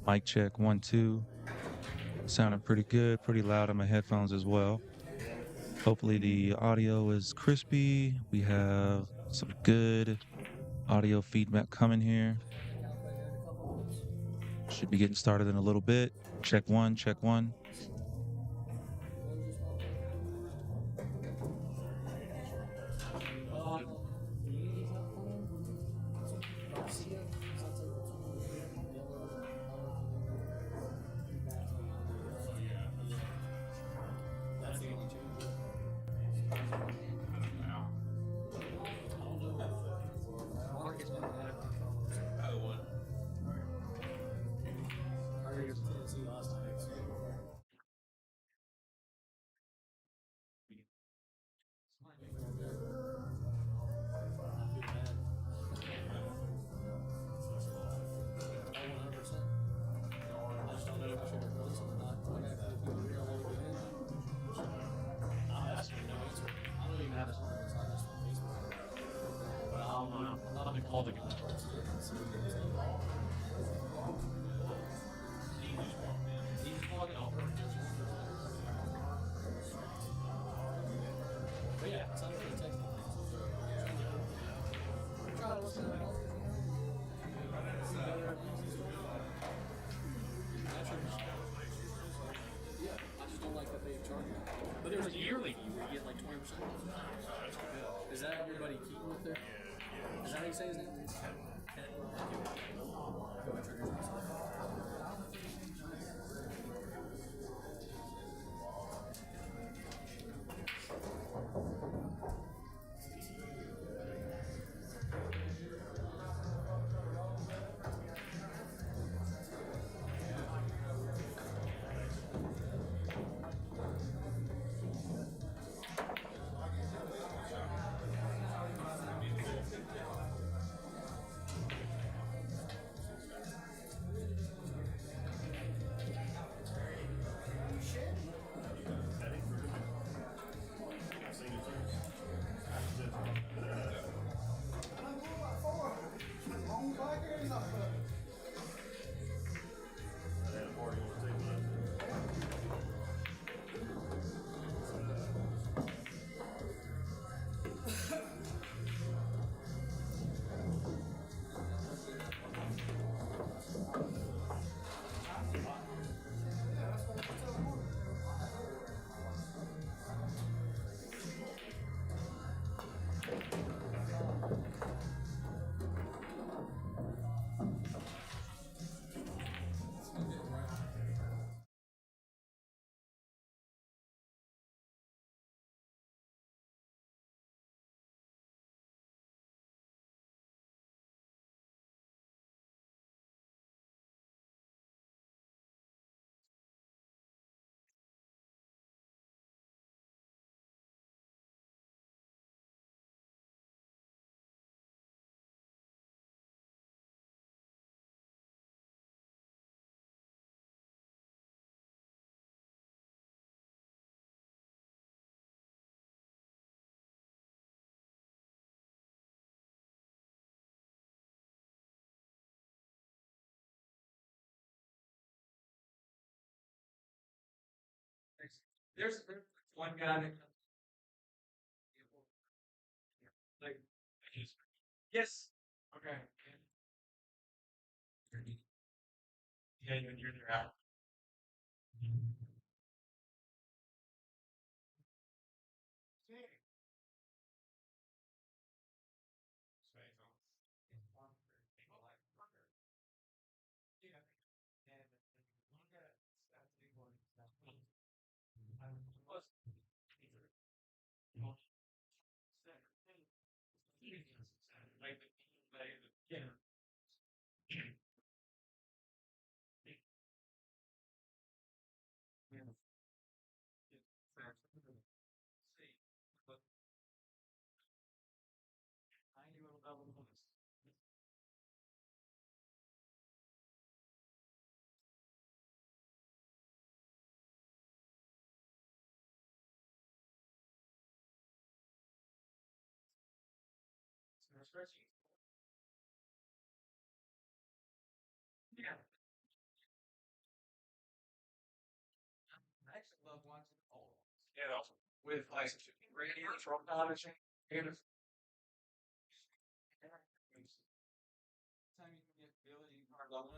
Mic check, 1, 2. Sounding pretty good, pretty loud on my headphones as well. Hopefully the audio is crispy. We have some good audio feedback coming here. Should be getting started in a little bit. Check one, check one.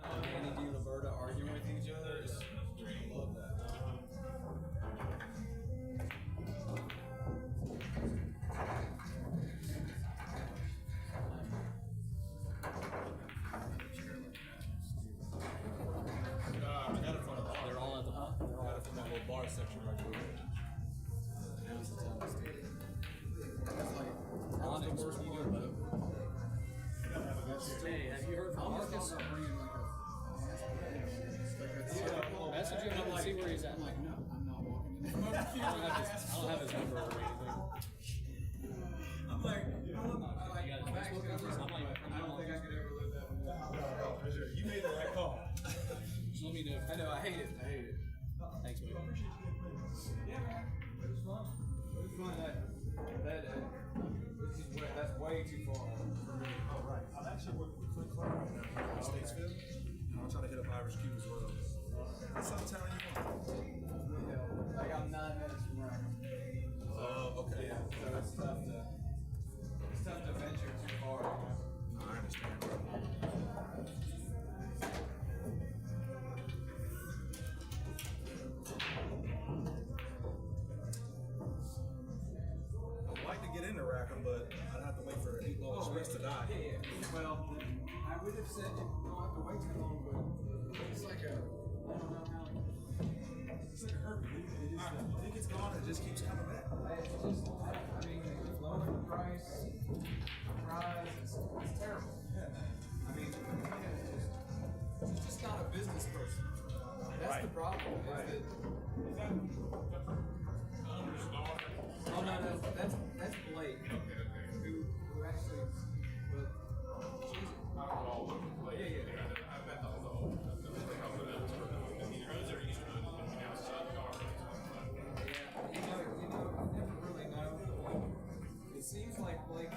Andy D. Roberta arguing with each other is great. I love that. I got it from the bar. They're all at the bar. They're all at that little bar section right there. That's like Onyx. What are you doing, bro? Hey, have you heard from Marcus? Message him and see where he's at. I'm like, no, I'm not walking in there. I don't have his number or anything. I'm like, you got his Facebook numbers? I'm like, I don't think I could ever live that one. For sure. You made the right call. Just let me know. I know, I hate it. Thanks, man. Yeah, man. It was fun. It was fun. That's way too far for me. Oh, right. I'm actually working with Clint Clark right now in Statesville. And I'll try to hit up Irish Cube as well. What side of town you want? Like I'm 9 minutes from Rackham. Okay. Yeah, so it's tough to venture too far. You know? I understand. I'd like to get into Rackham, but I'd have to wait for 8 long streets to die. Yeah. Well, I would have said you don't have to wait too long, but it's like I don't know how. It's like a herpes. I think it's gone. It just keeps coming back. It's just, I mean, it's lowering the price, it's terrible. Yeah. I mean, it's just not a business person. That's the problem. Right. Is that oh no, that's Blake. Okay. Who actually, but she's yeah. I bet that was all. You know, I never really know. It seems like Blake is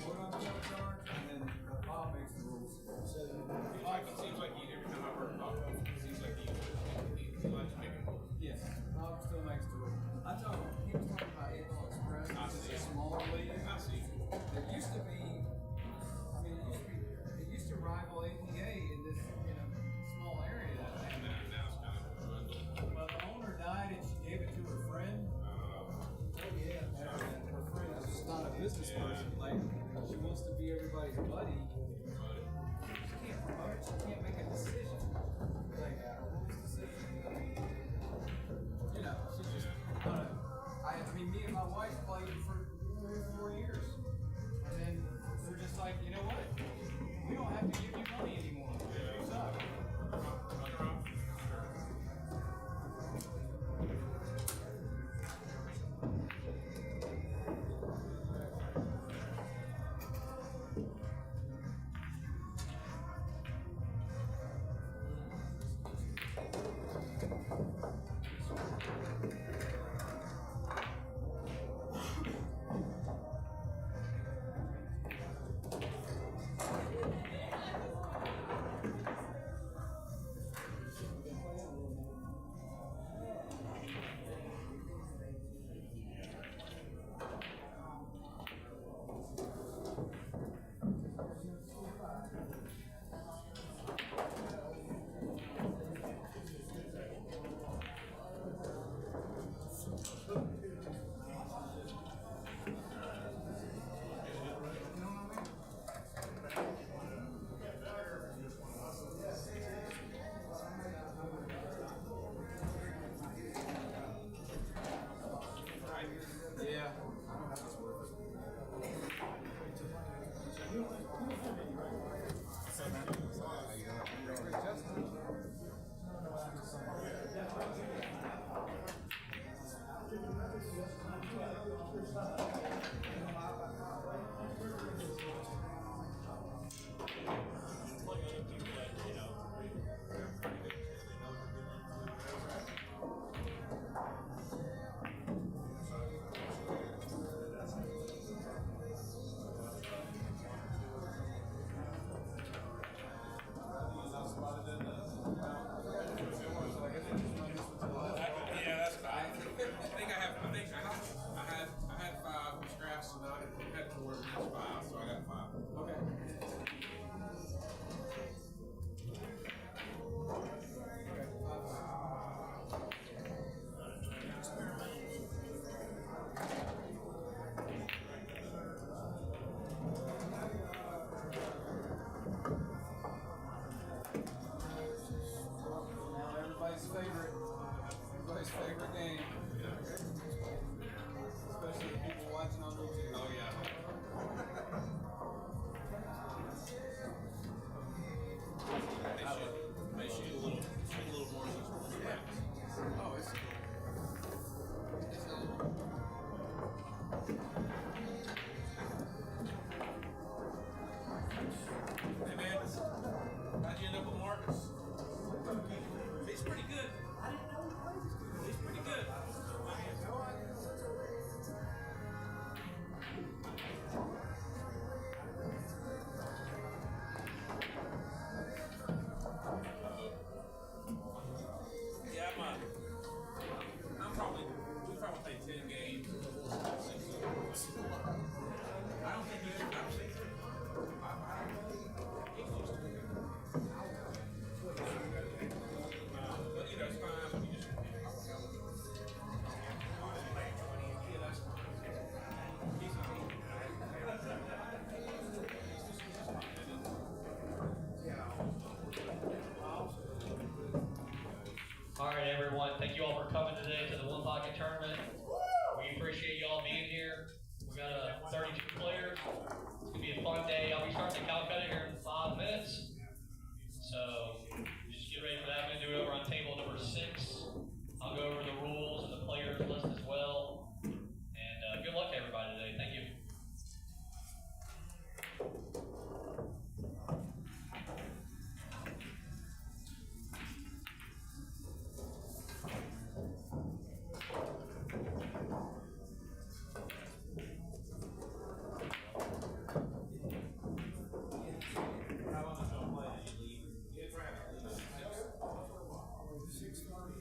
what I'm in charge, and then Bob makes the rules. So it seems like he every time I work Bob, it seems like he likes making rules. Yes, Bob still makes the rules. He was talking about April Express. It's a smaller league. I see. There used to be, it used to rival APA in this, small area. And now it's kind of well, the owner died and she gave it to her friend. Her friend is just not a business person. Like, she wants to be everybody's buddy. She can't promote it. She can't make a decision. Like, a rules decision. She just, I mean, me and my wife played for 3 or 4 years. And then we're just like, you know what? We don't have to give you money anymore. You suck. everybody to the One Pocket Tournament. We appreciate y'all being here. We got 32 players. It's gonna be a fun day. I'll be starting in Calcutta here in 5 minutes. So just get ready for that. I'm gonna do it over on table number 6. I'll go over the rules and the players list as well. And good luck to everybody today. Thank you.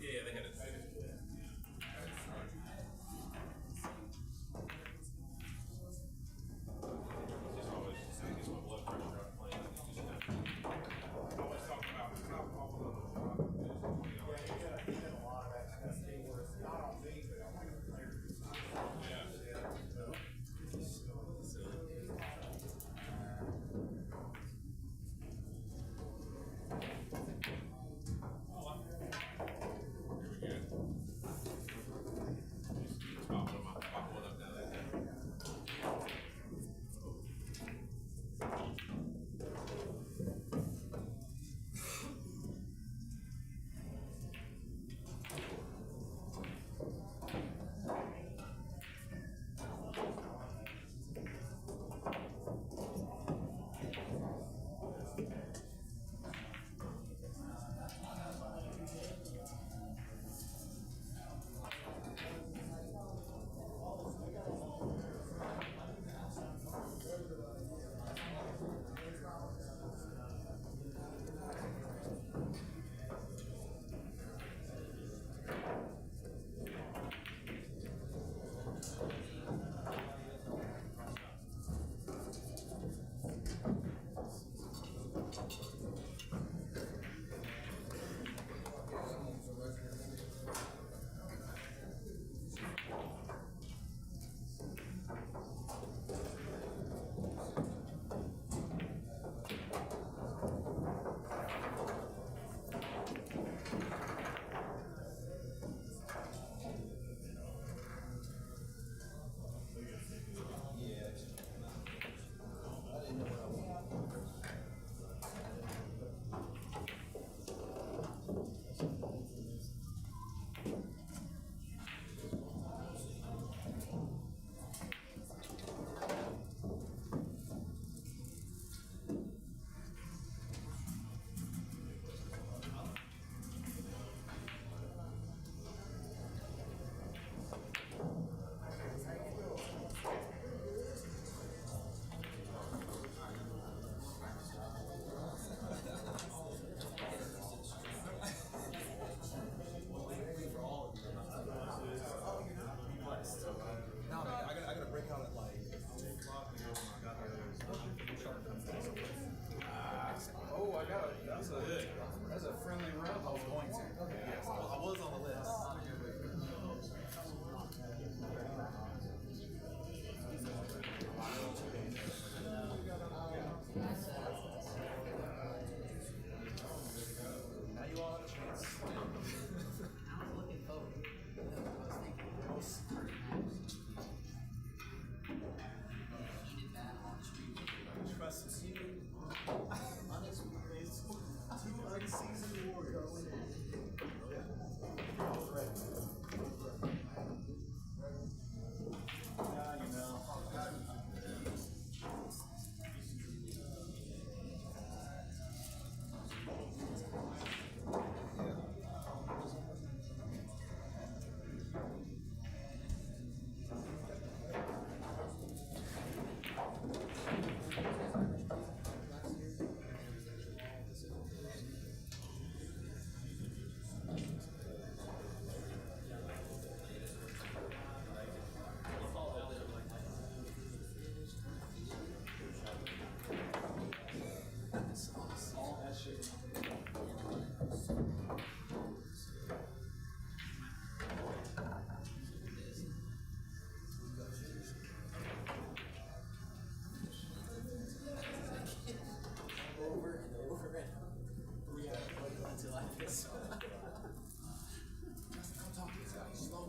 Yeah, they had it. That's a friendly round. I was going to. Yes, I was on the list. Now you all have a chance. I was looking forward. I was thinking. Heated battle on the street. Trust you. Two unseasoned warriors. Yeah, you know. All that shit. Over and over and until I piss. Come talk to this guy. He's slow.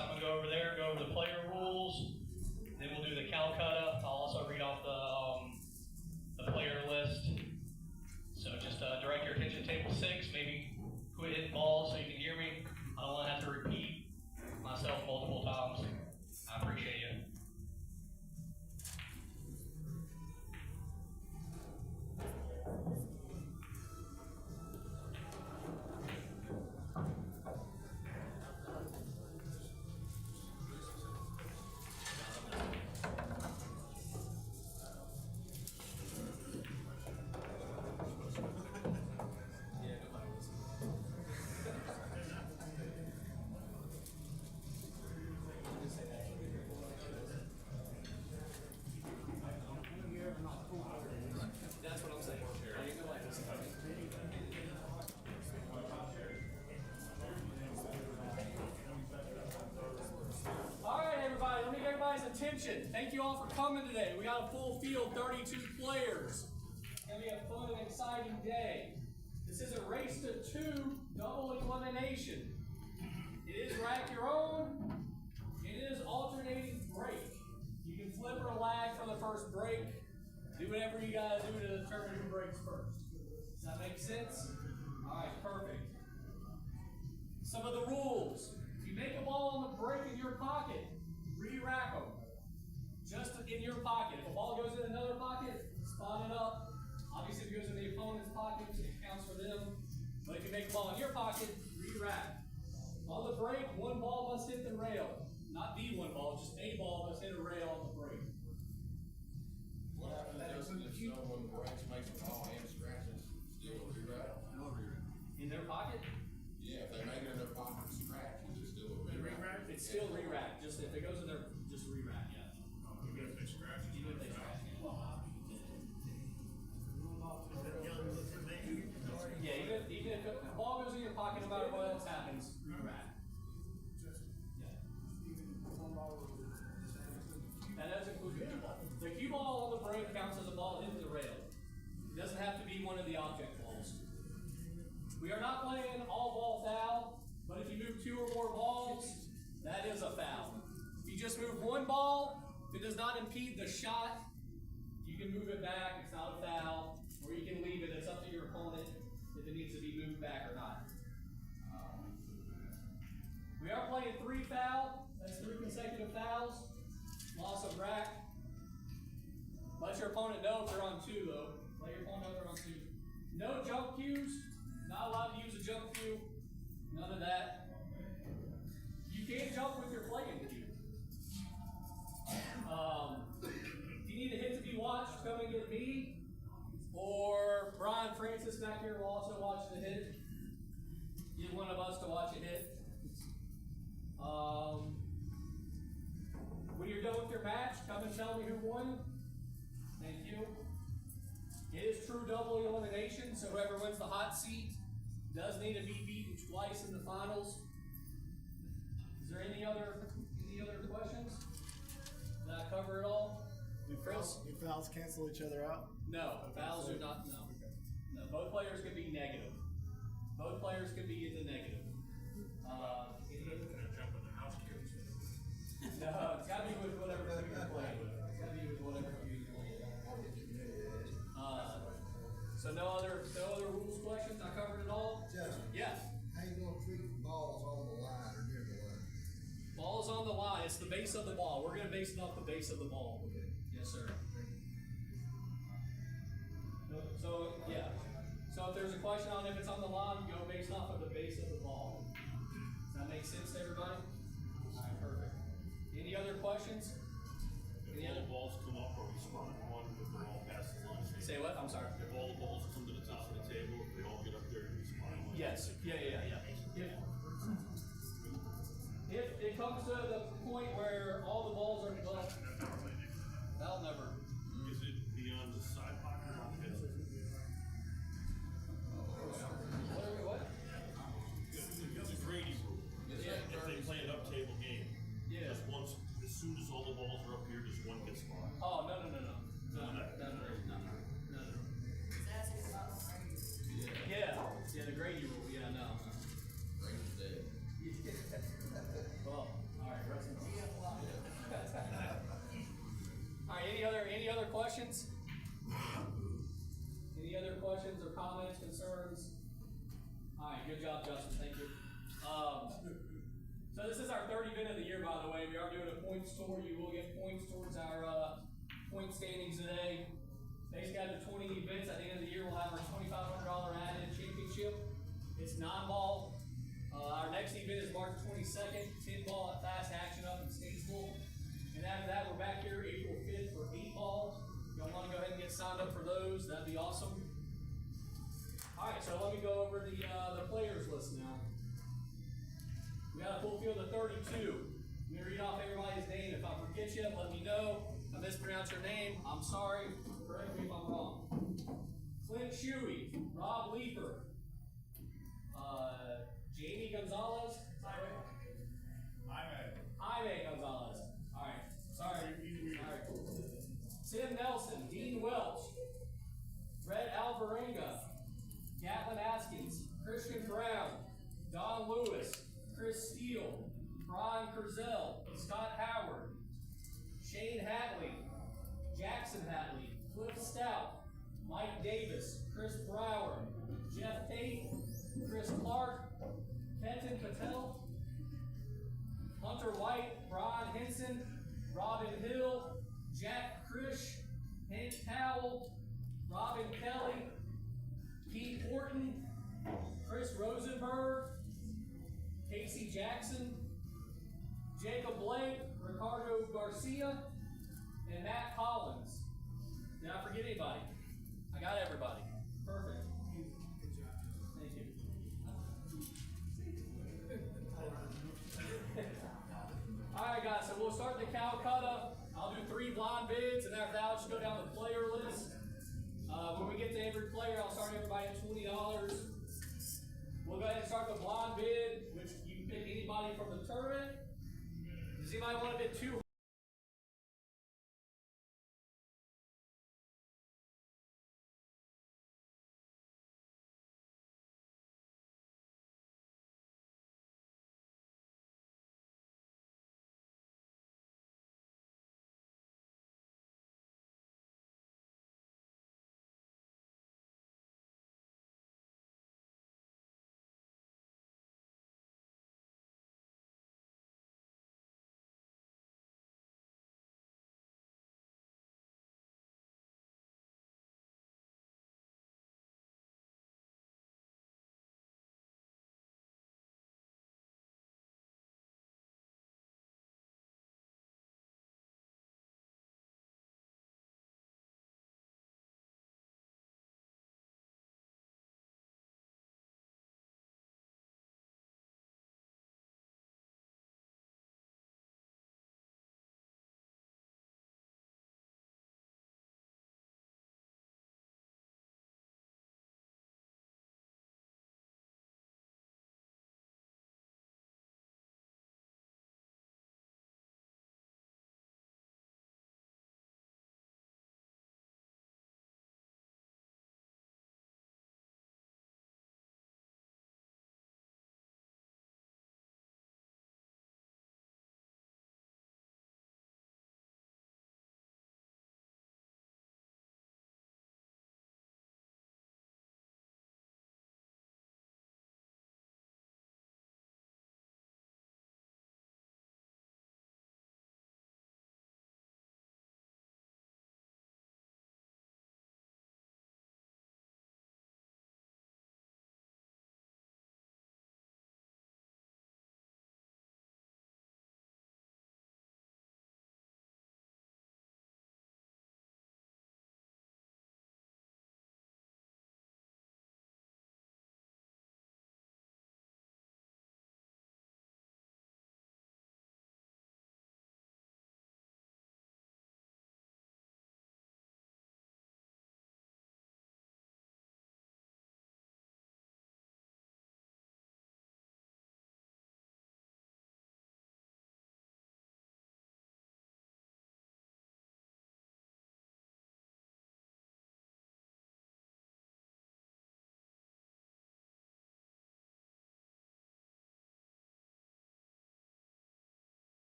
I'm gonna go over there, go over the player rules. Then we'll do the Calcutta. I'll also read off the player list. So just direct your attention to table 6. Maybe quit hitting balls so you can hear me. I don't want to have to repeat myself multiple times. I appreciate you. That's what I'm saying. All right, everybody, let me get everybody's attention. Thank you all for coming today. We got a full field, 32 players. It's gonna be a fun and exciting day. This is a race to 2 double elimination. It is rack your own. It is alternating break. You can flip or lag for the first break. Do whatever you gotta do to determine who breaks first. Does that make sense? All right, perfect. Some of the rules. If you make a ball on the break in your pocket, re-rack them. Just in your pocket. If a ball goes in another pocket, spot it up. Obviously, if it goes in the opponent's pocket, it counts for them. But if you make a ball in your pocket, re-rack. On the break, one ball must hit the rail. Not the one ball, just a ball must hit a rail on the break. What happens if someone breaks, makes a ball and scratches, still a re-rack? In their pocket, Yeah, if they make it in their pocket and scratch, is it still a re-rack? it's still re-rack. Just if it goes in there, just re-rack, yeah. Even if they scratch. Yeah, even if the ball goes in your pocket, no matter what else happens, re-rack. That does include the cue ball. The cue ball on the break counts as a ball hitting the rail. It doesn't have to be one of the object balls. We are not playing all ball foul, but if you move 2 or more balls, that is a foul. If you just move 1 ball, if it does not impede the shot, you can move it back, it's not a foul, or you can leave it, it's up to your opponent if it needs to be moved back or not. We are playing 3 foul, that's 3 consecutive fouls. Loss of rack. Let your opponent know if they're on 2 though. Let your opponent know they're on 2. No jump cues. Not allowed to use a jump cue. None of that. You can jump with your playing cue. If you need a hit to be watched, come and get me. Or Brian Francis back here will also watch the hit. Get one of us to watch a hit. When you're done with your match, come and tell me who won. Thank you. It is true double elimination, so whoever wins the hot seat does need to be beaten twice in the finals. Is there any other questions? Did I cover it all? Do fouls cancel each other out? No, fouls are not, no. No, both players could be negative. Both players could be in the negative. No, it's gotta be with whatever cue you're playing with. It's gotta be with whatever cue you're playing with. So no other rules questions? I covered it all? Justin, Yeah. how you gonna treat balls on the line or near the line? Ball's on the line. It's the base of the ball. We're gonna base it off the base of the ball. Okay. Yes, sir. So yeah. So if there's a question on if it's on the line, go based off of the base of the ball. Does that make sense to everybody? All right, perfect. Any other questions? If all the balls come up, are we spot one if they're all past the line? Say what? I'm sorry. If all the balls come to the top of the table, if they all get up there, we spot one? Yes. Yeah. If it comes to the point where all the balls are left, that'll never. Is it beyond the side pocket or the head? What? It's a Grady rule. If they play an up table game, Yeah. just once, as soon as all the balls are up here, just one gets spotted. Oh, no. Yeah, the Grady rule. Yeah, no. Brady's dead. Well, all right. Justin. Thank you. So this is our third event of the year, by the way. We are doing a points tour. You will get points towards our point standings today. Basically, after 20 events, at the end of the year, we'll have our $2,500 added championship. It's 9-ball. Our next event is March 22nd, 10-ball at Fast Action up in Statesville. And after that, we're back here April 5th for 8-ball. If y'all want to go ahead and get signed up for those, that'd be awesome. All right, so let me go over the players list now. We got a full field of 32. Let me read off everybody's name. If I forget you, let me know. If I mispronounce your name, I'm sorry. Correct me if I'm wrong. Clint Shuey, Rob Leeper, Jamie Gonzalez. Jaime Gonzalez. All right. Sorry. Tim Nelson, Dean Welch, Red Alvarenga, Gatlin Askins, Christian Brown, Don Lewis, Chris Steele, Brian Curzel, Scott Howard, Shane Hatley, Jackson Hatley, Cliff Stout, Mike Davis, Chris Brower, Jeff Tate, Chris Clark, Kenton Patel, Hunter White, Brian Henson, Robin Hill, Jack Krish, Hank Powell, Robin Kelly, Pete Horton, Chris Rosenberg, Casey Jackson, Jacob Blake, Ricardo Garcia, and Matt Collins. Did I forget anybody? I got everybody. Perfect. Thank you. Alright guys, so we'll start the Calcutta. I'll do 3 blind bids, and after that I'll just go down the player list. When we get to every player, I'll start everybody at $20. We'll go ahead and start the blind bid, which you can pick anybody from the tournament. Does anybody want to bid 200?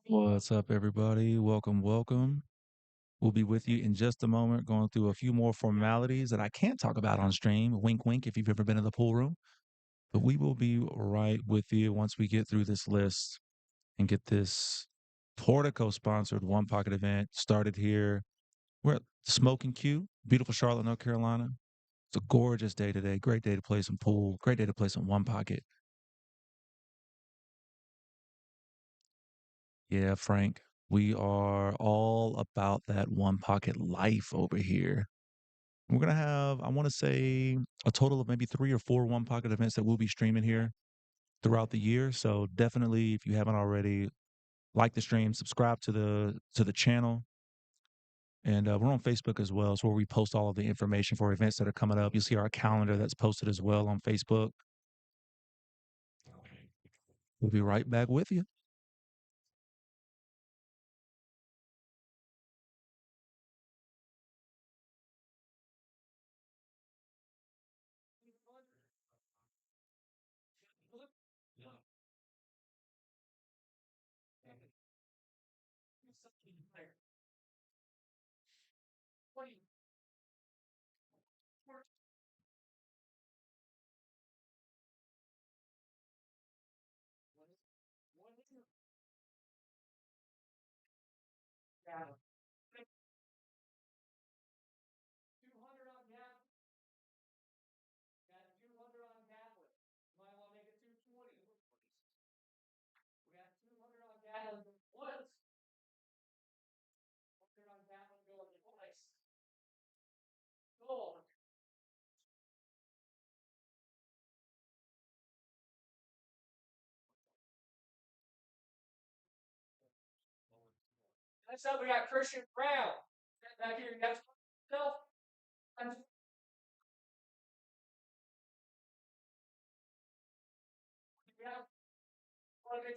What's up, everybody? Welcome, welcome. We'll be with you in just a moment, going through a few more formalities that I can't talk about on stream. Wink, wink, if you've ever been in the pool room. But we will be right with you once we get through this list and get this Portico sponsored One Pocket event started here. We're at Smokin Cue, beautiful Charlotte, North Carolina. It's a gorgeous day today. Great day to play some pool. Great day to play some One Pocket. Yeah, Frank, we are all about that One Pocket life over here. We're going to have, I want to say, a total of maybe 3 or 4 One Pocket events that we'll be streaming here throughout the year. So definitely, if you haven't already, like the stream, subscribe to the channel. And we're on Facebook as well. It's where we post all of the information for events that are coming up. You'll see our calendar that's posted as well on Facebook. We'll be right back with you. Next up, we got Christian Brown. Back here, you got yourself. We got 160.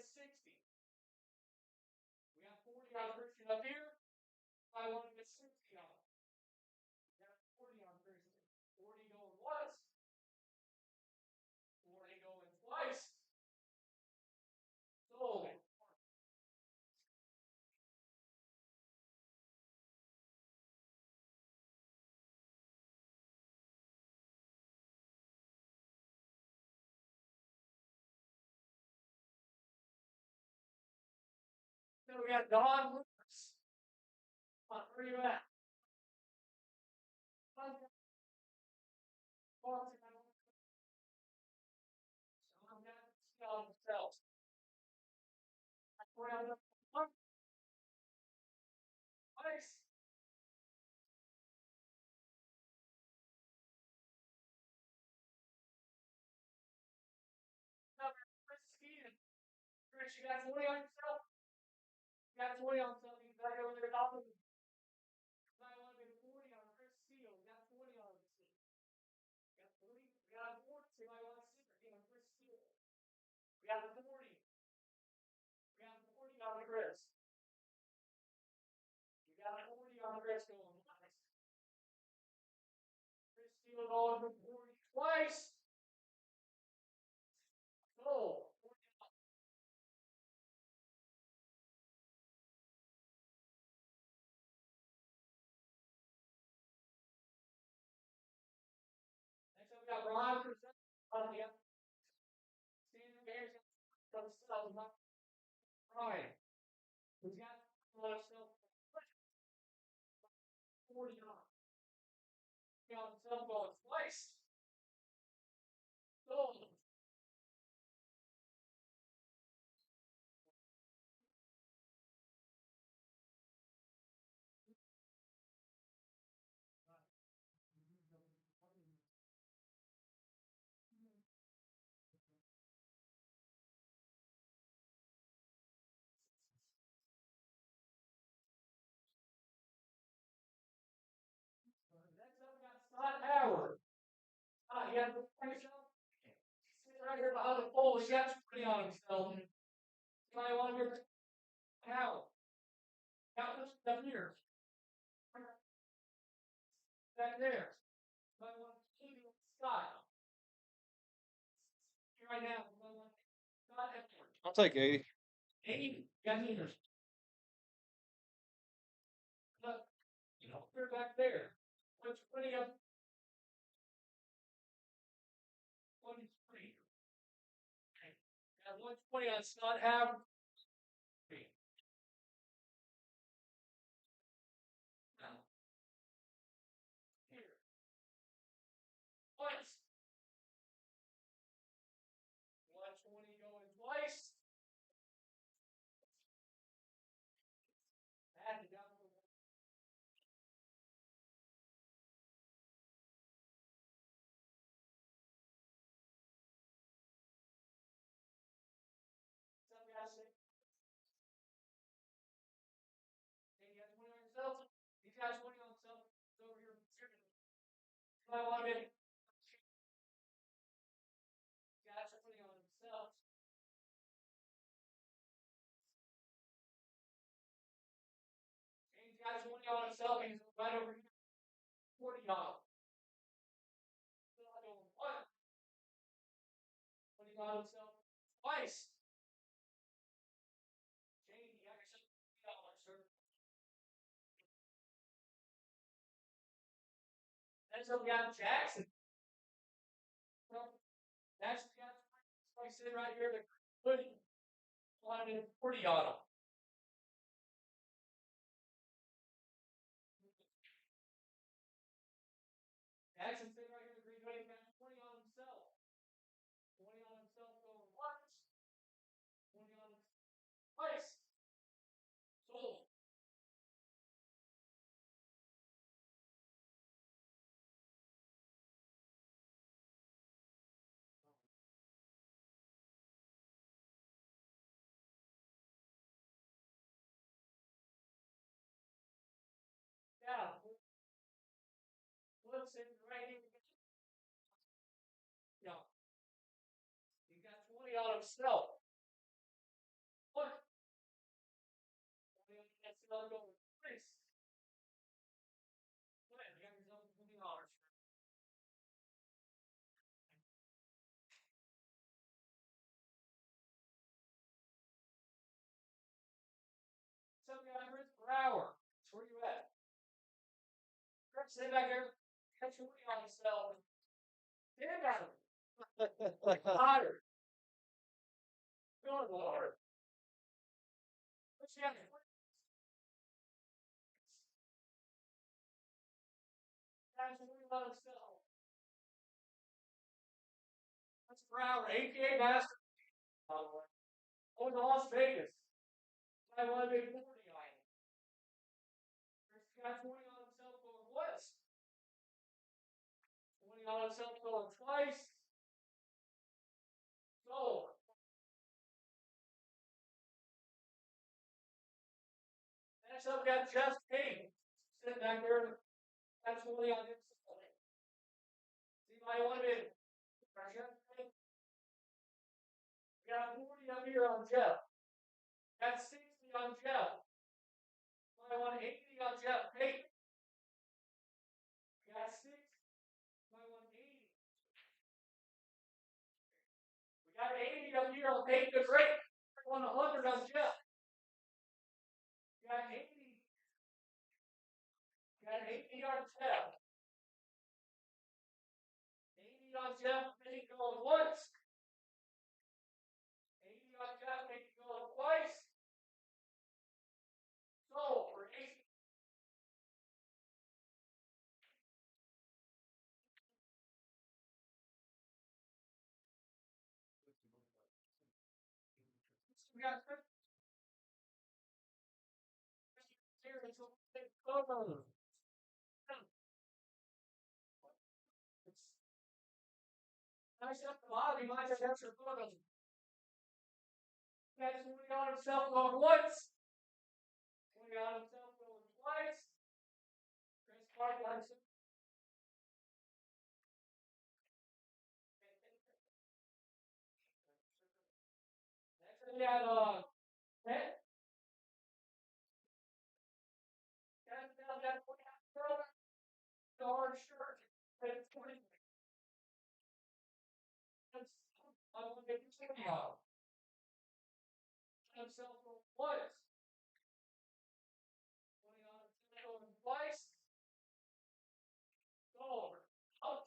We got 40 on Christian up here. I want to get 60 on. We got 40 on Christian. 40 going once. 40 going twice. Sold. Then we got Don Lucas. Where are you at? Nice. Chris, you got 20 on yourself? You got 20 on yourself. You got to go there. I want to get 40 on Chris Steele. You got 20 on him. You got 40? We got 40. I want 60 on Chris Steele. We got 40. We got 40 on Chris. You got 40 on Chris going nice. Chris Steele going for 40 twice. Oh. Next up, we got Ron Presents. Standing there, from South Ryan. He's got a lot of stuff. 40 on. He got himself going twice. Oh. Next up, we got Scott Howard. He got himself. He's right here behind the pole. He got 20 on himself. Somebody want to hear Howard? Got this up here. Back there. Somebody want to see Scott? Right now. Scott Howard. I'll take 80. 80. got meters. Look, you know, they're back there. What's 20 up? 23. Okay. Now 120 on not have. Now, here. Twice. 120 going twice. Add it down. Some guys say, hey, you got 20 on yourself. These guys 20 on themselves. It's over here. I want to get guys are putting on themselves. James got 20 on himself. He's right over here. 40 on. Still going one. 20 on himself twice. James, you got yourself $20, sir. Then so we got Jackson. Well, Jackson got somebody sitting right here. They're putting 40 on him. Jackson sitting right here. The green hoodie got 20 on himself. 20 on himself going once. 20 on himself twice. Sold. Yeah. Looks in right here. Yeah. He got 20 on himself. What? 20 on himself going twice. Go ahead, you got yourself $20. Some guy, Chris Brower. Where you at? Chris, stay back there. Got 20 on himself. Stand at him. Hotter. Going water. What's you got? Got 20 on himself. That's Brower, APA master. Going to Las Vegas. I want to make 40 on him. Chris got 20 on himself going west. 20 on himself going twice. Sold. Next up, we got Jeff King. Sitting back there. That's 20 on himself. See, I want to be. Jeff King. We got 40 up here on Jeff. Got 60 on Jeff. I want 80 on Jeff Payton. We got 6. I want 80. We got 80 up here on Payton the Great. I want 100 on Jeff. We got 80. We got 80 on Jeff. 80 on Jeff Payton going once. 80 on Jeff Payton going twice. So for 80. We got series will take photos. Nice up the bottom, you might have extra photos. Got 20 on himself going once. 20 on himself going twice. Chris Clark likes it. Next we got Ted. Got the orange shirt. It's 20. I want to get 20 out. Himself once. 20 on himself going twice. Over. Out.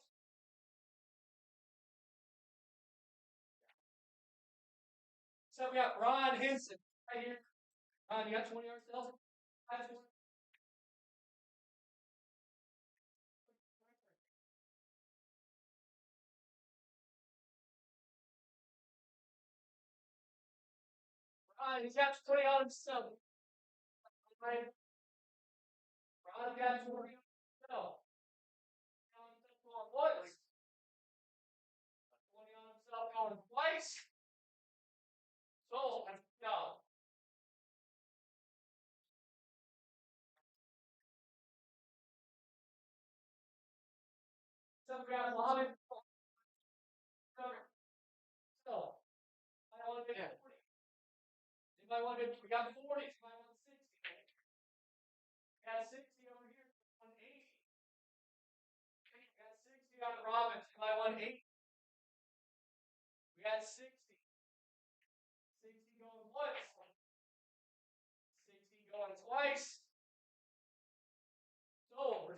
So we got Ron Henson right here. Ron, you got 20 yards still? That's one. Ron, he's got 20 on himself. Right. Ron got 20 on himself. Going once. 20 on himself going twice. So, go. So we got Mohammed. So, I want to get 40. Anybody want to? We got 40. Anybody want 60? We got 60 over here. 180. We got 60 on Robbins. Anybody want 80? We got 60. 60 going once. 60 going twice. So,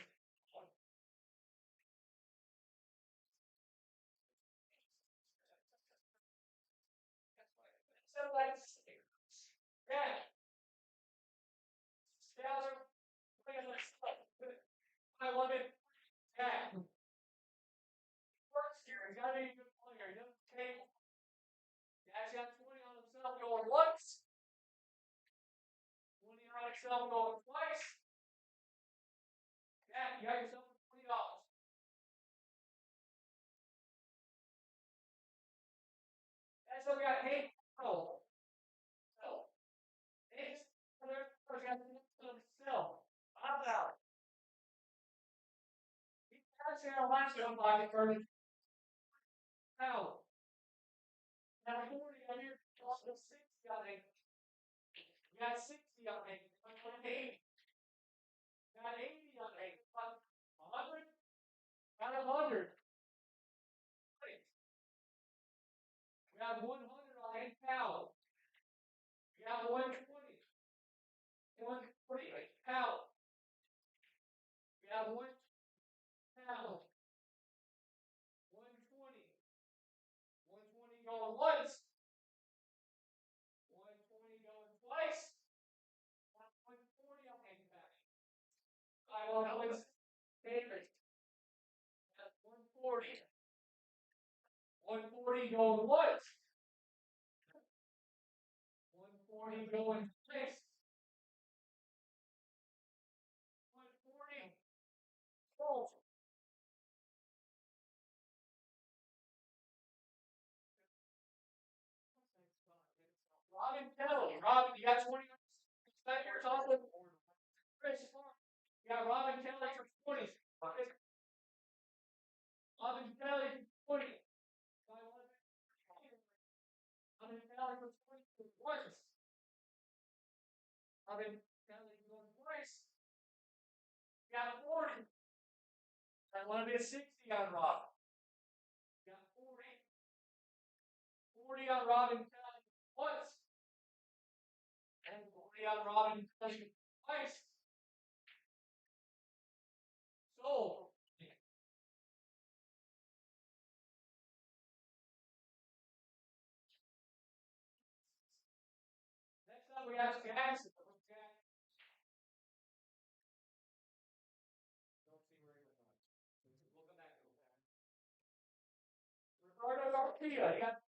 yeah. Gather. I love it. Yeah. Works here. He's got to be a good player. He doesn't take. He actually got 20 on himself going once. 20 on himself going twice. Yeah, you got yourself $20. That's what we got 8. Oh. So, 8. We got himself. How about? He's actually our last one by the current. Now, 40 on here. Also 60 on it. We got 60 on it. 80. Got 80 on it. 100. Got 100. We got 100 on 8 pounds. We got 120. 140 pounds. We got 1 pound. 120. 120 going once. 120 going twice. 140 on 8 pounds. I don't know what's favorite. That's 140. 140 going once. 140 going twice. 140. Oh. Robin Kelly. Robin, you got 20 years off with Chris. You got Robin Kelly for 20. Robin Kelly for 20. Robin Kelly for 20 once. Robin Kelly going twice. You got 40. I want to be a 60 on Rob. You got 40. 40 on Robin Kelly once. And 40 on Robin Kelly twice. So, next up we have Jackson. Don't see where he went. We'll come back to it. Ricardo Garcia, you got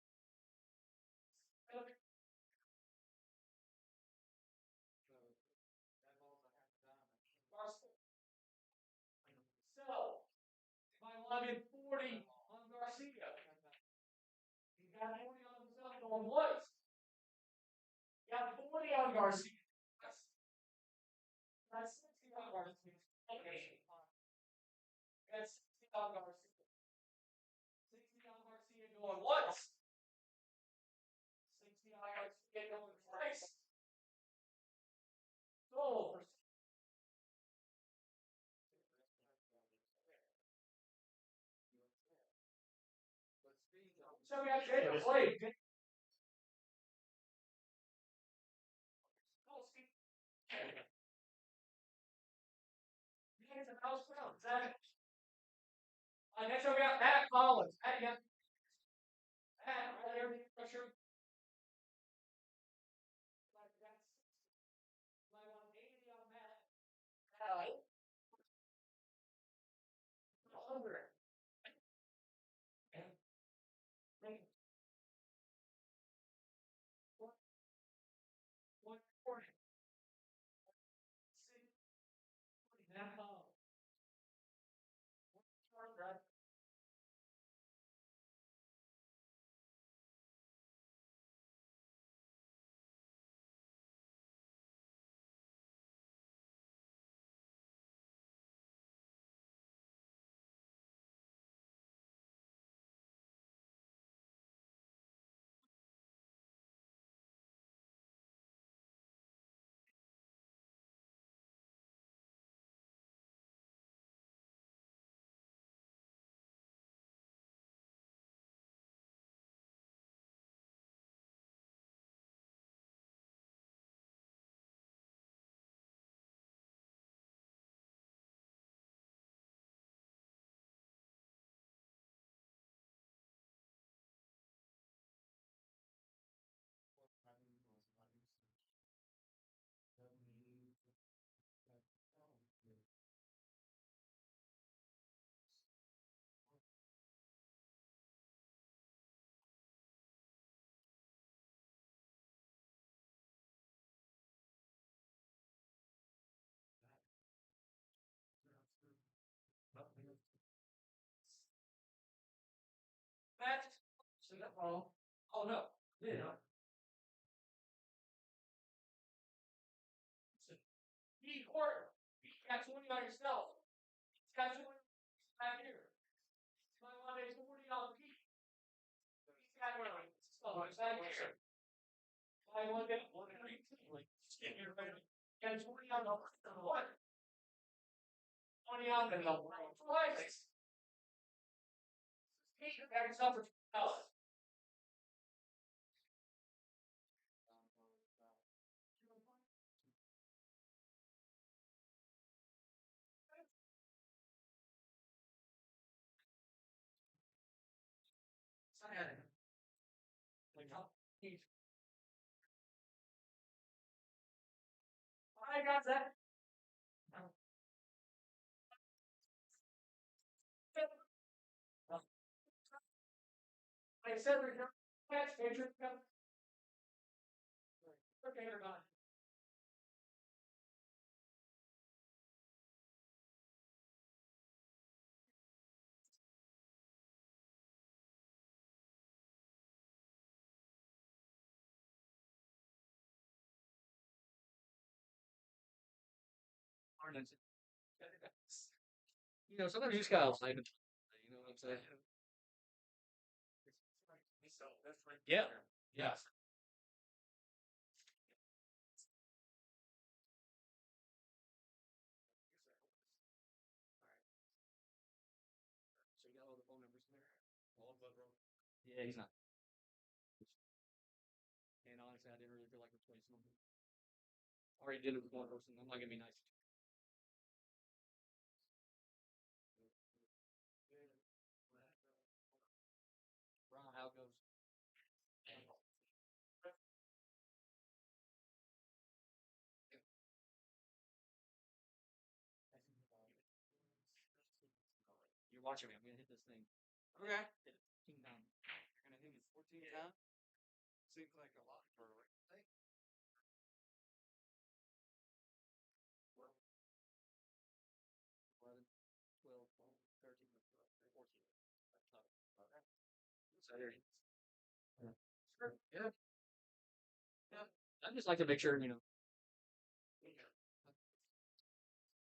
so, my 1140 on Garcia. He's got 40 on himself going once. He got 40 on Garcia. That's 60 on Garcia. That's 60 on Garcia. 60 on Garcia going once. 60 on Garcia going twice. So, so we got Jacob Blake. Next time we got Matt Collins. Matt, yeah. Matt, right there. Pressure. Matt, oh no, yeah. He quarter. You got 20 on yourself. He's got 20 back here. My one is 40 on the peak. He's got one. Oh, it's back here. My one get 118. Like, stand here, right? And 20 on the one. 20 on the twice. He got yourself for $2. I got that. Like I said, there's no catch picture. Okay, or not. You know, sometimes you just gotta like it. You know what I'm saying? Yeah. Yeah. So you got all the phone numbers in there? Yeah, he's not. And honestly, I didn't really feel like replacing him. Already did it with one person. I'm not gonna be nice. Ron, how it goes? You're watching me. I'm gonna hit this thing. Okay. Hit it 14 times. You're gonna hit me 14 times? Seems like a lot for a thing. 11, 12, 13, 14. So there you go. Sure. Yeah. Yeah. I just like to make sure, you know.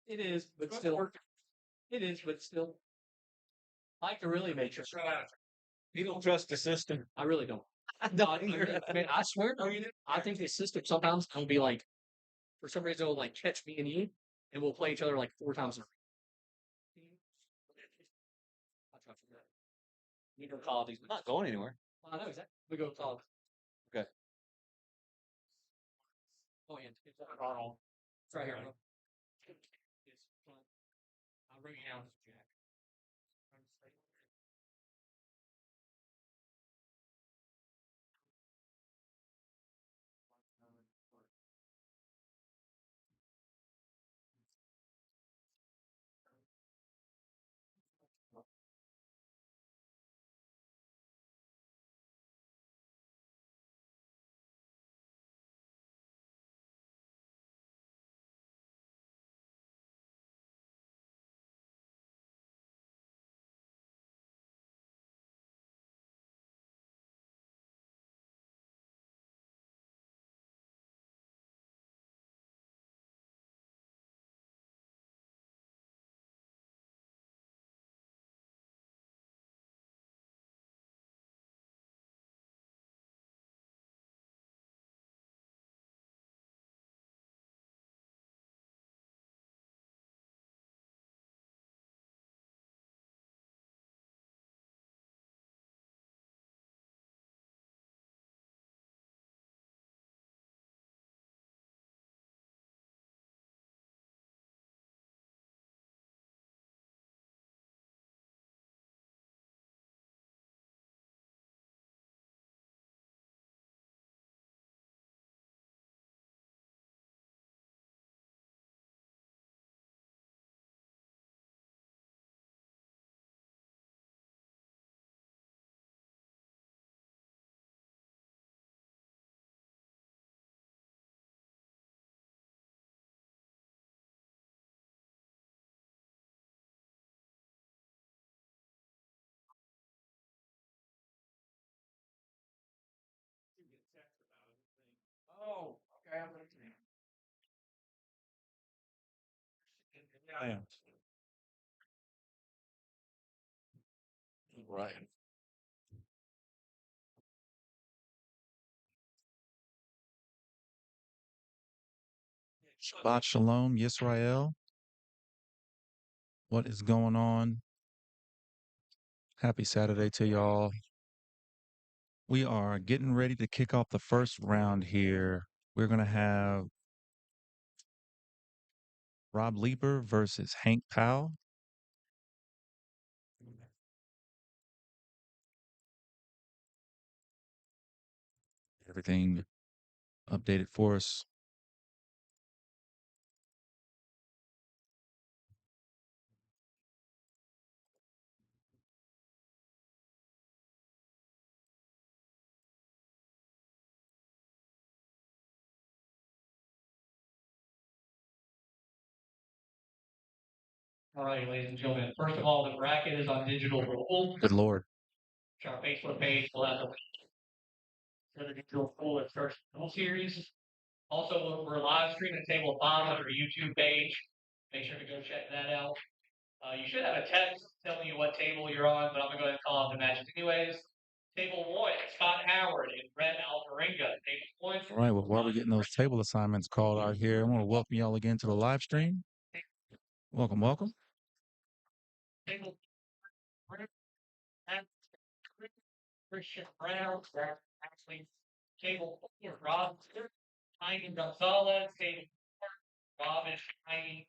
It is, but still. It is, but still. I like to really make sure. You don't trust the system. I really don't. No, I mean, I swear. I think the system sometimes will be like, for some reason, it'll like catch me and you, and we'll play each other like 4 times in a row. I'll try for that. We go call these. Not going anywhere. Well, I know exactly. We go call. Okay. Oh, yeah. It's right here. Bro. It's fine. Oh, okay. I am. Right. Shabbat Shalom, Yisrael. What is going on? Happy Saturday to y'all. We are getting ready to kick off the first round here. We're going to have Rob Leeper versus Hank Powell. Everything updated for us. All right, ladies and gentlemen. First of all, the bracket is on digital pool. Good Lord. Our Facebook page will have the link for the digital pool and first pool series. Also, we're live streaming Table 5 on our YouTube page. Make sure to go check that out. You should have a text telling you what table you're on, but I'm going to go ahead and call out the matches anyways. Table 1, Scott Howard and Brett Alvarenga. Table 1. All right, well, while we're getting those table assignments called out here, I want to welcome y'all again to the live stream. Welcome, welcome. Table 3, Christian Brown. Actually, table 4, Rob Hyman Gonzalez. Table 4, Robin Hyman.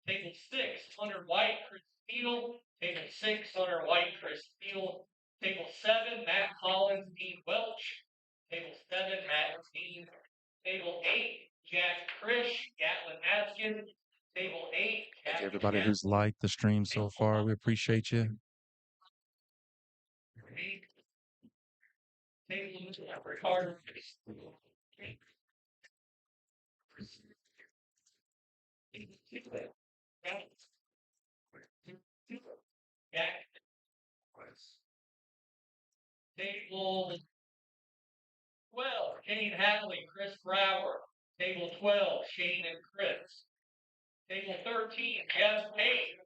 Table 6, Hunter White, Chris Steele. Table 6, Hunter White, Chris Steele. Table 7, Matt Collins, Dean Welch. Table 7, Matt Dean. Table 8, Jack Krish, Gatlin Atkins. Table 8, Thank you, everybody who's liked the stream so far. We appreciate you. Table Ricardo. Table 12, Shane Hadley, Chris Brower. Table 12, Shane and Chris. Table 13, Jeff Payne.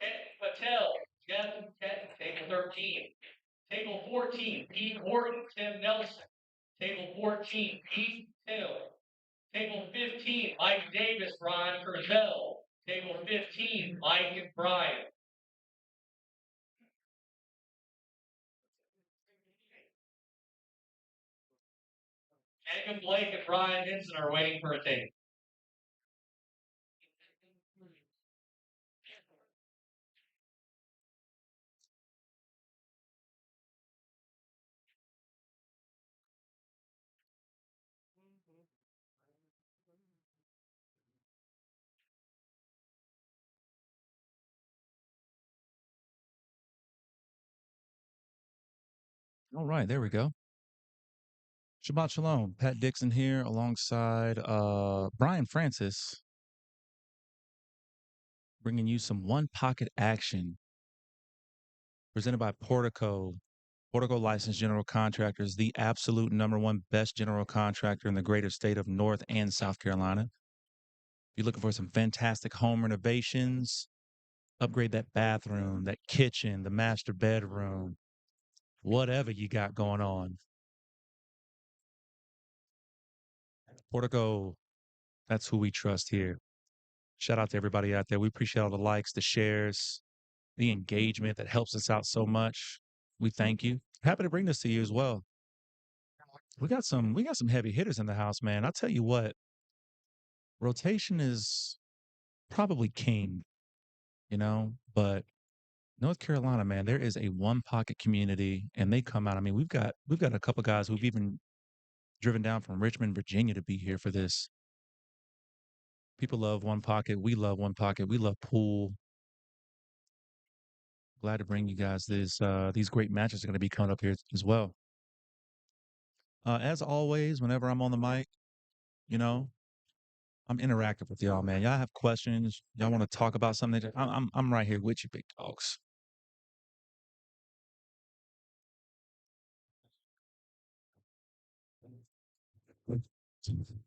Ken Patel, Jeff and Ken. Table 13. Table 14, Pete Horton, Tim Nelson. Table 14, Pete Tim. Table 15, Mike Davis, Ron Curzel. Table 15, Mike and Brian. Jacob Blake and Brian Henson are waiting for a table. All right, there we go. Shabbat Shalom. Pat Dixon here alongside Brian Francis, bringing you some one pocket action presented by Portico. Portico Licensed General Contractors, the absolute #1 best general contractor in the greater state of North and South Carolina. If you're looking for some fantastic home renovations, upgrade that bathroom, that kitchen, the master bedroom, whatever you got going on. Portico, that's who we trust here. Shout out to everybody out there. We appreciate all the likes, the shares, the engagement that helps us out so much. We thank you. Happy to bring this to you as well. We got some heavy hitters in the house, man. I'll tell you what, rotation is probably king, but North Carolina, man, there is a one pocket community and they come out. I mean, we've got a couple guys who've even driven down from Richmond, Virginia to be here for this. People love one pocket. We love one pocket. We love pool. Glad to bring you guys these great matches are going to be coming up here as well. As always, whenever I'm on the mic, I'm interactive with y'all, man. Y'all have questions. Y'all want to talk about something? I'm right here with you, big dogs.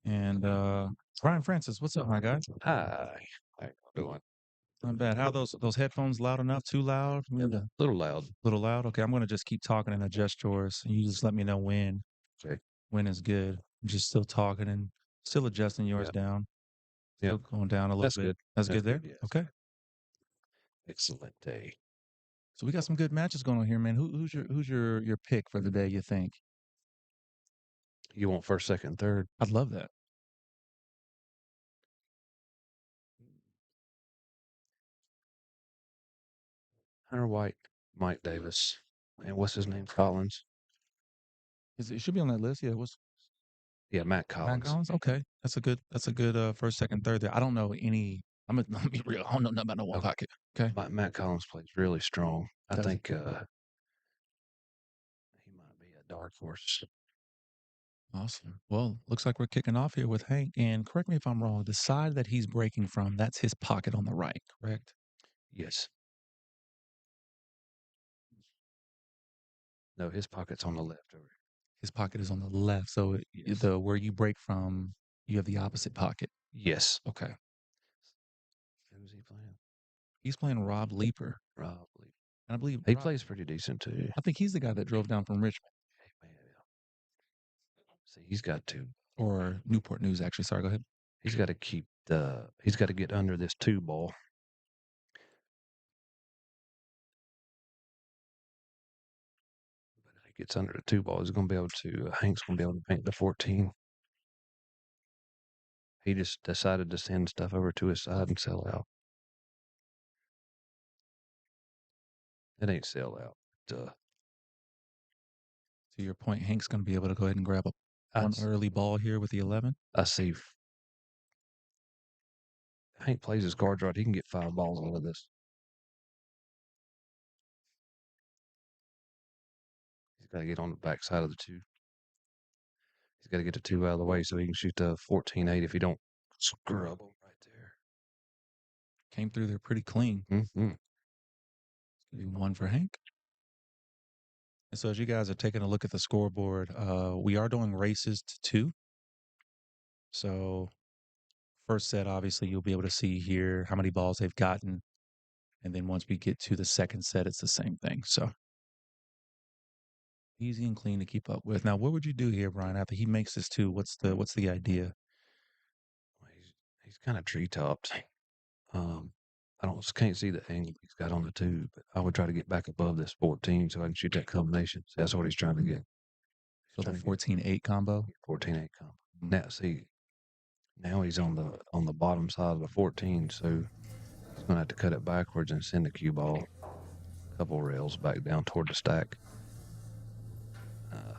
And Brian Francis, what's up, my guy? Hi. How you doing? Not bad. How those headphones loud enough? Too loud? Yeah, a little loud. Little loud? Okay, I'm gonna just keep talking and adjust yours. And you just let me know when. Okay. When is good. I'm just still talking and still adjusting yours down. Yeah. Still going down a little That's bit. good. That's good there? Yes. Okay. Excellent day. So we got some good matches going on here, man. Who's your pick for the day, you think? You want first, second, third? I'd love that. Hunter White, Mike Davis, and what's his name? Collins. It should be on that list. Yeah, Yeah, Matt Collins. Matt Collins? Okay. That's a good first, second, third there. I don't know any. I'm gonna be real. I don't know nothing about no one pocket. Okay. Matt Collins plays really strong. I think he might be a dark horse. Awesome. Well, looks like we're kicking off here with Hank. And correct me if I'm wrong, the side that he's breaking from, that's his pocket on the right, correct? Yes. No, his pocket's on the left over here. His pocket is on the left. So Yes. where you break from, you have the opposite pocket. Yes. Okay. Who's he playing? He's playing Rob Leeper. Rob Leeper. And I believe he plays pretty decent too. I think he's the guy that drove down from Richmond. See, he's got to. Or Newport News, actually. Sorry, go ahead. He's got to he's got to get under this 2 ball. But if he gets under the 2 ball, he's going to be able to, Hank's going to be able to paint the 14. He just decided to send stuff over to his side and sell out. It ain't sell out. To your point, Hank's going to be able to go ahead and grab one early ball here with the 11. I see. Hank plays his cards right. He can get 5 balls out of this. He's got to get on the back side of the 2. He's got to get the 2 out of the way so he can shoot the 14-8 if he don't scrub him right there. Came through there pretty clean. Mm-hmm. Give you 1 for Hank. And so as you guys are taking a look at the scoreboard, we are doing races to 2. So first set, obviously, you'll be able to see here how many balls they've gotten. And then once we get to the second set, it's the same thing. So easy and clean to keep up with. Now, what would you do here, Brian, after he makes this 2? What's the idea? Well, he's kind of tree-topped. I can't see the angle he's got on the 2, but I would try to get back above this 14 so I can shoot that combination. So that's what he's trying to get. So the 14-8 combo? 14-8 combo. Now, see, now he's on the bottom side of the 14, so he's going to have to cut it backwards and send the cue ball a couple rails back down toward the stack.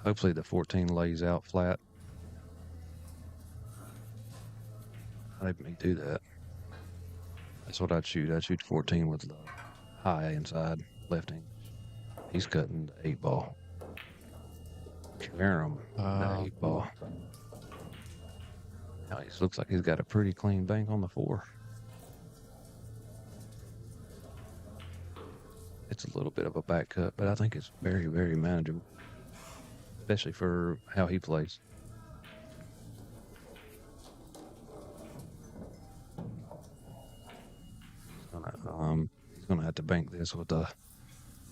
Hopefully the 14 lays out flat. I'd let me do that. That's what I'd shoot. I'd shoot 14 with the high inside left hand. He's cutting the 8 ball. carom that 8-ball. Now he looks like he's got a pretty clean bank on the 4. It's a little bit of a back cut, but I think it's very, very manageable, especially for how he plays. He's gonna have to bank this with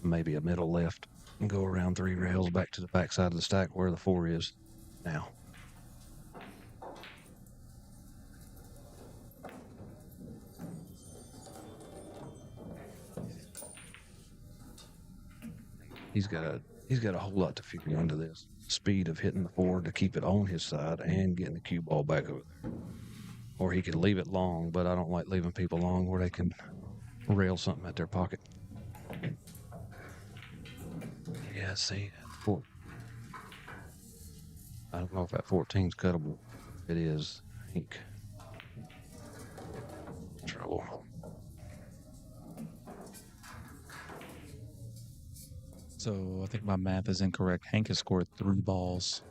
maybe a middle left and go around 3 rails back to the back side of the stack where the 4 is now. He's got a whole lot to figure into this. Speed of hitting the 4 to keep it on his side and getting the cue ball back over there. Or he could leave it long, but I don't like leaving people long where they can rail something at their pocket. Yeah, see, 4. I don't know if that 14's cuttable. It is. I think. Trouble. So I think my math is incorrect. Hank has scored 3 balls.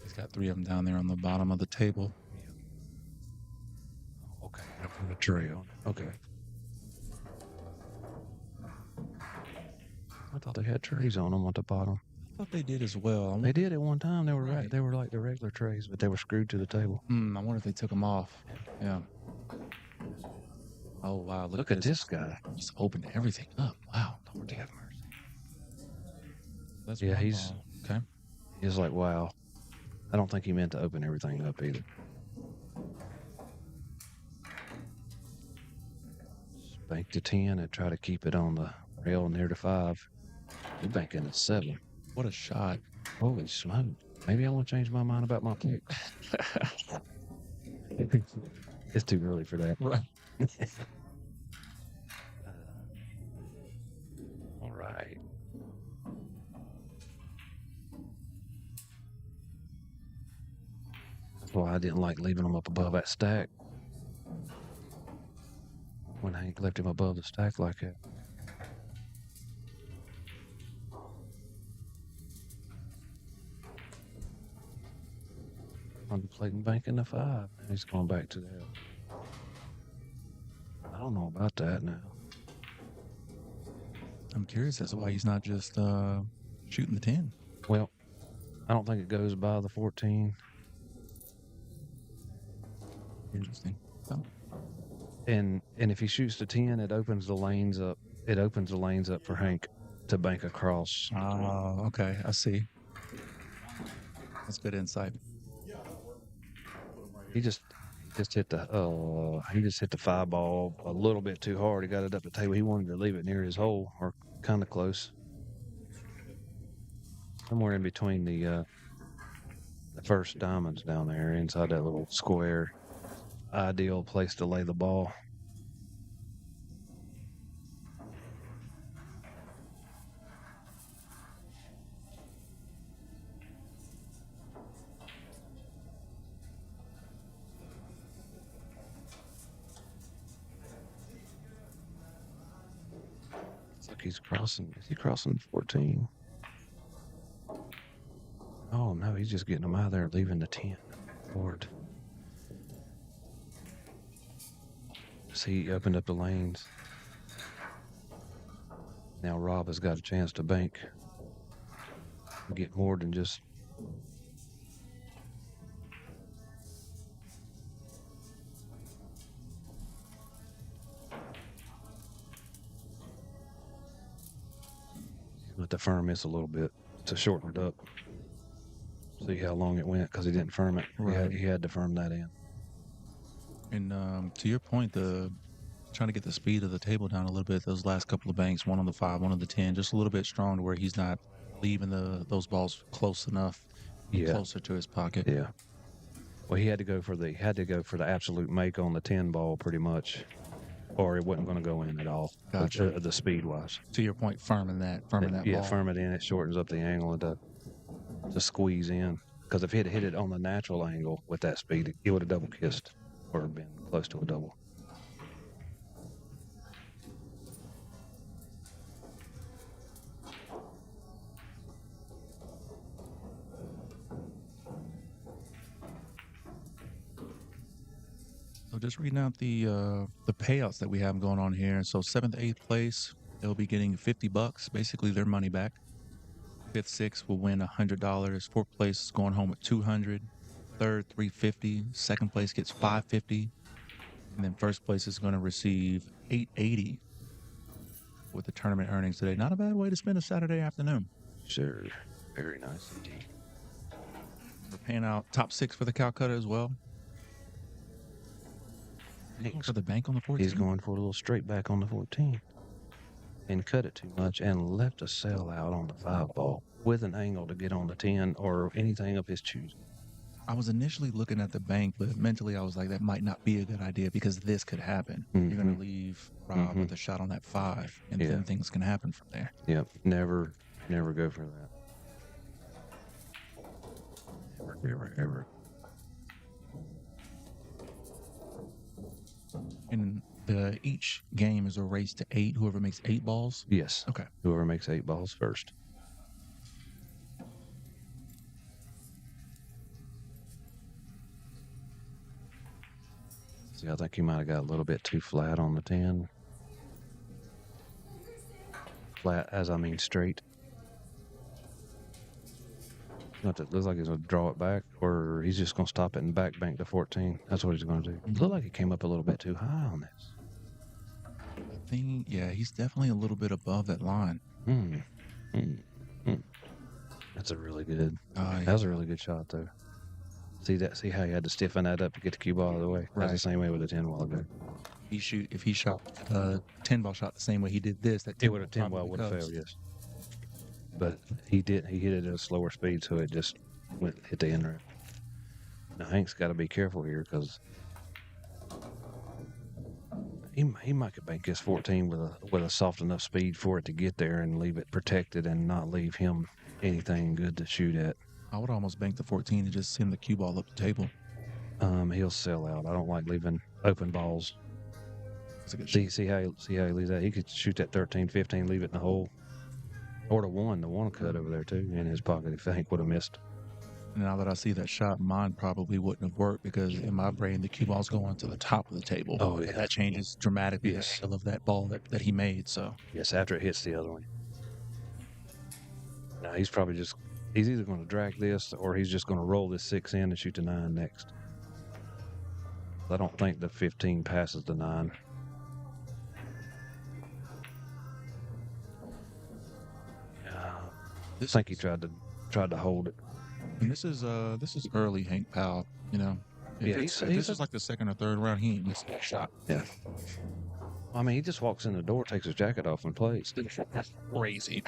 He's got 3 of them down there on the bottom of the table. Okay, I put a tray on it. Okay. I thought they had trays on them at the bottom. I thought they did as well. They did at one time. They were right. They were like the regular trays, but they were screwed to the table. I wonder if they took them off. Yeah. Oh wow! Look at this guy. Just opened everything up. Wow. Lord have mercy. That's Yeah, one he's ball. Okay. He's like, wow. I don't think he meant to open everything up either. Bank to 10 and try to keep it on the rail near to 5. You're banking at 7. What a shot! Holy smoke! Maybe I want to change my mind about my pick. It's too early for that. Right. All right. That's why I didn't like leaving him up above that stack. When Hank left him above the stack like that. Contemplating banking the 5. And he's going back to that. I don't know about that now. I'm curious as to why he's not just shooting the 10. Well, I don't think it goes by the 14. Interesting. Oh. And if he shoots the 10, it opens the lanes up. It opens the lanes up for Hank to bank across. Oh, okay. I see. That's good insight. He just hit the 5 ball a little bit too hard. He got it up the table. He wanted to leave it near his hole or kind of close. Somewhere in between the first diamonds down there inside that little square. Ideal place to lay the ball. Looks like he's crossing. Is he crossing 14? Oh no, he's just getting them out of there, leaving the 10. Lord. See, he opened up the lanes. Now Rob has got a chance to bank. Get more than just... Let the firm miss a little bit to shorten it up. See how long it went because he didn't firm it. Right. He had to firm that in. And to your point, trying to get the speed of the table down a little bit. Those last couple of banks, one on the 5, one on the 10, just a little bit strong to where he's not leaving those balls close enough, closer to his pocket. Yeah. Well, he had to go for the absolute make on the 10 ball pretty much, or it wasn't going to go in at all. Gotcha. The speed wise. To your point, firming that ball. Yeah, firm it in. It shortens up the angle to squeeze in. Because if he had hit it on the natural angle with that speed, he would have double kissed or been close to a double. just reading out the payouts that we have going on here. So 7th, 8th place, they'll be getting $50, basically their money back. 5th, 6th will win $100. 4th place is going home with $200. 3rd, $350. 2nd place gets $550, and then 1st place is going to receive $880 with the tournament earnings today. Not a bad way to spend a Saturday afternoon. Sure. Very nice indeed. We're paying out top 6 for the Calcutta as well. Going for the bank on the 14. He's going for a little straight back on the 14. And cut it too much and left a sell out on the 5 ball with an angle to get on the 10 or anything of his choosing. I was initially looking at the bank, but mentally I was like, that might not be a good idea because this could happen. You're going to leave Rob with a shot on that 5, and then things can happen from there. Yep. Never go for that. Ever. And each game is a race to 8. Whoever makes 8 balls? Yes. Okay. Whoever makes 8 balls first. See, I think he might have got a little bit too flat on the 10. Flat, as I mean straight. It looks like he's going to draw it back, or he's just going to stop it and back bank to 14. That's what he's going to do. It looked like he came up a little bit too high on this. I think, yeah, he's definitely a little bit above that line. That's a really good. Yeah. That was a really good shot, though. See how he had to stiffen that up to get the cue ball out of the way. Right. That's the same way with the 10 while ago. If he shot 10 ball shot the same way he did this, that 10 ball would have failed. Yes. But he hit it at a slower speed, so it just hit the end rail. Now Hank's got to be careful here because he might could bank his 14 with a soft enough speed for it to get there and leave it protected and not leave him anything good to shoot at. I would almost bank the 14 and just send the cue ball up the table. He'll sell out. I don't like leaving open balls. See how he leaves that. He could shoot that 13, 15, leave it in the hole. Or the one cut over there too in his pocket if Hank would have missed. Now that I see that shot, mine probably wouldn't have worked because in my brain the cue ball's going to the top of the table. Oh yeah, that changes dramatically the angle of that ball that he made. So yes, after it hits the other one. Now he's either going to drag this or he's just going to roll this 6 in and shoot the 9 next. I don't think the 15 passes the 9. I think he tried to hold it. And this is early Hank Powell, you know. If this is like the 2nd or 3rd round, he ain't missing a shot. Yeah. I mean, he just walks in the door, takes his jacket off, and plays. That's crazy.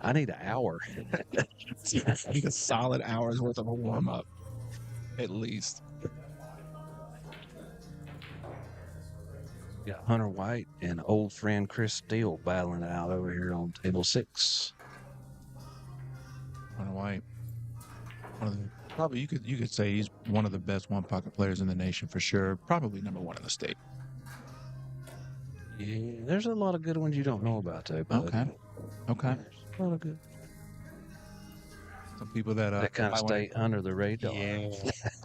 I need an hour. I need a solid hour's worth of a warm up, at least. Got Hunter White and old friend Chris Steele battling it out over here on table 6. Hunter White, probably you could say he's one of the best one pocket players in the nation for sure. Probably number 1 in the state. Yeah, there's a lot of good ones you don't know about, though. Okay. There's a lot of good. Some people that kind of stay under the radar. Yeah.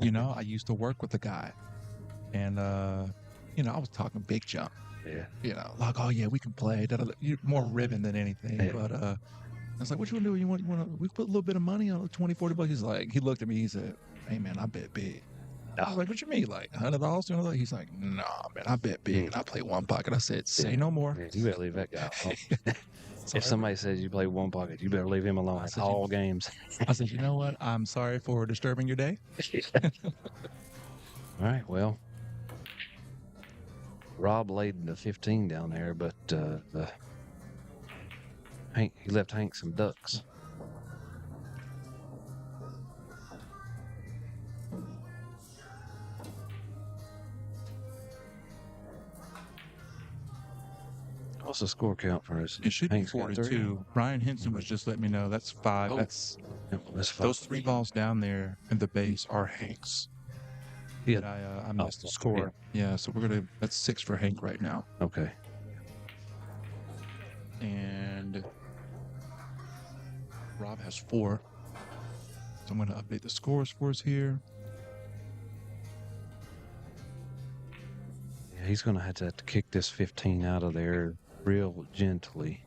You know, I used to work with a guy, and you know, I was talking big jump. Yeah. You know, like, oh yeah, we can play. More ribbon than anything. Yeah. But I was like, what you want to do? You want to? We put a little bit of money on $20, $40. He's like, he looked at me. He said, "Hey man, I bet big." I was like, "What you mean, like $100?" He's like, "Nah, man, I bet big, and I play one pocket." I said, "Say no more." Yeah, you better leave that guy alone. So if somebody says you play one pocket, you better leave him alone at all games. I said, "You know what? I'm sorry for disturbing your day." All right, well, Rob laid the 15 down there, but he left Hank some ducks. What's the score count for us? It should be 42. Ryan Henson was just letting me know that's 5. Oh, that's 5. Those 3 balls down there in the base are Hank's. Yeah, I missed the score. Yeah, so that's 6 for Hank right now. Okay. And Rob has 4. So I'm going to update the scores for us here. he's going to have to kick this 15 out of there real gently.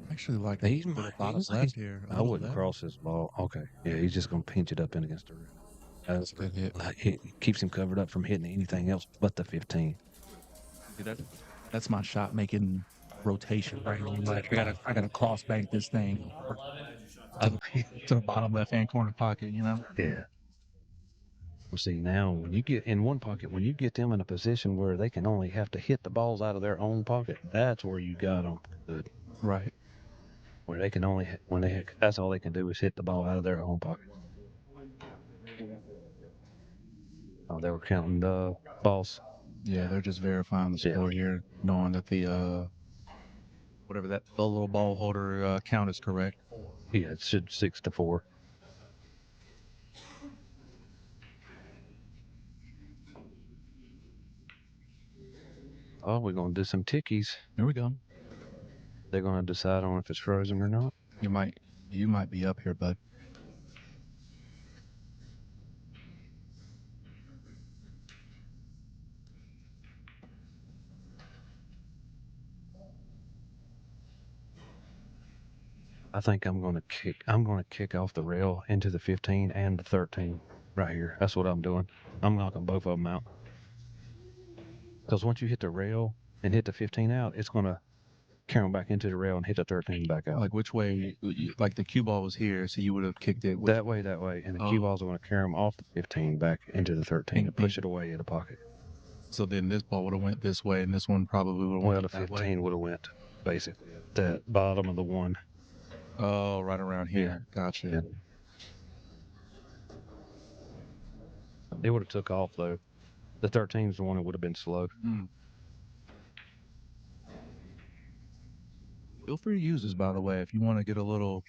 Actually, like He's to the my bottom left here. A I little wouldn't left. cross his ball. Okay. Yeah, he's just going to pinch it up in against the rail. That's a good hit. It keeps him covered up from hitting anything else but the 15. See, that's my shot making rotation right here. Like I gotta cross bank this thing to the bottom left hand corner pocket, you know? Yeah. Well, see, now when you get in one pocket, when you get them in a position where they can only have to hit the balls out of their own pocket, that's where you got them good. Right. Where they can only, that's all they can do is hit the ball out of their own pocket. Oh, they were counting the balls. Yeah, they're just verifying the score here, knowing that the whatever the little ball holder count is correct. Yeah, it should 6-4. Oh, we're gonna do some tickies. Here we go. They're gonna decide on if it's frozen or not. You might be up here, bud. I think I'm gonna kick off the rail into the 15 and the 13 right here. That's what I'm doing. I'm knocking both of them out. Because once you hit the rail and hit the 15 out, it's gonna carry them back into the rail and hit the 13 back out. Like which way? Like the cue ball was here, so you would have kicked it That way, and the cue balls are gonna carry them off the 15 back into the 13 and push it away in the pocket. So then this ball would have went this way, and this one probably would have went the 15 would have went basically at the bottom of the one. Oh, right around here. Yeah. Gotcha. Yeah. It would have took off though. The 13 is the one that would have been slow. Feel free to use this, by the way, if you want to get a little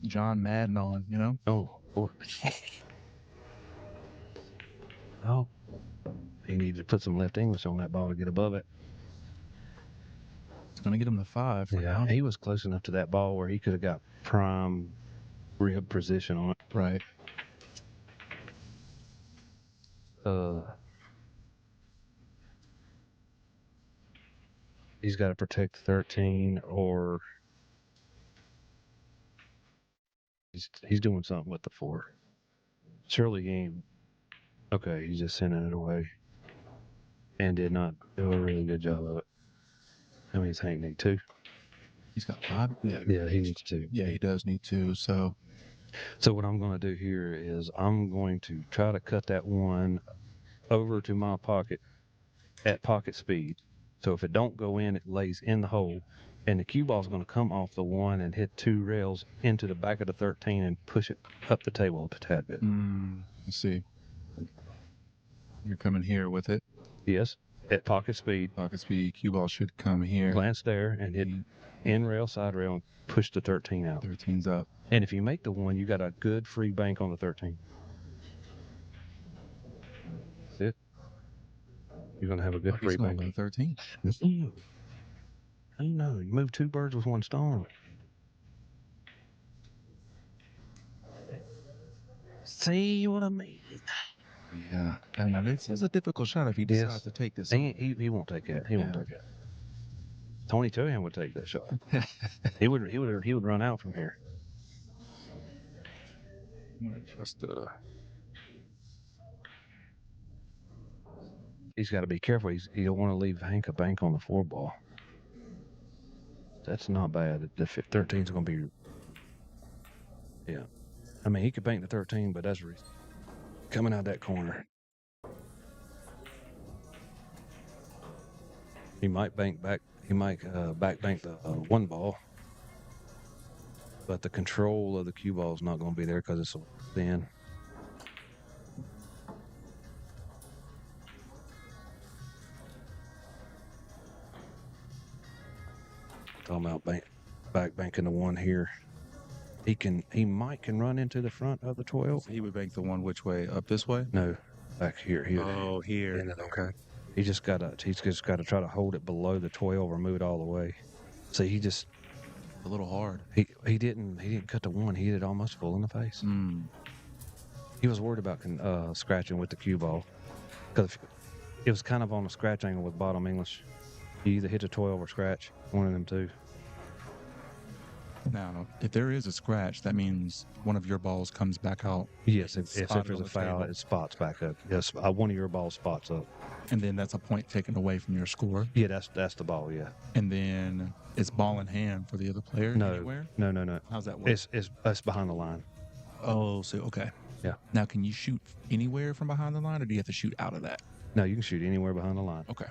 John Madden on, you know? Oh. Oh. He needed to put some left English on that ball to get above it. It's going to get him to 5 for now. He was close enough to that ball where he could have got prime rib position on it. Right. He's got to protect 13 or he's doing something with the 4. Surely he ain't. Okay, he's just sending it away. And did not do a really good job of it. How many does Hank need? 2? He's got 5? Yeah, he needs 2. Yeah, he does need 2. So what I'm going to do here is I'm going to try to cut that one over to my pocket at pocket speed. So if it don't go in, it lays in the hole. And the cue ball is going to come off the 1 and hit 2 rails into the back of the 13 and push it up the table a tad bit. Let's see. You're coming here with it. Yes, at pocket speed. Pocket speed. Cue ball should come here. Glance there and hit in rail, side rail, and push the 13 out. 13's up. And if you make the 1, you got a good free bank on the 13. That's it. You're going to have a good free bank. On the 13. I know. You move 2 birds with 1 stone. See what I mean? Yeah. And this is a difficult shot if he decides to take this. He won't take that. He won't take that. Tony Tohan would take that shot. he would run out from here. Just He's got to be careful. He don't want to leave Hank a bank on the 4 ball. That's not bad. The 13 is going to be. Yeah. I mean, he could bank the 13, but that's coming out that corner. He might bank back. He might back bank the 1 ball. But the control of the cue ball is not going to be there because it's so thin. Talking about back banking the 1 here. He might run into the front of the 12. He would bank the 1 which way? Up this way? No, back here. Oh, here. Okay. He's just got to try to hold it below the 12 or move it all the way. See, he just a little hard. He didn't cut the 1. He hit it almost full in the face. He was worried about scratching with the cue ball because It was kind of on a scratch angle with bottom English. You either hit a 12 or scratch, one of them two. Now, if there is a scratch, that means one of your balls comes back out. Yes, if spotted there's on a the foul, table. it spots back up. Yes, one of your balls spots up. And then that's a point taken away from your score. Yeah, that's the ball. Yeah. And then it's ball in hand for the other player No, anywhere? no. How's that work? It's behind the line. Oh, so okay. Yeah. Now, can you shoot anywhere from behind the line, or do you have to shoot out of that? No, you can shoot anywhere behind the line. Okay.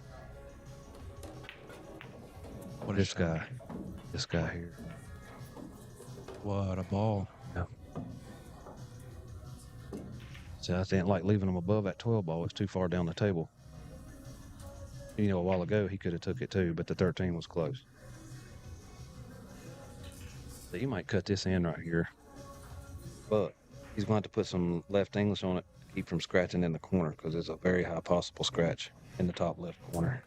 What a This shot. guy here. What a ball. Yeah. See, I didn't like leaving him above that 12 ball. It's too far down the table. You know, a while ago, he could have took it too, but the 13 was close. So you might cut this in right here. But he's going to have to put some left English on it to keep from scratching in the corner, because there's a very high possible scratch in the top left corner.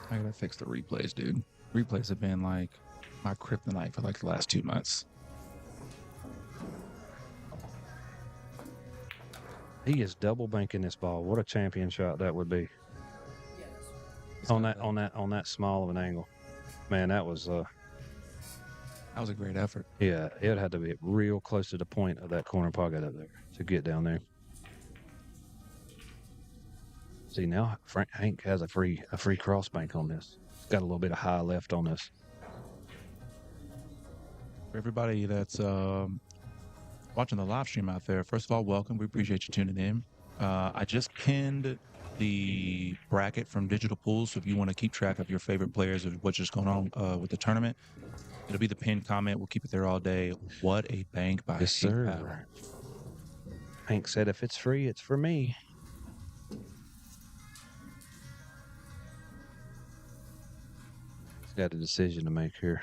I gotta fix the replays, dude. Replays have been like my kryptonite for like the last 2 months. He is double banking this ball. What a champion shot that would be. Yeah, On that small of an angle. Man, that was That was a great effort. yeah, it had to be real close to the point of that corner pocket up there to get down there. See, now Hank has a free cross bank on this. He's got a little bit of high left on this. For everybody that's watching the live stream out there, first of all, welcome. We appreciate you tuning in. I just pinned the bracket from Digital Pools, so if you want to keep track of your favorite players of what's just going on with the tournament, it'll be the pinned comment. We'll keep it there all day. What a bank by Yes, Hank sir. Powell. Hank said, if it's free, it's for me. He's got a decision to make here.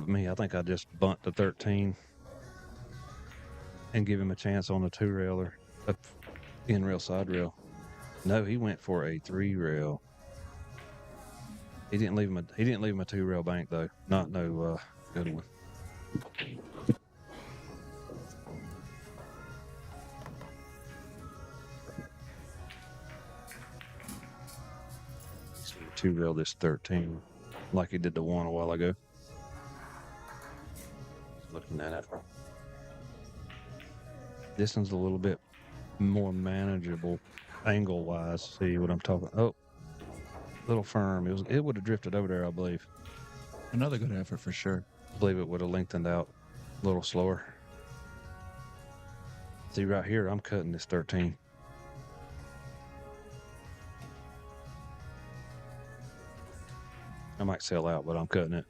Me, I think I just bunt the 13 and give him a chance on the 2 rail or a in rail side rail. No, he went for a 3 rail. He didn't leave him a 2 rail bank though. Not no good one. He's gonna 2 rail this 13 like he did the 1 a while ago. Looking at it. This one's a little bit more manageable angle wise. See what I'm talking? Oh, little firm. It would have drifted over there, I believe. Another good effort for sure. I believe it would have lengthened out a little slower. See right here, I'm cutting this 13. I might sell out, but I'm cutting it.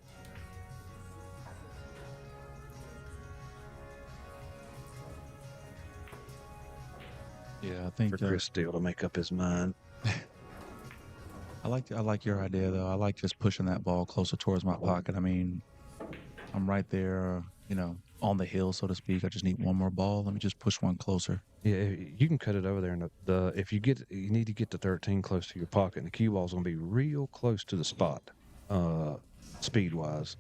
Yeah, I think For Chris Steele to make up his mind. I like your idea though. I like just pushing that ball closer towards my pocket. I mean, I'm right there, on the hill, so to speak. I just need one more ball. Let me just push one closer. Yeah, you can cut it over there. And if you need to get the 13 close to your pocket, and the cue ball's gonna be real close to the spot, speed wise.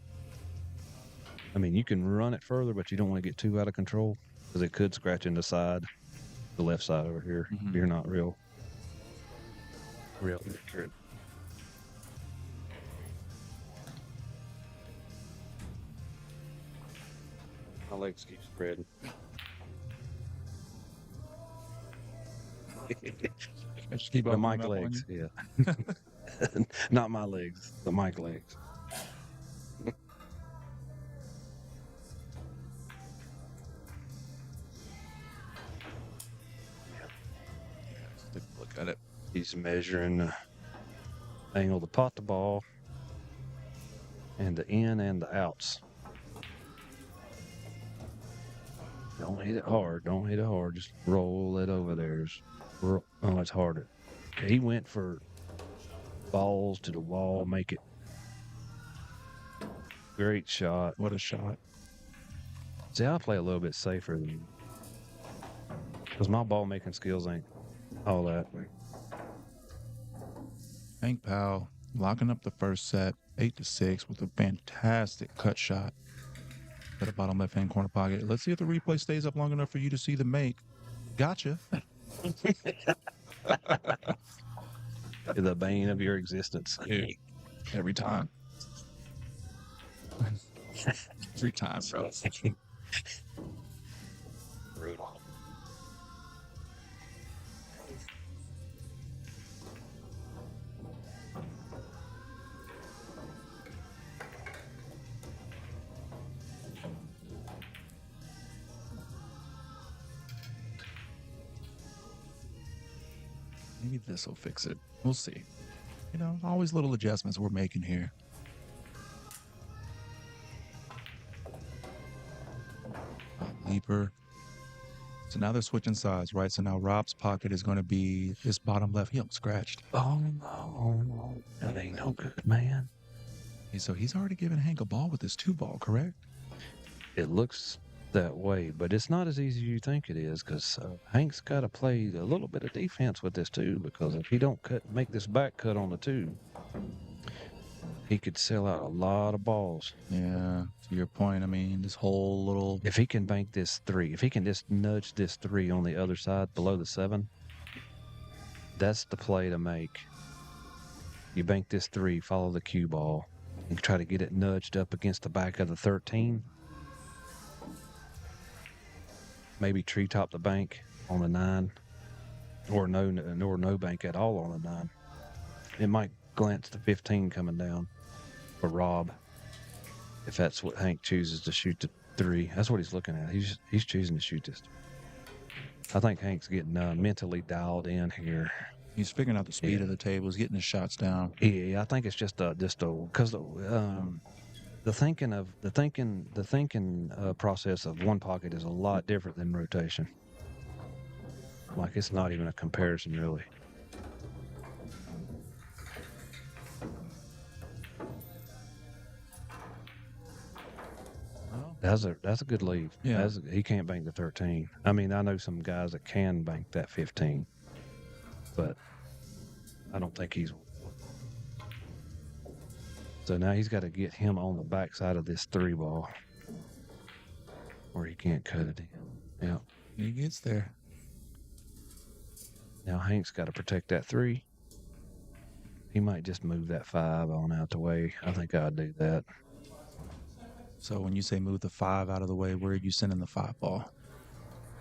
I mean, you can run it further, but you don't want to get too out of control because it could scratch in the side, the left side over here. Mhm. You're not real accurate. My legs keep spreading. Just keep The on mic coming up on legs, yeah. Not my legs, the mic legs. Let's take a look at it. He's measuring the angle to pot the ball and the in and the outs. Don't hit it hard. Don't hit it hard. Just roll it over there. Oh, it's harder. He went for balls to the wall. Make it. Great shot. What a shot. See, I play a little bit safer than Because my ball making skills ain't all that. Hank Powell locking up the first set, 8-6, with a fantastic cut shot to the bottom left-hand corner pocket. Let's see if the replay stays up long enough for you to see the make. Gotcha. The bane of your existence. Every time. Every time, bro. Brutal. Maybe this will fix it. We'll see. You know, always little adjustments we're making here. Leaper. So now they're switching sides, right? So now Rob's pocket is going to be his bottom left heel scratched. Oh, no. That ain't no good, man. So he's already given Hank a ball with his 2-ball, correct? It looks that way, but it's not as easy as you think it is, because Hank's got to play a little bit of defense with this too, because if he don't make this back cut on the 2, he could sell out a lot of balls. Yeah, to your point, I mean, this whole little... If he can bank this 3, if he can just nudge this 3 on the other side below the 7, that's the play to make. You bank this 3, follow the cue ball, and try to get it nudged up against the back of the 13. Maybe treetop the bank on the 9, or no bank at all on the 9. It might glance the 15 coming down for Rob, if that's what Hank chooses to shoot the 3. That's what he's looking at. He's choosing to shoot this. I think Hank's getting mentally dialed in here. He's figuring out the speed of the table. He's getting his shots down. Yeah, I think it's just because the thinking process of one pocket is a lot different than rotation. Like, it's not even a comparison, really. That's a good leave. Yeah. He can't bank the 13. I mean, I know some guys that can bank that 15, but I don't think he's. So now he's got to get him on the backside of this 3-ball, or he can't cut it in. Yeah. He gets there. Now Hank's got to protect that 3. He might just move that 5 on out the way. I think I'd do that. So when you say move the 5 out of the way, where are you sending the 5-ball?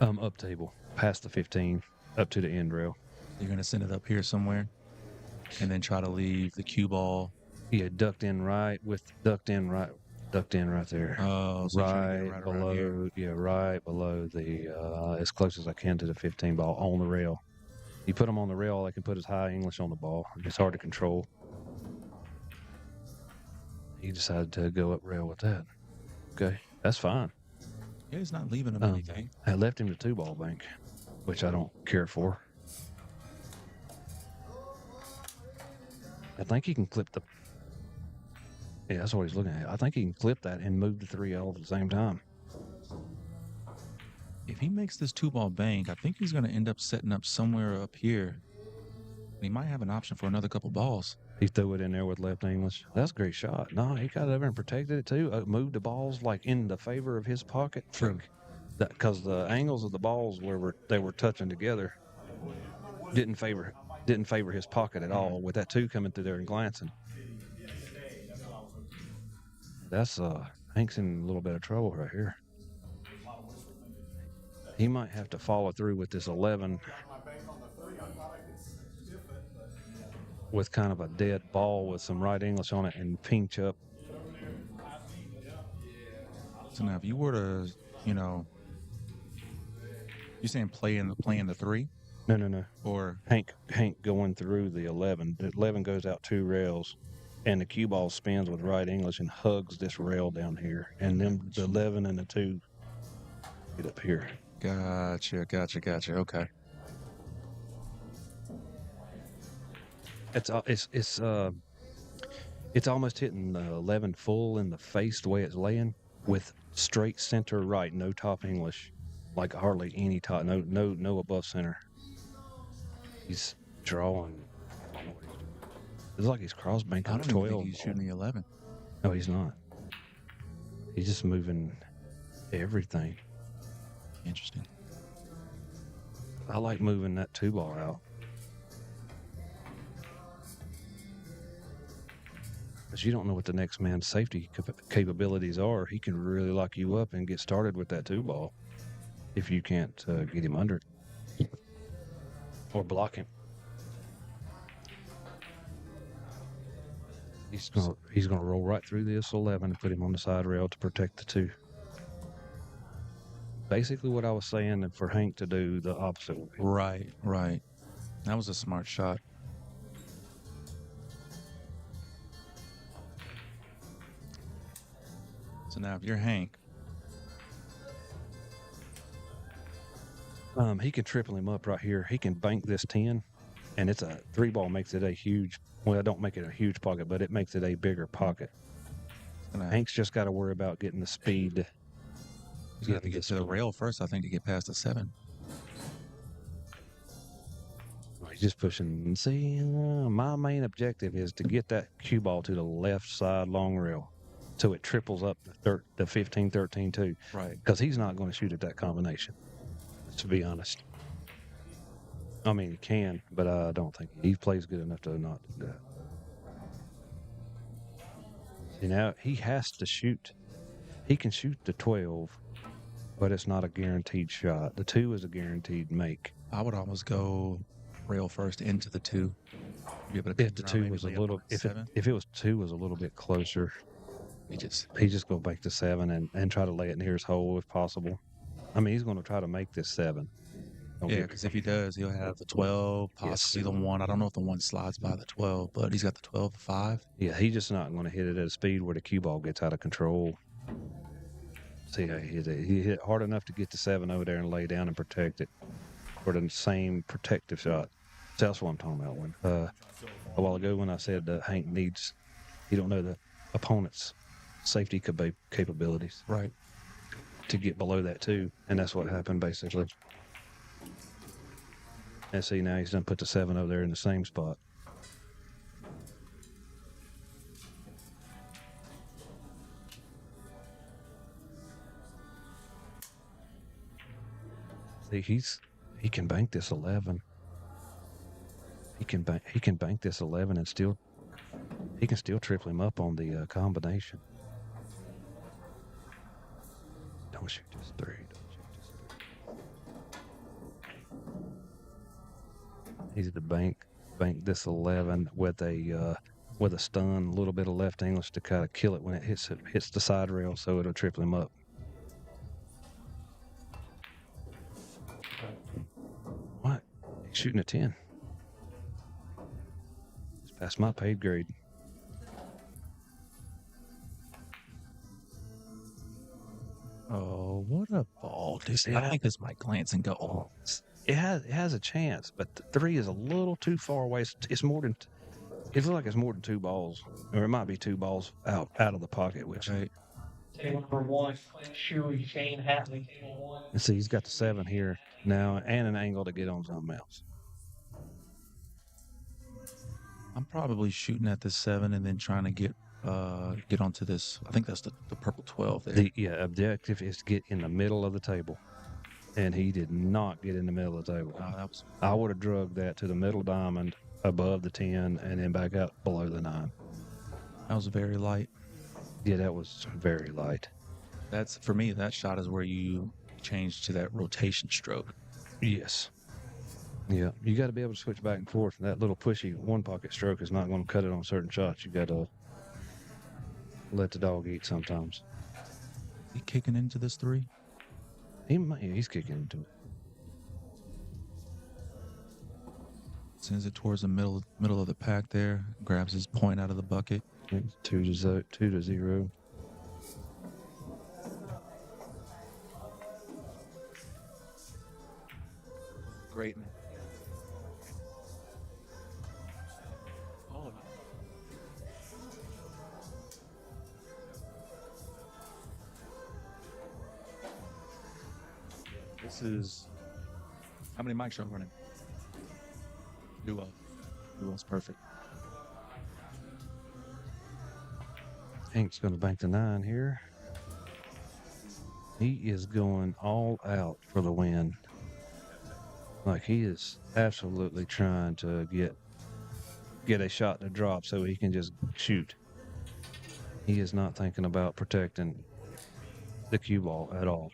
Up table, past the 15, up to the end rail. You're going to send it up here somewhere, and then try to leave the cue ball. Yeah, ducked in right there. Oh, so right below, right below the, as close as I can to the 15 ball on the rail. You put them on the rail, they can put as high English on the ball. It's hard to control. He decided to go up rail with that. Okay, that's fine. Yeah, he's not leaving him anything. I left him the 2-ball bank, which I don't care for. I think he can clip the... Yeah, that's what he's looking at. I think he can clip that and move the 3 all at the same time. If he makes this 2-ball bank, I think he's going to end up setting up somewhere up here. He might have an option for another couple balls. He threw it in there with left English. That's a great shot. No, he got over and protected it too. Moved the balls like in the favor of his pocket. True. Because the angles of the balls where they were touching together didn't favor his pocket at all. With that 2 coming through there and glancing. That's Hank's in a little bit of trouble right here. He might have to follow through with this 11 with kind of a dead ball with some right English on it and pinch up. So now if you were to, you're saying playing the 3? No. Or Hank going through the 11. The 11 goes out 2 rails, and the cue ball spins with right English and hugs this rail down here. And then the 11 and the 2 get up here. Gotcha. Okay. It's almost hitting the 11 full in the face the way it's laying with straight center right, no top English. like hardly any top, no above center. He's drawing. I don't know what he's doing. It's like he's cross banking I a don't even 12 think he's ball. shooting the 11. No, he's not. He's just moving everything. Interesting. I like moving that 2 ball out. Because you don't know what the next man's safety capabilities are. He can really lock you up and get started with that 2 ball if you can't get him under it or block him. He's gonna roll right through this 11 and put him on the side rail to protect the 2. Basically, what I was saying, and for Hank to do the opposite way. Right. That was a smart shot. So now if you're Hank, he can triple him up right here. He can bank this 10, and it's a 3 ball makes it a huge. Well, I don't make it a huge pocket, but it makes it a bigger pocket. Hank's just got to worry about getting the speed. he's got to get to the rail first, I think, to get past the 7. He's just pushing. See, my main objective is to get that cue ball to the left side long rail, so it triples up the 15-13 too. Right. Because he's not going to shoot at that combination. To be honest. I mean, he can, but I don't think he plays good enough to not do that. See, now he has to shoot. He can shoot the 12, but it's not a guaranteed shot. The 2 is a guaranteed make. I would almost go rail first into the 2. Be able to If the 2 was a little, if it was 2 was a little bit closer, he just go back to 7 and try to lay it near his hole if possible. I mean, he's going to try to make this 7. Yeah, because if he does, he'll have the 12, possibly the 1. I don't know if the 1 slides by the 12, but he's got the 12, the 5. Yeah, he's just not going to hit it at a speed where the cue ball gets out of control. See how he hit it. He hit it hard enough to get the 7 over there and lay down and protect it for the same protective shot. So that's what I'm talking about. When a while ago when I said Hank needs, you don't know the opponent's safety capabilities. Right. To get below that too, and that's what happened basically. And see, now he's done put the 7 over there in the same spot. See, he can bank this 11. He can bank this 11 and still he can still triple him up on the combination. Don't shoot this 3. He's to bank this 11 with a stun, a little bit of left English to kind of kill it when it hits the side rail, so it'll triple him up. What? He's shooting a 10. It's past my paid grade. Oh, what a ball, dude. I think this might glance and go, oh. It has a chance, but the 3 is a little too far away. It's more than, it looks like it's more than 2 balls, or it might be 2 balls out of the pocket, which. Right. Table number 1, Clint Shuey, Shane Hatley, table 1. And see, he's got the 7 here now and an angle to get on something else. I'm probably shooting at the 7 and then trying to get onto this. I think that's the purple 12 there. The objective is to get in the middle of the table. And he did not get in the middle of the table. I would have drugged that to the middle diamond above the 10 and then back out below the 9. That was very light. Yeah, that was very light. That's, for me, that shot is where you change to that rotation stroke. Yes. Yeah, you got to be able to switch back and forth. That little pushy one pocket stroke is not going to cut it on certain shots. You got to let the dog eat sometimes. He kicking into this 3? He's kicking into it. Sends it towards the middle of the pack there. Grabs his point out of the bucket. 2-0. Great, man. This is how many mics are I'm running? Duo. Duo's perfect. Hank's going to bank the 9 here. He is going all out for the win. Like, he is absolutely trying to get a shot to drop so he can just shoot. He is not thinking about protecting the cue ball at all.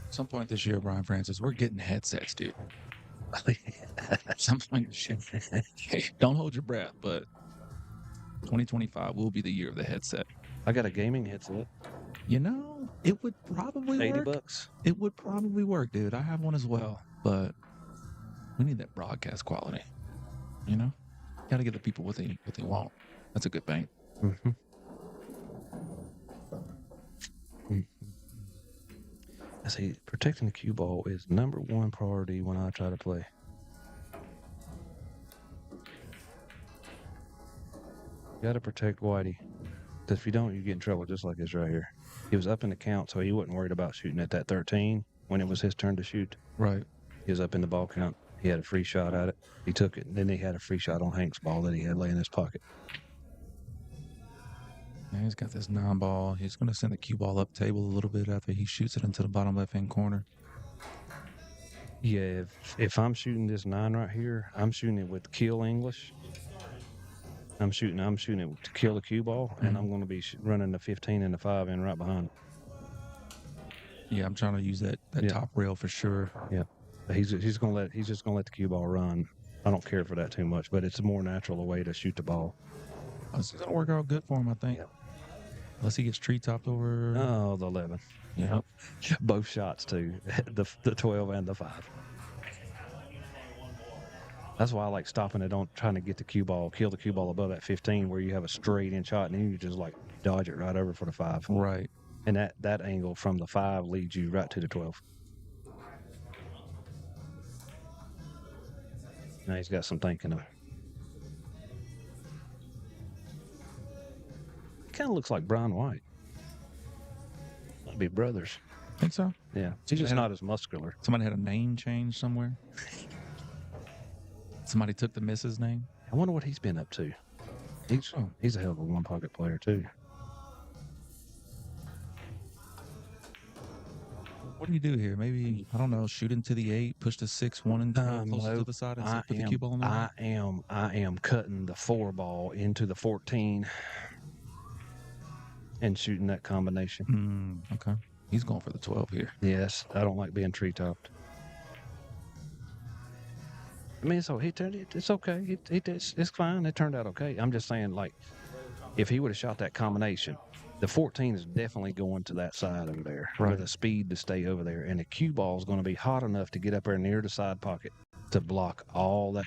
At some point this year, Brian Francis, we're getting headsets, dude. At some point this year. Hey, don't hold your breath, but 2025 will be the year of the headset. I got a gaming headset. You know, it would probably work. $80. It would probably work, dude. I have one as well, but we need that broadcast quality. You know, got to give the people what they want. That's a good thing. Mm-hmm. I see, protecting the cue ball is #1 priority when I try to play. Got to protect Whitey. Because if you don't, you get in trouble just like this right here. He was up in the count, so he wasn't worried about shooting at that 13 when it was his turn to shoot. Right. He was up in the ball count. He had a free shot at it. He took it, and then he had a free shot on Hank's ball that he had laying in his pocket. Yeah, he's got this 9 ball. He's going to send the cue ball up table a little bit after he shoots it into the bottom left-hand corner. Yeah, if I'm shooting this 9 right here, I'm shooting it with kill English. I'm shooting it to kill the cue ball, and I'm going to be running the 15 and the 5 in right behind it. Yeah, I'm trying to use that top rail for sure. Yeah, he's just gonna let the cue ball run. I don't care for that too much, but it's a more natural way to shoot the ball. It's gonna work out good for him, I think. Yep. Unless he gets tree topped over. Oh, the 11. Yeah. Both shots too, the 12 and the 5. That's why I like stopping it on trying to get the cue ball, kill the cue ball above that 15 where you have a straight in shot and then you just like dodge it right over for the 5. Right. And that angle from the 5 leads you right to the 12. Now he's got some thinking of. Kind of looks like Brian White. Might be brothers. Think so? Yeah. He's just not as muscular. Somebody had a name change somewhere. Somebody took the missus name. I wonder what he's been up to. He's a hell of a one pocket player too. What do you do here? Maybe, I don't know, shoot into the 8, push the 6, 1 and 2 closer to the side and put the cue ball in there? I am cutting the 4 ball into the 14 and shooting that combination. Okay. He's going for the 12 here. Yes, I don't like being tree topped. I mean, so it's okay. It's fine. It turned out okay. I'm just saying, like, if he would have shot that combination, the 14 is definitely going to that side over there with the speed to stay over there. And the cue ball is going to be hot enough to get up there near the side pocket to block all that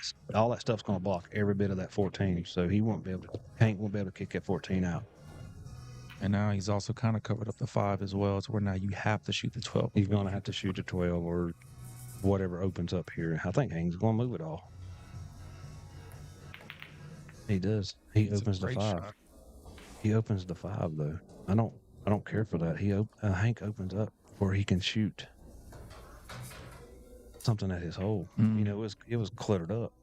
stuff's going to block every bit of that 14. So Hank won't be able to kick that 14 out. And now he's also kind of covered up the 5 as well. It's where now you have to shoot the 12. He's going to have to shoot the 12 or whatever opens up here. I think Hank's going to move it all. He does. He opens the 5. Shot. He opens the 5 though. I don't care for that. Hank opens up where he can shoot something at his hole. You know, it was cluttered up.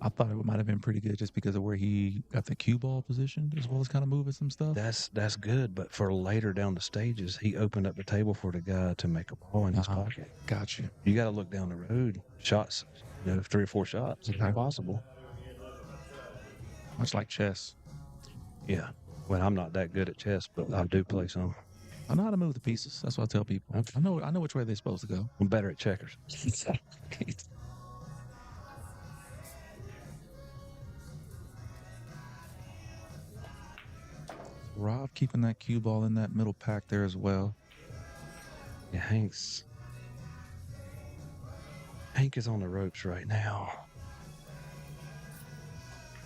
I thought it might have been pretty good just because of where he got the cue ball positioned as well as kind of moving some stuff. That's good, but for later down the stages, he opened up the table for the guy to make a ball in his pocket. Got you. You got to look down the road. Shots, 3 or 4 shots, if possible. Much like chess. Yeah. Well, I'm not that good at chess, but I do play some. I know how to move the pieces. That's what I tell people. I know which way they're supposed to go. I'm better at checkers. Rob keeping that cue ball in that middle pack there as well. Yeah, Hank is on the ropes right now.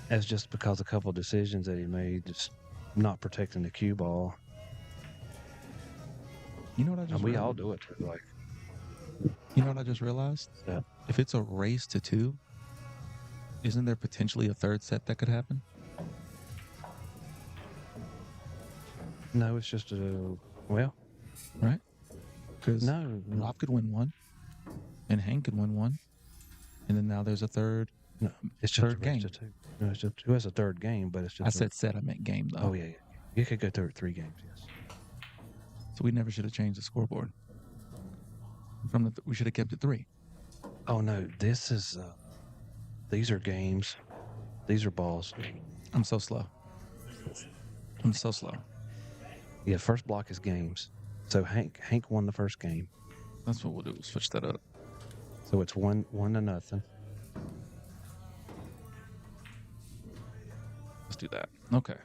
That's just because a couple of decisions that he made, just not protecting the cue ball. You know what I just And we realized? all do it too, like. You know what I just realized? Yeah. If it's a race to 2, Isn't there potentially a third set that could happen? No, it's just a well, Right? Because no, Rob could win one, and Hank could win one, and then now there's a third. no, it's just Third a race game. to two. No, it's just, it was a third game, but it's just. I said set, I meant game though. Oh yeah, you could go through 3 games. Yes. So we never should have changed the scoreboard. We should have kept it 3. Oh no, this is. These are games. These are balls. I'm so slow. I'm so slow. Yeah, first block is games. So Hank won the first game. That's what we'll do. We'll switch that up. So it's 1-0. Let's do that. Okay.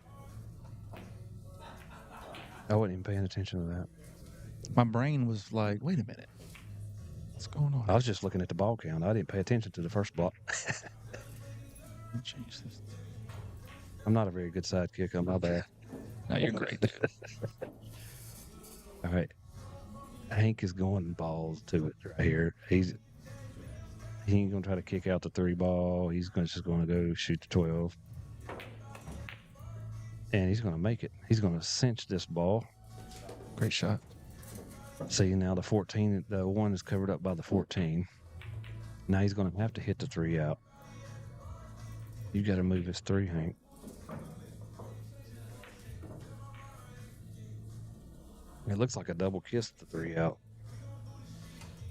I wasn't even paying attention to that. My brain was like, wait a minute. What's going on? I was just looking at the ball count. I didn't pay attention to the first block. Let me change this. I'm not a very good sidekick. I'm not bad. No, you're great, dude. All right. Hank is going balls to it right here. He ain't going to try to kick out the 3 ball. He's just going to go shoot the 12. And he's going to make it. He's going to cinch this ball. Great shot. See, now the 14, the 1 is covered up by the 14. Now he's going to have to hit the 3 out. You got to move his 3, Hank. It looks like a double kiss the 3 out.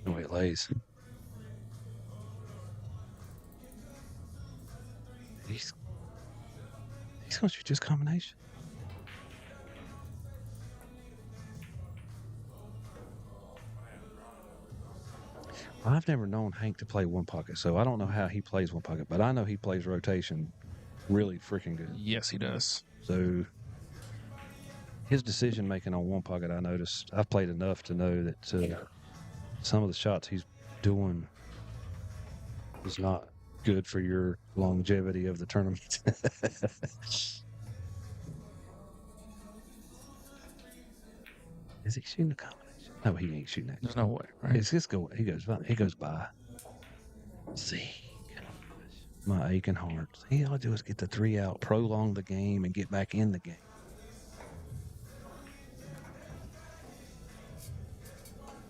No way it lays. He's going to shoot this combination. I've never known Hank to play one pocket, so I don't know how he plays one pocket, but I know he plays rotation really freaking good. Yes, he does. So his decision making on one pocket, I noticed, I've played enough to know that some of the shots he's doing is not good for your longevity of the tournament. Is he shooting a combination? No, he ain't shooting that. There's no way, right? It's just go. He goes by. See, my aching heart. See, all I do is get the 3 out, prolong the game, and get back in the game.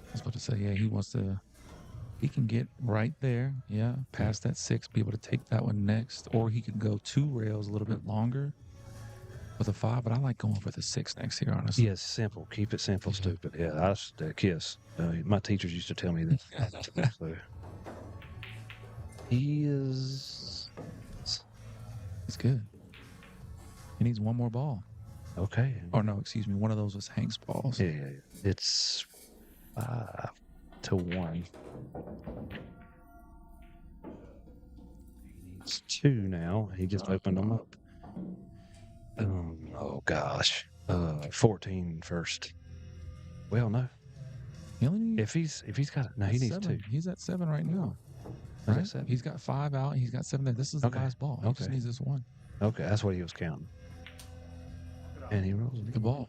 I was about to say, yeah, he can get right there, yeah, past that 6, be able to take that one next, or he could go 2 rails a little bit longer with a 5, but I like going for the 6 next here, honestly. Yeah, simple. Keep it simple, stupid. Yeah, that's the kiss. My teachers used to tell me that. So, he's good. He needs one more ball. Okay. Or no, excuse me, one of those was Hank's balls. Yeah, it's 5-1. He needs 2 now. He just opened them up. Oh gosh. 14 first. Well, no. He only needs, If he's got it, no, he needs 7. 2. He's at 7 right now. Is Right? that 7? He's got 5 out. He's got 7 there. This is the Okay. last ball. He just Okay. needs this one. Okay, that's what he was counting. And he rolls The ball.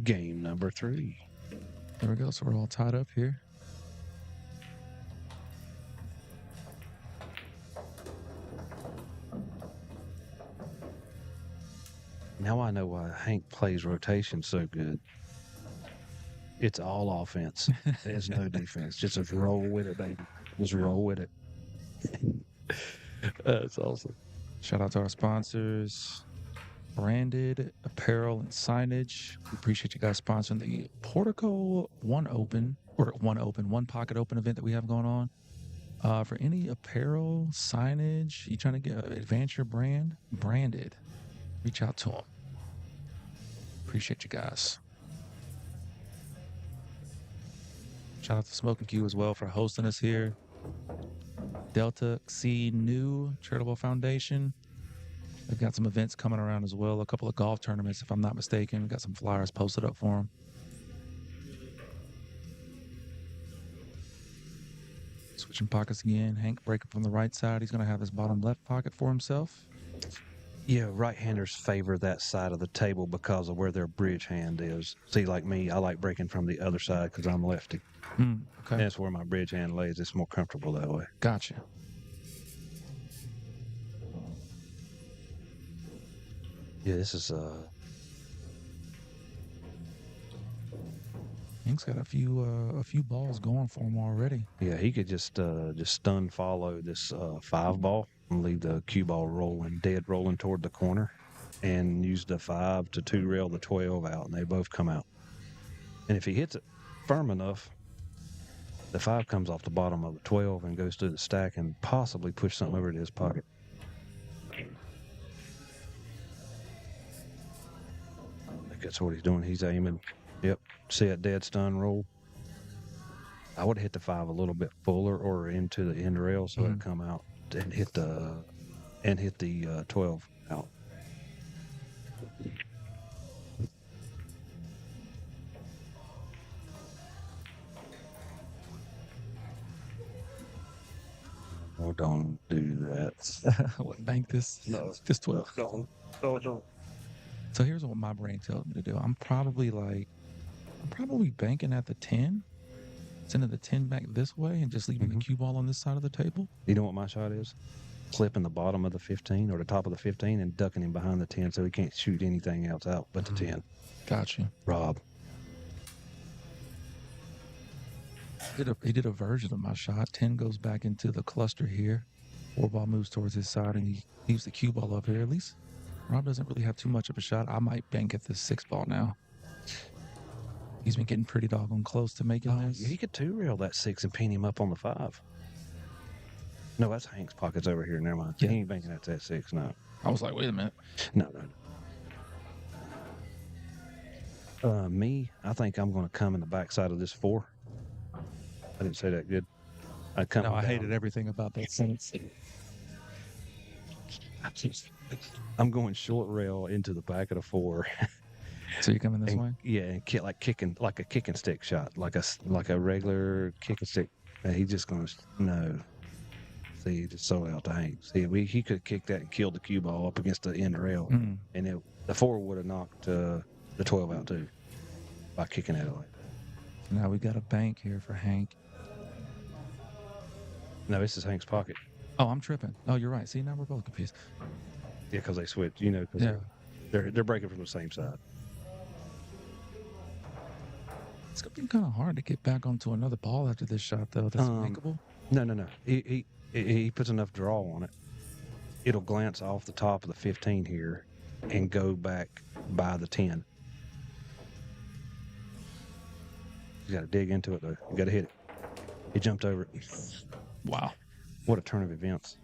game number 3. There we go. So we're all tied up here. Now I know why Hank plays rotation so good. It's all offense. There's no defense. Just roll with it, baby. Just roll with it. That's awesome. Shout out to our sponsors, Branded Apparel and Signage. We appreciate you guys sponsoring the Portico One Pocket Open event that we have going on. For any apparel, signage, you trying to advance your brand, Branded, reach out to them. Appreciate you guys. Shout out to Smokin Cue as well for hosting us here. Delta Xi New Charitable Foundation. They've got some events coming around as well. A couple of golf tournaments, if I'm not mistaken. We've got some flyers posted up for them. Switching pockets again. Hank breaking from the right side. He's going to have his bottom left pocket for himself. Yeah, right-handers favor that side of the table because of where their bridge hand is. See, like me, I like breaking from the other side because I'm lefty. Okay. That's where my bridge hand lays. It's more comfortable that way. Gotcha. Yeah, this is Hank's got a few balls going for him already. yeah, he could just stun follow this 5 ball and leave the cue ball dead rolling toward the corner, and use the 5 to 2 rail the 12 out, and they both come out. And if he hits it firm enough, the 5 comes off the bottom of the 12 and goes through the stack and possibly push something over to his pocket. I think that's what he's doing. He's aiming. Yep. See that dead stun roll? I would hit the 5 a little bit fuller or into the end rail so it'd come out and hit the 12 out. Oh, don't do that. What, bank this? No. This 12. Don't. So here's what my brain tells me to do. I'm probably banking at the 10, sending the 10 back this way, and just leaving the cue ball on this side of the table. You know what my shot is? Clipping the bottom of the 15 or the top of the 15 and ducking him behind the 10 so he can't shoot anything else out but the 10. Gotcha. Rob. He did a version of my shot. 10 goes back into the cluster here. 4 ball moves towards his side, and he leaves the cue ball up here. At least Rob doesn't really have too much of a shot. I might bank at this 6 ball now. He's been getting pretty doggone close to making this. He could 2 rail that 6 and pin him up on the 5. No, that's Hank's pockets over here. Never mind. Yeah. He ain't banking at that 6. No. I was like, wait a minute. No. Me, I think I'm going to come in the backside of this 4. I didn't say that good. I hated everything about that sentence. I'm going short rail into the back of the 4. So you're coming this way? Yeah, and kicking like a kicking stick shot, like a regular kicking stick. And he's just going to no. See, just sold out to Hank. See, he could kick that and kill the cue ball up against the end rail, and the 4 would have knocked the 12 out too by kicking it away. So now we got a bank here for Hank. No, this is Hank's pocket. Oh, I'm tripping. Oh, you're right. See, now we're both confused. Yeah, because they switched. You know, because they're breaking from the same side. It's gonna be kind of hard to get back onto another ball after this shot, though. That's makeable. No. He puts enough draw on it. It'll glance off the top of the 15 here and go back by the 10. You got to dig into it, though. You got to hit it. He jumped over it. Wow. What a turn of events.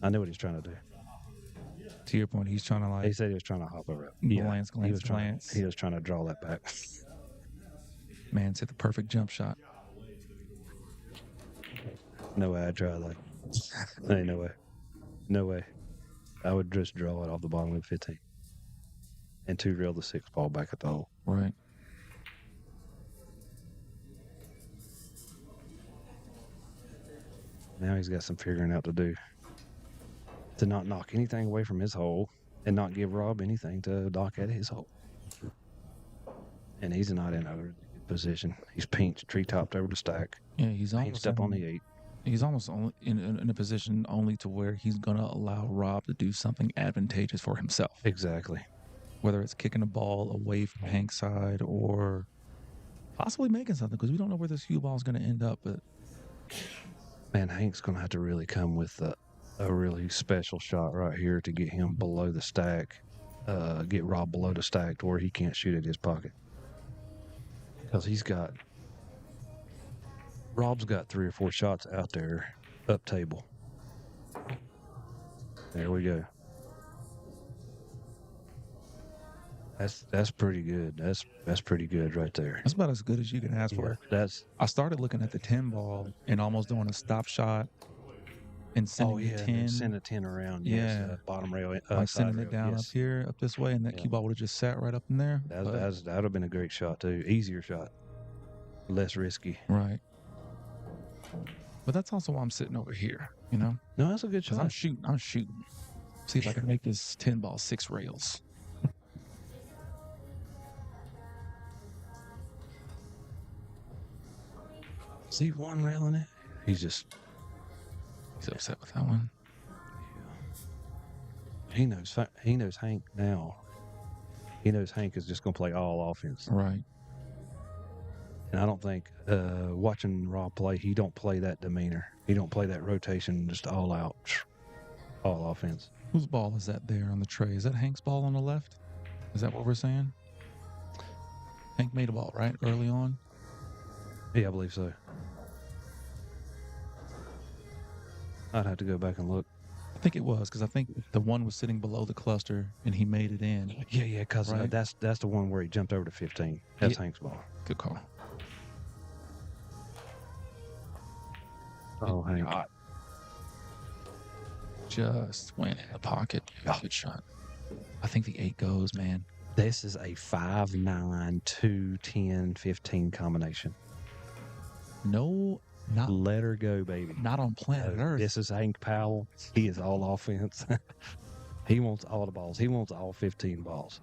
I knew what he's trying to do. To your point, he's trying to He said he was trying to hop over it. Glance. He was trying to draw that back. Man's hit the perfect jump shot. No way I'd try that. Ain't no way. No way. I would just draw it off the bottom of the 15. And 2 reel the 6 ball back at the hole. Right. Now he's got some figuring out to do. To not knock anything away from his hole and not give Rob anything to knock at his hole. And he's not in a good position. He's pinched, tree-topped over the stack. Yeah, he's almost up on the 8. He's almost only in a position only to where he's going to allow Rob to do something advantageous for himself. Exactly. Whether it's kicking a ball away from Hank's side or possibly making something, because we don't know where this cue ball is going to end up. But man, Hank's going to have to really come with a really special shot right here to get him below the stack, get Rob below the stack to where he can't shoot at his pocket. Because Rob's got 3 or 4 shots out there up table. There we go. That's pretty good. That's pretty good right there. That's about as good as you can ask for. I started looking at the 10 ball and almost doing a stop shot and sending the 10. Send a 10 around. Yeah. Yes, bottom rail. Like sending it down up here, up this way, and that cue ball would have just sat right up in there. That would have been a great shot too. Easier shot. Less risky. Right. But that's also why I'm sitting over here, you know? No, that's a good shot. I'm shooting. See if I can make this 10 ball 6 rails. See 1 railing it? He's upset with that one. he knows Hank now. He knows Hank is just going to play all offense. Right. And I don't think watching Rob play, he don't play that demeanor. He don't play that rotation, just all out, all offense. Whose ball is that there on the tray? Is that Hank's ball on the left? Is that what we're saying? Hank made a ball, right? Early on? Yeah, I believe so. I'd have to go back and look. I think it was, because I think the one was sitting below the cluster and he made it in. Yeah, because Right. that's the one where he jumped over to 15. That's Yeah. Hank's ball. Good call. Oh, Hank. God. Just went in the pocket. Good shot. I think the 8 goes, man. This is a 5-9, 2-10, 15 combination. No, Let her go, baby. not on planet Earth. This is Hank Powell. He is all offense. He wants all the balls. He wants all 15 balls,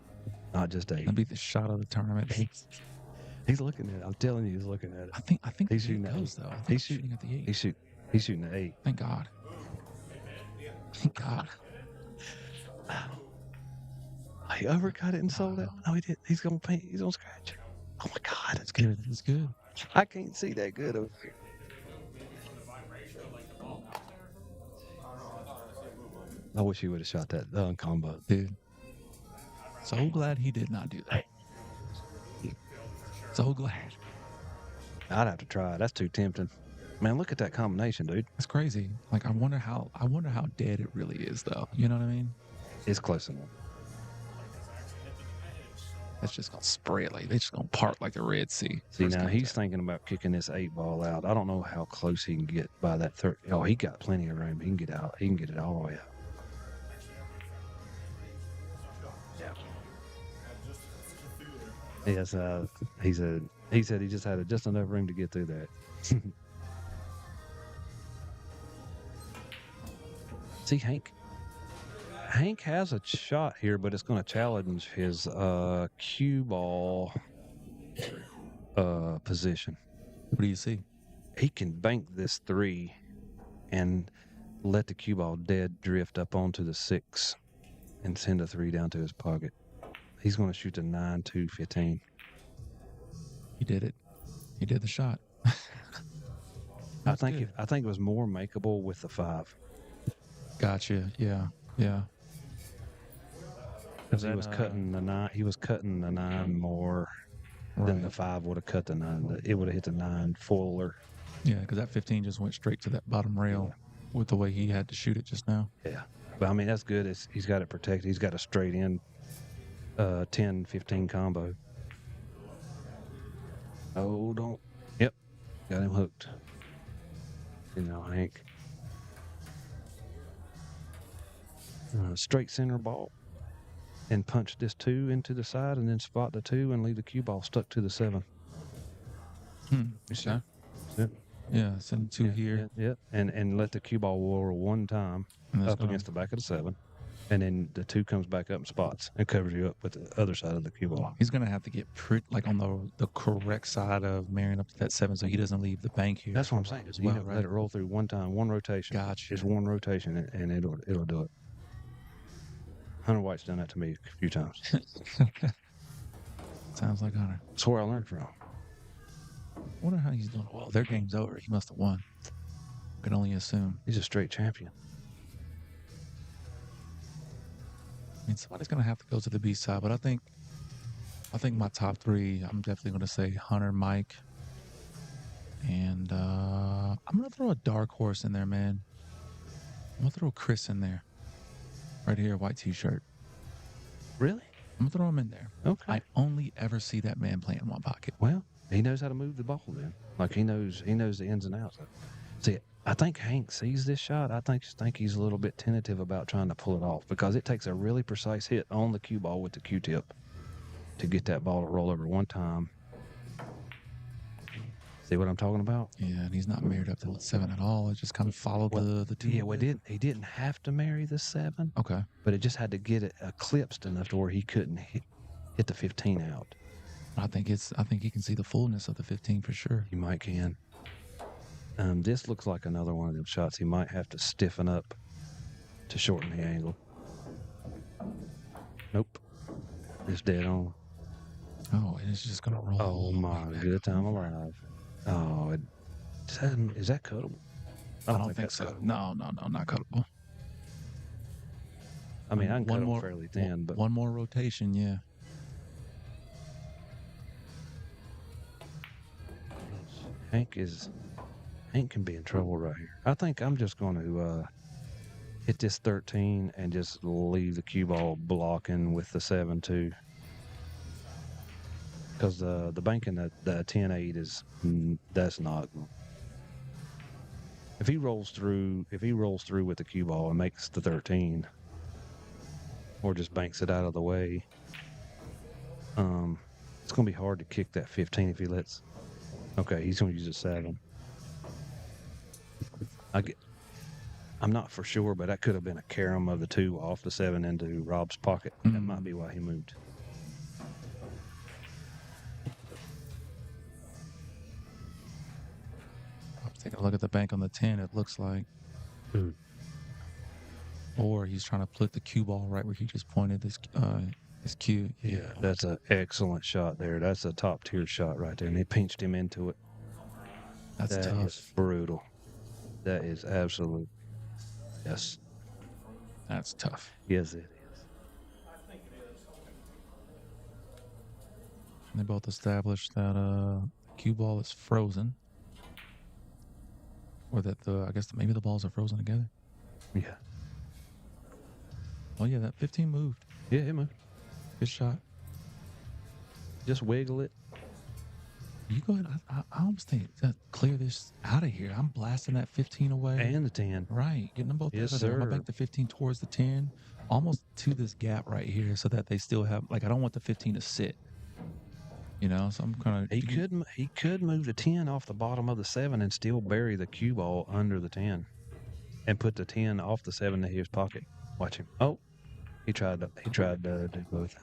not just 8. That'd be the shot of the tournament. He's looking at it. I'm telling you, he's looking at it. I think He's the shooting 8 at goes, eight. though. I think He's he's shooting at the 8. He's shooting at 8. Thank God. Thank God. He overcut it and sold it. No, he didn't. He's gonna paint. He's gonna scratch. Oh my God, that's good. It's good. I can't see that good over here. I wish he would have shot that combo. Dude. So glad he did not do that. So glad. I'd have to try it. That's too tempting. Man, look at that combination, dude. It's crazy. Like I wonder how dead it really is, though. You know what I mean? It's close enough. It's just gonna spray it like they just gonna part like the Red Sea. See, First now contact. he's thinking about kicking this 8 ball out. I don't know how close he can get by that third. Oh, he got plenty of room. He can get out. He can get it all the way out. Yes, he said he just had just enough room to get through that. See, Hank has a shot here, but it's going to challenge his cue ball position. What do you see? He can bank this 3 and let the cue ball dead drift up onto the 6 and send a 3 down to his pocket. He's going to shoot the 9, 2, 15. He did it. He did the shot. I think it was more makeable with the 5. Gotcha. Yeah. Yeah. Because he was cutting the 9. He was cutting the 9 more than the 5 would have cut the 9. It would have hit the 9 fuller. Yeah, because that 15 just went straight to that bottom rail with the way he had to shoot it just now. Yeah. But I mean, that's good. He's got it protected. He's got a straight in 10, 15 combo. Oh, don't. Yep. Got him hooked. You know, Hank. Straight center ball. And punch this 2 into the side and then spot the 2 and leave the cue ball stuck to the 7. Okay. Yep. Yeah, send 2 here. Yep. And let the cue ball whirl one time up against the back of the 7. And then the 2 comes back up and spots and covers you up with the other side of the cue ball. He's going to have to get like on the correct side of marrying up to that 7 so he doesn't leave the bank here. That's what I'm saying. As You well, have to right? let it roll through one time, one rotation. Gotcha. Just one rotation, and it'll do it. Hunter White's done that to me a few times. Sounds like Hunter. That's where I learned from. Wonder how he's doing. Well, their game's over. He must have won. Can only assume. He's a straight champion. I mean, somebody's gonna have to go to the B side, but I think my top 3. I'm definitely gonna say Hunter, Mike, and I'm gonna throw a dark horse in there, man. I'm gonna throw Chris in there. Right here, white T-shirt. Really? I'm gonna throw him in there. Okay. I only ever see that man playing one pocket. Well, he knows how to move the ball then. Like he knows the ins and outs. See, I think Hank sees this shot. I think he's a little bit tentative about trying to pull it off because it takes a really precise hit on the cue ball with the Q-tip to get that ball to roll over one time. See what I'm talking about? Yeah, and he's not married up to the 7 at all. It just kind of followed the 2. Yeah, well, he didn't have to marry the 7. Okay. But it just had to get it eclipsed enough to where he couldn't hit the 15 out. I think he can see the fullness of the 15 for sure. He might can. This looks like another one of them shots he might have to stiffen up to shorten the angle. Nope. It's dead on. Oh, and it's just gonna roll. Oh all the way my back good time over. alive. Oh, is that cuttable? I don't think that's so. cuttable. No, not cuttable. I mean, I can cut One them more, fairly thin, but one more rotation, yeah. Hank can be in trouble right here. I think I'm just going to hit this 13 and just leave the cue ball blocking with the 7-2. Because the banking the 10-8 is that's not. If he rolls through with the cue ball and makes the 13, or just banks it out of the way, it's gonna be hard to kick that 15 if he lets. Okay, he's gonna use a 7. I'm not for sure, but that could have been a carom of the 2 off the 7 into Rob's pocket. That might be why he moved. Take a look at the bank on the 10, it looks like. Or he's trying to put the cue ball right where he just pointed his cue. Yeah, that's an excellent shot there. That's a top tier shot right there. And he pinched him into it. That's That tough. is brutal. That is absolute. Yes. That's tough. Yes, it is. They both established that cue ball is frozen. Or that maybe the balls are frozen together. Yeah. Oh yeah, that 15 moved. Yeah, it moved. Good shot. Just wiggle it. You go ahead. I almost think clear this out of here. I'm blasting that 15 away. And the 10. Right. Getting them both Yes, out of there. I'm sir. gonna bank the 15 towards the 10, almost to this gap right here, so that they still have, like, I don't want the 15 to sit. You know, so I'm kind of. He could move the 10 off the bottom of the 7 and still bury the cue ball under the 10, and put the 10 off the 7 to his pocket. Watch him. Oh, he tried to do both.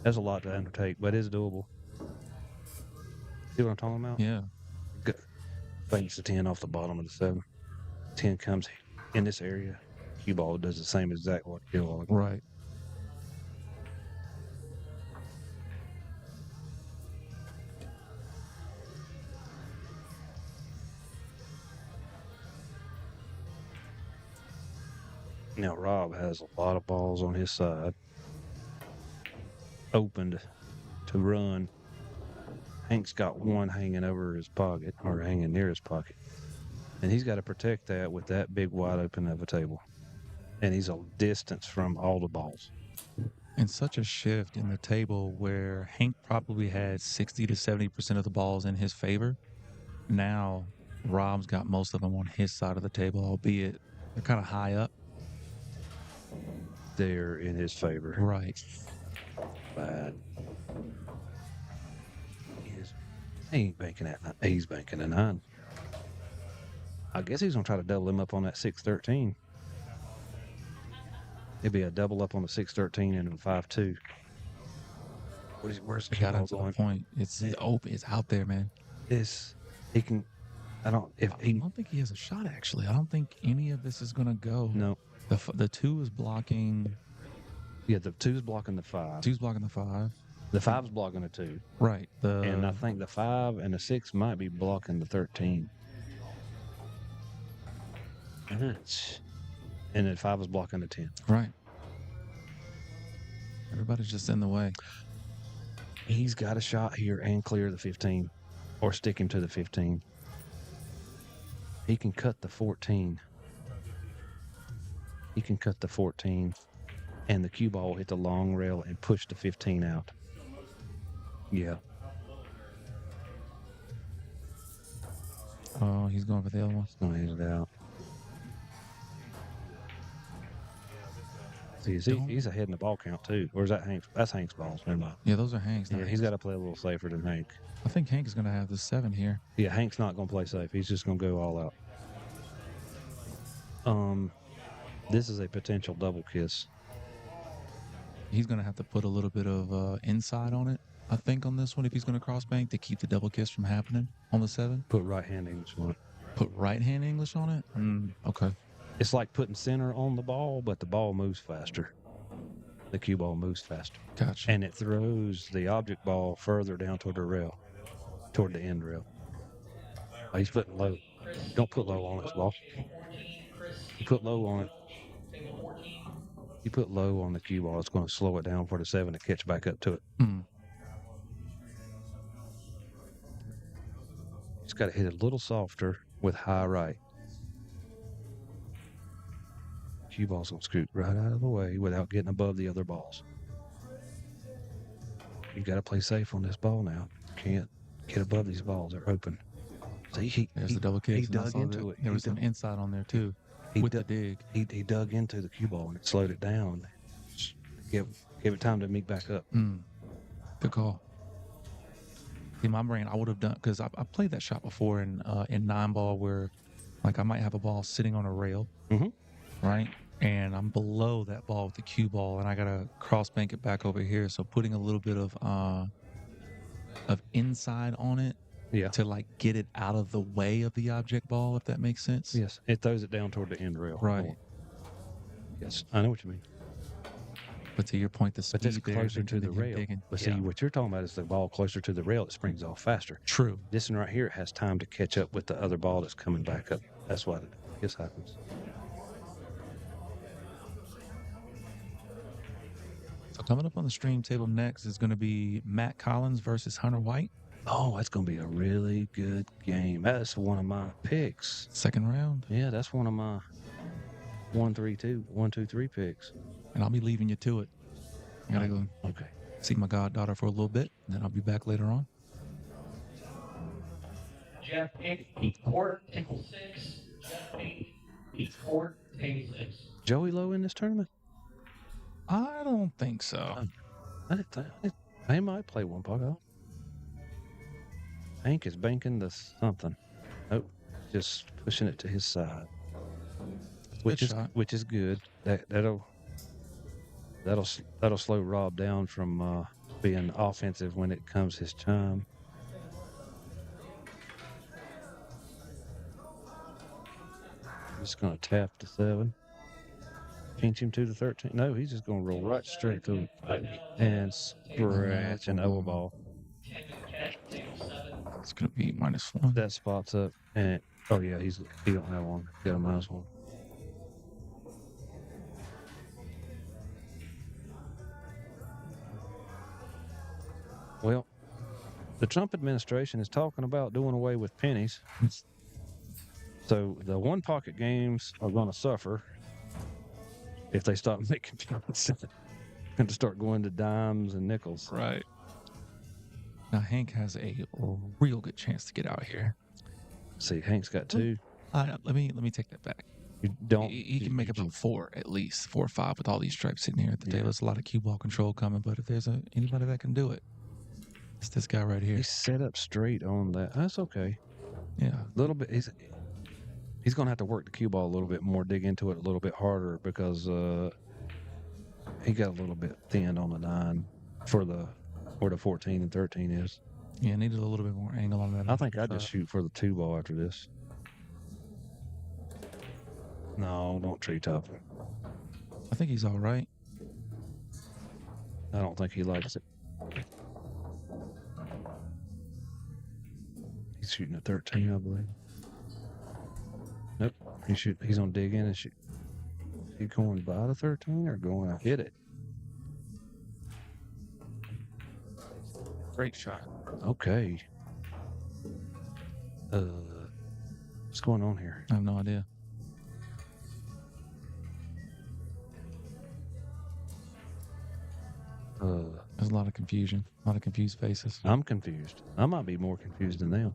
That's a lot to undertake, but it's doable. See what I'm talking about? Yeah. Banks the 10 off the bottom of the 7. 10 comes in this area. Cue ball does the same exact what cue ball. Right. Now Rob has a lot of balls on his side, opened to run. Hank's got one hanging over his pocket, or hanging near his pocket, and he's got to protect that with that big wide open of a table, and he's a distance from all the balls. And such a shift in the table where Hank probably had 60 to 70% of the balls in his favor. Now Rob's got most of them on his side of the table, albeit they're kind of high up. They're in his favor. Right. Bad. He ain't banking that. He's banking a 9. I guess he's gonna try to double him up on that 6-13. It'd be a double up on the 6-13 and a 5-2. Where's the Got ball him to the going? point. It's open. It's out there, man. He can. I don't think he has a shot. Actually, I don't think any of this is gonna go. No. The 2 is blocking. Yeah, the 2 is blocking the 5. 2's blocking the 5. The 5's blocking the 2. Right. And I think the 5 and the 6 might be blocking the 13. And the 5 is blocking the 10. Right. Everybody's just in the way. He's got a shot here and clear the 15, or stick him to the 15. He can cut the 14. He can cut the 14, and the cue ball will hit the long rail and push the 15 out. Yeah. Oh, he's going for the other one. He's going to hit it out. See, he's ahead in the ball count too. Or is that Hank's? That's Hank's balls. Never mind. Yeah, those are Hank's. Yeah, he's got to play a little safer than Hank. I think Hank is going to have the 7 here. Yeah, Hank's not going to play safe. He's just going to go all out. This is a potential double kiss. He's going to have to put a little bit of inside on it, I think, on this one, if he's going to cross bank to keep the double kiss from happening on the 7. Put right-hand English on it. Put right-hand English on it? Okay. It's like putting center on the ball, but the ball moves faster. the cue ball moves faster. Gotcha. And it throws the object ball further down toward the rail, toward the end rail. Oh, he's putting low. Don't put low on this ball. You put low on it. You put low on the cue ball, it's going to slow it down for the 7 to catch back up to it. Just got to hit it a little softer with high right. Cue ball's going to scoot right out of the way without getting above the other balls. You got to play safe on this ball now. Can't get above these balls. They're open. See, There's the double kick. He dug into it. There was some inside on there too. With the dig. He dug into the cue ball and it slowed it down. Give it time to meet back up. Good call. In my brain, I would have done, because I played that shot before in 9-ball where, like, I might have a ball sitting on a rail, right? And I'm below that ball with the cue ball, and I gotta cross bank it back over here. So putting a little bit of inside on it, to like get it out of the way of the object ball, if that makes sense. Yes, it throws it down toward the end rail. Right. More. Yes, I know what you mean. But to your point, the speed But that's closer to the rail. But see, what you're talking about is the ball closer to the rail. It springs off faster. True. This one right here has time to catch up with the other ball that's coming back up. That's what this happens. So coming up on the stream table next is going to be Matt Collins versus Hunter White. Oh, that's going to be a really good game. That's one of my picks. Second round. Yeah, that's one of my 1, 2, 3 picks. And I'll be leaving you to it. I gotta go Okay. see my goddaughter for a little bit, and then I'll be back later on. Jeff 8, Portico 6. Jeff 8, Portico 6. Joey Lowe in this tournament? I don't think so. I didn't think. He might play one pocket. Hank is banking the something. Nope, just pushing it to his side, which is good. That'll slow Rob down from being offensive when it comes his time. Just gonna tap the 7, pinch him to the 13. No, he's just gonna roll right straight through and scratch an oval ball. It's gonna be -1. That spots up, and oh yeah, he don't have one. He got a -1. Well, the Trump administration is talking about doing away with pennies. So the one pocket games are going to suffer if they stop making pennies and to start going to dimes and nickels. Right. Now Hank has a real good chance to get out here. See, Hank's got 2. Let me take that back. You don't. He can make about 4 at least, 4 or 5 with all these stripes sitting here at the table. There's a lot of cue ball control coming, but if there's anybody that can do it, it's this guy right here. He's set up straight on that. That's okay. Yeah, A little bit. He's going to have to work the cue ball a little bit more, dig into it a little bit harder because he got a little bit thin on the 9 for where the 14 and 13 is. Yeah, needed a little bit more angle on that. I think I'd just shoot for the 2 ball after this. No, don't treetop him. I think he's all right. I don't think he likes it. He's shooting a 13, I believe. Nope. He's gonna dig in and shoot. He going by the 13 or going to hit it? Great shot. Okay. What's going on here? I have no idea. There's a lot of confusion, a lot of confused faces. I'm confused. I might be more confused than them.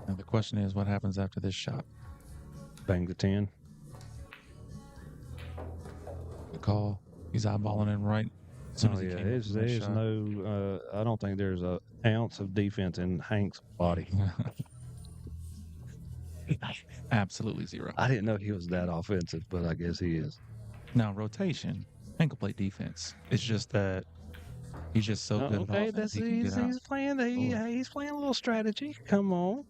Now the question is, what happens after this shot? Bang the 10. The call. He's eyeballing in right. As soon as he came up with that there's shot. no. I don't think there's an ounce of defense in Hank's body. Absolutely zero. I didn't know he was that offensive, but I guess he is. Now rotation, Hank will play defense. It's just that He's just so good at Okay, offense. that's He can get out. he's playing. He's playing a little strategy. Come on.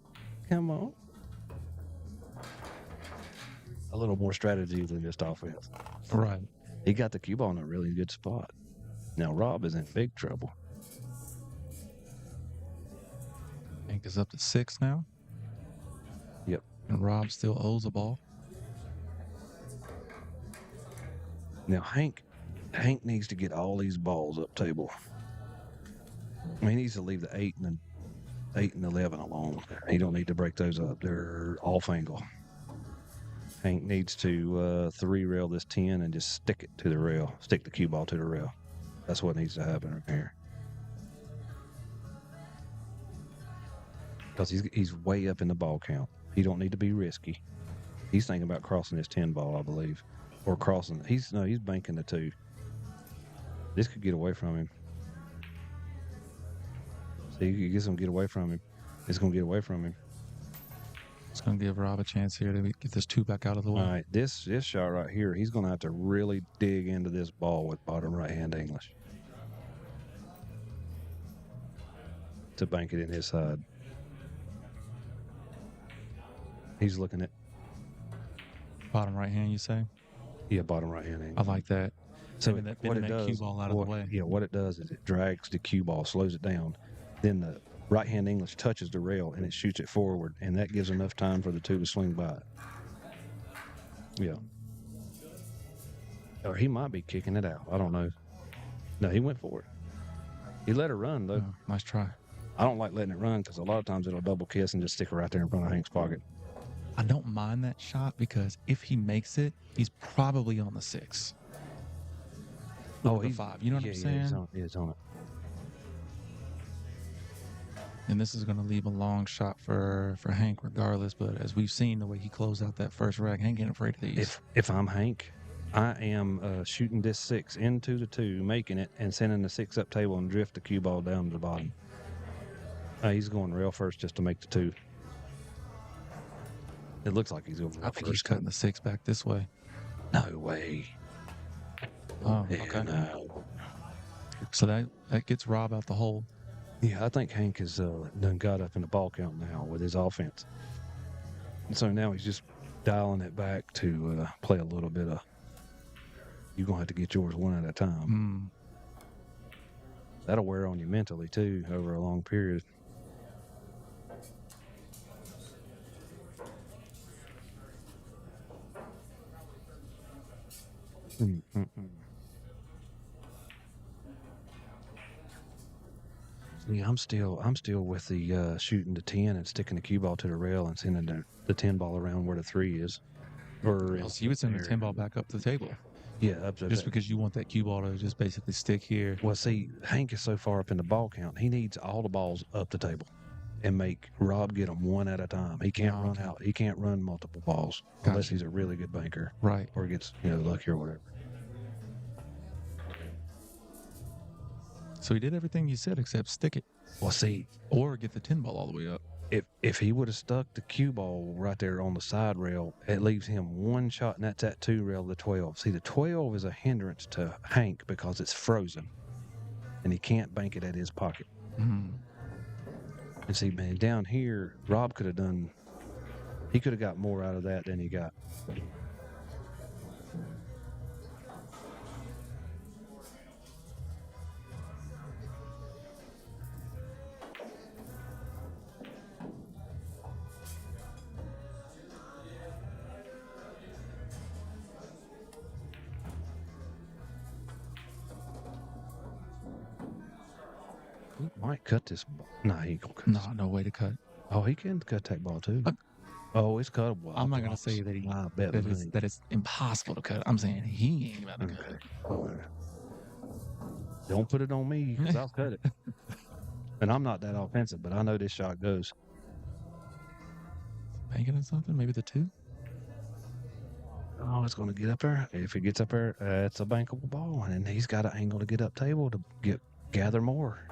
A little more strategy than just offense. Right. He got the cue ball in a really good spot. Now Rob is in big trouble. Hank is up to 6 now. Yep. And Rob still owes a ball. Now Hank needs to get all these balls up table. I mean, he needs to leave the 8 and 11 alone. He don't need to break those up. They're off angle. Hank needs to 3-rail this 10 and just stick it to the rail. Stick the cue ball to the rail. That's what needs to happen right here. Because he's way up in the ball count. He don't need to be risky. He's thinking about crossing his 10 ball, I believe. Or crossing. He's banking the 2. This could get away from him. See, he gets him to get away from him. It's going to get away from him. It's going to give Rob a chance here to get this 2 back out of the way. All right, this shot right here, he's going to have to really dig into this ball with bottom right-hand English to bank it in his side. He's looking at... Bottom right hand, you say? Yeah, bottom right-hand English. I like that. So Bending what it that does, cue ball out of the way. Yeah, what it does is it drags the cue ball, slows it down. Then the right-hand English touches the rail and it shoots it forward, and that gives enough time for the 2 to swing by it. Yeah. Or he might be kicking it out. I don't know. No, he went for it. He let her run, though. Oh, nice try. I don't like letting it run because a lot of times it'll double kiss and just stick it right there in front of Hank's pocket. I don't mind that shot because if he makes it, he's probably on the 6. Or the he's 5. You know what I'm saying? He's on it. And this is going to leave a long shot for Hank regardless. But as we've seen the way he closed out that first rack, Hank ain't afraid of these. If I'm Hank, I am shooting this 6 into the 2, making it, and sending the 6 up table and drift the cue ball down to the bottom. He's going rail first just to make the 2. It looks like he's over. I think he's cutting the 6 back this way. No way. Oh, Yeah, okay. no. So that gets Rob out the hole. Yeah, I think Hank has done got up in the ball count now with his offense. And so now he's just dialing it back to play a little bit of, you're going to have to get yours one at a time. That'll wear on you mentally, too, over a long period. Yeah, I'm still with the shooting the 10 and sticking the cue ball to the rail and sending the 10 ball around where the 3 is. Or So you would send the 10 ball back up the table. Yeah, up to just because you want that cue ball to just basically stick here. Well, see, Hank is so far up in the ball count, he needs all the balls up the table and make Rob get them one at a time. He can't run out. He can't run multiple balls unless he's a really good banker. Right. Or gets, lucky or whatever. So he did everything you said except stick it. Well, see. Or get the 10 ball all the way up. If he would have stuck the cue ball right there on the side rail, it leaves him one shot, and that's that 2 rail, the 12. See, the 12 is a hindrance to Hank because it's frozen, and he can't bank it at his pocket. Mm-hmm. And see, man, down here, Rob could have got more out of that than he got. He might cut this ball. Nah, he ain't gonna cut this. No way to cut. Oh, he can cut that ball too. Oh, it's cuttable. I'm not gonna say that that it's impossible to cut. I'm saying he ain't about to cut it. Don't put it on me because I'll cut it. And I'm not that offensive, but I know this shot goes. Banking on something? Maybe the 2? Oh, it's going to get up there. If it gets up there, it's a bankable ball, and he's got an angle to get up table to gather more.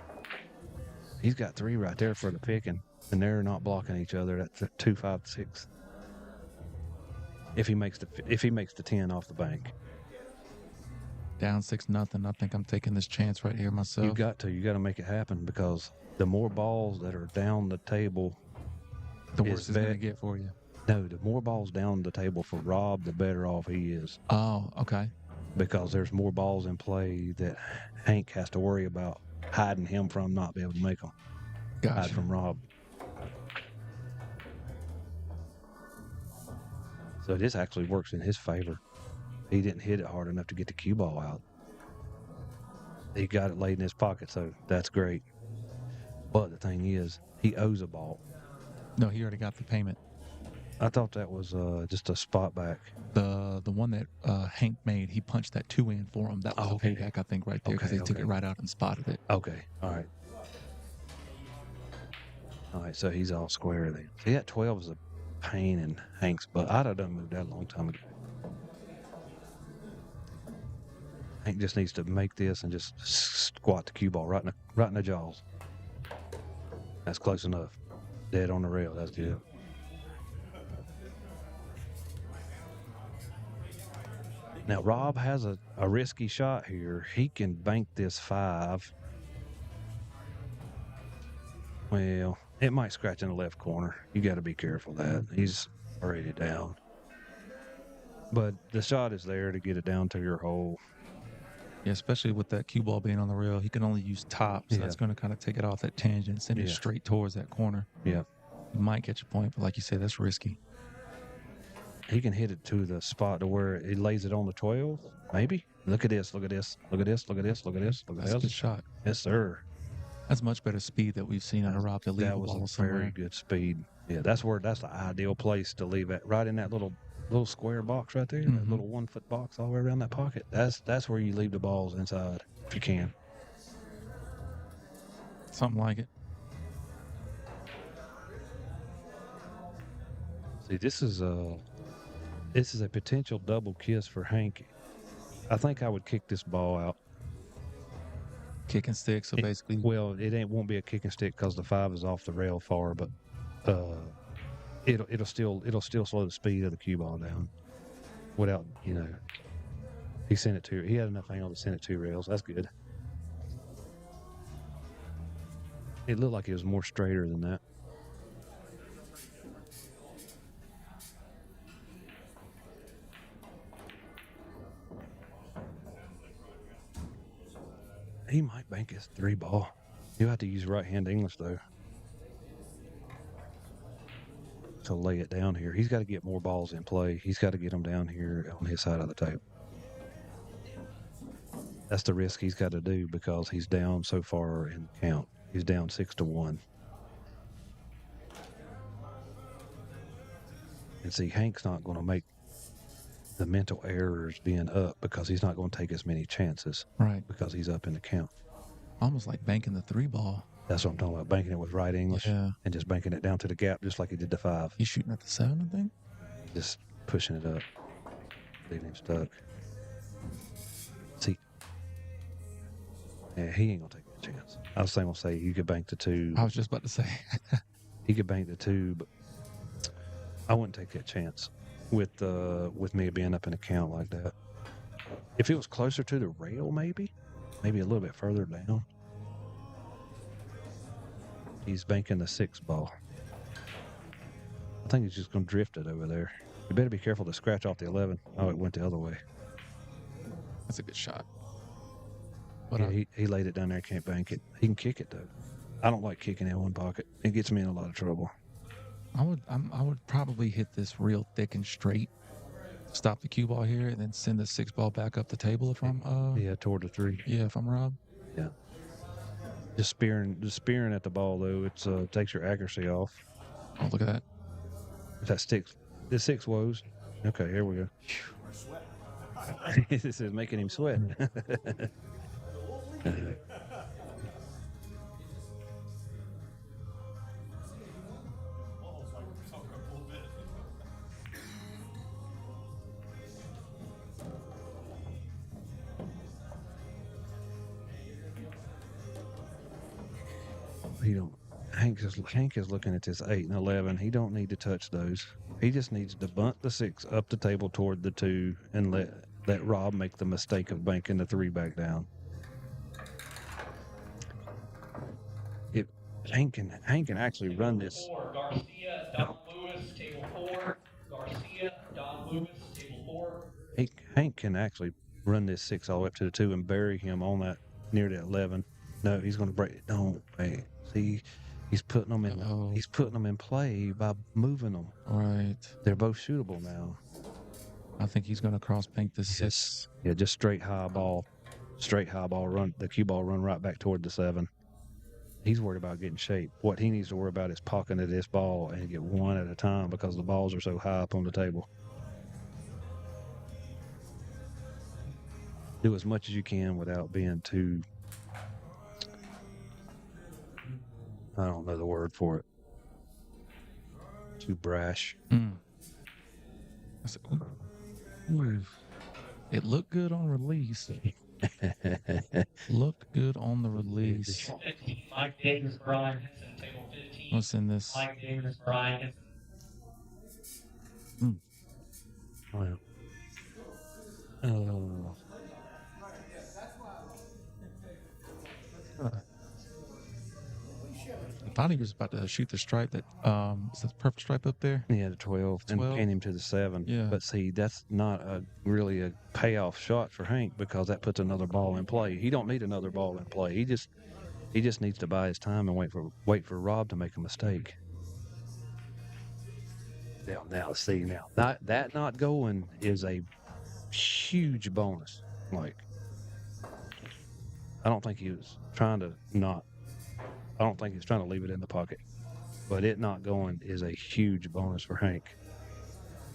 He's got 3 right there for the picking, and they're not blocking each other. That's 2, 5, 6. If he makes the 10 off the bank. Down 6-0. I think I'm taking this chance right here myself. You got to make it happen, because the more balls that are down the table, the worse it's going to get for you. No, the more balls down the table for Rob, the better off he is. Oh, okay. Because there's more balls in play that Hank has to worry about hiding him from not being able to make them. Gotcha. Hide from Rob. So this actually works in his favor. He didn't hit it hard enough to get the cue ball out. He got it laid in his pocket, so that's great. But the thing is, he owes a ball. No, he already got the payment. I thought that was just a spot back. The one that Hank made, he punched that 2 in for him. That was a payback, I think, right there, because they took it right out and spotted it. Okay, all right. All right, so he's all square then. See, that 12 is a pain in Hank's butt. I'd have done moved that a long time ago. Hank just needs to make this and just squat the cue ball right in the jaws. That's close enough. Dead on the rail. That's good. Now, Rob has a risky shot here. He can bank this 5. Well, it might scratch in the left corner. You got to be careful of that. He's already down. But the shot is there to get it down to your hole. Yeah, especially with that cue ball being on the rail. He can only use top, so that's going to kind of take it off that tangent, send it straight towards that corner. Yeah. You might catch a point, but like you said, that's risky. He can hit it to the spot to where it lays it on the 12, maybe. Look at this, look at this, look at this, look at this, look at this, look at this. That's a good shot. Yes, sir. That's much better speed that we've seen on a Rob to leave That was a very good speed. Yeah, that's the ideal place to leave it, right in that little square box right there, that little 1 foot box all the way around that pocket. That's where you leave the balls inside, if you can. Something like it. See, this is a potential double kiss for Hank. I think I would kick this ball out. Kick and stick, so basically. Well, won't be a kick and stick because the 5 is off the rail far, but it'll still slow the speed of the cue ball down without, he had enough angle to send it 2 rails. That's good. It looked like it was more straighter than that. He might bank his 3 ball. You'll have to use right-hand English, though, to lay it down here. He's got to get more balls in play. He's got to get them down here on his side of the table. That's the risk he's got to do because he's down so far in the count. He's down 6-1. And see, Hank's not going to make the mental errors being up because he's not going to take as many chances. Right. Because he's up in the count. Almost like banking the 3 ball. That's what I'm talking about. Banking it with right English and just banking it down to the gap just like he did the 5. He's shooting at the 7, I think? Just pushing it up. Leaving him stuck. See. Yeah, he ain't going to take a chance. I was going to say you could bank the 2. I was just about to say. He could bank the 2, but I wouldn't take that chance with me being up in a count like that. If it was closer to the rail, maybe a little bit further down. He's banking the 6 ball. I think he's just going to drift it over there. You better be careful to scratch off the 11. Oh, it went the other way. That's a good shot. But yeah, he laid it down there. Can't bank it. He can kick it though. I don't like kicking in one pocket. It gets me in a lot of trouble. I would probably hit this real thick and straight. Stop the cue ball here and then send the 6 ball back up the table if I'm toward the 3. Yeah, if I'm Rob. Yeah. Just spearing at the ball though, it's takes your accuracy off. Oh, look at that. That sticks. This 6 woes. Okay, here we go. This is making him sweat. Hank is looking at this 8 and 11. He don't need to touch those. He just needs to bunt the 6 up the table toward the 2 and let Rob make the mistake of banking the 3 back down. Hank can actually run this. Garcia, Don Lewis, table 4. Garcia, Don Lewis, table 4. Hank can actually run this 6 all the way up to the 2 and bury him on that near the 11. No, he's going to break it. Don't wait. See, he's putting them in. He's putting them in play by moving them. Right. They're both shootable now. I think he's going to cross bank the 6. Yeah, just straight high ball. Straight high ball. Run the cue ball. Run right back toward the 7. He's worried about getting shape. What he needs to worry about is pocketing this ball and get one at a time because the balls are so high up on the table. Do as much as you can without being too, I don't know the word for it, too brash. It looked good on release. Looked good on the release. Mike Davis, Brian Henson, table 15. What's in this? Mike Davis, Brian Henson. Well. I thought he was about to shoot the stripe that is that the purple stripe up there? Yeah, the 12 and pin him to the 7. Yeah. But see, that's not really a payoff shot for Hank because that puts another ball in play. He don't need another ball in play. He just needs to buy his time and wait for Rob to make a mistake. Now see that not going is a huge bonus. Like, I don't think he was trying to not. I don't think he's trying to leave it in the pocket, but it not going is a huge bonus for Hank.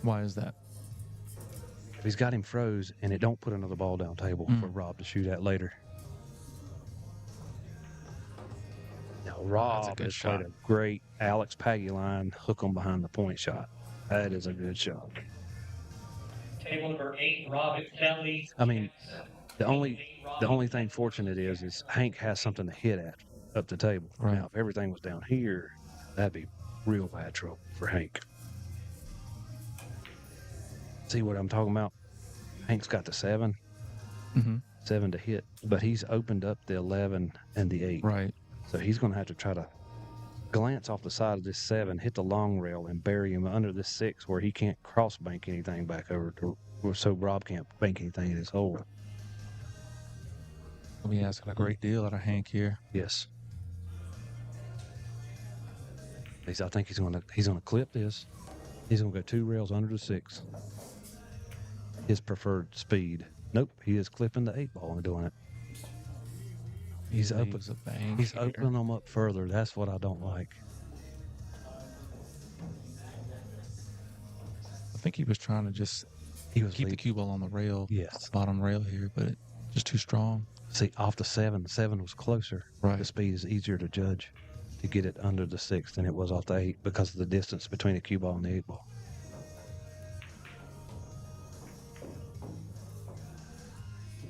Why is that? If he's got him froze and it don't put another ball down table for Rob to shoot at later. Now Rob has played a great Alex Paggy line, hook him behind the point shot. That is a good shot. Table number 8, Robin Kelly. I mean, the only thing fortunate is Hank has something to hit at up the table. Right. Now, if everything was down here, that'd be real bad trouble for Hank. See what I'm talking about? Hank's got the 7. 7 to hit, but he's opened up the 11 and the 8. Right. So he's going to have to try to glance off the side of this 7, hit the long rail, and bury him under this 6 where he can't cross bank anything back over to, so Rob can't bank anything in his hole. We'll be asking a great deal out of Hank here. Yes. I think he's gonna clip this. He's gonna go 2 rails under the 6. His preferred speed. Nope, he is clipping the 8 ball and doing it. He's opening them up further. That's what I don't like. I think he was trying to just keep the cue ball on the rail. Yes. Bottom rail here, but just too strong. See, off the 7 was closer. Right. The speed is easier to judge to get it under the 6 than it was off the 8 because of the distance between the cue ball and the 8 ball.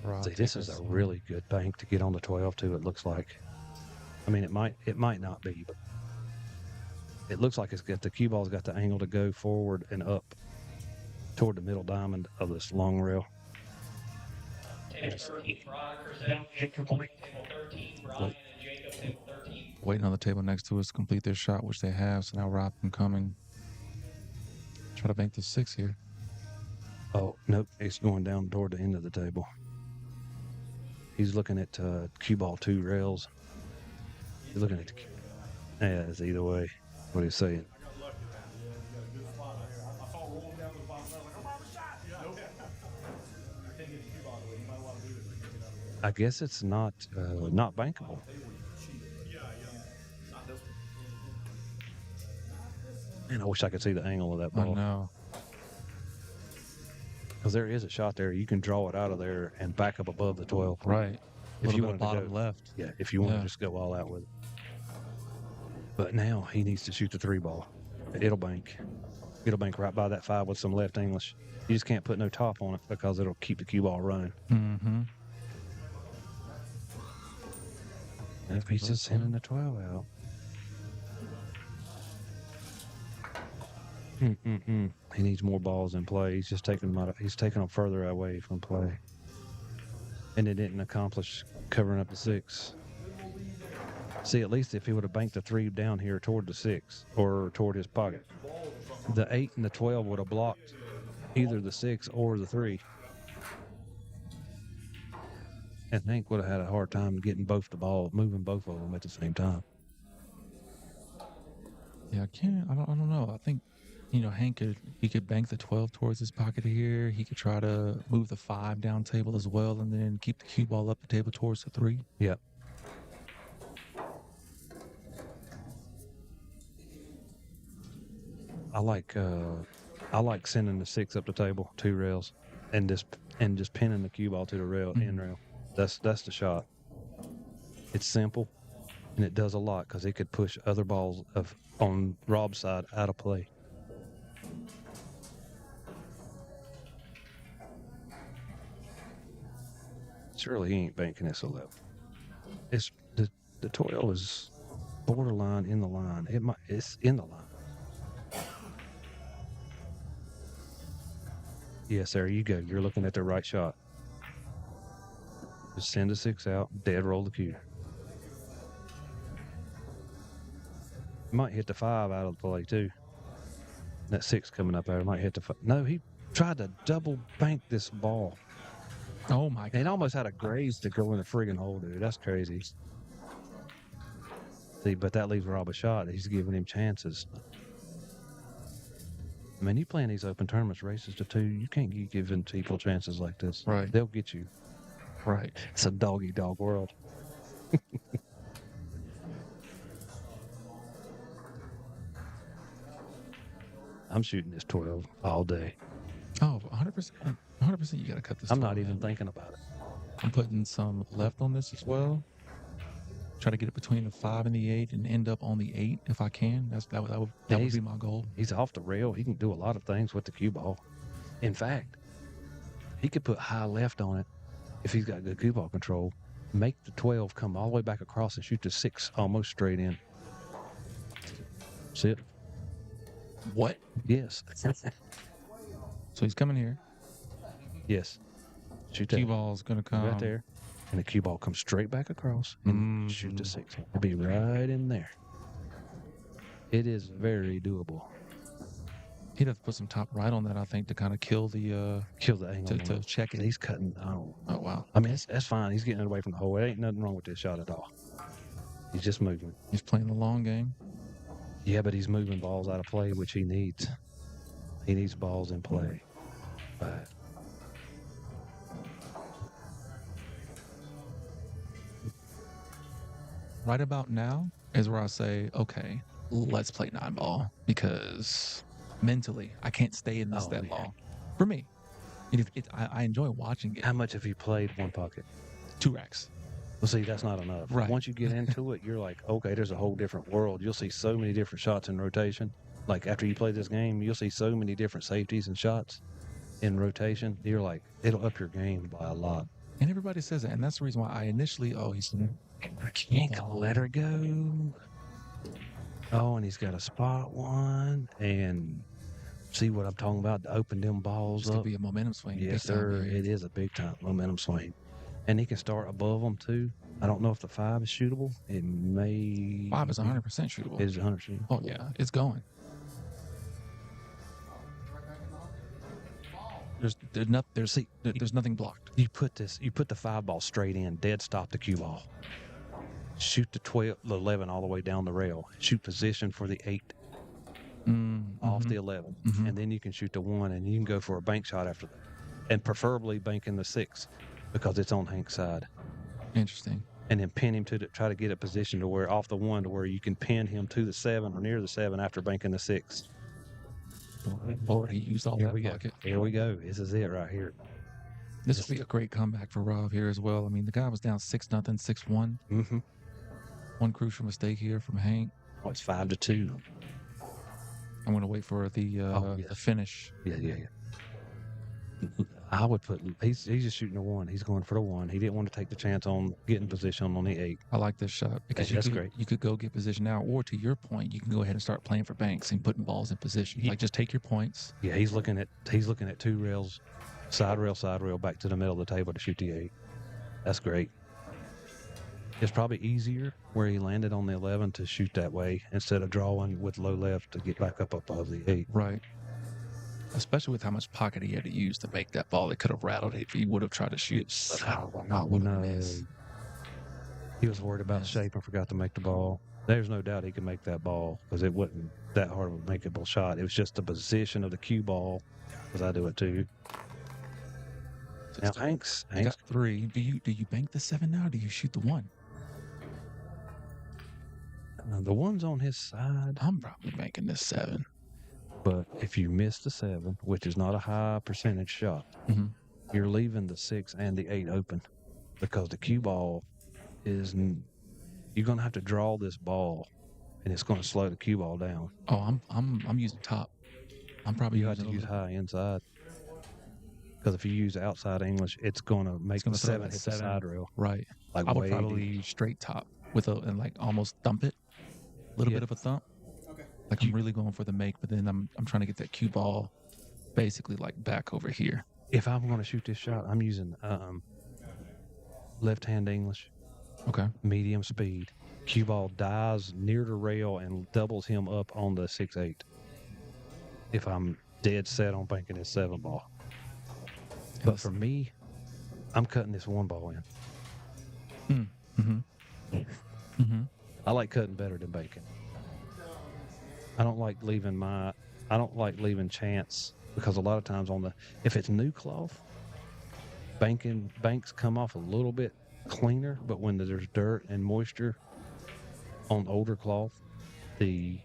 Right. See, this is a really good bank to get on the 12 too, it looks like. I mean, it might not be, but it looks like the cue ball's got the angle to go forward and up toward the middle diamond of this long rail. Table 13, Brian Curzell, Jacob Blake. Table 13, Brian and Jacob. Table 13. Waiting on the table next to us to complete their shot, which they have. So now Rob can come and try to bank the 6 here. Oh, nope. It's going down toward the end of the table. He's looking at cue ball 2 rails. He's looking at the yeah, it's either way. What he's saying. I guess it's not bankable. Man, I wish I could see the angle of that ball. I know. Because there is a shot there. You can draw it out of there and back up above the 12. Right. If you want to bottom go left. Yeah, if you want to just go all out with it. But now he needs to shoot the 3 ball. It'll bank. It'll bank right by that 5 with some left English. You just can't put no top on it because it'll keep the cue ball running. Mm-hmm. And if he's just sending the 12 out. He needs more balls in play. He's just taking them out. He's taking them further away from play, and it didn't accomplish covering up the 6. See, at least if he would have banked the 3 down here toward the 6 or toward his pocket, the 8 and the 12 would have blocked either the 6 or the 3. And Hank would have had a hard time getting both the ball, moving both of them at the same time. Yeah, I don't know. I think, Hank could bank the 12 towards his pocket here. He could try to move the 5 down table as well, and then keep the cue ball up the table towards the 3. Yep. I like sending the 6 up the table, 2 rails, and just pinning the cue ball to the rail, end rail. That's the shot. It's simple, and it does a lot because it could push other balls on Rob's side out of play. Surely he ain't banking this 11. It's the 12 is borderline in the line. It's in the line. Yes, there you go. You're looking at the right shot. Just send a 6 out, dead roll the cue. Might hit the 5 out of the play too. That 6 coming up there might hit the 5. No, he tried to double bank this ball. Oh my God. It almost had a graze to go in the friggin' hole, dude. That's crazy. See, but that leaves Rob a shot. He's giving him chances. I mean, you playing these open tournaments, races to 2, you can't keep giving people chances like this. Right. They'll get you. Right. It's a dog-eat-dog world. I'm shooting this 12 all day. Oh, 100%. 100% you got to cut this. I'm not even thinking about it. I'm putting some left on this as well. Try to get it between the 5 and the 8 and end up on the 8 if I can. That would be my goal. He's off the rail. He can do a lot of things with the cue ball. In fact, he could put high left on it if he's got good cue ball control. Make the 12 come all the way back across and shoot the 6 almost straight in. See it? What? Yes. So he's coming here. Yes. Shoot that. Cue ball's going to come. Right there. And the cue ball comes straight back across and shoot the 6. It'll be right in there. It is very doable. He'd have to put some top right on that, I think, to kind of kill the angle. to check it. He's cutting. Oh wow. I mean, that's fine. He's getting it away from the hole. It ain't nothing wrong with this shot at all. He's just moving. He's playing the long game. Yeah, but he's moving balls out of play, which he needs. He needs balls in play. But right about now is where I say, okay, let's play 9 ball, because mentally I can't stay in this that long. For me, I enjoy watching it. How much have you played one pocket? 2 racks. Well, see, that's not enough. Right. Once you get into it, you're like, okay, there's a whole different world. You'll see so many different shots in rotation. Like after you play this game, you'll see so many different safeties and shots in rotation. You're like, it'll up your game by a lot. And everybody says that, and that's the reason why I initially, I can't let her go. Oh, and he's got a spot one, and see what I'm talking about, to open them balls it's up. going to be a momentum swing. Yes, sir. It is a big time momentum swing. And he can start above them too. I don't know if the 5 is shootable. It may. 5 is 100% shootable. It is 100% shootable. Oh yeah, it's going. There's nothing blocked. You put the 5 ball straight in, dead stop the cue ball. Shoot the 11 all the way down the rail. Shoot position for the 8 off the 11, and then you can shoot the 1, and you can go for a bank shot after that, and preferably banking the 6 because it's on Hank's side. Interesting. And then pin him try to get a position to where off the 1 to where you can pin him to the 7 or near the 7 after banking the 6. Already used all that pocket. Here we go. This is it right here. This would be a great comeback for Rob here as well. I mean, the guy was down 6-0, 6-1. Mm-hmm. One crucial mistake here from Hank. Oh, it's 5-2. I'm going to wait for the finish. Yeah. I would put. He's just shooting a 1. He's going for the 1. He didn't want to take the chance on getting position on the 8. I like this shot because That's great. You could go get position now, or to your point, you can go ahead and start playing for banks and putting balls in position. Like just take your points. Yeah, he's looking at 2 rails, side rail, back to the middle of the table to shoot the 8. That's great. It's probably easier where he landed on the 11 to shoot that way instead of drawing with low left to get back up above the 8. Right. Especially with how much pocket he had to use to make that ball. It could have rattled it if he would have tried to shoot. He was worried about shape and forgot to make the ball. There's no doubt he could make that ball because it wasn't that hard of a makeable shot. It was just the position of the cue ball, because I do it too. Now, Hanks got 3. Do you bank the 7 now, or do you shoot the 1? The 1's on his side. I'm probably banking this 7. But if you miss the 7, which is not a high percentage shot, you're leaving the 6 and the 8 open because the cue ball is. You're gonna have to draw this ball, and it's gonna slow the cue ball down. Oh, I'm using top. I'm probably you have to use high inside because if you use outside English, it's gonna make the 7 hit the side rail. Right. Like I would probably straight top with and like almost thump it, a little bit of a thump. Okay. Like I'm really going for the make, but then I'm trying to get that cue ball basically like back over here. If I'm going to shoot this shot, I'm using left-hand English. Okay. Medium speed. Cue ball dies near the rail and doubles him up on the 6-8. If I'm dead set on banking this 7 ball. But for me, I'm cutting this 1 ball in. I like cutting better than banking. I don't like leaving chance because a lot of times if it's new cloth, banks come off a little bit cleaner, but when there's dirt and moisture on older cloth, the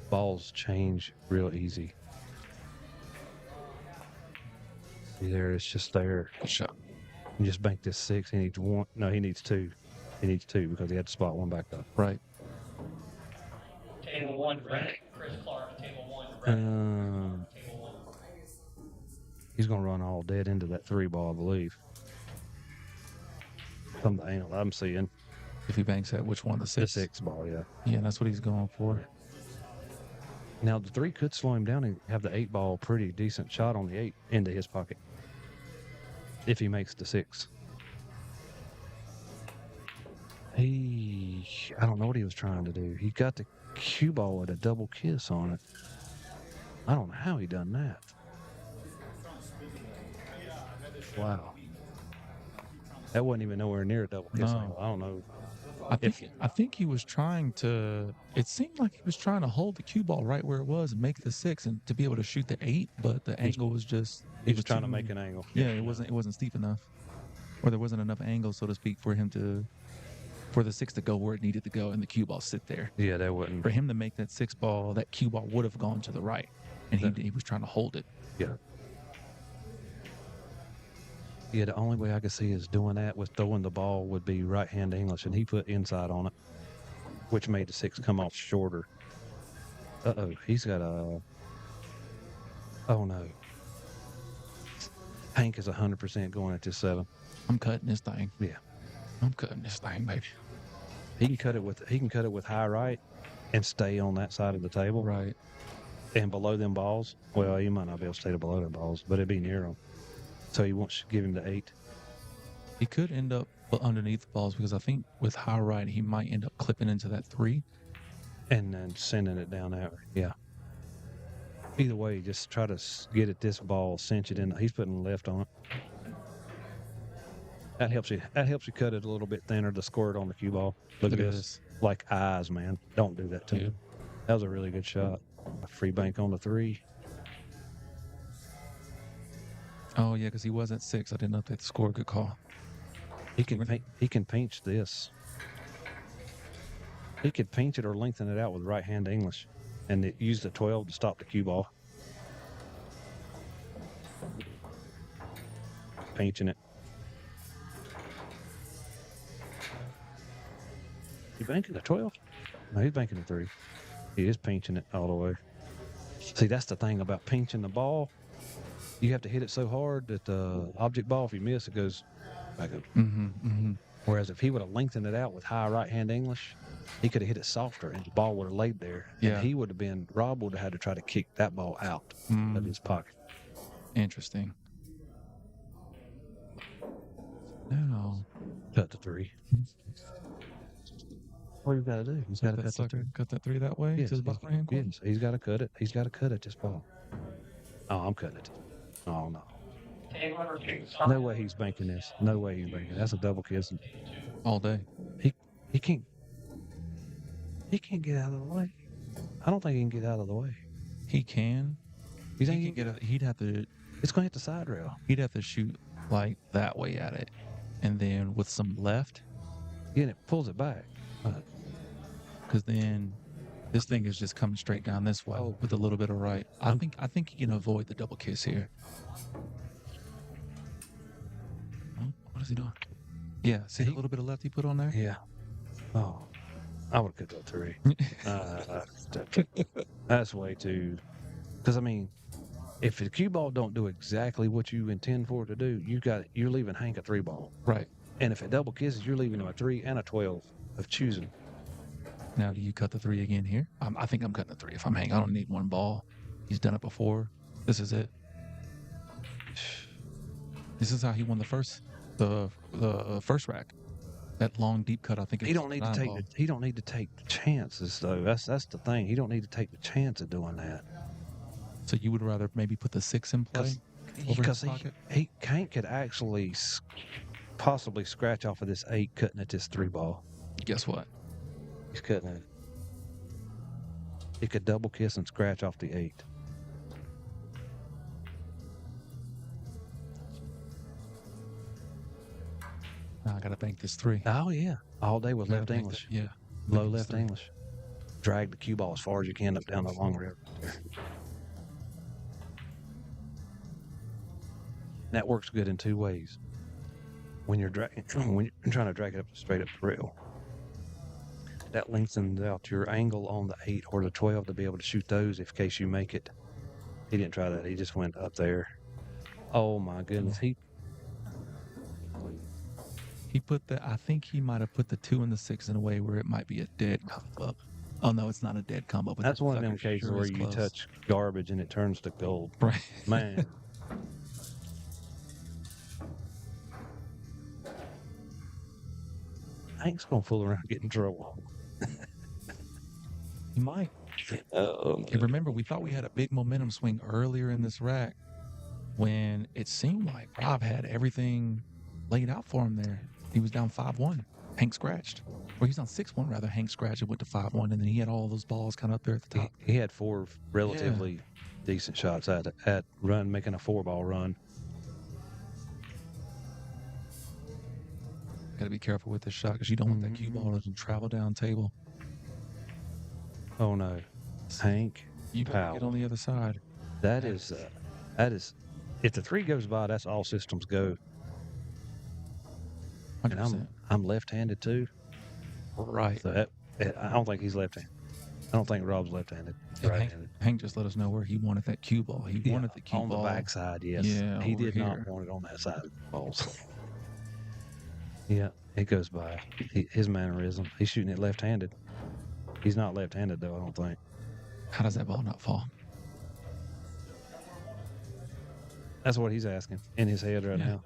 balls change real easy. See there, it's just there. Good shot. You just bank this 6. He needs 1. No, he needs 2. He needs 2 because he had to spot 1 back up. Right. Table 1, Chris Clark, table 1. Table 1. He's going to run all dead into that 3 ball, I believe. From the angle I'm seeing. If he banks at which one? The 6? The 6 ball, yeah. Yeah, that's what he's going for. Now, the 3 could slow him down and have the 8 ball pretty decent shot on the 8 into his pocket. If he makes the 6. I don't know what he was trying to do. He got the cue ball with a double kiss on it. I don't know how he done that. Wow. That wasn't even nowhere near a double kiss angle. I don't know. I think he was trying to. It seemed like he was trying to hold the cue ball right where it was and make the 6 and to be able to shoot the 8, but the angle was just. He was trying to make an angle. Yeah, it wasn't steep enough, or there wasn't enough angle, so to speak, for the 6 to go where it needed to go and the cue ball sit there. Yeah, that wouldn't. For him to make that 6 ball, that cue ball would have gone to the right, and he was trying to hold it. Yeah. Yeah, the only way I could see is doing that with throwing the ball would be right-hand English, and he put inside on it, which made the 6 come off shorter. Uh-oh, he's got a... Oh, no. Hank is 100% going at this 7. I'm cutting this thing. Yeah. I'm cutting this thing, baby. He can cut it with high right and stay on that side of the table. Right. And below them balls, well, you might not be able to stay below them balls, but it'd be near them. So he wants to give him the 8. He could end up underneath the balls because I think with high right, he might end up clipping into that 3. And then sending it down there. Yeah. Either way, just try to get at this ball, cinch it in. He's putting the left on it. That helps you cut it a little bit thinner, the squirt on the cue ball. Look at this. Like eyes, man. Don't do that to him. That was a really good shot. A free bank on the 3. Oh, yeah, because he was at 6. I didn't update the score. Good call. He can pinch this. He could pinch it or lengthen it out with right-hand English and use the 12 to stop the cue ball. Pinching it. You banking the 12? No, he's banking the 3. He is pinching it all the way. See, that's the thing about pinching the ball. you have to hit it so hard that the object ball, if you miss, it goes back up. Whereas if he would have lengthened it out with high right-hand English, he could have hit it softer and the ball would have laid there. Yeah. And Rob would have had to try to kick that ball out of his pocket. Interesting. Now, Cut to 3. What you got to do? He's got to cut the 3. Cut that 3 that way Yes, to the bottom right-hand corner. yes, he's got to cut it. He's got to cut it, this ball. Oh, I'm cutting it. Oh, no. No way he's banking this. No way he's banking. That's a double kiss. All day. He can't get out of the way. I don't think he can get out of the way. He can. You think He he can can get. He'd have to. It's going to hit the side rail. He'd have to shoot like that way at it, and then with some left, Yeah, and it pulls it back. because then this thing is just coming straight down this way with a little bit of right. I think he can avoid the double kiss here. Oh, what is he doing? Yeah, see the little bit of left he put on there? Yeah. Oh, I would have cut that 3. That's way too. Because I mean, if the cue ball don't do exactly what you intend for it to do, you're leaving Hank a 3 ball. Right. And if it double kisses, you're leaving him a 3 and a 12 of choosing. Now, do you cut the 3 again here? I think I'm cutting the 3 if I'm Hank. I don't need one ball. He's done it before. This is it. This is how he won the first rack. That long deep cut, I think. He don't need to take the chances though. That's the thing. He don't need to take the chance of doing that. So you would rather maybe put the 6 in play? Because Hank could actually possibly scratch off of this 8 cutting at this 3 ball. Guess what? He's cutting it. He could double kiss and scratch off the 8. Now I gotta bank this 3. Oh yeah, all day with left Gotta bank English. Yeah. Low Bank this left 3. English. Drag the cue ball as far as you can up down the long rail. That works good in 2 ways. When you're trying to drag it up straight up the rail, that lengthens out your angle on the 8 or the 12 to be able to shoot those in case you make it. He didn't try that. He just went up there. Oh my goodness. He put I think he might have put the 2 and the 6 in a way where it might be a dead combo. Oh no, it's not a dead combo. But That's one of sucker them cases sure where is you close. touch garbage and it turns to gold. Right. Man. Hank's gonna fool around and get in trouble. He might. Oh, And remember, we thought we had a big momentum swing earlier in this rack when it seemed like Rob had everything laid out for him there. He was down 5-1. Hank scratched. Or he's on 6-1 rather. Hank scratched and went to 5-1, and then he had all those balls kind of up there at the top. he had 4 relatively decent shots at making a 4-ball run. Got to be careful with this shot because you don't want that cue ball to travel down table. Oh no, Hank. You gotta get on the other side. That is, if the 3 goes by, that's all systems go. 100%. And I'm left-handed too. Right. So I don't think he's left-handed. I don't think Rob's left-handed. And Right-handed. Hank just let us know where he wanted that cue ball. He wanted the cue on ball the backside. Yes. Yeah, he over did not here. want it on that side of the balls. Yeah, it goes by. His mannerism. He's shooting it left-handed. He's not left-handed though. I don't think. How does that ball not fall? That's what he's asking in his head right Yeah. now.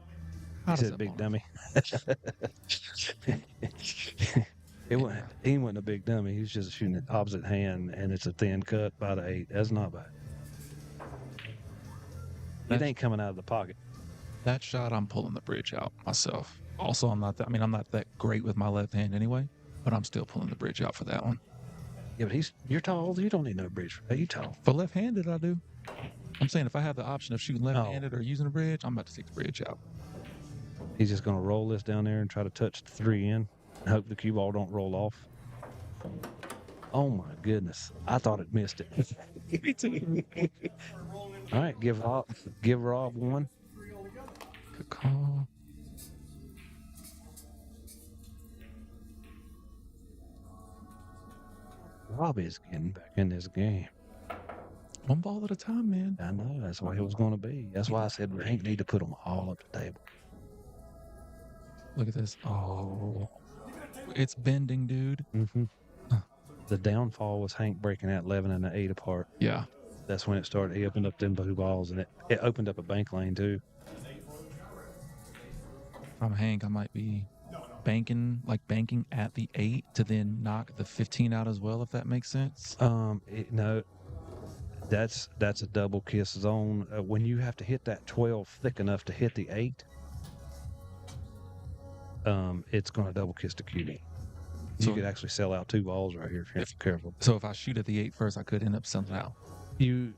How He does said, that "Big ball dummy." He wasn't a big dummy. He was just shooting it opposite hand, and it's a thin cut by the 8. That's not bad. It ain't coming out of the pocket. That shot, I'm pulling the bridge out myself. Also, I'm not that great with my left hand anyway, but I'm still pulling the bridge out for that one. Yeah, but you're tall. You don't need no bridge for that. You tall. For left-handed, I do. I'm saying if I have the option of shooting left-handed or using a bridge, I'm about to take the bridge out. He's just gonna roll this down there and try to touch the 3 in, and hope the cue ball don't roll off. Oh my goodness! I thought it missed it. Me too. All right, give Rob 1. Good call. Rob is getting back in this game. One ball at a time, man. I know. That's the way it was going to be. That's why I said Hank need to put them all up the table. Look at this. Oh, it's bending, dude. Mm-hmm. The downfall was Hank breaking that 11 and the 8 apart. Yeah. That's when it started. He opened up them blue balls, and it opened up a bank lane, too. If I'm Hank, I might be banking at the 8 to then knock the 15 out as well, if that makes sense. No, that's a double kiss zone. When you have to hit that 12 thick enough to hit the 8, it's going to double kiss the QB. You could actually sell out 2 balls right here if you're careful. So if I shoot at the 8 first, I could end up selling out. No.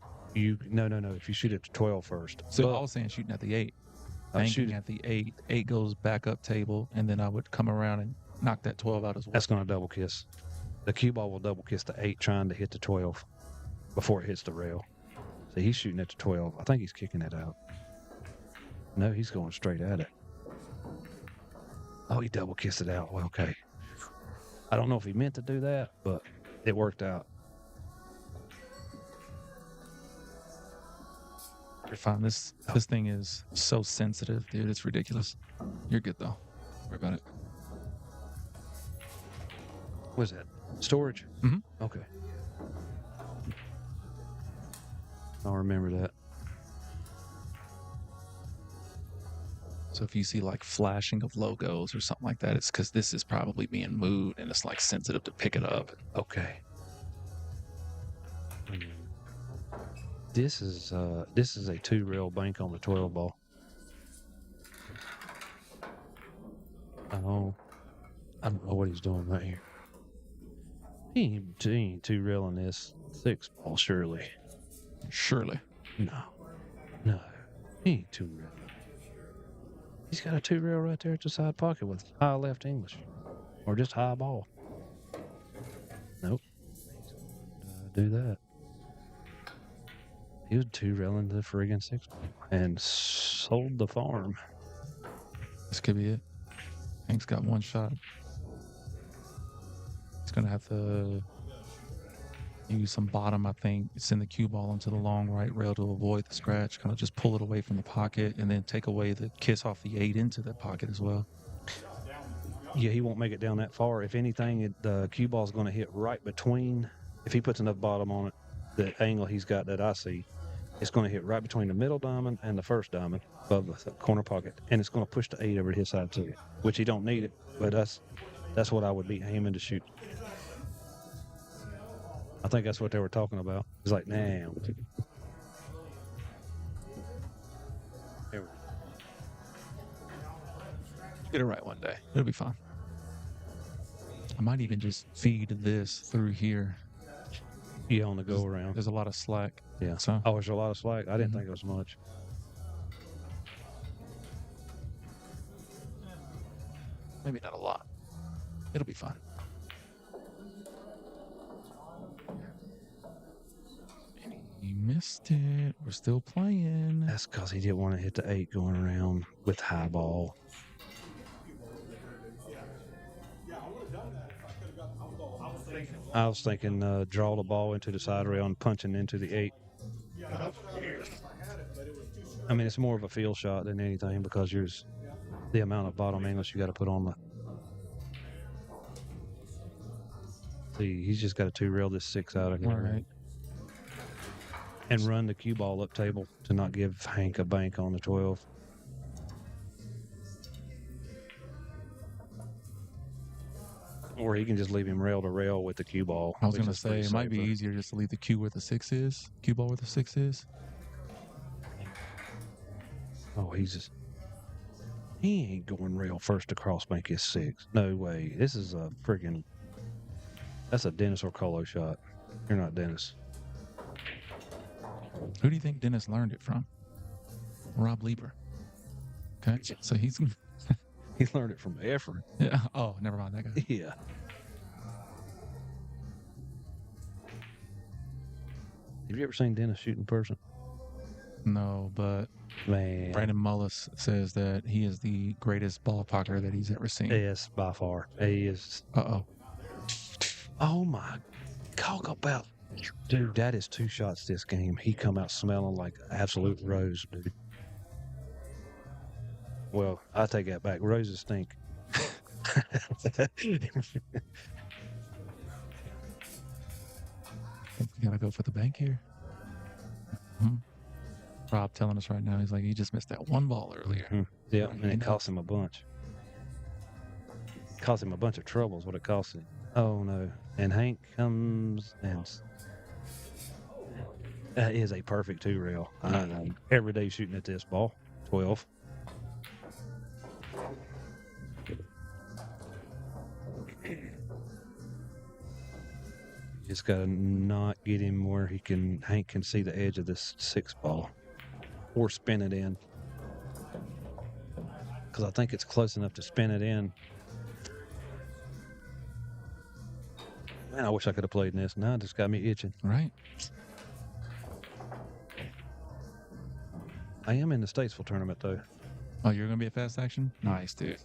If you shoot at the 12 first. So I was saying shooting at the 8. Banking at the 8. 8 goes back up table, and then I would come around and knock that 12 out as well. That's going to double kiss. The cue ball will double kiss the 8 trying to hit the 12 before it hits the rail. See, he's shooting at the 12. I think he's kicking it out. No, he's going straight at it. Oh, he double kissed it out. Well, okay. I don't know if he meant to do that, but it worked out. You're fine. This thing is so sensitive, dude. It's ridiculous. You're good, though. Don't worry about it. What's that? Storage? Mm-hmm. Okay. I'll remember that. So if you see like flashing of logos or something like that, it's because this is probably being moved and it's like sensitive to pick it up. Okay. This is a 2-rail bank on the 12 ball. I don't know what he's doing right here. He ain't 2-railing this 6 ball, surely. Surely. No. He ain't 2-railing. He's got a 2-rail right there at the side pocket with high left English. Or just high ball. Nope. Do that. He was 2-railing the friggin' 6 and sold the farm. This could be it. Hank's got one shot. He's going to have to use some bottom, I think. Send the cue ball into the long right rail to avoid the scratch. Kind of just pull it away from the pocket and then take away the kiss off the 8 into that pocket as well. Yeah, he won't make it down that far. If anything, the cue ball is going to hit right between, if he puts enough bottom on it, the angle he's got that I see, it's going to hit right between the middle diamond and the first diamond above the corner pocket. And it's going to push the 8 over to his side too, which he don't need it, but that's what I would be aiming to shoot. I think that's what they were talking about. It's like, damn. Here we go. Get it right one day. It'll be fine. I might even just feed this through here. Yeah, on the go around. There's a lot of slack. Yeah. So. Oh, there's a lot of slack. I didn't think it was much. Maybe not a lot. It'll be fine. And he missed it. We're still playing. That's because he didn't want to hit the 8 going around with high ball. I was thinking draw the ball into the side rail and punching into the 8. I mean, it's more of a field shot than anything because there's the amount of bottom English you got to put on the. See, he's just got to 2-rail this 6 out of here. Right. And run the cue ball up table to not give Hank a bank on the 12. Or he can just leave him rail to rail with the cue ball. I was going to say, it might be easier just to leave the cue where the 6 is. Cue ball where the 6 is. Oh, he ain't going rail first across bank his 6. No way. This is a freaking, that's a Dennis or Colo shot. You're not Dennis. Who do you think Dennis learned it from? Rob Lieber. Okay, so he's... He learned it from Efren. Yeah. Oh, never mind that guy. Yeah. Have you ever seen Dennis shoot in person? No, but Man. Brandon Mullis says that he is the greatest ball pocketer that he's ever seen. Yes, by far. He is. Uh-oh. Oh, my. Talk about Dude, that is 2 shots this game. He come out smelling like absolute rose, dude. Well, I take that back. Roses stink. We gotta go for the bank here. Rob telling us right now, he's like, he just missed that one ball earlier. Yeah, and it cost him a bunch. Cost him a bunch of troubles, what it cost him. Oh, no. And Hank comes and... That is a perfect 2-rail. Every day shooting at this ball. 12. Just gotta not get him where Hank can see the edge of this 6 ball. Or spin it in. Because I think it's close enough to spin it in. Man, I wish I could have played in this. Now it just got me itching. Right. I am in the Statesville tournament, though. Oh, you're going to be a fast action? Nice, dude.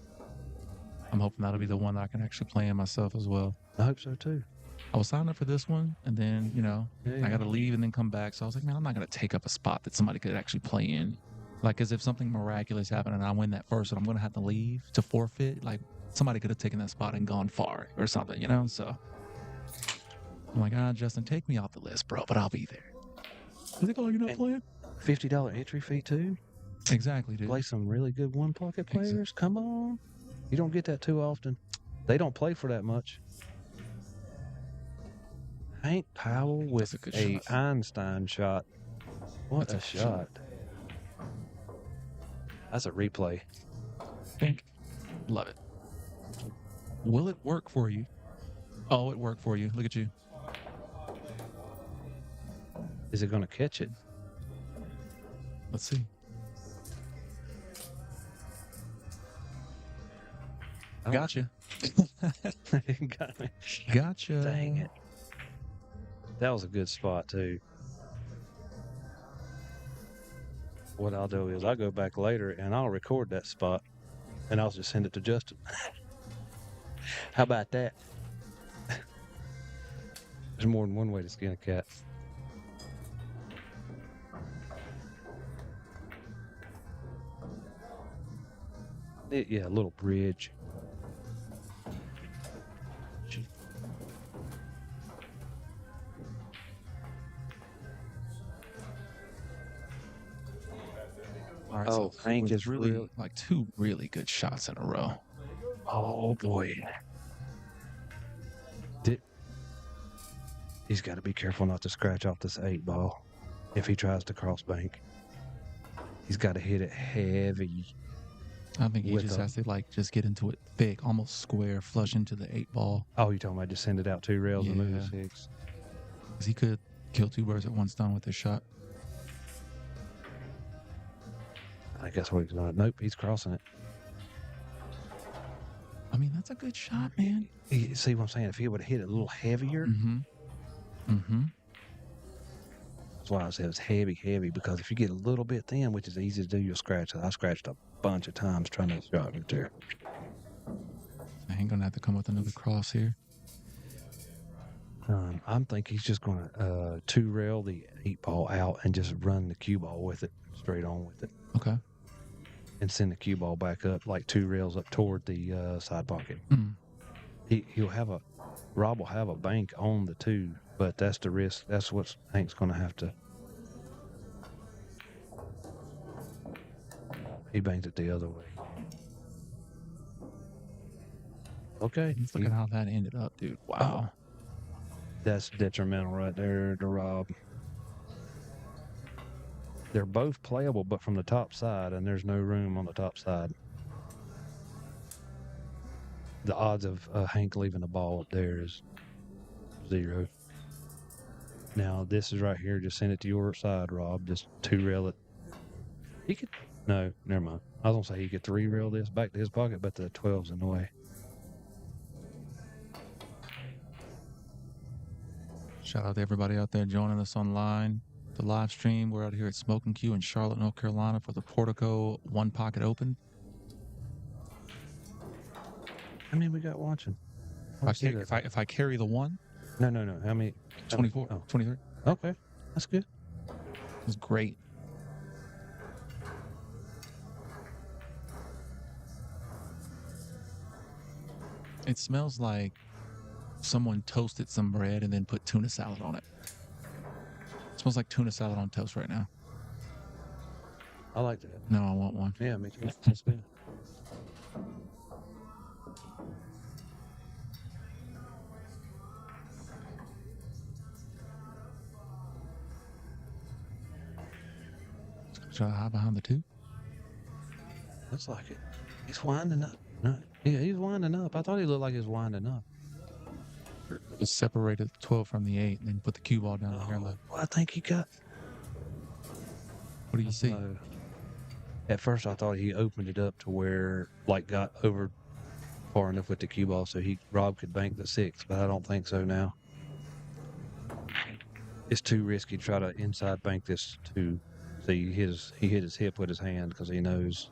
I'm hoping that'll be the one that I can actually play in myself as well. I hope so, too. I was signed up for this one, and then, I got to leave and then come back. So I was like, man, I'm not going to take up a spot that somebody could actually play in. Like, as if something miraculous happened and I win that first and I'm going to have to leave to forfeit. Like, somebody could have taken that spot and gone far or something, So I'm like, Justin, take me off the list, bro, but I'll be there. I think, you're not playing? $50 entry fee, too? Exactly, dude. Play some really good one-pocket players. Come on. You don't get that too often. They don't play for that much. Hank Powell with a shot. Einstein shot. What a shot. That's a replay. Pink. Love it. Will it work for you? Oh, it worked for you. Look at you. Is it going to catch it? Let's see. Gotcha. Got me. Gotcha. Dang it. That was a good spot, too. What I'll do is I'll go back later and I'll record that spot and I'll just send it to Justin. How about that? There's more than one way to skin a cat. Yeah, a little bridge. All right, Oh, Hank is really like 2 really good shots in a row. Oh boy. He's got to be careful not to scratch off this 8 ball if he tries to cross bank. He's got to hit it heavy. I think he just has to just get into it thick, almost square, flush into the 8 ball. Oh, you're talking about just send it out 2 rails and move the 6? Because he could kill 2 birds at one stone with this shot. I guess what he's going to. Nope, he's crossing it. I mean, that's a good shot, man. You see what I'm saying? If he would have hit it a little heavier. That's why I said it's heavy, because if you get a little bit thin, which is easy to do, you'll scratch it. I scratched a bunch of times trying to shot it there. I ain't going to have to come with another cross here. I'm thinking he's just going to 2 rail the 8 ball out and just run the cue ball with it, straight on with it. Okay. And send the cue ball back up, like 2 rails up toward the side pocket. Rob will have a bank on the 2, but that's the risk. That's what Hank's going to have to. He banked it the other way. Okay. Look at how that ended up, dude. Wow. That's detrimental right there to Rob. They're both playable, but from the top side, and there's no room on the top side. The odds of Hank leaving the ball up there is 0. Now, this is right here. Just send it to your side, Rob. Just 2 rail it. He could... No, never mind. I was going to say he could 3 rail this back to his pocket, but the 12's in the way. Shout out to everybody out there joining us online. The live stream. We're out here at Smokin Cue in Charlotte, North Carolina for the Portico One Pocket Open. How many we got watching? If I carry the 1, No. How many? 24, Oh, 23. okay. That's good. It was great. It smells like someone toasted some bread and then put tuna salad on it. It smells like tuna salad on toast right now. I like that. No, I want one. Yeah, me too. That's good. Should I hide behind the two? Looks like it. He's winding up. No, yeah, he's winding up. I thought he looked like he was winding up. Just separated the 12 from the 8 and then put the cue ball down here. Well, I think he got. What do you see? No. At first, I thought he opened it up to where, like, got over far enough with the cue ball so Rob could bank the 6, but I don't think so now. It's too risky to try to inside bank this 2. See, he hit his hip with his hand because he knows.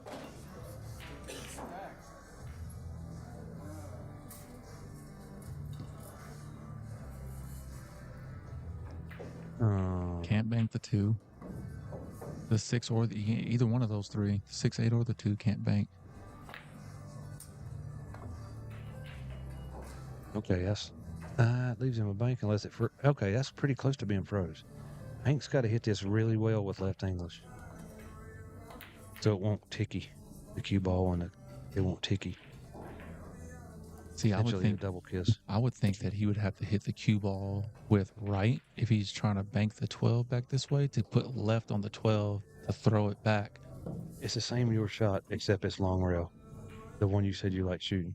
Can't bank the 2. The 6 or either one of those 3. 6, 8, or the 2 can't bank. Okay, it leaves him a bank unless it. Okay, that's pretty close to being froze. Hank's got to hit this really well with left English, so it won't ticky the cue ball and it won't ticky. See, I would think a double kiss. I would think that he would have to hit the cue ball with right if he's trying to bank the 12 back this way to put left on the 12 to throw it back. It's the same your shot except it's long rail, the one you said you like shooting.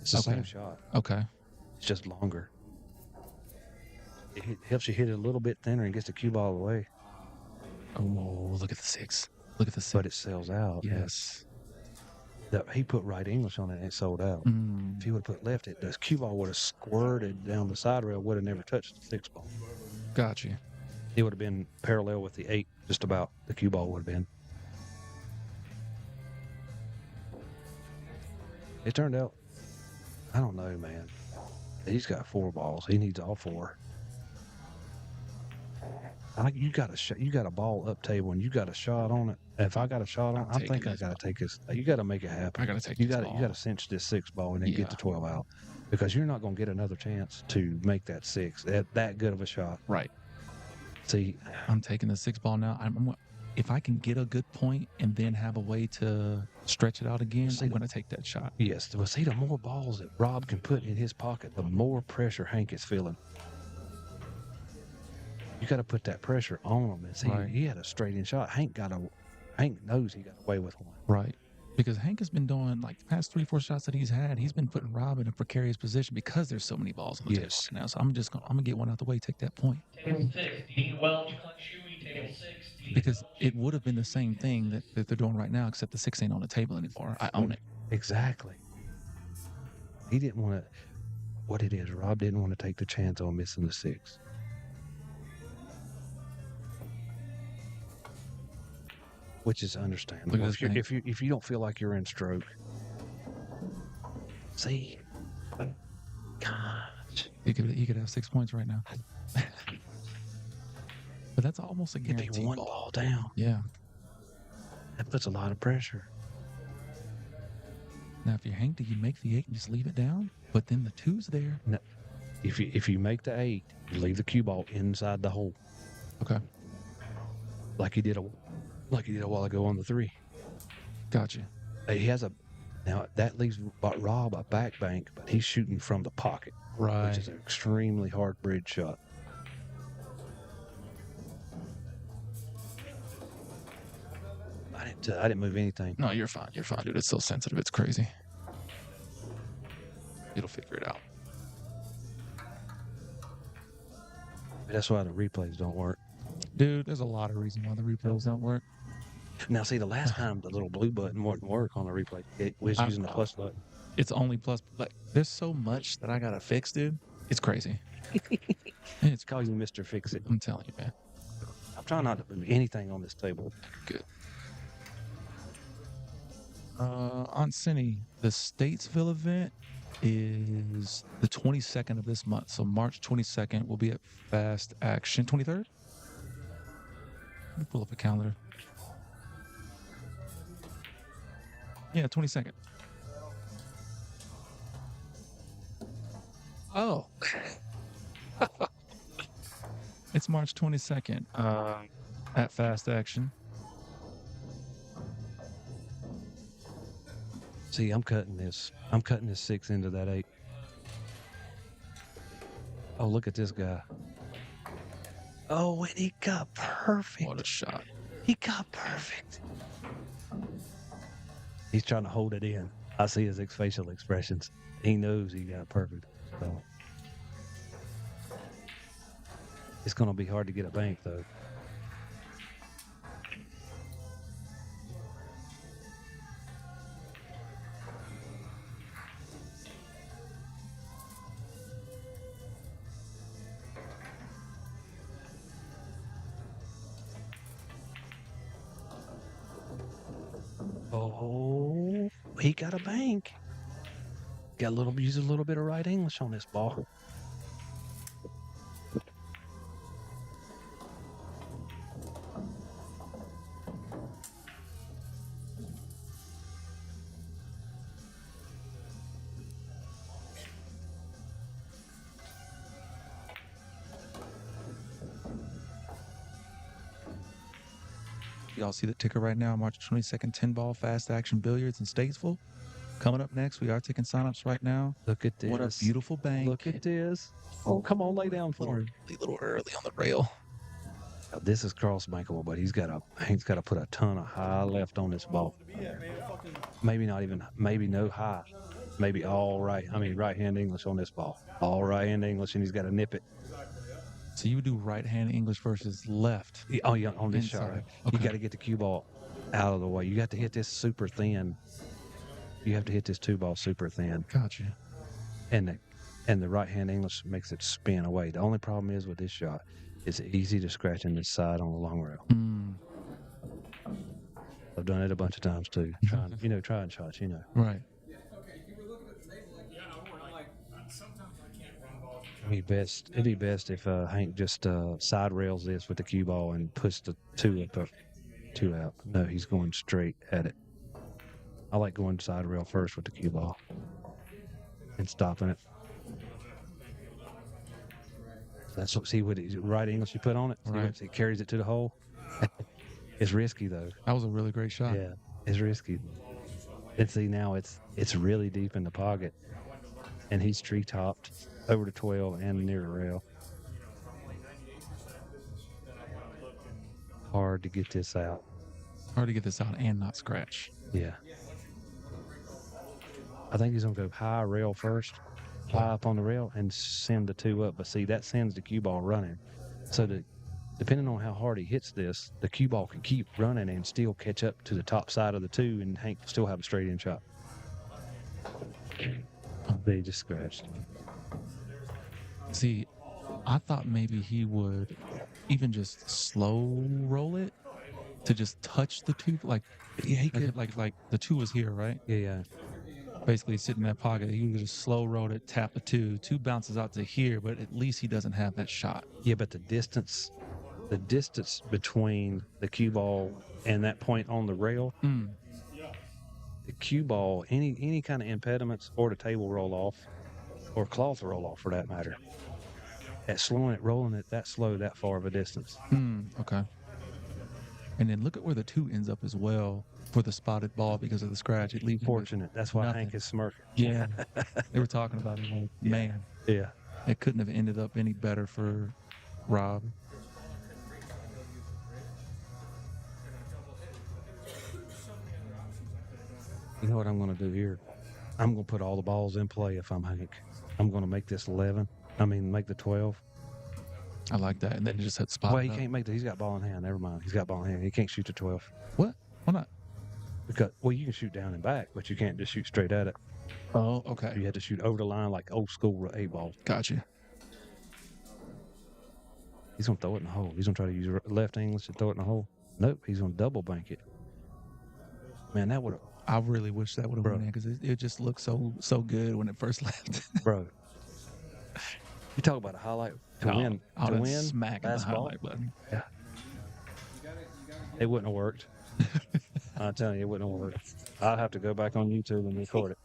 It's the same shot. Okay. It's just longer. It helps you hit it a little bit thinner and gets the cue ball away. Oh, look at the 6. Look at the 6. But it sells out. Yes. He put right English on it and it sold out. If he would have put left, the cue ball would have squirted down the side rail, would have never touched the 6 ball. Got you. It would have been parallel with the 8, just about. The cue ball would have been. It turned out, I don't know, man. He's got 4 balls. He needs all 4. You got a ball up table and you got a shot on it. If I got a shot on it, I think I got to take this. You got to make it happen. I got to take You got to cinch this 6 ball and then get the 12 out, because you're not going to get another chance to make that 6 that good of a shot. Right. See, I'm taking the 6 ball now. If I can get a good point and then have a way to stretch it out again, I'm going to take that shot. Yes. Well, see, the more balls that Rob can put in his pocket, the more pressure Hank is feeling. You got to put that pressure on him. And see, he had a straight in shot. Hank knows he got away with one. Right. Because Hank has been doing, like, the past 3-4 shots that he's had, he's been putting Rob in a precarious position because there's so many balls on the table right now. So I'm going to get one out the way, take that point. Table 6, Dean Welch, Chewy, table 6. Because it would have been the same thing that they're doing right now, except the 6 ain't on the table anymore. I own it. Exactly. He didn't want to. What it is, Rob didn't want to take the chance on missing the 6. Which is understandable. If you don't feel like you're in stroke. See? Gosh. He could have 6 points right now. But that's almost a guarantee. If he one ball down. Yeah. That puts a lot of pressure. Now, if you're Hank, do you make the 8 and just leave it down? But then the 2's there. No. If you make the 8, you leave the cue ball inside the hole. Okay. Like he did a while ago on the 3. Gotcha. Now that leaves Rob a back bank, but he's shooting from the pocket, right? Which is an extremely hard bridge shot. I didn't move anything. No, you're fine. You're fine, dude. It's so sensitive. It's crazy. It'll figure it out. That's why the replays don't work. Dude, there's a lot of reasons why the replays don't work. Now, see, the last time the little blue button wouldn't work on the replay. It was using the plus button. It's only plus. Like, there's so much that I gotta fix, dude. It's crazy. It's called you Mr. Fix It. I'm telling you, man. I'm trying not to move anything on this table. Good. Aunt Cindy, the Statesville event is the 22nd of this month. So March 22nd will be at Fast Action. 23rd? Let me pull up a calendar. Yeah, 22nd. Oh. It's March 22nd at Fast Action. See, I'm cutting this 6 into that 8. Oh, look at this guy. Oh, and he got perfect. What a shot. He got perfect. He's trying to hold it in. I see his facial expressions. He knows he got perfect. So it's going to be hard to get a bank, though. Oh, he got a bank. Use a little bit of right English on this ball. Y'all see the ticker right now, March 22nd, 10-ball Fast Action Billiards in Statesville. Coming up next, we are taking signups right now. Look at this. What a beautiful bank. Look at this. Oh, come on, lay down for him. A little early on the rail. Now, this is cross bankable, but he's got to put a ton of high left on this ball. Maybe no high. Maybe right-hand English on this ball. All right-hand English, and he's got to nip it. So you would do right-hand English versus left. Oh, yeah, on this inside. shot. Right? Okay. You got to get the cue ball out of the way. You got to hit this super thin. You have to hit this 2-ball super thin. Gotcha. And the right-hand English makes it spin away. The only problem is with this shot, it's easy to scratch in this side on the long rail. I've done it a bunch of times too. Trying shots, Right. Okay, you were looking at the table like, I'm like, sometimes I can't run balls. It'd be best if Hank just side rails this with the cue ball and puts the 2 up, 2 out. No, he's going straight at it. I like going side rail first with the cue ball and stopping it. That's what right English you put on it. Right. See, it carries it to the hole. It's risky though. That was a really great shot. Yeah, it's risky. And see now it's really deep in the pocket, and he's tree topped over the 12 and near the rail. Hard to get this out. Hard to get this out and not scratch. Yeah. I think he's gonna go high rail first, high up on the rail, and send the 2 up. But see, that sends the cue ball running. So depending on how hard he hits this, the cue ball can keep running and still catch up to the top side of the 2, and Hank will still have a straight in shot. They just scratched. See, I thought maybe he would even just slow roll it to just touch the 2. Like, Yeah, he could. Like the 2 was here, right? Yeah. Basically sitting in that pocket. He would just slow roll it, tap the 2. 2 bounces out to here, but at least he doesn't have that shot. Yeah, but the distance between the cue ball and that point on the rail, the cue ball, any kind of impediments or the table roll off or cloth roll off for that matter, at rolling it that slow, that far of a distance. Okay. And then look at where the 2 ends up as well for the spotted ball because of the scratch. It leaves Fortunate. That's why nothing. Hank is smirking. Yeah. They were talking about it. Like, man, Yeah. it couldn't have ended up any better for Rob. You know what I'm going to do here? I'm going to put all the balls in play if I'm Hank. I'm going to make this 11. Make the 12. I like that. And then just hit spot. Well, he can't make he's got ball in hand. Never mind. He's got ball in hand. He can't shoot the 12. What? Why not? Because, you can shoot down and back, but you can't just shoot straight at it. Oh, okay. You have to shoot over the line like old school 8 ball. Gotcha. He's going to throw it in the hole. He's going to try to use left English and throw it in the hole. Nope, he's going to double bank it. Man, that would have... I really wish that would have Bro. went in because it just looked so good when it first left. Bro. You talk about a highlight to win. I To would win smack the basketball. highlight button. Yeah. It wouldn't have worked. I'm telling you, it wouldn't have worked. I'd have to go back on YouTube and record it.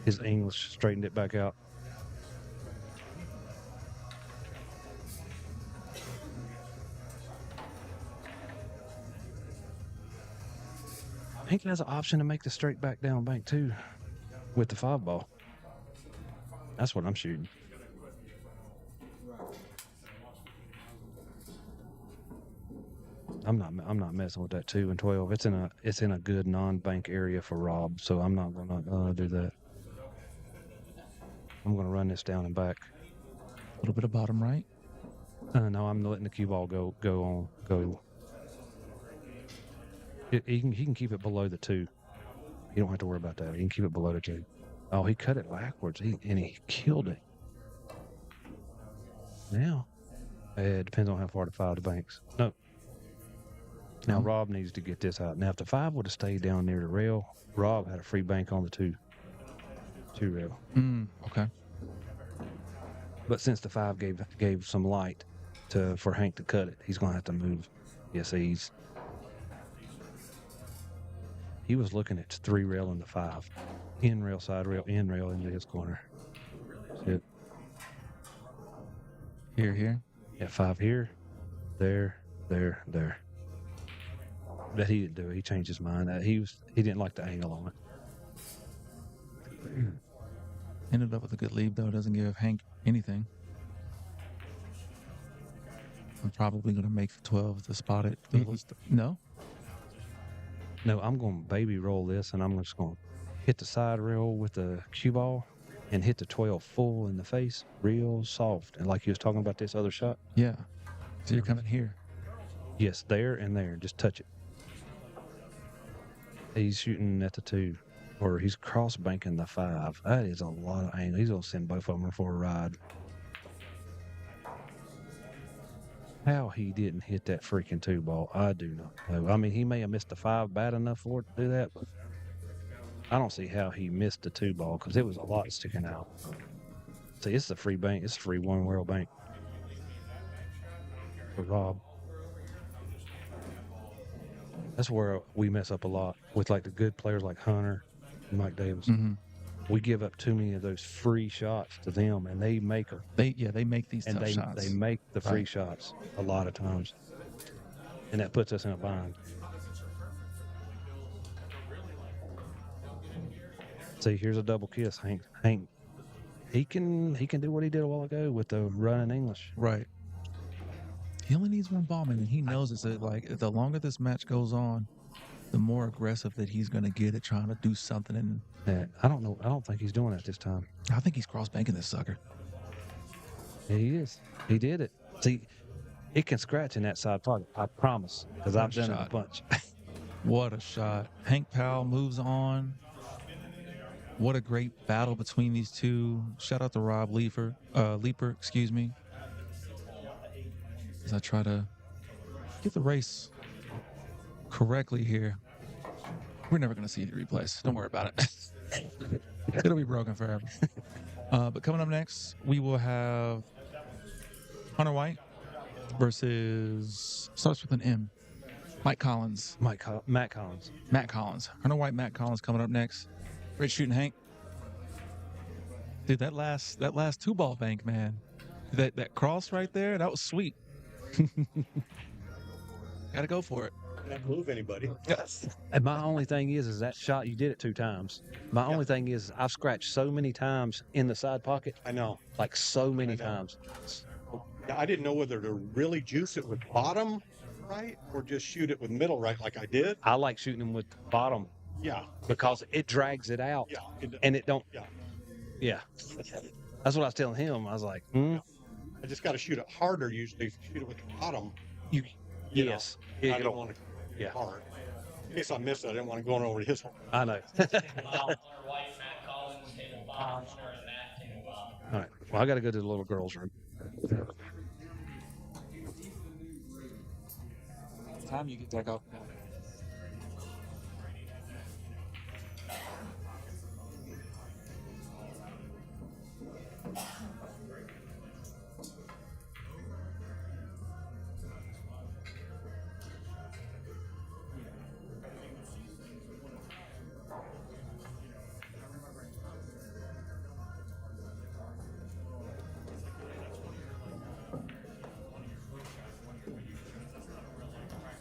His English straightened it back out. Hank has an option to make the straight back down bank too with the 5 ball. That's what I'm shooting. I'm not messing with that 2 and 12. It's in a good non-bank area for Rob, so I'm not gonna do that. I'm gonna run this down and back. A little bit of bottom right. No, I'm letting the cue ball go. He can keep it below the 2. You don't have to worry about that. He can keep it below the 2. Oh, he cut it backwards. And he killed it. Now, it depends on how far to 5 the banks. No. Now Rob needs to get this out. Now, if the 5 would have stayed down near the rail, Rob had a free bank on the 2 rail. Okay. But since the 5 gave some light for Hank to cut it, he's gonna have to move. Yes, he was looking at 3 rail and the 5. In rail, side rail, in rail into his corner. That's it. Here. Yeah, 5 here, there. That he didn't do. He changed his mind. He didn't like the angle on it. Ended up with a good lead though. Doesn't give Hank anything. I'm probably gonna make the 12 to spot it. No. No, I'm going to baby roll this, and I'm just going to hit the side rail with the cue ball and hit the 12 full in the face, real soft. And like you was talking about this other shot. Yeah. So you're coming here. Yes, there and there. Just touch it. He's shooting at the 2, or he's cross banking the 5. That is a lot of angle. He's going to send both of them for a ride. How he didn't hit that freaking 2 ball, I do not know. I mean, he may have missed the 5 bad enough for it to do that, but I don't see how he missed the 2 ball because it was a lot sticking out. See, it's a free bank. It's a free one world bank for Rob. That's where we mess up a lot with like the good players like Hunter and Mike Davis. Mm-hmm. We give up too many of those free shots to them, and they make them. They make these And tough shots. they make the free shots a lot of times, and that puts us in a bind. See, here's a double kiss, Hank. He can do what he did a while ago with the running English. Right. He only needs one ball, man, and he knows it's like the longer this match goes on, the more aggressive that he's going to get at trying to do something. And Yeah, I don't know. I don't think he's doing it this time. I think he's cross banking this sucker. Yeah, he is. He did it. See, it can scratch in that side pocket. I promise, because I've done it a bunch. What a shot. Hank Powell moves on. What a great battle between these two. Shout out to Rob Leeper, excuse me. As I try to get the race correctly here. We're never going to see any replays. Don't worry about it. It'll be broken forever. But coming up next, we will have Hunter White versus, starts with an M, Matt Collins. Matt Collins. Hunter White, Matt Collins coming up next. Great shooting, Hank. Dude, that last 2-ball bank, man. That cross right there, that was sweet. Gotta go for it. Can't move anybody. Yes. And my only thing is that shot, you did it 2 times. My only thing is I've scratched so many times in the side pocket. I know. Like so many times. I didn't know whether to really juice it with bottom right or just shoot it with middle right like I did. I like shooting them with bottom. Yeah. Because it drags it out. Yeah. And it don't. Yeah. Yeah. That's what I was telling him. I was like, I just got to shoot it harder usually. If you shoot it with the bottom. Yes. I don't want to hard. In case I missed it, I didn't want to go over to his hole. I know. Hunter White, Matt Collins, table 5, Hunter and Matt, Well, I got to go to the little girls' room. Time you get back up.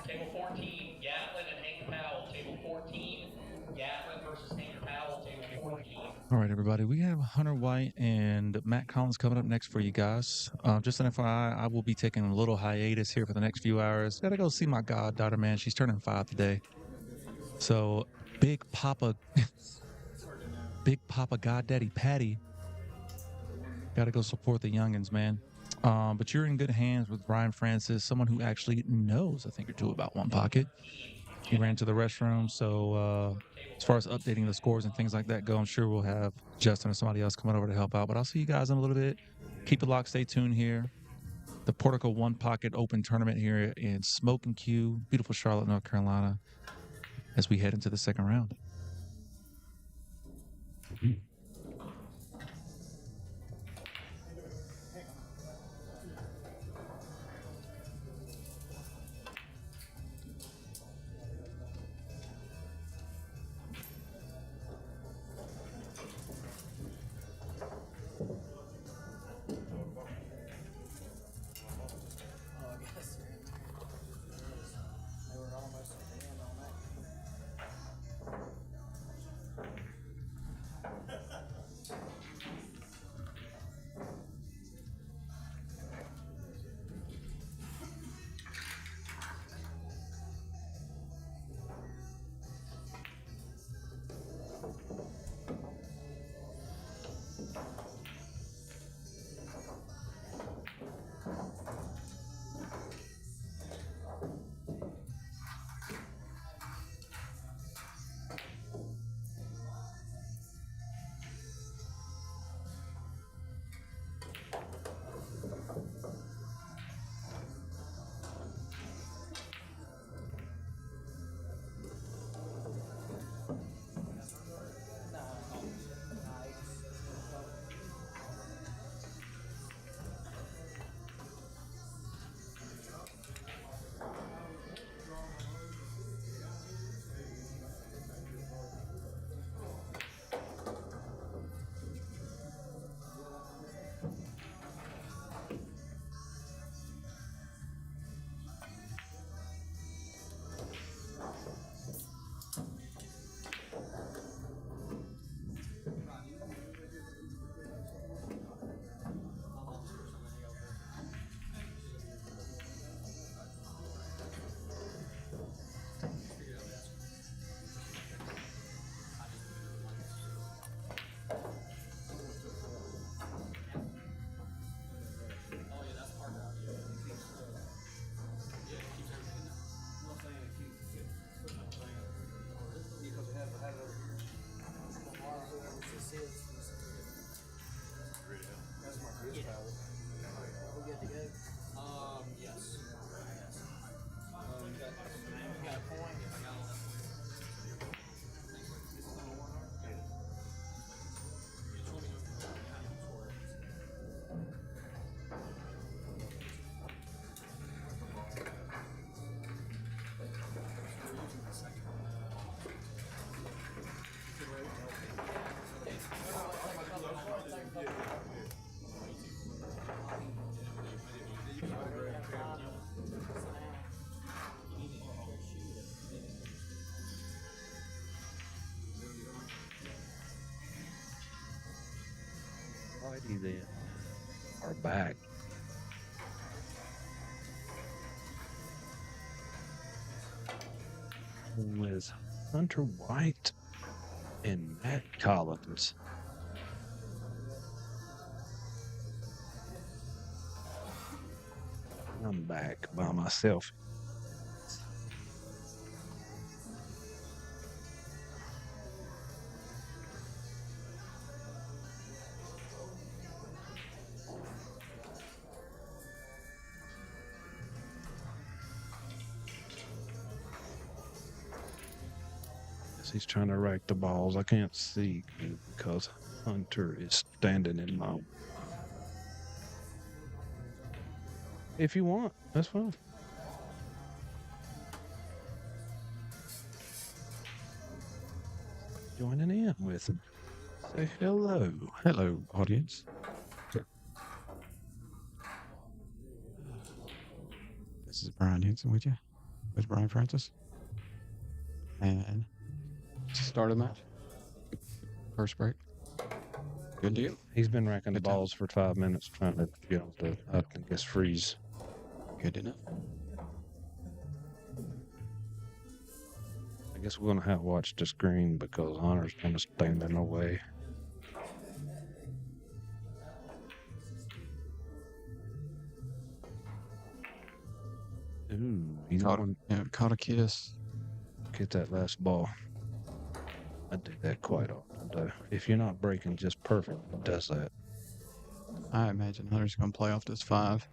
Table 14, Gatlin and Hank Powell. Table 14, Gatlin versus Hank Powell. Table 14. All right, everybody. We have Hunter White and Matt Collins coming up next for you guys. Just an FYI, I will be taking a little hiatus here for the next few hours. Gotta go see my goddaughter, man. She's turning 5 today. So, Big Papa Goddaddy Patty. Gotta go support the youngins, man. But you're in good hands with Brian Francis, someone who actually knows a thing or two about One Pocket. He ran to the restroom, so as far as updating the scores and things like that go, I'm sure we'll have Justin or somebody else coming over to help out. But I'll see you guys in a little bit. Keep it locked. Stay tuned here. The Portico One Pocket Open Tournament here in Smokin Cue, beautiful Charlotte, North Carolina, as we head into the second round. Oh, I guess. They were almost at the end on Righty then. Are back. With Hunter White and Matt Collins. I'm back by myself. He's trying to rack the balls. I can't see because Hunter is standing in my. If you want, that's fine. Joining in with him. Say hello. Hello, audience. This is Brian Henson with you, with Brian Francis. And start of the match. First break. Good deal. He's been racking the Good time. balls for 5 minutes trying to get them to, I guess, freeze. Good enough. I guess we're going to have to watch the screen because Hunter's going to stand in the way. Ooh, he's going Yeah, caught a kiss. to get that last ball. I do that quite often, though. If you're not breaking just perfect, it does that. I imagine Hunter's going to play off this 5.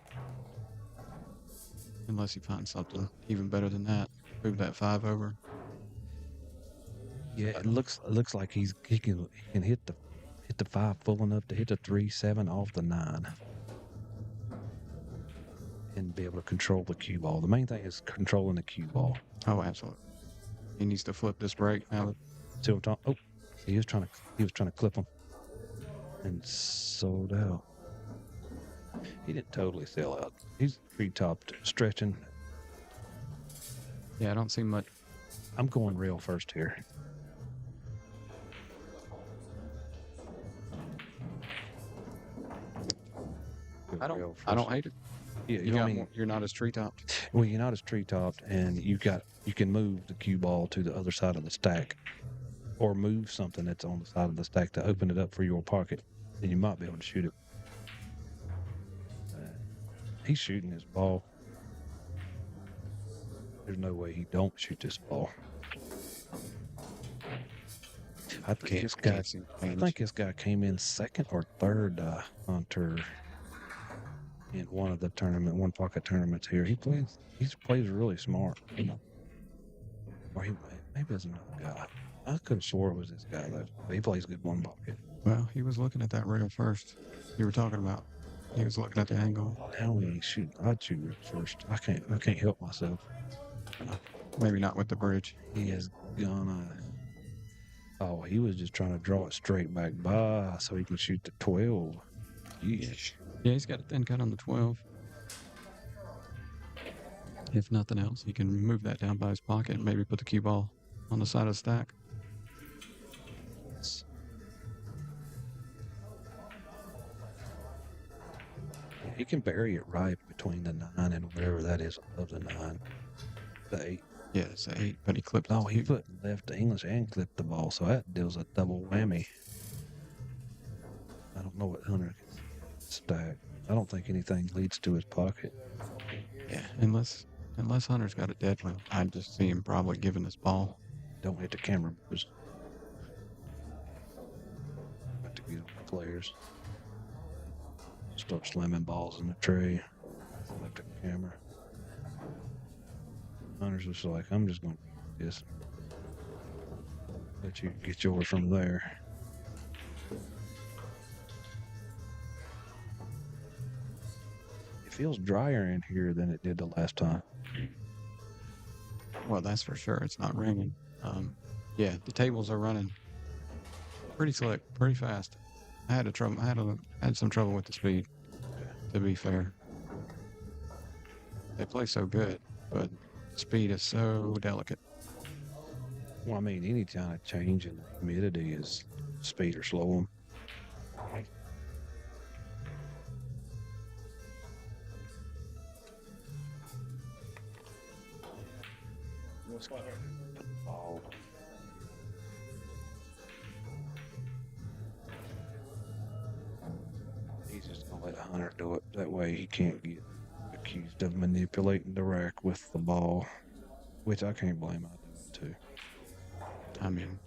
Unless he finds something even better than that. Move that 5 over. Yeah, it looks like he can hit the 5 full enough to hit the 3-7 off the 9. And be able to control the cue ball. The main thing is controlling the cue ball. Oh, absolutely. He needs to flip this break now. See what I'm talking? Oh, he was trying to clip him and sold out. He didn't totally sell out. He's pre-topped, stretching. Yeah, I don't see much. I'm going rail first here. I don't hate it. Yeah, You're not as tree topped. well, you're not as tree topped, and you can move the cue ball to the other side of the stack, or move something that's on the side of the stack to open it up for your pocket, and you might be able to shoot it. He's shooting this ball. There's no way he don't shoot this ball. I think this guy came in second or third Hunter in one of the one pocket tournaments here. He plays really smart. Or maybe it's another guy. I could have swore it was this guy though. He plays good one pocket. Well, he was looking at that rail first. You were talking about. He was looking at the angle. Now we ain't shooting. I'd shoot it first. I can't help myself. Maybe not with the bridge. He is gonna. Oh, he was just trying to draw it straight back by so he can shoot the 12. Yeesh. Yeah, he's got a thin cut on the 12. If nothing else, he can move that down by his pocket and maybe put the cue ball on the side of the stack. He can bury it right between the 9 and whatever that is above the 9. The 8. Yeah, it's an 8, but he clipped. No, he put left English and clipped the ball, so that deals a double whammy. I don't know what Hunter can stack. I don't think anything leads to his pocket. Yeah, unless Hunter's got a dead one, I'd just see him probably giving this ball. Don't hit the camera, boys. Got to get on the players. Start slamming balls in the tray. Left the camera. Hunter's just like, I'm just going to do this. Let you get yours from there. It feels drier in here than it did the last time. Well, that's for sure. It's not raining. Yeah, the tables are running pretty slick, pretty fast. I had some trouble with the speed, to be fair. They play so good, but the speed is so delicate. Well, I mean, any kind of change in humidity is speed or slow them. Oh. He's just gonna let Hunter do it. That way he can't get accused of manipulating the rack with the ball, which I can't blame. I do it too. I mean,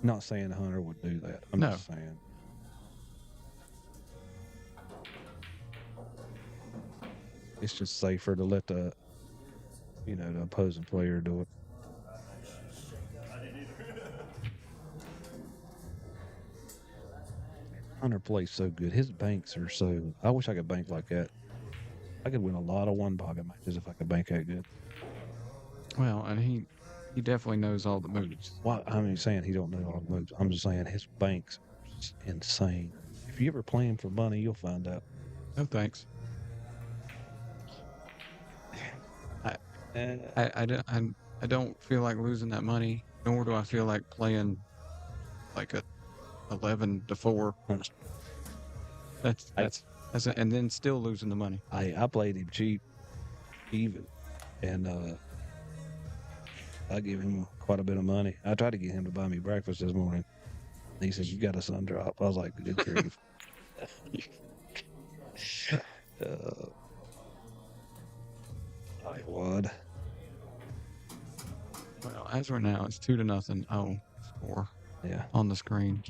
Not saying Hunter would do that. I'm No. just saying. It's just safer to let the opposing player do it. Hunter plays so good. His banks are so. I wish I could bank like that. I could win a lot of one pocket matches if I could bank that good. Well, and he definitely knows all the moves. Well, I'm not saying he don't know all the moves. I'm just saying his banks are insane. If you ever play him for money, you'll find out. No thanks. I don't feel like losing that money, nor do I feel like playing like a 11-4. And then still losing the money. I played him cheap, even, and I gave him quite a bit of money. I tried to get him to buy me breakfast this morning. He said, "You got a sun drop." I was like, "Good grief." I would. Well, as right now, it's 2-0. Oh, score. Yeah. On the screen.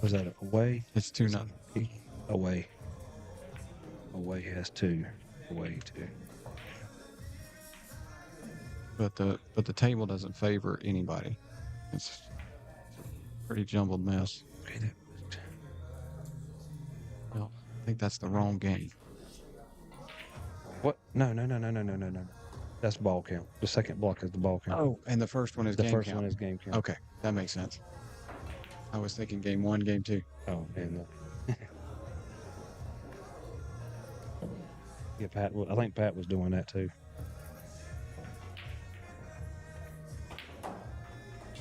Was that away? It's 2-0. Away. Away has 2. Away 2. But the table doesn't favor anybody. It's a pretty jumbled mess. Okay, Well, I think that's the wrong game. What? No. That's ball count. The second block is the ball count. Oh, and the first one is game count. The first one is game count. Okay, that makes sense. I was thinking game 1, game 2. Oh, man. Yeah, I think Pat was doing that too.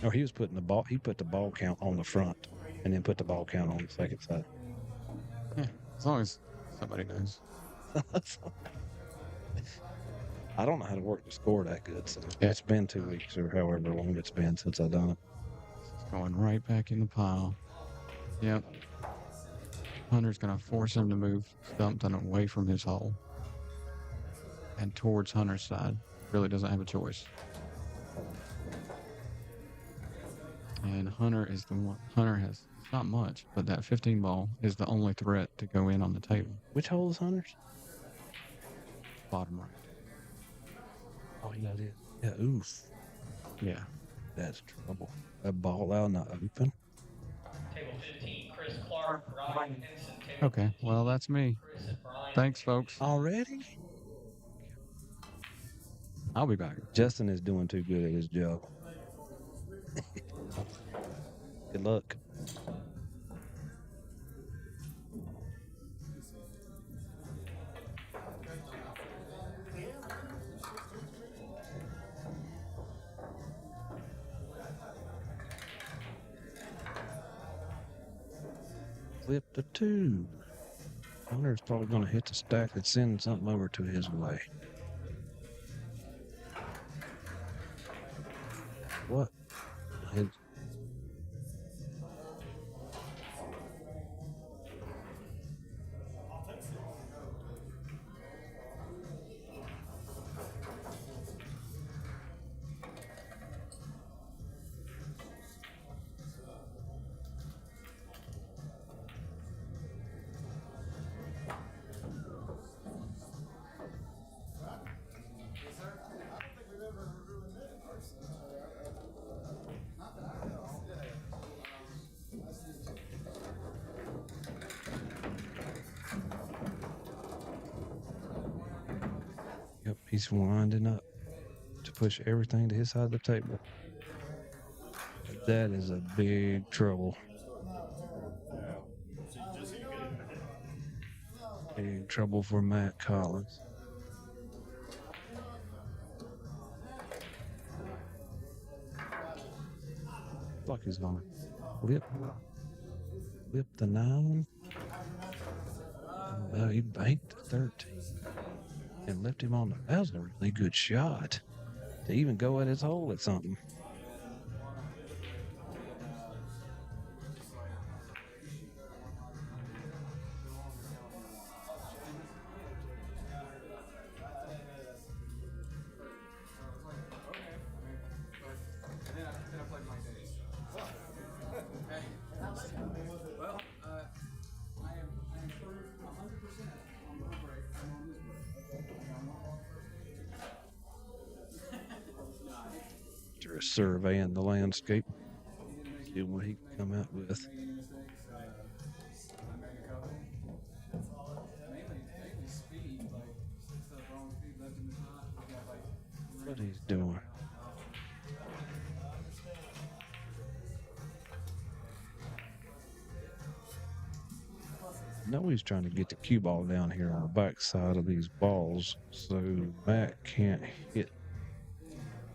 Or he was putting the ball. He put the ball count on the front, and then put the ball count on the second side. Yeah, as long as somebody knows. I don't know how to work the score that good. So Yeah. It's been 2 weeks or however long it's been since I've done it. It's going right back in the pile. Yep. Hunter's gonna force him to move Stumpton away from his hole and towards Hunter's side. Really doesn't have a choice. And Hunter is the one. Hunter has not much, but that 15 ball is the only threat to go in on the table. Which hole is Hunter's? Bottom right. Oh, yeah, it is. Yeah, oof. Yeah. That's trouble. That ball out not open. Table 15, Chris Clark, Ryan Henson. Table Okay, 15, well, that's me. Chris and Brian. Thanks, folks. Already? I'll be back. Justin is doing too good at his job. Good luck. Flip the 2. Hunter's probably going to hit the stack and send something over to his way. What? His... Yep, he's winding up to push everything to his side of the table. That is a big trouble. Big trouble for Matt Collins. Like he's gonna flip the 9. Oh, he banked the 13 and left him on the. That was a really good shot to even go at his hole at something. Surveying the landscape. See what he can come out with. Make any mistakes? I made a couple. Mainly speed, like stuff wrong with speed, left him is not. We got like What he's doing. I know he's trying to get the cue ball down here on the back side of these balls so Matt can't hit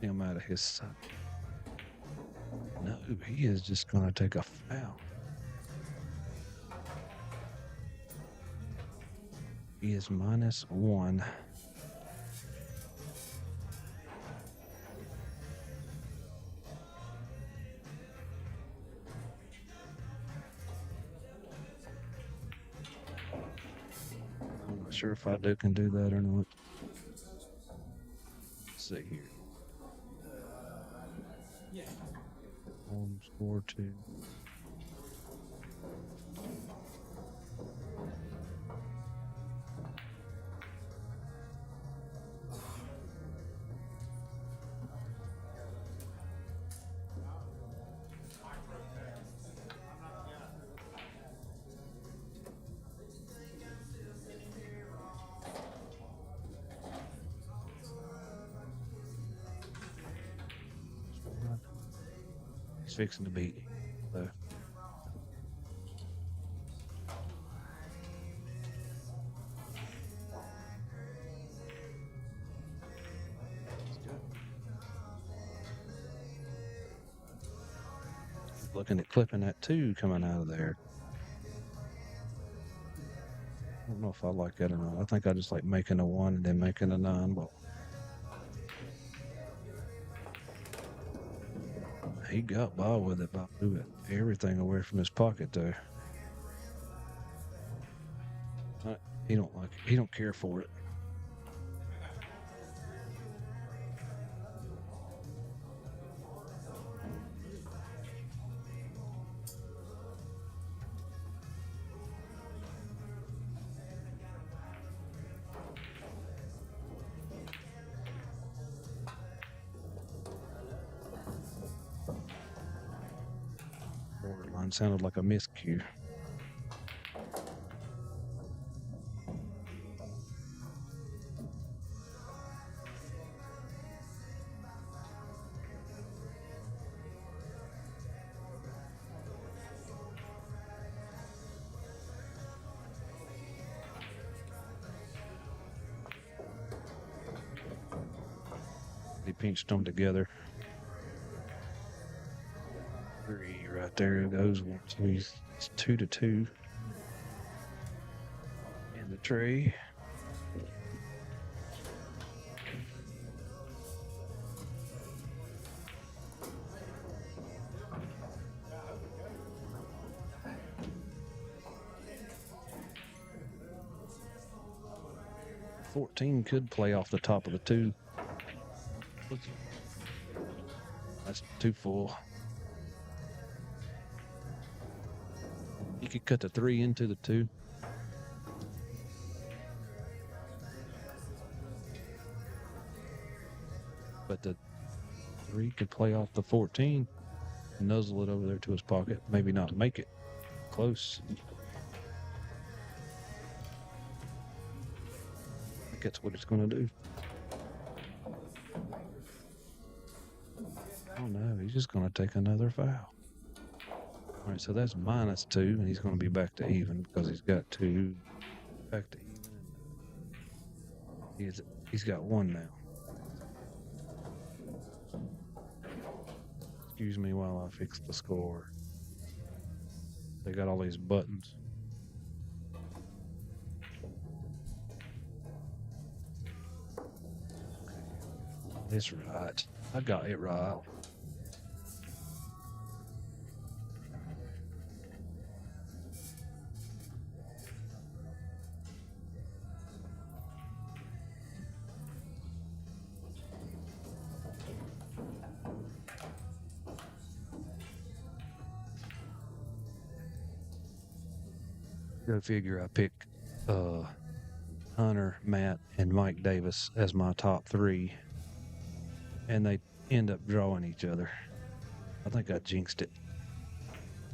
him out of his side. No, he is just going to take a foul. He is -1. I'm not sure if I can do that or not. Let's see here. Home score 2. He's fixing to beat. So. Looking at clipping that 2 coming out of there. I don't know if I like that or not. I think I just like making a 1 and then making a 9 ball. He got by with it by moving everything away from his pocket though. He don't like it. He don't care for it. Borderline sounded like a miscue. He pinched them together. 3 right there goes. It's 2-2 in the tree. $14 could play off the top of the 2. That's too full. You could cut the 3 into the 2. But the 3 could play off the 14, nuzzle it over there to his pocket, maybe not make it close. I think that's what it's going to do. Oh no, he's just going to take another foul. All right, so that's -2, and he's going to be back to even because he's got 2 back to even. He's got 1 now. Excuse me while I fix the score. They got all these buttons. It's right. I got it right. Go figure I picked Hunter, Matt, and Mike Davis as my top 3. And they end up drawing each other. I think I jinxed it.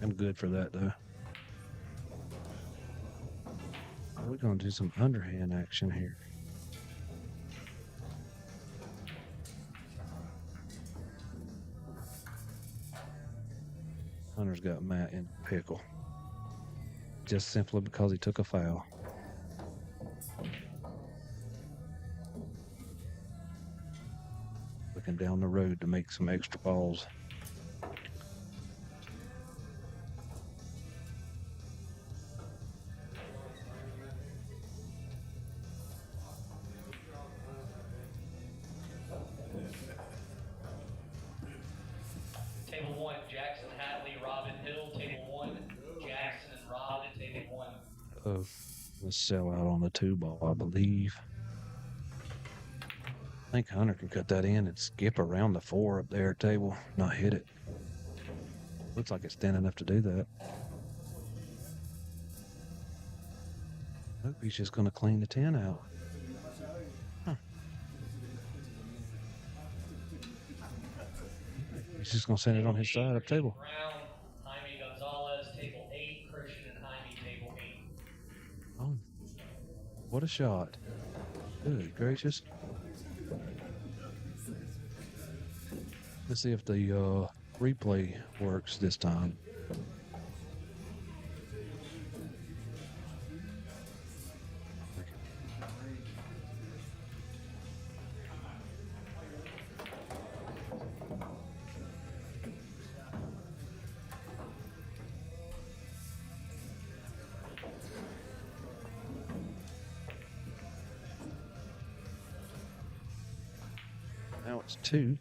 I'm good for that though. We're gonna do some underhand action here. Hunter's got Matt in a pickle. Just simply because he took a foul. Looking down the road to make some extra balls. Table 1, Jackson, Hatley, Robin Hill. Table 1, Jackson and Robin. Table 1. Oh, let's sell out on the 2-ball, I believe. I think Hunter can cut that in and skip around the 4 up there table, not hit it. Looks like it's thin enough to do that. Nope, he's just going to clean the 10 out. Huh. He's just going to send it on his side of the table. Brown, Jaime Gonzalez. Table 8, Christian and Jaime. Table 8. Oh, what a shot. Good gracious. Let's see if the replay works this time. Now it's 2.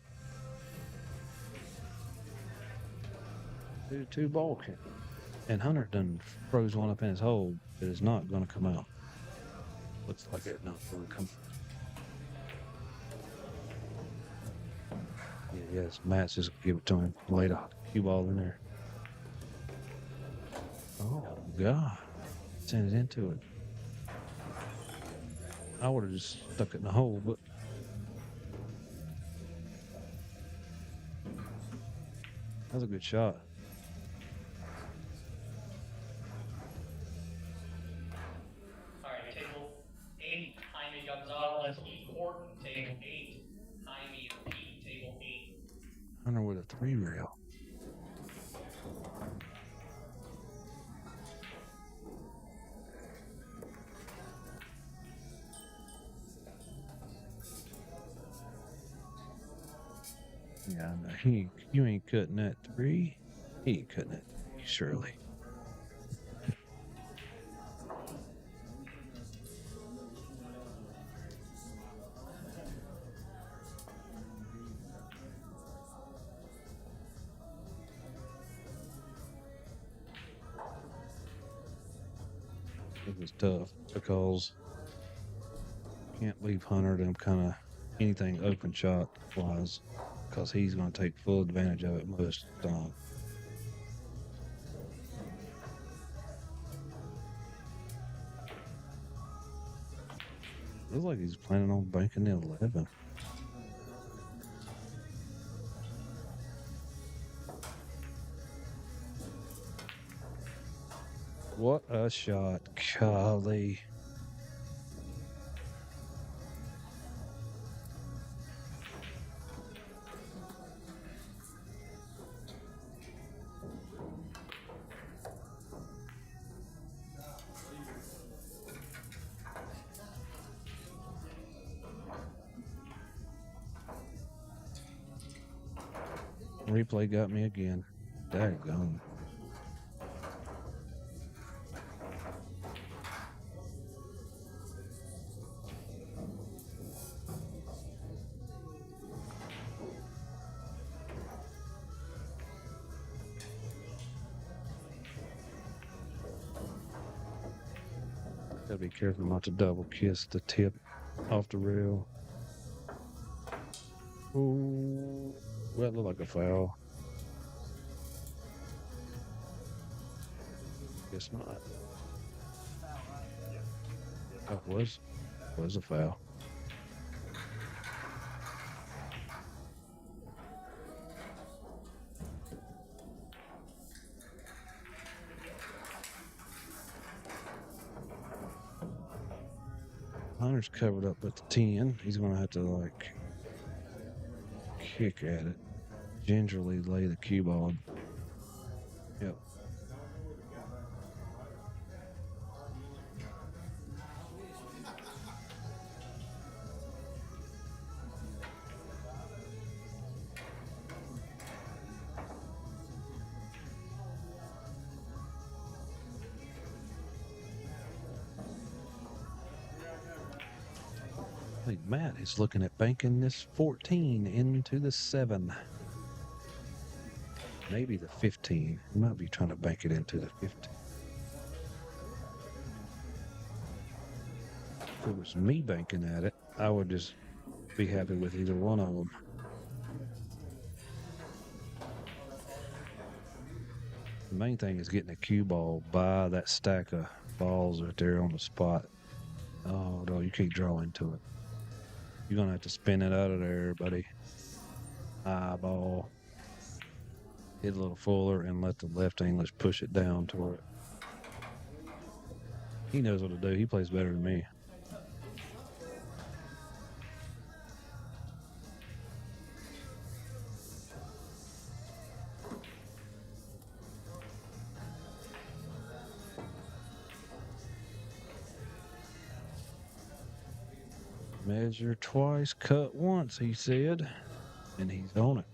2 ball count. And Hunter done froze one up in his hole, but it's not going to come out. Looks like it's not going to come. Yeah, yes, Matt's just gonna give it to him. Laid a cue ball in there. Oh God! Send it into it. I would have just stuck it in the hole, but that's a good shot. All right, table 8, Jaime Gonzalez, Pete Horton. Table 8, Jaime and Pete. Table 8. Hunter with a 3 rail. Yeah, no, you ain't cutting that 3. He ain't cutting that 3, surely. It was tough because can't leave Hunter to kind of anything open shot wise because he's going to take full advantage of it most of the time. Looks like he's planning on banking the 11. What a shot. Golly. Replay got me again. Daggone. Gotta be careful not to double kiss the tip off the rail. Ooh, that looked like a foul. Guess not. Oh, was a foul. Hunter's covered up with the 10. He's gonna have to like kick at it. Gingerly lay the cue ball. Yep. Hey, Matt is looking at banking this 14 into the 7. Maybe the 15. He might be trying to bank it into the 15. If it was me banking at it, I would just be happy with either one of them. The main thing is getting a cue ball by that stack of balls right there on the spot. Oh, no, you can't draw into it. You're going to have to spin it out of there, buddy. Eyeball. Hit a little fuller and let the left English push it down toward it. He knows what to do. He plays better than me. Measure twice, cut once, he said. And he's on it.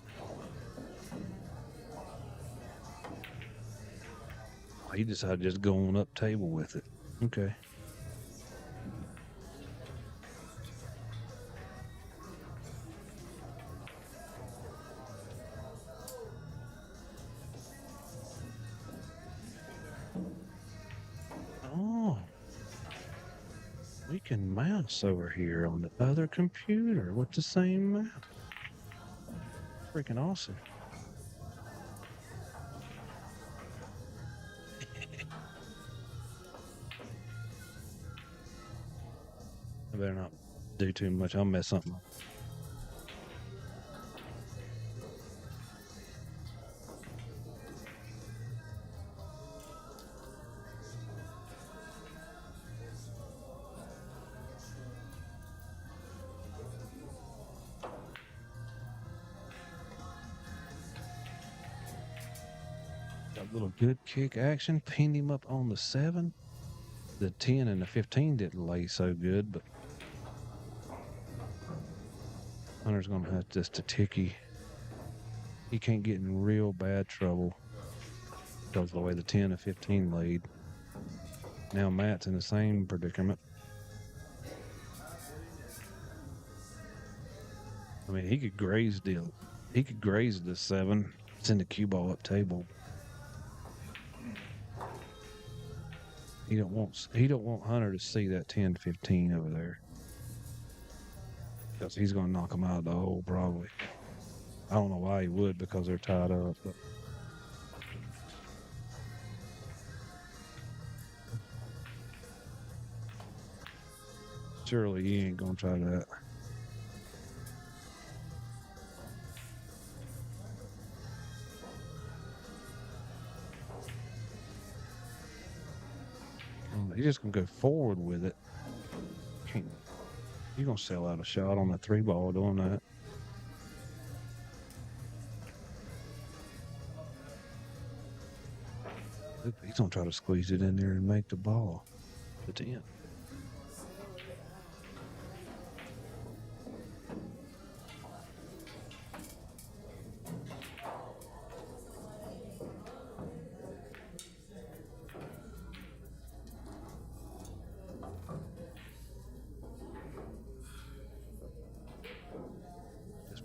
He decided to just go on up table with it. Okay. Oh. We can mouse over here on the other computer with the same mouse. Freaking awesome. I better not do too much. I'll mess something up. Got a little good kick action. Pinned him up on the 7. The 10 and the 15 didn't lay so good, but Hunter's gonna have just a ticky. He can't get in real bad trouble because of the way the 10 and 15 laid. Now Matt's in the same predicament. I mean, he could graze the 7, send the cue ball up table. He don't want Hunter to see that 10-15 over there. Because he's gonna knock him out of the hole probably. I don't know why he would, because they're tied up, but surely he ain't gonna try that. He's just gonna go forward with it. You're gonna sell out a shot on the 3 ball doing that. He's gonna try to squeeze it in there and make the ball. The 10.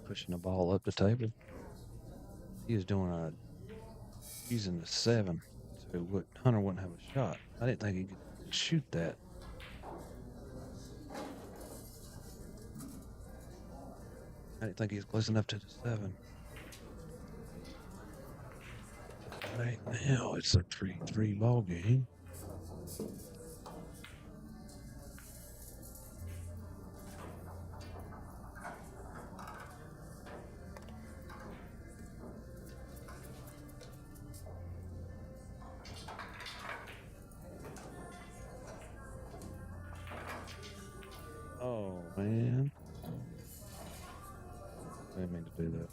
Pushing the ball up the table. He was doing using the 7, so Hunter wouldn't have a shot. I didn't think he could shoot that. I didn't think he was close enough to the 7. Right now it's a 3-3 ball game. Man. I didn't mean to do that.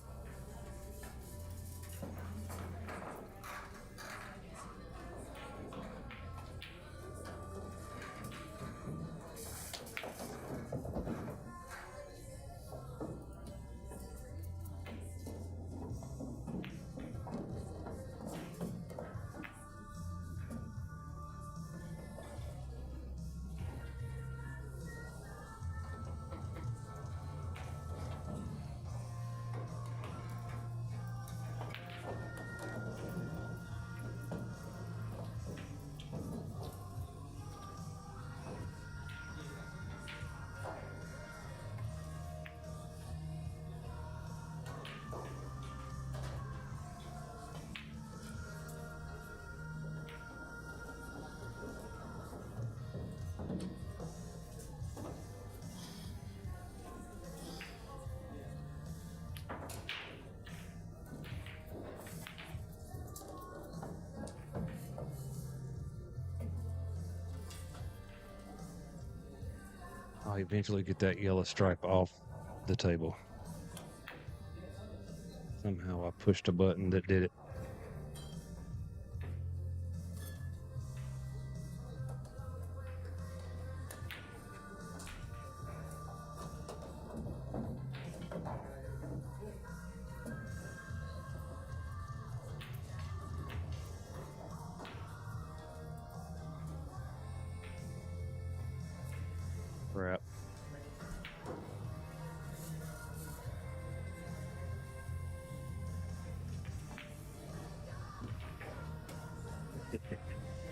I'll eventually get that yellow stripe off the table. Somehow I pushed a button that did it. Crap.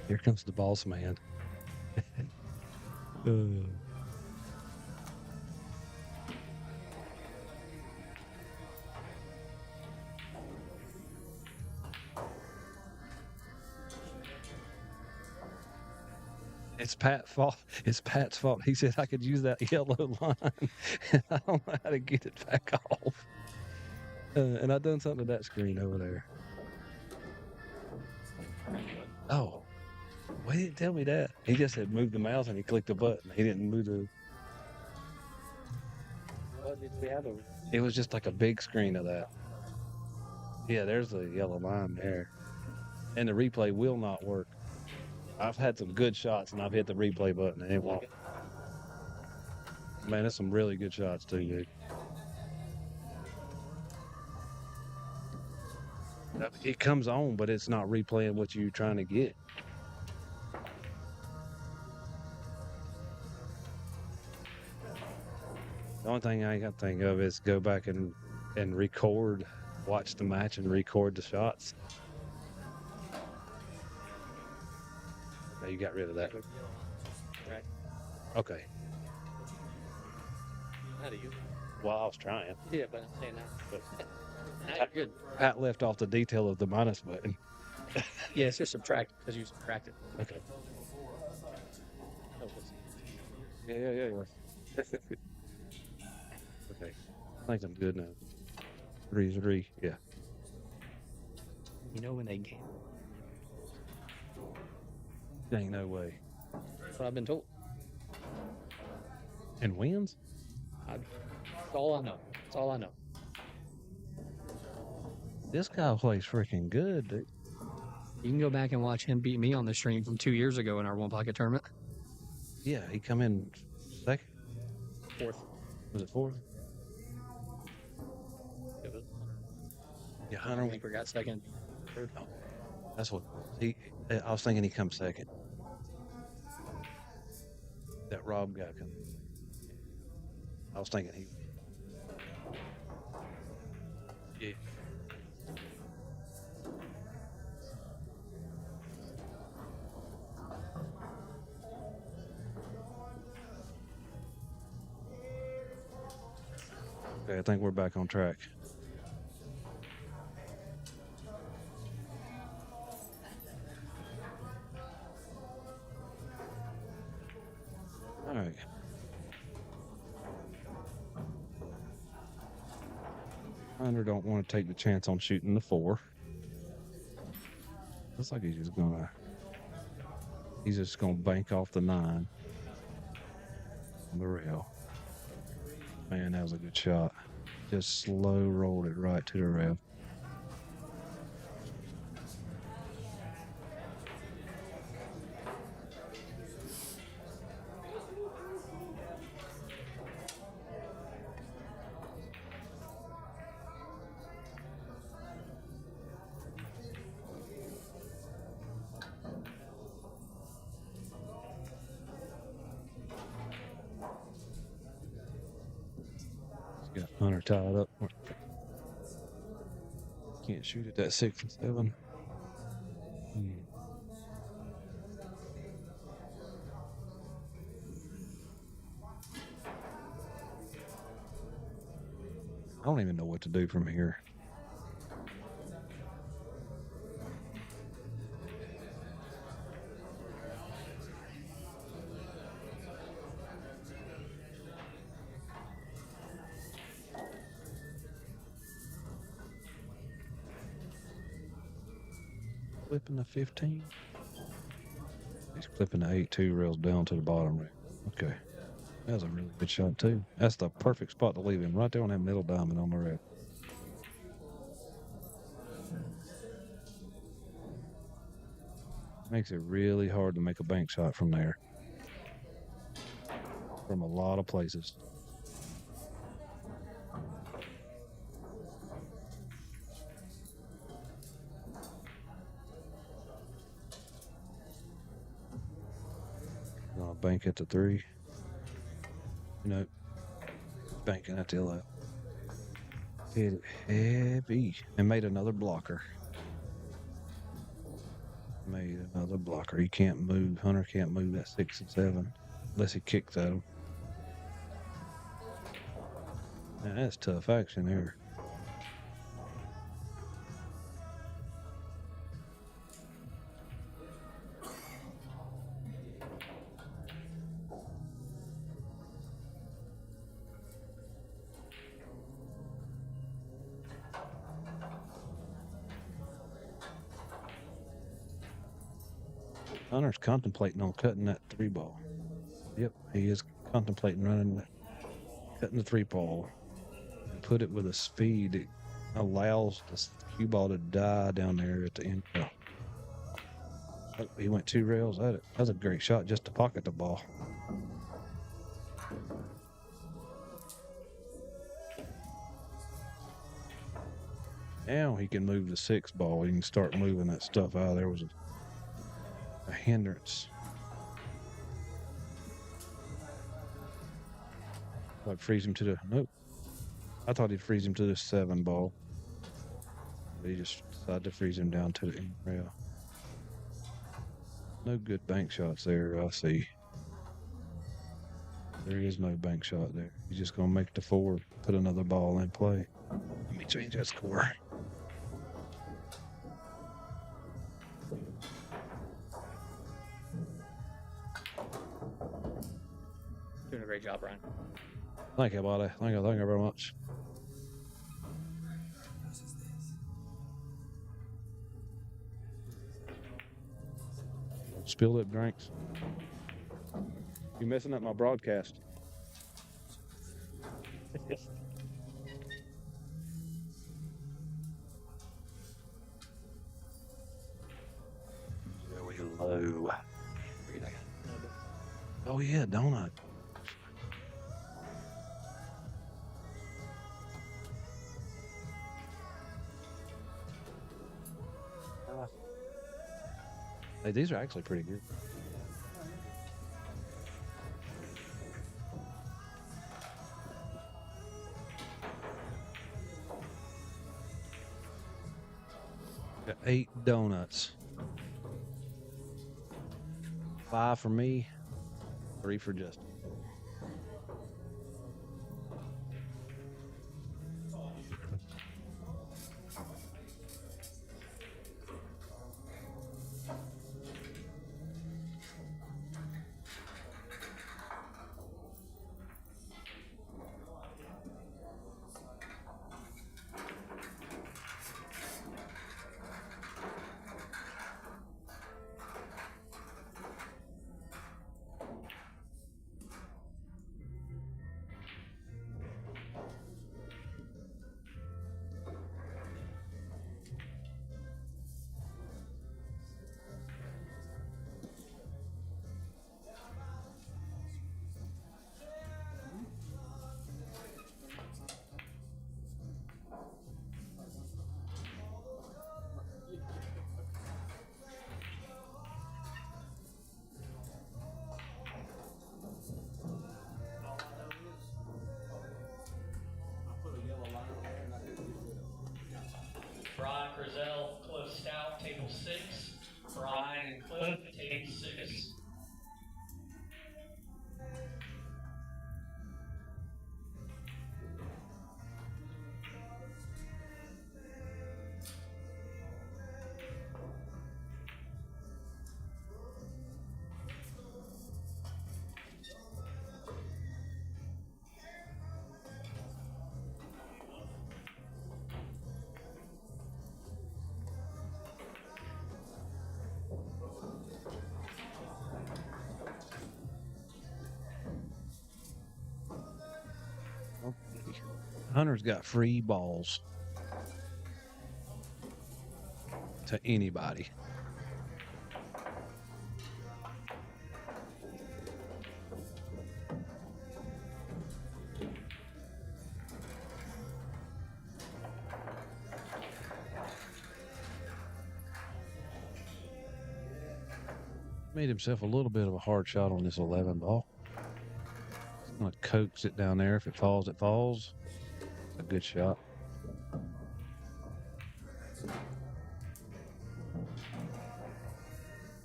Here comes the boss man. It's Pat's fault. It's Pat's fault. He said I could use that yellow line, and I don't know how to get it back off. And I done something to that screen over there. Oh, why didn't tell me that? He just said move the mouse and he clicked the button. He didn't move the. What did we have? It was just like a big screen of that. Yeah, there's the yellow line there, and the replay will not work. I've had some good shots, and I've hit the replay button, and it won't. Man, that's some really good shots too, dude. It comes on, but it's not replaying what you're trying to get. The only thing I can think of is go back and record, watch the match and record the shots. No, you got rid of that. Right. Okay. How do you? Well, I was trying. Yeah, but I'm saying that. But Now you're good. Pat left off the detail of the minus button. Yeah, it's just subtract because you subtracted. Okay. Yeah. Okay. I think I'm good now. 3-3. Yeah. You know when they game. Ain't no way. That's what I've been told. And wins? That's all I know. That's all I know. This guy plays freaking good, dude. You can go back and watch him beat me on the stream from 2 years ago in our one pocket tournament. Yeah, he come in second. Fourth. Was it fourth? It was. Yeah, I Hunter. think we got second. Third. Oh, that's what he. I was thinking he comes second. That Rob guy come. I was thinking he. Yeah. Okay, I think we're back on track. All right. Hunter don't want to take the chance on shooting the 4. Looks like he's just gonna bank off the 9 on the rail. Man, that was a good shot. Just slow rolled it right to the rail. Got Hunter tied up. Can't shoot at that 6 and 7. I don't even know what to do from here. Clipping the 15. He's clipping the 8-2 rails down to the bottom rail. Okay. That was a really good shot, too. That's the perfect spot to leave him, right there on that middle diamond on the rail. Makes it really hard to make a bank shot from there. From a lot of places. Gonna bank at the 3. Nope. Banking at the 11. Hit it heavy and made another blocker. Made another blocker. He can't move. Hunter can't move that 6 and 7 unless he kicks at him. Man, that's tough action here. Hunter's contemplating on cutting that 3 ball. Yep, he is contemplating cutting the 3 ball. Put it with a speed that allows the cue ball to die down there at the end. Oh, he went 2 rails at it. That was a great shot just to pocket the ball. Now he can move the 6 ball. He can start moving that stuff out. There was a hindrance. I'd freeze him to the nope. I thought he'd freeze him to the 7 ball. But he just decided to freeze him down to the end rail. No good bank shots there, I see. There is no bank shot there. He's just gonna make the 4, put another ball in play. Let me change that score. Doing a great job, Ryan. Thank you, buddy. Thank you very much. Spill up drinks. You messing up my broadcast. Very low. Oh yeah, donut. Hey, these are actually pretty good. Got 8 donuts. 5 for me, 3 for Justin. 8-6. Hunter's got free balls to anybody. Made himself a little bit of a hard shot on this 11 ball. He's going to coax it down there. If it falls, it falls. It's a good shot.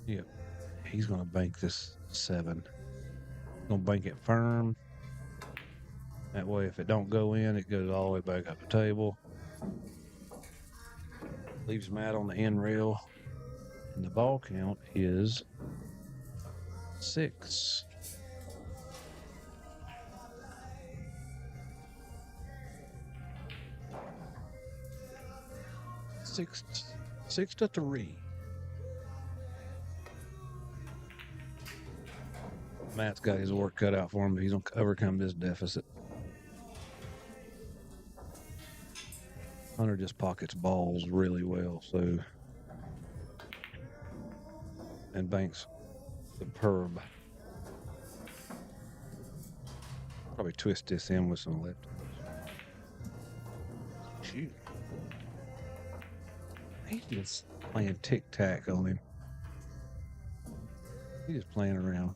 Yep. He's going to bank this 7. Going to bank it firm. That way, if it don't go in, it goes all the way back up the table. Leaves Matt on the end rail. And the ball count is 6. Six to 3. Matt's got his work cut out for him, but he's going to overcome this deficit. Hunter just pockets balls really well, so. And banks superb. Probably twist this in with some left. Shoot. He's just playing tic-tac on him. He's just playing around.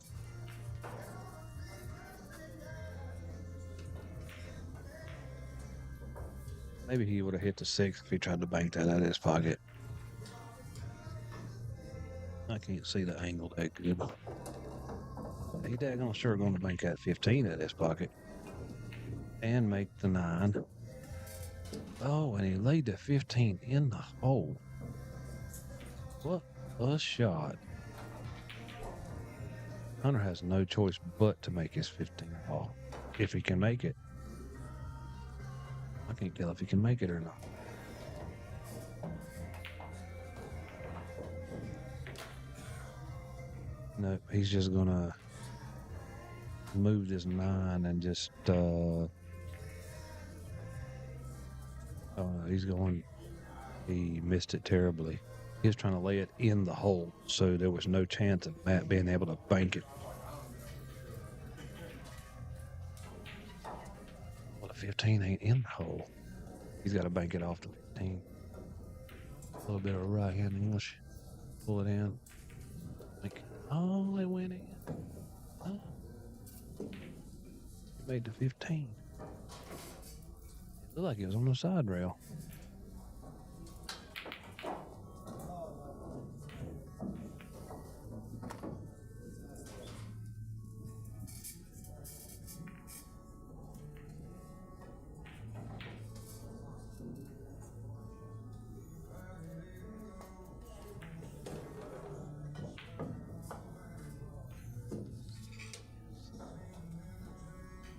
Maybe he would have hit the 6 if he tried to bank that out of his pocket. I can't see the angle that good. He daggone sure going to bank that 15 out of his pocket. And make the 9. Oh, and he laid the 15 in the hole. What a shot. Hunter has no choice but to make his 15 ball. If he can make it. I can't tell if he can make it or not. No, he's just gonna move this 9 and just he missed it terribly. He was trying to lay it in the hole, so there was no chance of Matt being able to bank it. Well, the 15 ain't in the hole. He's got to bank it off the 15. A little bit of right hand English. Pull it in. Oh, it went in. Oh. He made the 15. It looked like it was on the side rail.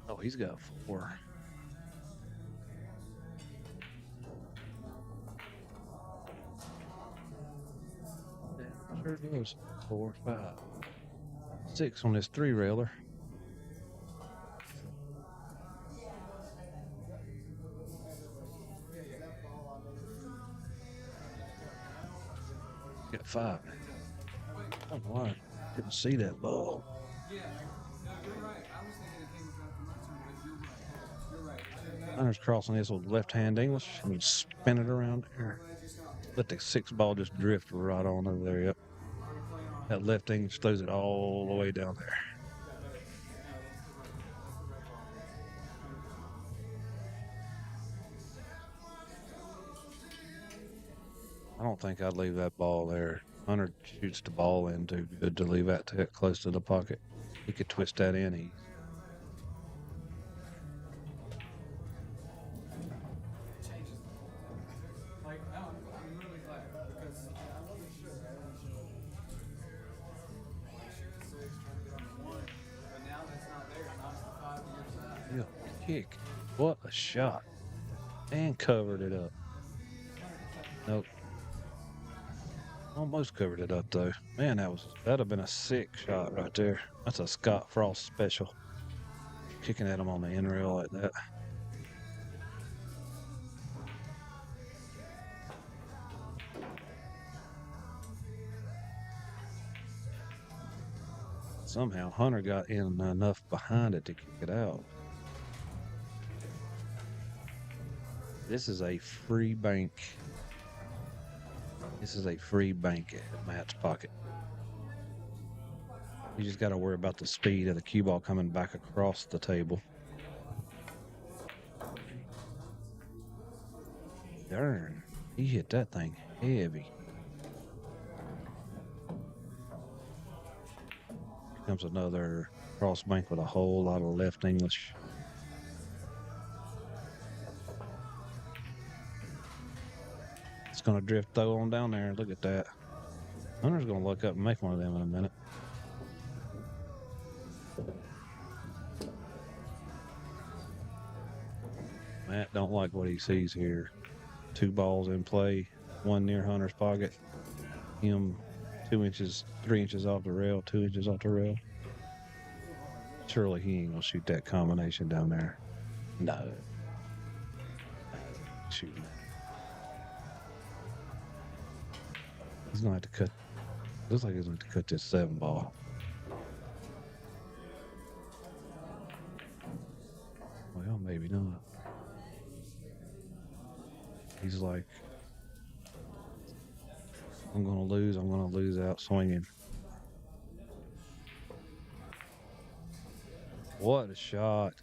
Oh, he's got 4. Yeah, sure does. 4, 5, 6 on this 3-railer. Got 5. I don't know why I didn't see that ball. Yeah, no, you're right. I was thinking it came after my turn, but you're right. You're right. Hunter's crossing this with left-hand English and spin it around there. Let the 6 ball just drift right on over there. Yep. That left English throws it all the way down there. I don't think I'd leave that ball there. Hunter shoots the ball in too good to leave that close to the pocket. He could twist that in easy. Changes. Like, I'm really glad because I wasn't sure. Shoot the 6, trying to get on the 1, but now that's not there. Now it's the 5 on your side. Yeah, kick. What a shot. And covered it up. Nope. Almost covered it up though. Man, that'd have been a sick shot right there. That's a Scott Frost special. Kicking at him on the end rail like that. Somehow Hunter got in enough behind it to kick it out. This is a free bank. This is a free bank at Matt's pocket. You just got to worry about the speed of the cue ball coming back across the table. Darn, he hit that thing heavy. Here comes another cross bank with a whole lot of left English. It's going to drift though on down there. Look at that. Hunter's going to look up and make one of them in a minute. Matt don't like what he sees here. 2 balls in play, 1 near Hunter's pocket. Him 2 inches, 3 inches off the rail, 2 inches off the rail. Surely he ain't gonna shoot that combination down there. No. Shooting that. He's gonna have to cut. Looks like he's going to cut this 7 ball. Well, maybe not. He's like, I'm going to lose out swinging. What a shot.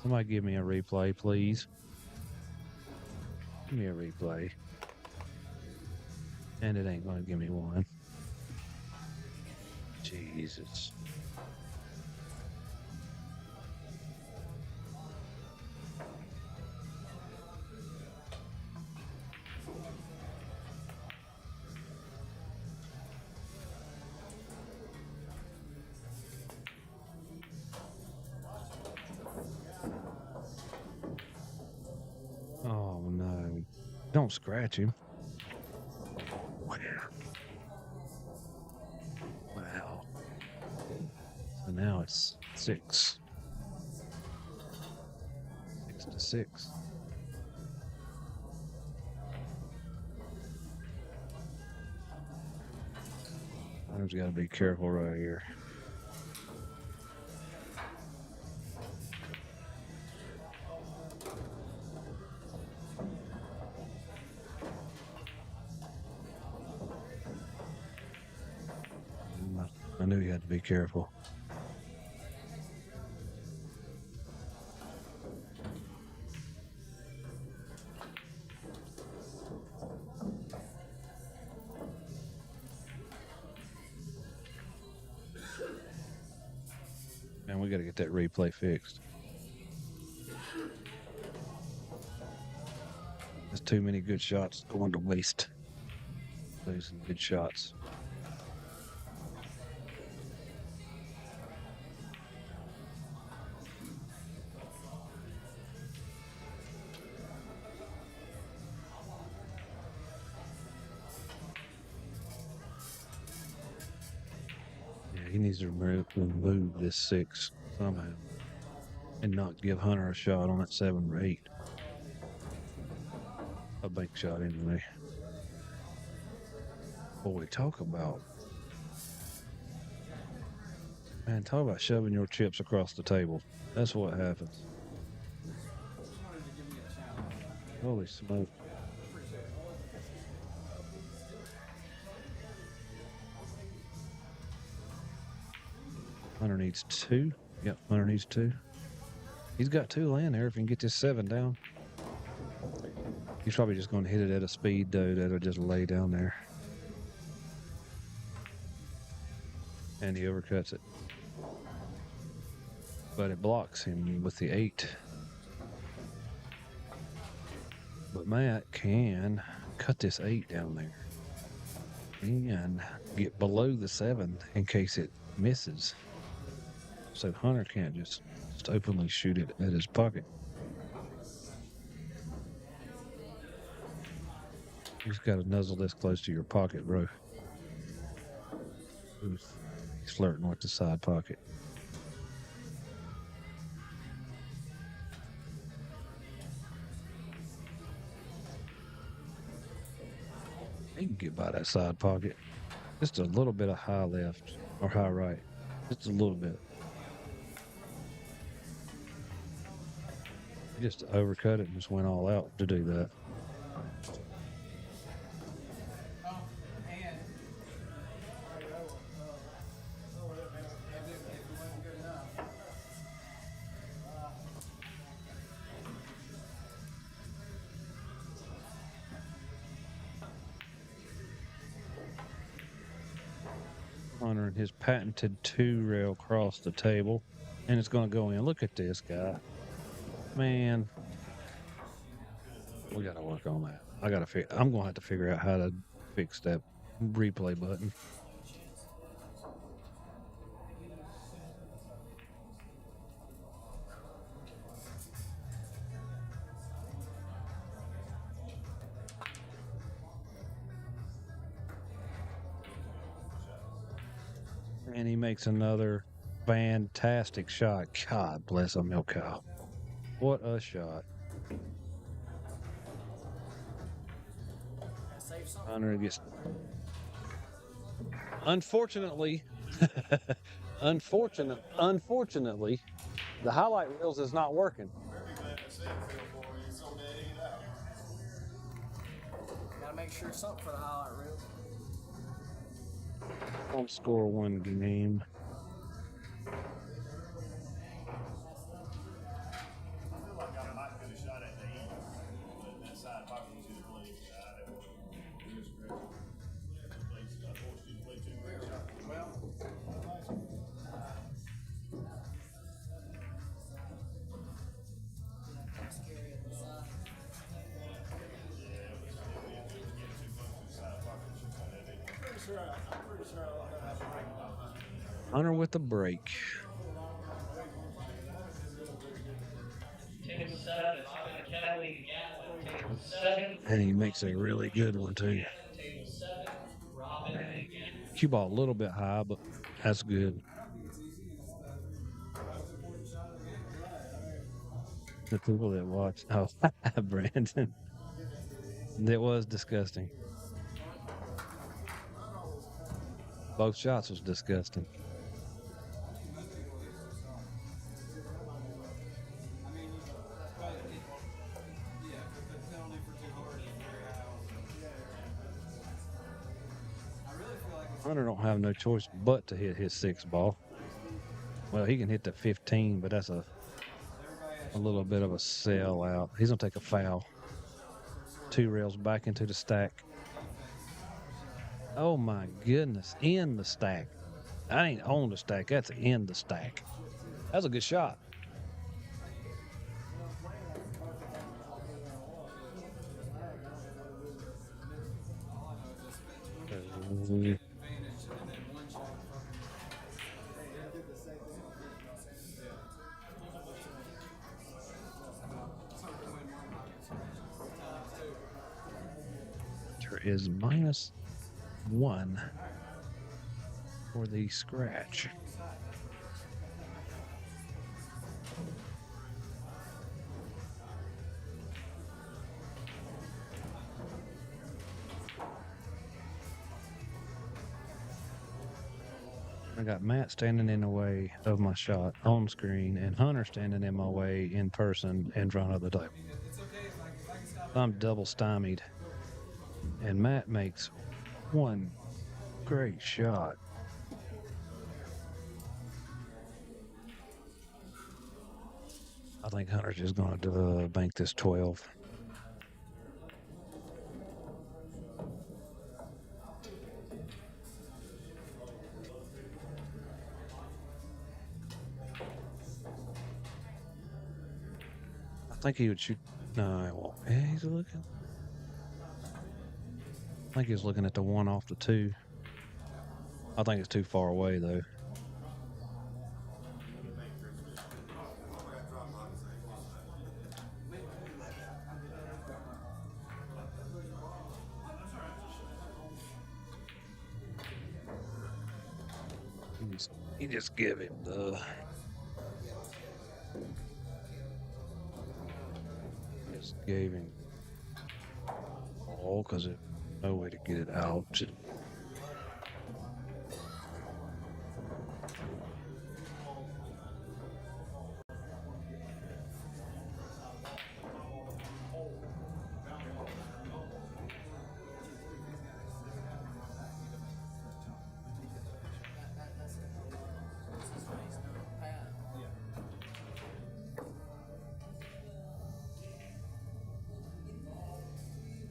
Somebody give me a replay, please. Give me a replay. And it ain't going to give me one. Jesus. Oh no. Don't scratch him. Wow. So now it's 6. 6-6. I've got to be careful right here. I knew you had to be careful. Man, we got to get that replay fixed. There's too many good shots going to waste. Losing good shots. He needs to remove this 6 somehow and not give Hunter a shot on that 7 or 8. A bank shot anyway. Boy, talk about shoving your chips across the table. That's what happens. Holy smoke. Hunter needs 2. Yep, Hunter needs 2. He's got 2 land there if he can get this 7 down. He's probably just going to hit it at a speed, though, that'll just lay down there. And he overcuts it. But it blocks him with the 8. But Matt can cut this 8 down there and get below the 7 in case it misses. So Hunter can't just openly shoot it at his pocket. You just got to nuzzle this close to your pocket, bro. He's flirting with the side pocket. He can get by that side pocket. Just a little bit of high left or high right. Just a little bit. He just overcut it and just went all out to do that. Hunter and his patented 2-rail across the table, and it's going to go in. Look at this guy, man. We got to work on that. I'm going to have to figure out how to fix that replay button. And he makes another fantastic shot. God bless a milk cow. What a shot. Hunter gets... Unfortunately, unfortunately, the highlight reels is not working. Gotta make sure something for the highlight reel. Won't score one game. Hunter with the break. And he makes a really good one too. Cue ball a little bit high, but that's good. The people that watch, oh, Brandon, that was disgusting. Both shots was disgusting. Hunter don't have no choice but to hit his 6 ball. Well, he can hit the 15, but that's a little bit of a sellout. He's gonna take a foul. 2 rails back into the stack. Oh my goodness, in the stack. I ain't on the stack, that's in the stack. That's a good shot. There is -1 for the scratch. I got Matt standing in the way of my shot on screen and Hunter standing in my way in person in front of the table. I'm double stymied. And Matt makes one great shot. I think Hunter's just going to bank this 12. think he would shoot. No, he won't. Yeah, he's looking. I think he's looking at the one off the two. I think it's too far away though. He just give him the. Just gave him all because there's no way to get it out.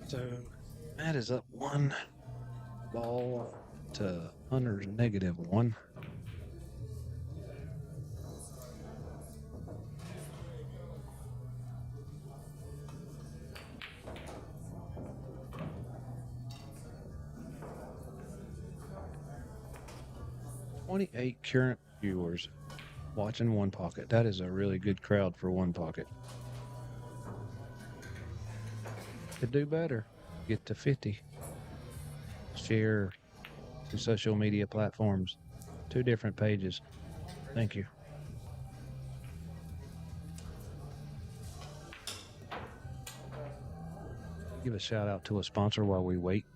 So Matt is up 1 ball to Hunter's -1. $28 current viewers watching One Pocket. That is a really good crowd for One Pocket. Could do better. Get to 50. Share to social media platforms. 2 different pages. Thank you. Give a shout out to a sponsor while we wait.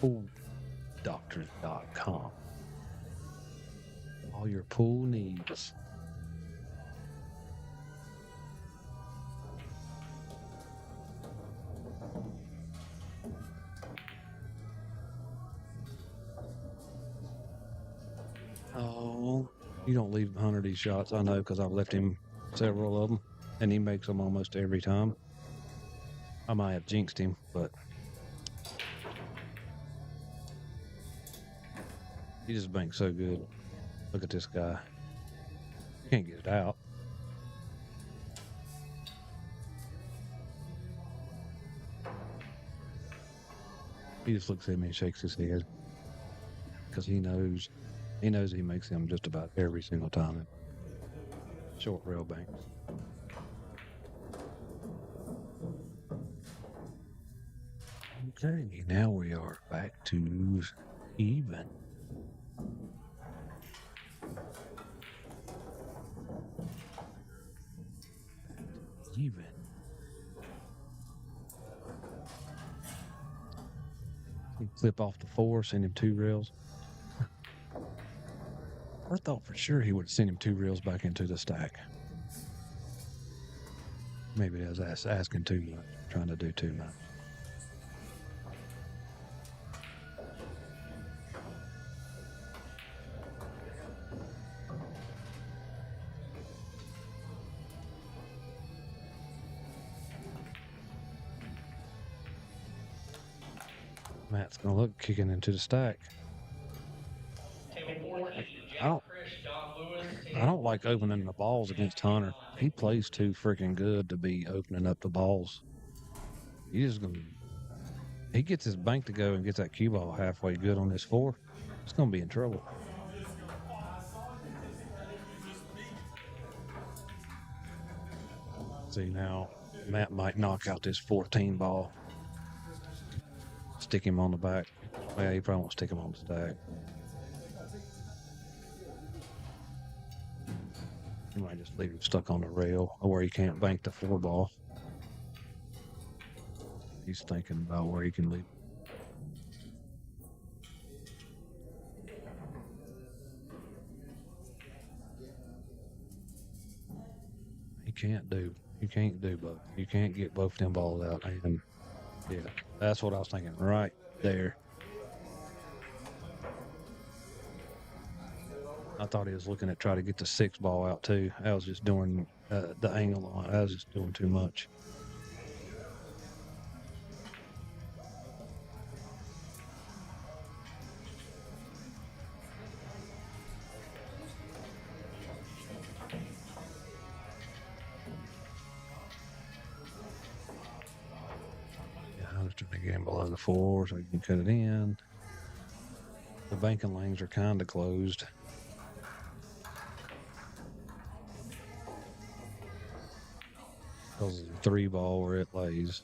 PoolDoctors.com. All your pool needs. Oh, you don't leave Hunter these shots. I know because I've left him several of them, and he makes them almost every time. I might have jinxed him, but he just banks so good. Look at this guy. Can't get it out. He just looks at me and shakes his head because he knows he makes them just about every single time. Short rail banks. Okay, now we are back to even. Even. Flip off the 4, send him 2 reels. I thought for sure he would send him 2 reels back into the stack. Maybe I was asking too much, trying to do too much. Matt's gonna look kicking into the stack. I don't like opening the balls against Hunter. He plays too freaking good to be opening up the balls. He gets his bank to go and gets that cue ball halfway good on this 4. It's gonna be in trouble. See now, Matt might knock out this 14 ball. Stick him on the back. Well, he probably won't stick him on the stack. You might just leave him stuck on the rail where he can't bank the 4 ball. He's thinking about where he can leave. You can't do both. You can't get both them balls out. And yeah, that's what I was thinking right there. I thought he was looking at try to get the 6 ball out too. I was just doing the angle on it. I was just doing too much. getting below the 4 so you can cut it in. The banking lanes are kind of closed. Because of the 3 ball where it lays.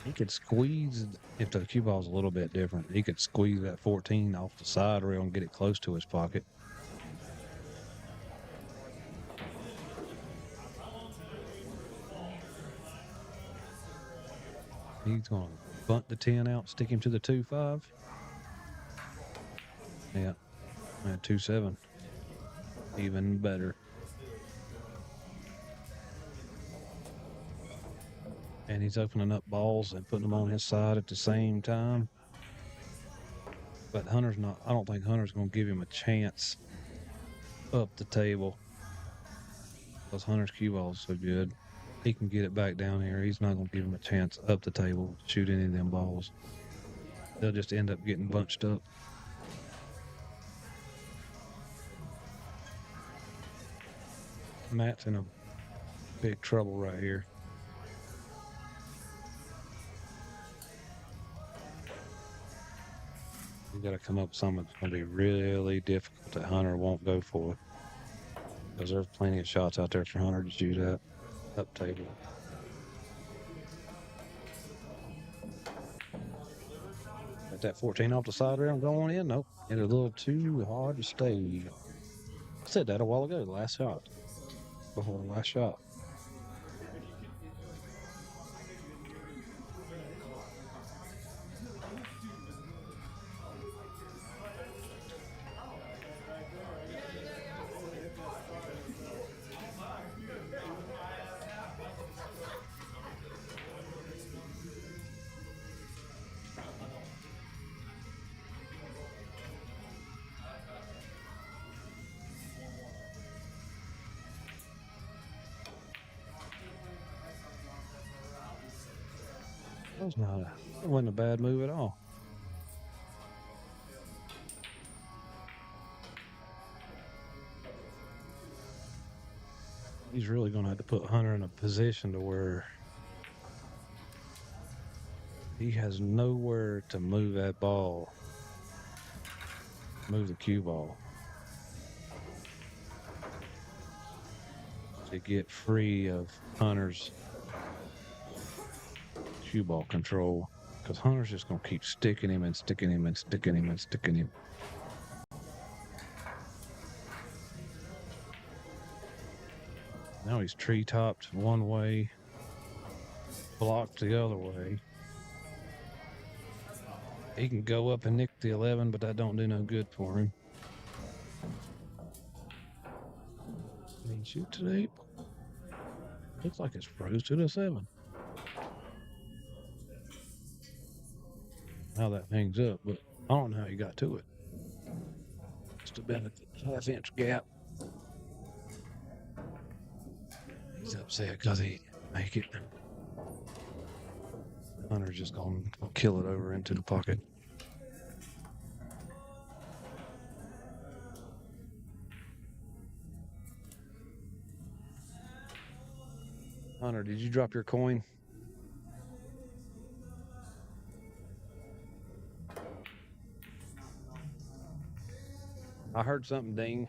He could squeeze, if the cue ball's a little bit different, he could squeeze that 14 off the side rail and get it close to his pocket. He's going to bunt the 10 out, stick him to the 2-5. Yeah, 2-7. Even better. And he's opening up balls and putting them on his side at the same time. But Hunter's not, I don't think Hunter's going to give him a chance up the table. Because Hunter's cue ball is so good. He can get it back down here. He's not going to give him a chance up the table to shoot any of them balls. They'll just end up getting bunched up. Matt's in a big trouble right here. You got to come up with something that's going to be really difficult that Hunter won't go for. Because there's plenty of shots out there for Hunter to shoot at up table. Got that 14 off the side rail going in. Nope. Hit it a little too hard to stay. I said that a while ago, the last shot. Before the last shot. That wasn't a bad move at all. He's really going to have to put Hunter in a position to where he has nowhere to move that ball, move the cue ball, to get free of Hunter's cue ball control, because Hunter's just going to keep sticking him and sticking him and sticking him and sticking him. Now he's tree-topped one way, blocked the other way. He can go up and nick the 11, but that don't do no good for him. Can he shoot to the 8? Looks like it's froze to the 7. How that hangs up, but I don't know how he got to it. Just about a half-inch gap. He's upset because he didn't make it. Hunter's just gonna kill it over into the pocket. Hunter, did you drop your coin? I heard something ding.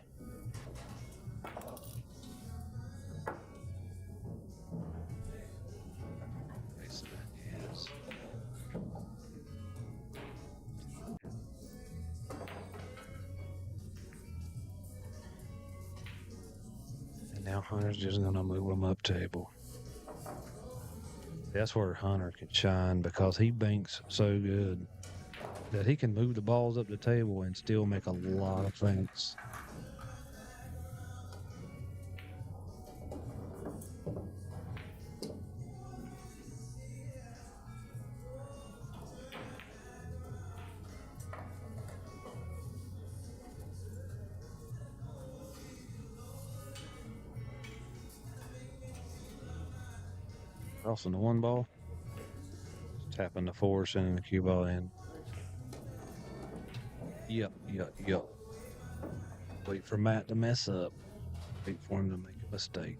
And now Hunter's just gonna move him up table. That's where Hunter can shine, because he banks so good that he can move the balls up the table and still make a lot of feints. Crossing the 1 ball, tapping the 4, sending the cue ball in. Yep. Wait for Matt to mess up. Wait for him to make a mistake.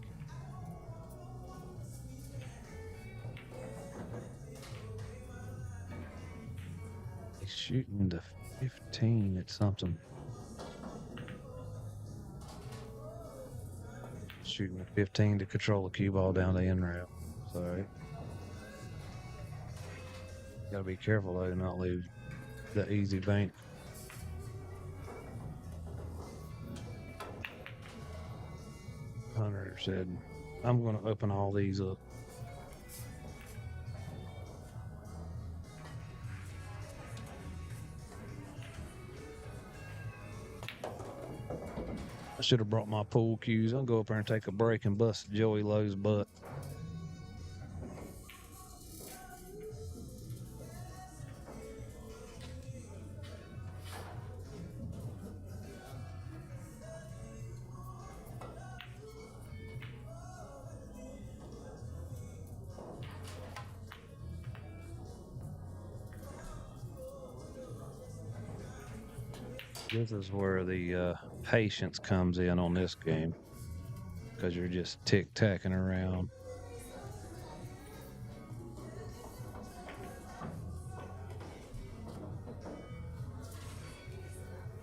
He's shooting to 15 at something. Shooting to 15 to control the cue ball down the end rail. Sorry. Gotta be careful though to not leave the easy bank. Hunter said, I'm gonna open all these up. I should have brought my pool cues. I'll go up there and take a break and bust Joey Lowe's butt. This is where the patience comes in on this game, because you're just tick-tacking around.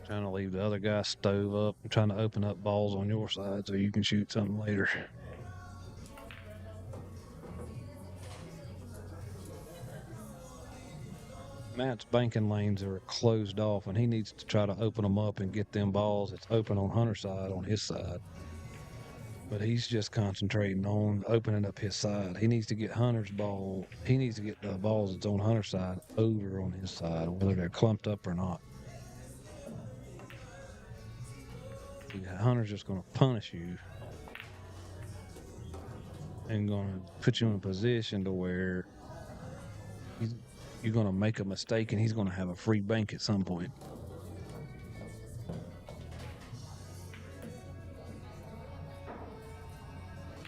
Trying to leave the other guy stove up and trying to open up balls on your side so you can shoot something later. Matt's banking lanes are closed off and he needs to try to open them up and get them balls. It's open on Hunter's side on his side. But he's just concentrating on opening up his side. He needs to get Hunter's ball. He needs to get the balls that's on Hunter's side over on his side, whether they're clumped up or not. Hunter's just going to punish you and going to put you in a position to where you're going to make a mistake and he's going to have a free bank at some point.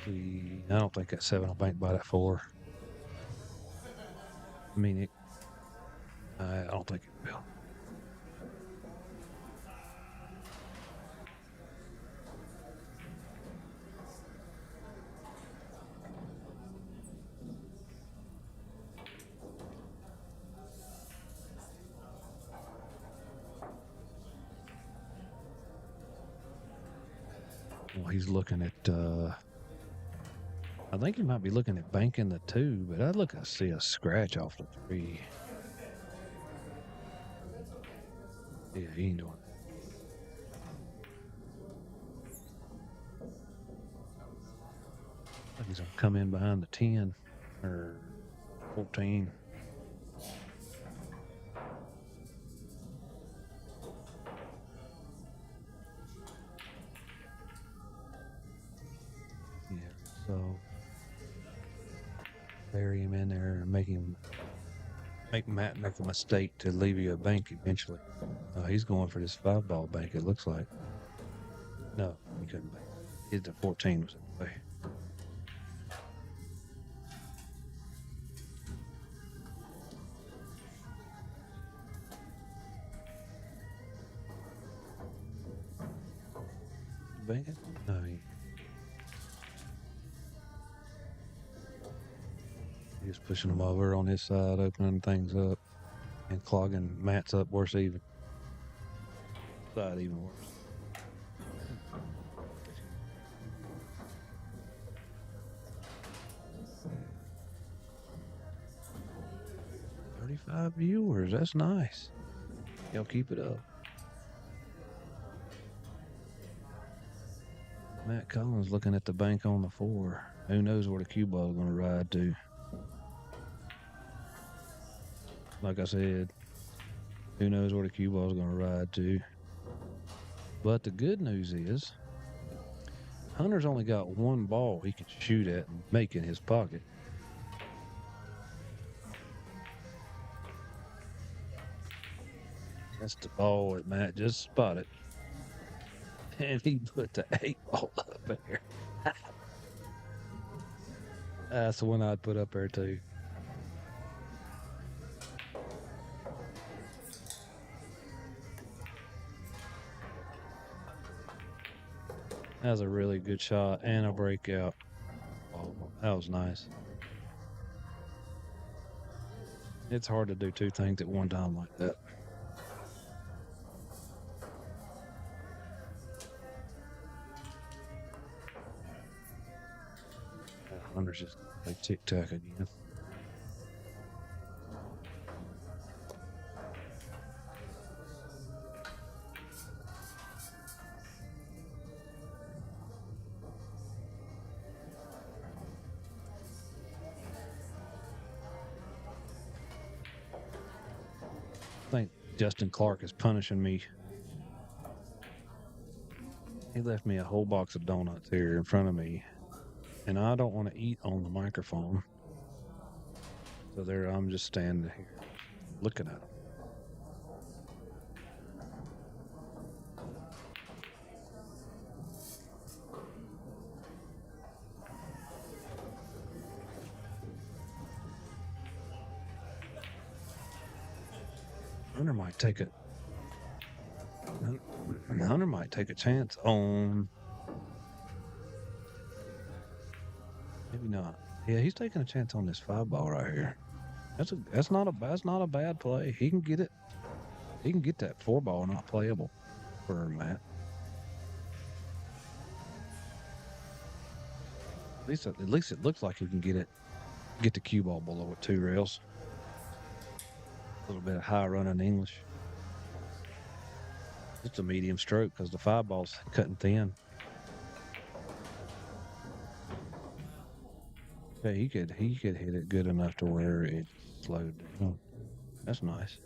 I don't think that 7 will bank by that 4. I mean, I don't think it will. Well, he's looking at, I think he might be looking at banking the 2, but I see a scratch off the 3. Yeah, he ain't doing it. He's gonna come in behind the 10 or 14. Yeah, so bury him in there and make Matt make a mistake to leave you a bank eventually. He's going for this 5-ball bank, it looks like. No, he couldn't bank. His the 14 was in the way. Bank it? No, he's pushing him over on his side, opening things up and clogging Matt's up worse even. Side even worse. $35 viewers, that's nice. Y'all keep it up. Matt Collins looking at the bank on the 4. Who knows where the cue ball is going to ride to? Like I said, who knows where the cue ball is going to ride to? But the good news is, Hunter's only got 1 ball he can shoot at and make in his pocket. That's the ball that Matt just spotted. And he put the 8 ball up there. That's the one I'd put up there too. That was a really good shot and a breakout. Oh, that was nice. It's hard to do two things at one time like that. Hunter's just like tic-tac again. I think Justin Clark is punishing me. He left me a whole box of donuts here in front of me, and I don't want to eat on the microphone. So there, I'm just standing here looking at them. Hunter might take it. Hunter might take a chance on. Maybe not. Yeah, he's taking a chance on this 5-ball right here. That's not a bad play. He can get it. He can get that 4-ball not playable for Matt. At least it looks like he can get the cue ball below it 2 rails. A little bit of high running English. It's a medium stroke because the 5-ball's cutting thin. Yeah, he could hit it good enough to where it slowed down. That's nice.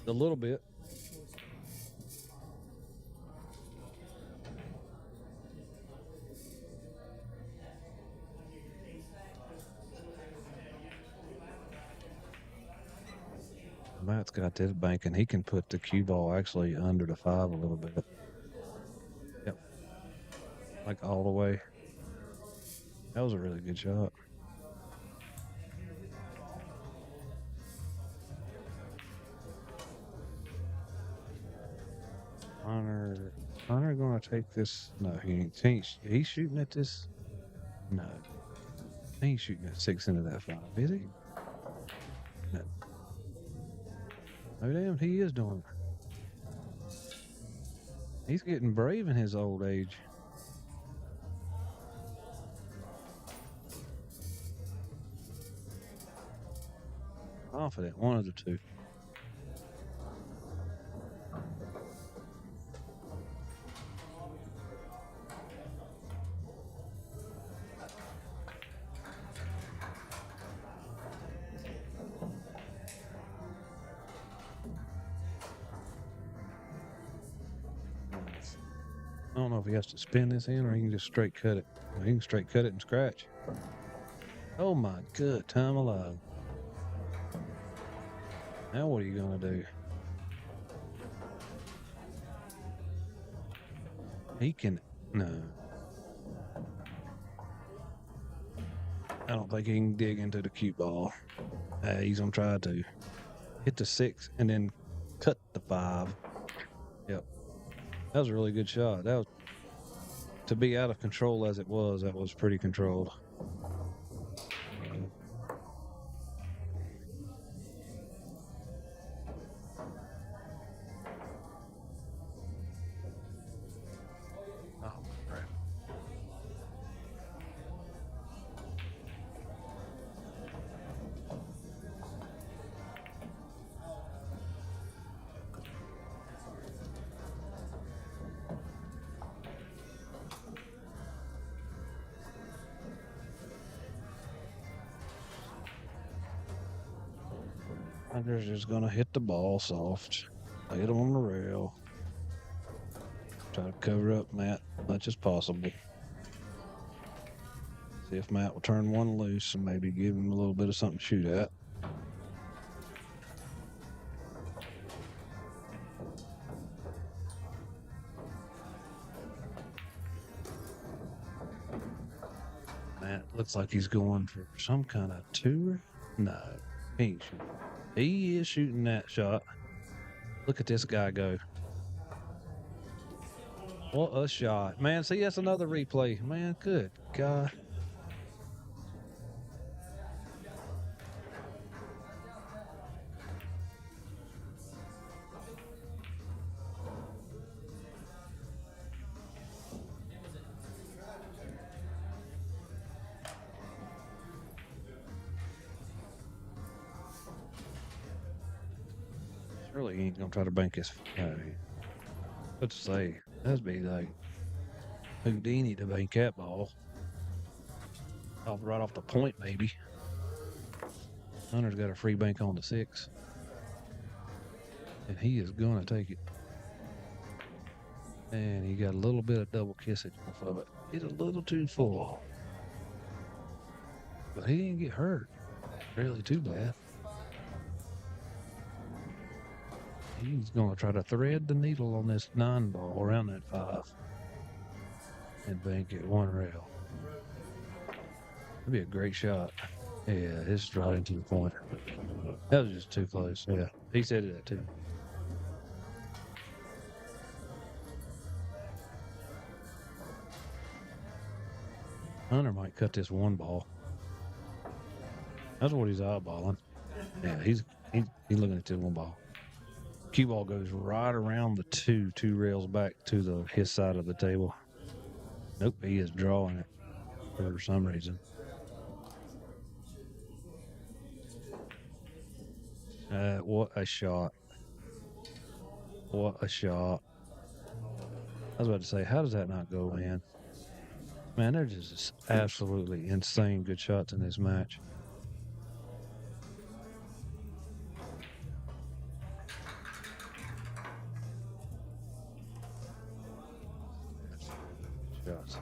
A little bit. Matt's got this banking. He can put the cue ball actually under the 5 a little bit. Yep. Like all the way. That was a really good shot. Hunter gonna take this. No, he's shooting at this. No. He ain't shooting at 6 into that 5, is he? No. Oh damn, he is doing it. He's getting brave in his old age. Confident, one of the two. I don't know if he has to spin this in or he can just straight cut it. He can straight cut it and scratch. Oh my good time alive. Now what are you gonna do? He can, no. I don't think he can dig into the cue ball. He's gonna try to hit the 6 and then cut the 5. Yep. That was a really good shot. That was, to be out of control as it was, that was pretty controlled. Oh, crap. Hunter's just gonna hit the ball soft, lay it on the rail, try to cover up Matt as much as possible. See if Matt will turn one loose and maybe give him a little bit of something to shoot at. Matt looks like he's going for some kind of tour. No, he ain't shooting. He is shooting that shot. Look at this guy go. What a shot. Man, see, that's another replay. Man, good God. Surely he ain't gonna try to bank his. What to say? That'd be like Houdini to bank that ball. Right off the point, maybe. Hunter's got a free bank on the 6. And he is gonna take it. And he got a little bit of double kissage off of it. It's a little too full. But he didn't get hurt. Really too bad. He's going to try to thread the needle on this 9 ball around that 5 and bank it 1 rail. That'd be a great shot. Yeah, it's right into the point. That was just too close. Yeah, he said that too. Hunter might cut this 1 ball. That's what he's eyeballing. Yeah, he's looking at this 1 ball. Cue ball goes right around the 2 rails back to his side of the table. Nope, he is drawing it for some reason. What a shot. What a shot. I was about to say, how does that not go in? Man, there's just absolutely insane good shots in this match. Shots.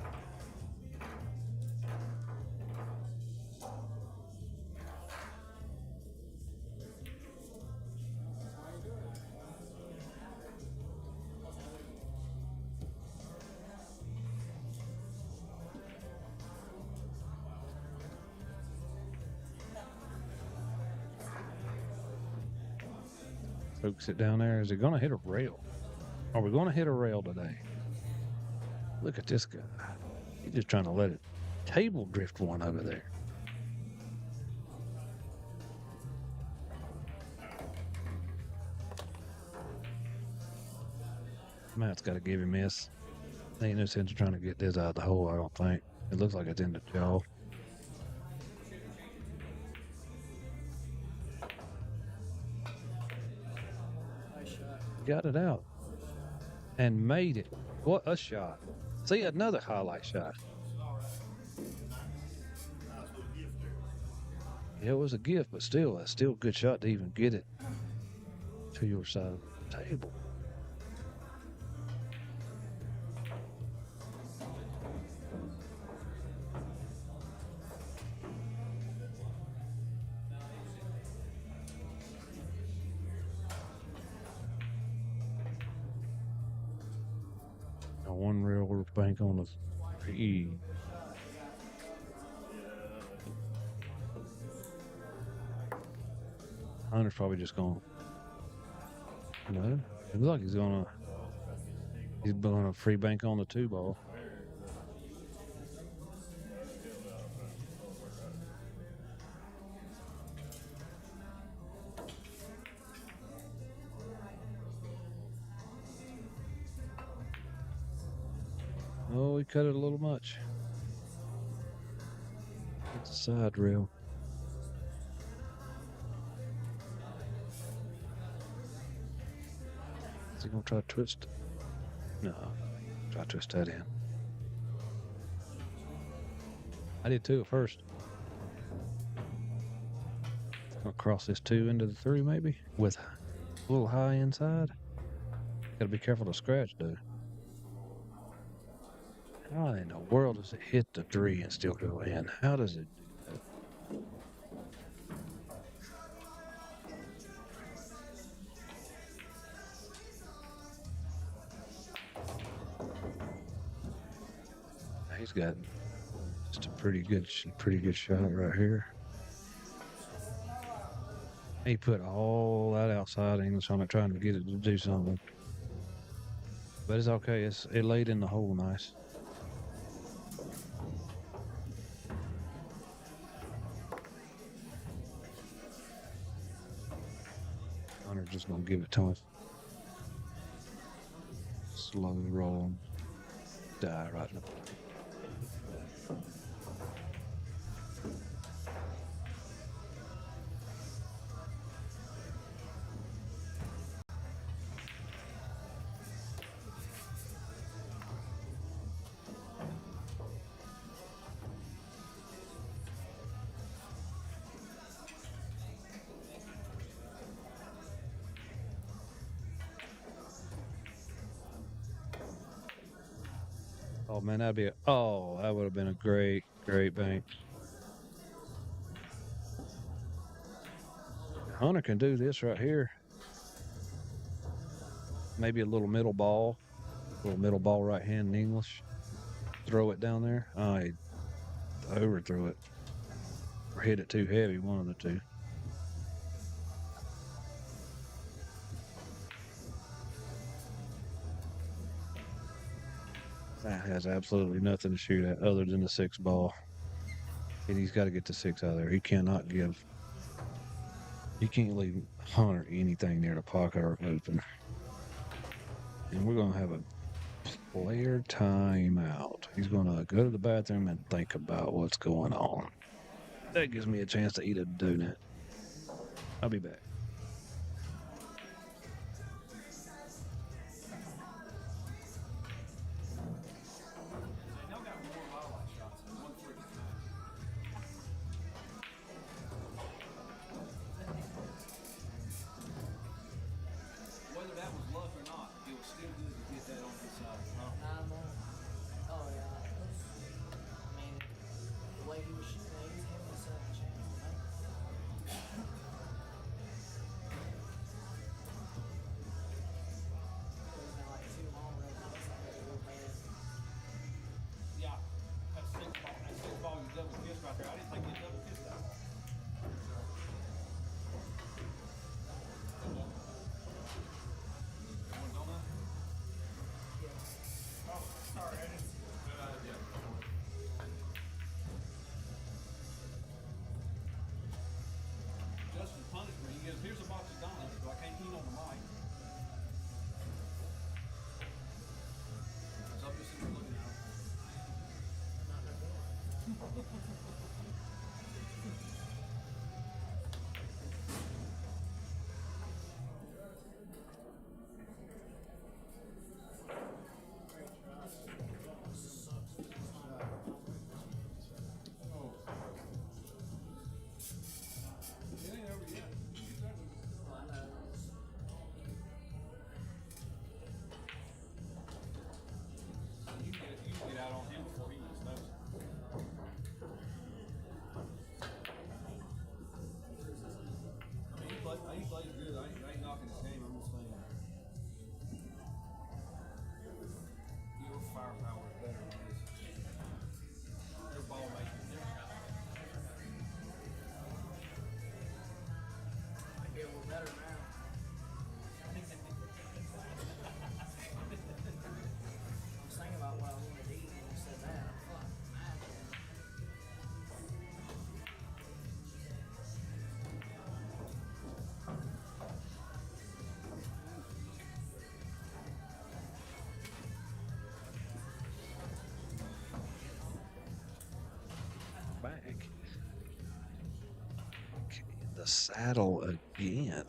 Focus it down there. Is it going to hit a rail? Are we going to hit a rail today? Look at this guy. He's just trying to let it table drift one over there. Matt's got to give him this. Ain't no sense of trying to get this out of the hole, I don't think. It looks like it's in the jaw. Got it out and made it. What a shot. See, another highlight shot. Yeah, it was a gift, but still, that's still a good shot to even get it to your side of the table. Now 1 rail bank on the 3. Hunter's probably just going. No, it looks like he's going a free bank on the 2 ball. Oh, he cut it a little much. It's a side rail. Is he gonna try to twist? No, try to twist that in. I did too at first. Gonna cross this 2 into the 3 maybe with a little high inside. Gotta be careful to scratch, dude. How in the world does it hit the 3 and still go in? How does it do that? He's got just a pretty good shot right here. He put all that outside English on it, trying to get it to do something. But it's okay. It laid in the hole nice. Hunter's just gonna give it to him. Slow roll. Die right in the Oh man, that would have been a great bank. Hunter can do this right here. Maybe a little middle ball right hand in English. Throw it down there. I overthrew it. Or hit it too heavy, one of the two. That has absolutely nothing to shoot at other than the 6 ball. And he's got to get the 6 out of there. He can't leave Hunter anything near the pocket or open. And we're going to have a player timeout. He's going to go to the bathroom and think about what's going on. That gives me a chance to eat a donut. I'll be back. Whether that was luck or not, it was still good to get that on his side. Oh yeah. I mean, the way he was shooting, he was giving himself a chance to make it. There's been like 2 long runs. It's like a real bad. Yeah, that's 6 ball. That's 6 ball. You double kiss right there. I didn't think you double kissed that. Justin punished me. He goes, here's a box of donuts, so I can't eat on the mic. So I'm just sitting there looking at him. It ain't over yet. Well, I know. You can get out on him before he gets noticed. I mean, he plays good. I ain't knocking his game. I'm just saying. Your firepower is better than his. Your ball making. Might be a little better now. I was thinking about what I wanted to eat when you said that. Fuck, imagine. Back. Okay, the saddle again.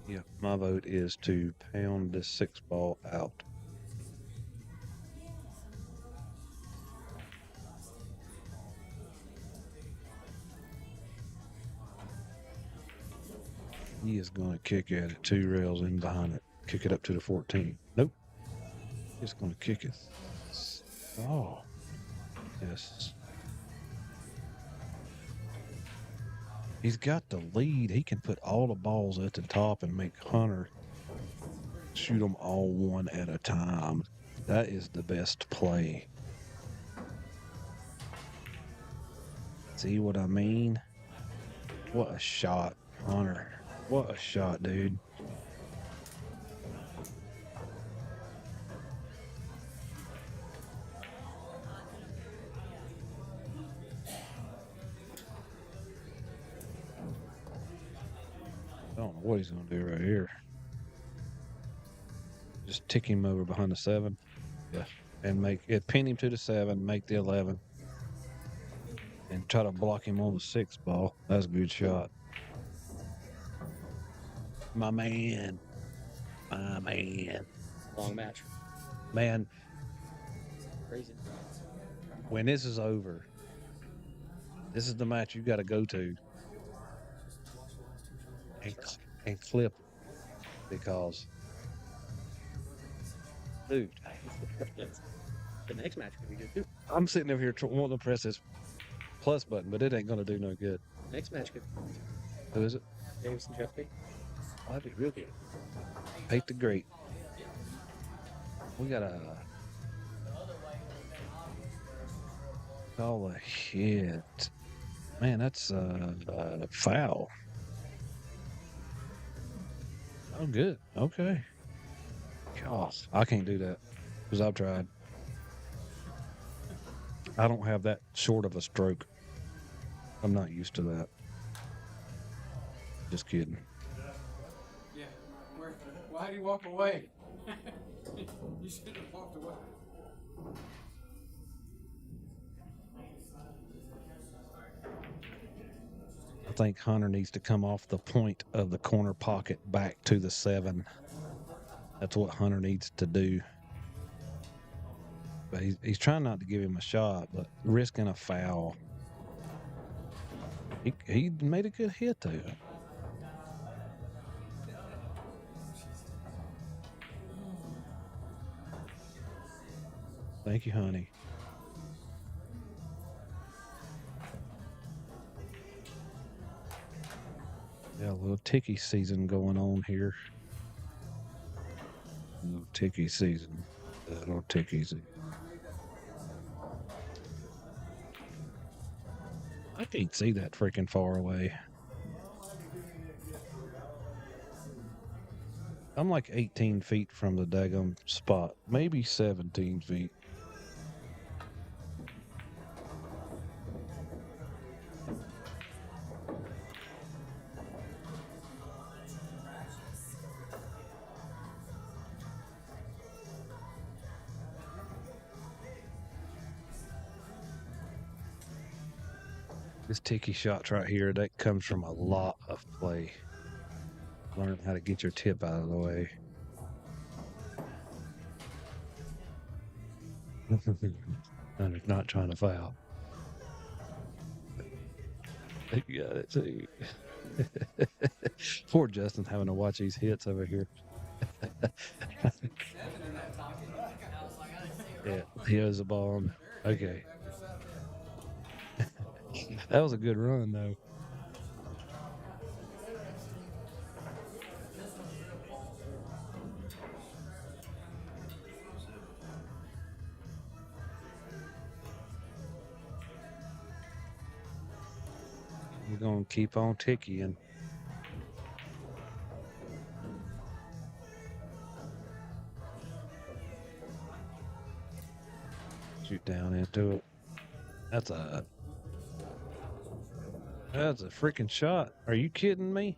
Yeah, my vote is to pound this 6 ball out. He is going to kick at it 2 rails in behind it. Kick it up to the 14. Nope. He's going to kick it. Oh. Yes. He's got the lead. He can put all the balls at the top and make Hunter shoot them all one at a time. That is the best play. See what I mean? What a shot, Hunter. What a shot, dude. I don't know what he's going to do right here. Just tick him over behind the 7. Yeah. And pin him to the 7, make the 11. And try to block him on the 6 ball. That's a good shot. My man. Long match. Man, Crazy. when this is over, this is the match you got to go to. And and clip it because, dude, The next match could be good too. I'm sitting over here wanting to press this plus button, but it ain't gonna do no good. Next match could Who is it? Davidson Jeffrey. Oh, that'd be real good. Hate the great. We got a call a hit. Man, that's a foul. Oh, good. Okay. Gosh, I can't do that because I've tried. I don't have that short of a stroke. I'm not used to that. Just kidding. Yeah. Why did you walk away? You should have walked away. I think Hunter needs to come off the point of the corner pocket back to the 7. That's what Hunter needs to do. But he's trying not to give him a shot, but risking a foul. He made a good hit though. Thank you, honey. Yeah, a little ticky season going on here. A little ticky season. A little ticky season. I can't see that freaking far away. I'm like 18 feet from the daggum spot. Maybe 17 feet. This ticky shots right here, that comes from a lot of play. Learn how to get your tip out of the way. Hunter's not trying to foul. You got it too. Poor Justin having to watch these hits over here. Yeah, he owes the ball on. Okay. That was a good run, though. We're going to keep on ticking. Shoot down into it. That's a freaking shot. Are you kidding me?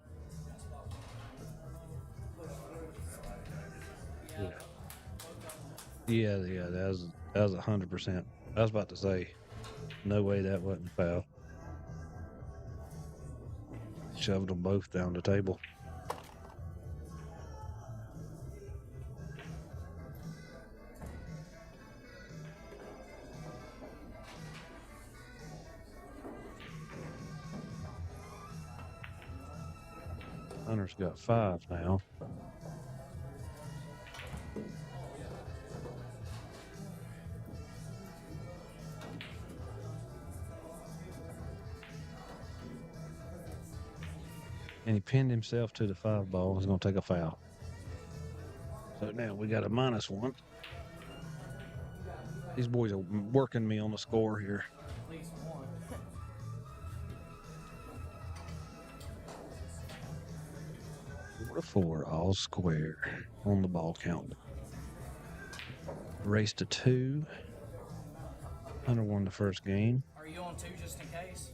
Yeah, that was 100%. I was about to say, no way that wasn't a foul. Shoved them both down the table. Hunter's got 5 now. And he pinned himself to the 5 ball. He's going to take a foul. So now we got a -1. These boys are working me on the score here. At least one. 4-4, all square on the ball count. Race to 2. Hunter won the first game. Are you on 2 just in case?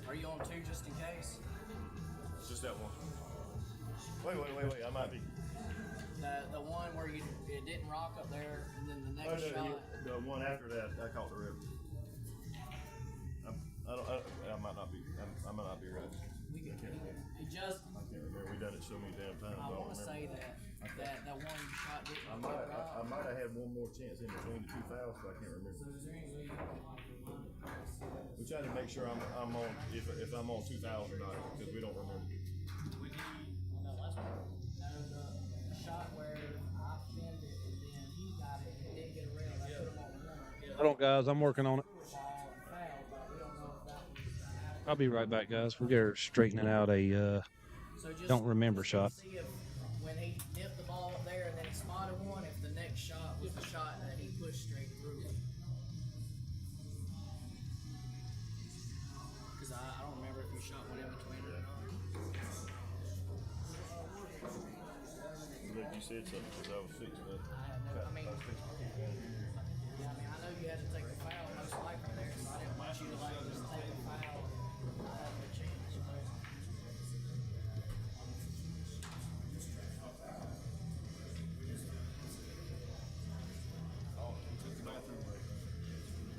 Are you on 2 just in case? Just that one. Wait. I might be. The one where it didn't rock up there, and then the next shot. The one after that, I caught the rip. I might not be. I might not be right. It just. I can't remember. We done it so many damn times. I want to say that one you shot didn't rock. I might have had one more chance in between the 2 fouls, but I can't remember. We try to make sure I'm on if I'm on 2,000 because we don't remember. The shot where I pinned it and then he got it and didn't get a rail. I put him on one. Hold on, guys. I'm working on it. Ball and foul, but we don't know if that was. I'll be right back, guys. We're straightening out a So just don't remember shot. see if when he dipped the ball up there and then he spotted one, if the next shot was the shot that he pushed straight through. Because I don't remember if you shot one in between or not. Look, you said something because I was fixing it. I mean, I know you had to take the foul most likely there, so I didn't want you to like just take the foul and not have a chance.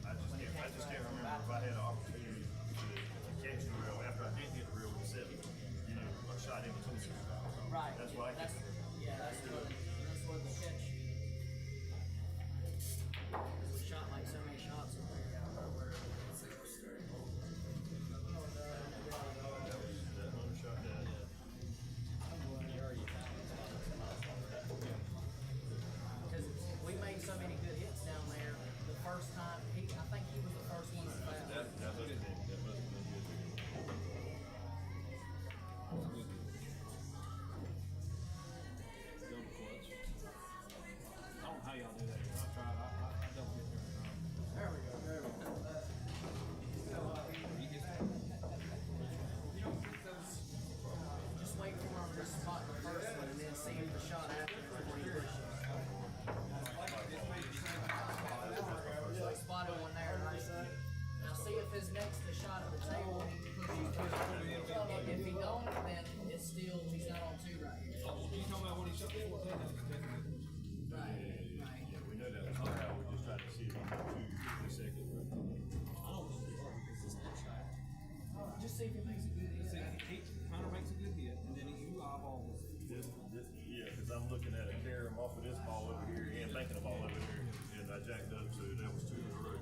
I just can't remember if I had an opportunity to catch the rail after I did hit the rail with 7. You know, a shot in between. Right. That's why That's what the catch. We shot like so many shots up there. Because we made so many good hits down there. The first time, I think he was the first one to foul. That must have been good. I don't know how y'all do that. I tried. I don't get there. There we go. There we go. Just wait for him to spot the first one and then see the shot after before he pushes. So he spotted one there, right? Now see if his next shot at the table he pushes two. If he don't, then it's still he's not on 2 right here. You talking about when he shot the 14? Right. Yeah, we know that was how we just tried to see if I'm not too second. Just see if he makes a good hit. Hunter makes a good hit, and then you eyeball Yeah, because I'm looking at a carom off of this ball over here and thinking of ball over here, and I jacked up, so that was 2 in a row.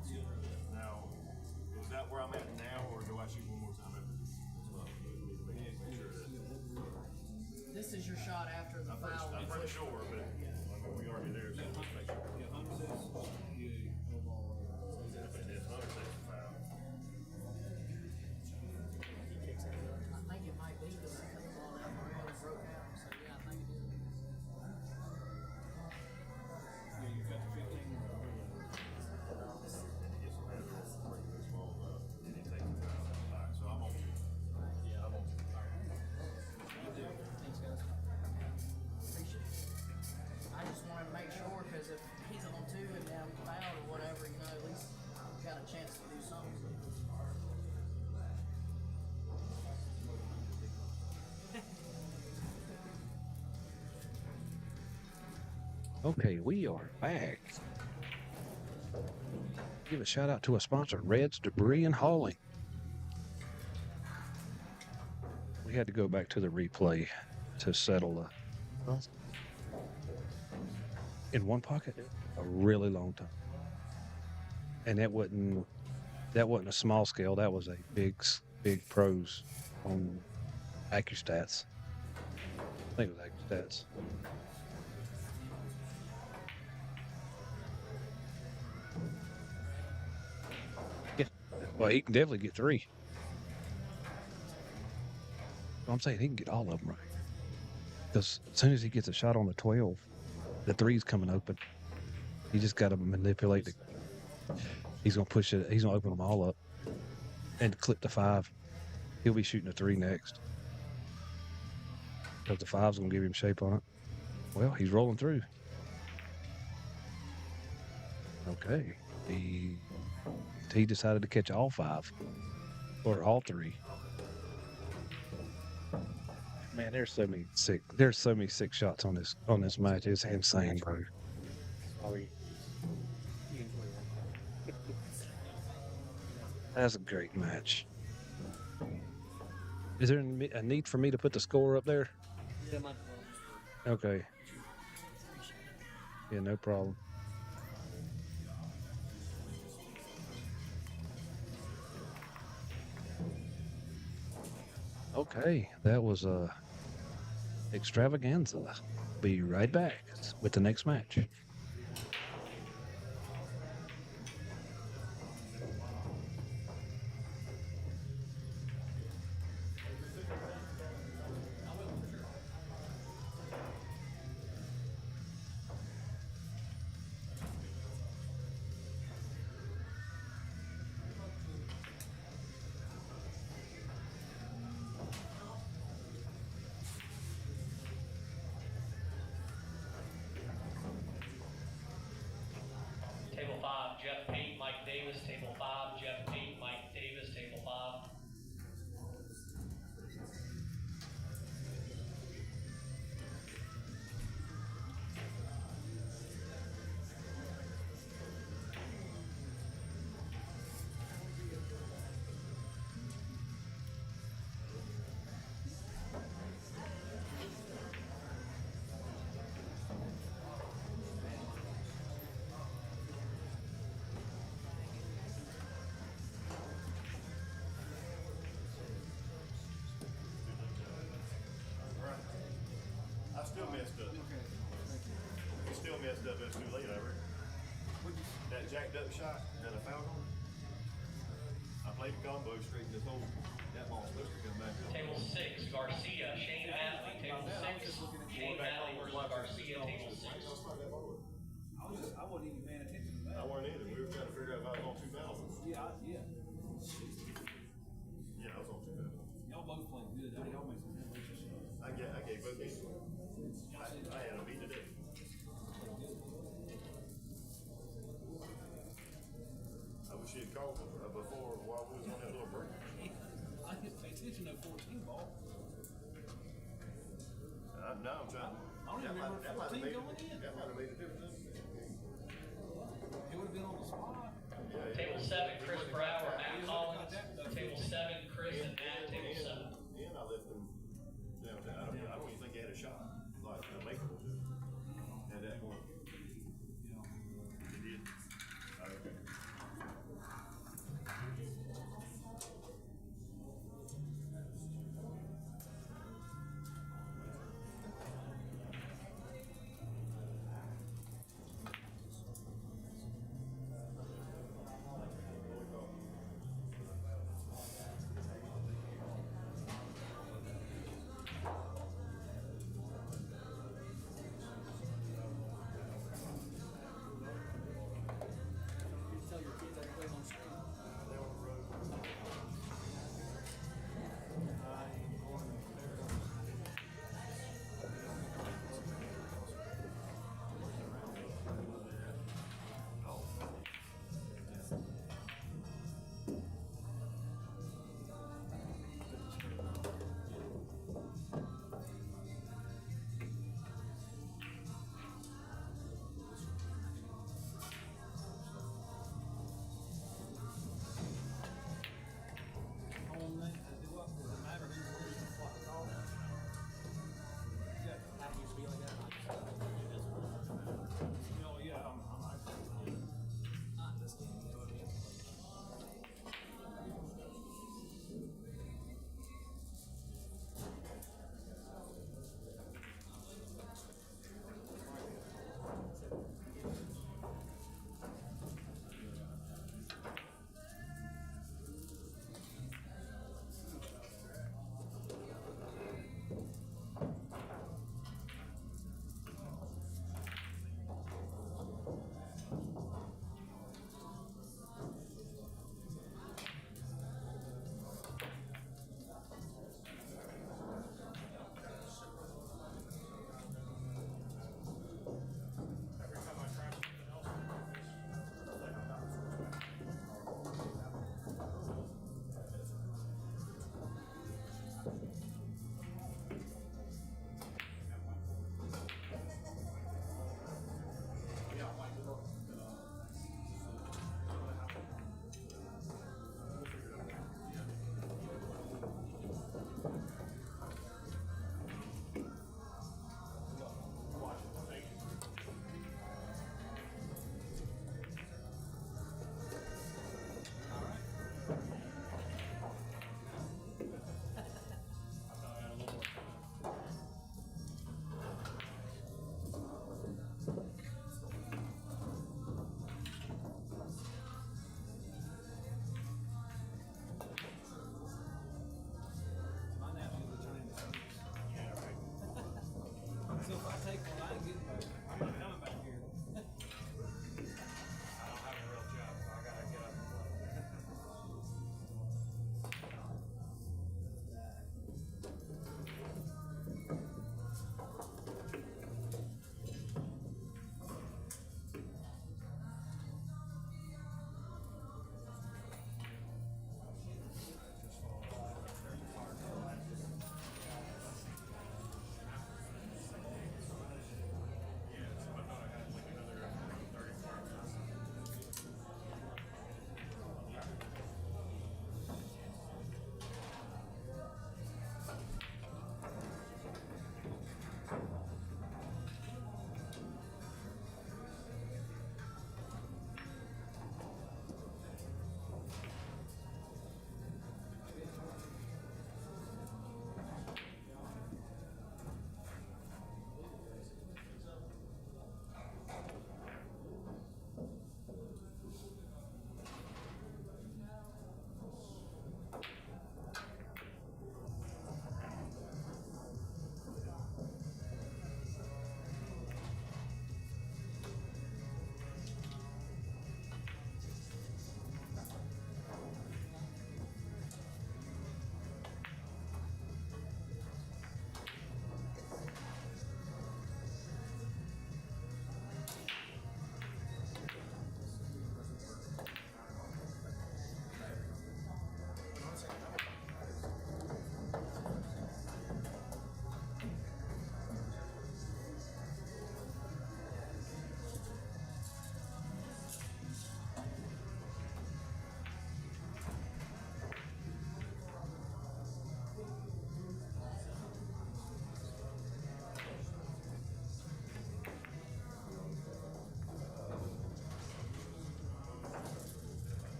Now, is that where I'm at now, or do I shoot one more time after this? That's what I need to make sure that. This is your shot after the foul. I'm pretty sure, but we already there, so let's make sure. Yeah, Hunter says, no ball. And if Hunter takes the foul. I think it might be because I cut the ball down the rail and broke out. So yeah, I think it is. Yeah, you got the 15. Yes, I have to break this ball up, and he takes the foul. All right, so I'm on 2. Yeah, I'm on 2. Thanks, guys. Appreciate it. I just wanted to make sure because if he's on 2 and then fouled or whatever, you know, at least I've got a chance to do something. Okay, we are back. Give a shout out to a sponsor, Red's Debris and Hauling. We had to go back to the replay to settle in one pocket a really long time. And that wasn't a small scale, that was a big pros on AccuStats. I think it was AccuStats. Well, he can definitely get 3. I'm saying he can get all of them right. Because as soon as he gets a shot on the 12, the 3's coming open. He just got to manipulate the. He's going to push it. He's going to open them all up and clip the 5. He'll be shooting a 3 next. Because the 5's going to give him shape on it. Well, he's rolling through. Okay. He decided to catch all 5 or all 3. Man, there's so many sick shots on this match. It's insane, bro. That's a great match. Is there a need for me to put the score up there? Yeah, might as well. Okay. Yeah, no problem. Okay, that was extravaganza. Be right back with the next match. Table 5, Jeff Pate, Mike Davis. Table 5, Jeff Pate, Mike Davis. Table 5. I still messed up. You still messed up. It's too late, Albert. That jacked up shot that I fouled on. I played the combo straight in this hole. That ball's supposed to come back up. Table 6, Garcia, Shane Hadley. Table 6, Shane Hadley versus Garcia. Table 6. I wasn't even paying attention to that. I weren't either. We were trying to figure out if I was on 2,000. Yeah. Yeah, I was on 2,000. Y'all both played good. Y'all made some good shots. I gave both games. I had a beat today. I wish he had called before while we was on that little break. I didn't pay attention to 14 ball. Now I'm trying. I don't even remember 14 going in. That might have made a difference. It would have been on the spot. Table 7, Chris Brower, Matt Collins. Table 7, Chris and Matt. Table 7. And I left him downtown. I don't even think he had a shot. Like a maker at that point. He did. Okay.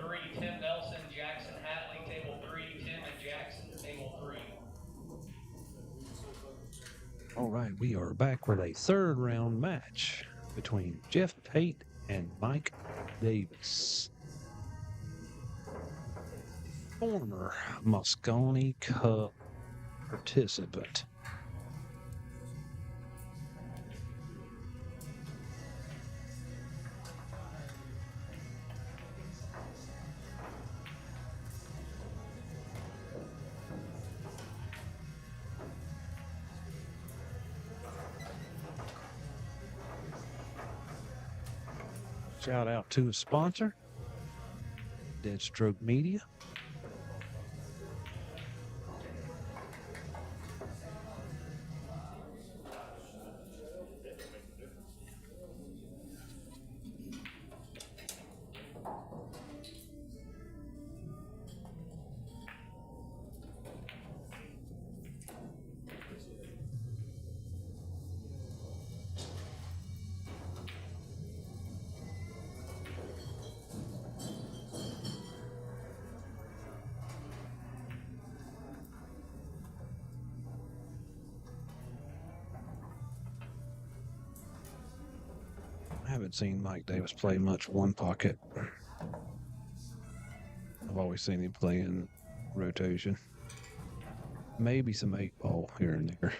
3, Tim Nelson, Jackson Hatley, table 3, Tim and Jackson, table 3. All right, we are back with a third round match between Jeff Tate and Mike Davis. Former Moscone Cup participant. Shout out to a sponsor, Deadstroke Media. I haven't seen Mike Davis play much one pocket. I've always seen him play in rotation. Maybe some 8-ball here and there.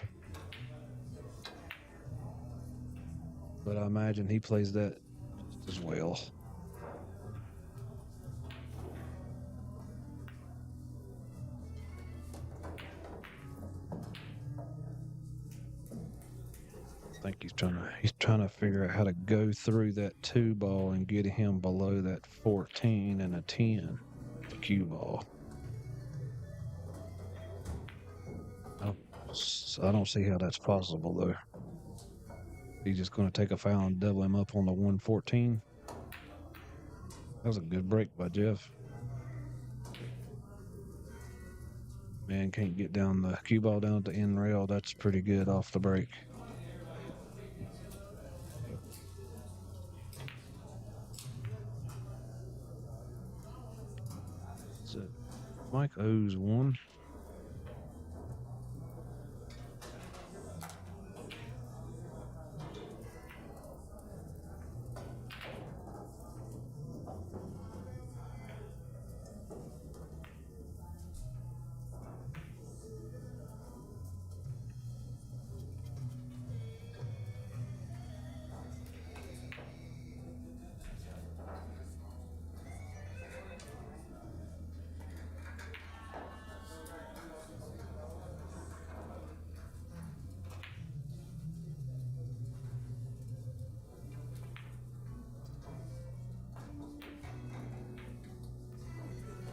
But I imagine he plays that just as well. I think he's trying to figure out how to go through that 2-ball and get him below that 14 and a 10, the cue ball. I don't see how that's possible though. He's just going to take a foul and double him up on the 114. That was a good break by Jeff. Man can't get down the cue ball down at the end rail. That's pretty good off the break. So Mike owes 1.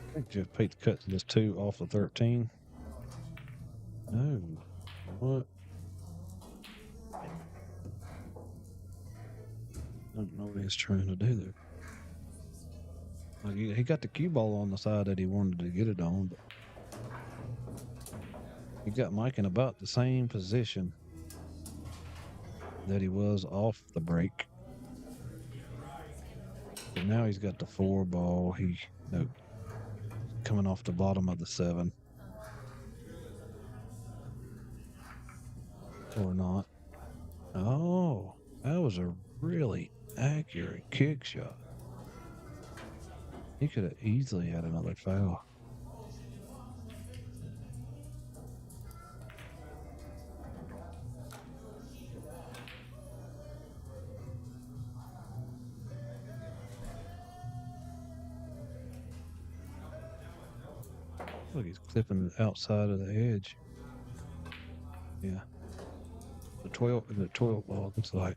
I think Jeff Pate cut this 2 off the 13. No. What? I don't know what he's trying to do there. Like he got the cue ball on the side that he wanted to get it on, but he got Mike in about the same position that he was off the break. But now he's got the 4-ball. Coming off the bottom of the 7. Or not. Oh, that was a really accurate kick shot. He could have easily had another foul. Look, he's clipping the outside of the edge. Yeah. The 12 ball looks like.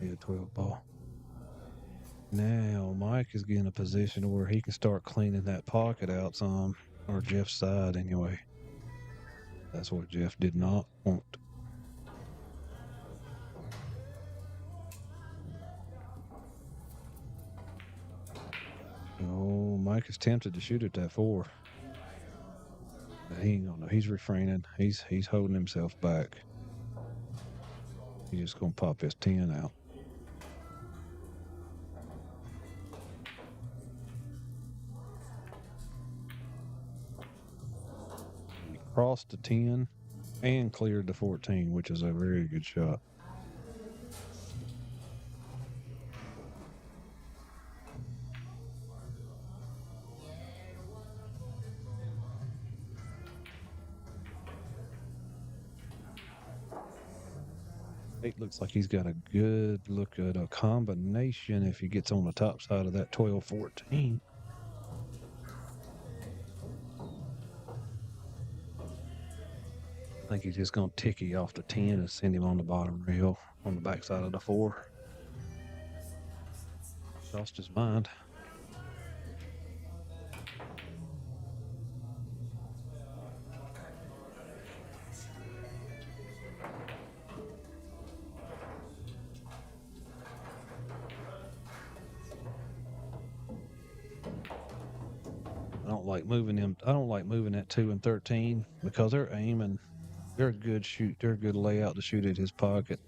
Yeah, 12 ball. Now Mike is getting a position where he can start cleaning that pocket out some, or Jeff's side anyway. That's what Jeff did not want. Oh, Mike is tempted to shoot at that 4. But he ain't gonna. He's refraining. He's holding himself back. He's just gonna pop his 10 out. crossed the 10 and cleared the 14, which is a very good shot. It looks like he's got a good look at a combination if he gets on the top side of that 12-14. I think he's just going to ticky off the 10 and send him on the bottom rail on the backside of the 4. Lost his mind. I don't like moving them. I don't like moving that 2 and 13 because they're aiming. They're a good shoot. They're a good layout to shoot at his pocket.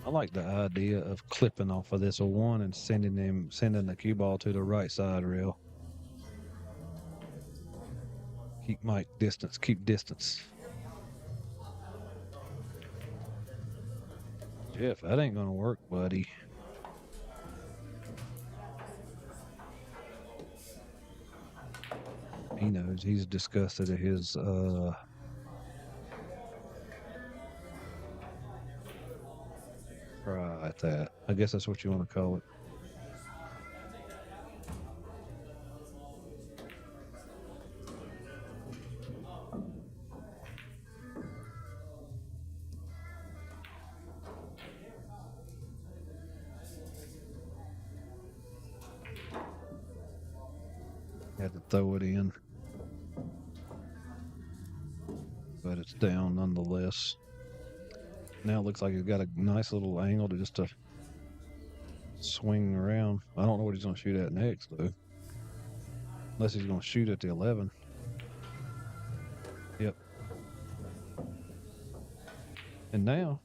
I like the idea of clipping off of this a 1 and sending the cue ball to the right side rail. Keep Mike distance. Keep distance. Jeff, that ain't gonna work, buddy. He knows. He's disgusted at his right, that. I guess that's what you want to call it. Had to throw it in, but it's down nonetheless. Now it looks like he's got a nice little angle to swing around. I don't know what he's going to shoot at next, though. Unless he's going to shoot at the 11. Yep. And now,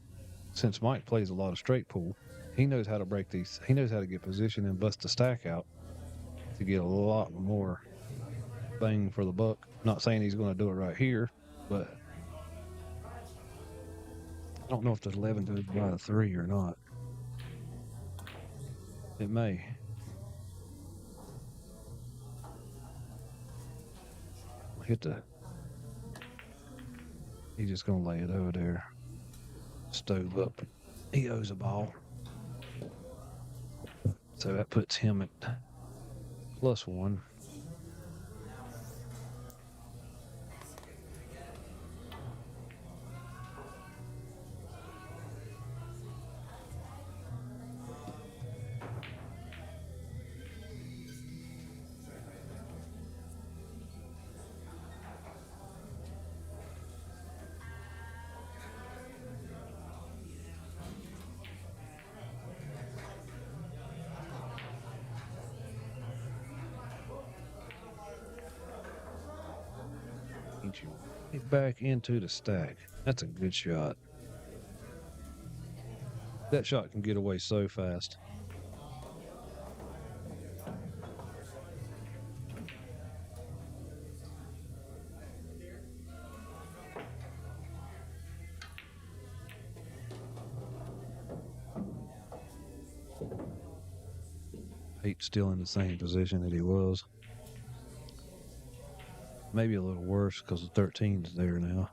since Mike plays a lot of straight pool, he knows how to break these. He knows how to get position and bust the stack out to get a lot more bang for the buck. Not saying he's going to do it right here, but I don't know if the 11 goes by the 3 or not. It may. He's just going to lay it over there. Stove up. He owes a ball. So that puts him at +1. Get back into the stack. That's a good shot. That shot can get away so fast. Pete's still in the same position that he was. Maybe a little worse because the 13's there now.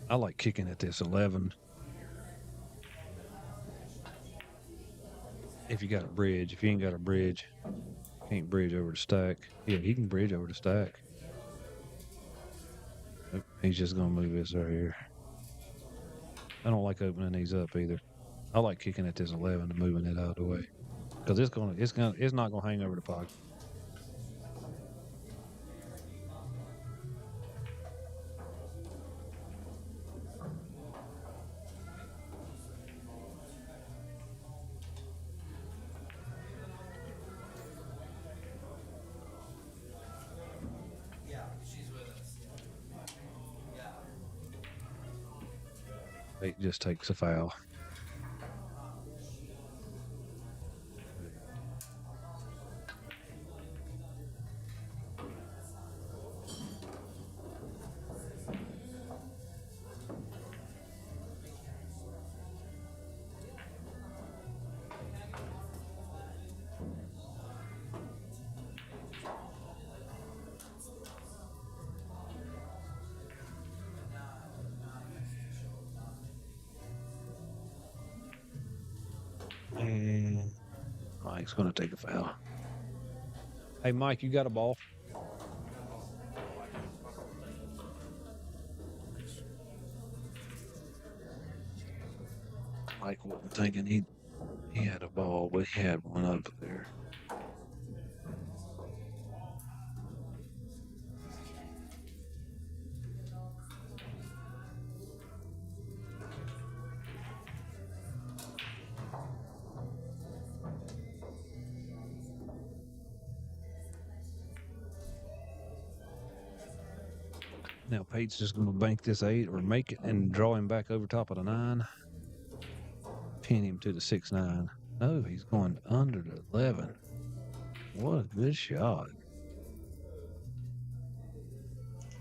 I like kicking at this 11. If you got a bridge. If you ain't got a bridge, can't bridge over the stack. Yeah, he can bridge over the stack. He's just gonna move this right here. I don't like opening these up either. I like kicking at this 11 and moving it out of the way because it's not gonna hang over the pocket. It just takes a foul. Mike's going to take a foul. Hey, Mike, you got a ball? Mike wasn't thinking he had a ball, but he had one up there. Now Pate's just going to bank this 8 or make it and draw him back over top of the 9. Pin him to the 6-9. No, he's going under the 11. What a good shot.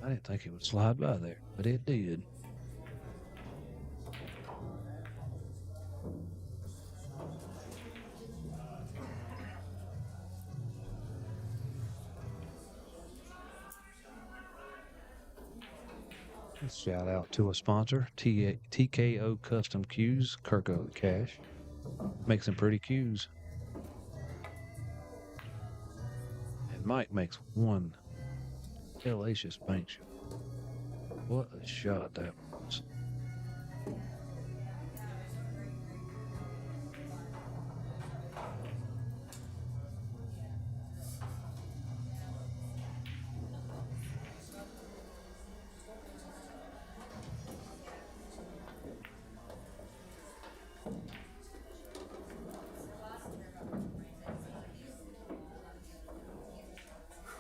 I didn't think it would slide by there, but it did. Shout out to a sponsor, TKO Custom Cues, Kirko Cash. Makes some pretty cues. And Mike makes one hellacious bank shot. What a shot that was.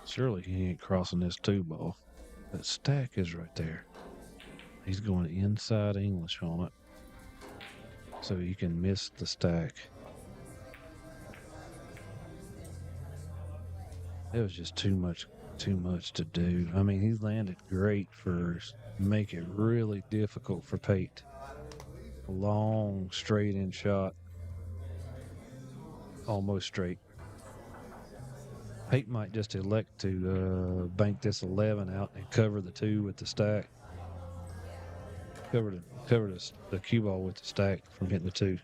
Surely he ain't crossing this 2 ball. That stack is right there. He's going inside English on it. So you can miss the stack. It was just too much to do. I mean, he landed great first. Make it really difficult for Pate. A long straight in shot. Almost straight. Pate might just elect to bank this 11 out and cover the 2 with the stack. Cover the cue ball with the stack from hitting the 2.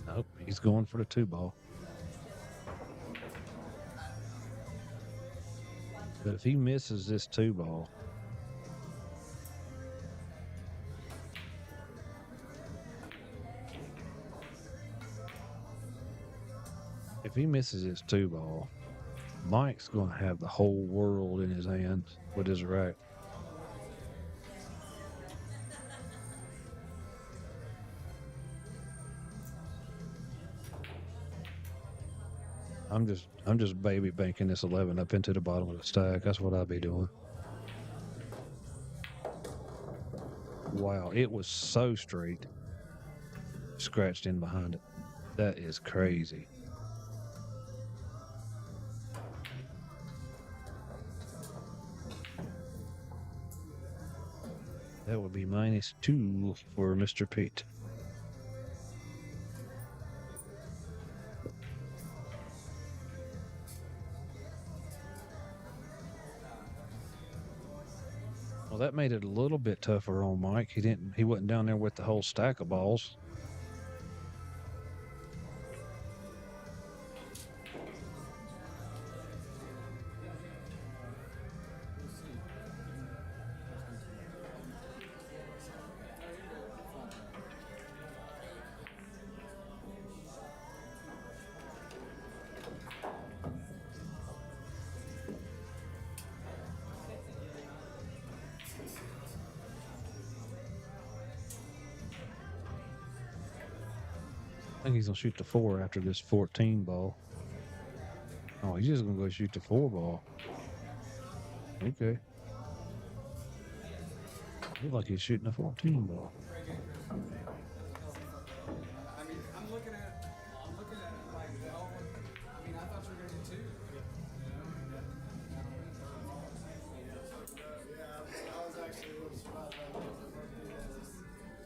Nope, he's going for the 2 ball. But if he misses this 2 ball, Mike's going to have the whole world in his hands with his rack. I'm just baby banking this 11 up into the bottom of the stack. That's what I'll be doing. Wow, it was so straight. Scratched in behind it. That is crazy. That would be -2 for Mr. Pete. Well, that made it a little bit tougher on Mike. He wasn't down there with the whole stack of balls. I think he's gonna shoot the 4 after this 14 ball. Oh, he's just gonna go shoot the 4 ball. Okay. Look like he's shooting a 14 ball. I mean, I'm looking at it like, well, I mean, I thought you were going to do 2. Yeah, I was actually a little surprised by that.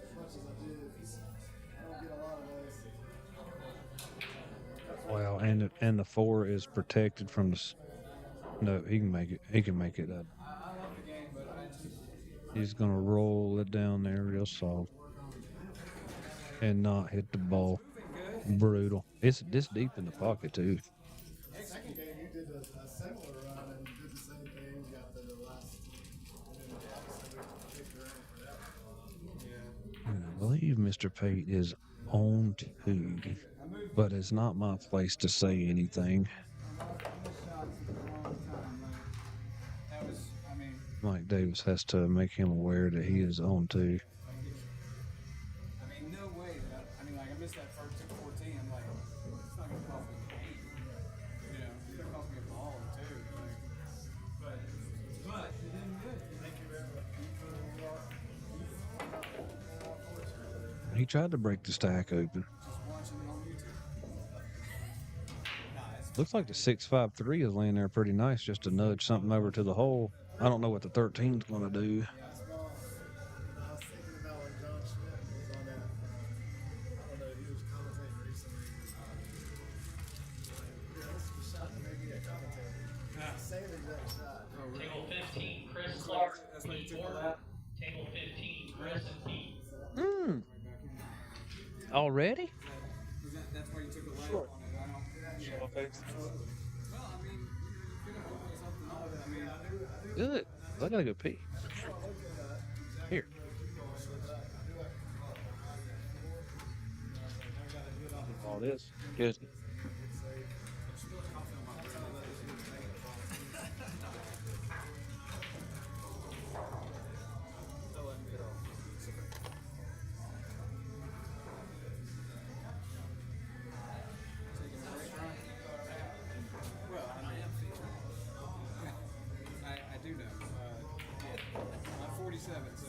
As much as I do, I don't get a lot of those. Wow, and the 4 is protected from the. No, he can make it. He can make it. I love the game, but I He's gonna roll it down there real soft and not hit the ball. Brutal. It's this deep in the pocket too. Second game, you did a similar run and did the same thing. You got the last, and then obviously we picked her in for that. And I believe Mr. Pate is on two, but it's not my place to say anything. That was, I mean, Mike Davis has to make him aware that he is on two. no way that, like, I missed that first 14. I'm like, it's not going to cost me a game. You know, it's going to cost me a ball or two. Like, but you did good. Thank you very much. He tried to break the stack open. Just watching it on YouTube. Looks like the 6-5-3 is laying there pretty nice just to nudge something over to the hole. I don't know what the 13's going to do. I was thinking about when John Schmidt was on that. I don't know, he was commentating recently. Yeah, this is the shot to make me a commentator. Same exact shot. Table 15, Chris Clark, P4. Table 15, Chris and Pete. Already? That's why you took a layup on it. I don't. Yeah. Well, I mean, you could have put something on it. I mean, Good. I gotta go pee. Here. All this. Good. I do know. Yeah. I'm 47, so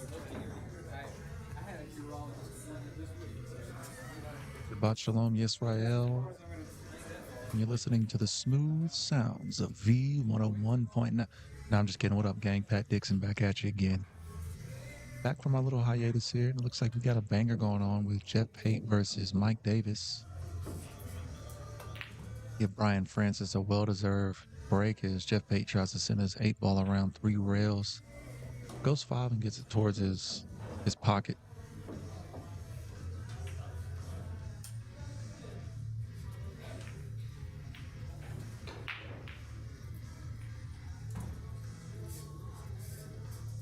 I had a urologist this week. So. Shabbat Shalom Yisrael. And you're listening to the smooth sounds of V101.9. No, I'm just kidding. What up, gang? Pat Dixon back at you again. Back from our little hiatus here. It looks like we got a banger going on with Jeff Pate versus Mike Davis. Give Brian Francis a well-deserved break as Jeff Pate tries to send his 8-ball around 3 rails. Goes 5 and gets it towards his pocket.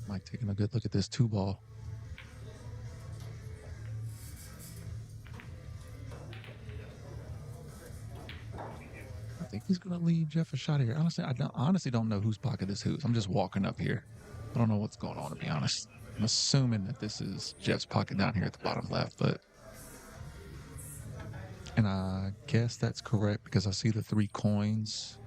Mike taking a good look at this 2-ball. I think he's going to leave Jeff a shot here. Honestly, I honestly don't know whose pocket is whose. I'm just walking up here. I don't know what's going on, to be honest. I'm assuming that this is Jeff's pocket down here at the bottom left, but... And I guess that's correct because I see the 3 coins.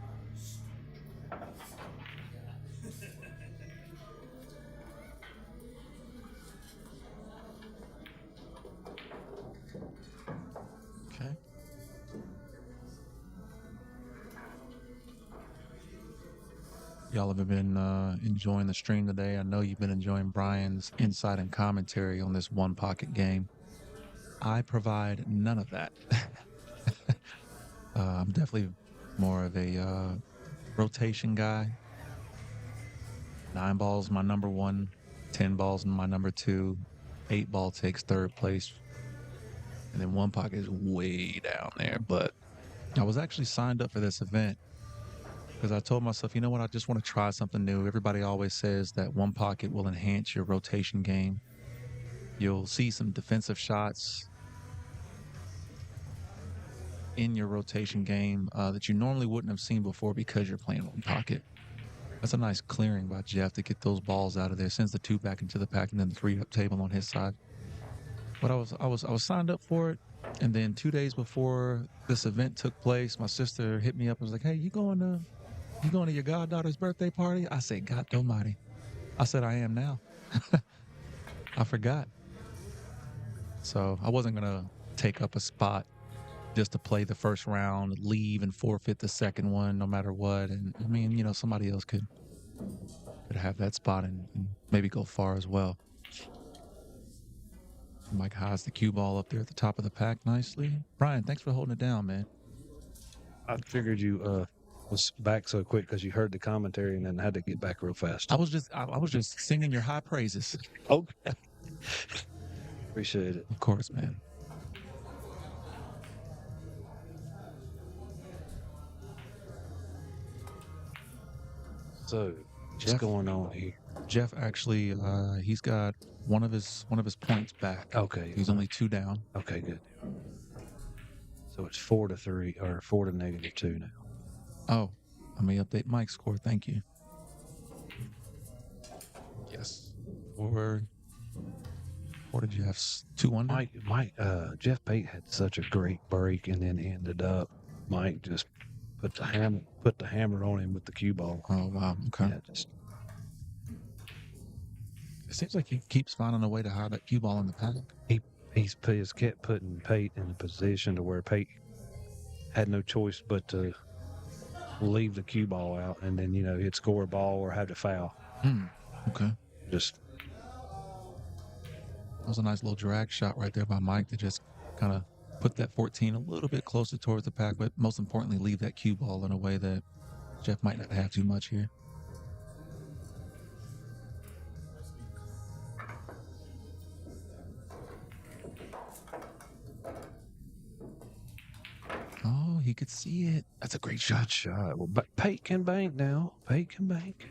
Okay. Y'all have been enjoying the stream today. I know you've been enjoying Brian's insight and commentary on this one pocket game. I provide none of that. I'm definitely more of a rotation guy. 9 balls my number 1, 10 balls my number 2, 8 ball takes 3rd place, and then one pocket is way down there. But I was actually signed up for this event because I told myself, you know what, I just want to try something new. Everybody always says that one pocket will enhance your rotation game. You'll see some defensive shots in your rotation game that you normally wouldn't have seen before because you're playing one pocket. That's a nice clearing by Jeff to get those balls out of there. Sends the 2 back into the pack and then the 3 up table on his side. But I was signed up for it, and then 2 days before this event took place, my sister hit me up and was like, "Hey, you going to your goddaughter's birthday party?" I said, "God almighty." I said, "I am now." I forgot. So I wasn't gonna take up a spot just to play the first round, leave and forfeit the second one, no matter what. And I mean, you know, somebody else could have that spot and maybe go far as well. Mike hides the cue ball up there at the top of the pack nicely. Brian, thanks for holding it down, man. I figured you was back so quick because you heard the commentary and then had to get back real fast. I was just singing your high praises. Okay. Appreciate it. Of course, man. So, what's Jeff- going on here? Jeff actually, he's got one of his points back. Okay. He's only 2 down. Okay, good. So it's 4-3 or 4 to -2 now. Oh, let me update Mike's score. Thank you. Yes. What did you have? 2 under? Jeff Pate had such a great break and then ended up Mike just put the hammer on him with the cue ball. Oh wow. Okay. Yeah, just It seems like he keeps finding a way to hide that cue ball in the pack. he's kept putting Pate in a position to where Pate had no choice but to leave the cue ball out, and then he'd score a ball or have to foul. Okay. Just That was a nice little drag shot right there by Mike to just kind of put that 14 a little bit closer towards the pack, but most importantly, leave that cue ball in a way that Jeff might not have too much here. Oh, he could see it. That's a great shot. good shot. Well, but Pate can bank now. Pate can bank.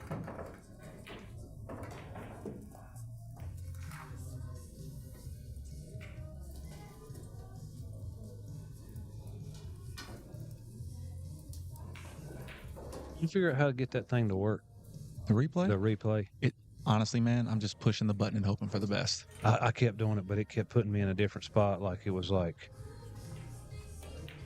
You figure out how to get that thing to work. The replay? The replay. Honestly, man, I'm just pushing the button and hoping for the best. I kept doing it, but it kept putting me in a different spot. Like it was like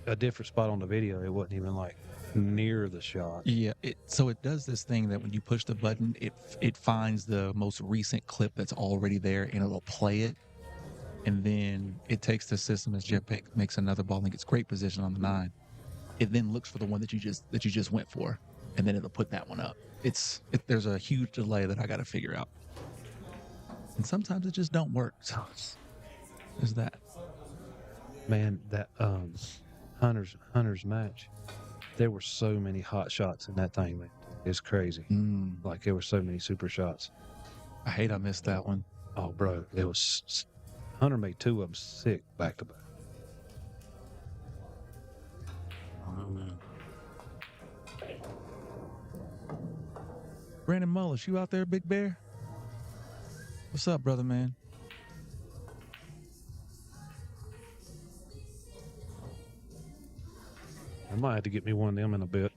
a different spot on the video. It wasn't even like near the shot. Yeah, so it does this thing that when you push the button, it finds the most recent clip that's already there and it'll play it. And then it takes the system as Jeff Peck makes another ball and gets great position on the 9. It then looks for the one that you just went for, and then it'll put that one up. There's a huge delay that I got to figure out, and sometimes it just don't work. So there's that. Man, that Hunter's match, there were so many hot shots in that thing, man. It's crazy. Like there were so many super shots. I hate I missed that one. Oh, bro, it was Hunter made 2 of them sick back to back. Oh man. Brandon Mullis, you out there, Big Bear? What's up, brother, man? I might have to get me one of them in a bit.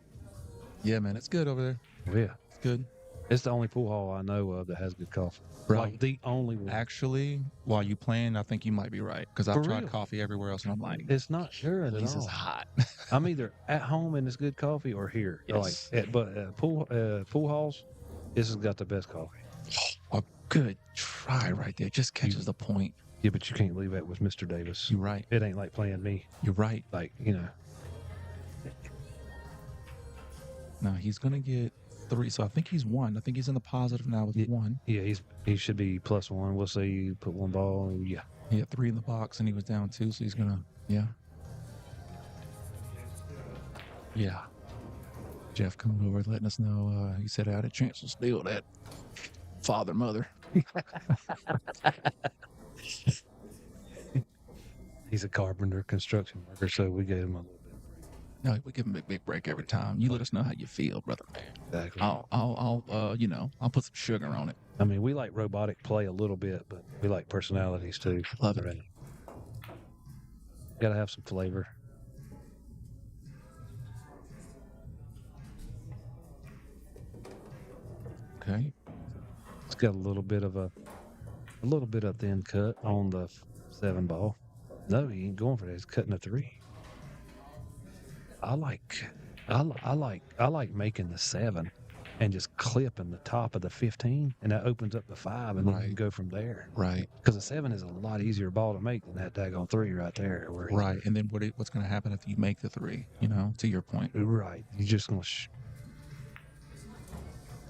Yeah, man, it's good over there. Yeah, It's good. it's the only pool hall I know of that has good coffee. Bro. Like the only one. Actually, while you playing, I think you might be right because I've For tried real? coffee everywhere else, and I'm like, It's not sure at this all. is hot. I'm either at home and it's good coffee or here. Yes. But pool halls, this has got the best coffee. A good try right there. Just catches the point. Yeah, but you can't leave that with Mr. Davis. You're right. It ain't like playing me. You're right. Like, No, he's gonna get 3. So I think he's 1. I think he's in the positive now with 1. yeah, he should be +1. We'll say you put 1 ball. Yeah. He had 3 in the box and he was down 2, so he's gonna, yeah. Yeah. Jeff coming over letting us know, he said I had a chance to steal that mother. He's a carpenter, construction worker, so we gave him a little bit. No, we give him a big break every time. You let us know how you feel, brother, man. Exactly. I'll put some sugar on it. I mean, we like robotic play a little bit, but we like personalities too. Love it. Got to have some flavor. Okay. It's got a little bit of thin cut on the 7 ball. No, he ain't going for that. He's cutting a 3. I like making the 7 and just clipping the top of the 15, and that opens up the 5, and then you can go from there. Right. Because the 7 is a lot easier ball to make than that daggone 3 right there. Right. And then what's going to happen if you make the 3? To your point. Right. You're just going to.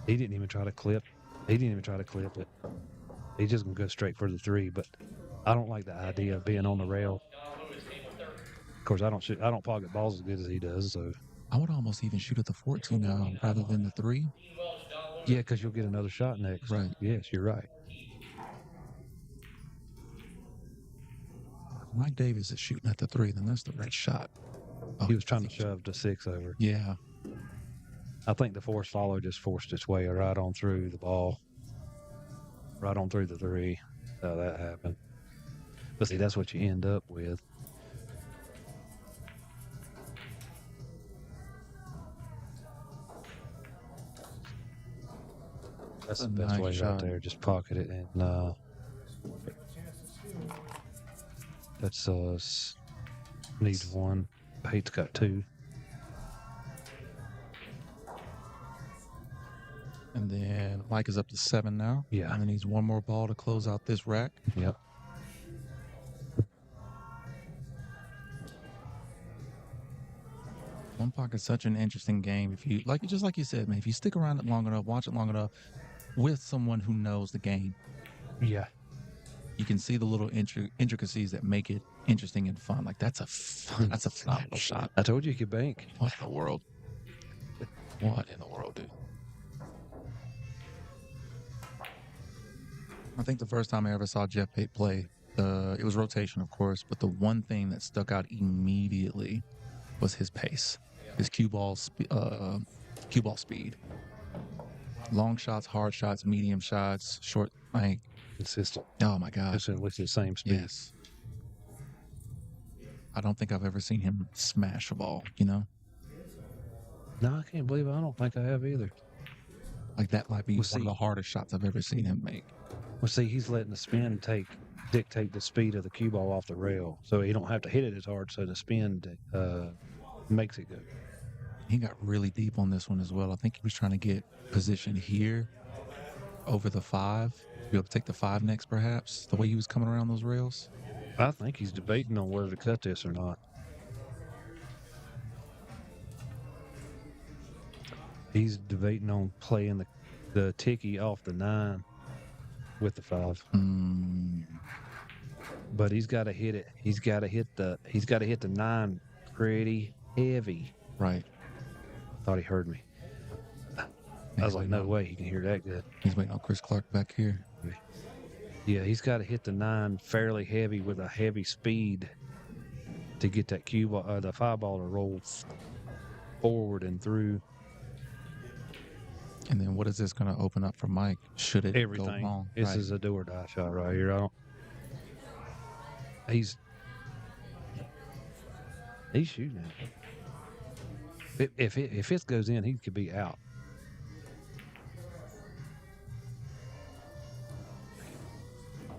He didn't even try to clip. He's just going to go straight for the 3. But I don't like the idea of being on the rail. Of course, I don't pocket balls as good as he does, so I would almost even shoot at the 14 now rather than the 3. Yeah, because you'll get another shot next. Right. Yes, you're right. Mike Davis is shooting at the 3, then that's the right shot. Oh, He was trying to shove the 6 over. Yeah. I think the force follow just forced its way right on through the ball. Right on through the 3. How that happened. But see, that's what you end up with. That's the best nice way shot. right there. Just pocket it and that's needs 1. Pate's got 2. And then Mike is up to 7 now. Yeah. And then needs 1 more ball to close out this rack. Yep. One pocket's such an interesting game. If you just like you said, man, if you stick around it long enough, watch it long enough with someone who knows the game, Yeah. you can see the little intricacies that make it interesting and fun. Like that's a phenomenal shot. I told you could bank. What in the world? What in the world, dude? I think the first time I ever saw Jeff Pate play, it was rotation, of course, but the one thing that stuck out immediately was his pace, his cue ball speed. Long shots, hard shots, medium shots, short, like Consistent. oh my God. It's with the same speed. Yes. I don't think I've ever seen him smash a ball, you know? No, I can't believe it. I don't think I have either. Like that might be Well, one see- of the hardest shots I've ever seen him make. Well, see, he's letting the spin dictate the speed of the cue ball off the rail, so he don't have to hit it as hard. So the spin makes it go. He got really deep on this one as well. I think he was trying to get positioned here over the 5. Be able to take the 5 next, perhaps, the way he was coming around those rails. I think he's debating on whether to cut this or not. He's debating on playing the ticky off the 9 with the 5. But he's got to hit it. He's got to hit the 9 pretty heavy. Right. Thought he heard me. I was like, no way he can hear that good. He's waiting on Chris Clark back here. Yeah, he's got to hit the 9 fairly heavy with a heavy speed to get that cue ball, the 5 ball to roll forward and through. And then what is this going to open up for Mike? Should it Everything. go long? This Right. is a do or die shot right here. He's shooting it. If it goes in, he could be out.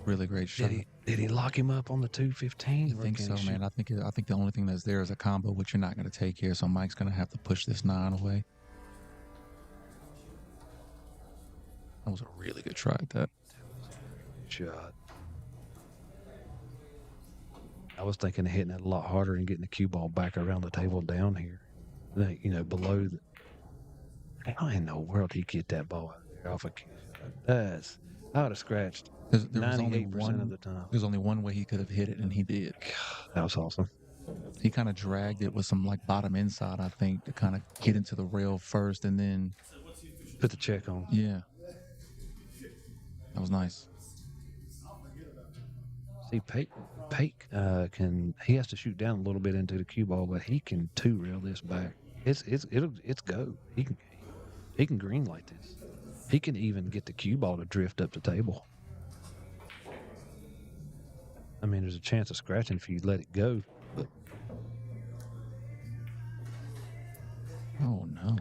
Really great shot. Did he lock him up on the 215? I think so, man. I think the only thing that's there is a combo, which you're not going to take here. So Mike's going to have to push this 9 away. That was a really good try at that. Shot. I was thinking of hitting it a lot harder and getting the cue ball back around the table down here. Like, below the. How in the world he get that ball out there off a cue shot? I would have scratched. There was only 98% of the time. There's only one way he could have hit it, and he did. That was awesome. He kind of dragged it with some like bottom inside, I think, to kind of get into the rail first, and then put the check on. Yeah, that was nice. See, Pate he has to shoot down a little bit into the cue ball, but he can 2-rail this back. It's go. He can green light this. He can even get the cue ball to drift up the table. I mean, there's a chance of scratching if you let it go. But oh no,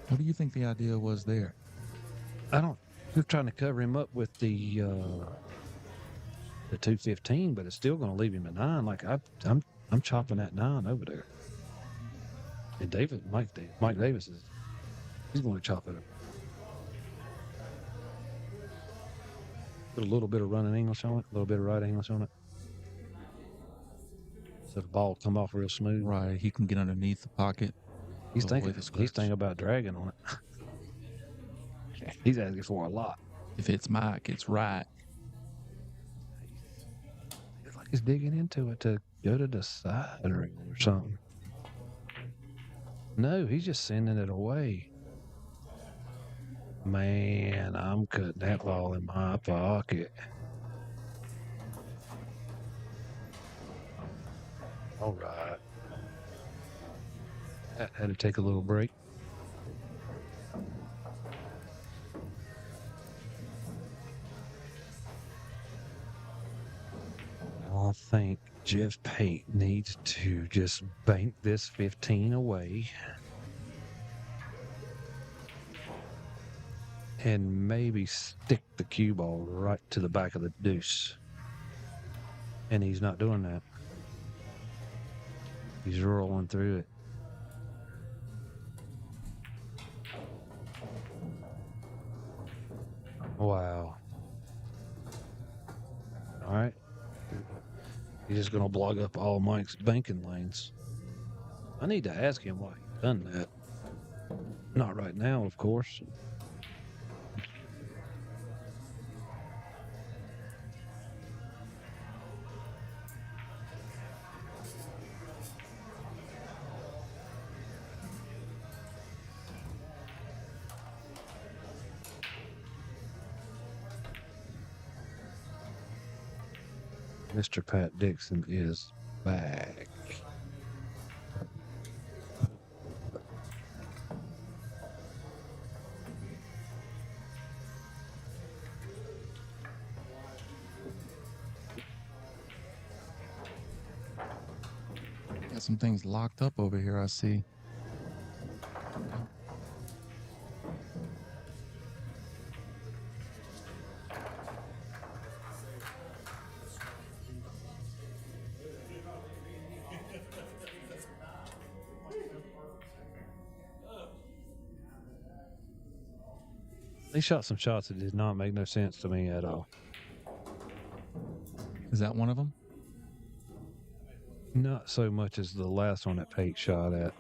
what do you think the idea was there? We're trying to cover him up with the 215, but it's still going to leave him at 9. Like I'm chopping that 9 over there. And Mike Davis he's going to chop it up. Put a little bit of running English on it, a little bit of right English on it. So the ball come off real smooth. Right, he can get underneath the pocket. He's thinking about dragging on it. He's asking for a lot. If it's Mike, it's right. It's like he's digging into it to go to the side or something. No, he's just sending it away. Man, I'm cutting that ball in my pocket. All right. That had to take a little break. I think Jeff Pate needs to just bank this 15 away and maybe stick the cue ball right to the back of the deuce. And he's not doing that. He's rolling through it. Wow. All right. He's just going to block up all Mike's banking lanes. I need to ask him why he's done that. Not right now, of course. Mr. Pat Dixon is back. Got some things locked up over here, I see. He shot some shots that did not make no sense to me at all. Is that one of them? Not so much as the last one that Pate shot at,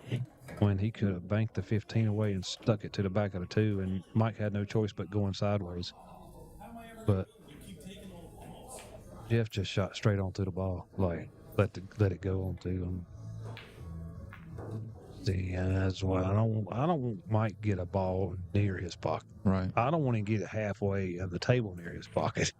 when he could have banked the 15 away and stuck it to the back of the 2, and Mike had no choice but going sideways. But Jeff just shot straight onto the ball, like let it go onto him. See, that's why I don't want Mike get a ball near his pocket. Right. I don't want to get it halfway of the table near his pocket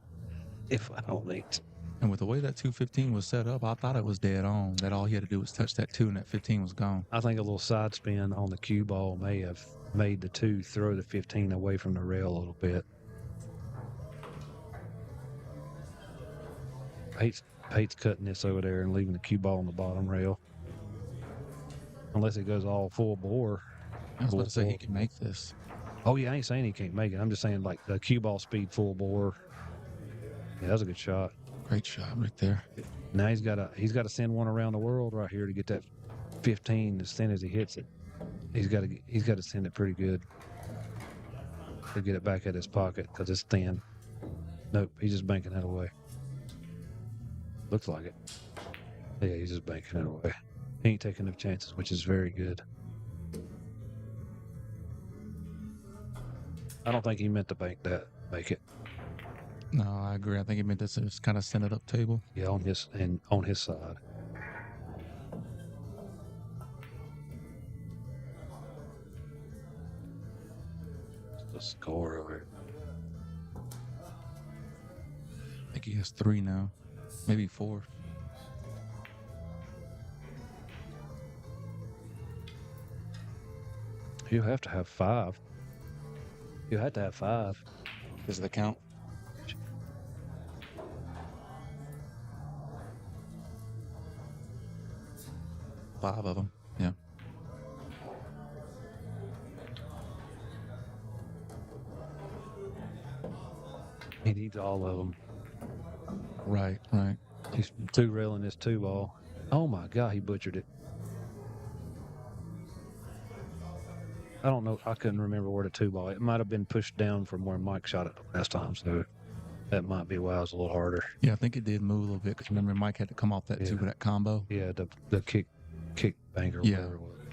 if I don't need to. And with the way that 215 was set up, I thought it was dead on. That all he had to do was touch that 2 and that 15 was gone. I think a little side spin on the cue ball may have made the 2 throw the 15 away from the rail a little bit. Pate's cutting this over there and leaving the cue ball on the bottom rail. Unless it goes all full bore. I was about to say he can make this. Oh yeah, I ain't saying he can't make it. I'm just saying like the cue ball speed full bore. Yeah, that was a good shot. Great shot right there. Now he's got to send one around the world right here to get that 15 as thin as he hits it. He's got to send it pretty good to get it back at his pocket because it's thin. Nope, he's just banking that away. Looks like it. Yeah, he's just banking it away. He ain't taking no chances, which is very good. I don't think he meant to make it. No, I agree. I think he meant to just kind of send it up table. Yeah, on his side. The score over it. I think he has 3 now, maybe 4. You have to have 5. You had to have 5. Is the count? Five of them, yeah. He needs all of them. Right, right. He's 2 railing this 2 ball. Oh my God, he butchered it. I don't know. I couldn't remember where the 2 ball. It might have been pushed down from where Mike shot it the last time, so that might be why it was a little harder. Yeah, I think it did move a little bit because remember Mike had to come off that 2 with that combo. Yeah, the kick banker. Yeah. Whatever it was.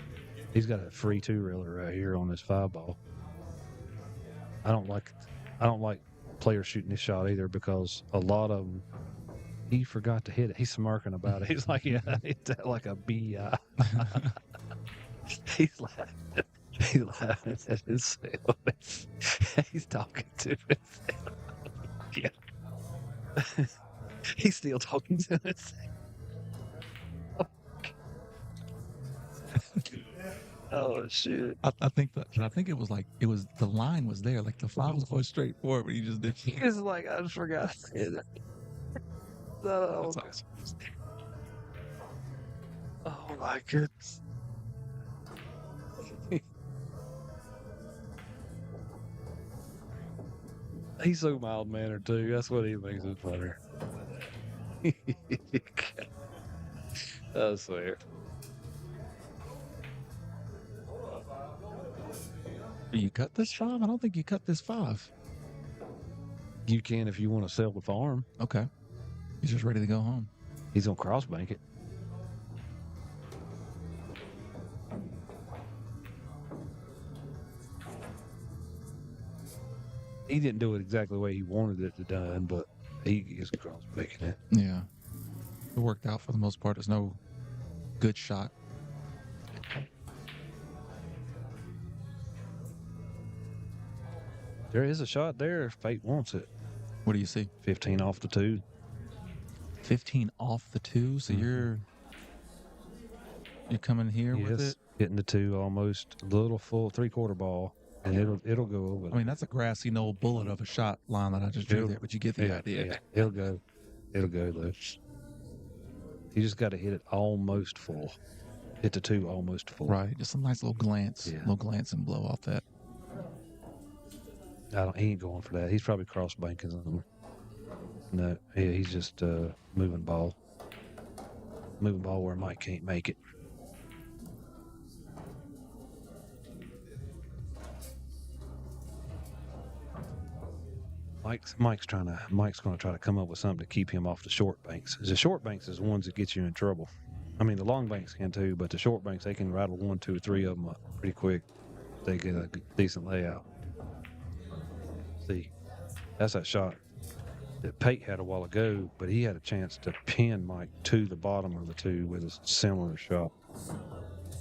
He's got a free 2 reeler right here on this 5 ball. I don't like players shooting this shot either because a lot of them, he forgot to hit it. He's smirking about it. He's like, yeah, hit that like a bee. He's laughing. He's laughing at himself. He's talking to himself. Yeah. He's still talking to himself. Oh shit! I think it was like the line was there, like the 5 was going straight forward, but he just didn't. It's like I just forgot. No. That's awesome. Oh my goodness. He's so mild mannered too. That's what he makes it funnier. I swear. You cut this 5? I don't think you cut this 5. You can if you want to sell the farm. Okay. He's just ready to go home. He's gonna cross bank it. He didn't do it exactly the way he wanted it to done, but he is cross banking it. Yeah. It worked out for the most part. There's no good shot. There is a shot there if Fate wants it. What do you see? 15 off the 2. 15 off the 2, so you're coming here with it? Hitting the 2 almost a little full 3/4 ball, and it'll go over. I mean, that's a grassy knoll bullet of a shot line that I just drew there, but you get the idea. Yeah, it'll go though. You just got to hit it almost full. Hit the 2 almost full. Right, just a nice little glance, and blow off that. He ain't going for that. He's probably cross banking something. No, yeah, he's just moving ball where Mike can't make it. Mike's going to try to come up with something to keep him off the short banks. The short banks is the ones that get you in trouble. I mean, the long banks can too, but the short banks, they can rattle 1, 2, 3 of them up pretty quick. They get a decent layout. See, that's that shot that Pate had a while ago, but he had a chance to pin Mike to the bottom of the 2 with a similar shot.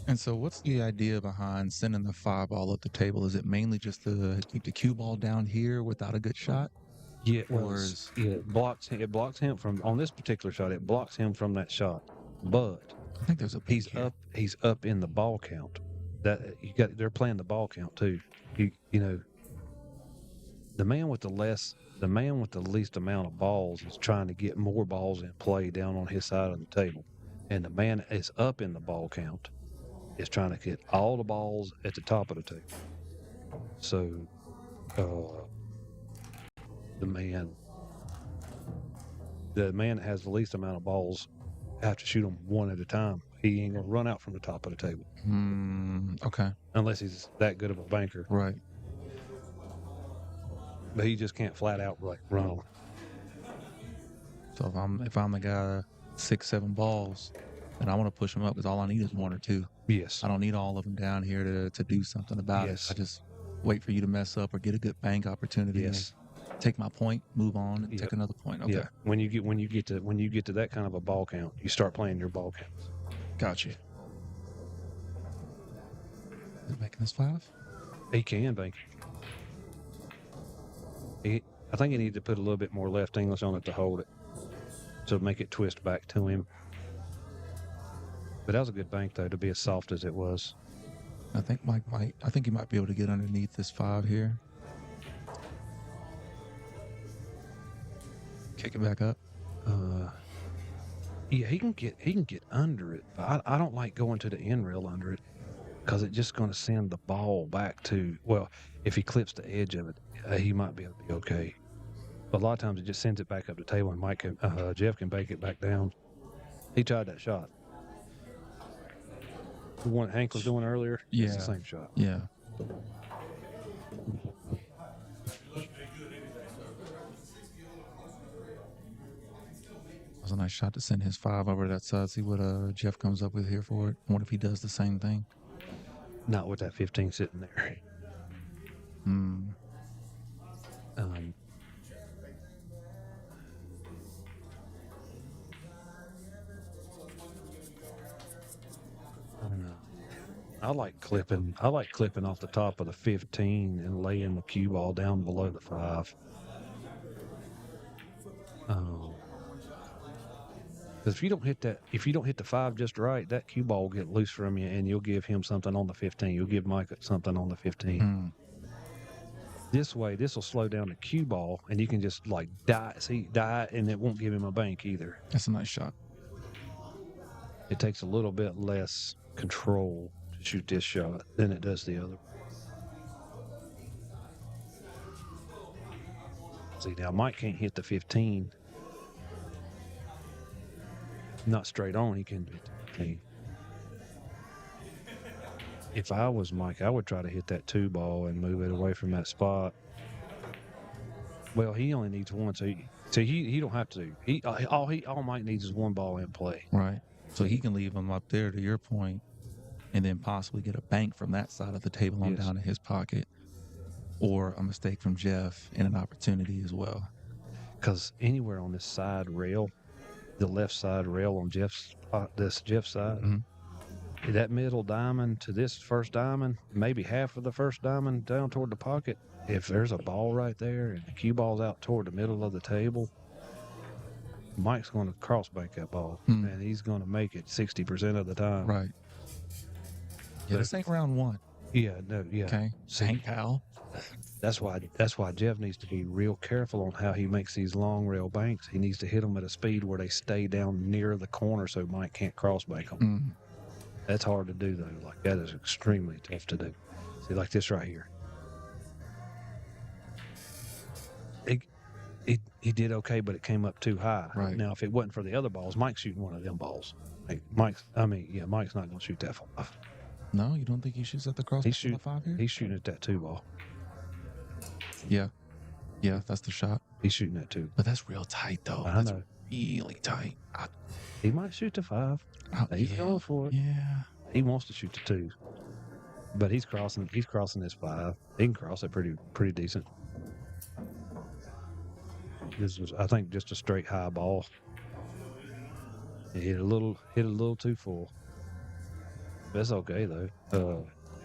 And so what's the idea behind sending the 5 ball up the table? Is it mainly just to keep the cue ball down here without a good shot? Yeah, it blocks him from, on this particular shot, it blocks him from that shot. But I think there's he's up in the ball count. They're playing the ball count too. You know, the man with the least amount of balls is trying to get more balls in play down on his side of the table. And the man that is up in the ball count is trying to get all the balls at the top of the table. So the man that has the least amount of balls have to shoot them one at a time. He ain't gonna run out from the top of the table. Okay. Unless he's that good of a banker. Right. But he just can't flat out run them. So if I'm the guy 6, 7 balls, then I want to push him up because all I need is 1 or 2. Yes. I don't need all of them down here to do something about it. I just wait for you to mess up or get a good bank opportunity. Yes. Take my point, move on, and take another point. Okay. Yeah. When you get to that kind of a ball count, you start playing your ball counts. Got you. Is it making this 5? He can bank. I think he needs to put a little bit more left English on it to hold it, to make it twist back to him. But that was a good bank though, to be as soft as it was. I think he might be able to get underneath this 5 here. Kick it back up. Yeah, he can get under it. But I don't like going to the end rail under it because it's just going to send the ball back to, well, if he clips the edge of it, he might be able to be okay. But a lot of times it just sends it back up the table and Jeff can bake it back down. He tried that shot. The one Hank was doing earlier? Yeah. It's the same shot. Yeah. That was a nice shot to send his 5 over to that side. See what Jeff comes up with here for it. What if he does the same thing? Not with that 15 sitting there. I don't know. I like clipping off the top of the 15 and laying the cue ball down below the 5. Because if you don't hit the 5 just right, that cue ball will get loose from you, and you'll give him something on the 15. You'll give Mike something on the 15. This way, this will slow down the cue ball, and you can just like die, and it won't give him a bank either. That's a nice shot. It takes a little bit less control to shoot this shot than it does the other. See, now Mike can't hit the 15. Not straight on, he can hit the 15. If I was Mike, I would try to hit that 2 ball and move it away from that spot. Well, he only needs one, so he don't have to. All Mike needs is 1 ball in play. Right. So he can leave him up there, to your point, and then possibly get a bank from that side of the table on down in his pocket, or a mistake from Jeff and an opportunity as well. Because anywhere on this side rail, the left side rail on Jeff's side, that middle diamond to this first diamond, maybe half of the first diamond down toward the pocket, if there's a ball right there and the cue ball's out toward the middle of the table, Mike's going to cross bank that ball, and he's going to make it 60% of the time. Right. Yeah, this ain't round 1. Yeah, no, yeah. Okay. Hank Powell. That's why Jeff needs to be real careful on how he makes these long rail banks. He needs to hit them at a speed where they stay down near the corner so Mike can't cross bank them. That's hard to do, though. Like, that is extremely tough to do. See, like this right here. He did okay, but it came up too high. Right. Now, if it wasn't for the other balls, Mike's shooting one of them balls. Mike's not going to shoot that 5. No, you don't think he shoots at the cross? He's shooting 5 here? He's shooting at that 2 ball. Yeah. Yeah, that's the shot. He's shooting that 2. But that's real tight, though. I That's know. really tight. He might shoot the 5. He's going for it. Yeah. He wants to shoot the 2. But he's crossing this 5. He can cross it pretty decent. This was, I think, just a straight high ball. He hit a little too full. That's okay though.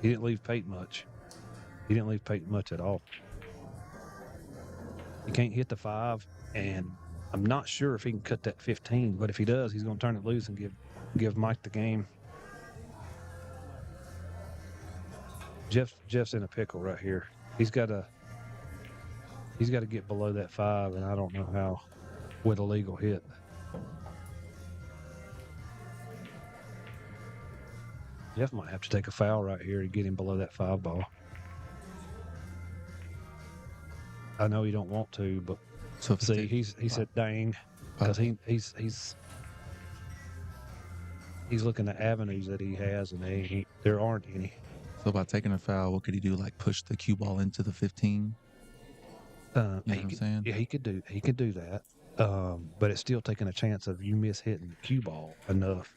He didn't leave Pate much. He didn't leave Pate much at all. He can't hit the 5, and I'm not sure if he can cut that 15. But if he does, he's going to turn it loose and give Mike the game. Jeff's in a pickle right here. He's got to get below that 5, and I don't know how with a legal hit. Jeff might have to take a foul right here to get him below that 5 ball. I know he don't want to, but so see, he said dang, because he's looking at avenues that he has, and there aren't any. So by taking a foul, what could he do? Like push the cue ball into the 15? You know what I'm saying? Yeah, he could do that. But it's still taking a chance of you miss hitting the cue ball enough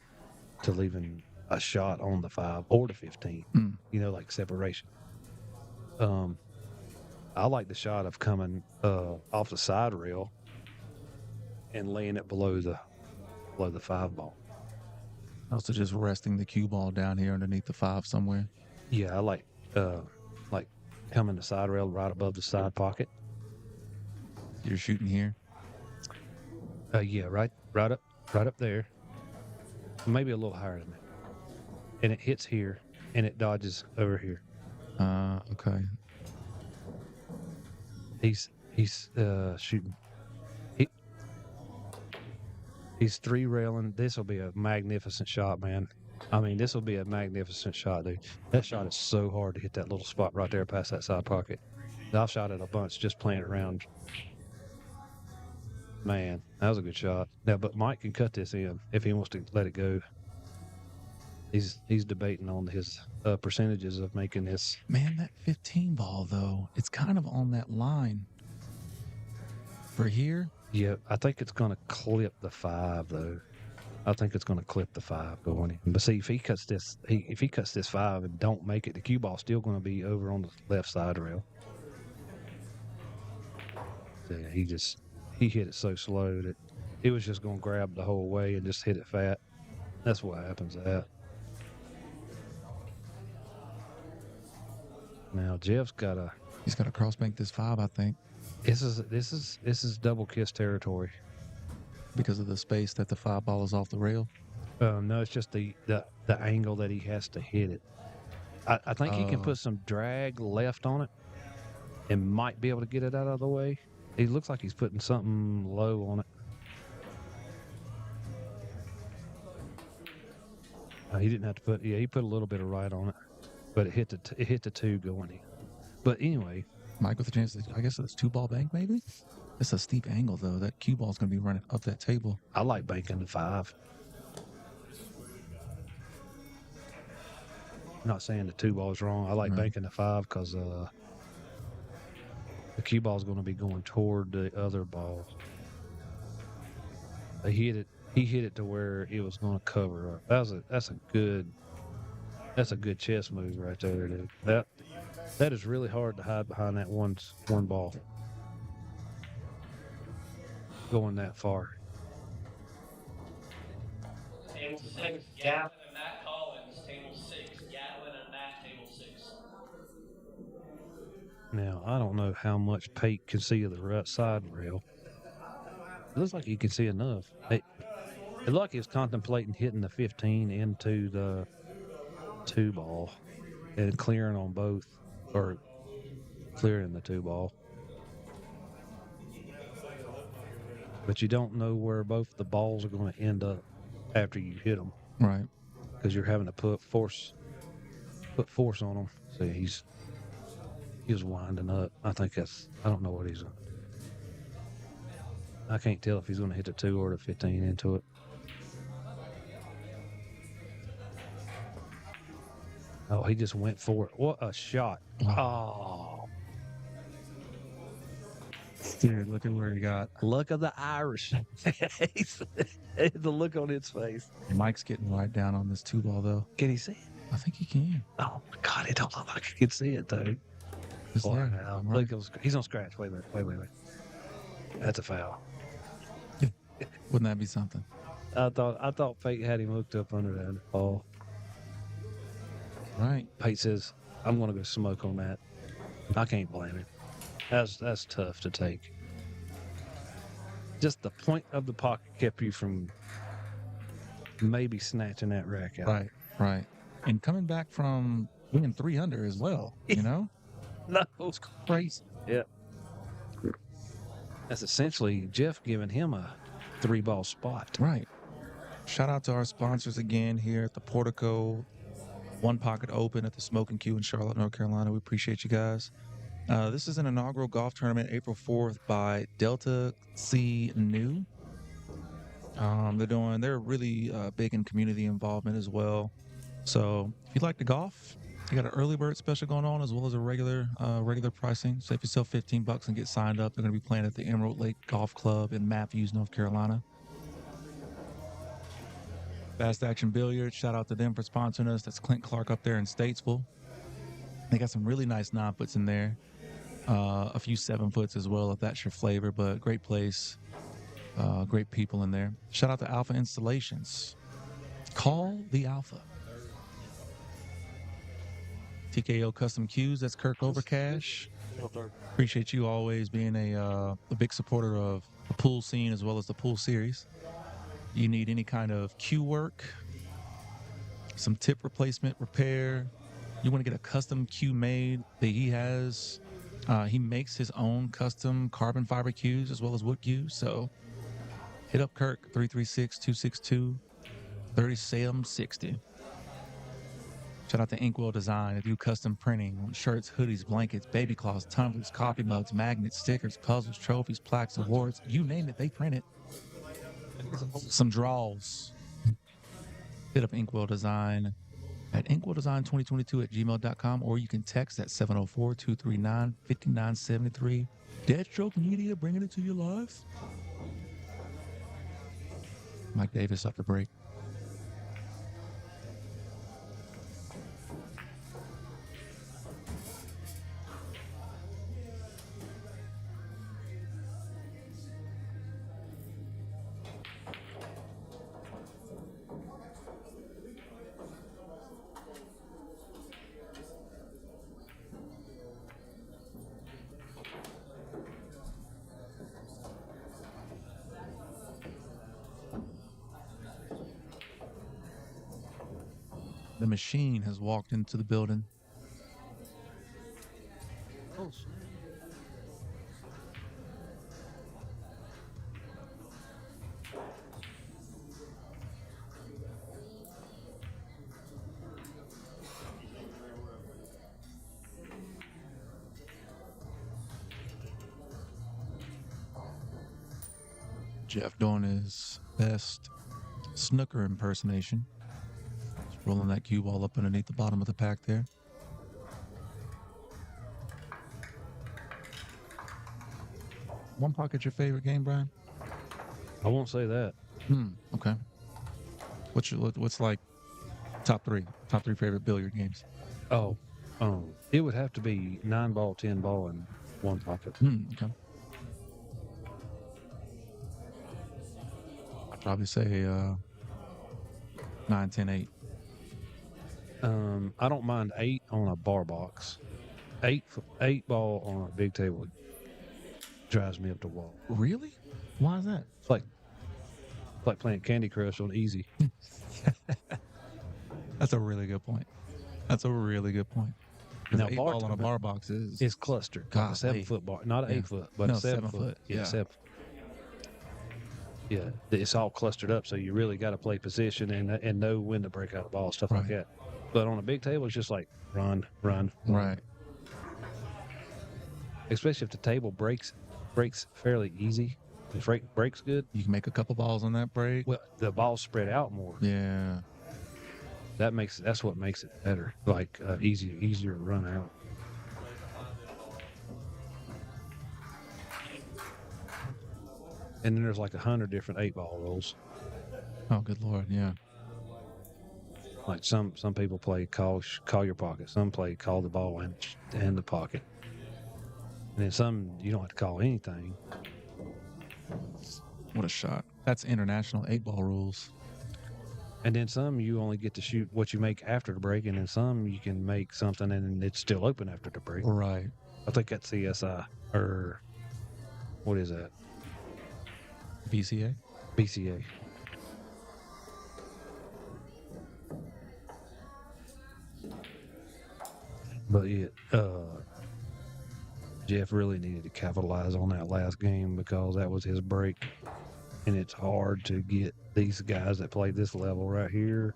to leaving a shot on the 5 or the 15. Like separation. I like the shot of coming off the side rail and laying it below the 5 ball. Also, just resting the cue ball down here underneath the 5 somewhere. Yeah, I like coming the side rail right above the side pocket. You're shooting here? Yeah, right up there. Maybe a little higher than that. And it hits here, and it dodges over here. Okay. He's shooting. He's 3 railing. This will be a magnificent shot, man. I mean, this will be a magnificent shot, dude. That shot is so hard to hit that little spot right there past that side pocket. I've shot it a bunch just playing around. Man, that was a good shot. Now, but Mike can cut this in if he wants to let it go. He's debating on his percentages of making this. Man, that 15 ball, though, it's kind of on that line. For here? Yeah, I think it's going to clip the 5, though. I think it's going to clip the 5 going in. But see, if he cuts this 5 and don't make it, the cue ball's still going to be over on the left side rail. So yeah, he hit it so slow that it was just going to grab the whole way and just hit it fat. That's what happens to that. Now Jeff's got a. He's got to cross bank this 5, I think, This is double kiss territory. because of the space that the 5 ball is off the rail. No, it's just the angle that he has to hit it. I think he can Oh. put some drag left on it and might be able to get it out of the way. He looks like he's putting something low on it. He didn't have to put. Yeah, he put a little bit of right on it, but it hit the 2 going in. But anyway, Mike with a chance. I guess it's 2 ball bank maybe. It's a steep angle though. That cue ball's going to be running up that table. I like banking the 5. Not saying the 2 ball's wrong. I like banking the 5 because the cue ball's going to be going toward the other ball. He hit it to where it was going to cover up. That's a good chess move right there, dude. That is really hard to hide behind that one ball. Going that far. Table 6, Gatlin and Matt Collins. Table 6, Gatlin and Matt, table 6. Now, I don't know how much Pate can see of the right side rail. It looks like he can see enough. It looked like he was contemplating hitting the 15 into the 2 ball and clearing on both, or clearing the 2 ball. But you don't know where both the balls are going to end up after you hit them. Right. Because you're having to put force on them. So he was winding up. I don't know what he's doing. I can't tell if he's going to hit the 2 or the 15 into it. Oh, he just went for it. What a shot. Oh. Dude, look at where he got. Look at the Irish. The look on his face. Mike's getting right down on this 2 ball though. Can he see it? I think he can. Oh my God, it don't look like he can see it though. It's Boy, there. now, Right. look, he's on scratch. Wait. That's a foul. Wouldn't that be something? I thought Pate had him hooked up under that ball. Right. Pate says, I'm going to go smoke on that. I can't blame him. That's tough to take. Just the point of the pocket kept you from maybe snatching that rack out. Right. And coming back from winning 3 under as well, you know? No. It's crazy. Yeah. That's essentially Jeff giving him a 3-ball spot. Right. Shout out to our sponsors again here at the Portico One-Pocket Open at the Smokin Cue in Charlotte, North Carolina. We appreciate you guys. This is an inaugural golf tournament, April 4th by Delta C New. They're really big in community involvement as well. So if you like to golf, you got an early bird special going on as well as a regular pricing. So if you sell $15 and get signed up, they're going to be playing at the Emerald Lake Golf Club in Matthews, North Carolina. Fast Action Billiards, shout out to them for sponsoring us. That's Clint Clark up there in Statesville. They got some really nice 9-foots in there. A few 7-foots as well, if that's your flavor, but great place. Great people in there. Shout out to Alpha Installations. Call the Alpha. TKO Custom Cues, that's Kirk Overcash. Appreciate you always being a big supporter of the pool scene as well as the pool series. You need any kind of cue work, some tip replacement, repair. You want to get a custom cue made that he has. He makes his own custom carbon fiber cues as well as wood cues. So hit up Kirk, 336-262-3760. Shout out to Inkwell Design. They do custom printing on shirts, hoodies, blankets, baby cloths, tumblers, coffee mugs, magnets, stickers, puzzles, trophies, plaques, awards. You name it, they print it. Some draws. Hit up Inkwell Design at inkwelldesign2022@gmail.com, or you can text at 704-239-5973. Deadstroke Media, bringing it to you live. Mike Davis after break. The machine has walked into the building. Oh, snap. Jeff doing his best snooker impersonation. Just rolling that cue ball up underneath the bottom of the pack there. One pocket your favorite game, Brian? I won't say that. Okay. What's like top three favorite billiard games? Oh, it would have to be 9-ball, 10-ball, and one pocket. Okay. I'd probably say 9, 10, 8. I don't mind 8 on a bar box. 8 ball on a big table drives me up the wall. Really? Why is that? It's like playing Candy Crush on easy. That's a really good point. Now, 8 ball on a bar box is clustered. God, Like a 7-foot bar, not an 8-foot, but No, a 7-foot. Yeah, 7. Yeah, it's all clustered up, so you really got to play position and know when to break out the ball, stuff like that. But on a big table, it's just like run. Right. Especially if the table breaks fairly easy. If it breaks good, You can make a couple balls on that break. well, the ball's spread out more. Yeah. That's what makes it better. Like easier to run out. And then there's like 100 different 8-ball rules. Oh, good Lord. Yeah. Like some people play call your pocket. Some play call the ball and the pocket. And then some you don't have to call anything. What a shot. That's international 8-ball rules. And then some you only get to shoot what you make after the break, and then some you can make something and it's still open after the break. Right. I think that's CSI or what is that? BCA? BCA. But yeah, Jeff really needed to capitalize on that last game because that was his break. And it's hard to get these guys that play this level right here.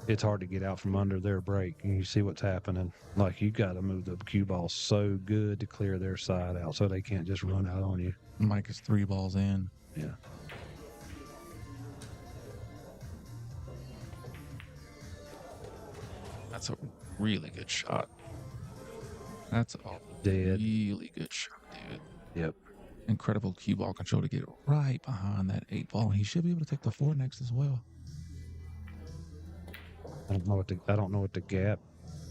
It's hard to get out from under their break. And you see what's happening. Like, you got to move the cue ball so good to clear their side out so they can't just run out on you. Mike is 3 balls in. Yeah. That's a really good shot. That's a really good shot, dude. Yep. Incredible cue ball control to get right behind that 8-ball. He should be able to take the 4 next as well. I don't know what the gap.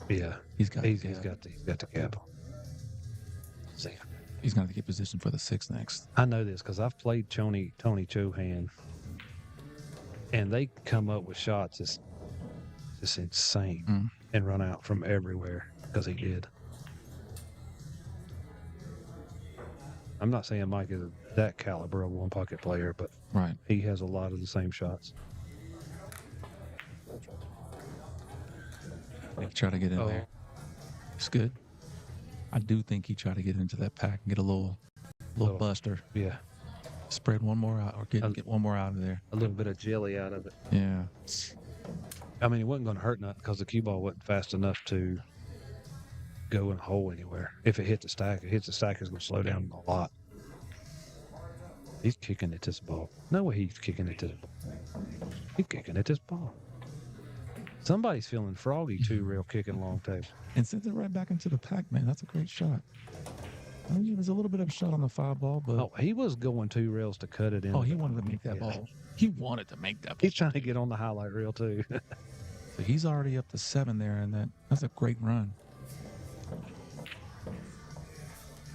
Yeah, he's got the gap. See, he's going to get positioned for the 6 next. I know this because I've played Tony Chohan, and they come up with shots that's just insane and run out from everywhere because he did. I'm not saying Mike is that caliber of one pocket player, but he has a lot of the same shots. He tried to get in there. It's good. I do think he tried to get into that pack and get a little buster. Yeah. Spread one more out or get one more out of there. A little bit of jelly out of it. Yeah. I mean, it wasn't going to hurt nothing because the cue ball wasn't fast enough to go in a hole anywhere. If it hits the stack, it's going to slow down a lot. He's kicking at this ball. No way he's kicking at this ball. He's kicking at this ball. Somebody's feeling froggy too, real kicking long table. And sends it right back into the pack, man. That's a great shot. I mean, there's a little bit of a shot on the 5 ball, but he was going 2 rails to cut it in. he wanted to make that ball. He wanted to make that ball. He's trying to get on the highlight reel too. So he's already up to 7 there, and that's a great run.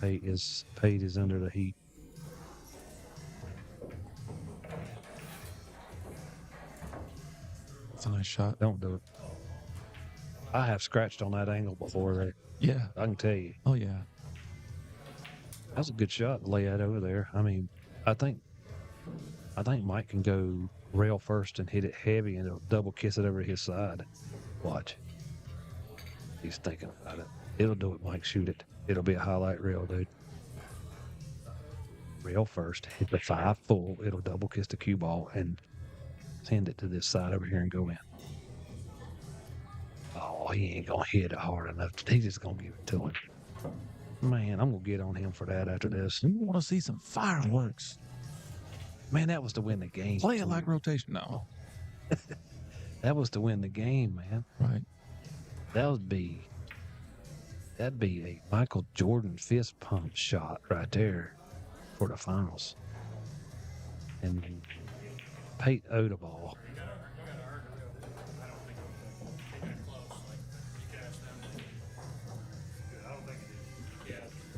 Pate is under the heat. That's a nice shot. Don't do it. I have scratched on that angle before, right? Yeah. I can tell you. Oh, yeah. That's a good shot to lay that over there. I mean, I think Mike can go rail first and hit it heavy, and it'll double kiss it over his side. Watch. He's thinking about it. It'll do it, Mike. Shoot it. It'll be a highlight reel, dude. Rail first, hit the 5 full. It'll double kiss the cue ball and send it to this side over here and go in. Oh, he ain't gonna hit it hard enough. He's just gonna give it to him. Man, I'm gonna get on him for that after this. You want to see some fireworks? Man, that was to win the game. Play it like rotation. No. That was to win the game, man. Right. That'd be a Michael Jordan fist pump shot right there for the finals. And Pate Odeball.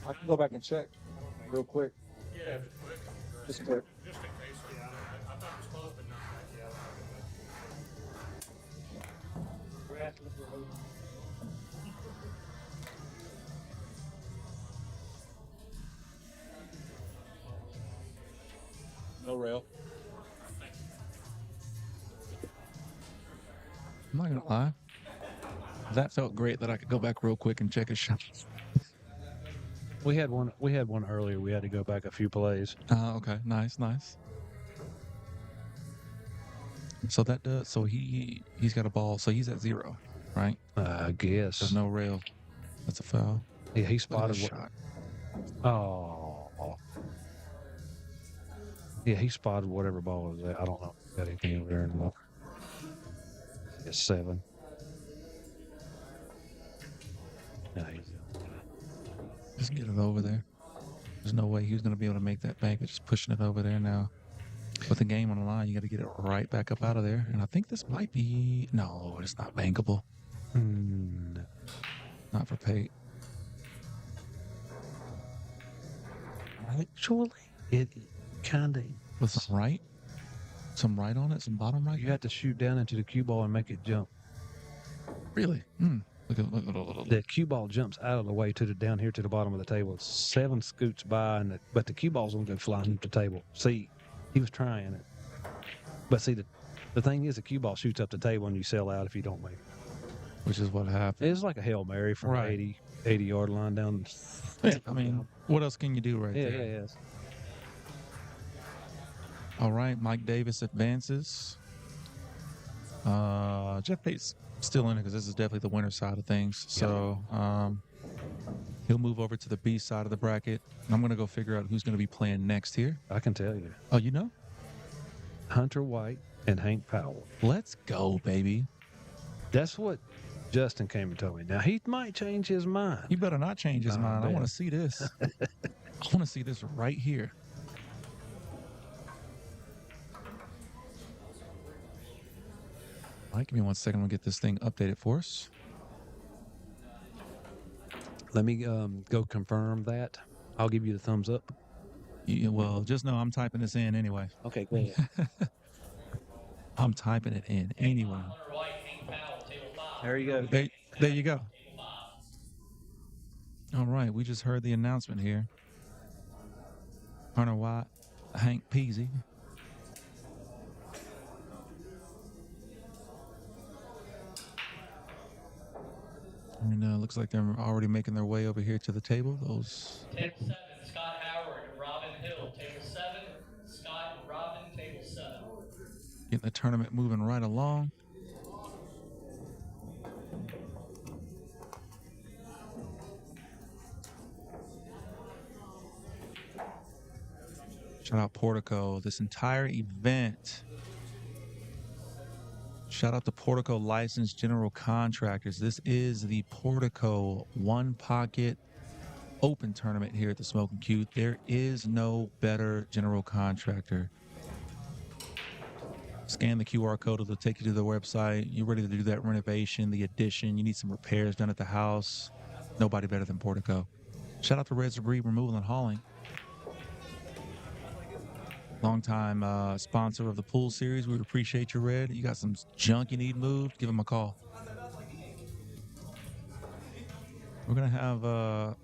I can go back and check real quick. Yeah, Just quick. just in case. Yeah, I thought it was close, but not back. No rail. I'm not gonna lie. That felt great that I could go back real quick and check a shot. We had one earlier. We had to go back a few plays. Okay. Nice. So that does. So he's got a ball. So he's at 0, right? I guess. There's no rail. That's a foul. Yeah, he Look at spotted that what. shot. Oh. Yeah, he spotted whatever ball was there. I don't know. Got anything over there anymore. It's 7. Nice. Just get it over there. There's no way he was going to be able to make that bank. But just pushing it over there now. With the game on the line, you got to get it right back up out of there. And I think this might be... No, it's not bankable. Not for Pate. Actually, it kind of... With some right? Some right on it? Some bottom right? You have to shoot down into the cue ball and make it jump. Really? Look. The cue ball jumps out of the way down here to the bottom of the table. 7 scoots by, but the cue ball's gonna go flying up the table. See, he was trying it, but see, the thing is, the cue ball shoots up the table and you sell out if you don't make it. Which is what happened. It's like a Hail Mary from Right. 80 yard line down. Yeah, I mean, what else can you do right Yeah, there? yeah. All right, Mike Davis advances. Jeff Pate's still in it because this is definitely the winner side of things. So he'll move over to the B side of the bracket. And I'm going to go figure out who's going to be playing next here. I can tell you. Oh, you know? Hunter White and Hank Powell. Let's go, baby. That's what Justin came and told me. Now, he might change his mind. He better not change his mind. I bet. want to see this. I want to see this right here. All right, give me 1 second. We'll get this thing updated for us. Let me go confirm that. I'll give you the thumbs up. Yeah, well, just know I'm typing this in anyway. Okay, go ahead. I'm typing it in anyway. There you go. There you go. All right, we just heard the announcement here. Hunter White, Hank Peasy. And looks like they're already making their way over here to the table. Those. Table 7, Scott Howard, Robin Hill. Table 7, Scott and Robin, table 7. Getting the tournament moving right along. Shout out Portico. This entire event. Shout out to Portico Licensed General Contractors. This is the Portico One Pocket Open Tournament here at the Smokin Cue. There is no better general contractor. Scan the QR code. It'll take you to the website. You're ready to do that renovation, the addition. You need some repairs done at the house. Nobody better than Portico. Shout out to Red Debris Removal and Hauling. Longtime sponsor of the pool series. We appreciate you, Red. You got some junk you need moved, give them a call. We're going to have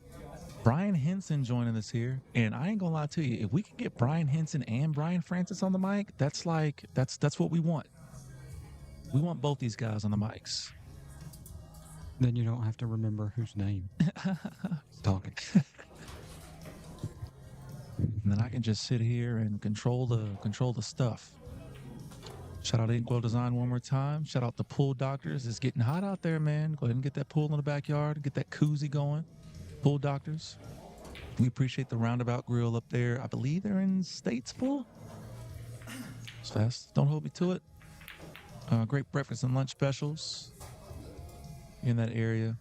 Brian Henson joining us here, and I ain't gonna lie to you. If we can get Brian Henson and Brian Francis on the mic, that's what we want. We want both these guys on the mics. Then you don't have to remember whose name is talking. And then I can just sit here and control the stuff. Shout out Inkwell Design one more time. Shout out the Pool Doctors. It's getting hot out there, man. Go ahead and get that pool in the backyard. Get that koozie going. Pool Doctors. We appreciate the Roundabout Grill up there. I believe they're in Statesville. It's fast. Don't hold me to it. Great breakfast and lunch specials in that area.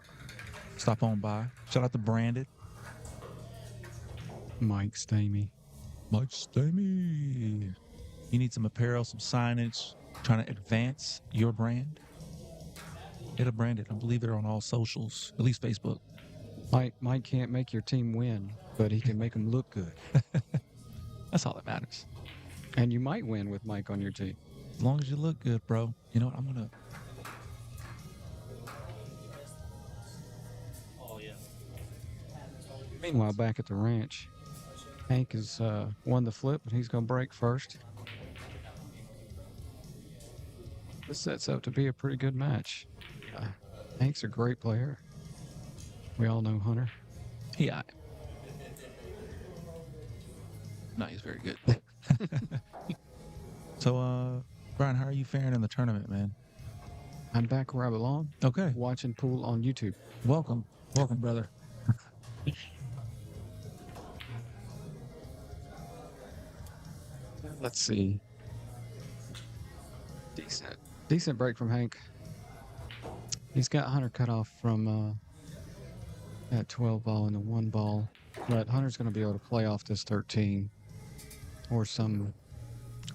Stop on by. Shout out to Branded. Mike Stamey. Mike Stamey. You need some apparel, some signage, trying to advance your brand? Hit a Branded. I believe they're on all socials, at least Facebook. Mike can't make your team win, but he can make them look good. That's all that matters. And you might win with Mike on your team. As long as you look good, bro. You know what? I'm going to... Oh, yeah. Meanwhile, back at the ranch, Hank has won the flip, but he's going to break first. This sets up to be a pretty good match. Hank's a great player. We all know Hunter. Yeah. No, he's very good. So, Brian, how are you faring in the tournament, man? I'm back where I belong. Okay. Watching pool on YouTube. Welcome. Welcome, brother. Let's see. Decent break from Hank. He's got Hunter cut off from that 12 ball and the 1 ball, but Hunter's going to be able to play off this 13 or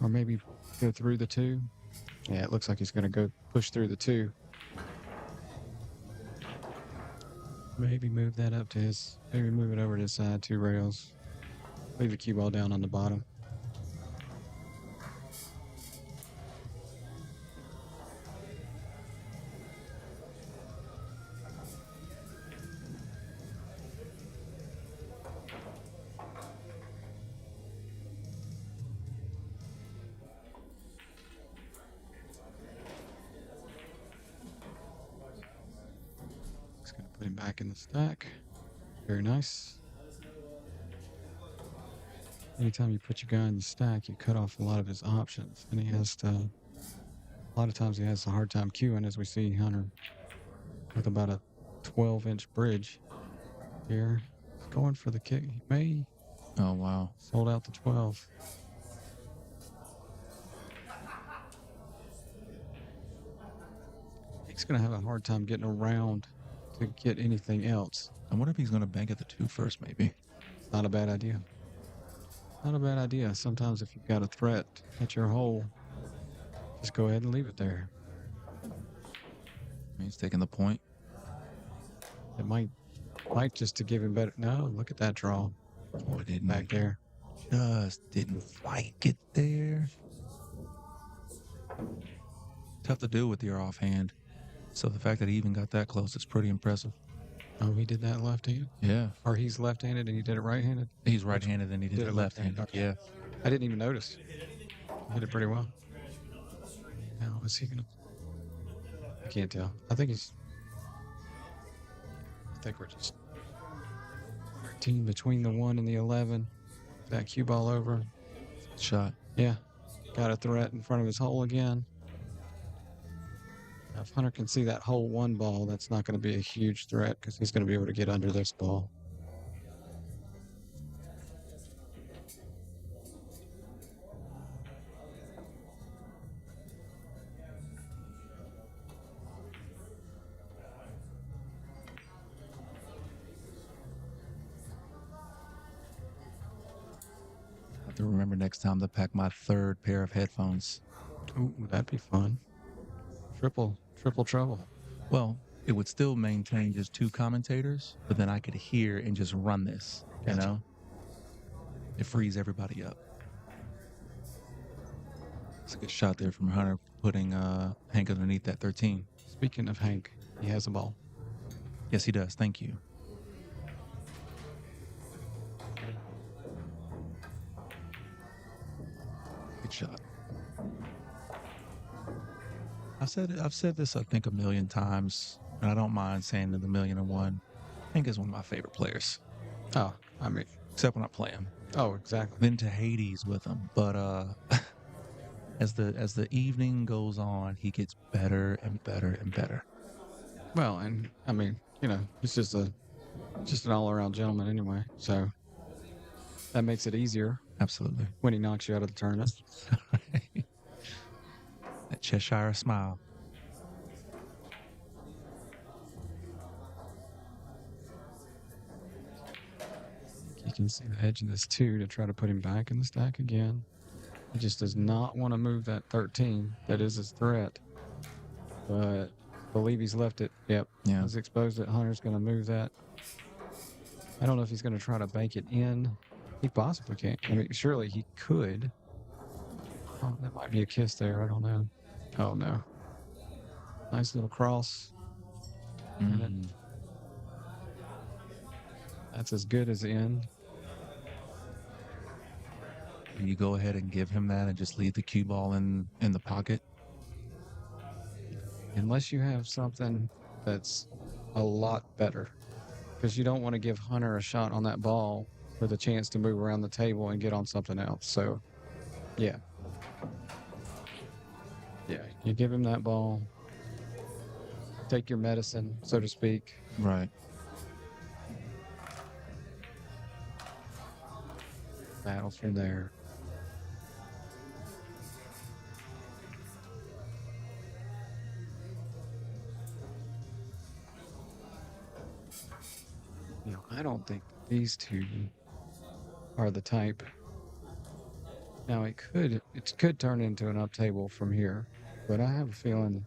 maybe go through the 2. Yeah, it looks like he's going to go push through the 2. Maybe move that up to maybe move it over to his side 2 rails. Leave the cue ball down on the bottom. Put him back in the stack. Very nice. Anytime you put your guy in the stack, you cut off a lot of his options. And he has to, a lot of times he has a hard time queuing, as we see Hunter with about a 12-inch bridge here. He's going for the kick. He may. Oh, wow. Sold out the 12. He's going to have a hard time getting around to get anything else. I wonder if he's going to bank at the 2 first, maybe. Not a bad idea. Not a bad idea. Sometimes if you've got a threat at your hole, just go ahead and leave it there. He's taking the point. It might just to give him better. No, look at that draw. Oh, it didn't. Back there. Just didn't like it there. Tough to do with your offhand. So the fact that he even got that close is pretty impressive. Oh, he did that left-handed? Yeah. Or he's left-handed and he did it right-handed? He's right-handed and he did it left-handed. Okay. Yeah. I didn't even notice. He did it pretty well. Now, is he going to... I can't tell. I think we're just 13 between the 1 and the 11. That cue ball over. Shot. Yeah. Got a threat in front of his hole again. Now, if Hunter can see that hole 1 ball, that's not going to be a huge threat because he's going to be able to get under this ball. I have to remember next time to pack my 3rd pair of headphones. Ooh, that'd be fun. Triple trouble. Well, it would still maintain just 2 commentators, but then I could hear and just run this, you know? It frees everybody up. It's a good shot there from Hunter, putting Hank underneath that 13. Speaking of Hank, he has a ball. Yes, he does. Thank you. Good shot. I've said this I think a million times, and I don't mind saying it 1,000,001. Hank is one of my favorite players. Oh, I mean, except when I play him. Oh, exactly. Been to Hades with him, but as the evening goes on, he gets better and better and better. Well, and I mean, you know, he's just an all-around gentleman anyway, so that makes it easier. Absolutely. When he knocks you out of the tournament. That Cheshire smile. You can see the edge of this 2 to try to put him back in the stack again. He just does not want to move that 13. That is his threat. But I believe he's left it. Yep. Yeah. He's exposed it. Hunter's going to move that. I don't know if he's going to try to bank it in. He possibly can. I mean, surely he could. Oh, that might be a kiss there. I don't know. Oh, no. Nice little cross. Mm. That's as good as in. You go ahead and give him that and just leave the cue ball in the pocket. Unless you have something that's a lot better. Because you don't want to give Hunter a shot on that ball with a chance to move around the table and get on something else. So, yeah. Yeah, you give him that ball. Take your medicine, so to speak. Right. Battle from there. You know, I don't think these two are the type. Now it could turn into an up table from here, but I have a feeling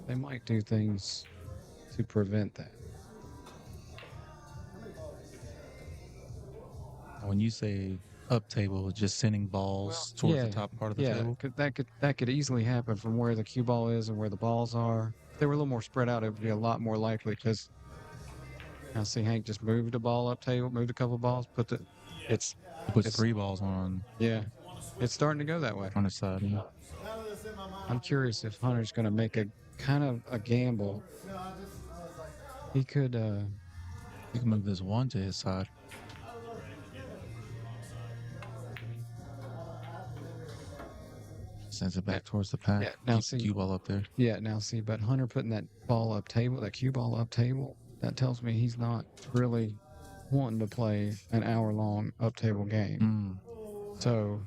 they might do things to prevent that. When you say up table, just sending balls towards the top part of the table? That could easily happen from where the cue ball is and where the balls are. If they were a little more spread out, it would be a lot more likely because I see Hank just moved a ball up table, moved a couple balls, He puts 3 balls on. Yeah, it's starting to go that way. On his side, yeah. I'm curious if Hunter's going to make a kind of a gamble. He could move this 1 to his side. Sends it back towards the pack. Yeah, now Keeps the cue ball up there. Yeah, now see, but Hunter putting that ball up table, that cue ball up table, that tells me he's not really wanting to play an hour-long up table game. So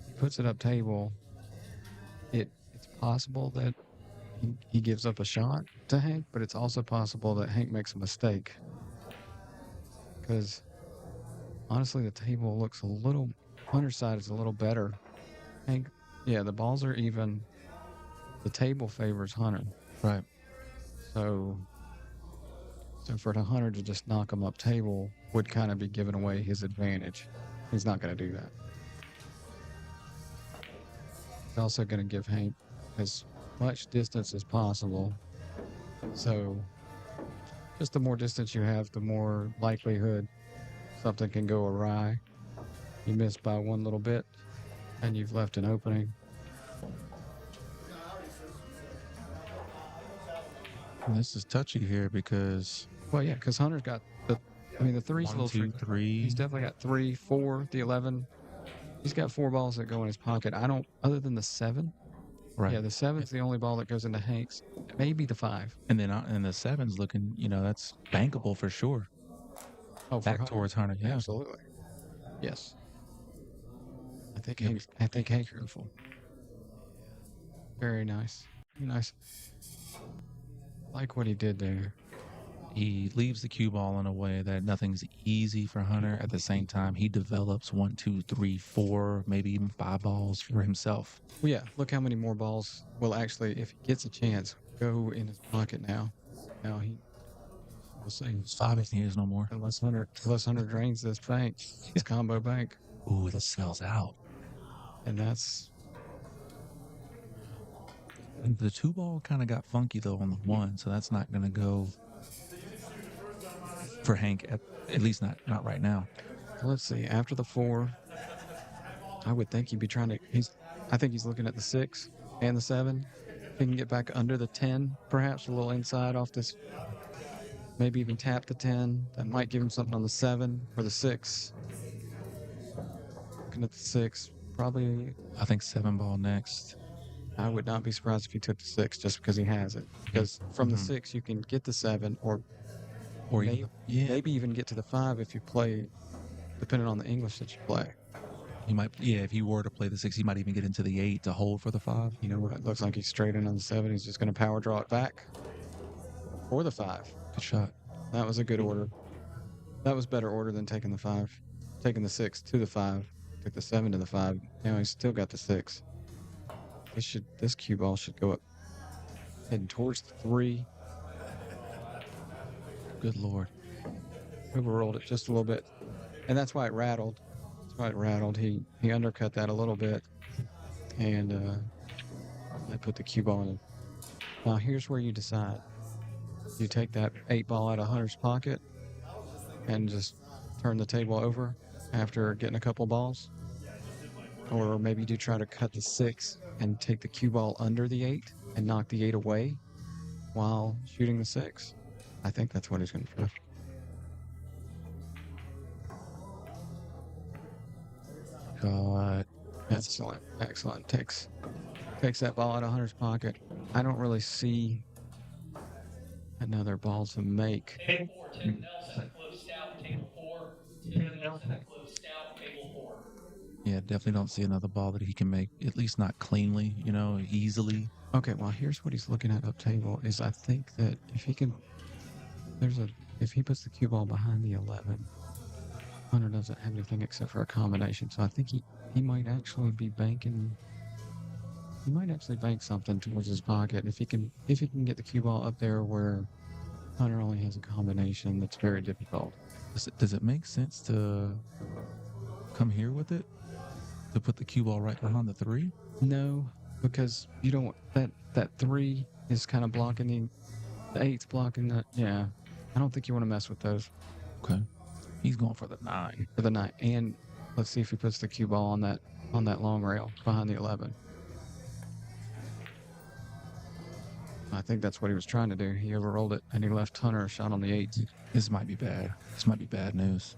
he puts it up table. It's possible that he gives up a shot to Hank, but it's also possible that Hank makes a mistake. Because honestly, the table looks a little, Hunter's side is a little better. Hank, yeah, the balls are even. The table favors Hunter. Right. So for the Hunter to just knock him up table would kind of be giving away his advantage. He's not going to do that. He's also going to give Hank as much distance as possible. So just the more distance you have, the more likelihood something can go awry. You miss by one little bit, and you've left an opening. And this is touchy here because... Well, yeah, because Hunter's got the 3's a little 2, 3. He's definitely got 3, 4, the 11. He's got 4 balls that go in his pocket. Other than the 7. Right. Yeah, the 7's the only ball that goes into Hank's. Maybe the 5. And then and the 7's looking, that's bankable for sure. Oh, back towards Hunter. Yeah, absolutely. Yes. I think Hank's beautiful. Very nice. Very nice. Like what he did there. He leaves the cue ball in a way that nothing's easy for Hunter. At the same time, he develops 1, 2, 3, 4, maybe even 5 balls for himself. Well, yeah, look how many more balls will actually, if he gets a chance, go in his pocket now. Now we'll see. It's 5 if he is no more. Unless Hunter drains this bank, this combo bank. Ooh, this sells out. And that's... The 2 ball kind of got funky though on the 1, so that's not going to go for Hank, at least not right now. Let's see, after the 4, I would think he'd be trying to. I think he's looking at the 6 and the 7. If he can get back under the 10, perhaps a little inside off this. Maybe even tap the 10. That might give him something on the 7 or the 6. Looking at the 6, probably. I think 7 ball next. I would not be surprised if he took the 6 just because he has it. Because from the 6, you can get the 7 or maybe even get to the 5 if you play, depending on the English that you play. He might, if he were to play the 6, he might even get into the 8 to hold for the 5. You know what? It looks like he's straight in on the 7. He's just going to power draw it back. Or the 5. Good shot. That was a good order. That was better order than taking the 5. Taking the 6 to the 5. Took the 7 to the 5. Now he's still got the 6. This cue ball should go up, heading towards the 3. Good Lord. Overrolled it just a little bit. And that's why it rattled. He undercut that a little bit. And I put the cue ball in. Now here's where you decide. You take that 8 ball out of Hunter's pocket and just turn the table over after getting a couple balls. Or maybe you try to cut the 6 and take the cue ball under the 8 and knock the 8 away while shooting the 6. I think that's what he's going to do. God. Excellent. Takes that ball out of Hunter's pocket. I don't really see another ball to make. Table 4, Tim Nelson, close stout, table 4. Tim Nelson, close stout, table 4. Yeah, definitely don't see another ball that he can make, at least not cleanly, easily. Okay, well, here's what he's looking at up table is I think that if he can, if he puts the cue ball behind the 11, Hunter doesn't have anything except for a combination. So I think he might actually be banking. He might actually bank something towards his pocket if he can get the cue ball up there where Hunter only has a combination that's very difficult. Does it make sense to come here with it? To put the cue ball right behind the 3? No, because you don't. That 3 is kind of blocking the 8's blocking the. Yeah, I don't think you want to mess with those. Okay. He's going for the 9. For the 9, and let's see if he puts the cue ball on that long rail behind the 11. I think that's what he was trying to do. He overrolled it, and he left Hunter a shot on the 8. This might be bad. This might be bad news.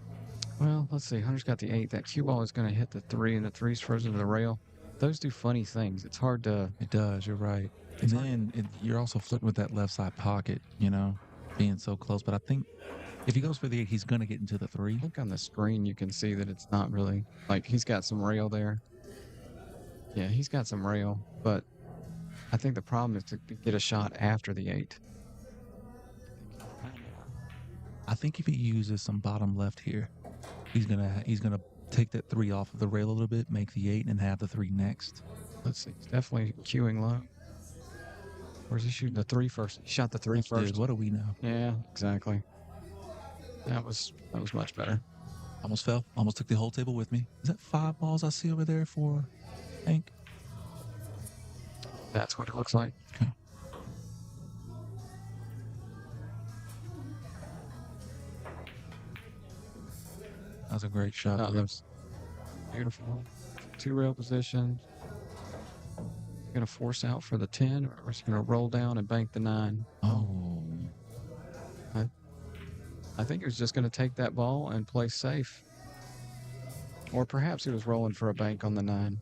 Well, let's see. Hunter's got the 8. That cue ball is going to hit the 3, and the 3's frozen to the rail. Those do funny things. It's hard to. It does. You're right. And then you're also flirting with that left side pocket, being so close. But I think if he goes for the 8, he's going to get into the 3. I think on the screen you can see that it's not really like he's got some rail there. Yeah, he's got some rail, but I think the problem is to get a shot after the 8. I think if he uses some bottom left here, he's gonna take that 3 off of the rail a little bit, make the 8, and have the 3 next. Let's see. He's definitely cueing low. Where's he shooting the 3 first? He shot the 3 first. Dude, what do we know? Yeah, exactly. That was much better. Almost fell. Almost took the whole table with me. Is that 5 balls I see over there for Hank? That's what it looks like. Okay. That was a great shot. That was beautiful. 2 rail positions. Going to force out for the 10, or is he going to roll down and bank the 9? Oh. I think he was just going to take that ball and play safe. Or perhaps he was rolling for a bank on the 9.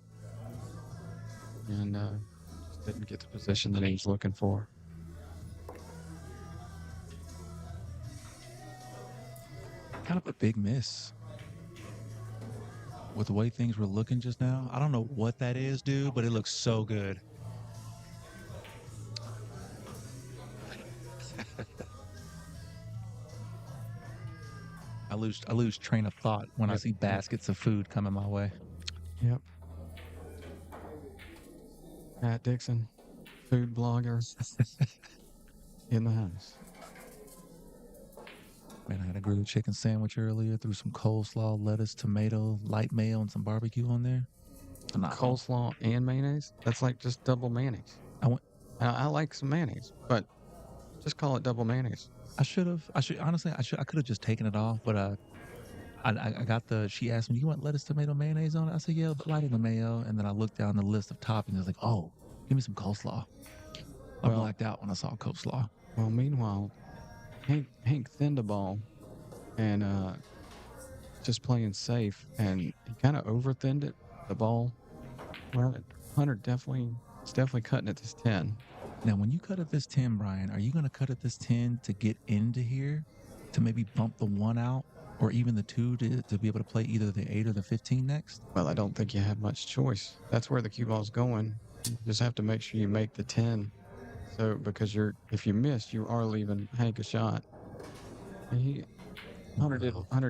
And just didn't get the position that he was looking for. Kind of a big miss. With the way things were looking just now. I don't know what that is, dude, but it looks so good. I lose train of thought when I see baskets of food coming my way. Yep. Matt Dixon, food blogger, in the house. Man, I had a grilled chicken sandwich earlier. Threw some coleslaw, lettuce, tomato, light mayo, and some barbecue on there. Coleslaw and mayonnaise? That's like just double mayonnaise. I like some mayonnaise, but just call it double mayonnaise. I could have just taken it off, but I got she asked me, "You want lettuce, tomato, mayonnaise on it?" I said, "Yeah, but light in the mayo." And then I looked down the list of toppings. I was like, "Oh, give me some coleslaw." I Well- blacked out when I saw coleslaw. Well, meanwhile, Hank thinned the ball and just playing safe, and he kind of over thinned it. The ball. Well, Hunter it's definitely cutting at this 10. Now, when you cut at this 10, Brian, are you going to cut at this 10 to get into here, to maybe bump the 1 out, or even the 2 to be able to play either the 8 or the 15 next? Well, I don't think you have much choice. That's where the cue ball's going. You just have to make sure you make the 10. So, because if you miss, you are leaving Hank a shot. And Hunter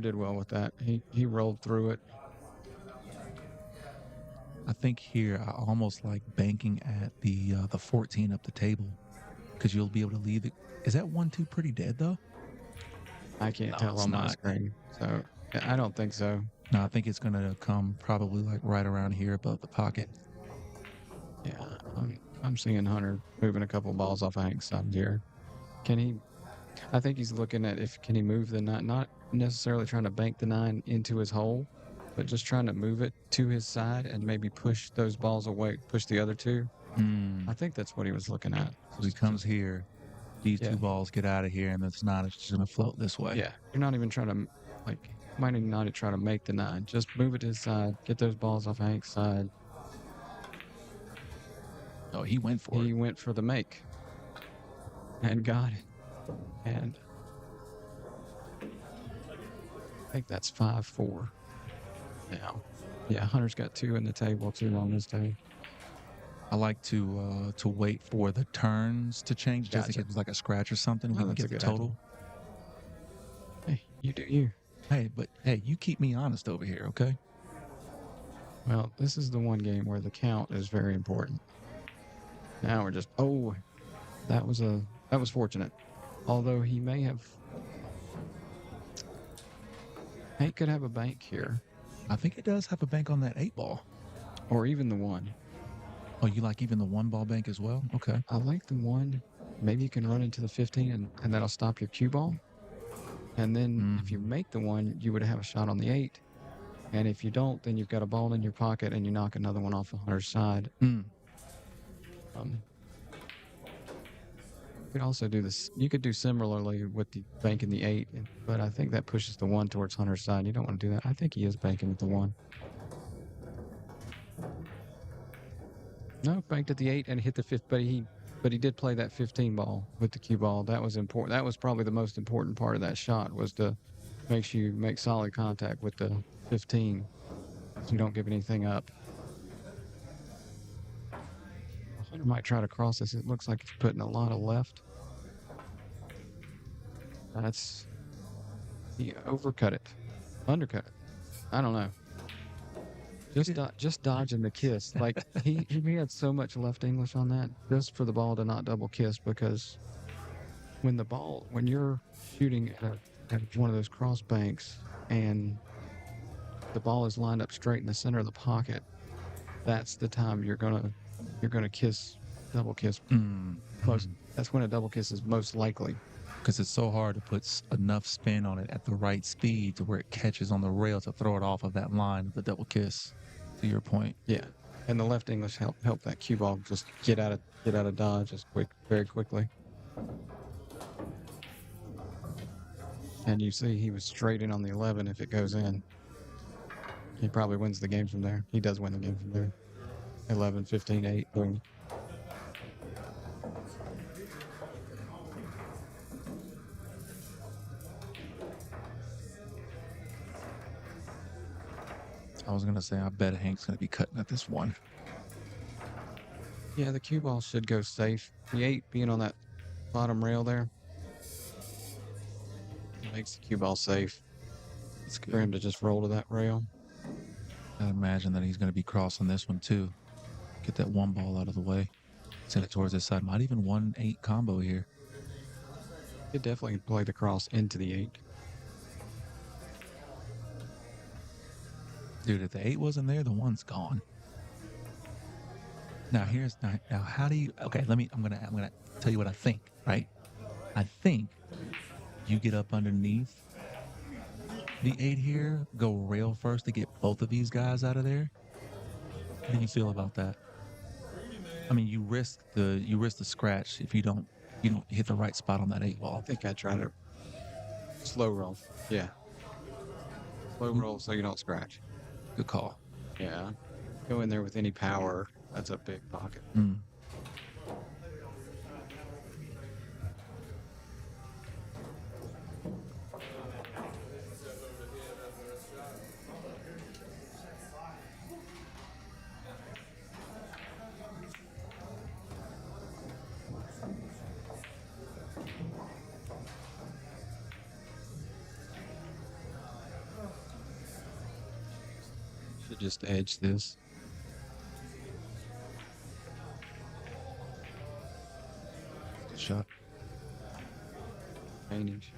did well with that. He rolled through it. I think here I almost like banking at the 14 up the table, because you'll be able to leave it. Is that 1-2 pretty dead though? I can't No, tell it's on my not. screen, so I don't think so. No, I think it's going to come probably like right around here above the pocket. Yeah, I'm seeing Hunter moving a couple balls off of Hank's side here. Can he? I think he's looking at can he move the 9, not necessarily trying to bank the 9 into his hole, but just trying to move it to his side and maybe push those balls away, push the other 2. I think that's what he was looking at. So he comes here, these 2 balls get out of here, and it's not just going to float this way. Yeah, you're not even trying to might even not try to make the 9. Just move it to his side, get those balls off Hank's side. Oh, he went for it. He went for the make and got it. And I think that's 5-4 now. Yeah, Hunter's got 2 in the table, 2 on this table. I like to wait for the turns to change, just in Gotcha. case it's like a scratch or something. We Oh, can that's a get the good total. Hey, you do you. Hey, you keep me honest over here, okay? Well, this is the one game where the count is very important. Now we're just that was fortunate. Although he may have Hank could have a bank here. I think it does have a bank on that 8 ball. Or even the 1. Oh, you like even the 1 ball bank as well? Okay. I like the 1. Maybe you can run into the 15 and that'll stop your cue ball. And then if you make the 1, you would have a shot on the 8. And if you don't, then you've got a ball in your pocket and you knock another one off of Hunter's side. You could also do this. You could do similarly with the banking the 8, but I think that pushes the 1 towards Hunter's side. You don't want to do that. I think he is banking with the 1. No, banked at the 8 and hit the 5th, but he did play that 15 ball with the cue ball. That was important. That was probably the most important part of that shot, was to make sure you make solid contact with the 15 so you don't give anything up. Hunter might try to cross this. It looks like he's putting a lot of left. He overcut it. Undercut it. I don't know. Just dodging the kiss. Like he had so much left English on that, just for the ball to not double kiss, because when you're shooting at one of those cross banks and the ball is lined up straight in the center of the pocket, that's the time you're gonna double kiss close. That's when a double kiss is most likely. Because it's so hard to put enough spin on it at the right speed to where it catches on the rail to throw it off of that line of the double kiss, to your point. Yeah, and the left English help that cue ball just get out of dodge very quickly. And you see he was straight in on the 11. If it goes in, he probably wins the game from there. He does win the game from there. 11, 15, 8, boom. I was going to say, I bet Hank's going to be cutting at this 1. Yeah, the cue ball should go safe. The 8 being on that bottom rail there makes the cue ball safe. It's good For him to just roll to that rail. I imagine that he's going to be crossing this one too. Get that 1 ball out of the way. Send it towards this side. Might even 1-8 combo here. He'd definitely play the cross into the 8. Dude, if the 8 wasn't there, the 1's gone. Now now how do you, okay, I'm gonna tell you what I think, right? I think you get up underneath the 8 here, go rail first to get both of these guys out of there. How do you feel about that? I mean, you risk the scratch if you don't hit the right spot on that 8 I ball. think I try to slow roll. Yeah. Slow roll so you don't scratch. Good call. Yeah. Go in there with any power. That's a big pocket. Mm. Should just edge this. Good shot. Painting shot.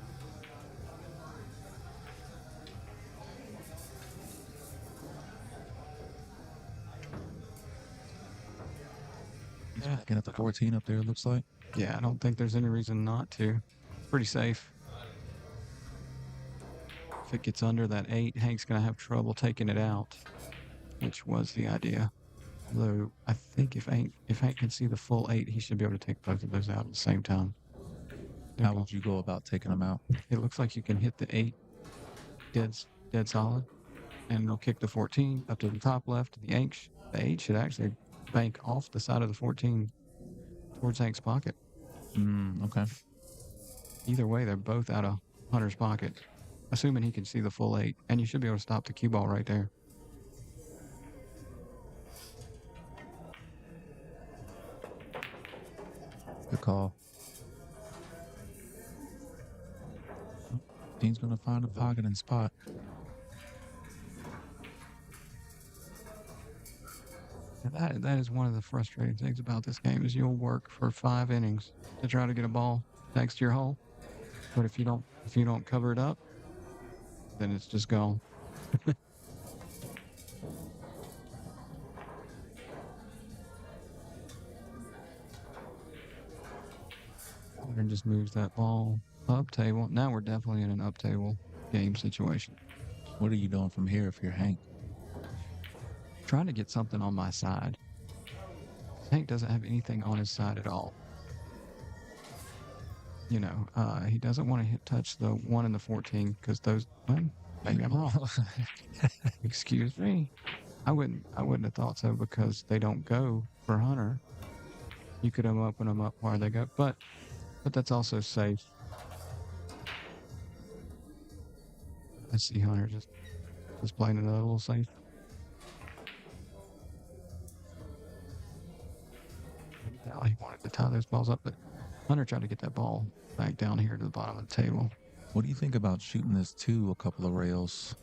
He's backing at the 14 up there, it looks like. Yeah, I don't think there's any reason not to. Pretty safe. If it gets under that 8, Hank's going to have trouble taking it out, which was the idea. Although, I think if Hank can see the full 8, he should be able to take both of those out at the same time. How would you go about taking them out? It looks like you can hit the 8 dead solid, and it'll kick the 14 up to the top left. The 8 should actually bank off the side of the 14 towards Hank's pocket. Okay. Either way, they're both out of Hunter's pocket, assuming he can see the full 8, and you should be able to stop the cue ball right there. Good call. Dean's going to find a pocket and spot. And that is one of the frustrating things about this game is you'll work for 5 innings to try to get a ball next to your hole, but if you don't cover it up, then it's just gone. And just moves that ball up table. Now we're definitely in an up table game situation. What are you doing from here if you're Hank? Trying to get something on my side. Hank doesn't have anything on his side at all. You know, he doesn't want to touch the 1 and the 14 because those. Well, maybe I'm wrong. Excuse me. I wouldn't have thought so because they don't go for Hunter. You could open them up where they go, but that's also safe. I see Hunter just playing it a little safe. Now he wanted to tie those balls up, but Hunter tried to get that ball back down here to the bottom of the table. What do you think about shooting this to a couple of rails?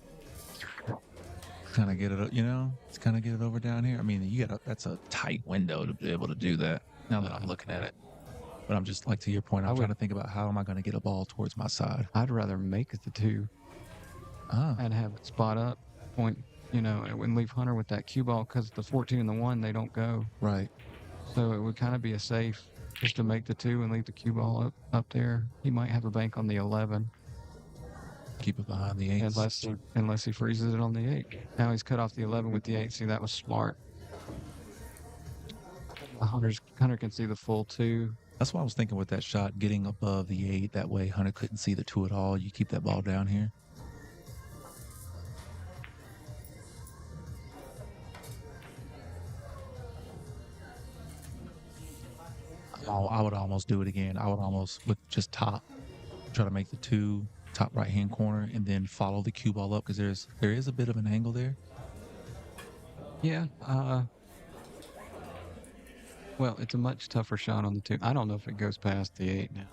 Kind of get it, it's kind of get it over down here. I mean, that's a tight window to be able to do that. Now that I'm looking at it, but I'm just like to your point. I'm trying to think about how am I going to get a ball towards my side. I'd rather make it the 2 and have it spot up, point, and leave Hunter with that cue ball because the 14 and the 1 they don't go right. So it would kind of be a safe just to make the 2 and leave the cue ball up there. He might have a bank on the 11. Keep it behind the 8. Unless he freezes it on the 8. Now he's cut off the 11 with the 8. See, that was smart. Hunter can see the full 2. That's why I was thinking with that shot, getting above the 8. That way Hunter couldn't see the 2 at all. You keep that ball down here. I would almost do it again. I would almost, with just top, try to make the 2 top right-hand corner and then follow the cue ball up because there is a bit of an angle there. Yeah. Well, it's a much tougher shot on the 2. I don't know if it goes past the 8 now.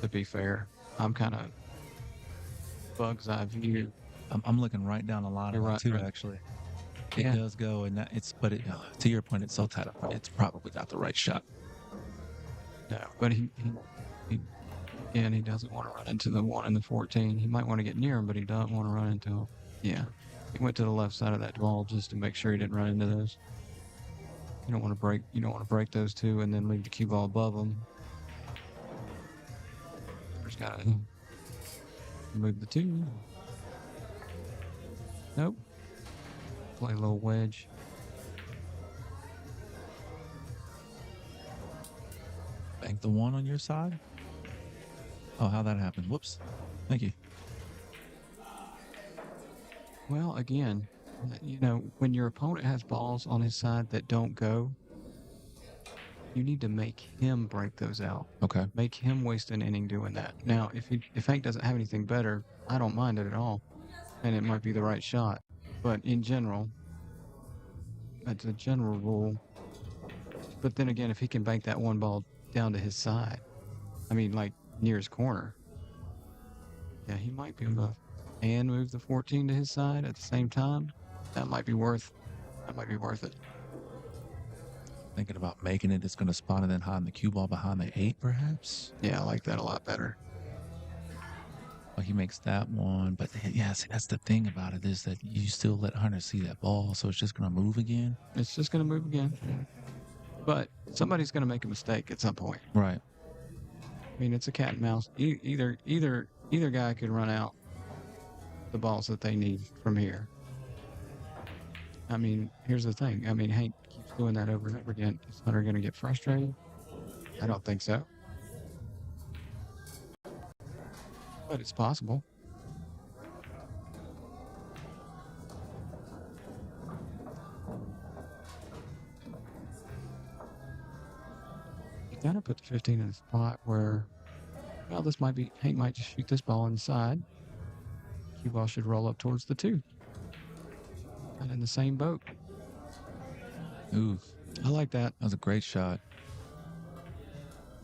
To be fair, I'm kind of bug's eye view. I'm looking right down the line of the 2 actually. It does go, and but to your point, it's so tight up. It's probably not the right shot. No, but he doesn't want to run into the 1 and the 14. He might want to get near him, but he doesn't want to run into him. Yeah, he went to the left side of that ball just to make sure he didn't run into those. You don't want to break those 2 and then leave the cue ball above them. Just gotta move the 2. Nope. Play a little wedge. Bank the 1 on your side. Oh, how that happened. Whoops. Thank you. Well, again, you know, when your opponent has balls on his side that don't go, you need to make him break those out. Okay. Make him waste an inning doing that. Now, if Hank doesn't have anything better, I don't mind it at all, and it might be the right shot. But in general, that's a general rule. But then again, if he can bank that one ball down to his side, I mean, like near his corner, yeah, he might be able to and move the 14 to his side at the same time. That might be worth it. Thinking about making it. It's going to spot it then hiding the cue ball behind the 8, perhaps. Yeah, I like that a lot better. Well, he makes that one, but yeah, see, that's the thing about it is that you still let Hunter see that ball, so it's just going to move again. It's just going to move again. But somebody's going to make a mistake at some point. Right. I mean, it's a cat and mouse. Either guy could run out the balls that they need from here. I mean, here's the thing. I mean, Hank keeps doing that over and over again. Is Hunter going to get frustrated? I don't think so. But it's possible. You gotta put the 15 in a spot where, well, this might be, Hank might just shoot this ball inside. Cue ball should roll up towards the 2. And in the same boat. Ooh, I like that. That was a great shot.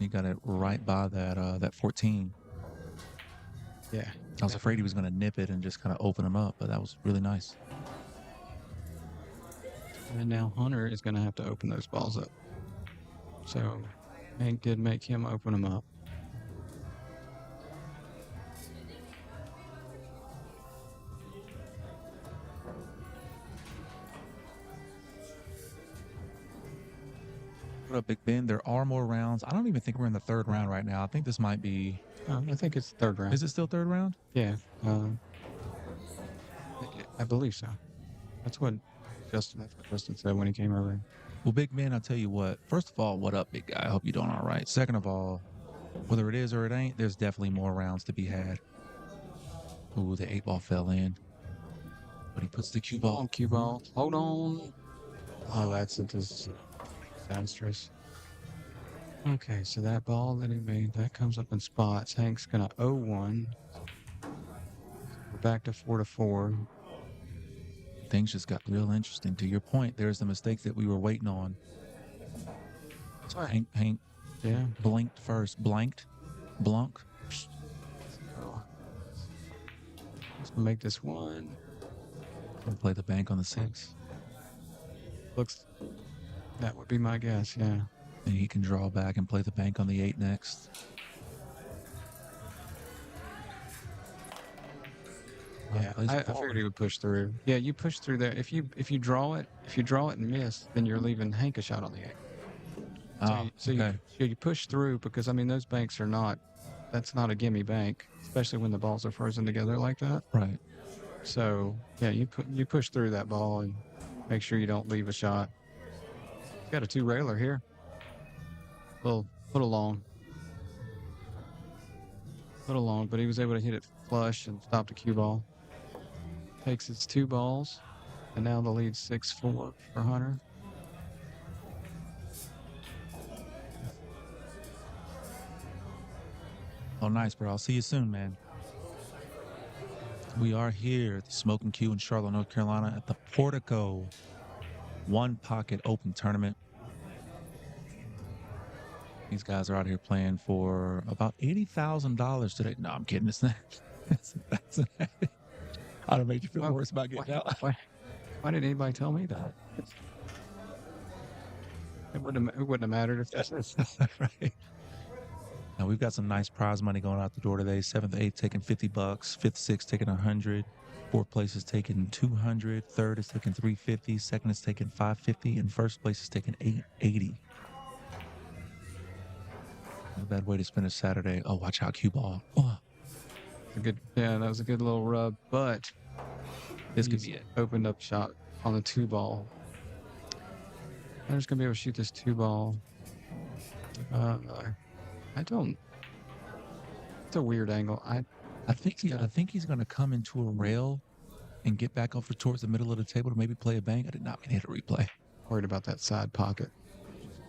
He got it right by that 14. Yeah. I was afraid he was going to nip it and just kind of open him up, but that was really nice. And now Hunter is going to have to open those balls up. So Hank did make him open them up. What up, Big Ben? There are more rounds. I don't even think we're in the 3rd round right now. I think this might be... I think it's the 3rd round. Is it still 3rd round? Yeah. I believe so. That's what Justin said when he came over. Well, Big Ben, I'll tell you what. First of all, what up, big guy? I hope you're doing all right. Second of all, whether it is or it ain't, there's definitely more rounds to be had. Ooh, the 8 ball fell in. But he puts the cue ball. Cue ball. Hold on. Oh, that's disastrous. Okay, so that ball that he made, that comes up in spots. Hank's going to 0-1. We're back to 4-4. Things just got real interesting. To your point, there's the mistake that we were waiting on. That's right. Hank Yeah. blinked first. Blunk. Let's make this 1. And play the bank on the 6. Looks, that would be my guess, yeah. And he can draw back and play the bank on the 8 next. Yeah, I figured he would push through. Yeah, you push through there. If you draw it and miss, then you're leaving Hank a shot on the 8. So you push through because I mean those banks are not. That's not a gimme bank, especially when the balls are frozen together like that. Right. So yeah, you push through that ball and make sure you don't leave a shot. He's got a 2-railer here. Well, put along, but he was able to hit it flush and stop the cue ball. Takes its 2 balls, and now the lead's 6-4 for Hunter. Oh, nice, bro. I'll see you soon, man. We are here at the Smokin Cue in Charlotte, North Carolina at the Portico One-Pocket Open Tournament. These guys are out here playing for about $80,000 today. No, I'm kidding. It's not. That's I don't make you feel worse about getting out. Why did anybody tell me that? It wouldn't have mattered if that's right. Now we've got some nice prize money going out the door today. 7th, 8th taking $50, 5th, 6th taking 100, 4th place is taking 200, 3rd is taking 350, 2nd is taking 550, and 1st place is taking 880. Not a bad way to spend a Saturday. Oh, watch out, cue ball. Oh. That was a good little rub, but This could He's be it. opened up shot on the 2 ball. Hunter's gonna be able to shoot this 2 ball. I don't. It's a weird angle. I think he's gonna come into a rail and get back over towards the middle of the table to maybe play a bank. I did not mean to hit a replay. Worried about that side pocket.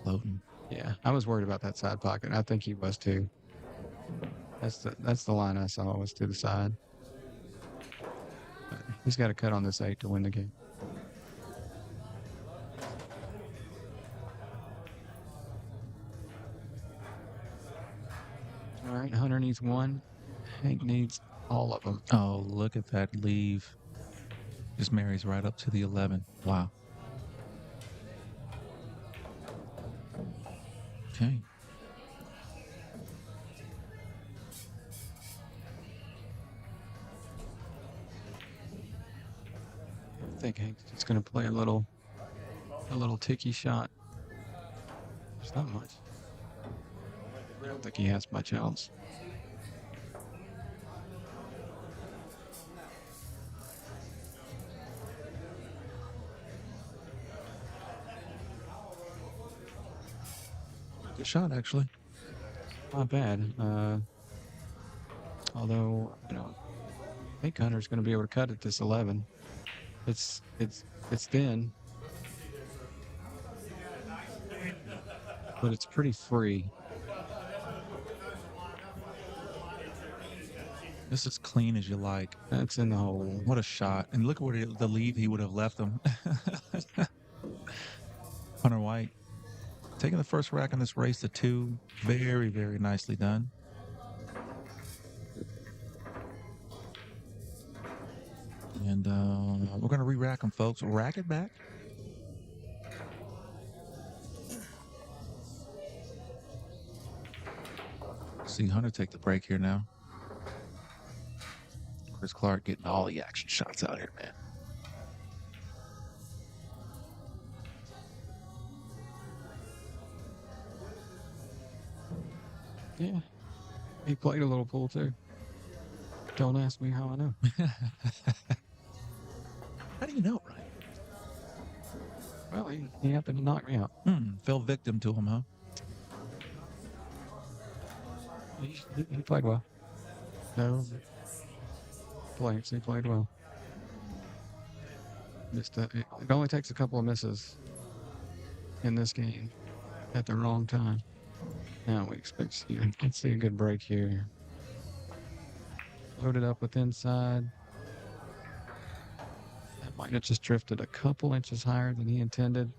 Floating. Yeah, I was worried about that side pocket. I think he was too. That's the line I saw was to the side. But he's got to cut on this 8 to win the game. All right, Hunter needs 1. Hank needs all of them. Oh, look at that leave. Just marries right up to the 11. Wow. Okay. I think Hank's just going to play a little ticky shot. There's not much. I don't think he has much else. Good shot, actually. Not bad. Although, I think Hunter's going to be able to cut at this 11. It's thin, but it's pretty free. This is clean as you like. That's in the hole. What a shot. And look where the lead he would have left him. Hunter White taking the first rack in this race to 2. Very, very nicely done. And we're going to re-rack them, folks. Rack it back. See Hunter take the break here now. Chris Clark getting all the action shots out here, man. Yeah. He played a little pool too. Don't ask me how I know. How do you know, Ryan? Well, he happened to knock me out. Fell victim to him, huh? He played well. No. He played well. Just it only takes a couple of misses in this game at the wrong time. Now we expect to see a good break here. Loaded up with inside. That might have just drifted a couple inches higher than he intended.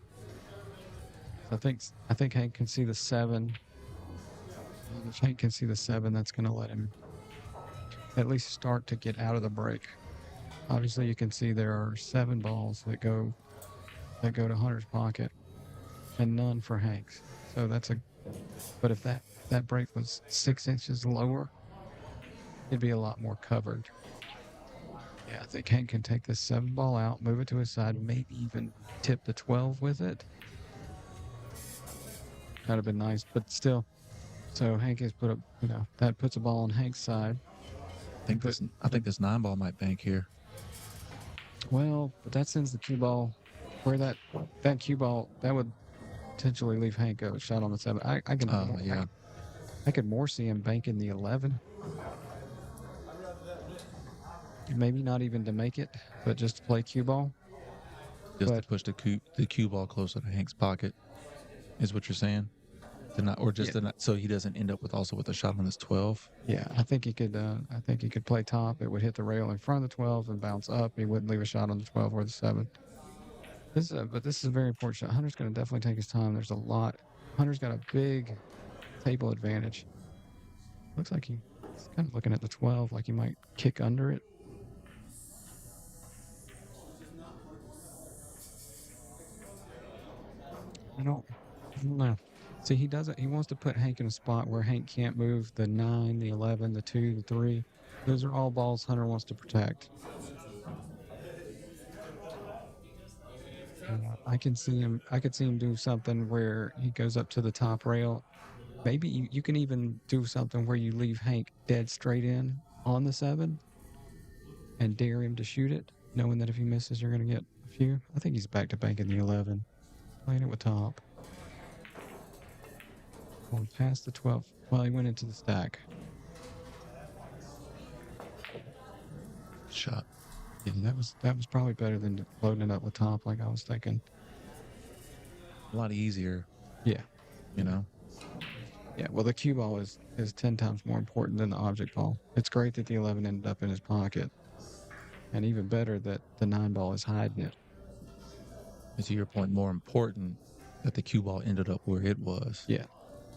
I think Hank can see the 7. If Hank can see the 7, that's going to let him at least start to get out of the break. Obviously, you can see there are 7 balls that go to Hunter's pocket, and none for Hank's. So but if that break was 6 inches lower, it'd be a lot more covered. Yeah, I think Hank can take this 7 ball out, move it to his side, maybe even tip the 12 with it. That'd have been nice, but still. So Hank has put up, that puts a ball on Hank's side. I think this 9 ball might bank here. Well, but that sends the cue ball where that cue ball that would potentially leave Hank a shot on the 7. I could more see him banking the 11. Maybe not even to make it, but just to play cue ball. Just to push the cue ball closer to Hank's pocket, is what you're saying? So he doesn't end up with a shot on this 12. Yeah, I think he could play top. It would hit the rail in front of the 12 and bounce up. He wouldn't leave a shot on the 12 or the 7. But this is a very important shot. Hunter's going to definitely take his time. There's a lot. Hunter's got a big table advantage. Looks like he's kind of looking at the 12, like he might kick under it. I don't know. See, he doesn't. He wants to put Hank in a spot where Hank can't move the 9, the 11, the 2, the 3. Those are all balls Hunter wants to protect. I could see him do something where he goes up to the top rail. Maybe you can even do something where you leave Hank dead straight in on the 7 and dare him to shoot it. knowing that if he misses, you're going to get a few. I think he's back to banking the 11, playing it with top. Going past the 12. Well, he went into the stack. Shot. Yeah, that was probably better than loading it up with top, like I was thinking. A lot easier. Yeah. You know? Yeah, well, the cue ball is 10 times more important than the object ball. It's great that the 11 ended up in his pocket. And even better that the 9 ball is hiding it. And to your point, more important that the cue ball ended up where it was. Yeah.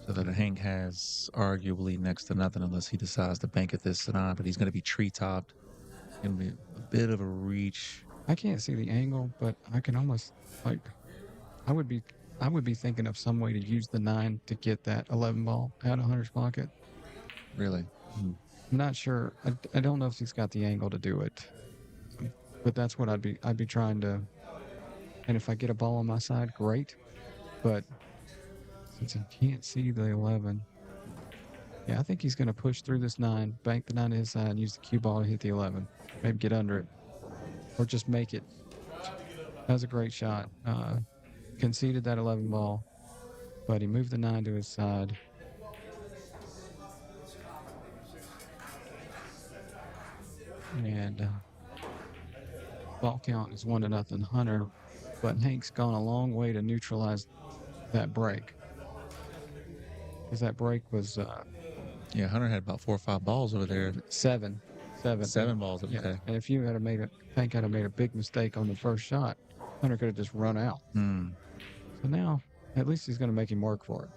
So that Hank has arguably next to nothing unless he decides to bank at this tonight, but he's going to be tree-topped. Going to be a bit of a reach. I can't see the angle, but I can almost, like, I would be thinking of some way to use the 9 to get that 11 ball out of Hunter's pocket. Really? I'm not sure. I don't know if he's got the angle to do it. But that's what I'd be trying to. And if I get a ball on my side, great. But since he can't see the 11, yeah, I think he's going to push through this 9, bank the 9 to his side, and use the cue ball to hit the 11. Maybe get under it. Or just make it. That was a great shot. Conceded that 11 ball, but he moved the 9 to his side. And ball count is 1-0 Hunter, but Hank's gone a long way to neutralize that break. Because that break was... yeah, Hunter had about 4 or 5 balls over there. 7 balls, okay. Yeah. And if you had Hank had made a big mistake on the first shot, Hunter could have just run out. So now, at least he's going to make him work for it.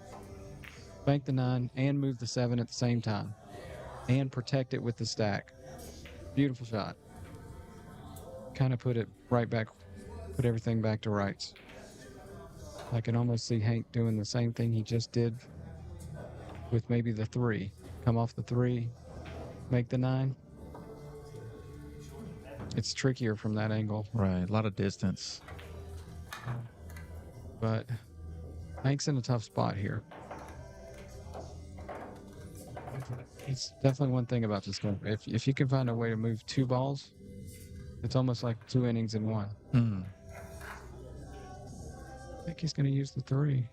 Bank the 9 and move the 7 at the same time. And protect it with the stack. Beautiful shot. Kind of put it right back, put everything back to rights. I can almost see Hank doing the same thing he just did with maybe the 3. Come off the 3, make the 9. It's trickier from that angle. Right, a lot of distance. But Hank's in a tough spot here. It's definitely one thing about this game. If you can find a way to move 2 balls, it's almost like 2 innings in 1. I think he's going to use the 3.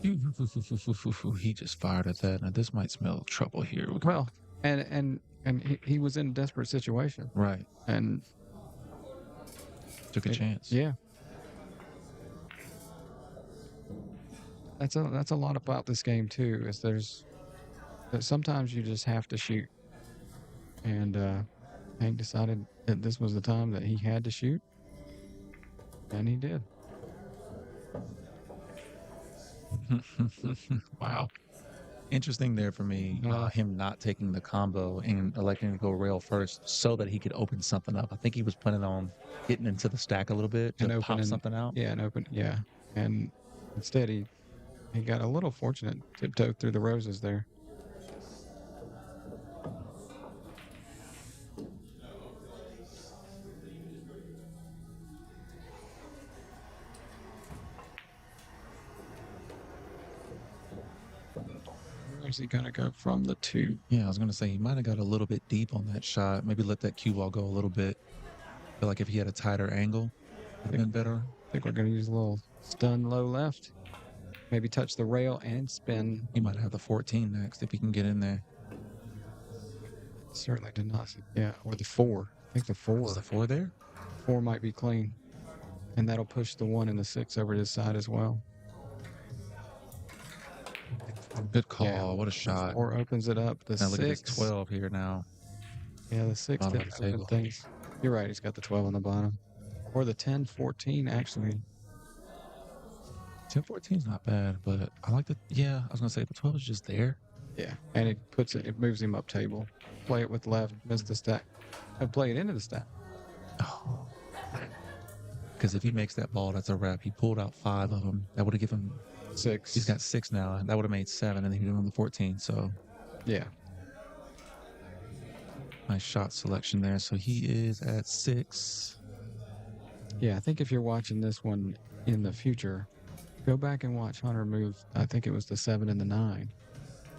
He just fired at that. Now this might smell trouble here. Well, and he was in a desperate situation. Right. And took a chance. Yeah. That's a lot about this game too. Is that sometimes you just have to shoot. And Hank decided that this was the time that he had to shoot, and he did. Wow. Interesting there for me, him not taking the combo and electing to go rail first so that he could open something up. I think he was planning on getting into the stack a little bit to pop something out. Yeah, and instead he got a little fortunate, tiptoed through the roses there. Where's he gonna go from the 2? Yeah, I was gonna say he might have got a little bit deep on that shot. Maybe let that cue ball go a little bit. Feel like if he had a tighter angle, would have been better. I think we're gonna use a little stun low left. Maybe touch the rail and spin. He might have the 14 next if he can get in there. Certainly did not. Yeah, or the 4. I think the 4. Was the 4 there? 4 might be clean. And that'll push the 1 and the 6 over to his side as well. Good call. Yeah, what a shot. 4 opens it up. The now 6. Look at this 12 here now. Yeah, the 6 did open things. You're right. He's got the 12 on the bottom. Or the 10-14, actually. 10-14 is not bad, but I like the, yeah, I was going to say the 12 is just there. Yeah, and it moves him up table. Play it with left, miss the stack. Play it into the stack. Oh. Because if he makes that ball, that's a wrap. He pulled out 5 of them. That would have given him 6. He's got 6 now. That would have made 7, and then he would have the 14. So, yeah. Nice shot selection there. So he is at 6. Yeah, I think if you're watching this one in the future, go back and watch Hunter move. I think it was the 7 and the 9.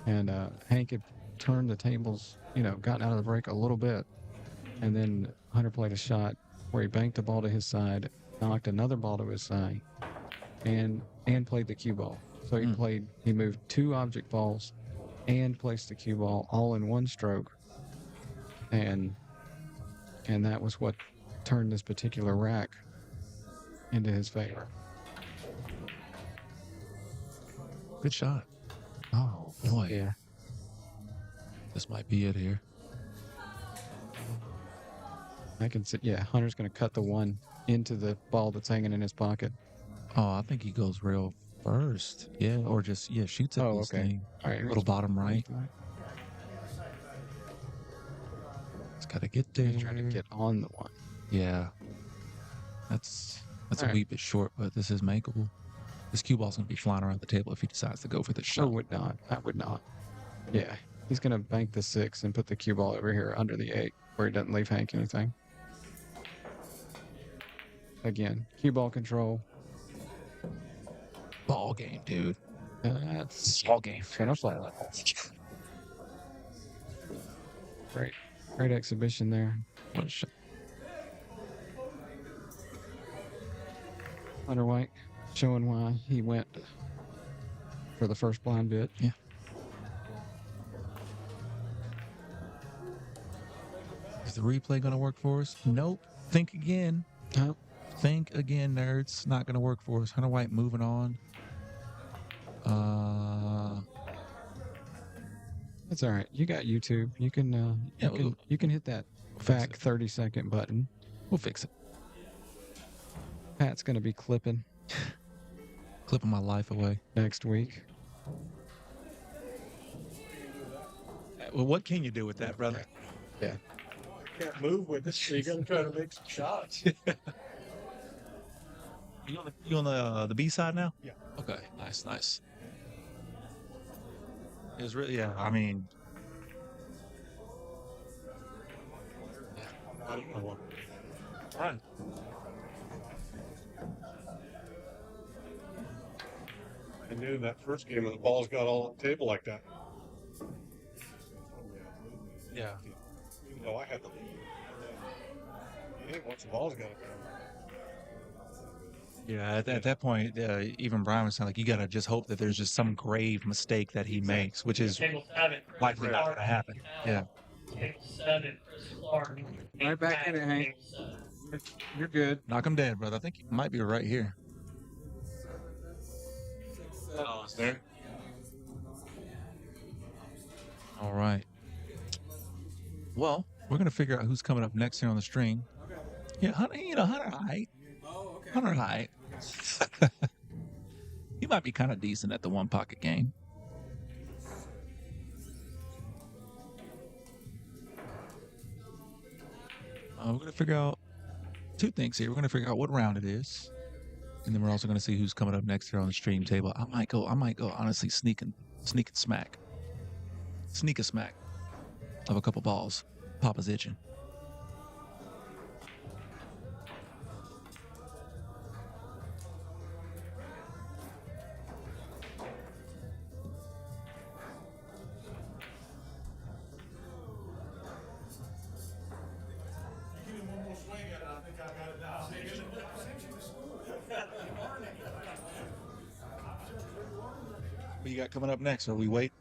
And Hank had turned the tables, gotten out of the break a little bit. And then Hunter played a shot where he banked the ball to his side, knocked another ball to his side, and played the cue ball. So he moved 2 object balls and placed the cue ball all in one stroke. And that was what turned this particular rack into his favor. Good shot. Oh boy. Yeah. This might be it here. I can see. Yeah, Hunter's going to cut the 1 into the ball that's hanging in his pocket. Oh, I think he goes rail first. Yeah, or just shoots at this thing. All right, little bottom right. It's got to get there. He's trying to get on the 1. Yeah, that's All a right. wee bit short, but this is makeable. This cue ball's gonna be flying around the table if he decides to go for the I shot. would not. I would not. Yeah, he's going to bank the 6 and put the cue ball over here under the 8 where he doesn't leave Hank anything. Again, cue ball control. Ball game, dude. That's Ball game. finish level. Great exhibition there. What a shot. Hunter White showing why he went for the first blind bit. Yeah. Is the replay gonna work for us? Nope. Think again. Nope. Think again, nerds. Not gonna work for us. Hunter White moving on. That's all right. You got YouTube. You can you can hit that back 30-second button. We'll fix it. Pat's gonna be clipping my life away next week. Well, what can you do with that, brother? Yeah. Can't move with it, so you gotta try to make some shots. You on the B side now? Yeah. Okay. Nice. It was really, yeah. I mean, I don't know what. all right. I knew that first game and the balls got all on the table like that. Yeah. Even though I had the lead. Once the balls got it. Yeah, at that point, even Brian was saying, like, you got to just hope that there's just some grave mistake that he makes, which is Table 7. likely not going to happen. Yeah. Table 7. Chris Clark. Right back in it, Hank. You're good. Knock him dead, brother. I think he might be right here. Oh, it's there. All right. Well, we're going to figure out who's coming up next here on the stream. Yeah, Hunter Height. Oh, okay. Hunter Height. He might be kind of decent at the one pocket game. We're going to figure out 2 things here. We're going to figure out what round it is. And then we're also going to see who's coming up next here on the stream table. I might go honestly sneak and smack. Sneak a smack of a couple balls. Papa's itching. Give me one more swing at it, I think I got it down. What you got coming up next? Or we wait?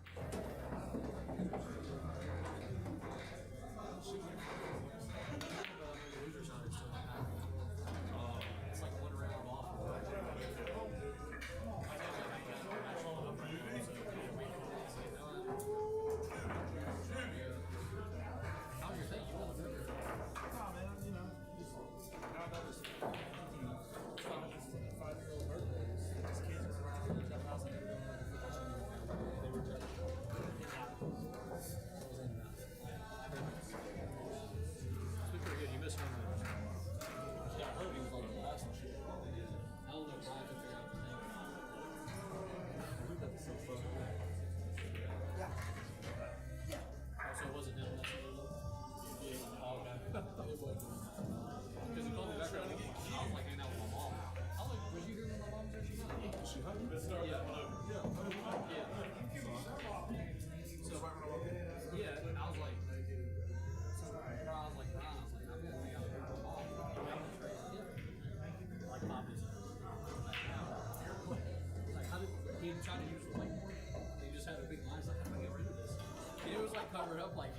fired up like.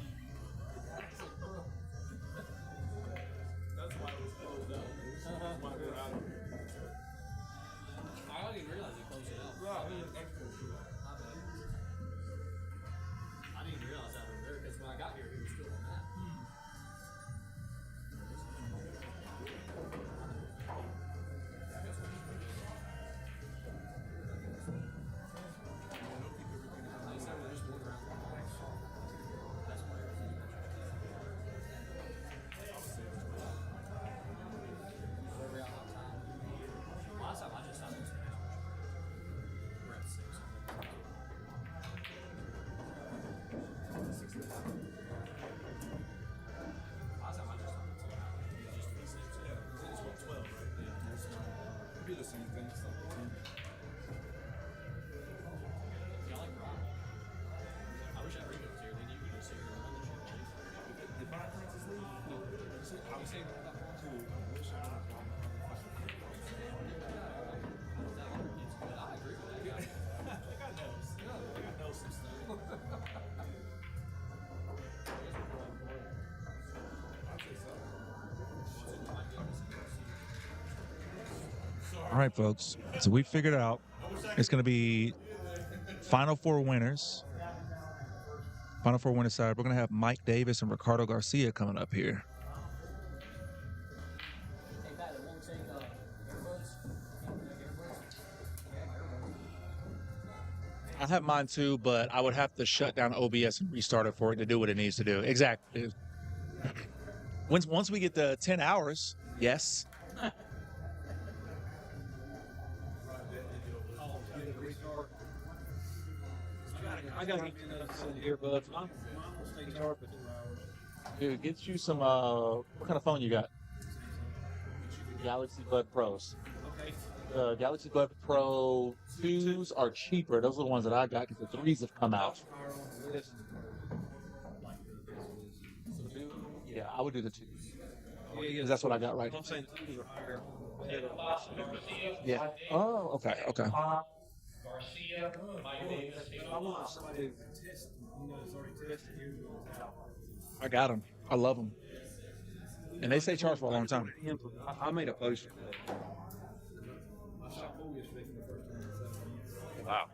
That's why it was closed out. That's why we're out of here. I didn't even realize they closed it out. Right, we had extra shit. I didn't even realize that over there because when I got here, he was still on that. Nice that we're just one round. That's why everything's where we are on time. Last time I just had this. We're at 6. Last time I just had it. Just 6. Yeah, because it's what, 12, right? Yeah. We do the same thing. It's like 10. Yeah, I like Rob. I wish Rico was here. Then you could just sit here and run the shit. Did Brian Francis leave? No. I was saying that one too. I wish I would have I agree with that guy. I think I know. I think I know some stuff. I'd say so. All right, folks. So we figured it out. It's going to be final 4 winners. Final 4 winners side. We're going to have Mike Davis and Ricardo Garcia coming up here. Hey, Pat, it won't take earbuds. I have mine too, but I would have to shut down OBS and restart it for it to do what it needs to do. Exactly. Once we get to 10 hours, yes. I got to get some earbuds. Mine will stay charged for 2 hours. Dude, get you some, what kind of phone you got? Galaxy Bud Pros. Okay. The Galaxy Bud Pro 2s are cheaper. Those are the ones that I got because the 3s have come out. Yeah, I would do the 2s. Because that's what I got right now. I'm saying the 2s are higher. Yeah. Oh, okay, okay. Garcia, Mike Davis, I want somebody to test, it's already tested here. I got them. I love them. And they stay charged for a long time. I made a poster. I shot bull yesterday for the first time in 7 years. Wow.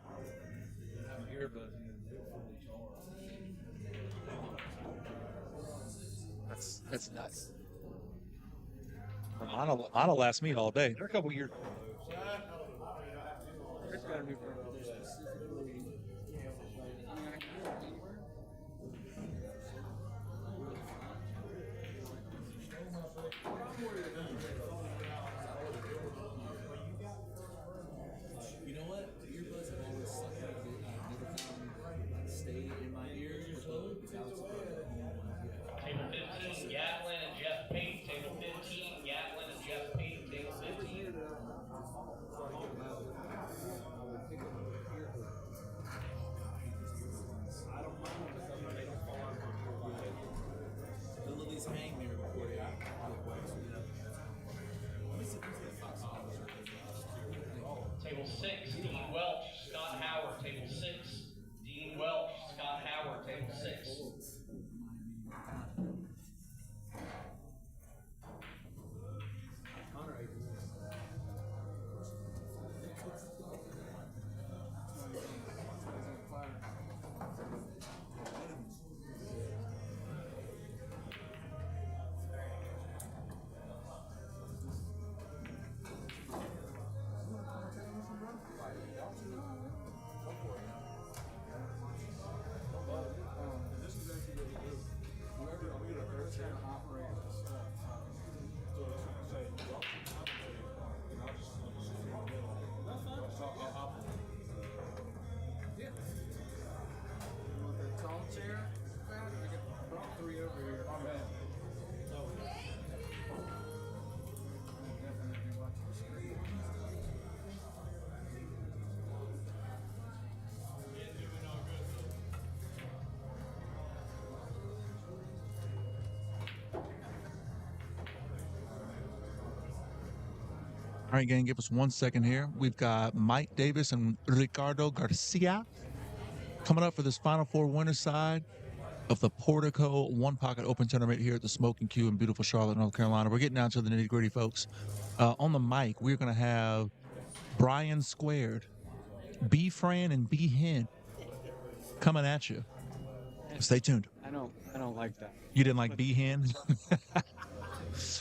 Earbuds. That's nuts. Mine'll last me all day. They're a couple years. It's got to be You know what? The earbuds have always sucked out a bit. I've never found stay in my ears or so. Table 15, Gatlin and Jeff Pate. Table 15, Gatlin and Jeff Pate. Table 15. I don't mind them because they don't fall out of my ear. They'll at least hang there before they get waxed. Let me see if there's $5. Table 6, Dean Welch, Scott Howard. Table 6, Dean Welch, Scott Howard. Table 6. All right, gang, give us 1 second here. We've got Mike Davis and Ricardo Garcia coming up for this Final Four winner side. of the Portico One Pocket Open Tournament here at the Smokin Cue in beautiful Charlotte, North Carolina. We're getting down to the nitty gritty, folks. On the mic, we're going to have Brian Squared, B Fran, and B Hen coming at you. Stay tuned. I don't like that. You didn't like B Hen?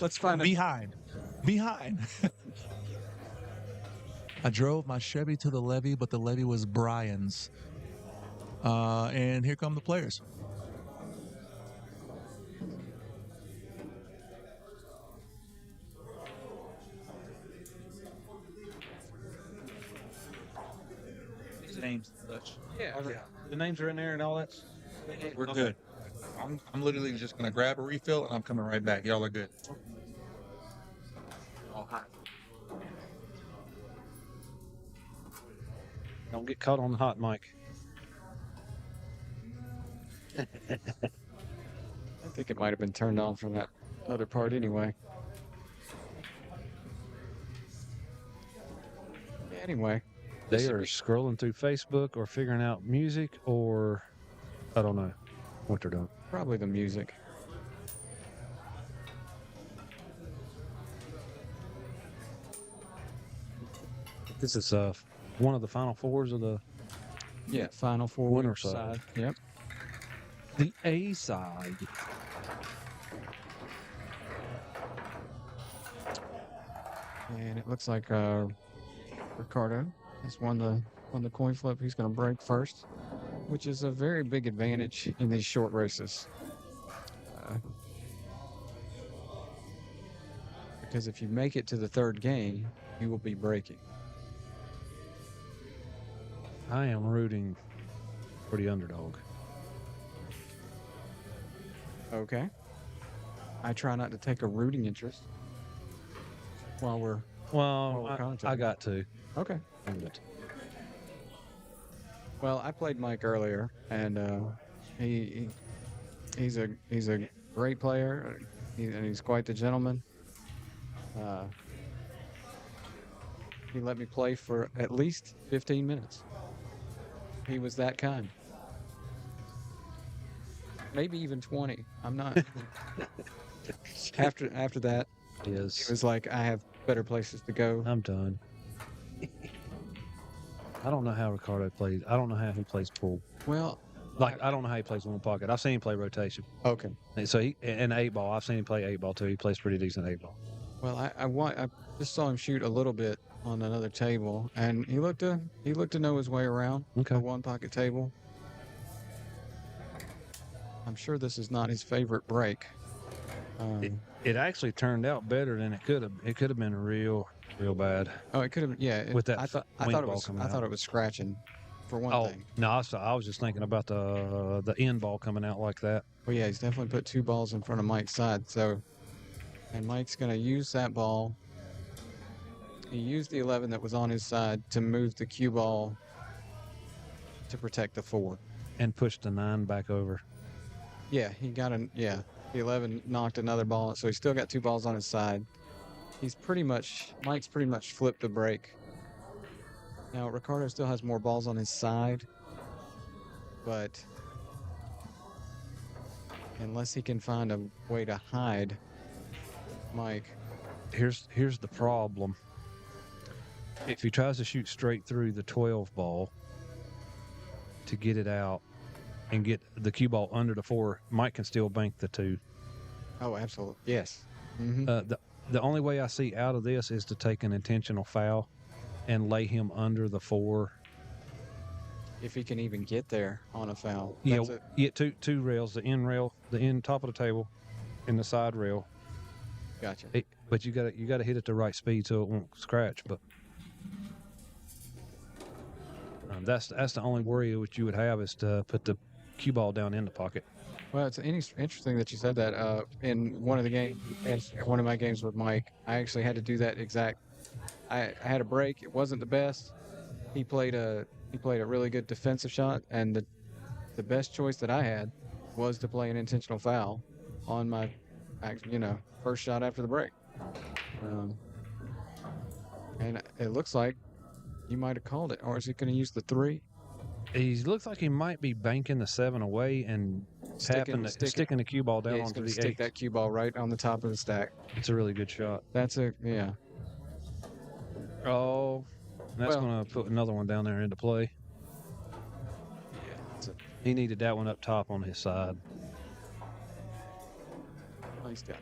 Let's find a Behind. I drove my Chevy to the levee, but the levee was Brian's. And here come the players. These names, such. Yeah. The names are in there and all that. We're good. I'm literally just going to grab a refill, and I'm coming right back. Y'all are good. All hot. Don't get caught on the hot mic. I think it might have been turned on from that other part anyway. Anyway, They are scrolling through Facebook or figuring out music, or I don't know what they're doing. probably the music. This is one of the final fours of the Yeah, Final Four Winner winner side. side. Yep. the A side. And it looks like Ricardo has won the coin flip. He's going to break first, which is a very big advantage in these short races. Because if you make it to the third game, you will be breaking. I am rooting for the underdog. Okay. I try not to take a rooting interest while we're Well, I commentating. got to. okay. I got to. Well, I played Mike earlier, and he's a great player, and he's quite the gentleman. He let me play for at least 15 minutes. He was that kind. Maybe even 20. I'm not. After that, Yes. it was like, I have better places to go. I'm done. I don't know how Ricardo plays. I don't know how he plays pool. Well, Like, I don't know how he plays one pocket. I've seen him play rotation. okay. And so he and 8-ball. I've seen him play 8-ball too. He plays pretty decent 8-ball. Well, I just saw him shoot a little bit on another table, and he looked to know his way around Okay. a one pocket table. I'm sure this is not his favorite break. It actually turned out better than it could have. It could have been real bad. Oh, it could have. Yeah, With that I thought wing it ball was. coming I thought out. it was scratching, for one Oh thing. no, I was just thinking about the end ball coming out like that. Well, yeah, he's definitely put two balls in front of Mike's side. So, and Mike's gonna use that ball. He used the 11 that was on his side to move the cue ball to protect the 4. And push the 9 back over. Yeah, he got the 11 knocked another ball, so he's still got two balls on his side. Mike's pretty much flipped the break. Now, Ricardo still has more balls on his side, but unless he can find a way to hide Mike. Here's the problem. If he tries to shoot straight through the 12 ball to get it out and get the cue ball under the 4, Mike can still bank the 2. Oh, absolutely. Yes. Mm-hmm. The only way I see out of this is to take an intentional foul and lay him under the 4. If he can even get there on a foul. Yeah, That's it. yeah, two rails, the end top of the table, and the side rail. Gotcha. But you got to hit at the right speed so it won't scratch. But that's the only worry which you would have is to put the cue ball down in the pocket. Well, it's interesting that you said that. In one of my games with Mike, I actually had to do that exact. I had a break. It wasn't the best. He played a really good defensive shot, and the best choice that I had was to play an intentional foul on my, first shot after the break. And it looks like you might have called it, or is he going to use the 3? He looks like he might be banking the 7 away and sticking the cue ball down Yeah, he's onto going the to stick eight. that cue ball right on the top of the stack. It's a really good shot. Yeah. Oh, that's Well- going to put another one down there into play. Yeah. He needed that one up top on his side. He's got.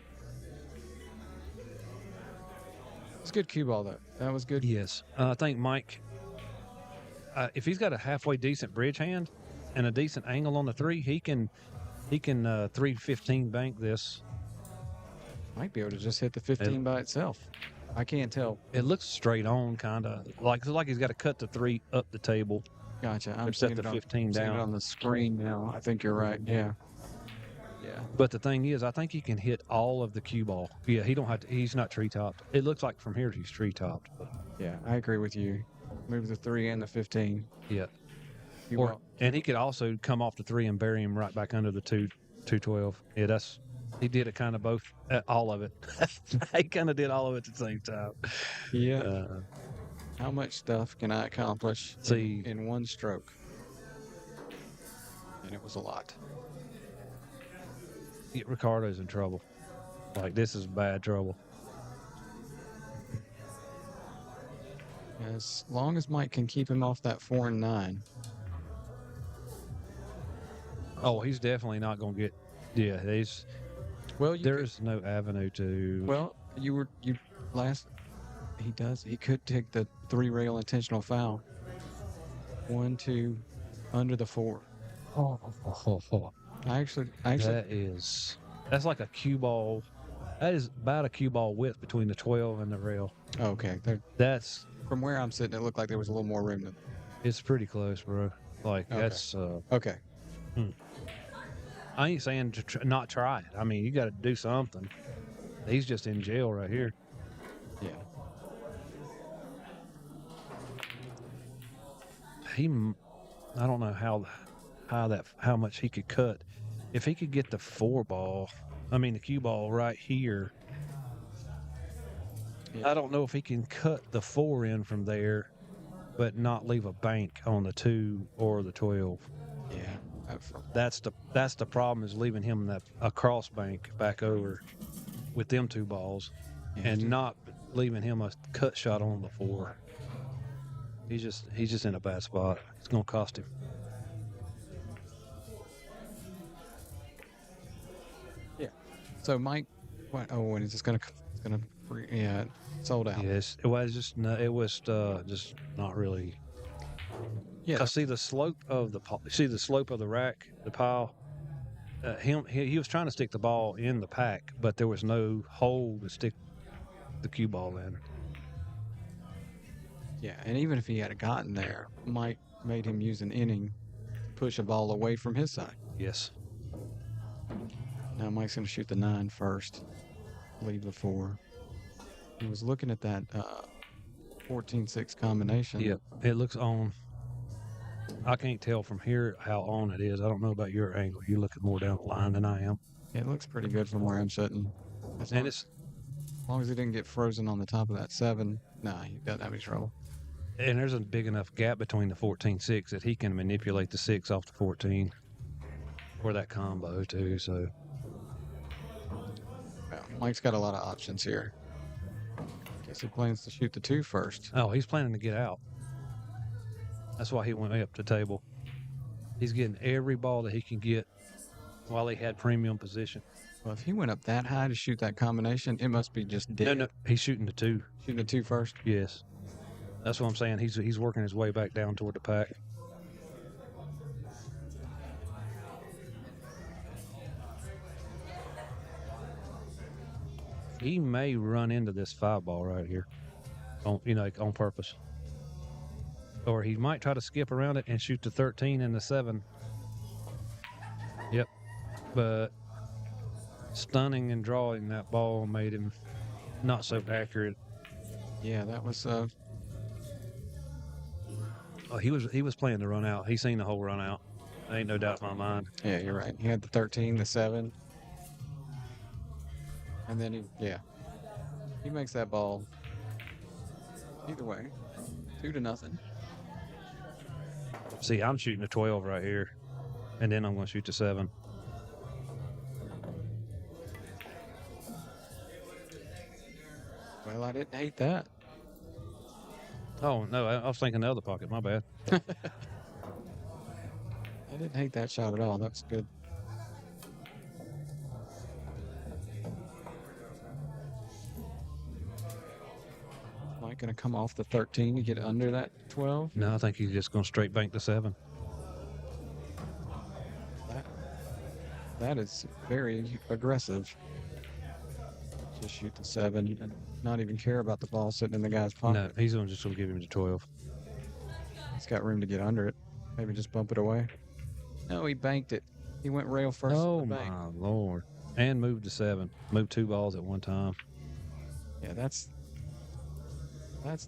It's a good cue ball though. That was good. Yes, I think Mike. If he's got a halfway decent bridge hand and a decent angle on the three, he can 315 bank this. Might be able to just hit the 15 by itself. I can't tell. It looks straight on, kind of like he's got to cut the three up the table. Gotcha. I'm Or set seeing the it 15 seeing it down. on the screen now. I think you're right. Yeah. Yeah. But the thing is, I think he can hit all of the cue ball. Yeah, he don't have to. He's not tree topped. It looks like from here he's tree topped. Yeah, I agree with you. Move the 3 and the 15. Yeah. Cue Or ball. and he could also come off the 3 and bury him right back under the 212. Yeah, he did it kind of both, all of it. He kind of did all of it at the same time. Yeah. How much stuff can I accomplish in one stroke? And it was a lot. Ricardo's in trouble. Like, this is bad trouble. As long as Mike can keep him off that 4 and 9. Oh, he's definitely not going to get. Yeah, there's no avenue to. Well, you last. He could take the 3 rail intentional foul. 1, 2, under the 4. Actually, that's like a cue ball. That is about a cue ball width between the 12 and the rail. Okay, that's from where I'm sitting. It looked like there was a little more room. It's pretty close, bro. Like Okay. that's okay. I ain't saying to not try it. I mean, you got to do something. He's just in jail right here. Yeah. I don't know how much he could cut. If he could get the the cue ball right here. Yeah. I don't know if he can cut the 4 in from there, but not leave a bank on the 2 or the 12. Yeah. That's the problem, is leaving him a cross bank back over with them 2 balls, and not leaving him a cut shot on the 4. He's just in a bad spot. It's gonna cost him. Yeah. So Mike, and it's gonna sold out. Yes, it was just not really. Yeah. 'Cause see the slope of the rack, the pile. He was trying to stick the ball in the pack, but there was no hole to stick the cue ball in. Yeah, and even if he had gotten there, Mike made him use an inning to push a ball away from his side. Yes. Now Mike's going to shoot the 9 first, leave the 4. He was looking at that 14-6 combination. Yep, it looks on. I can't tell from here how on it is. I don't know about your angle. You're looking more down the line than I am. It looks pretty good from where I'm sitting. As long as he didn't get frozen on the top of that 7, he doesn't have any trouble. And there's a big enough gap between the 14-6 that he can manipulate the 6 off the 14 or that combo too. So Well, Mike's got a lot of options here. Guess he plans to shoot the 2 first. Oh, he's planning to get out. That's why he went up the table. He's getting every ball that he can get while he had premium position. Well, if he went up that high to shoot that combination, it must be just dead. No, he's shooting the 2. Shooting the 2 first? Yes. That's what I'm saying. He's working his way back down toward the pack. He may run into this 5 ball right here, on purpose. Or he might try to skip around it and shoot the 13 and the 7. Yep. But stunning and drawing that ball made him not so accurate. Yeah, that was Oh, he was playing the run out. He seen the whole run out. Ain't no doubt in my mind. Yeah, you're right. He had the 13, the 7. And then he makes that ball either way, 2-0. See, I'm shooting a 12 right here, and then I'm going to shoot the 7. Well, I didn't hate that. Oh, no, I was thinking the other pocket. My bad. I didn't hate that shot at all. That was good. Mike going to come off the 13 to get under that 12. No, I think he's just going to straight bank the 7. That is very aggressive. Just shoot the 7 and not even care about the ball sitting in the guy's pocket. No, he's just going to give him the 12. He's got room to get under it. Maybe just bump it away. No, he banked it. He went rail first. Oh, my Lord. And moved the 7. Moved 2 balls at one time. Yeah, that's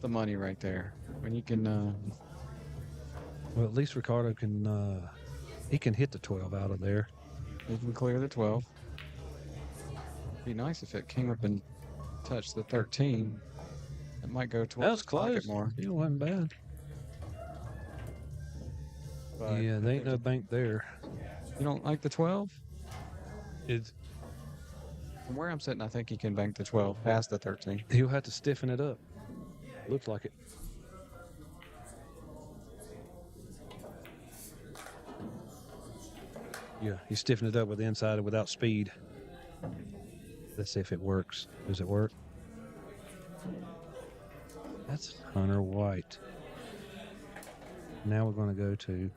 the money right there. When you can... Well, at least Ricardo can... he can hit the 12 out of there. He can clear the 12. Be nice if it came up and touched the 13. It might go towards That was close. more. It wasn't bad. But Yeah, there ain't no bank there. You don't like the 12? It's, From where I'm sitting, I think he can bank the 12 past the 13. he'll have to stiffen it up. Looks like it. Yeah, you stiffen it up with the inside and without speed. Let's see if it works. Does it work? That's Hunter White. Now we're going to go to...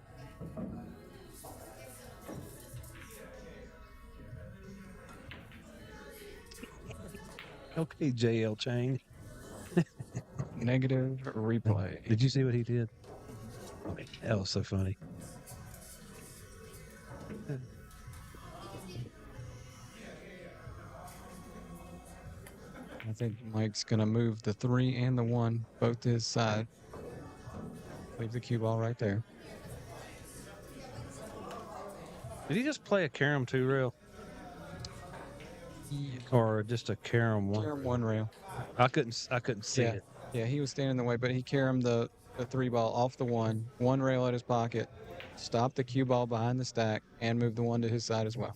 Okay, JL Chain. Negative replay. Did you see what he did? I mean, that was so funny. I think Mike's going to move the 3 and the 1 both to his side. Leave the cue ball right there. Did he just play a carom 2 rail? Or just a carom 1? Carom 1 rail. I couldn't see it. Yeah, he was standing in the way, but he caromed the 3 ball off the 1 rail at his pocket, stopped the cue ball behind the stack, and moved the 1 to his side as well.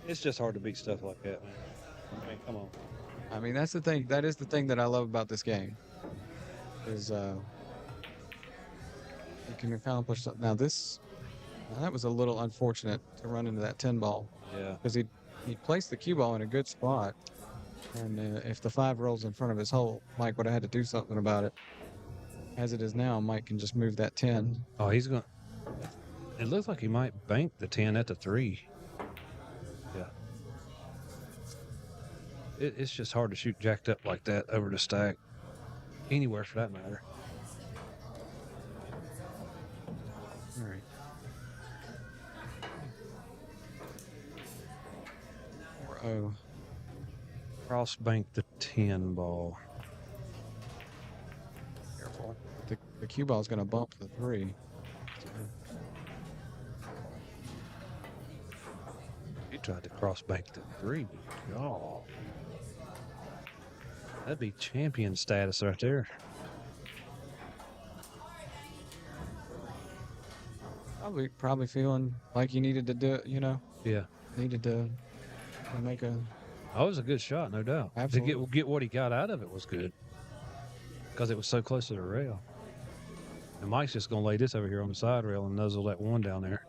It's just hard to beat stuff like that, man. I mean, come on. I mean, that's the thing. That is the thing that I love about this game. Is you can accomplish something. Now that was a little unfortunate to run into that 10 ball. Yeah. Because he placed the cue ball in a good spot, and if the 5 rolls in front of his hole, Mike would have had to do something about it. As it is now, Mike can just move that 10. Oh, he's going to... It looks like he might bank the 10 at the 3. Yeah. It's just hard to shoot jacked up like that over the stack. Anywhere for that matter. All right. 4-0. Cross bank the 10 ball. Careful. The cue ball is going to bump the 3. He tried to cross bank the 3. Oh. That'd be champion status right there. Probably feeling like you needed to do it, Yeah. Needed to make a... That was a good shot, no doubt. Absolutely. To get what he got out of it was good. Because it was so close to the rail. And Mike's just going to lay this over here on the side rail and nuzzle that 1 down there.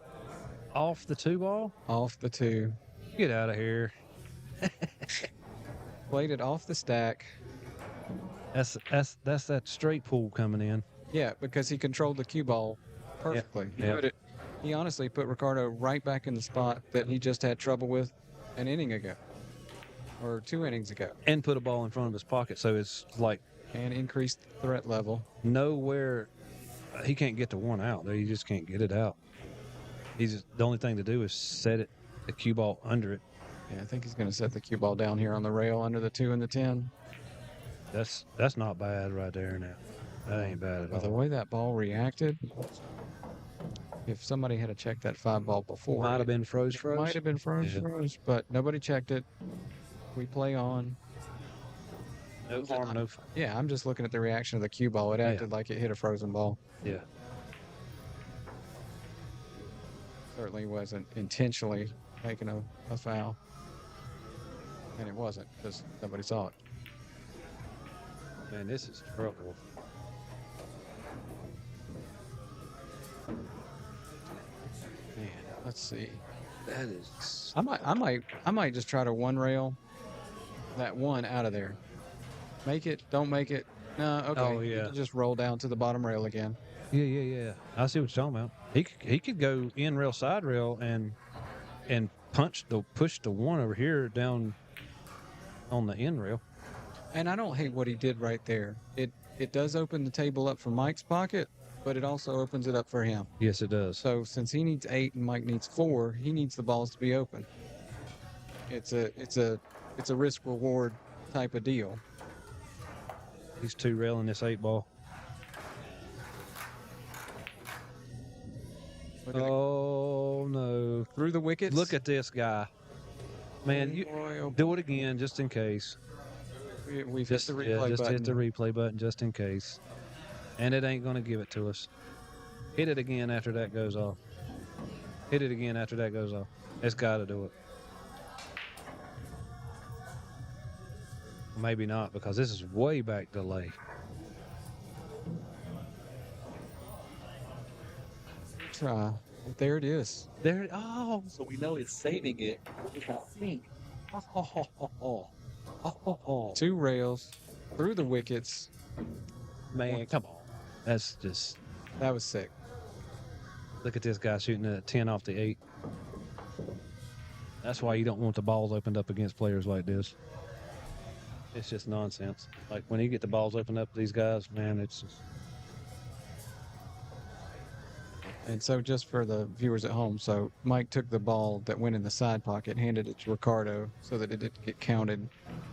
Off the 2 ball? Off the 2. Get out of here. Played it off the stack. That's that straight pool coming in. Yeah, because he controlled the cue ball perfectly. He honestly put Ricardo right back in the spot that he just had trouble with an inning ago. Or 2 innings ago. And put a ball in front of his pocket, so it's like... And increased threat level. Nowhere... He can't get the 1 out. He just can't get it out. The only thing to do is set the cue ball under it. Yeah, I think he's going to set the cue ball down here on the rail under the 2 and the 10. That's not bad right there now. That ain't bad at all. The way that ball reacted, if somebody had to check that 5 ball before, Might have been froze. Might have been froze, but nobody checked it. We play on. No harm, no fun. Yeah, I'm just looking at the reaction of the cue ball. It acted like it hit a frozen ball. Yeah. Certainly wasn't intentionally making a foul. And it wasn't, because nobody saw it. Man, this is trouble. Man, let's see. That is. I might just try to one rail that one out of there. Make it, don't make it. No, okay. Oh, You yeah. can just roll down to the bottom rail again. Yeah. I see what you're talking about. He could go in rail, side rail, and push the one over here down on the end rail. And I don't hate what he did right there. It does open the table up for Mike's pocket, but it also opens it up for him. Yes, it does. So since he needs 8 and Mike needs 4, he needs the balls to be open. It's a risk reward type of deal. He's 2 railing this 8 ball. Oh no! Through the wickets. Look at this guy, man. You do it again just in case. We've Just hit the replay button. hit the replay button just in case. And it ain't gonna give it to us. Hit it again after that goes off. Hit it again after that goes off. It's got to do it. Maybe not, because this is way back delay. Try. There it is. There. Oh, So we know it's saving it. oh. 2 rails through the wickets. Man, come on. That's just. That was sick. Look at this guy shooting a 10 off the 8. That's why you don't want the balls opened up against players like this. It's just nonsense. Like when you get the balls opened up to these guys, man, it's just. And so just for the viewers at home, so Mike took the ball that went in the side pocket, handed it to Ricardo so that it didn't get counted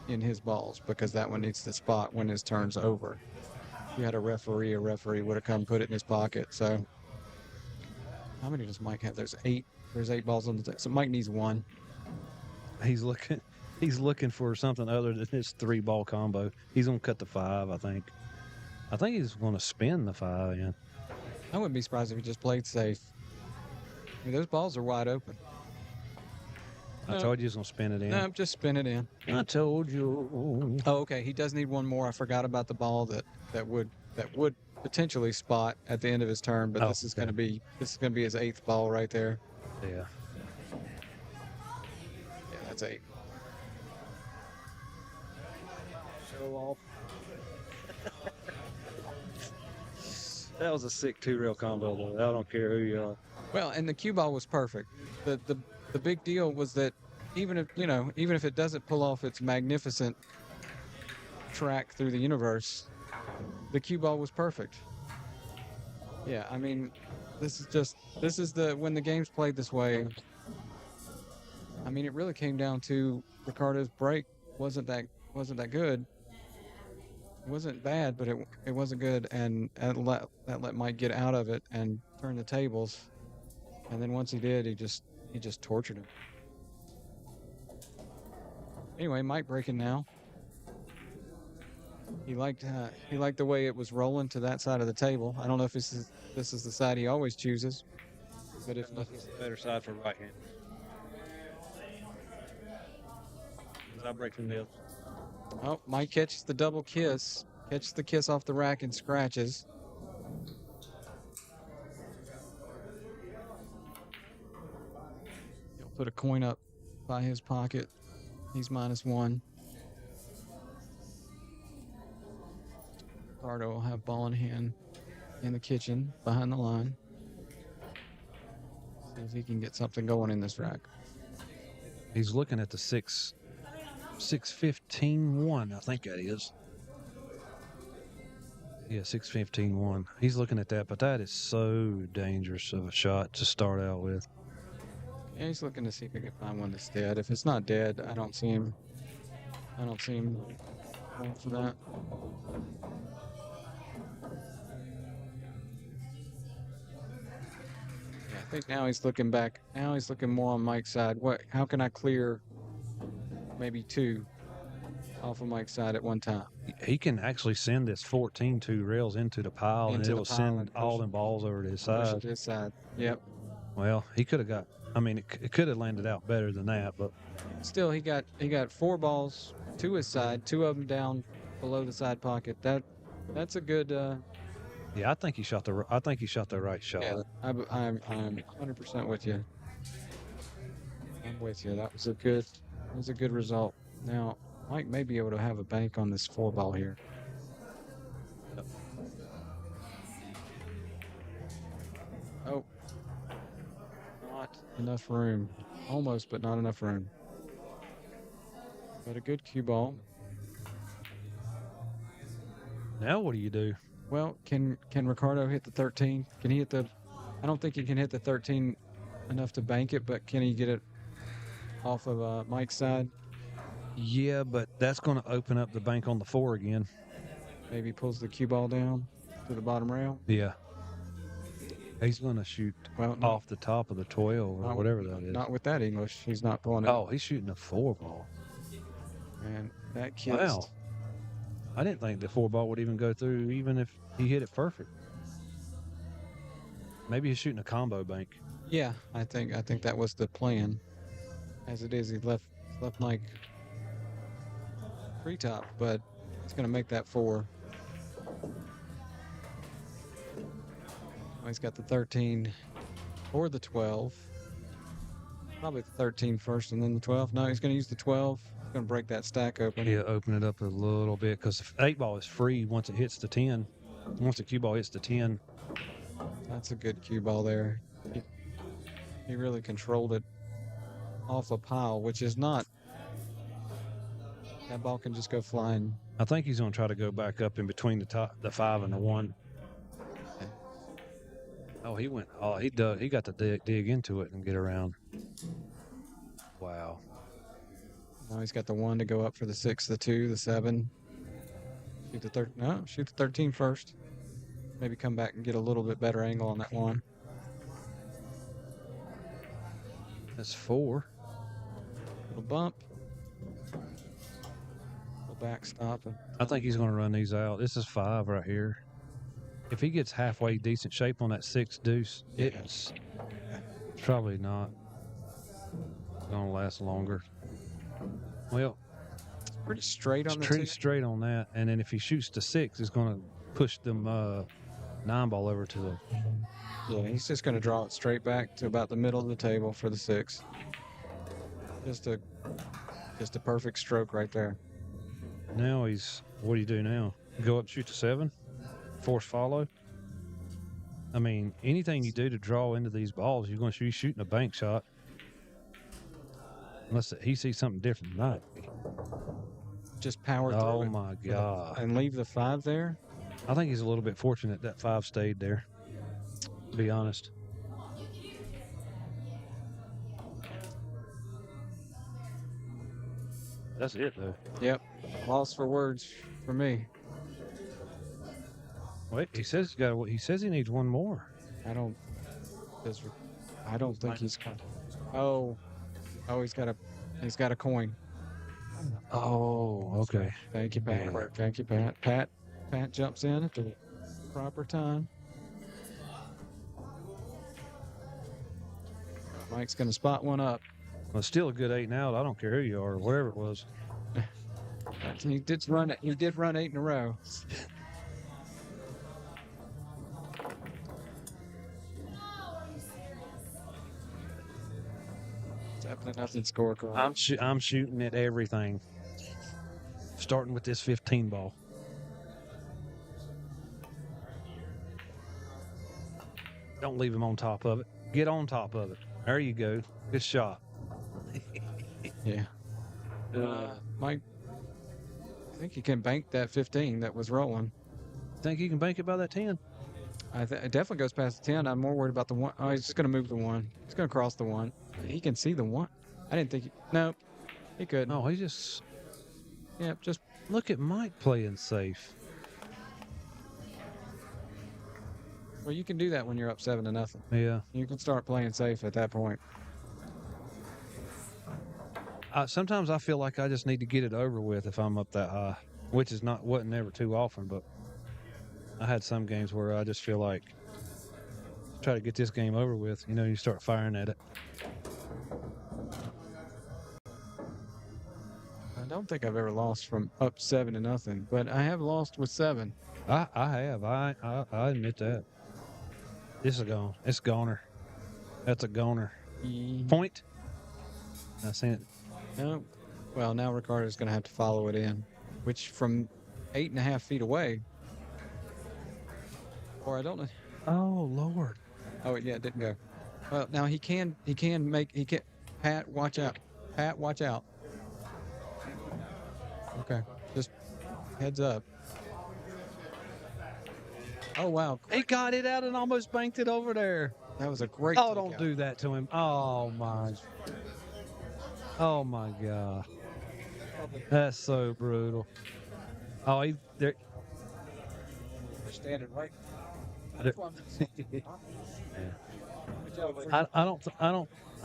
in his balls, because that one needs to spot when his turn's over. If you had a referee would have come put it in his pocket. So how many does Mike have? There's 8 balls on the table. So Mike needs 1. He's looking for something other than his 3-ball combo. He's gonna cut the 5, I think. I think he's gonna spin the 5 in. I wouldn't be surprised if he just played safe. I mean, those balls are wide open. I told you he was gonna spin it in. No, just spin it in. I told you. Oh, okay. He does need 1 more. I forgot about the ball that would potentially spot at the end of his turn, but this is gonna be his 8th ball right there. Yeah. Yeah, that's 8. Show off. That was a sick 2-rail combo, though. I don't care who you are. Well, and the cue ball was perfect. The big deal was that even if it doesn't pull off its magnificent track through the universe, the cue ball was perfect. Yeah, I mean, this is when the game's played this way. I mean, it really came down to Ricardo's break wasn't that good. It wasn't bad, but it wasn't good, and that let Mike get out of it and turn the tables. And then once he did, he just tortured him. Anyway, Mike breaking now. He liked the way it was rolling to that side of the table. I don't know if this is the side he always chooses, but if not, It's the better side for right hand. I break from the. Oh, Mike catches the double kiss. Catches the kiss off the rack and scratches. He'll put a coin up by his pocket. He's -1. Ricardo will have ball in hand in the kitchen behind the line. See if he can get something going in this rack. He's looking at the 6-15-1, I think that is. Yeah, 6-15-1. He's looking at that, but that is so dangerous of a shot to start out with. Yeah, he's looking to see if he can find one that's dead. If it's not dead, I don't see him going for that. Yeah, I think now he's looking back. Now he's looking more on Mike's side. How can I clear maybe 2 off of Mike's side at one time? He can actually send this 14 2 rails into the pile, and it will send all them balls over to his Push it side. to his side. Yep. Well, he could have got. I mean, it could have landed out better than that, but Still, he got 4 balls to his side, 2 of them down below the side pocket. That's a good. Yeah, I think he shot the right shot. Yeah, I'm 100% with you. I'm with you. That was a good result. Now, Mike may be able to have a bank on this 4-ball here. Oh, not enough room. Almost, but not enough room. But a good cue ball. Now what do you do? Well, can Ricardo hit the 13? Can he hit the? I don't think he can hit the 13 enough to bank it, but can he get it off of Mike's side? Yeah, but that's going to open up the bank on the 4 again. Maybe pulls the cue ball down to the bottom rail. Yeah. He's going to shoot off the top of the 12 or whatever that is. Not with that English. He's not pulling it. Oh, he's shooting a 4-ball. And that kissed. Wow. I didn't think the 4-ball would even go through, even if he hit it perfect. Maybe he's shooting a combo bank. Yeah, I think that was the plan. As it is, he left Mike free top, but it's going to make that 4. Oh, he's got the 13 or the 12. Probably the 13 first and then the 12. No, he's going to use the 12. He's going to break that stack open. Yeah, open it up a little bit because the 8-ball is free once it hits the 10. Once the cue ball hits the 10. That's a good cue ball there. He really controlled it off a pile, which is not. That ball can just go flying. I think he's going to try to go back up in between the 5 and the 1. Oh, he went. Oh, he dug. He got to dig into it and get around. Wow. Now he's got the 1 to go up for the 6, the 2, the 7. Shoot the 13. No, shoot the 13 first. Maybe come back and get a little bit better angle on that 1. That's 4. Little bump. Little backstop. I think he's going to run these out. This is 5 right here. If he gets halfway decent shape on that 6 deuce, it's probably not going to last longer. Well, it's pretty straight on the pretty 2. straight on that. And then if he shoots the 6, it's going to push them 9-ball over to the. Yeah, he's just going to draw it straight back to about the middle of the table for the 6. Just a perfect stroke right there. Now what do you do now? Go up and shoot the 7? Force follow? I mean, anything you do to draw into these balls, you're going to be shooting a bank shot. Unless he sees something different tonight. Just power through it. Oh, my God. And leave the 5 there? I think he's a little bit fortunate that 5 stayed there, to be honest. That's it, though. Yep. Loss for words for me. Wait, he says he needs 1 more. I don't think he's got. Oh, he's got a coin. Oh, okay. Thank you, Pat. Yeah. Thank you, Pat. Pat jumps in at the proper time. Mike's going to spot 1 up. Well, still a good 8 and out. I don't care who you are or whatever it was. He did run 8 in a row. Nothing scorecard. I'm shooting at everything, starting with this 15 ball. Don't leave him on top of it. Get on top of it. There you go. Good shot. Yeah. Mike, I think you can bank that 15 that was rolling. Think you can bank it by that 10? It definitely goes past the 10. I'm more worried about the 1. Oh, he's just going to move the 1. He's going to cross the 1. He can see the 1. I didn't think no, he couldn't. No, he just. Yeah, just look at Mike playing safe. Well, you can do that when you're up 7-0. Yeah. You can start playing safe at that point. Sometimes I feel like I just need to get it over with if I'm up that high, which wasn't never too often, but I had some games where I just feel like try to get this game over with. You start firing at it. don't think I've ever lost from up 7-0, but I have lost with 7. I have. I admit that. This is gone. It's goner. That's a goner. Point. I seen it. No. Well, now Ricardo's going to have to follow it in, which from 8.5 feet away. Or I don't know. Oh Lord. Oh yeah, it didn't go. Well, now he can Pat, watch out. Pat, watch out. Okay, just heads up. Oh wow, He got it out and almost banked it over there. that was a great. Oh, don't takeout. do that to him. Oh my. Oh my God. That's so brutal. Oh, he there. Standing right. I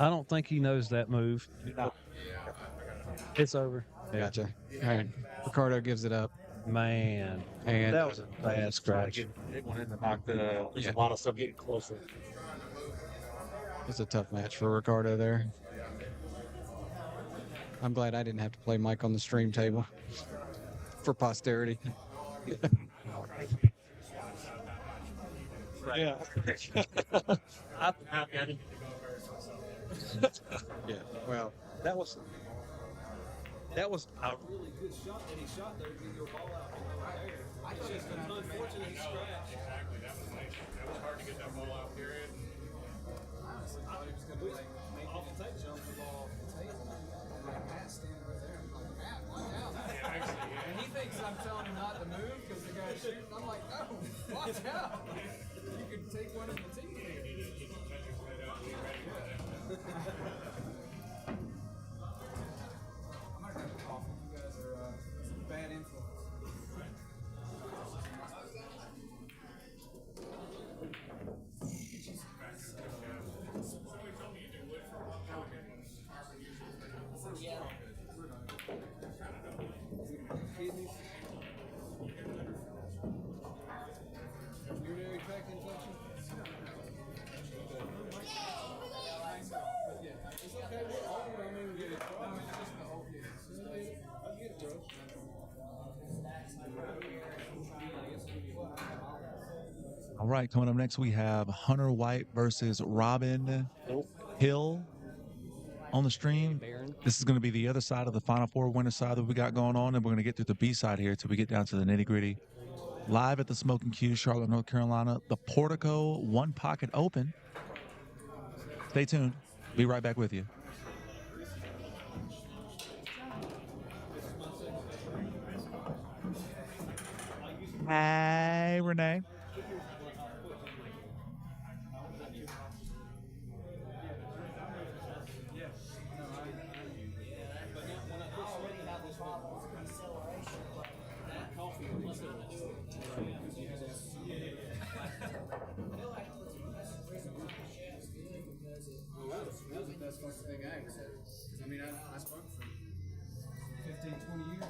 don't think he knows that move. It's over. Gotcha. All right, Ricardo gives it up. Man, And that was a bad scratch. It went in the knock. There's a lot of stuff getting closer. it's a tough match for Ricardo there. I'm glad I didn't have to play Mike on the stream table for posterity. Yeah. Yeah. Well, That was a Really good shot that he shot there to get your ball out there. It's just an unfortunate scratch. Exactly. That was hard to get that ball out, period. Honestly, I thought he was going to be like off the tape, jump the ball off the table. Like Matt's standing right there. I'm like, Matt, watch out. And he thinks I'm telling him not to move because the guy's shooting. I'm like, no, watch out. You could take one of the team here. I'm not going to cough. You guys are some bad influence. Kidneys. Urinary tract infection. It's okay. We're all I mean, we get it. No, it's just the whole kid. I get it, bro. All right, coming up next, we have Hunter White versus Robin Hill on the stream. This is going to be the other side of the Final Four winner side that we got going on, and we're going to get through the B side here till we get down to the nitty gritty. Live at the Smokin Cue, Charlotte, North Carolina, the Portico One Pocket Open. Stay tuned. Be right back with you. Hi, Renee. That was the best fucking thing I ever did. I mean, I smoked for 15, 20 years.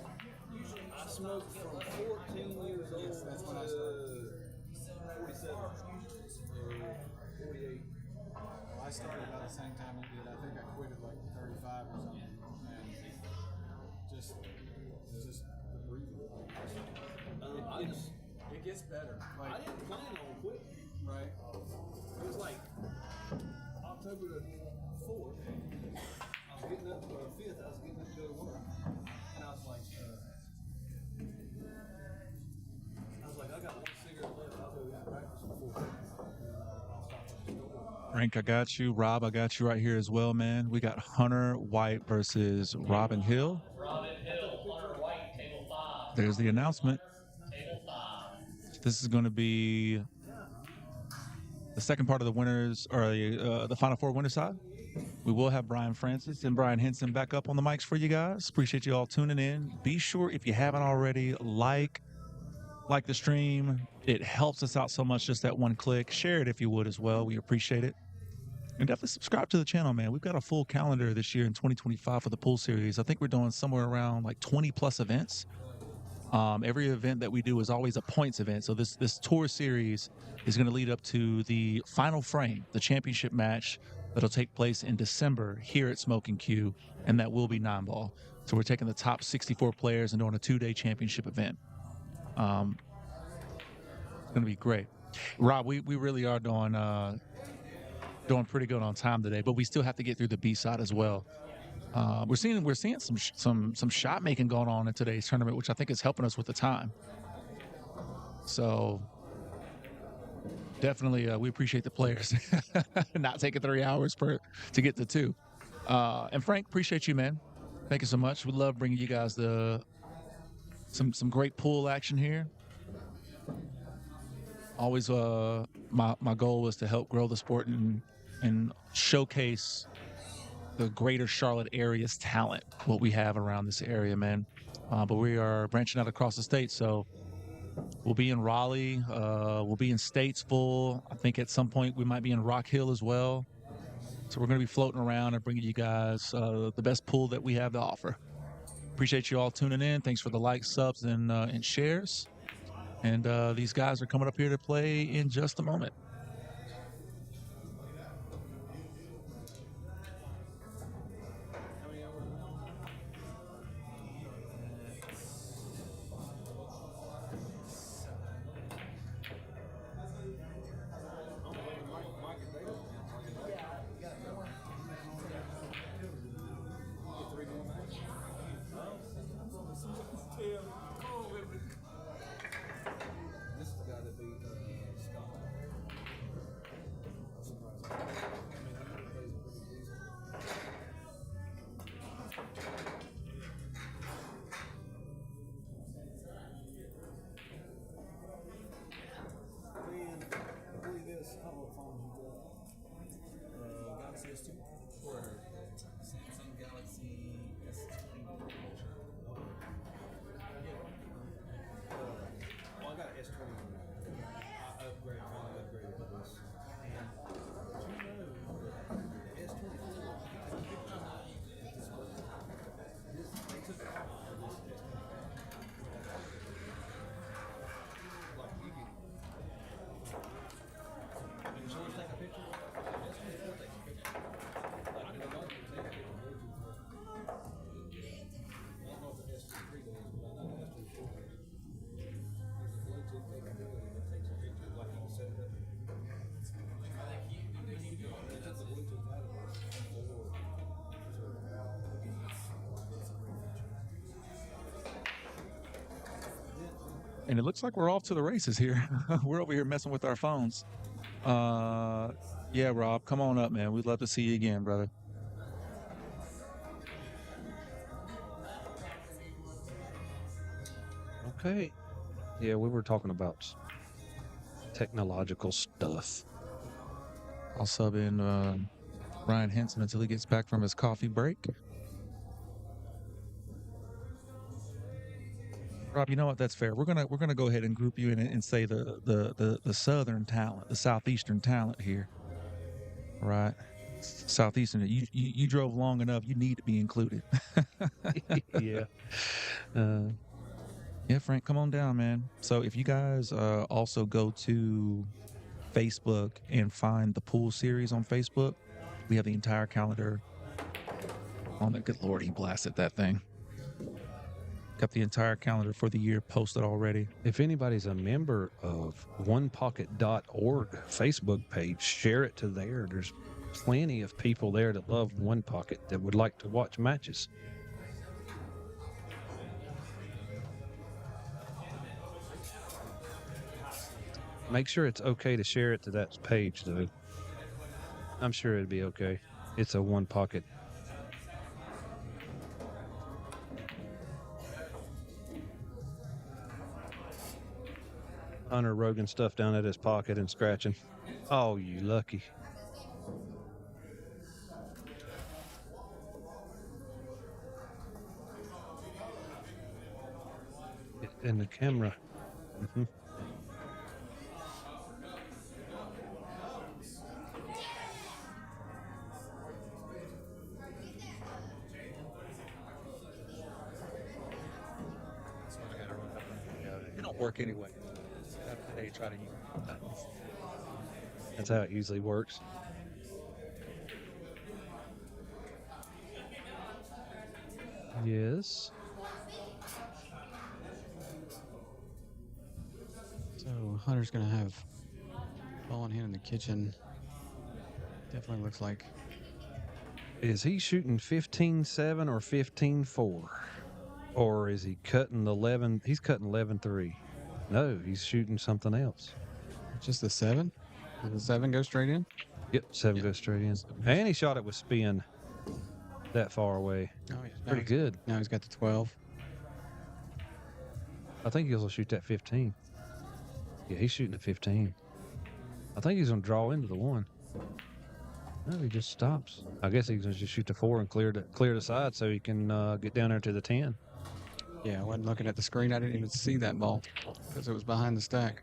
I smoked from 14 years old. Yes, that's when I started. 47. 48. Well, I started about the same time you did. I think I quit at like 35 or something. And just the breathing. It gets better. Like, I didn't plan on quitting. Right. It was like October the 4th. I was getting up, 5th, I was getting up to go to work. And I was like, I got one cigarette left. I'll go out practice before. I'll stop at the store. Frank, I got you. Rob, I got you right here as well, man. We got Hunter White versus Robin Hill. Robin Hill, Hunter White, table 5. There's the announcement. Table 5. This is going to be the second part of the winners, or the Final Four winner side. We will have Brian Francis and Brian Henson back up on the mics for you guys. Appreciate you all tuning in. Be sure, if you haven't already, like the stream. It helps us out so much, just that one click. Share it if you would as well. We appreciate it. And definitely subscribe to the channel, man. We've got a full calendar this year in 2025 for the pool series. I think we're doing somewhere around like 20 plus events. Every event that we do is always a points event. So this tour series is going to lead up to the final frame, the championship match that'll take place in December here at Smokin Cue, and that will be 9-ball. So we're taking the top 64 players and doing a 2-day championship event. It's going to be great. Rob, we really are doing pretty good on time today, but we still have to get through the B side as well. We're seeing some shot making going on in today's tournament, which I think is helping us with the time. So definitely, we appreciate the players not taking 3 hours to get to 2. And Frank, appreciate you, man. Thank you so much. We love bringing you guys some great pool action here. Always, my goal was to help grow the sport and showcase the greater Charlotte area's talent, what we have around this area, man. But we are branching out across the state, so we'll be in Raleigh, we'll be in Statesville. I think at some point we might be in Rock Hill as well. So we're going to be floating around and bringing you guys the best pool that we have to offer. Appreciate you all tuning in. Thanks for the likes, subs, and shares. And these guys are coming up here to play in just a moment. Galaxy S2 or Samsung Galaxy S20. Well, I got an S20. I upgraded with this. And the S24 they took it off for this S25. Like you can someone take a picture. S24 takes a picture. Like in the market, take a picture. I don't know if the S23 does, but I know the S24 does. There's a Bluetooth they can do it, and it takes a picture like you can set it up. They took the Bluetooth out of it. And it looks like we're off to the races here. We're over here messing with our phones. Yeah, Rob, come on up, man. We'd love to see you again, brother. Okay. Yeah, we were talking about technological stuff. I'll sub in Ryan Henson until he gets back from his coffee break. Rob, you know what? That's fair. We're gonna go ahead and group you in and say the southern talent, the southeastern talent here. All right, southeastern. You drove long enough. You need to be included. Yeah. Yeah, Frank, come on down, man. So if you guys also go to Facebook and find the pool series on Facebook, we have the entire calendar on there. Good Lord, he blasted that thing. Got the entire calendar for the year posted already. If anybody's a member of onepocket.org Facebook page, share it to there. There's plenty of people there that love One Pocket that would like to watch matches. Make sure it's okay to share it to that page, though. I'm sure it'd be okay. It's a One Pocket. Hunter Rogan stuff down at his pocket and scratching. Oh, you lucky. In the camera. Mm-hmm. It don't work anyway. They try to use That's how it usually works. Yes. So Hunter's gonna have ball in hand in the kitchen. Definitely looks like. Is he shooting 15-7 or 15-4? Or is he cutting 11? He's cutting 11-3. No, he's shooting something else. Just the 7? Did the 7 go straight in? Yep, 7 goes straight in. And he shot it with spin that far away. Oh, yeah. Pretty good. Now he's got the 12. I think he'll shoot that 15. Yeah, he's shooting at 15. I think he's going to draw into the 1. No, he just stops. I guess he's going to just shoot the 4 and clear the side so he can get down there to the 10. Yeah, I wasn't looking at the screen. I didn't even see that ball because it was behind the stack.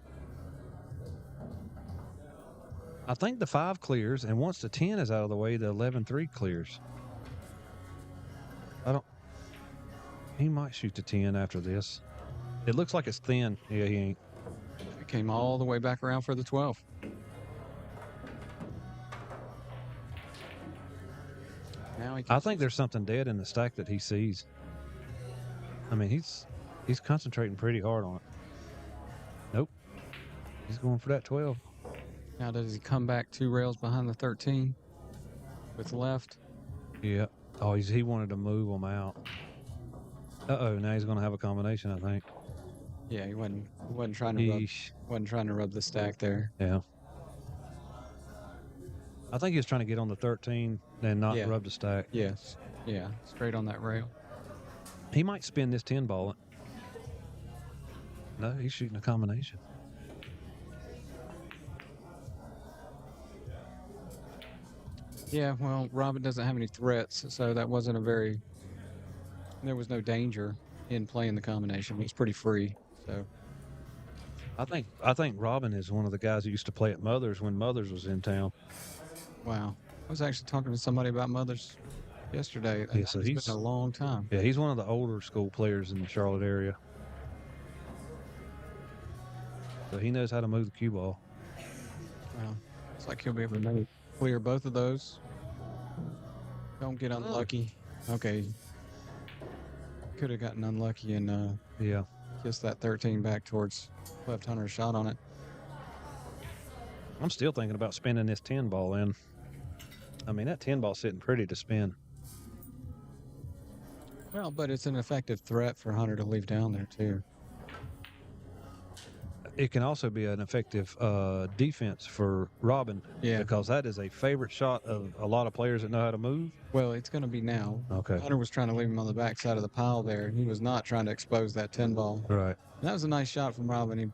I think the 5 clears, and once the 10 is out of the way, the 11-3 clears. He might shoot the 10 after this. It looks like it's thin. Yeah, he ain't. It came all the way back around for the 12. Now I think there's something dead in the stack that he sees. I mean, he's concentrating pretty hard on it. Nope. He's going for that 12. Now does he come back 2 rails behind the 13 with left? Yeah. Oh, he wanted to move them out. Uh-oh, now he's going to have a combination, I think. Yeah, he wasn't trying to rub the stack there. Yeah. I think he was trying to get on the 13 and not rub the stack. Yes. Yeah, straight on that rail. He might spin this 10 ball. No, he's shooting a combination. Yeah, well, Robin doesn't have any threats, so that wasn't there was no danger in playing the combination. It was pretty free, so. I think Robin is one of the guys who used to play at Mother's when Mother's was in town. Wow. I was actually talking to somebody about Mother's yesterday. Yeah, so it's been a long time. Yeah, he's one of the older school players in the Charlotte area. So he knows how to move the cue ball. Well, looks like he'll be able to clear both of those. Don't get unlucky. Okay. Could have gotten unlucky and kissed that 13 back towards left Hunter's shot on it. I'm still thinking about spinning this 10 ball in. I mean, that 10 ball's sitting pretty to spin. Well, but it's an effective threat for Hunter to leave down there, too. It can also be an effective defense for Robin. Yeah. Because that is a favorite shot of a lot of players that know how to move. Well, it's going to be now. Okay. Hunter was trying to leave him on the back side of the pile there. He was not trying to expose that 10 ball. Right. And that was a nice shot from Robin. He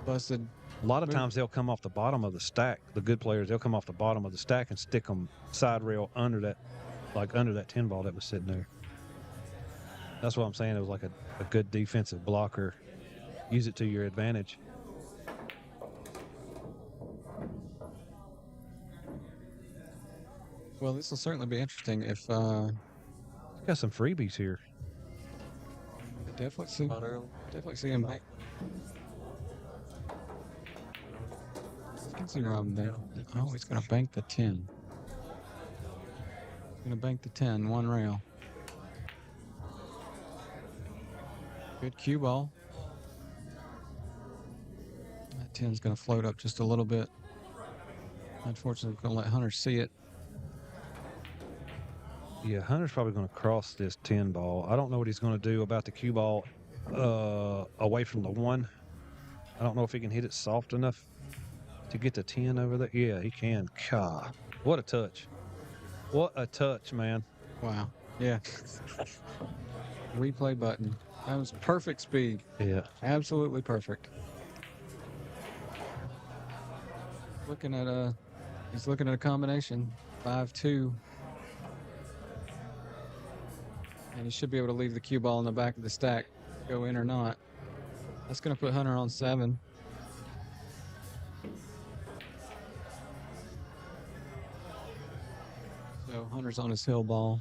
busted. A lot of times they'll come off the bottom of the stack. The good players, they'll come off the bottom of the stack and stick them side rail under that, like under that 10 ball that was sitting there. That's what I'm saying. It was like a good defensive blocker. Use it to your advantage. Well, this will certainly be interesting if. Got some freebies here. Definitely see him back. I can see Robin there. Oh, he's going to bank the 10. He's going to bank the 10, 1 rail. Good cue ball. That 10's going to float up just a little bit. Unfortunately, going to let Hunter see it. Yeah, Hunter's probably going to cross this 10 ball. I don't know what he's going to do about the cue ball away from the 1. I don't know if he can hit it soft enough to get the 10 over there. Yeah, he can. God, what a touch. What a touch, man. Wow. Yeah. Replay button. That was perfect speed. Yeah. Absolutely perfect. He's looking at a combination. 5-2. And he should be able to leave the cue ball in the back of the stack, go in or not. That's going to put Hunter on 7. So Hunter's on his hill ball.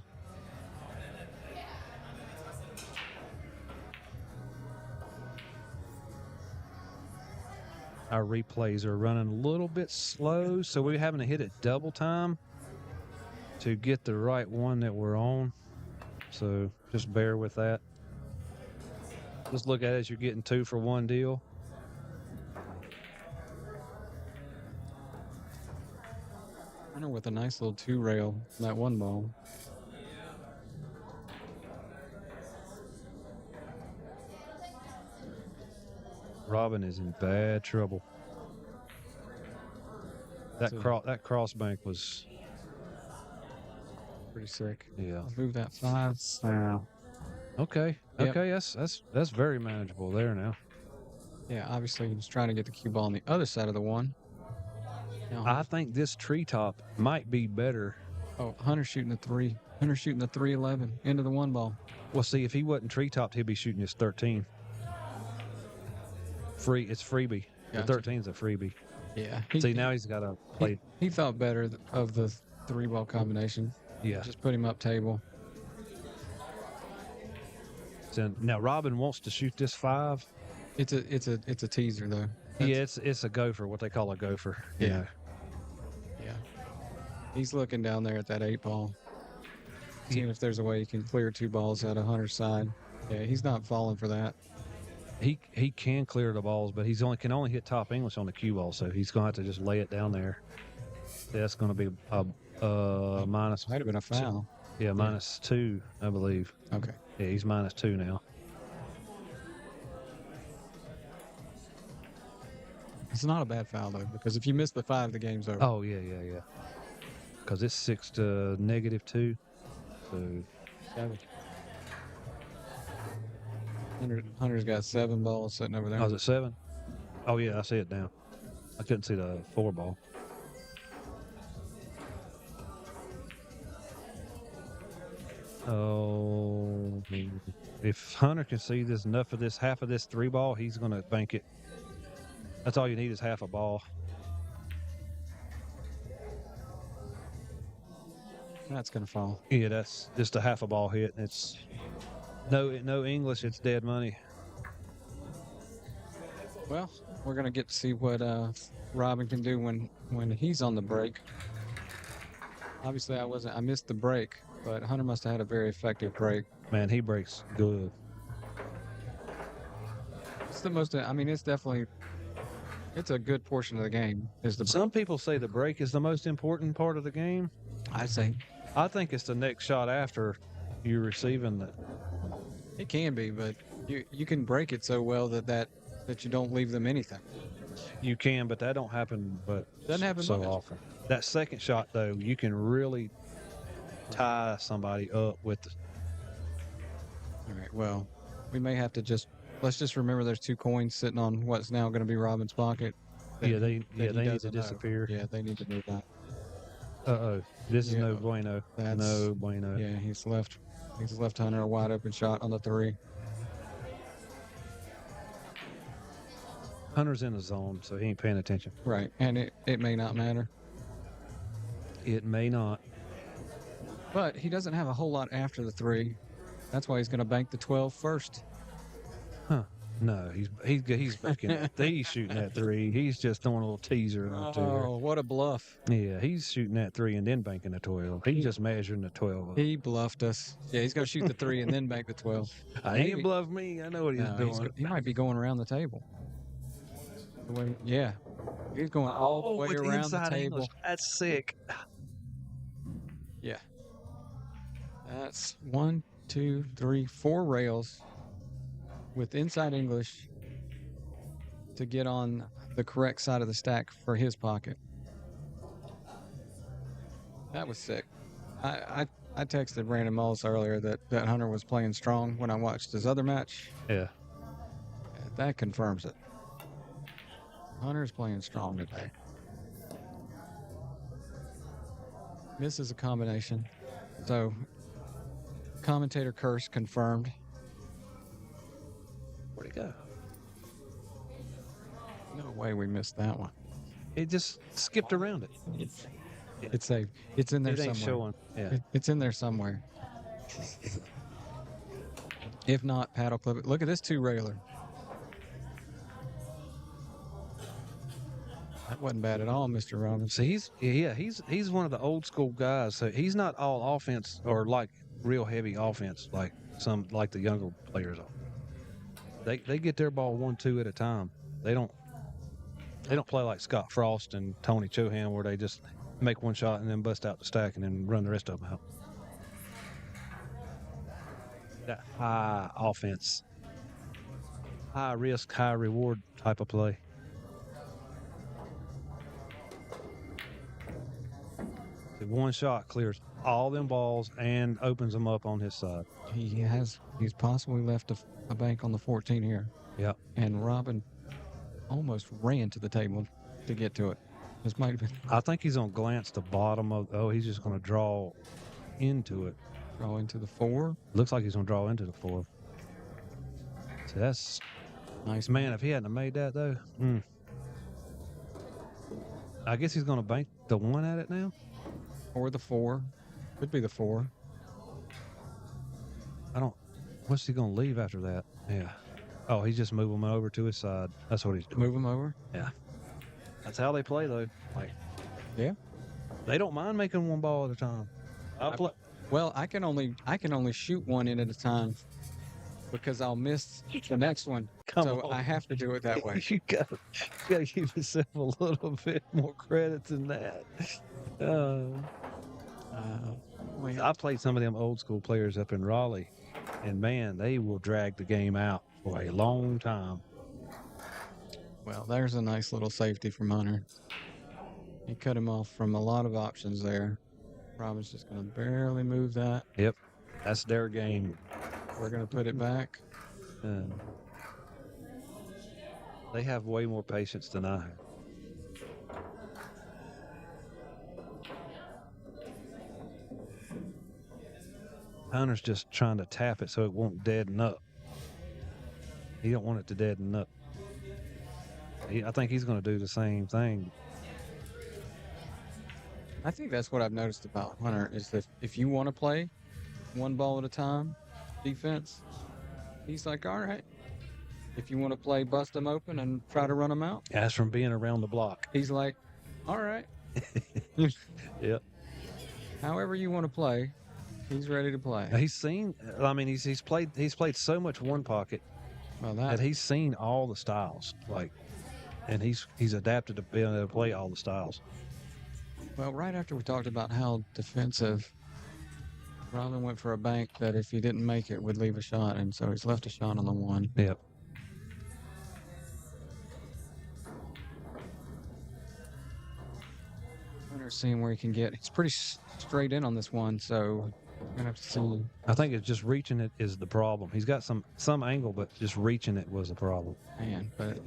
Our replays are running a little bit slow, so we're having to hit it double time to get the right one that we're on. So Just bear with that. Just look at it as you're getting 2 for 1 deal. Hunter with a nice little 2 rail on that 1 ball. Robin is in bad trouble. That cross bank was pretty sick. Yeah. I'll move that 5 now. Okay. Yep. Okay, that's very manageable there now. Yeah, obviously he was trying to get the cue ball on the other side of the 1. Now, I think this treetop might be better. oh, Hunter's shooting the 3. Hunter's shooting the 3-11 into the 1 ball. Well, see, if he wasn't treetopped, he'd be shooting his 13. It's freebie. Gotcha. The 13's a freebie. Yeah. See, now he's got to play. He thought better of the 3 ball combination. Yeah. Just put him up table. So now Robin wants to shoot this 5. It's a teaser though. Yeah, it's a gopher, what they call a gopher. Yeah. You know. Yeah. He's looking down there at that 8 ball. Seeing if there's a way he can clear 2 balls out of Hunter's side. Yeah, he's not falling for that. He can clear the balls, but can only hit top English on the cue ball, so he's gonna have to just lay it down there. That's gonna be a minus. Might have been a foul. Yeah, -2, I believe. Okay. Yeah, he's -2 now. It's not a bad foul though, because if you miss the 5, the game's over. Oh yeah. Because it's 6 to -2. So Hunter's got 7 balls sitting over there. oh, is it 7? Oh yeah, I see it now. I couldn't see the 4 ball. Oh, if Hunter can see this enough of this half of this 3 ball, he's gonna bank it. That's all you need is half a ball. That's gonna fall. Yeah, that's just a half a ball hit. It's no English. It's dead money. Well, we're gonna get to see what Robin can do when he's on the break. Obviously, I missed the break, but Hunter must have had a very effective break. Man, he breaks good. It's the most. I mean, it's definitely. It's a good portion of the game. Is the Some people say the break is the most important part of the game. I think it's the next shot after you're receiving the. It can be, but you can break it so well that you don't leave them anything. You can, but that don't happen. But Doesn't happen so much. often. That second shot though, you can really tie somebody up with. All right. Well, we may have to let's just remember there's 2 coins sitting on what's now going to be Robin's pocket. Yeah, they he need to doesn't know. disappear. Yeah, they need to move that. This is Yeah, no bueno. No bueno. Yeah, he's left Hunter a wide open shot on the 3. Hunter's in the zone, so he ain't paying attention. Right, and it may not matter. It may not. But he doesn't have a whole lot after the 3. That's why he's going to bank the 12 first. Huh. No, he's banking. He's shooting that 3. He's just throwing a little teaser up there. Oh, what a bluff. Yeah, he's shooting that 3 and then banking the 12. He's just measuring the 12 up. He bluffed us. Yeah, he's going to shoot the 3 and then bank the 12. I ain't bluff me. I know what he's doing. He might be going around the table. Yeah. He's going all the way with around the inside table. English. That's sick. Yeah. That's 1, 2, 3, 4 rails with inside English to get on the correct side of the stack for his pocket. That was sick. I texted Brandon Mullis earlier that Hunter was playing strong when I watched his other match. Yeah. That confirms it. Hunter's playing strong today. This is a combination. So, commentator curse confirmed. Where'd it go? No way we missed that one. It just skipped around it. It's safe. It's in there It ain't somewhere. showing. Yeah. It's in there somewhere. If not, paddle clip it. Look at this 2-railer. That wasn't bad at all, Mr. Robbins. So he's one of the old school guys. So he's not all offense or like real heavy offense like the younger players are. They get their ball 1-2 at a time. They don't play like Scott Frost and Tony Chohan where they just make one shot and then bust out the stack and then run the rest of them out. That high offense, high risk, high reward type of play. One shot clears all them balls and opens them up on his side. He's possibly left a bank on the 14 here. Yep. And Robin almost ran to the table to get to it. This might have been. I think he's gonna glance the bottom of. Oh, he's just gonna draw into it. Draw into the 4. Looks like he's gonna draw into the 4. So that's nice. Man, if he hadn't have made that though, I guess he's gonna bank the 1 at it now. Or the 4. Could be the 4. What's he gonna leave after that? Yeah. Oh, he's just moving him over to his side. That's what he's doing. Move him over? Yeah. That's how they play though. Like, yeah. They don't mind making one ball at a time. Well, I can only shoot one in at a time because I'll miss the next one. So I have to do it that way. You gotta give yourself a little bit more credit than that. I played some of them old school players up in Raleigh, and man, they will drag the game out for a long time. Well, there's a nice little safety from Hunter. He cut him off from a lot of options there. Robin's just going to barely move that. Yep, that's their game. We're going to put it back. They have way more patience than I have. Hunter's just trying to tap it so it won't deaden up. He don't want it to deaden up. I think he's going to do the same thing. I think that's what I've noticed about Hunter is that if you want to play one ball at a time defense, he's like, all right. If you want to play bust them open and try to run them out. That's from being around the block. He's like, all right. Yep. However you want to play, he's ready to play. He's played so much one pocket that he's seen all the styles. And he's adapted to being able to play all the styles. Well, right after we talked about how defensive, Robin went for a bank that if he didn't make it would leave a shot, and so he's left a shot on the 1. Yep. Hunter's seeing where he can get. He's pretty straight in on this one, so we're gonna have to see. I think it's just reaching it is the problem. He's got some angle, but just reaching it was the problem.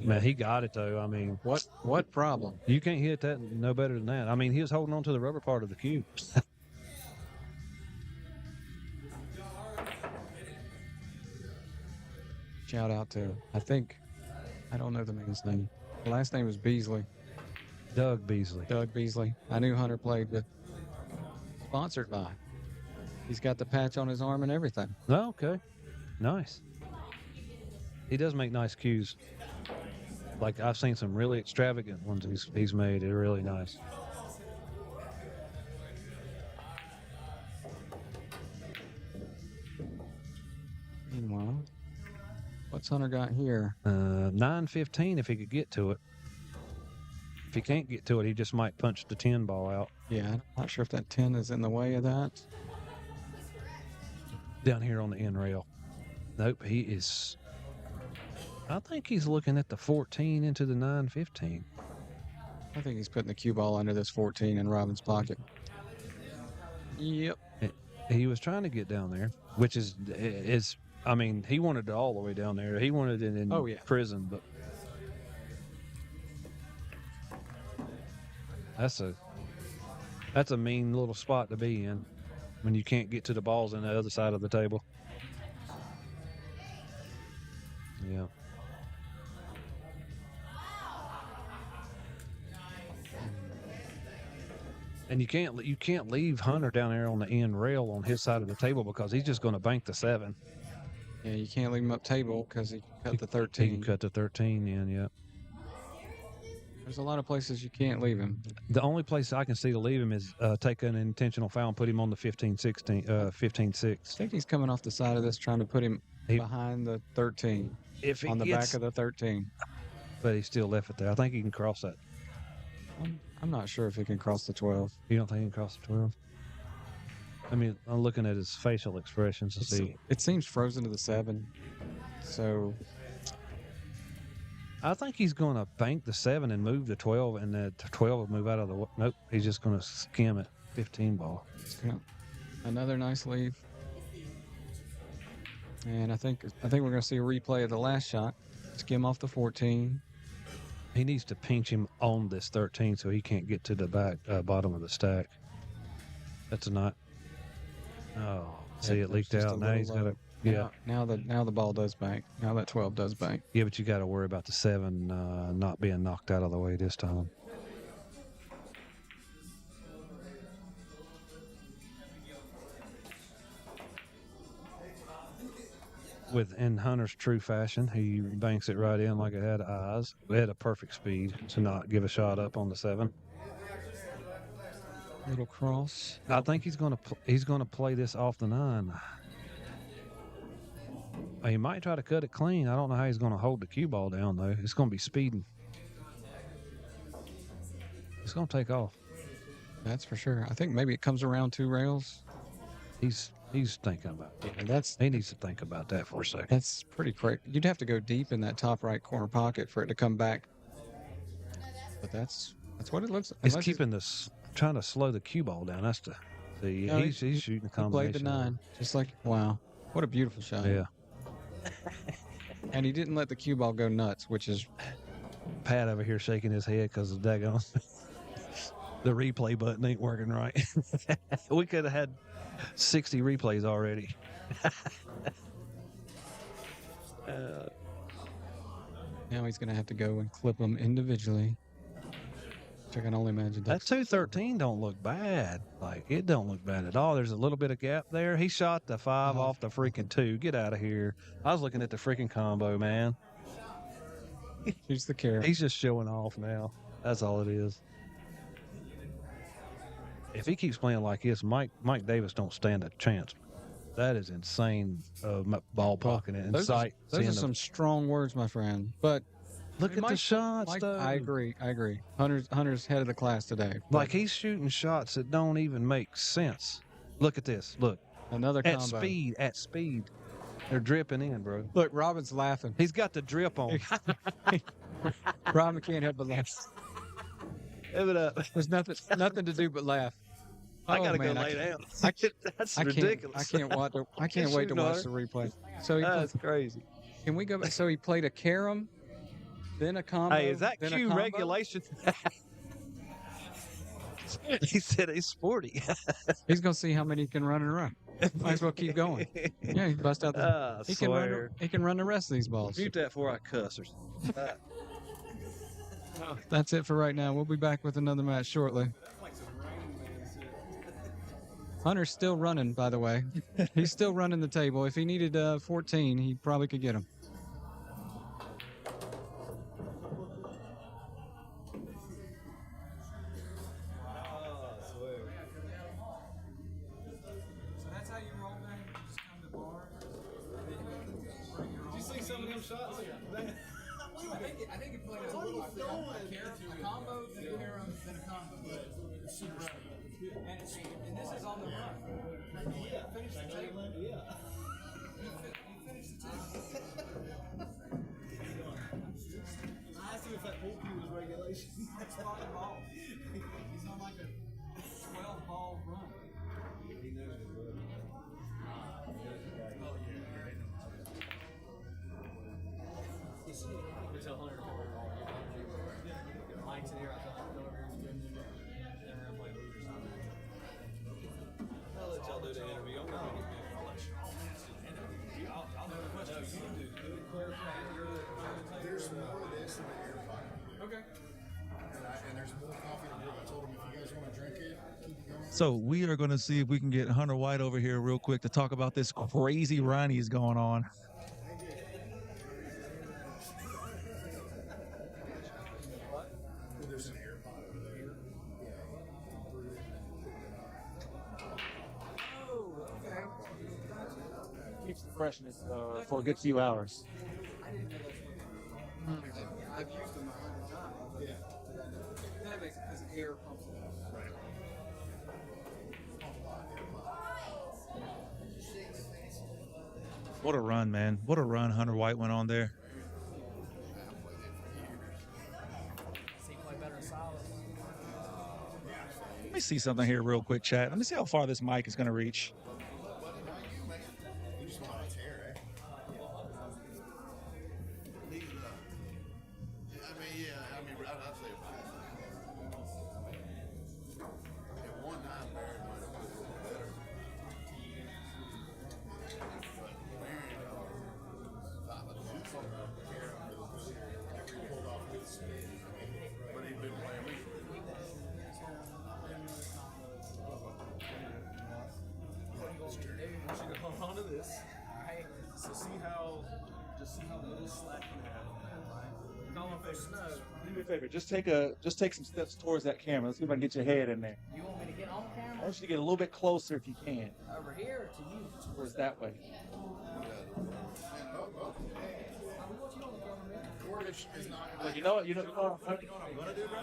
Man, he got it though. I mean, what problem? You can't hit that no better than that. I mean, he was holding on to the rubber part of the cue. Shout out to I don't know the man's name. The last name was Beasley. Doug Beasley. Doug Beasley. I knew Hunter played with. Sponsored by. He's got the patch on his arm and everything. Oh, okay. Nice. He does make nice cues. Like I've seen some really extravagant ones he's made. They're really nice. Meanwhile, what's Hunter got here? 9-15 if he could get to it. If he can't get to it, he just might punch the 10 ball out. Yeah, I'm not sure if that 10 is in the way of that. Down here on the end rail. Nope, he is. I think he's looking at the 14 into the 9-15. I think he's putting the cue ball under this 14 in Robin's pocket. Yep. He was trying to get down there, which is I mean, he wanted it all the way down there. He wanted it in prison, but that's a mean little spot to be in when you can't get to the balls on the other side of the table. Yeah. And you can't leave Hunter down there on the end rail on his side of the table because he's just going to bank the 7. Yeah, you can't leave him up table because he cut the 13. He can cut the 13 in, yeah. There's a lot of places you can't leave him. The only place I can see to leave him is take an intentional foul and put him on the 15-16, 15-6. I think he's coming off the side of this, trying to put him behind the 13. If he on the gets, back of the 13. But he still left it there. I think he can cross that. I'm not sure if he can cross the 12. You don't think he can cross the 12? I mean, I'm looking at his facial expressions to see. It seems frozen to the 7. So I think he's going to bank the 7 and move the 12, and the 12 will move out of the. Nope, he's just going to skim it. 15 ball. Another nice leave. And I think we're going to see a replay of the last shot. Skim off the 14. He needs to pinch him on this 13 so he can't get to the back bottom of the stack. That's not. Oh, see, it leaked out. Now he's got to. Yeah. Now the ball does bank. Now that 12 does bank. Yeah, but you got to worry about the 7 not being knocked out of the way this time. In Hunter's true fashion, he banks it right in like it had eyes. It had a perfect speed to not give a shot up on the 7. Little cross. I think he's going to play this off the 9. He might try to cut it clean. I don't know how he's going to hold the cue ball down though. It's going to be speeding. It's going to take off. That's for sure. I think maybe it comes around 2 rails. He's thinking about it. Yeah, he needs to think about that for a second. That's pretty quick. You'd have to go deep in that top right corner pocket for it to come back. But that's what it looks like. It's keeping this, trying to slow the cue ball down. That's he's shooting a combination. He played the 9, just like, wow, what a beautiful shot. Yeah. And he didn't let the cue ball go nuts, which is Pat over here shaking his head because of daggone the replay button ain't working right. We could have had 60 replays already. Now he's going to have to go and clip them individually, which I can only imagine. That 213 don't look bad. Like, it don't look bad at all. There's a little bit of gap there. He shot the 5 off the freaking 2. Get out of here. I was looking at the freaking combo, man. Here's the carrot. He's just showing off now. That's all it is. If he keeps playing like this, Mike Davis don't stand a chance. That is insane ball pocketing and sight. Those are some strong words, my friend. But look at the shots, though. I agree. Hunter's head of the class today. Like, he's shooting shots that don't even make sense. Look at this. Look. Another combo. At speed. They're dripping in, bro. Look, Robin's laughing. He's got the drip on. Robin can't help but laugh. Give it up. There's nothing to do but laugh. I gotta go lay down. That's ridiculous. I can't wait to watch the replay. So that's crazy. Can we go back? So he played a carom, then a combo. Hey, is that cue regulation? He said he's sporty. He's gonna see how many he can run and run. Might as well keep going. Yeah, he bust out the. He can run the rest of these balls. Mute that before I cuss. That's it for right now. We'll be back with another match shortly. Hunter's still running, by the way. He's still running the table. If he needed 14, he probably could get him. So that's how you roll then? You just come to bar? Did you see some of them shots? I think he played a little a combo, then a carom, then a combo. And this is on the run. Yeah. Finish the table. Yeah. You finished the table. I asked him if that pool cue was regulation. That's spot the ball. He's on like a 12 ball run. He knows it, bro. Tell Hunter to come over. Mike's in here. I thought I'd go over here and do it. Then we're gonna play losers on that. I'll let y'all do the interview. I'm gonna get me a collection. I'll know the question. You can do good clarify. There's more of this in the air pocket. Okay. And there's more coffee to brew. I told him if you guys want to drink it, keep it going. So we are going to see if we can get Hunter White over here real quick to talk about this crazy run he's going on. keeps the freshness for a good few hours. I've used them 100 times. Yeah. That makes it because air pumps it out. Right. What a run, man. What a run Hunter White went on there. Let me see something here real quick, chat. Let me see how far this mic is going to reach. Hold on to this. So see how the little slack you have. Call them snow. Do me a favor. Just take some steps towards that camera. Let's see if I can get your head in there. You want me to get on camera? I want you to get a little bit closer if you can. Over here or to you? Towards that way. Well, you know what I'm You know what I'm gonna do, bro?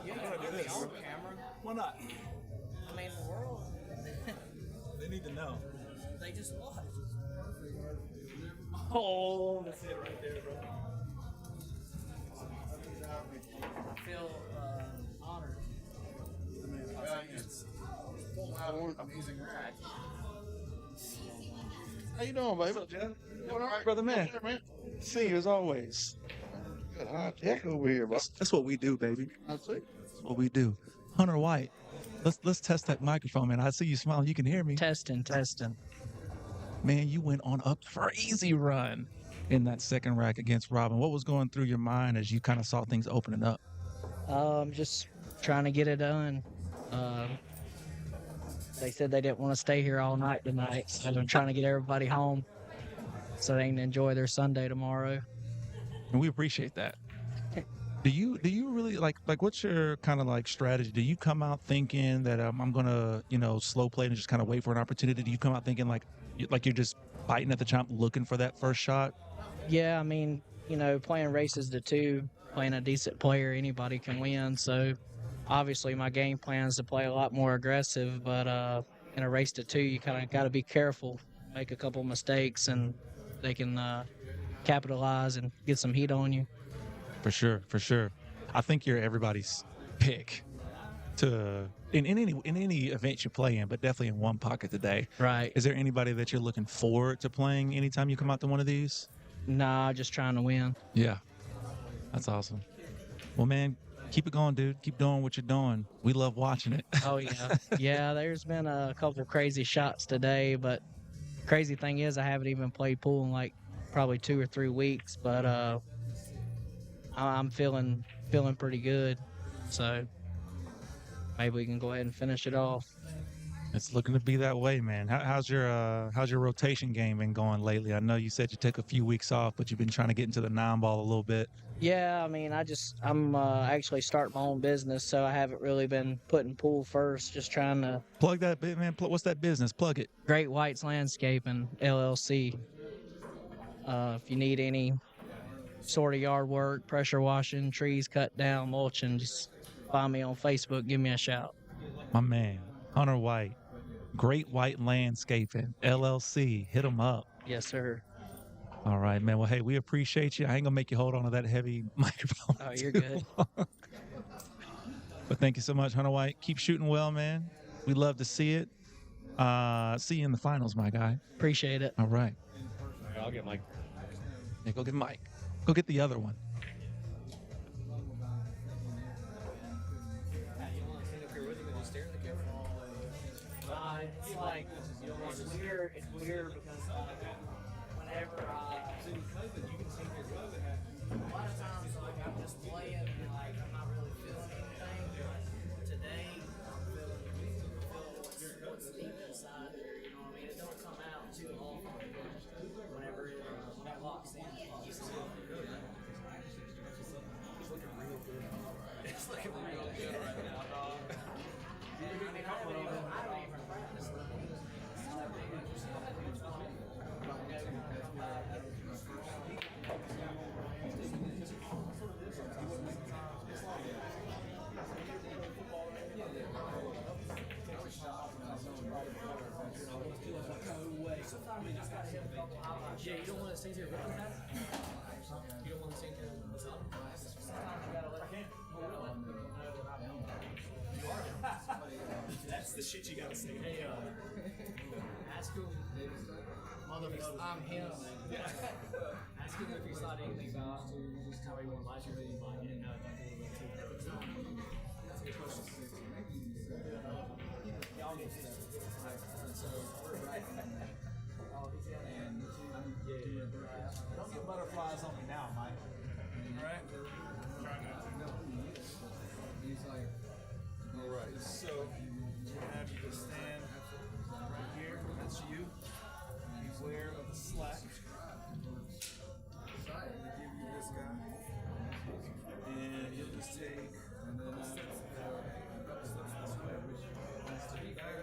You don't want me on camera. Why not? I mean, the world. They need to know. They just watch. Oh, That's it right there, bro. I feel honored. Amazing ride. how you doing, baby? All right, brother, man. See you as always. Good hot deck over here, bro. That's what we do, baby. I see. That's what we do. Hunter White, let's test that microphone, man. I see you smiling. You can hear me. Testing. Man, you went on a crazy run in that second rack against Robin. What was going through your mind as you kind of saw things opening up? Just trying to get it done. They said they didn't want to stay here all night tonight, so I'm trying to get everybody home so they can enjoy their Sunday tomorrow. And we appreciate that. Do you really like what's your kind of like strategy? Do you come out thinking that I'm gonna slow play and just kind of wait for an opportunity? Do you come out thinking like you're just biting at the chomp, looking for that first shot? Yeah, I mean, playing races to two, playing a decent player, anybody can win. So obviously my game plan is to play a lot more aggressive, but in a race to two, you kind of got to be careful, make a couple mistakes, and they can capitalize and get some heat on you. For sure. I think you're everybody's pick to in any event you play in, but definitely in one pocket today. Right. Is there anybody that you're looking forward to playing anytime you come out to one of these? Nah, just trying to win. Yeah. That's awesome. Well, man, keep it going, dude. Keep doing what you're doing. We love watching it. Oh, yeah. Yeah, there's been a couple crazy shots today, but crazy thing is I haven't even played pool in like probably 2 or 3 weeks, but I'm feeling pretty good. So maybe we can go ahead and finish it off. It's looking to be that way, man. How's your rotation game been going lately? I know you said you took a few weeks off, but you've been trying to get into the 9-ball a little bit. Yeah, I mean, I'm actually starting my own business, so I haven't really been putting pool first, just trying to... Plug that bit, man. What's that business? Plug it. Great Whites Landscaping, LLC. If you need any sort of yard work, pressure washing, trees cut down, mulching, just find me on Facebook, give me a shout. My man, Hunter White, Great White Landscaping, LLC. Hit them up. Yes, sir. All right, man. Well, hey, we appreciate you. I ain't gonna make you hold on to that heavy microphone. Oh, you're good. But thank you so much, Hunter White. Keep shooting well, man. We love to see it. See you in the finals, my guy. Appreciate it. All right. I'll get Mike. Yeah, go get Mike. Go get the other one. It's weird because whenever a lot of times I'm just playing and I'm not really feeling anything. But today I'm feeling what's deep inside there. You know what I mean? It don't come out too often. Whenever it locks in, He's looking real good. It's looking real good right now, dog. I don't even practice. Yeah, you don't want to stay here with that? You don't want to stay here with this up? Sometimes you gotta let That's the shit you gotta say. Hey, ask him. Motherfucker, I'm him. Ask him if he's thought anything about just how he won last year. Maybe he didn't have like a little bit too. That's a good question. Y'all get that. And so we're right. Don't get butterflies on me now, Mike. Alright? Alright, so we'll have you to stand right here. That's you. Beware of the slack. I'm gonna give you this guy. And you'll just take steps this way. Step back.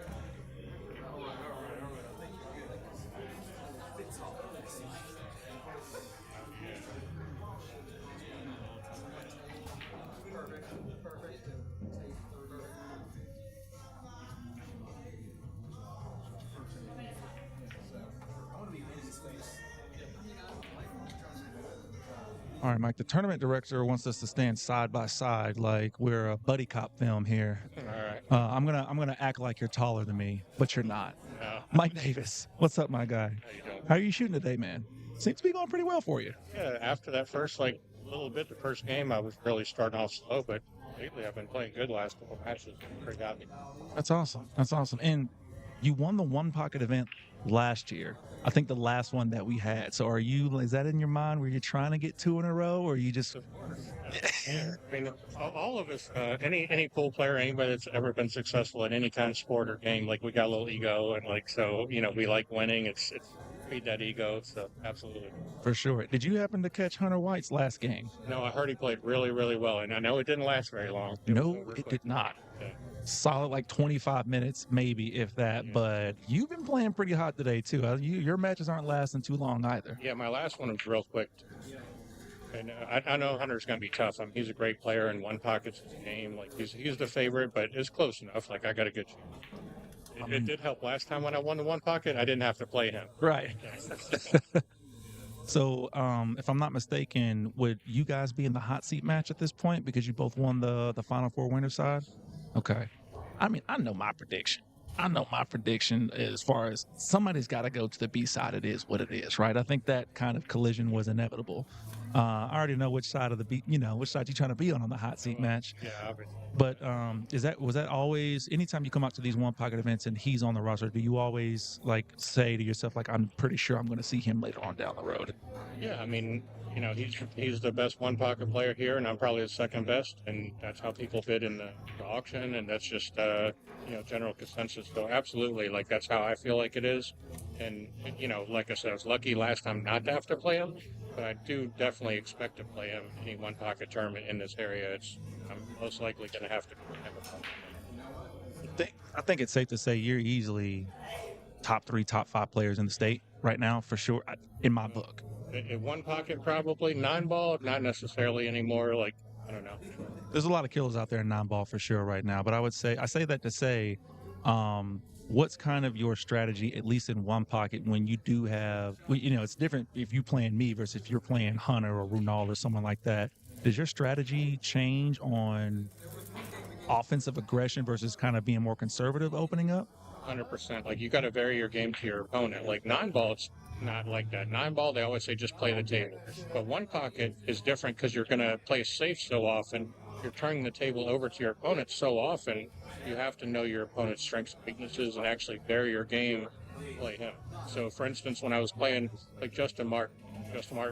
Alright. I think you're good. Fits all. Perfect. All right, Mike. The tournament director wants us to stand side by side, like we're a buddy cop film here. All right. I'm gonna act like you're taller than me, but you're not. No. Mike Davis, what's up, my guy? How you doing? How are you shooting today, man? Seems to be going pretty well for you. Yeah, after that first, little bit, the first game, I was really starting off slow, but lately I've been playing good last couple matches. Pretty got me. That's awesome. And you won the one pocket event last year. I think the last one that we had. So is that in your mind? Were you trying to get 2 in a row, or you just? Yeah. I mean, all of us, any pool player, anybody that's ever been successful in any kind of sport or game, we got a little ego, and so we like winning. It's feed that ego. So absolutely. For sure. Did you happen to catch Hunter White's last game? No, I heard he played really, really well, and I know it didn't last very long. No, it did not. Yeah. Solid 25 minutes, maybe, if that. Yeah. But you've been playing pretty hot today too. Your matches aren't lasting too long either. Yeah, my last one was real quick. And I know Hunter's going to be tough. I mean, he's a great player, and one pocket's his game. He's the favorite, but it's close enough. I got a good chance. It did help last time when I won the one pocket. I didn't have to play him. Right. So, if I'm not mistaken, would you guys be in the hot seat match at this point because you both won the Final Four winner side? Okay. I mean, I know my prediction. As far as somebody's got to go to the B side. It is what it is, right? I think that kind of collision was inevitable. I already know which side of the B, which side you're trying to be on the hot seat match. Yeah, obviously. But was that always, anytime you come out to these one pocket events and he's on the roster, do you always say to yourself, I'm pretty sure I'm going to see him later on down the road? Yeah, I mean, he's the best one pocket player here, and I'm probably the second best, and that's how people bid in the auction, and that's just general consensus. So absolutely, that's how I feel like it is. And like I said, I was lucky last time not to have to play him, but I do definitely expect to play him any one pocket tournament in this area. I'm most likely going to have to play him. I think it's safe to say you're easily top 3, top 5 players in the state right now, for sure, in my book. In one pocket, probably. 9-ball, not necessarily anymore. I don't know. There's a lot of killers out there in 9-ball for sure right now, but I say that to say, what's kind of your strategy, at least in one pocket, when you do have, it's different if you're playing me versus if you're playing Hunter or Runal or someone like that. Does your strategy change on offensive aggression versus kind of being more conservative opening up? 100%. You got to vary your game to your opponent. 9-ball, it's not like that. 9-ball, they always say just play the table. But one pocket is different because you're going to play safe so often. You're turning the table over to your opponent so often, you have to know your opponent's strengths and weaknesses and actually vary your game to play him. So, for instance, when I was playing Justin Martin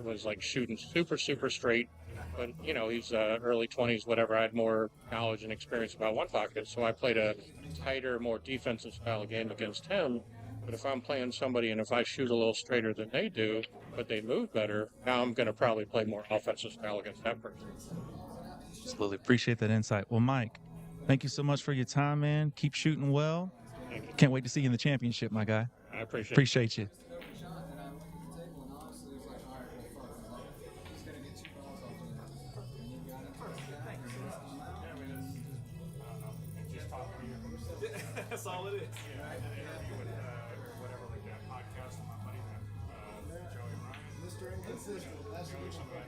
was shooting super, super straight. But, he's early 20s, whatever. I had more knowledge and experience about one pocket. So I played a tighter, more defensive style of game against him. But if I'm playing somebody and if I shoot a little straighter than they do, but they move better, now I'm going to probably play more offensive style against that person. Absolutely. Appreciate that insight. Well, Mike, thank you so much for your time, man. Keep shooting well. Thank you. Can't wait to see you in the championship, my guy. I Appreciate you. That's all it is. Whatever, that podcast with my buddy. consistent. That's the issue. I'm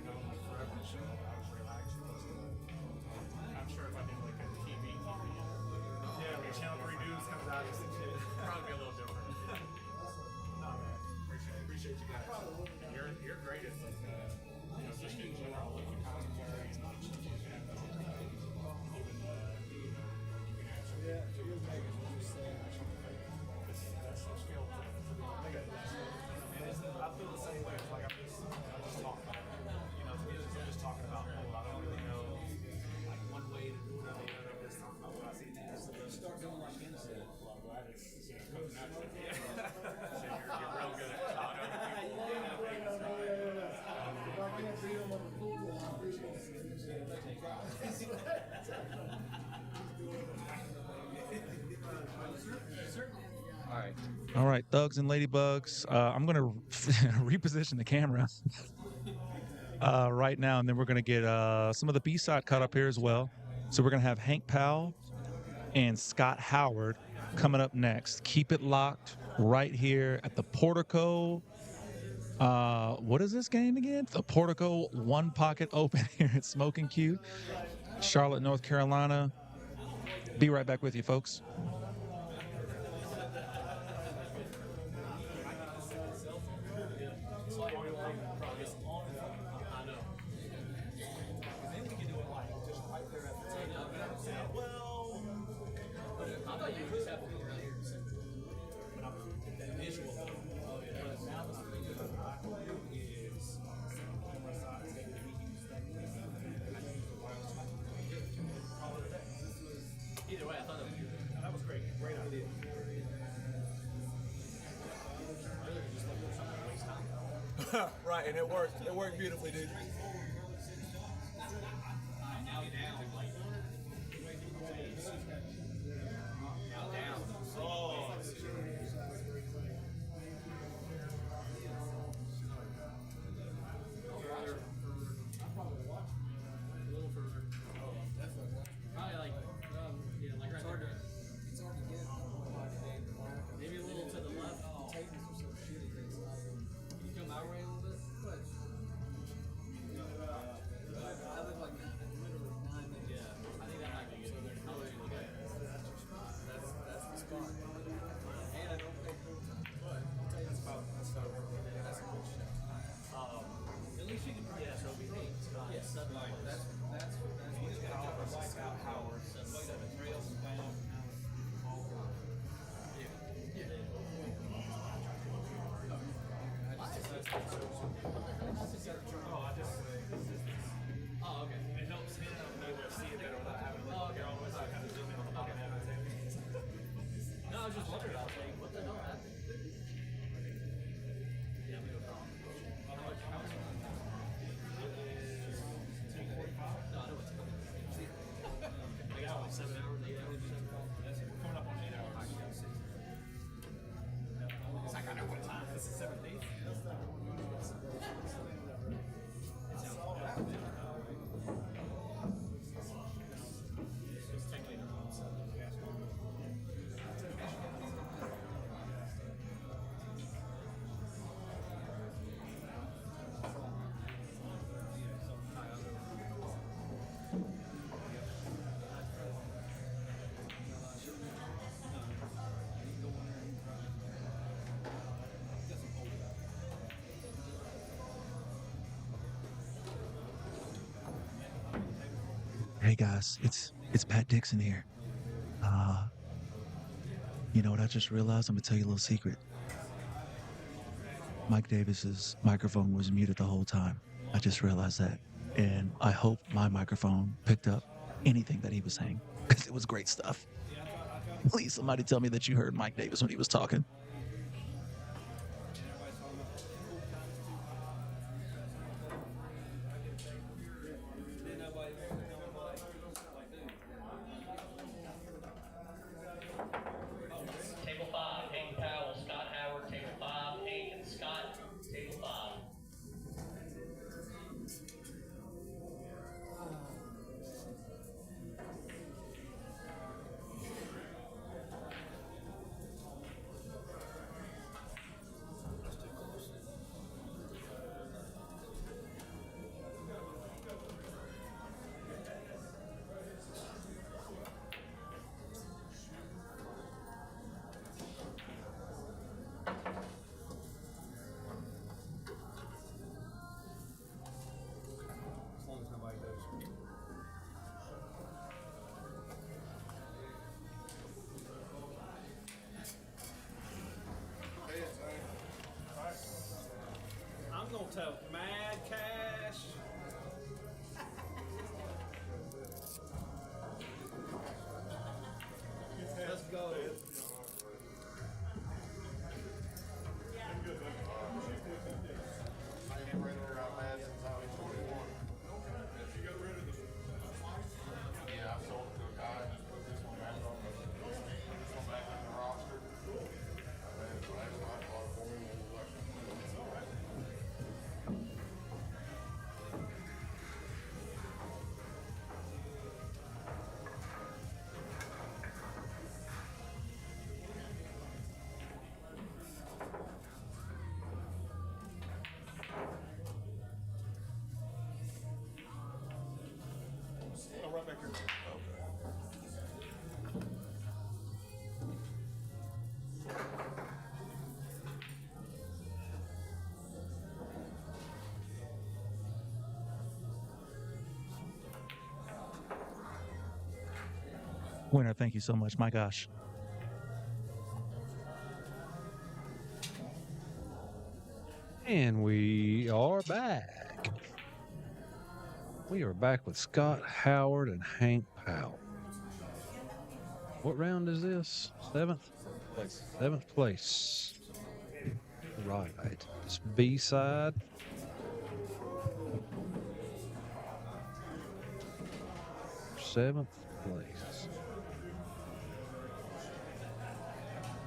sure if I did like a TV, yeah, like Channel 3 News comes out and shit, probably be a little different. No, man, appreciate you guys. You're great at like, just in general, like the commentary and even, you can answer. Yeah, you're making what you say. That's some skill to be like, and I feel the same way. It's like I'm just talking. To me, I'm just talking about pool. I don't really know like one way to do it or the other. I'm just talking about what I see. Start doing like innocent. Well, I'm glad it's coming naturally. Yeah. So you're real good at talking to people. If I can't beat them on the pool, I appreciate All right, thugs and ladybugs. I'm going to reposition the camera right now, and then we're going to get some of the B-side cut up here as well. So we're going to have Hank Powell and Scott Howard coming up next. Keep it locked right here at the Portico. What is this game again? The Portico One Pocket Open here at Smokin Cue, Charlotte, North Carolina. Be right back with you, folks. Either way, I thought that was great. Great idea. Right, and it worked. It worked beautifully, dude. Hey guys, it's Pat Dixon here. You know what I just realized? I'm gonna tell you a little secret. Mike Davis's microphone was muted the whole time. I just realized that. And I hope my microphone picked up anything that he was saying, because it was great stuff. Please, somebody tell me that you heard Mike Davis when he was talking. Table 5, Hank Powell, Scott Howard. Table 5, Hank and Scott. Table 5. I'm gonna tell Mad Cash. Let's go. Yeah, I sold it to a guy and just put this one back on the roster. Right back here. Winner, thank you so much. My gosh. And we are back. We are back with Scott Howard and Hank Powell. What round is this? Seventh? Seventh place. Right. It's B side. Seventh place.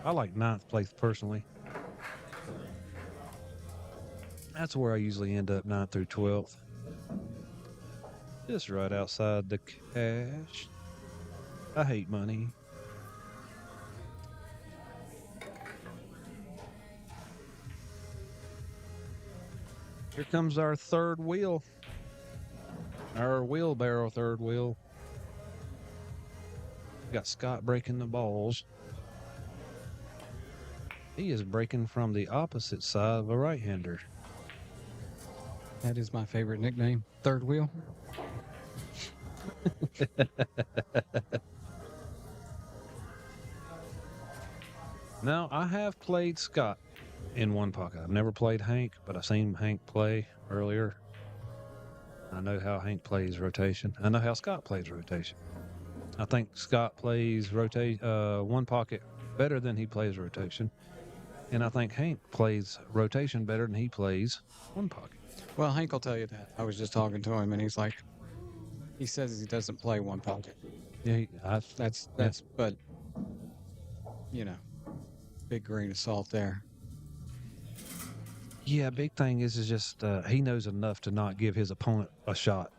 I like ninth place personally. That's where I usually end up, 9th through 12th. Just right outside the cash. I hate money. Here comes our third wheel. Our wheelbarrow third wheel. Got Scott breaking the balls. He is breaking from the opposite side of a right-hander. That is my favorite nickname. Third wheel. Now, I have played Scott in one pocket. I've never played Hank, but I've seen Hank play earlier. I know how Hank plays rotation. I know how Scott plays rotation. I think Scott plays one pocket better than he plays rotation. And I think Hank plays rotation better than he plays one pocket. Well, Hank will tell you that. I was just talking to him, and he's like, he says he doesn't play one pocket. Yeah, That's, but, you know, big grain of salt there. Yeah, big thing is just he knows enough to not give his opponent a shot.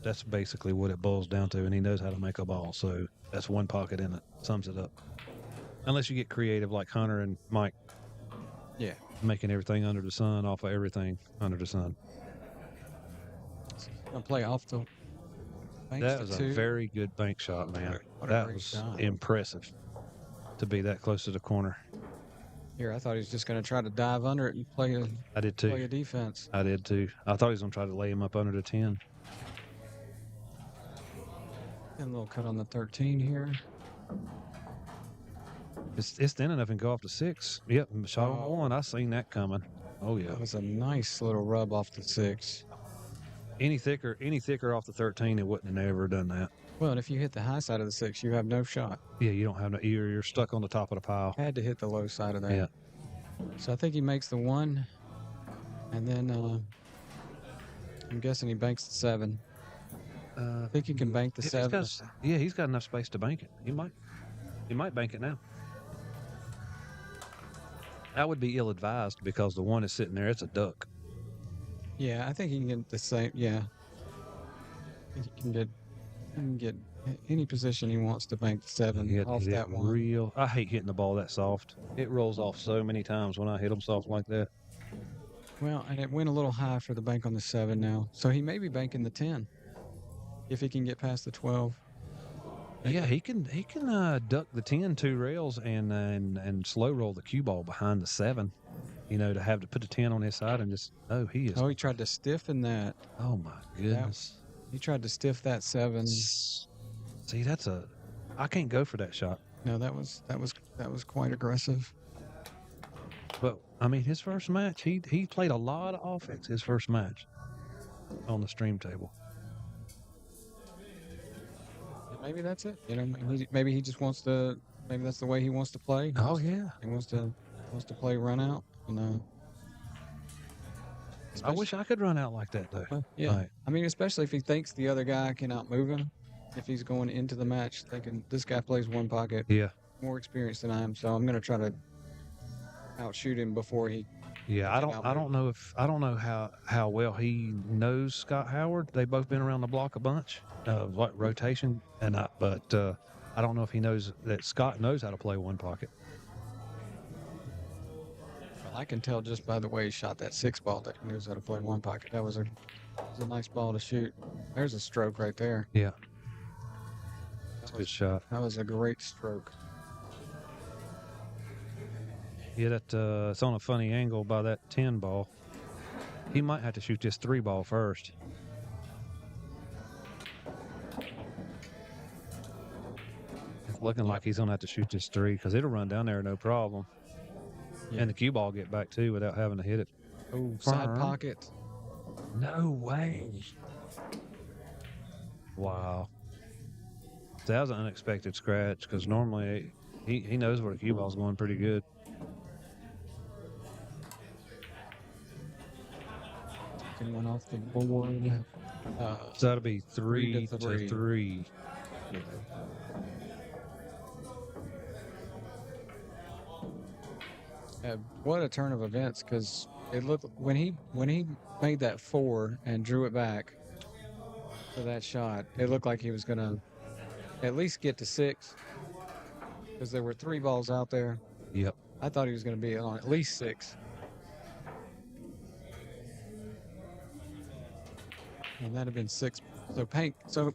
That's basically what it boils down to, and he knows how to make a ball. So that's one pocket in it. Sums it up. Unless you get creative like Hunter and Mike. Yeah. Making everything under the sun off of everything under the sun. I'll play off the bank. That was a very good bank shot, man. That was shot. Impressive to be that close to the corner. Here, I thought he was just going to try to dive under it and play a, I did too. Play a defense. I did too. I thought he was going to try to lay him up under the 10. And a little cut on the 13 here. It's thin enough and go off to 6. Yep, shot on 1. I seen that coming. Oh yeah. That was a nice little rub off the 6. Any thicker off the 13, it wouldn't have never done that. Well, and if you hit the high side of the 6, you have no shot. Yeah, you don't have no. You're stuck on the top of the pile. Had to hit the low side of that. Yeah. So I think he makes the 1, and then I'm guessing he banks the 7. I think he can bank the 7. He's got enough space to bank it. He might bank it now. I would be ill-advised because the 1 is sitting there. It's a duck. Yeah, I think he can get the same. Yeah, he can get any position he wants to bank the 7 off that 1. I hate hitting the ball that soft. It rolls off so many times when I hit them soft like that. Well, and it went a little high for the bank on the 7 now, so he may be banking the 10 if he can get past the 12. Yeah, he can duck the 10 2 rails and slow roll the cue ball behind the 7. You know, to have to put the 10 on his side and just he he tried to stiffen that. Oh my goodness. He tried to stiff that 7. See, I can't go for that shot. No, that was quite aggressive. But I mean, his first match, he played a lot of offense. His first match on the stream table. Maybe that's it. You know, maybe he just wants to. Maybe that's the way he wants to play. Oh yeah. He wants to play run out. You know. I wish I could run out like that though. Yeah. Like, I mean, especially if he thinks the other guy can outmove him. If he's going into the match thinking this guy plays one pocket, yeah. more experienced than I am, so I'm gonna try to outshoot him before he. Yeah, I don't know how well he knows Scott Howard. They've both been around the block a bunch, like rotation, but I don't know if he knows that Scott knows how to play one pocket. Well, I can tell just by the way he shot that 6 ball that he knows how to play one pocket. That was a nice ball to shoot. There's a stroke right there. Yeah, that's a good shot. That was a great stroke. Yeah, that it's on a funny angle by that 10 ball. He might have to shoot this 3 ball first. It's looking like he's gonna have to shoot this 3 because it'll run down there no problem. Yeah. And the cue ball get back too without having to hit it. Oh, side pocket. No way. Wow. That was an unexpected scratch because normally he knows where the cue ball's going pretty good. Went off the board. So that'll be 3 to 3. What a turn of events! Because it looked when he made that 4 and drew it back for that shot, it looked like he was gonna at least get to 6 because there were 3 balls out there. Yep. I thought he was gonna be on at least 6. And that'd have been 6. So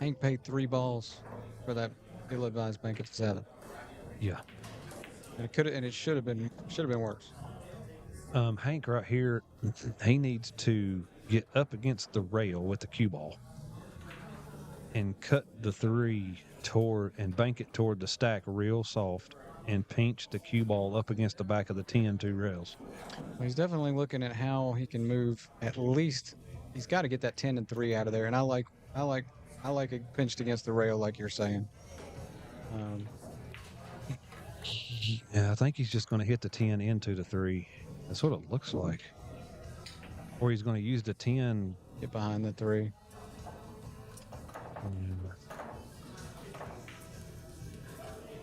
Hank paid 3 balls for that ill-advised bank at 7. Yeah. And it should have been worse. Hank right here, he needs to get up against the rail with the cue ball and cut the 3 toward and bank it toward the stack real soft and pinch the cue ball up against the back of the 10 2 rails. Well, he's definitely looking at how he can move at least. He's got to get that 10 and 3 out of there, and I like it pinched against the rail, like you're saying. Yeah, I think he's just going to hit the 10 into the 3. That's what it looks like. Or he's going to use the 10. Get behind the 3.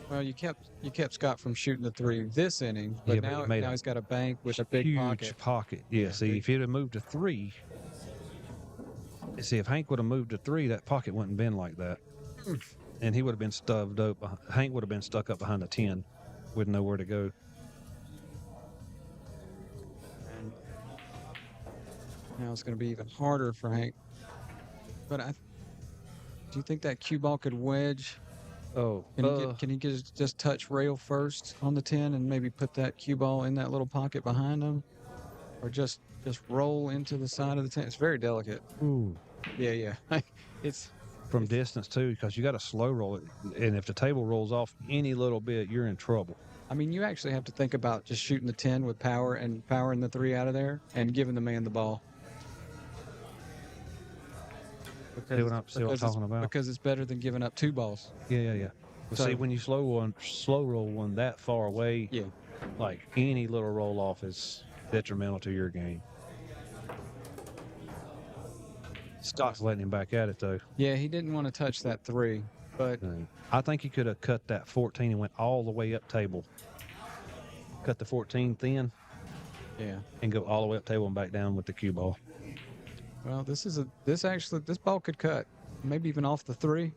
Well, you kept Scott from shooting the 3 this inning, but now he's got a bank with a big huge pocket. Yeah, see, if he'd have moved to 3. See, if Hank would have moved to 3, that pocket wouldn't been like that. And he would have been stuffed up. Hank would have been stuck up behind the 10 with nowhere to go. And now it's going to be even harder for Hank. But do you think that cue ball could wedge? Oh, can he just touch rail first on the 10 and maybe put that cue ball in that little pocket behind him? Or just roll into the side of the 10? It's very delicate. Ooh. Yeah. It's from distance too, because you got to slow roll it, and if the table rolls off any little bit, you're in trouble. I mean, you actually have to think about just shooting the 10 with power and powering the 3 out of there and giving the man the ball. See what I'm talking about? Because it's better than giving up 2 balls. Yeah. Well, see, when you slow roll one that far away, yeah, like any little roll off is detrimental to your game. Scott's letting him back at it though. Yeah, he didn't want to touch that 3, but I think he could have cut that 14 and went all the way up table. Cut the 14 thin. Yeah. And go all the way up table and back down with the cue ball. Well, this ball could cut, maybe even off the 3.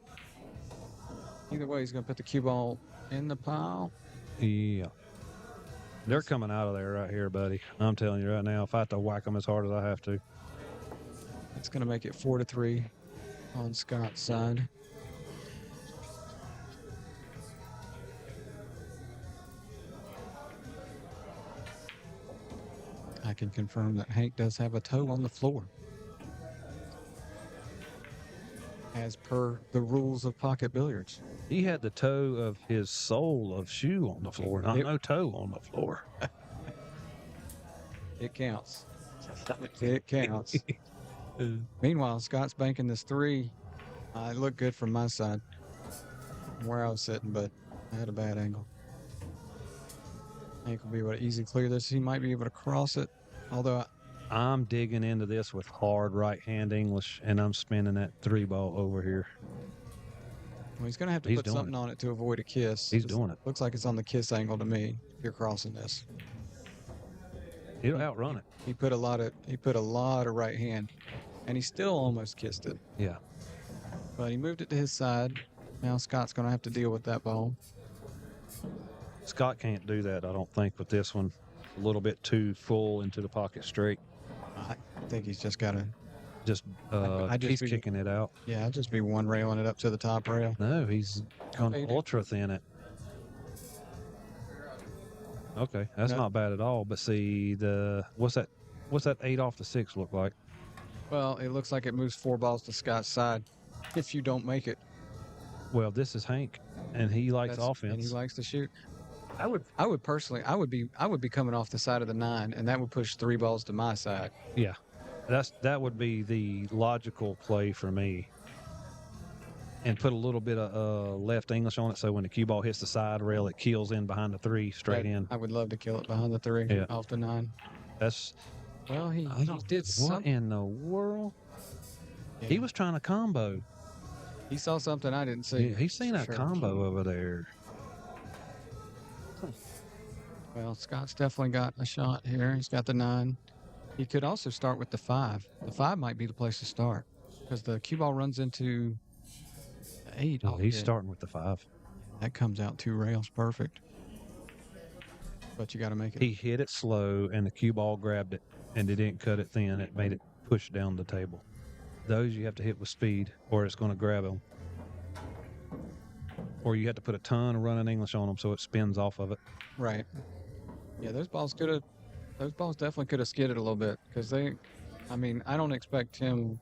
Either way, he's going to put the cue ball in the pile. Yeah. They're coming out of there right here, buddy. I'm telling you right now, if I have to whack them as hard as I have to. It's going to make it 4-3 on Scott's side. I can confirm that Hank does have a toe on the floor. as per the rules of pocket billiards. He had the toe of his sole of shoe on the floor, not no toe on the floor. It counts. It counts. Meanwhile, Scott's banking this 3. It looked good from my side, from where I was sitting, but I had a bad angle. Hank will be able to easily clear this. He might be able to cross it, although I'm digging into this with hard right hand English, and I'm spinning that 3 ball over here. well, he's going to have to He's put doing something on it to avoid a kiss. He's doing it. Looks like it's on the kiss angle to me. If you're crossing this, He'll outrun it. he put a lot of right hand, and he still almost kissed it. Yeah. But he moved it to his side. Now Scott's going to have to deal with that ball. Scott can't do that, I don't think, with this one. A little bit too full into the pocket straight. I think he's just got to. Just, he's kicking it out. Yeah, I'd just be one railing it up to the top rail. No, he's going to Okay. ultra thin it. Okay, that's No. not bad at all. But see, what's that 8 off the 6 look like? Well, it looks like it moves 4 balls to Scott's side if you don't make it. Well, this is Hank, and he likes And offense. he likes to shoot. I would personally, I would be coming off the side of the 9, and that would push 3 balls to my side. Yeah, that would be the logical play for me. And put a little bit of left English on it, so when the cue ball hits the side rail, it keels in behind the 3 straight in. I would love to kill it behind the 3 Yeah. off the 9. That's Well, he I don't- did what something. in the world? Yeah. He was trying to combo. He saw something I didn't see. Yeah, he's seen for that sure. combo over there. Well, Scott's definitely got a shot here. He's got the 9. He could also start with the 5. The 5 might be the place to start because the cue ball runs into the 8. Oh, he's starting with the 5. That comes out 2 rails, perfect. But you got to make it. He hit it slow, and the cue ball grabbed it, and it didn't cut it thin. It made it push down the table. Those you have to hit with speed, or it's going to grab them. Or you have to put a ton of running English on them so it spins off of it. Right. Yeah, those balls definitely could have skidded a little bit because I don't expect him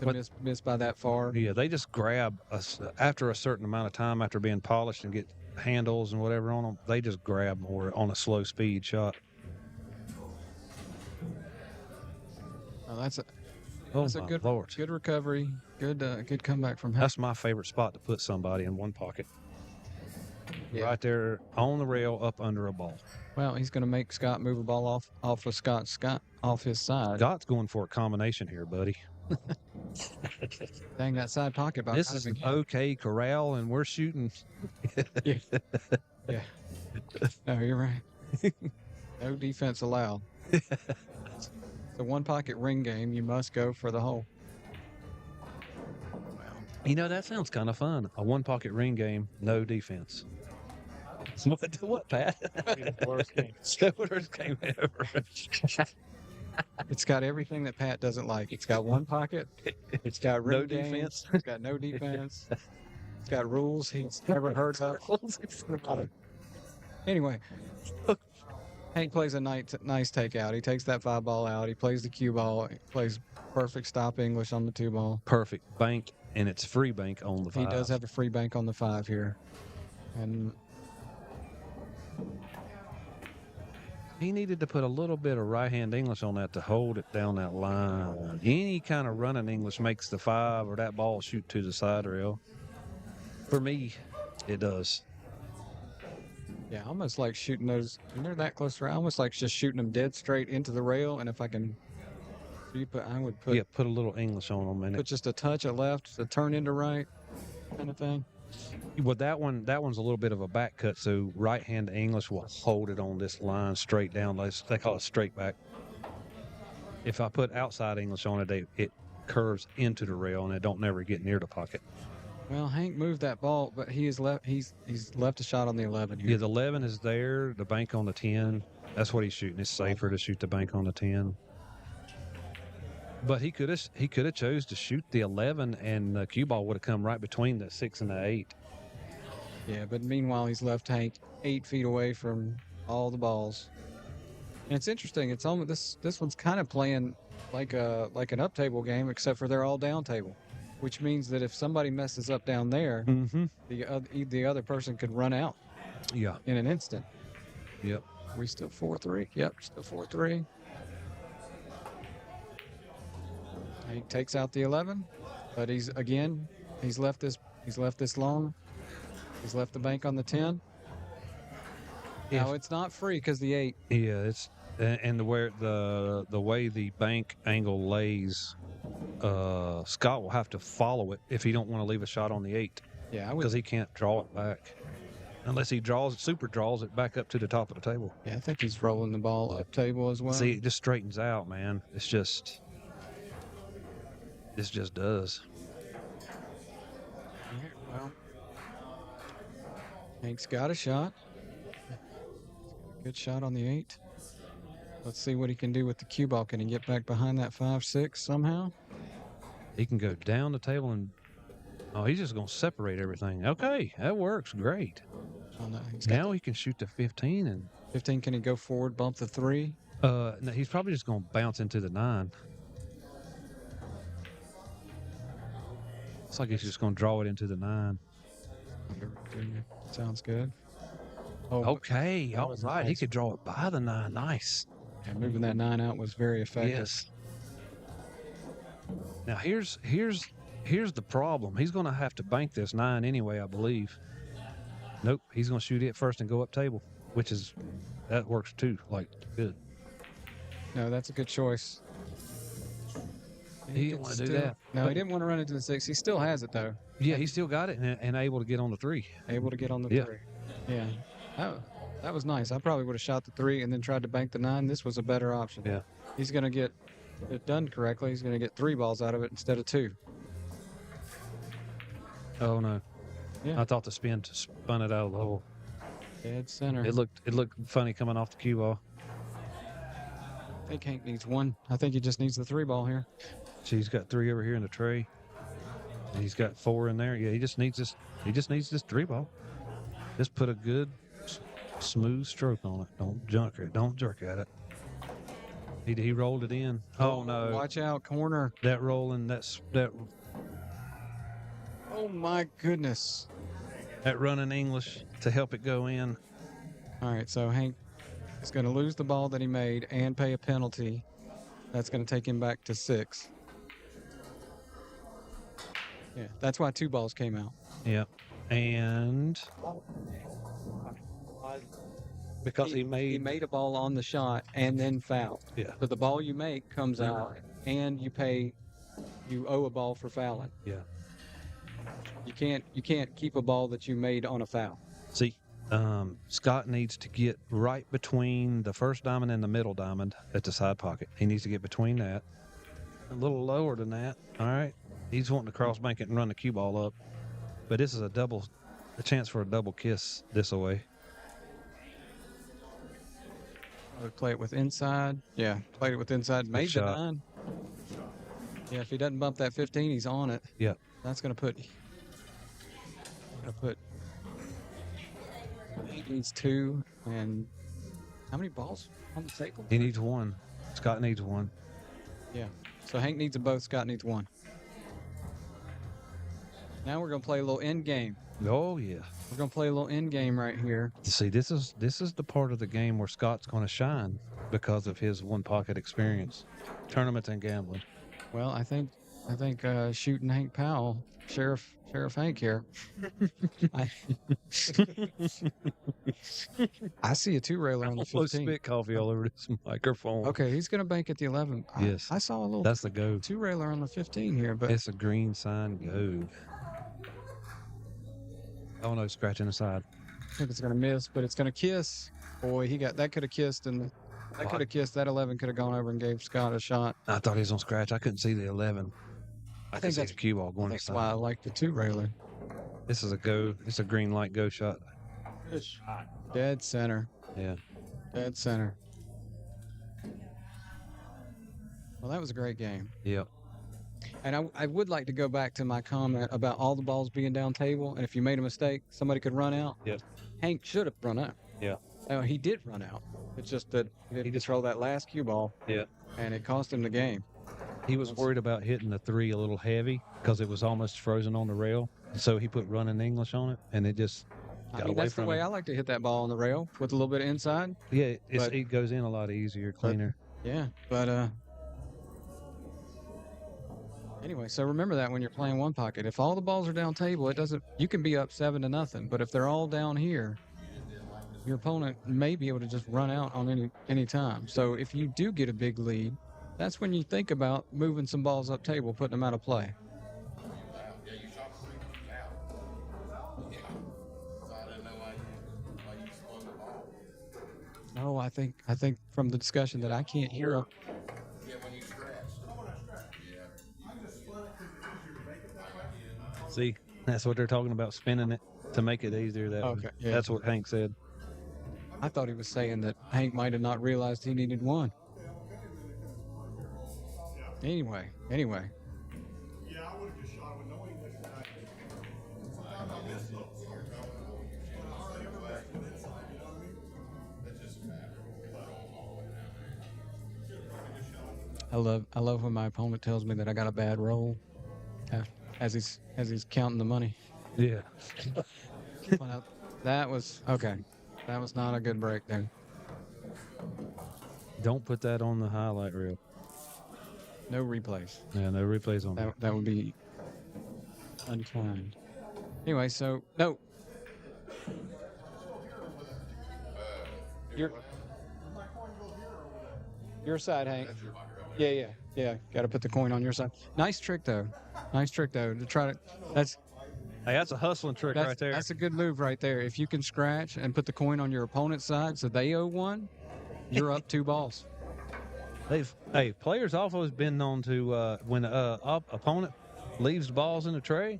to miss by that far. Yeah, they just grab us after a certain amount of time after being polished and get handles and whatever on them. They just grab more on a slow speed shot. Oh, that's a Oh my good Lord. good recovery. Good comeback from him. That's my favorite spot to put somebody in one pocket. Yeah. Right there on the rail up under a ball. Well, he's going to make Scott move a ball off of Scott off his side. Scott's going for a combination here, buddy. Dang, that side pocket about This is an OK corral, and we're shooting. Yeah. Yeah. No, you're right. No defense allowed. The one pocket ring game. You must go for the hole. You know, that sounds kind of fun. A one pocket ring game, no defense. What, Pat? Worst game. Worst game ever. It's got everything that Pat doesn't like. It's got one pocket. It's got ring No games, defense. It's got no defense. It's got rules he's never heard of. Anyway, Hank plays a nice takeout. He takes that 5 ball out. He plays the cue ball. He plays perfect stop English on the 2 ball. Perfect bank, and it's free bank on the 5. He does have a free bank on the 5 here. And He needed to put a little bit of right-hand English on that to hold it down that line. Any kind of running English makes the 5 or that ball shoot to the side rail. For me, it does. yeah, I almost like shooting those. When they're that close to, I almost like just shooting them dead straight into the rail. And if I can, I would put Yeah, put a little English on them. And put just a touch of left to turn into right, kind of thing. well, that one's a little bit of a back cut, so right-hand English will hold it on this line straight down. They call it straight back. If I put outside English on it, it curves into the rail and it don't never get near the pocket. Well, Hank moved that ball, but he's left a shot on the 11 here. Yeah, the 11 is there, the bank on the 10. That's what he's shooting. It's safer to shoot the bank on the 10. But he could have chose to shoot the 11, and the cue ball would have come right between the 6 and the 8. Yeah, but meanwhile he's left Hank 8 feet away from all the balls. And it's interesting. It's almost this one's kind of playing like an up table game, except for they're all down table. which means that if somebody messes up down there, Mm-hmm. the other person could run out Yeah. in an instant. Yep. We still 4-3. Yep, still 4-3. He takes out the 11, but he's left this long. He's left the bank on the 10. Now it's not free because the 8. Yeah, it's and the way the bank angle lays, Scott will have to follow it if he don't want to leave a shot on the 8. Yeah, because he can't draw it back unless he super draws it back up to the top of the table. Yeah, I think he's rolling the ball up table as well. See, it just straightens out, man. This just does. Yeah, well, Hank's got a shot. Good shot on the 8. Let's see what he can do with the cue ball. Can he get back behind that 5-6 somehow? He can go down the table and he's just gonna separate everything. Okay, that works great. Oh, no, now he can shoot the 15 and 15. Can he go forward, bump the 3? No, he's probably just gonna bounce into the 9. It's like he's just gonna draw it into the 9. Sounds good. Oh, okay, that all was right. nice. He could draw it by the 9. Nice. Yeah, moving that 9 out was very effective. Yes. Now here's the problem. He's going to have to bank this 9 anyway, I believe. Nope, he's going to shoot it first and go up table, that works too. Like, good. No, that's a good choice. He didn't want to do that. No, he didn't want to run into the 6. He still has it though. Yeah, he still got it and able to get on the 3. Able to get on the Yeah. 3. Yeah. That was nice. I probably would have shot the 3 and then tried to bank the 9. This was a better option. Yeah. He's going to get it done correctly. He's going to get 3 balls out of it instead of 2. Oh no. Yeah. I thought the spin spun it out of the hole. Dead center. It looked funny coming off the cue ball. I think Hank needs 1. I think he just needs the 3 ball here. See, he's got 3 over here in the tray. And he's got 4 in there. Yeah, he just needs this 3 ball. Just put a good smooth stroke on it. Don't jerk at it. He rolled it in. Oh no. Watch out, corner. That rolling, that Oh my goodness. that running English to help it go in. All right, so Hank is going to lose the ball that he made and pay a penalty. That's going to take him back to 6. Yeah, that's why 2 balls came out. Yep. And because he made a ball on the shot and then fouled. Yeah. So the ball you make comes out and you owe a ball for fouling. Yeah. You can't keep a ball that you made on a foul. See, Scott needs to get right between the first diamond and the middle diamond at the side pocket. He needs to get between that. A little lower than that. All right. He's wanting to cross bank it and run the cue ball up. But this is a chance for a double kiss this away. I would play it with inside. Yeah, played it with inside. Made the shot. 9. Yeah, if he doesn't bump that 15, he's on it. Yeah. That's going to put. He needs 2. And how many balls on the table? He needs 1. Scott needs 1. Yeah. So Hank needs them both. Scott needs 1. Now we're going to play a little end game. Oh yeah. We're going to play a little end game right here. See, this is the part of the game where Scott's going to shine because of his one pocket experience, tournaments and gambling. Well, I think shooting Hank Powell, Sheriff Hank here. I see a 2-railer on the Almost 15. spit coffee all over this microphone. Okay, he's going to bank at the 11. Yes. I saw a little That's the go. 2-railer on the 15 here, but It's a green sign go. Oh no, scratching the side. I think it's going to miss, but it's going to kiss. Boy, that could have kissed, and that could have kissed. That 11 could have gone over and gave Scott a shot. I thought he was on scratch. I couldn't see the 11. I think that's the cue ball going That's inside. why I like the 2-railer. This is a go. It's a green light go shot. Dead center. Yeah. Dead center. Well, that was a great game. Yep. And I would like to go back to my comment about all the balls being down table, and if you made a mistake, somebody could run out. Yep. Hank should have run out. Yeah. He did run out. It's just that he didn't control that last cue ball. Yeah. And it cost him the game. He was worried about hitting the 3 a little heavy because it was almost frozen on the rail. So he put running English on it, and it just got away that's the from way him. I like to hit that ball on the rail with a little bit of inside. Yeah, but- it goes in a lot easier, cleaner. Yeah, but anyway, so remember that when you're playing one pocket, if all the balls are down table, it doesn't. You can be up 7-0, but if they're all down here, your opponent may be able to just run out on any time. So if you do get a big lead, that's when you think about moving some balls up table, putting them out of play. Yeah, you shot 3 out. Yeah. So I didn't know why you spun the ball. No, I think from the discussion that I can't hear. Yeah, when you scratched. Yeah. See, that's what they're talking about, spinning it to make it easier that way. Okay, yeah. That's what Hank said. I thought he was saying that Hank might have not realized he needed one. Anyway. Yeah, I would have just shot with no English tonight. Sometimes I miss those. But I hardly ever miss with inside, you know what I mean? That just mattered. All the way down there. I love when my opponent tells me that I got a bad roll, as he's counting the money. Yeah. Well, that was okay. That was not a good break there. Don't put that on the highlight reel. No replays. Yeah, no replays on that. That would be unkind. Anyway, so no. Your side, Hank. Yeah. Got to put the coin on your side. Nice trick though. To try to. Hey, that's a hustling trick right there. That's a good move right there. If you can scratch and put the coin on your opponent's side, so they owe 1, you're up 2 balls. Players always been known to when opponent leaves the balls in the tray,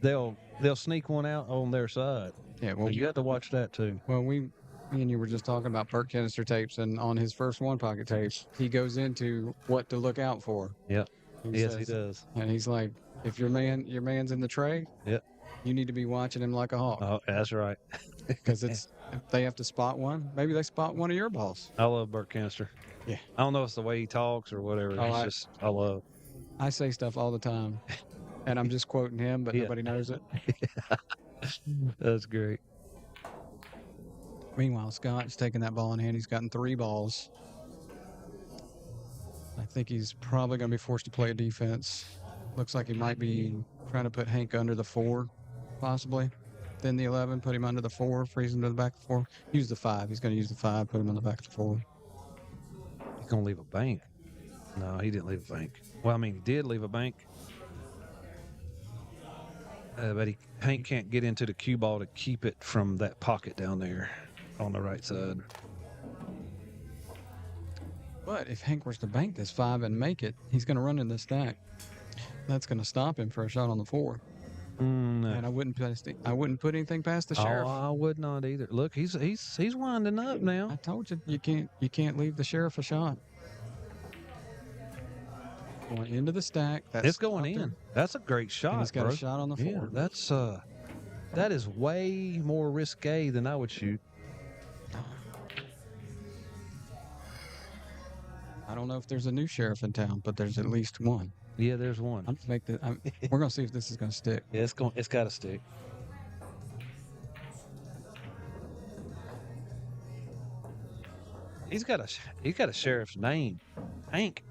they'll sneak one out on their side. Yeah, well, you have to watch that too. Well, me and you were just talking about Burt Kenister tapes, and on his first one pocket tapes, he goes into what to look out for. Yep. Yes, he does. And he's like, if your man's in the tray, yep, you need to be watching him like a hawk. Oh, that's right. Because if they have to spot one, maybe they spot one of your balls. I love Burt Kenister. Yeah. I don't know if it's the way he talks or whatever. I love. I say stuff all the time, and I'm just quoting him, but nobody knows it. That's great. Meanwhile, Scott's taking that ball in hand. He's gotten 3 balls. I think he's probably going to be forced to play a defense. Looks like he might be trying to put Hank under the 4, possibly. Then the 11, put him under the 4, freeze him to the back of the 4. Use the 5. He's going to use the 5, put him on the back of the 4. He's going to leave a bank. No, he didn't leave a bank. Well, I mean, he did leave a bank. But Hank can't get into the cue ball to keep it from that pocket down there on the right side. But if Hank was to bank this 5 and make it, he's going to run in the stack. That's going to stop him for a shot on the 4. No. And I wouldn't put anything past the sheriff. Oh, I would not either. Look, he's winding up now. I told you you can't leave the sheriff a shot. Going into the stack. It's going in. That's a great shot. And he's got bro. a shot on the 4. Yeah, that is way more risque than I would shoot. I don't know if there's a new sheriff in town, but there's at least one. Yeah, there's one. We're gonna see if this is gonna stick. Yeah, it's got to stick. He's got a sheriff's name, Hank.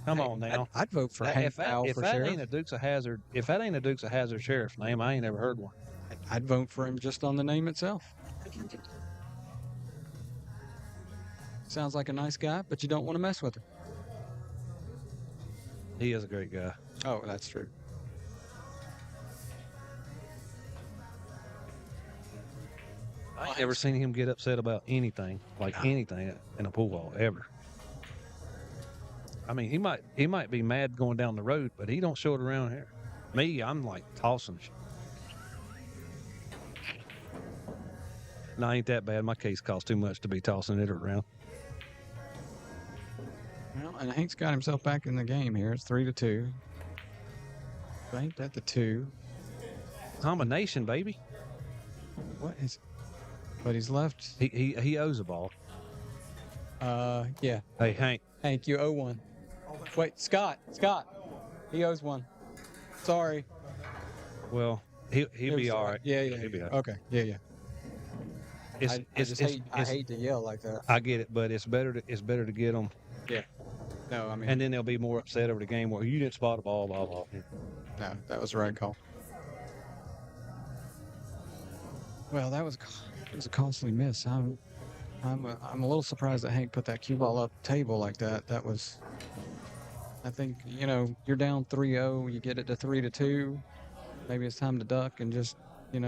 Come on now. I'd vote for Hank Powell for sheriff. Ain't a Dukes of Hazzard, if that ain't a Dukes of Hazzard sheriff's name, I ain't ever heard one. I'd vote for him just on the name itself. Sounds like a nice guy, but you don't want to mess with him. He is a great guy. Oh, that's true. I ain't never seen him get upset about anything, anything in a pool hall ever. I mean, he might be mad going down the road, but he don't show it around here. Me, I'm like tossing. No, ain't that bad. My case costs too much to be tossing it around. Well, and Hank's got himself back in the game here. It's 3-2. Banked at the 2. Combination, baby. What is? But he's left. He owes a ball. Yeah. Hey, Hank. Hank, you owe 1. Wait, Scott. He owes one. Sorry. Well, he'll be all right. Yeah. He'll be all right. Okay. Yeah. I hate to yell like that. I get it, but it's better to get them. Yeah. No, I mean. And then they'll be more upset over the game. Well, you didn't spot the ball, blah blah. No, that was the right call. Well, it was a costly miss. I'm a little surprised that Hank put that cue ball up table like that. I think, you're down 3-0, you get it to 3-2. Maybe it's time to duck and just,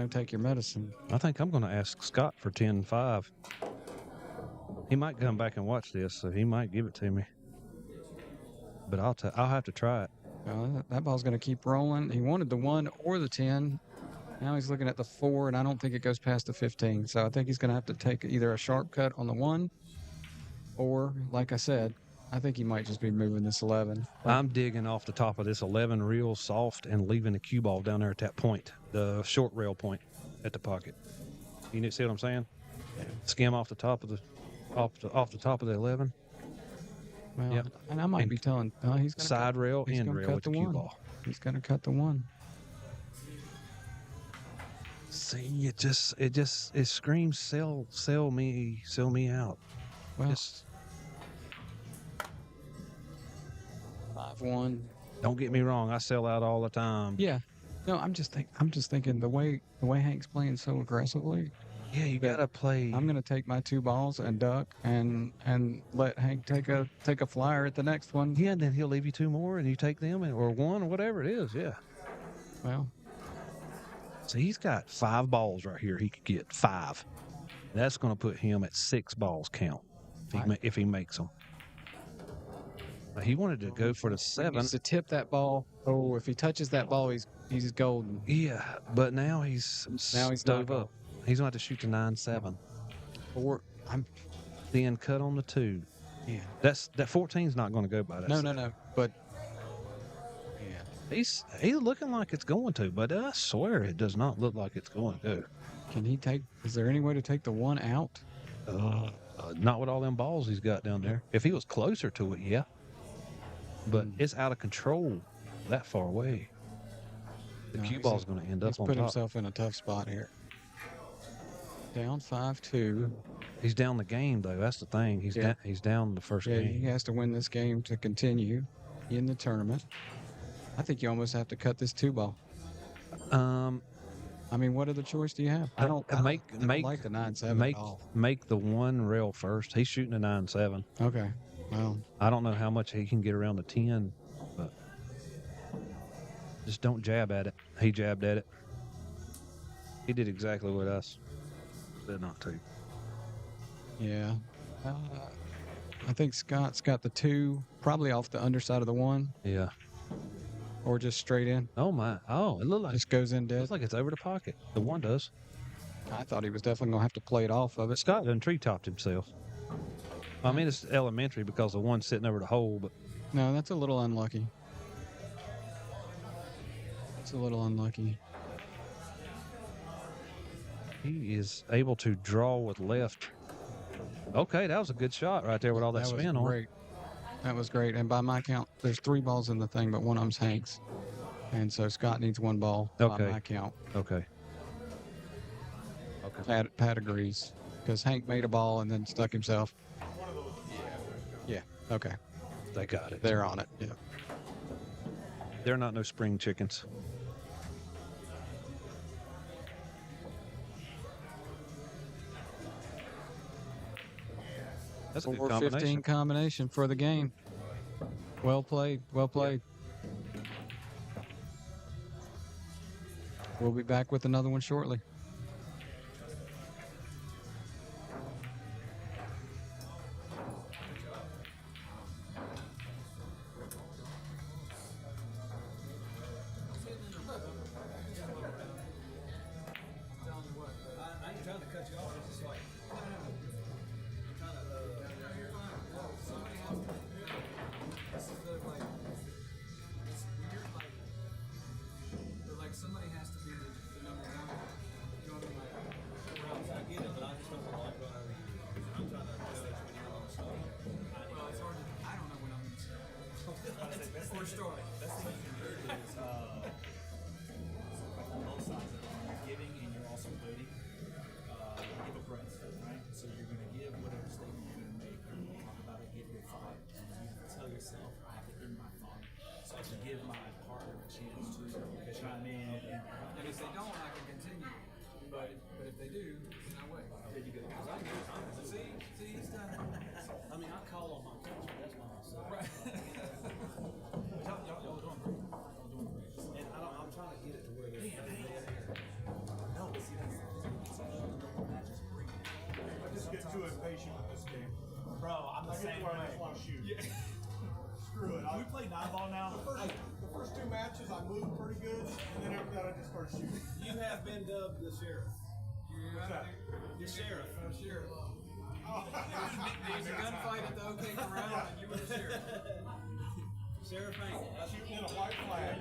take your medicine. I think I'm going to ask Scott for 10-5. He might come back and watch this, so he might give it to me. But I'll have to try it. Well, that ball's going to keep rolling. He wanted the 1 or the 10. Now he's looking at the 4, and I don't think it goes past the 15. So I think he's going to have to take either a sharp cut on the 1, or, like I said, I think he might just be moving this 11. I'm digging off the top of this 11 real soft and leaving the cue ball down there at that point, the short rail point at the pocket. You see what I'm saying? Skim off the top of the top of the 11. Well, yep. And I might be telling he's going to side rail, end rail with the cue 1. ball. He's going to cut the 1. See, it screams sell me out. Well, Just 5-1. don't get me wrong, I sell out all the time. Yeah. No, I'm just thinking the way Hank's playing so aggressively. Yeah, you gotta play. I'm gonna take my 2 balls and duck and let Hank take a flyer at the next one. Yeah, and then he'll leave you 2 more and you take them or 1 or whatever it is. Yeah. Well. So he's got 5 balls right here. He could get 5. That's going to put him at 6 balls count if he makes them. He wanted to go for the 7. He needs to tip that ball. Oh, if he touches that ball, he's golden. Yeah, but now he's dove up. He's going to have to shoot the 9-7. Or then cut on the 2. Yeah. That 14's not going to go by that. No. But he's looking like it's going to, but I swear it does not look like it's going to. Can he take? Is there any way to take the 1 out? Not with all them balls he's got down there. If he was closer to it, yeah. But it's out of control that far away. The cue ball's going to end up on top. He's put himself in a tough spot here. Down 5-2. He's down the game, though. That's the thing. He's down the first game. Yeah, he has to win this game to continue in the tournament. I think you almost have to cut this 2 ball. I mean, what other choice do you have? I don't like the 9-7 Make the 1 rail first. He's shooting a 9-7. Okay. Well, I don't know how much he can get around the 10, but just don't jab at it. He jabbed at it. He did exactly what I said not to. Yeah. I think Scott's got the 2 probably off the underside of the 1. Yeah. Or just straight in. Oh my! Oh, it just goes in dead. Looks like it's over the pocket. The 1 does. I thought he was definitely gonna have to play it off of it. Scott done tree-topped himself. I mean, it's elementary because the 1's sitting over the hole, but no, that's a little unlucky. It's a little unlucky. He is able to draw with left. Okay, that was a good shot right there with all that spin on it. That was great. And by my count, there's 3 balls in the thing, but one of them's Hank's. And so Scott needs 1 ball by my count. Okay. Pat agrees. Because Hank made a ball and then stuck himself. Yeah. Okay. They got it. They're on it. Yeah. They're not no spring chickens. That's a good 4-15 combination for the game. Well played. Well played. We'll be back with another one shortly. want to shoot. Yeah. Screw it. We play 9-ball now. The first 2 matches I moved pretty good, and then after that I just started shooting. You have been dubbed the sheriff. What's that? The sheriff. Sheriff. There was a gunfight at the OK Corral, and you were the sheriff. Sheriff Hank. Shooting in a white flag.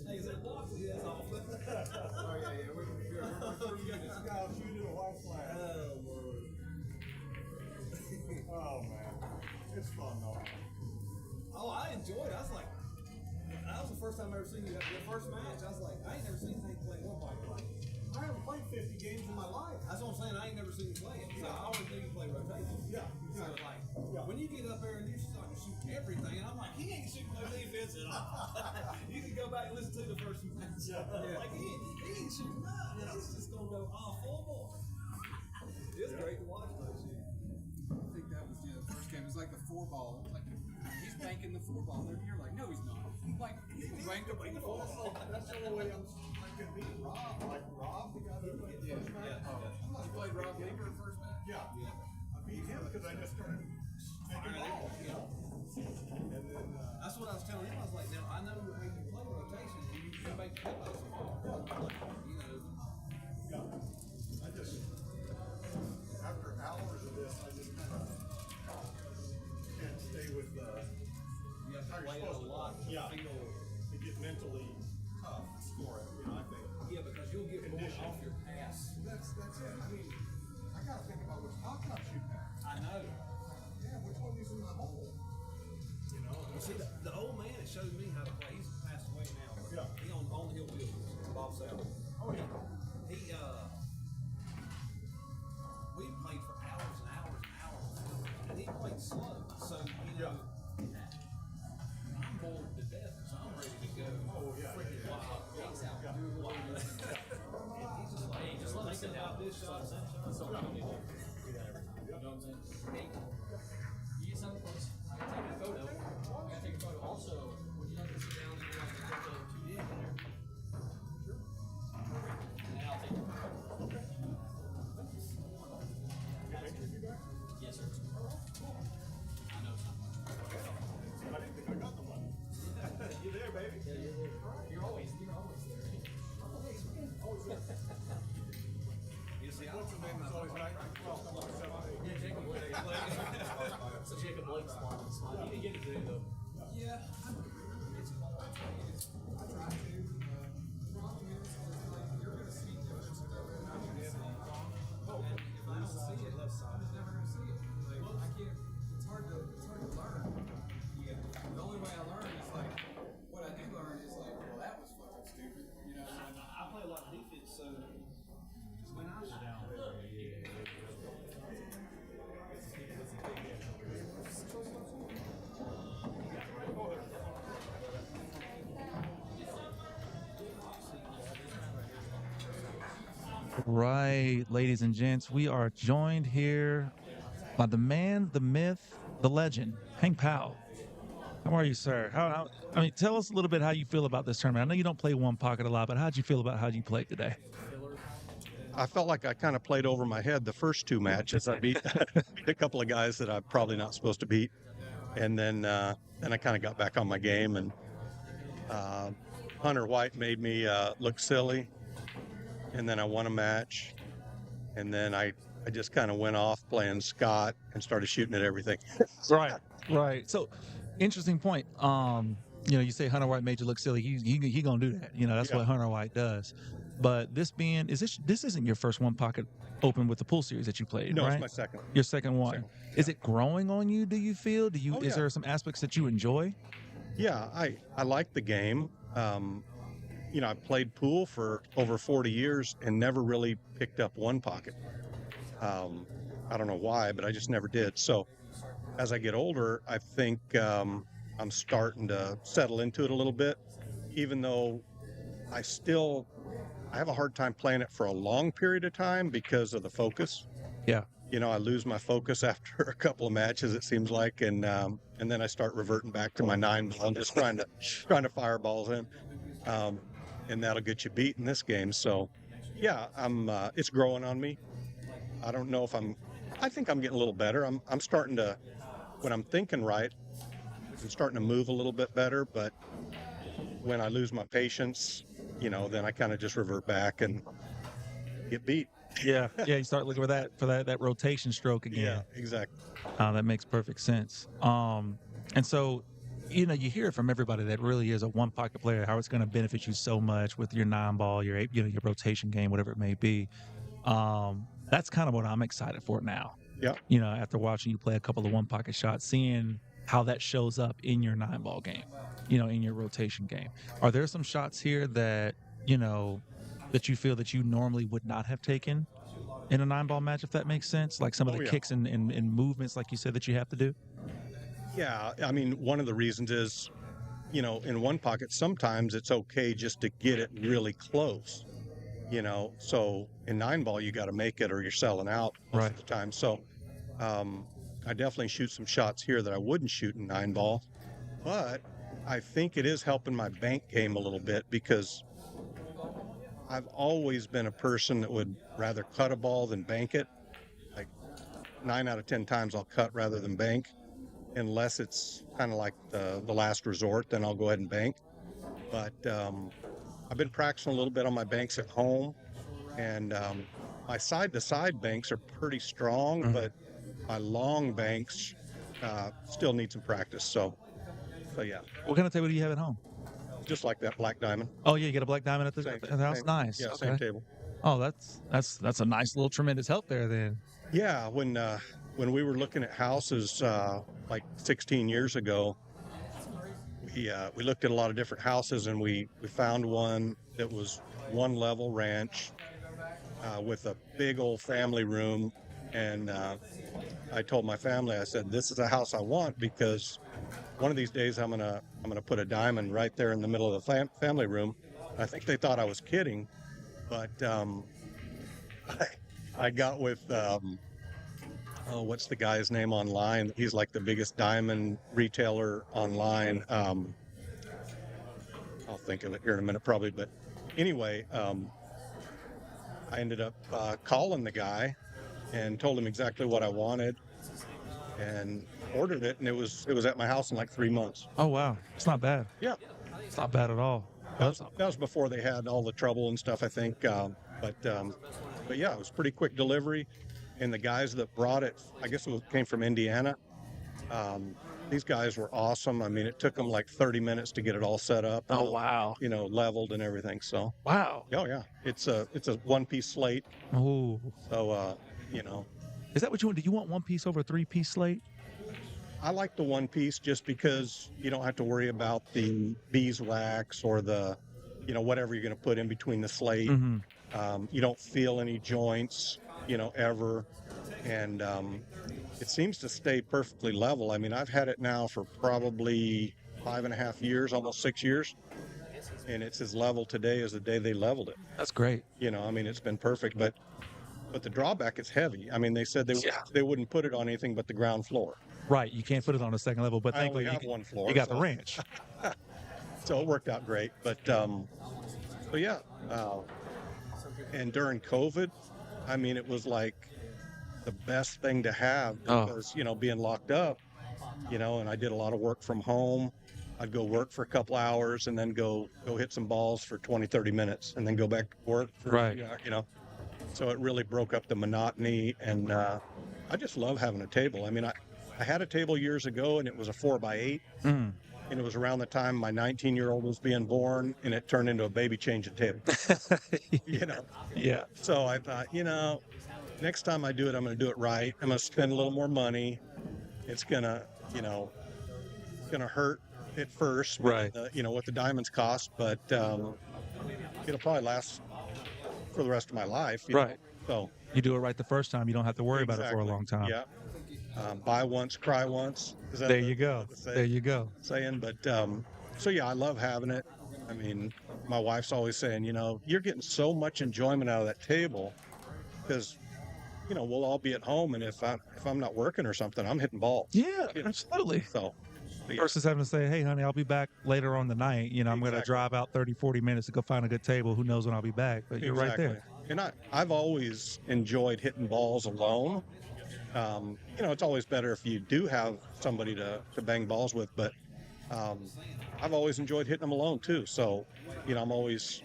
Hey, is it blocked? Yeah, that's awful. Oh yeah, we're this guy will shoot in a white flag. Oh, Lord. Oh man, it's fun though. Oh, I enjoyed it. I was like, that was the first time I ever seen you. Your first match, I was like, I ain't never seen Hank play one bike. I haven't played 50 games in my life. That's what I'm saying. I ain't never seen you play it. So I always knew you play rotation. Yeah, So exactly. like, Yeah. when you get up there and you're starting to shoot everything, and I'm like, he ain't shooting no defense at all. You can go back and listen to the first match. Yeah. Like he ain't shooting nothing. He's just gonna go all full ball. It's great to watch though. Shit. I think that was the first game. It was like the 4-ball. Like he's banking the 4-ball. And you're like, no, he's not. Like he's banked up the 4-ball. That's the only way I can beat Rob. Like Rob, the guy that played the first match. You played Rob Lever first match? Yeah. I beat him because I just started taking balls. And then That's what I was telling him. I was like, now I know when you play rotation, you can make the cutoffs. You know. yeah, I just after hours of this, I just kind of can't stay with You have to how you're play it supposed a to. lot to Yeah, feel. to get mentally tough for it. I think. Yeah, because you'll get more Condition. off your pass. That's it. I mean, I gotta think about which pocket I'm shooting at. I know. Yeah, which one is in my hole? You know. Well, see, the old man that showed me how to play, he's passed away now. But Yeah. He on the hill field, Bob Sauer. Oh yeah. He we played for hours and hours and hours, and he played slow. So you know, I'm bored to death, so I'm ready to go. Oh yeah. Freaking wild. He's out doing wild. He's just like, hey, just let me sit out this shot. That's all you need to do. You know what I'm saying? Hey, You get some place. I gotta take a photo. I gotta take a photo. Also, would you like to sit down and like to take a 2D in there? Sure. And I'll take a photo. Yes, sir. I know it's not much. I didn't think I got the one. You there, baby? Yeah, you're always there. you see, What's the name? It's always right. Yeah, Jacob Blake. So Jacob Blake's one. You didn't get it today though. Yeah. It's hard. I try to. Problem is, like, you're gonna see different stuff that I'm gonna see. And if I don't see it, I'm just never gonna see it. Like, I can't. It's hard to learn. Yeah. The only way I learn is like, what I do learn is like, well, that was fucking stupid. You know. I play a lot of defense, so when I was down Right, ladies and gents, we are joined here by the man, the myth, the legend, Hank Powell. How are you, sir? I mean, tell us a little bit how you feel about this tournament. I know you don't play one pocket a lot, but how'd you feel about how you played today? I felt like I kind of played over my head the first 2 matches. I beat a couple of guys that I'm probably not supposed to beat, and then I kind of got back on my game. And Hunter White made me look silly, and then I won a match, and then I just kind of went off playing Scott and started shooting at everything. Right. So, interesting point. You say Hunter White made you look silly. He gonna do that. That's what Hunter White does. But this isn't your first one pocket open with the pool series that you played, No, right? it's my second. Your second one. Second, Is it growing on you? Do you feel? Is yeah. there some aspects that you enjoy? Yeah, I like the game. I played pool for over 40 years and never really picked up one pocket. I don't know why, but I just never did. So as I get older, I think I'm starting to settle into it a little bit, even though I have a hard time playing it for a long period of time because of the focus. Yeah. I lose my focus after a couple of matches, it seems like, and then I start reverting back to my 9-ball, just trying to fire balls in, and that'll get you beat in this game. So, yeah, it's growing on me. I don't know if I'm I think I'm getting a little better. I'm starting to, when I'm thinking right, I'm starting to move a little bit better. But when I lose my patience, then I kind of just revert back and get beat. Yeah, yeah. You start looking for that rotation stroke again. Yeah, exactly. That makes perfect sense. And so, you hear it from everybody that really is a one pocket player, how it's going to benefit you so much with your 9-ball, your your rotation game, whatever it may be. That's kind of what I'm excited for now. Yeah. After watching you play a couple of one pocket shots, seeing how that shows up in your 9-ball game, in your rotation game. Are there some shots here that, that you feel that you normally would not have taken in a 9-ball match, if that makes sense? Like some of the kicks and movements, like you said, that you have to do? Yeah. I mean, one of the reasons is, in one pocket, sometimes it's okay just to get it really close, So in 9-ball, you got to make it or you're selling out most of the time. So I definitely shoot some shots here that I wouldn't shoot in 9-ball. But I think it is helping my bank game a little bit because I've always been a person that would rather cut a ball than bank it. Like 9 out of 10 times I'll cut rather than bank, unless it's kind of like the last resort, then I'll go ahead and bank. But I've been practicing a little bit on my banks at home, and my side-to-side banks are pretty strong, but my long banks still need some practice. So yeah. What kind of table do you have at home? Just like that black diamond. Oh, yeah, you got a black diamond at the house? Same, nice. Yeah, Okay. same table. Oh, that's a nice little tremendous help there then. Yeah, when we were looking at houses like 16 years ago, we looked at a lot of different houses, and we found one that was one level ranch with a big old family room. And I told my family, I said, this is a house I want because one of these days I'm gonna put a diamond right there in the middle of the family room. I think they thought I was kidding, but I got with what's the guy's name online? He's like the biggest diamond retailer online. I'll think of it here in a minute probably, but anyway, I ended up calling the guy and told him exactly what I wanted and ordered it, and it was at my house in like 3 months. Oh, wow. It's not bad. Yeah. It's not bad at all. That was before they had all the trouble and stuff, I think. But yeah, it was pretty quick delivery. And the guys that brought it, I guess came from Indiana. These guys were awesome. I mean, it took them like 30 minutes to get it all set up. Oh, wow. Leveled and everything. So. Wow. Oh, yeah. It's a one-piece slate. Oh. So, Is that what you want? Do you want one piece over a 3-piece slate? I like the one piece just because you don't have to worry about the beeswax or the, whatever you're going to put in between the slate. Mm-hmm. You don't feel any joints, ever. And it seems to stay perfectly level. I mean, I've had it now for probably 5.5 years, almost 6 years. And it's as level today as the day they leveled it. That's great. It's been perfect. But the drawback is heavy. I mean, they said they wouldn't put it on anything but the ground floor. Right, you can't put it on the second level, but I only thankfully have one floor. You got the ranch. So it worked out great. But yeah. And during COVID, I mean, it was like the best thing to have because, being locked up, and I did a lot of work from home. I'd go work for a couple hours and then go hit some balls for 20, 30 minutes and then go back to work. So it really broke up the monotony. And I just love having a table. I mean, I had a table years ago and it was a 4x8. Mm. And it was around the time my 19-year-old was being born, and it turned into a baby changing table. Yeah. So I thought, next time I do it, I'm going to do it right. I'm going to spend a little more money. It's going to, hurt at first, right? What the diamonds cost, but it'll probably last for the rest of my life. Right. So you do it right the first time. You don't have to worry about it for a long time. Yeah. Buy once, cry once. Is that there you go. There you go. Saying, but so yeah, I love having it. I mean, my wife's always saying, you're getting so much enjoyment out of that table because, we'll all be at home, and if I'm not working or something, I'm hitting balls. Yeah, absolutely. So. Yeah. Versus having to say, hey, honey, I'll be back later on the night. I'm going to drive out 30, 40 minutes to go find a good table. Who knows when I'll be back? But you're right there. And I've always enjoyed hitting balls alone. It's always better if you do have somebody to bang balls with, but I've always enjoyed hitting them alone too. So, I'm always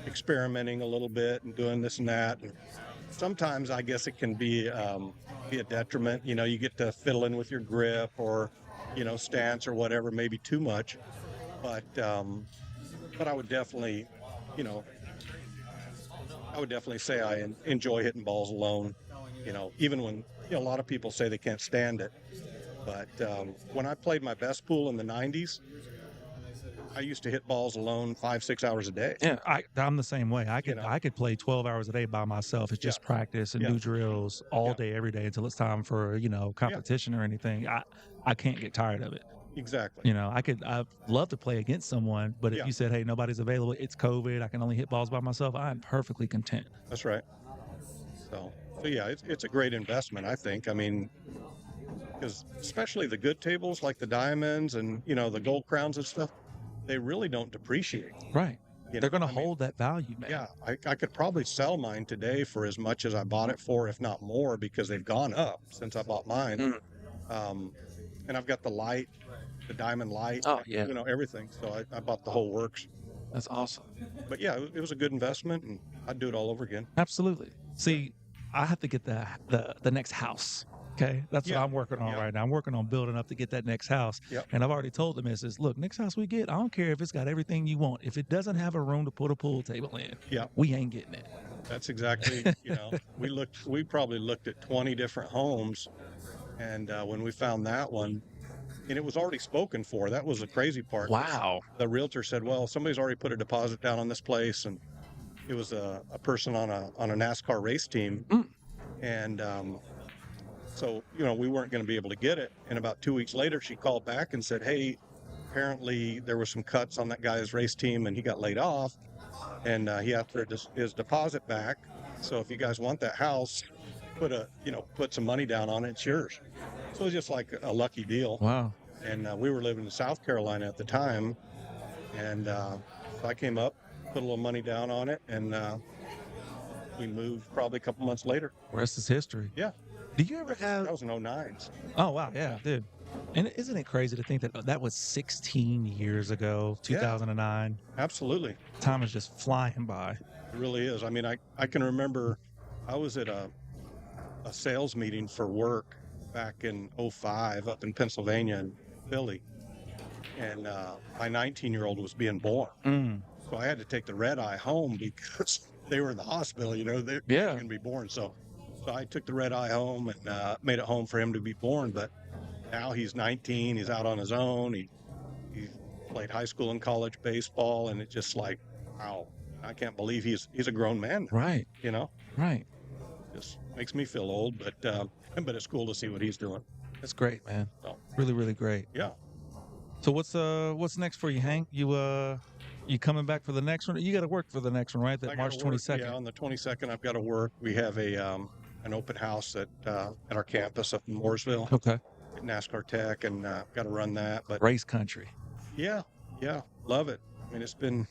experimenting a little bit and doing this and that. And sometimes I guess it can be a detriment. You get to fiddle in with your grip or, stance or whatever, maybe too much. But I would definitely, say I enjoy hitting balls alone. Even when a lot of people say they can't stand it. But when I played my best pool in the 90s, I used to hit balls alone 5-6 hours a day. Yeah, I'm the same way. I could play 12 hours a day by myself. It's just practice and do drills all day, every day until it's time for, competition or anything. I can't get tired of it. Exactly. I'd love to play against someone, but if you said, hey, nobody's available, it's COVID, I can only hit balls by myself, I'm perfectly content. That's right. So yeah, it's a great investment, I think. I mean, because especially the good tables like the diamonds and, the gold crowns and stuff, they really don't depreciate. Right. They're going to hold that value, man. Yeah. I could probably sell mine today for as much as I bought it for, if not more, because they've gone up since I bought mine. And I've got the light, the diamond light, everything. So I bought the whole works. That's awesome. But yeah, it was a good investment and I'd do it all over again. Absolutely. See, I have to get the next house. Okay, that's what I'm working on right now. I'm working on building up to get that next house. And I've already told the missus, look, next house we get, I don't care if it's got everything you want. If it doesn't have a room to put a pool table in, we ain't getting it. That's exactly, we probably looked at 20 different homes. And when we found that one, and it was already spoken for, that was the crazy part. Wow. The realtor said, well, somebody's already put a deposit down on this place. And it was a person on a NASCAR race team. And, so, we weren't going to be able to get it. And about 2 weeks later, she called back and said, hey, apparently there were some cuts on that guy's race team and he got laid off and he had his deposit back. So if you guys want that house, put some money down on it, it's yours. So it was just like a lucky deal. Wow. And we were living in South Carolina at the time. And so I came up, put a little money down on it, and we moved probably a couple months later. Rest is history. Yeah. Did you ever have... That was in 09. Oh, wow. Yeah, dude. And isn't it crazy to think that was 16 years ago, 2009? Yeah, absolutely. Time is just flying by. It really is. I mean, I can remember I was at a sales meeting for work back in 05 up in Pennsylvania and Philly. And my 19-year-old was being born. So I had to take the red eye home because they were in the hospital, they were going to be born. So I took the red eye home and made it home for him to be born. But now he's 19, he's out on his own. He played high school and college baseball, and it's just like, wow, I can't believe he's a grown man. Right. Right. Just makes me feel old, but it's cool to see what he's doing. That's great, man. So, really, really great. Yeah. So what's next for you, Hank? You coming back for the next one? You got to work for the next one, right? That March 22nd. Yeah, on the 22nd, I've got to work. We have an open house at our campus up in Mooresville. Okay. At NASCAR Tech, and got to run that. But race country. Yeah, love it. I mean, it's been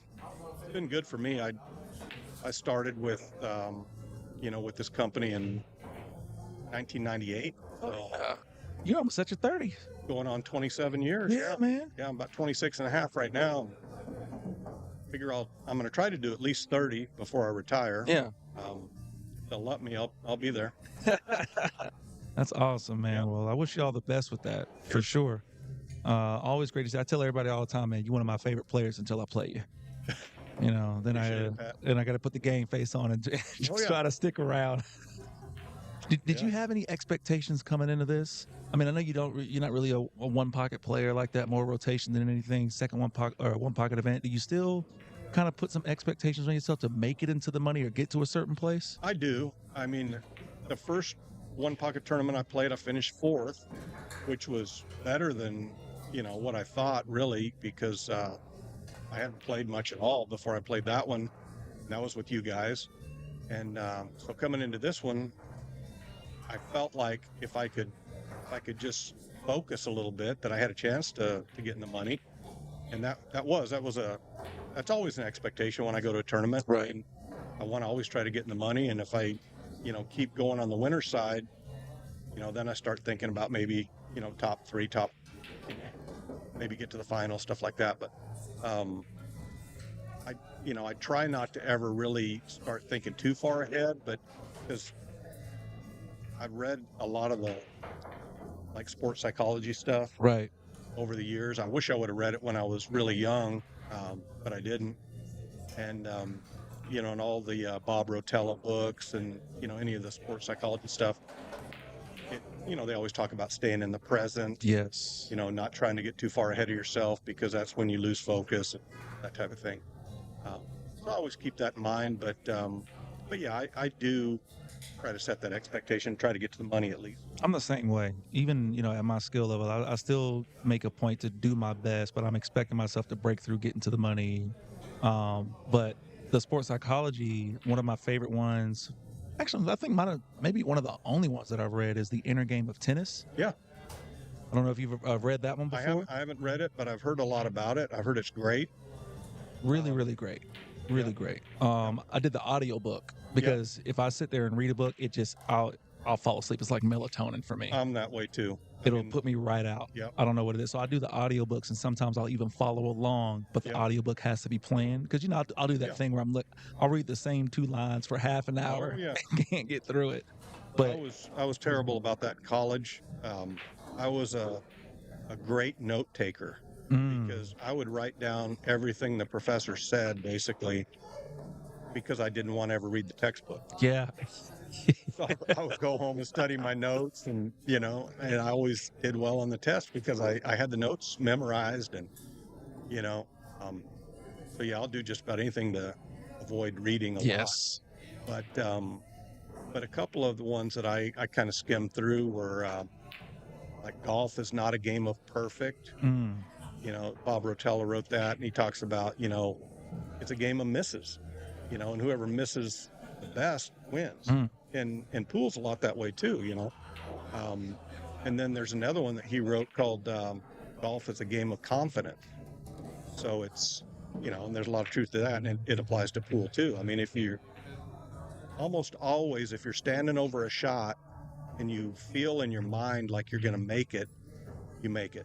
good for me. I started with with this company in 1998. So You're almost at your 30. Going on 27 years. Yeah, man. Yeah, I'm about 26 and a half right now. Figure I'm going to try to do at least 30 before I retire. Yeah. If they'll let me, I'll be there. That's awesome, man. Yeah. Well, I wish you all the best with that, for sure. Always great to see. I tell everybody all the time, man, you're one of my favorite players until I play you. Then I got to put the game face on and just try to stick around. Did you have any expectations coming into this? I mean, I know you're not really a one pocket player like that, more rotation than anything, second one pocket event. Do you still kind of put some expectations on yourself to make it into the money or get to a certain place? I do. I mean, the first one pocket tournament I played, I finished 4th, which was better than, what I thought really, because I hadn't played much at all before I played that one. And that was with you guys. And so coming into this one, I felt like if I could just focus a little bit, that I had a chance to get in the money. And that's always an expectation when I go to a tournament. Right. And I want to always try to get in the money. And if I, keep going on the winner's side, then I start thinking about maybe, top 3, maybe get to the final, stuff like that. But I try not to ever really start thinking too far ahead, but because I've read a lot of the like sports psychology stuff Right. over the years. I wish I would have read it when I was really young, but I didn't. And and all the Bob Rotella books and any of the sports psychology stuff. They always talk about staying in the present. Yes. Not trying to get too far ahead of yourself because that's when you lose focus and that type of thing. So I always keep that in mind. But yeah, I do try to set that expectation, try to get to the money at least. I'm the same way. Even, at my skill level, I still make a point to do my best, but I'm expecting myself to break through getting to the money. But the sports psychology, one of my favorite ones, actually, I think maybe one of the only ones that I've read is The Inner Game of Tennis. Yeah. I don't know if you've read that one before. I haven't read it, but I've heard a lot about it. I've heard it's great. Really, really great. Really great. I did the audiobook because if I sit there and read a book, I'll fall asleep. It's like melatonin for me. I'm that way too. It'll put me right out. Yep. I don't know what it is. So I do the audiobooks, and sometimes I'll even follow along, but the audiobook has to be planned because I'll do that thing where I'll read the same 2 lines for half an hour and can't get through it. But I was terrible about that in college. I was a great note taker because I would write down everything the professor said basically because I didn't want to ever read the textbook. Yeah. So I would go home and study my notes and I always did well on the test because I had the notes memorized and so yeah, I'll do just about anything to avoid reading a lot. But a couple of the ones that I kind of skimmed through were like golf is not a game of perfect. Bob Rotella wrote that, and he talks about it's a game of misses, and whoever misses the best wins. And pool's a lot that way too, and then there's another one that he wrote called golf is a game of confidence. So it's and there's a lot of truth to that, and it applies to pool too. I mean, if you're standing over a shot and you feel in your mind like you're going to make it, you make it.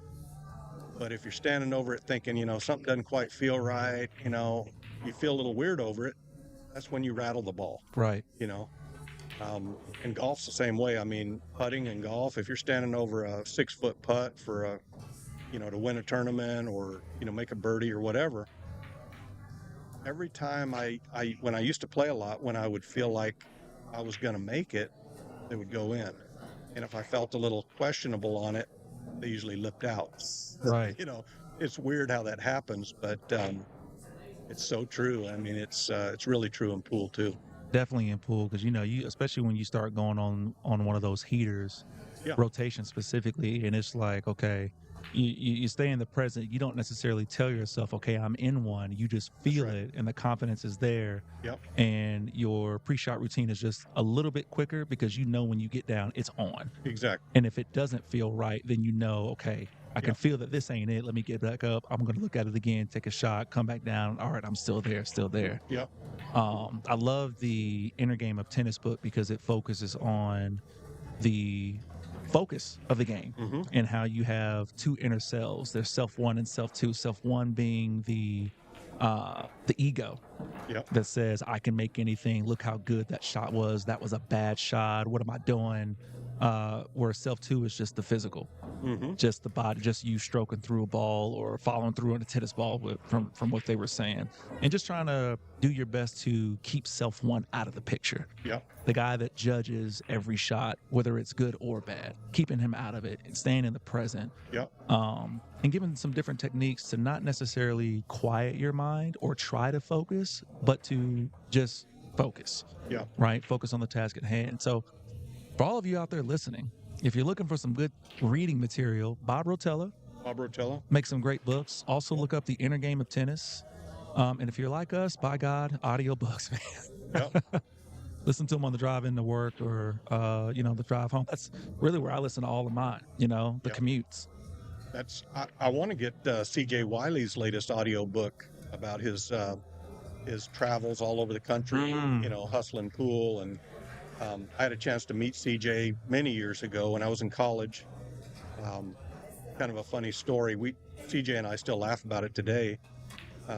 But if you're standing over it thinking something doesn't quite feel right, you feel a little weird over it, that's when you rattle the ball. Right. And golf's the same way. I mean, putting in golf, if you're standing over a 6-foot putt for to win a tournament or, make a birdie or whatever, every time when I used to play a lot, when I would feel like I was going to make it, they would go in. And if I felt a little questionable on it, they usually lipped out. Right. It's weird how that happens, but it's so true. I mean, it's really true in pool too. Definitely in pool because you especially when you start going on one of those heaters, rotation specifically, and it's like, okay, you stay in the present. You don't necessarily tell yourself, okay, I'm in one. You just feel it, and the confidence is there. Yep. And your pre-shot routine is just a little bit quicker because when you get down, it's on. Exactly. And if it doesn't feel right, then okay, I can feel that this ain't it. Let me get back up. I'm going to look at it again, take a shot, come back down. All right, I'm still there. Yep. I love the Inner Game of Tennis book because it focuses on the focus of the game and how you have 2 inner selves. There's self 1 and self 2. Self 1 being the ego that says, I can make anything. Look how good that shot was. That was a bad shot. What am I doing? Where self 2 is just the physical, just the body, just you stroking through a ball or following through on a tennis ball from what they were saying, and just trying to do your best to keep self 1 out of the picture. The guy that judges every shot, whether it's good or bad, keeping him out of it and staying in the present. And giving some different techniques to not necessarily quiet your mind or try to focus, but to just focus. Right? Focus on the task at hand. So for all of you out there listening, if you're looking for some good reading material, Bob Rotella makes some great books. Also look up The Inner Game of Tennis. And if you're like us, by God, audiobooks, man. Listen to them on the drive into work or, the drive home. That's really where I listen to all of mine, the commutes. I want to get C.J. Wiley's latest audiobook about his travels all over the country, hustling pool and I had a chance to meet CJ many years ago when I was in college. Kind of a funny story. CJ and I still laugh about it today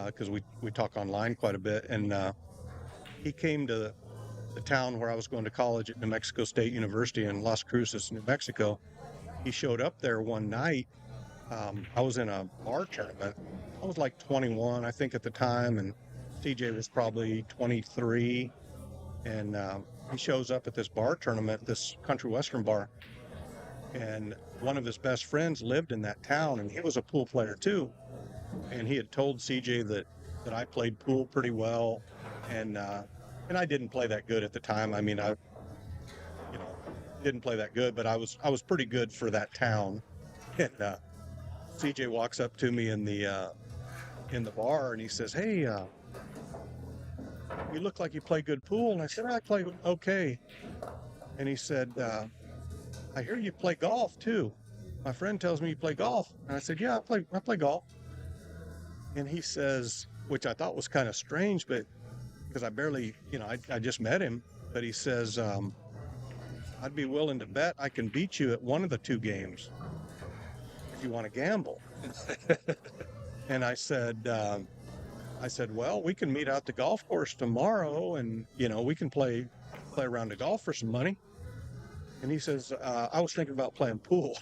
because we talk online quite a bit. And he came to the town where I was going to college at New Mexico State University in Las Cruces, New Mexico. He showed up there one night. I was in a bar tournament. I was like 21, I think, at the time, and CJ was probably 23. And he shows up at this bar tournament, this country western bar, and one of his best friends lived in that town, and he was a pool player too. And he had told CJ that I played pool pretty well, and I didn't play that good at the time. I mean, I didn't play that good, but I was pretty good for that town. And CJ walks up to me in the bar, and he says, "Hey, you look like you play good pool." And I said, "I play okay." And he said, "I hear you play golf too. My friend tells me you play golf." And I said, "Yeah, I play golf." And he says, which I thought was kind of strange, but because I barely, I just met him, but he says, "I'd be willing to bet I can beat you at one of the two games if you want to gamble." And I said, "Well, we can meet out the golf course tomorrow, and we can play a round of golf for some money." And he says, "I was thinking about playing pool."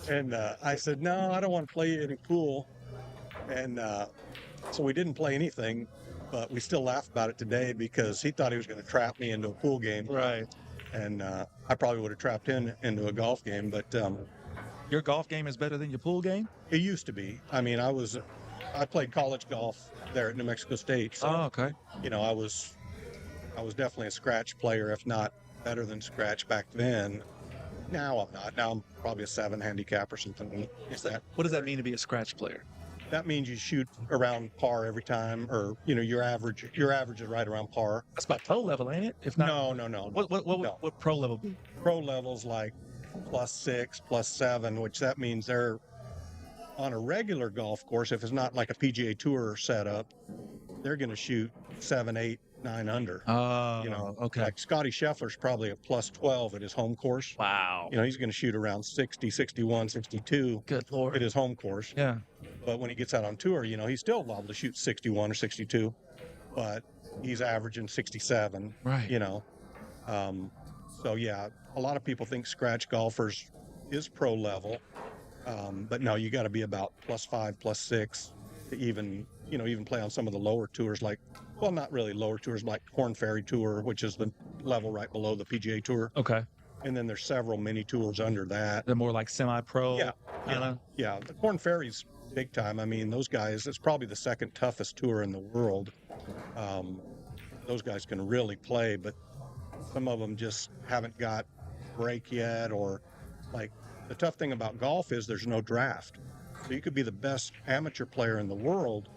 And I said, "No, I don't want to play any pool." And so we didn't play anything, but we still laugh about it today because he thought he was going to trap me into a pool game. Right. And I probably would have trapped him into a golf game, but Your golf game is better than your pool game? it used to be. I mean, I played college golf there at New Mexico State. So, Oh, okay. I was definitely a scratch player, if not better than scratch back then. Now I'm not. Now I'm probably a 7 handicap or something. Is that? What does that mean to be a scratch player? That means you shoot around par every time, or your average is right around par. That's about pro level, ain't it? If not, No. What pro level be? Pro level's like +6, +7, which that means they're on a regular golf course. If it's not like a PGA Tour setup, they're going to shoot 7, 8, 9 under. Oh, okay. Like Scotty Scheffler's probably a +12 at his home course. Wow. He's going to shoot around 60, 61, 62 Good Lord. at his home course. Yeah. But when he gets out on tour, he's still liable to shoot 61 or 62, but he's averaging 67. Right. So yeah, a lot of people think scratch golfers is pro level, but no, you got to be about +5, +6 to even play on some of the lower tours, not really lower tours, like Korn Ferry Tour, which is the level right below the PGA Tour. Okay. And then there's several mini tours under that. They're more like semi-pro. Yeah. The Korn Ferry's big time. I mean, those guys, it's probably the second toughest tour in the world. Those guys can really play, but some of them just haven't got break yet, or the tough thing about golf is there's no draft. So you could be the best amateur player in the world,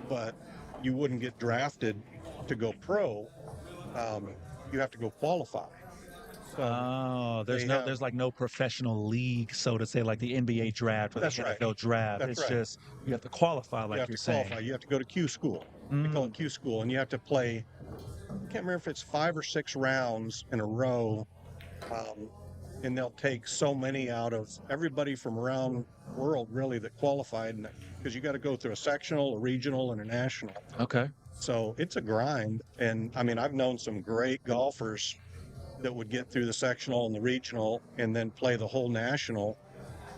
but you wouldn't get drafted to go pro. You have to go qualify. So there's like no professional league, so to say, like the NBA draft or the NFL draft. That's it's right. Just you have to qualify, like you're saying. Qualify. You have to go to Q school. They call it Q school, and you have to play. I can't remember if it's 5 or 6 rounds in a row, and they'll take so many out of everybody from around the world, really, that qualified, because you got to go through a sectional, a regional, and a national. Okay. So it's a grind, and I mean, I've known some great golfers that would get through the sectional and the regional and then play the whole national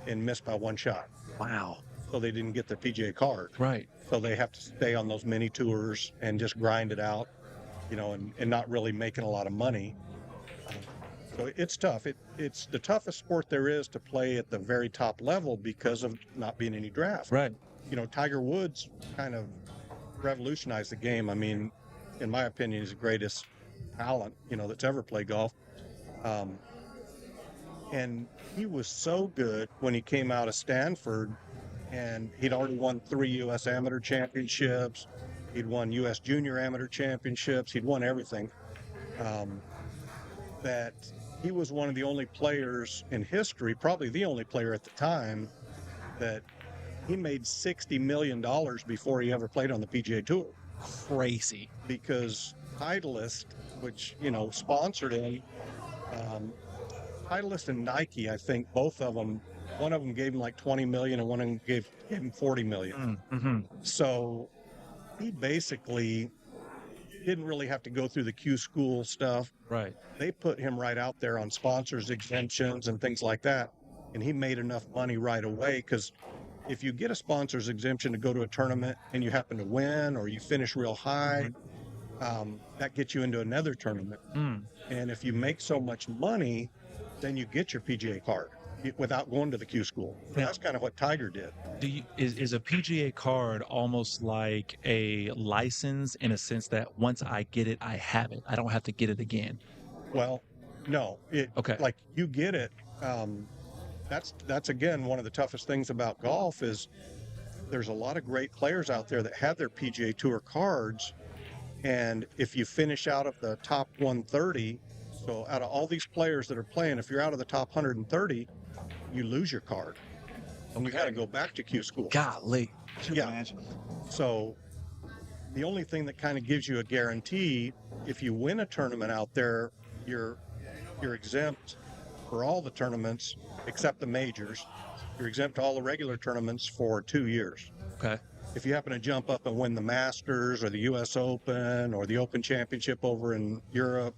and miss by 1 shot. Wow. So they didn't get their PGA card. Right. So they have to stay on those mini tours and just grind it out, and not really making a lot of money. So it's tough. It's the toughest sport there is to play at the very top level because of not being any draft. Right. Tiger Woods kind of revolutionized the game. I mean, in my opinion, he's the greatest talent, that's ever played golf. And he was so good when he came out of Stanford, and he'd already won 3 U.S. Amateur Championships. He'd won U.S. Junior Amateur Championships. He'd won everything. That he was one of the only players in history, probably the only player at the time, that he made $60 million before he ever played on the PGA Tour. Crazy. Because Titleist, which, you know, sponsored him. Titleist and Nike, I think both of them, one of them gave him like 20 million and one of them gave him 40 million. Mm-hmm. So he basically didn't really have to go through the Q school stuff. Right. They put him right out there on sponsors exemptions and things like that. And he made enough money right away, because if you get a sponsor's exemption to go to a tournament and you happen to win or you finish real high, that gets you into another tournament. And if you make so much money, then you get your PGA card without going to the Q school. Yeah. That's kind of what Tiger did. Is a PGA card almost like a license, in a sense that once I get it, I have it. I don't have to get it again. Well, no. Okay. Like, you get it. That's again one of the toughest things about golf is there's a lot of great players out there that have their PGA Tour cards, and if you finish out of the top 130, so out of all these players that are playing, if you're out of the top 130, you lose your card. And you got to go back to Q school. Golly. Yeah. So the only thing that kind of gives you a guarantee, if you win a tournament out there, you're exempt for all the tournaments except the majors. You're exempt to all the regular tournaments for 2 years. Okay. If you happen to jump up and win the Masters or the US Open or the Open Championship over in Europe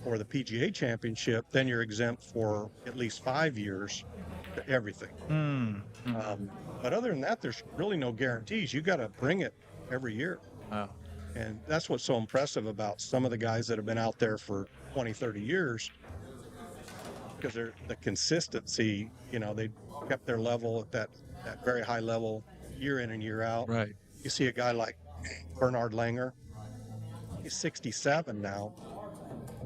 or the PGA Championship, then you're exempt for at least 5 years to everything. But other than that, there's really no guarantees. You got to bring it every year. Wow. And that's what's so impressive about some of the guys that have been out there for 20, 30 years, because the consistency, you know, they kept their level at that very high level year in and year out. Right. You see a guy like Bernard Langer, he's 67 now.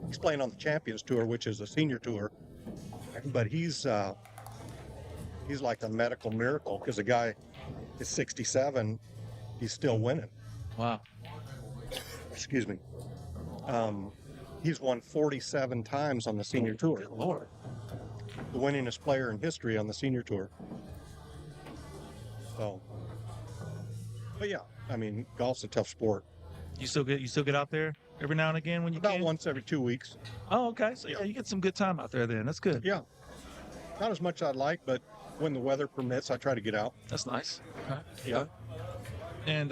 He's playing on the Champions Tour, which is a senior tour, but he's like a medical miracle, because the guy is 67, he's still winning. Wow. Excuse me. He's won 47 times on the senior tour. Good Lord. The winningest player in history on the senior tour. So, but yeah, I mean, golf's a tough sport. You still get out there every now and again when you About can? once every 2 weeks. Oh, okay. So yeah, you get some good time out there then. That's good. Yeah. Not as much as I'd like, but when the weather permits, I try to get out. That's nice. Okay. Yeah. And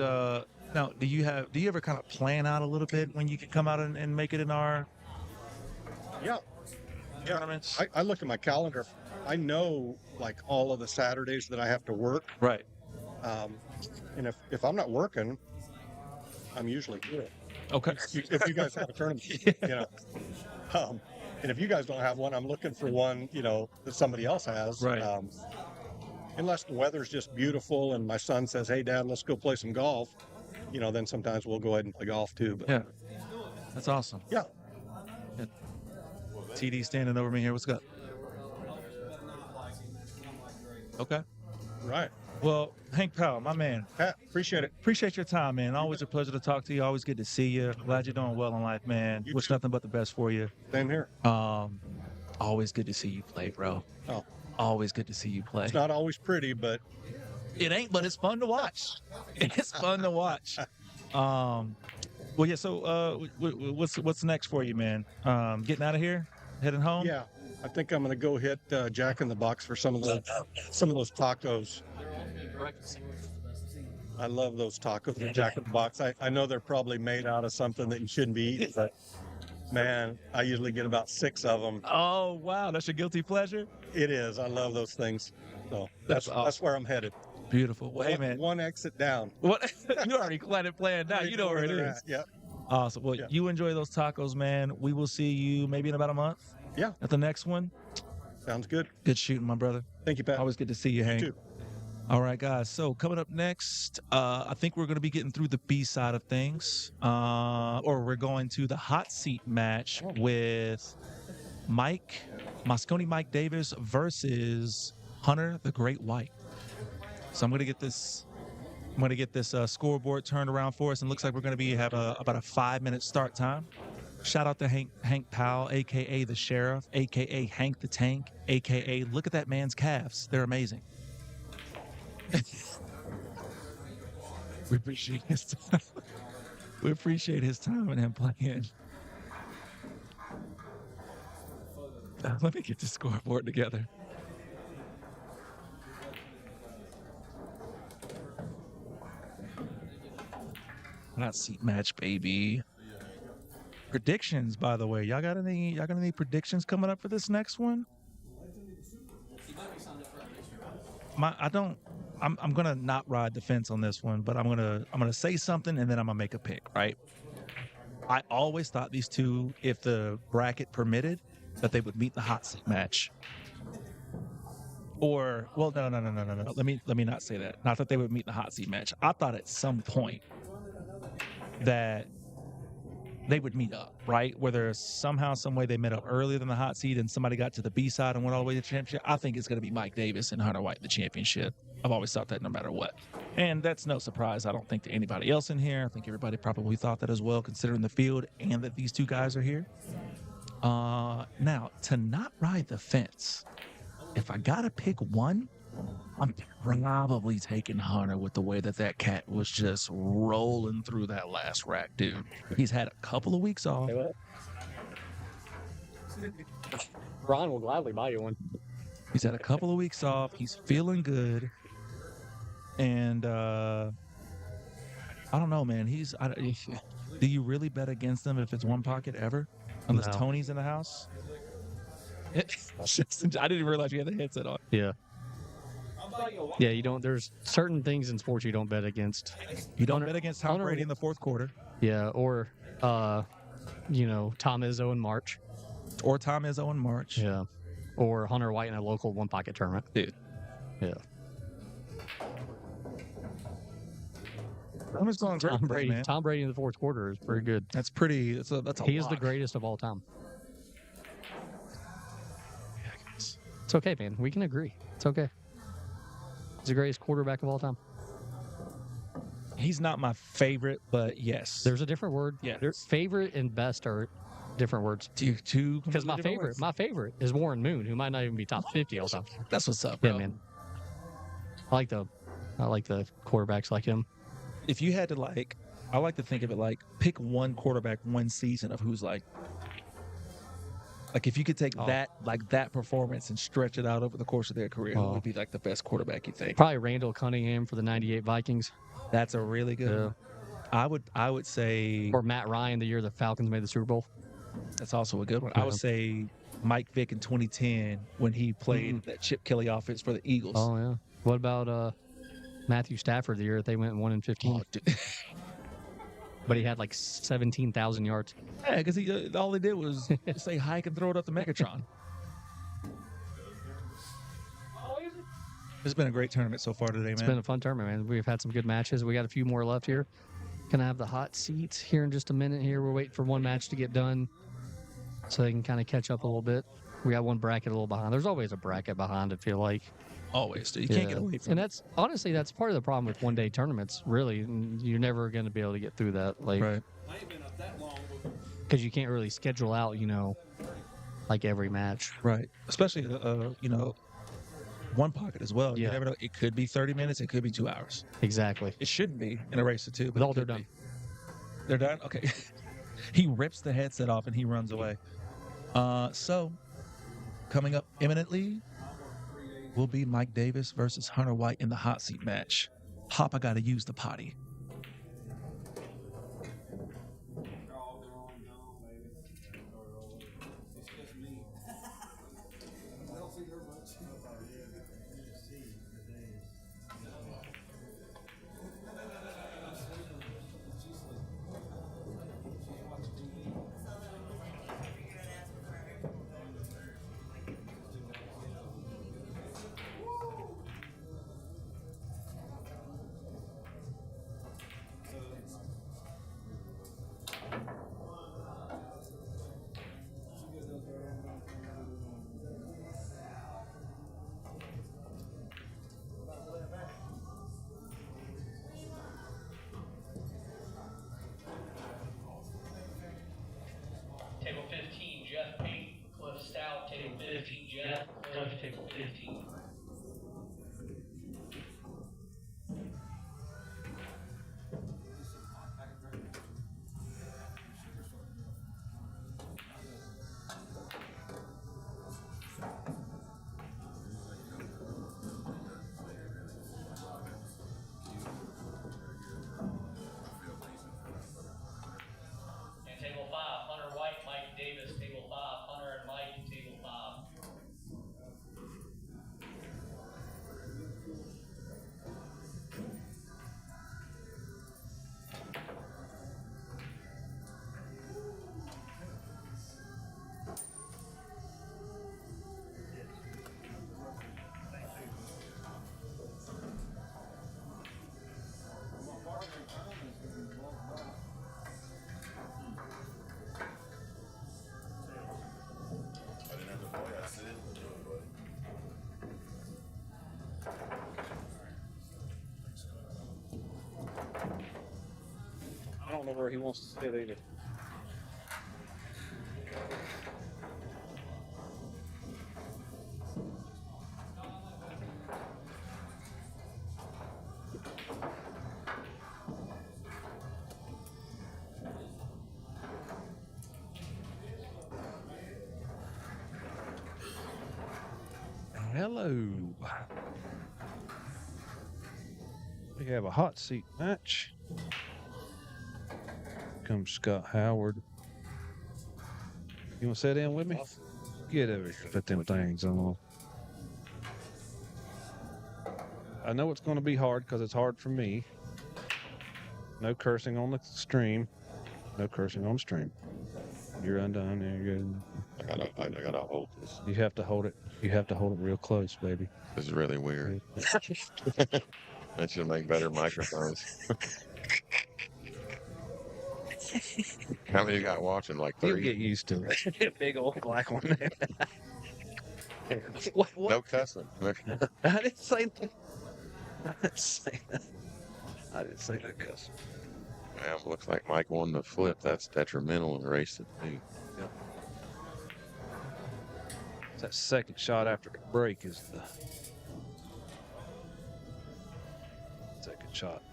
now, do you ever kind of plan out a little bit when you can come out and make it in our Yeah. tournaments? I look at my calendar. I know like all of the Saturdays that I have to work. Right. And if I'm not working, I'm usually good. Okay. If you guys have a tournament, you know. And if you guys don't have one, I'm looking for one, you know, that somebody else has. Right. Unless the weather's just beautiful and my son says, "Hey, Dad, let's go play some golf," you know, then sometimes we'll go ahead and play golf too. But Yeah. That's awesome. yeah. TD standing over me here. What's up? Okay. Right. Well, Hank Powell, my man. Pat, appreciate it. Appreciate your time, man. Always a pleasure to talk to you. Always good to see you. Glad you're doing well in life, man. You Wish too. nothing but the best for you. Same here. Always good to see you play, bro. Oh, Always good to see you play. it's not always pretty, but It ain't, but it's fun to watch. It's fun to watch. Well, yeah. So, what's next for you, man? Getting out of here, heading home. yeah, I think I'm gonna go hit Jack in the Box for some of those tacos. I love those tacos at Jack in the Box. I know they're probably made out of something that you shouldn't be eating, but man, I usually get about 6 of them. Oh wow, that's your guilty pleasure. It is. I love those things. So That's awesome. that's where I'm headed. Beautiful. Well, hey, man. One exit down. What? You already planned it now. You know where it they're is. at. Yep. Awesome. Well, Yeah. you enjoy those tacos, man. We will see you maybe in about a month. Yeah. At the next one. Sounds good. Good shooting, my brother. Thank you, Pat. Always good to see you, Hank. too. All right, guys. So coming up next, I think we're going to be getting through the B side of things, or we're going to the hot seat match with Moscone Mike Davis versus Hunter the Great White. So I'm going to get this. Scoreboard turned around for us, and looks like we're going to have about a 5-minute start time. Shout out to Hank Powell, aka the Sheriff, aka Hank the Tank, aka look at that man's calves. They're amazing. We appreciate his time. We appreciate his time and him playing. Let me get the scoreboard together. Not seat match, baby. Predictions, by the way. Y'all got any predictions coming up for this next one? I'm gonna not ride the fence on this one, but I'm gonna say something and then I'm gonna make a pick, right? I always thought these two, if the bracket permitted, that they would meet the hot seat match. Or, well, no. Let me not say that. Not that they would meet the hot seat match. I thought at some point that they would meet up, right? Whether somehow, some way they met up earlier than the hot seat and somebody got to the B side and went all the way to the championship. I think it's going to be Mike Davis and Hunter White in the championship. I've always thought that no matter what. And that's no surprise, I don't think, to anybody else in here. I think everybody probably thought that as well, considering the field and that these two guys are here. Now, to not ride the fence, if I got to pick one, I'm probably taking Hunter with the way that cat was just rolling through that last rack, dude. He's had a couple of weeks off. Ron will gladly buy you one. He's had a couple of weeks off. He's feeling good. And I don't know, man. Do you really bet against him if it's one pocket ever? Unless No. Tony's in the house? I didn't even realize you had the headset on. Yeah. Yeah, you don't. There's certain things in sports you don't bet against. You don't bet against Tom Brady in the fourth quarter. Yeah, or Tom Izzo in March. Or Tom Izzo in March. Yeah. Or Hunter White in a local one pocket tournament. Dude. Yeah. I'm just going great, Tom Brady. man. Tom Brady in the fourth quarter is pretty good. That's pretty. That's a He is lot. the greatest of all time. It's okay, man. We can agree. It's okay. He's the greatest quarterback of all time. He's not my favorite, but yes. There's a different word. Yeah. Favorite and best are different words. Two. Because my favorite is Warren Moon, who might not even be top 50 all time. That's what's up, bro. Yeah, man. I like the quarterbacks like him. If you had to I like to think of it like pick one quarterback, one season of who's like if you could take that performance and stretch it out over the course of their career, who would be like the best quarterback you think? Probably Randall Cunningham for the '98 Vikings. That's a really good one. I would say, or Matt Ryan the year the Falcons made the Super Bowl. That's also a good one. Yeah. I would say Mike Vick in 2010 when he played that Chip Kelly offense for the Eagles. Oh yeah. What about Matthew Stafford the year that they went 1-15? But he had like 17,000 yards. Yeah, because all he did was say hike and throw it up the Megatron. It's been a great tournament so far today, man. It's been a fun tournament, man. We've had some good matches. We got a few more left here. Gonna have the hot seats here in just a minute here. We're waiting for one match to get done so they can kind of catch up a little bit. We got one bracket a little behind. There's always a bracket behind, I feel like. Always, dude. You can't get away from And it. that's honestly, that's part of the problem with one-day tournaments, really. You're never going to be able to get through that. Right. Because you can't really schedule out, like every match. Right. Especially, one pocket as well. Yeah. You never know. It could be 30 minutes. It could be 2 hours. Exactly. It shouldn't be in a race of two. But they're done. They're done? Okay. He rips the headset off and he runs away. So, coming up imminently will be Mike Davis versus Hunter White in the hot seat match. Hop, I got to use the potty. Table 15, Jeff Payton, Cliff Stout. Table 15, Jeff. Cliff, table 15. where he wants to sit either. Hello. We have a hot seat match. Comes Scott Howard. You want to sit in with me? Get over here. Put them things on. I know it's going to be hard because it's hard for me. No cursing on the stream. No cursing on the stream. You're undone. You're good. I gotta hold this. You have to hold it. You have to hold it real close, baby. This is really weird. That should make better microphones. How many you got watching? Like 3? You'll get used to it. Big old black one there. What? No cussing. I didn't say that. I didn't say that. I didn't say that cuss. Well, looks like Mike won the flip. That's detrimental in the race to two. Yep. That second shot after the break is the second shot.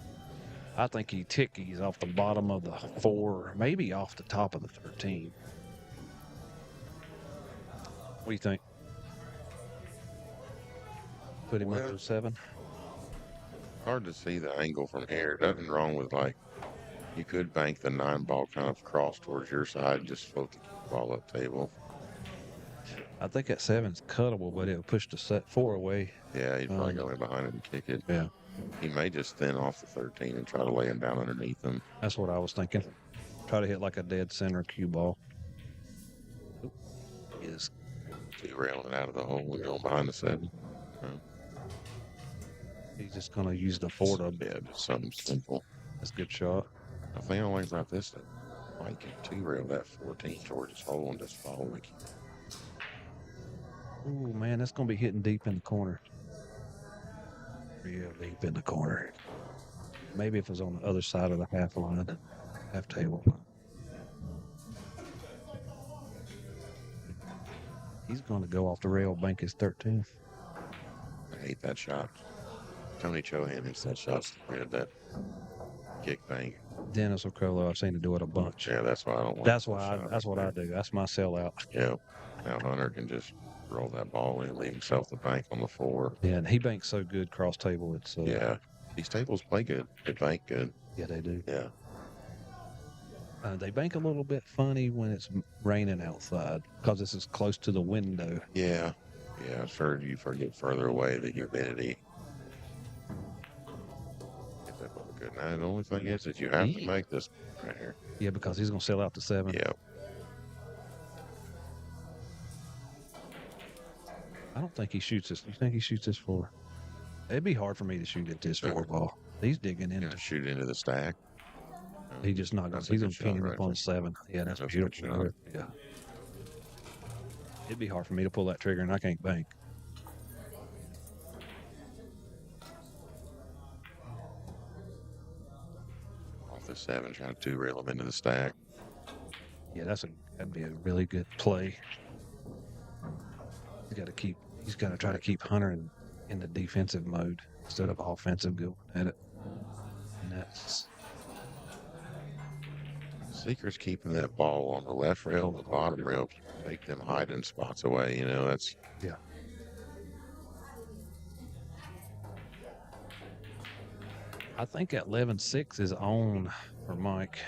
I think he tickies off the bottom of the 4, maybe off the top of the 13. What do you think? Put him up to 7? Hard to see the angle from here. Nothing wrong with, like, you could bank the 9 ball kind of cross towards your side, just float the ball up table. I think that 7's cuttable, but it'll push the set 4 away. Yeah, he'd probably go in behind it and kick it. Yeah. He may just thin off the 13 and try to lay him down underneath him. That's what I was thinking. Try to hit like a dead center cue ball. Is Railing out of the hole and going behind the 7. He's just going to use the 4 to... Yeah, just something simple. That's a good shot. I think I like about this that Mike can 2-rail that 14 towards his hole and just follow it. Ooh, man, that's going to be hitting deep in the corner. Real deep in the corner. Maybe if it was on the other side of the half line, half table. He's going to go off the rail, bank his 13. I hate that shot. Tony Chohan hits that shot. That kick bank. Dennis O'Colo, I've seen him do it a bunch. Yeah, that's why I don't want. That's what I do. That's my sellout. Yeah. Now Hunter can just roll that ball in, leave himself the bank on the 4. Yeah, and he banks so good cross table. It's yeah. These tables play good. They bank good. Yeah, they do. Yeah. They bank a little bit funny when it's raining outside because this is close to the window. Yeah. Yeah, sure. You forget further away the humidity. Get that ball good. Now, the only thing is that you have to make this right here. Yeah, because he's going to sell out to 7. Yeah. I don't think he shoots this. You think he shoots this 4? It'd be hard for me to shoot at this 4 ball. He's digging in. Shoot into the stack. He's just not going to. He's going to pin up on 7. Yeah, that's beautiful. Yeah. It'd be hard for me to pull that trigger, and I can't bank. Off the 7, trying to 2-rail him into the stack. Yeah, that'd be a really good play. He's got to try to keep Hunter in the defensive mode instead of offensive going at it. And that's Seeker's keeping that ball on the left rail, the bottom rail, take them hiding spots away. You know, that's yeah. I think that 11-6 is on for Mike.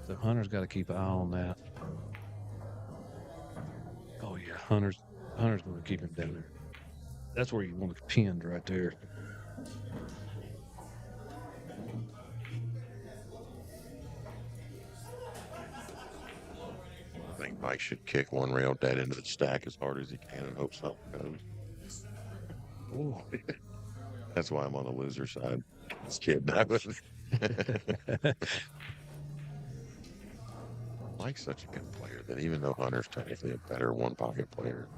So Hunter's got to keep an eye on that. Oh yeah, Hunter's going to keep him down there. That's where you want to pinned right there. I think Mike should kick one rail dead into the stack as hard as he can and hope something goes. Ooh. That's why I'm on the loser side. This kid, Mike's such a good player that even though Hunter's technically a better one-pocket player,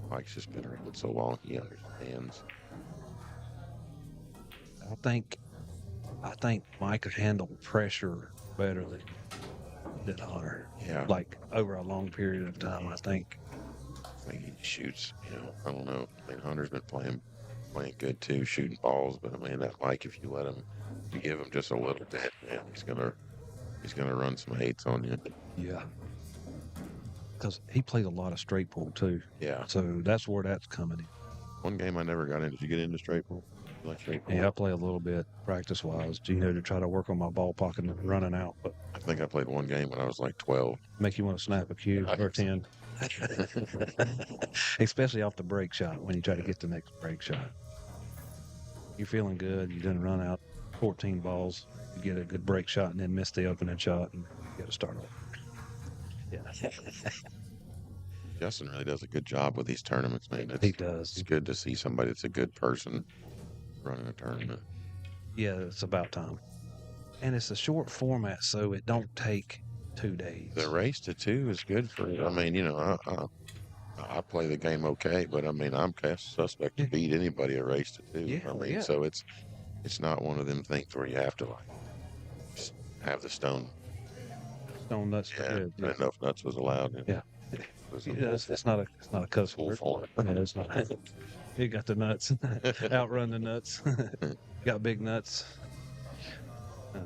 Mike's just been around it so long he understands. I think I think Mike could handle pressure better than Hunter. Yeah. Like over a long period of time, I think. I think he shoots, I don't know. I mean, Hunter's been playing good too, shooting balls, but I mean, that Mike, if you let him, you give him just a little bit, man, he's gonna run some eights on you. Yeah. Because he played a lot of straight pool too. Yeah. So that's where that's coming in. One game I never got in. Did you get into straight pool? You like straight pool? Yeah, I play a little bit practice wise, to try to work on my ball pocket and running out. But I think I played one game when I was like 12. make you want to snap a cue or 10. Especially off the break shot when you try to get the next break shot. You're feeling good. You didn't run out 14 balls. You get a good break shot and then miss the opening shot and you got to start over. Yeah. Justin really does a good job with these tournaments, man. He does. It's good to see somebody that's a good person running a tournament. Yeah, it's about time. And it's a short format, so it don't take 2 days. The race to 2 is good for, I mean, I play the game okay, but I mean, I'm cast suspect to beat anybody a race to 2. Yeah, I mean, yeah. so it's not one of them things where you have to like have the stone nuts. Yeah, I Good. didn't know if nuts was allowed. Yeah. It's not a cuss Full word. form. Yeah, it's not. You got the nuts. Outrun the nuts. Got big nuts. A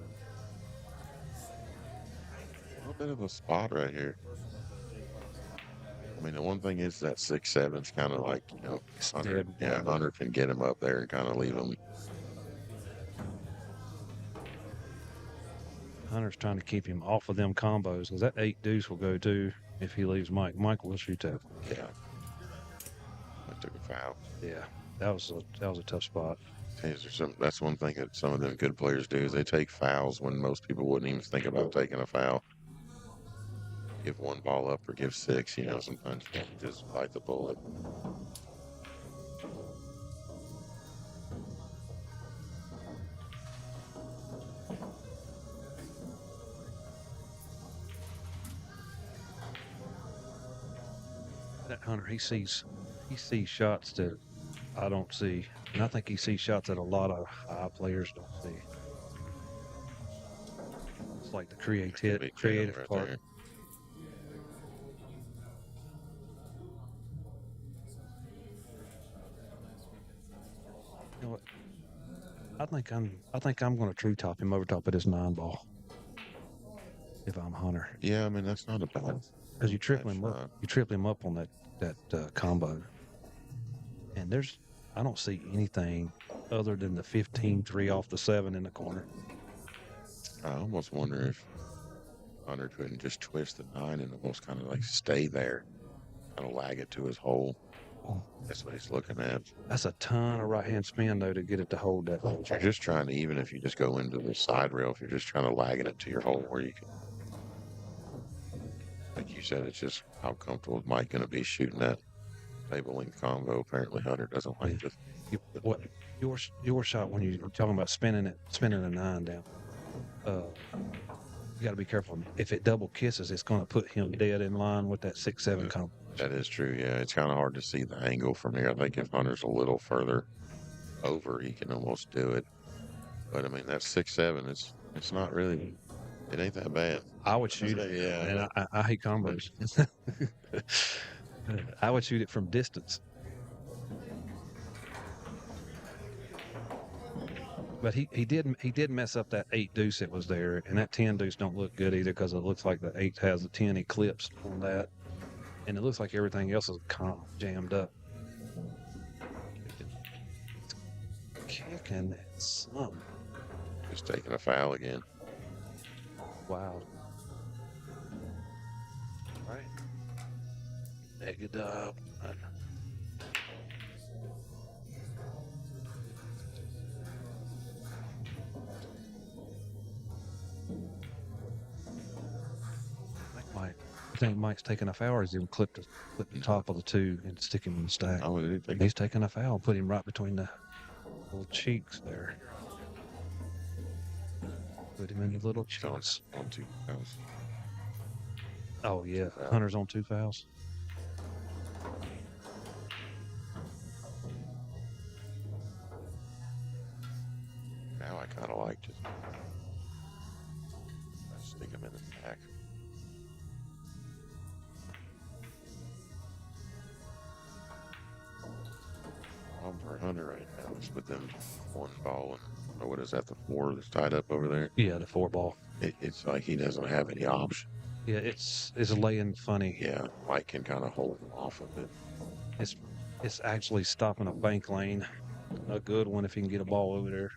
little bit of a spot right here. I mean, the one thing is that 6-7's kind of like, Hunter, Hunter can get him up there and kind of leave him. Hunter's trying to keep him off of them combos because that 8 deuce will go to if he leaves Mike. Mike will shoot that. Yeah. I took a foul. Yeah, that was a tough spot. That's one thing that some of them good players do is they take fouls when most people wouldn't even think about taking a foul. Give one ball up or give 6, sometimes you can just bite the bullet. That Hunter, he sees shots that I don't see, and I think he sees shots that a lot of high players don't see. It's like the creative right part. there. You know what? I think I'm going to true top him over top of this 9 ball. If I'm Hunter. Yeah, I mean that's not a bad. Because you triple him up. You triple him up on that combo. And I don't see anything other than the 15-3 off the 7 in the corner. I almost wonder if Hunter couldn't just twist the 9 and almost kind of like stay there, kind of lag it to his hole. That's what he's looking at. That's a ton of right hand spin though to get it to hold that. If you're just trying to, even if you just go into the side rail, if you're just trying to lag it to your hole where you can. Like you said, it's just how comfortable is Mike going to be shooting that table length combo. Apparently Hunter doesn't like this. What your shot when you're talking about spinning a 9 down, you got to be careful. If it double kisses, it's going to put him dead in line with that 6-7 combo. That is true. Yeah, it's kind of hard to see the angle from here. I think if Hunter's a little further over, he can almost do it. But I mean, that 6-7, it's not really. It ain't that bad. I would shoot it. Yeah. And I hate combos. I would shoot it from distance. But he did mess up that 8 deuce that was there, and that 10 deuce don't look good either because it looks like the 8 has a 10 eclipsed on that, and it looks like everything else is jammed up. Kicking that some. Just taking a foul again. Wow. Right. Negative. I think Mike's taking a foul, or is he clip the top of the 2 and stick him in the stack? Oh, He's taking a foul, put him right between the little cheeks there. Put him in the little cheeks. On 2 fouls. Oh yeah, Hunter's on 2 fouls. Now I kind of like just stick him in the back. On for Hunter right now. It's with them one ball and or what is that? The 4 that's tied up over there. Yeah, the 4 ball. It's like he doesn't have any option. Yeah, it's laying funny. Yeah, Mike can kind of hold him off of it. It's actually stopping a bank lane. A good one if he can get a ball over there.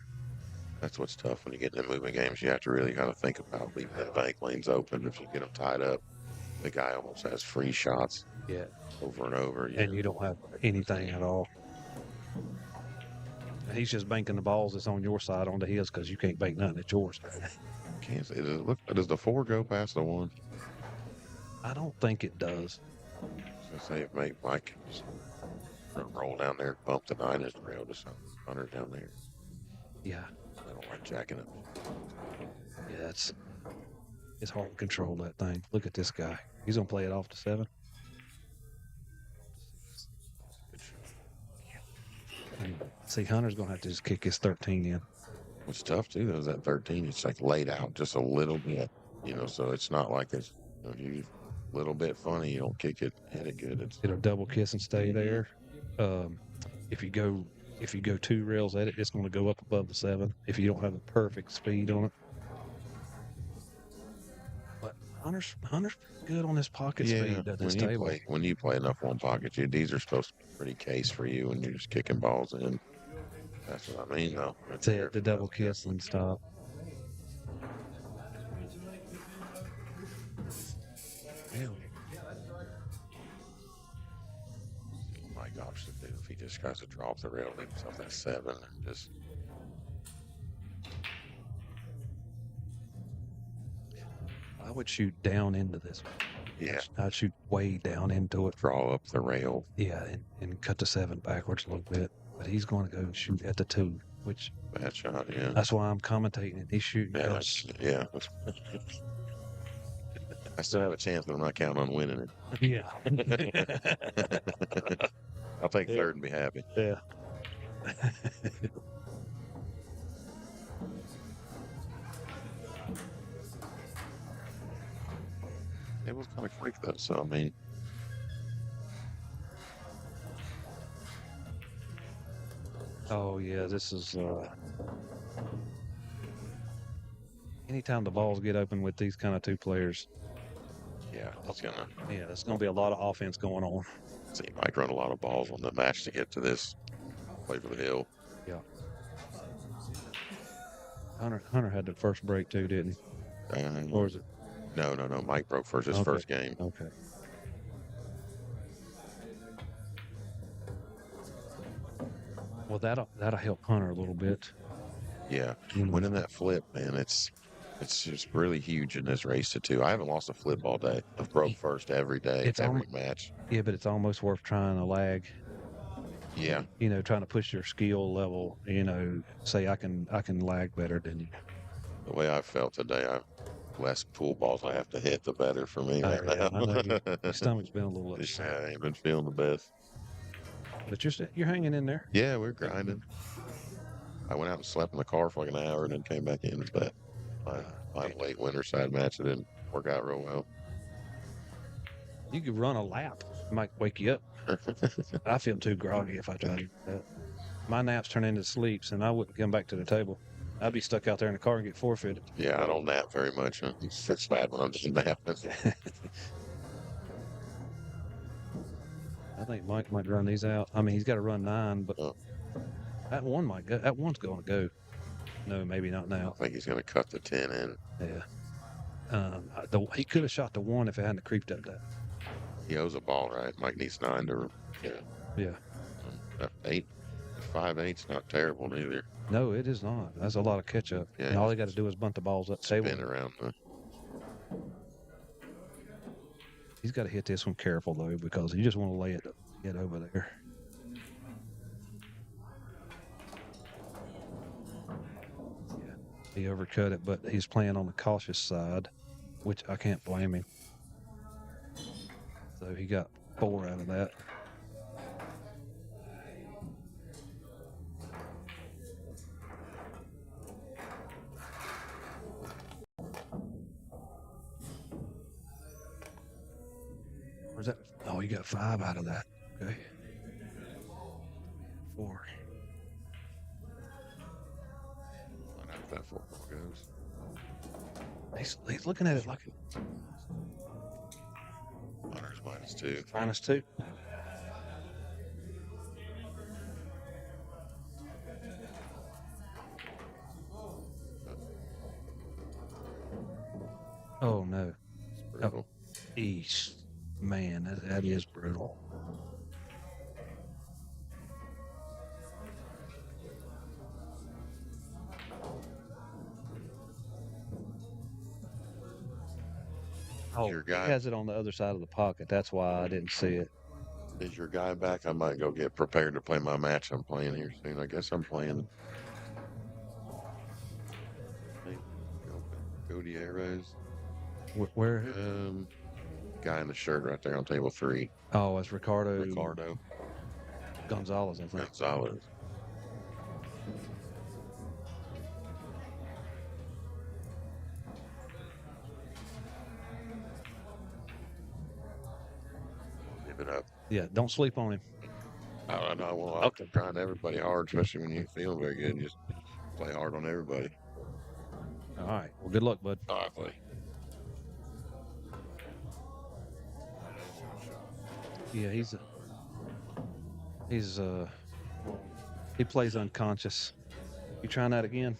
That's what's tough when you get into moving games. You have to really kind of think about leaving the bank lanes open. If you get them tied up, the guy almost has free shots. Yeah. Over and over. Yeah. And you don't have anything at all. He's just banking the balls that's on your side onto his because you can't bank nothing at yours. Can't say. Does the 4 go past the 1? I don't think it does. So say if Mike can just roll down there, bump the 9 as the rail to some Hunter down there. Yeah. I don't like jacking up. Yeah, it's hard to control that thing. Look at this guy. He's gonna play it off to 7. And see, Hunter's gonna have to just kick his 13 in. What's tough too, though, is that 13. It's like laid out just a little bit, so it's not like it's a little bit funny. You don't kick it, hit it good. It'll double kiss and stay there. If you go 2 rails at it, it's going to go up above the 7 if you don't have a perfect speed on it. But Hunter's good on his pocket speed at this table. When you play enough one pocket, these are supposed to be pretty case for you when you're just kicking balls in. That's what I mean, though. That's it, the double kiss and stop. Really? My gosh, if he just tries to draw off the rail, leave himself that 7 and just. I would shoot down into this one. Yeah. I'd shoot way down into it. Draw up the rail. Yeah, and cut the 7 backwards a little bit. But he's going to go shoot at the 2, which. Bad shot, yeah. That's why I'm commentating it. He's shooting. Yeah. I still have a chance, but I'm not counting on winning it. Yeah. I'll take 3rd and be happy. Yeah. It was kind of quick, though, so I mean. Oh, yeah, this is. Anytime the balls get open with these kind of 2 players. Yeah, there's gonna be a lot of offense going on. So you might run a lot of balls on the match to get to this. Play for the hill. Yeah. Hunter had the first break too, didn't he? Or was it? No. Mike broke first his first game. Okay. Well, that'll help Hunter a little bit. Yeah, winning that flip, man, it's just really huge in this race to 2. I haven't lost a flip all day. I've broke first every day, every match. Yeah, but it's almost worth trying a lag. Yeah. Trying to push your skill level. Say I can lag better than you. The way I felt today, less pool balls I have to hit, the better for me right now. I know your stomach's been a little upset. I ain't been feeling the best. But you're hanging in there. Yeah, we're grinding. I went out and slept in the car for like an hour and then came back in. But my late winter side match, it didn't work out real well. You could run a lap. It might wake you up. I feel too groggy if I try to do that. My naps turn into sleeps, and I wouldn't come back to the table. I'd be stuck out there in the car and get forfeited. Yeah, I don't nap very much. Huh? It's bad when I'm just napping. I think Mike might run these out. I mean, he's got to run 9, but that one might go. That one's going to go. No, maybe not now. I think he's going to cut the 10 in. Yeah. He could have shot the 1 if it hadn't creeped up that. He owes a ball, right? Mike needs 9 to. Yeah. 5-8's not terrible either. No, it is not. That's a lot of catch up. Yeah, and all they got to do is bunt the balls up the table. Spin around. He's got to hit this one careful though, because you just want to lay it get over there. Yeah, he overcut it, but he's playing on the cautious side, which I can't blame him. So he got 4 out of that. Was that? Oh, you got 5 out of that. Okay. 4. I know if that 4 ball goes. He's looking at it like Hunter's -2. -2. Oh no. Brutal. East. Man, that is brutal. Oh, Your he guy has it on the other side of the pocket. That's why I didn't see it. is your guy back? I might go get prepared to play my match I'm playing here soon. I guess I'm playing Gutierrez. Where? Guy in the shirt right there on table 3. Oh, it's Ricardo Ricardo Gonzalez, I think. Gonzalez. Give it up. Yeah, don't sleep on him. I know. Well, I'm trying everybody hard, especially when you feel very good. Just play hard on everybody. All right. Well, good luck, bud. All right, buddy. Yeah, he plays unconscious. You trying that again?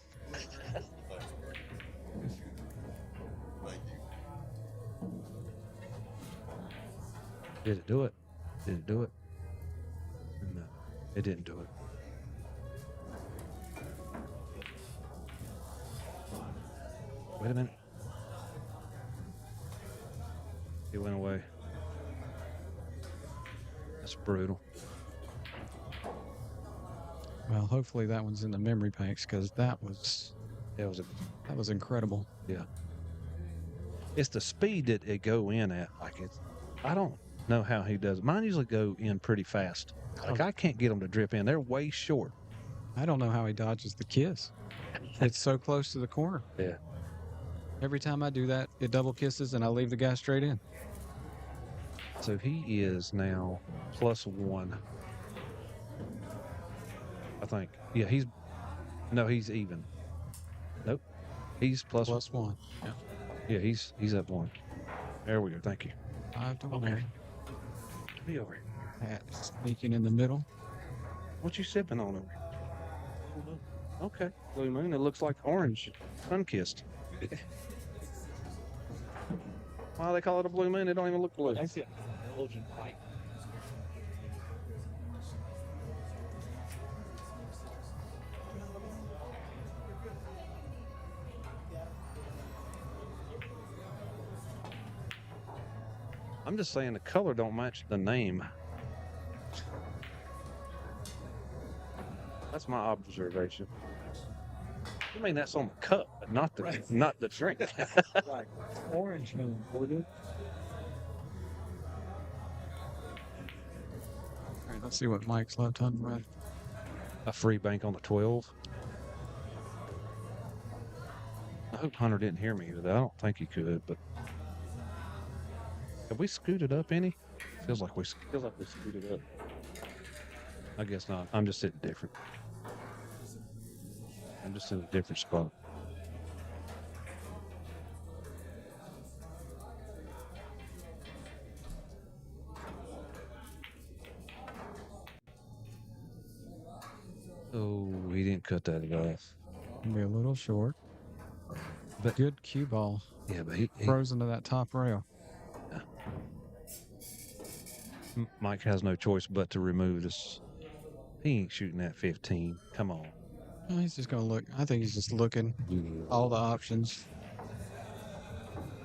Did it do it? Did it do it? No, it didn't do it. Wait a minute. He went away. That's brutal. Well, hopefully that one's in the memory banks because that was incredible. Yeah. It's the speed that it go in at. Like I don't know how he does it. Mine usually go in pretty fast. Like I can't get them to drip in. They're way short. I don't know how he dodges the kiss. It's so close to the corner. Yeah. Every time I do that, it double kisses and I leave the guy straight in. So he is now +1. I think. Yeah, he's even. Nope. He's +1. Yeah. Yeah, he's up 1. There we go. Thank you. 5-1. Be over here. Hat sneaking in the middle. What you sipping on over here? Okay. Blue Moon. It looks like orange. Sun-kissed. Why they call it a blue moon? It don't even look blue. That's it. Belgian white. I'm just saying the color don't match the name. That's my observation. I mean, that's on the cup, but not the drink. Right. Orange moon, would it? All right, let's see what Mike's left unread. A free bank on the 12. I hope Hunter didn't hear me with that. I don't think he could, but have we scooted up any? Feels like we scooted up. I guess not. I'm just sitting different. I'm just in a different spot. Oh, he didn't cut that off. Be a little short. But good cue ball. Yeah, but he froze into that top rail. Mike has no choice but to remove this. He ain't shooting that 15. Come on. No, he's just going to look. I think he's just looking all the options.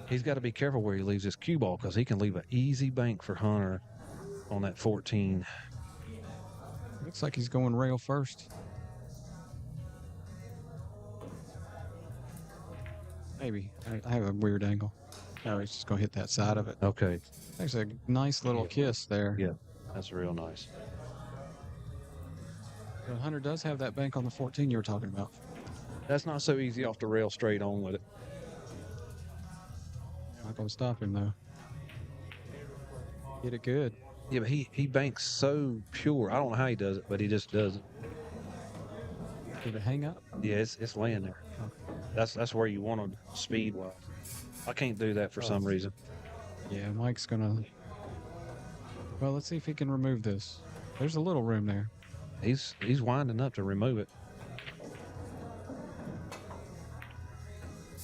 He's got to be careful where he leaves his cue ball because he can leave an easy bank for Hunter on that 14. Looks like he's going rail first. Maybe. I have a weird angle. No, he's just going to hit that side of it. Okay. There's a nice little kiss there. Yeah, that's real nice. But Hunter does have that bank on the 14 you were talking about. That's not so easy off the rail straight on with it. Not going to stop him, though. Hit it good. Yeah, but he banks so pure. I don't know how he does it, but he just does it. Did it hang up? Yeah, it's laying there. That's where you want him speed wise. I can't do that for some reason. Yeah, Mike's gonna. Well, let's see if he can remove this. There's a little room there. He's winding up to remove it.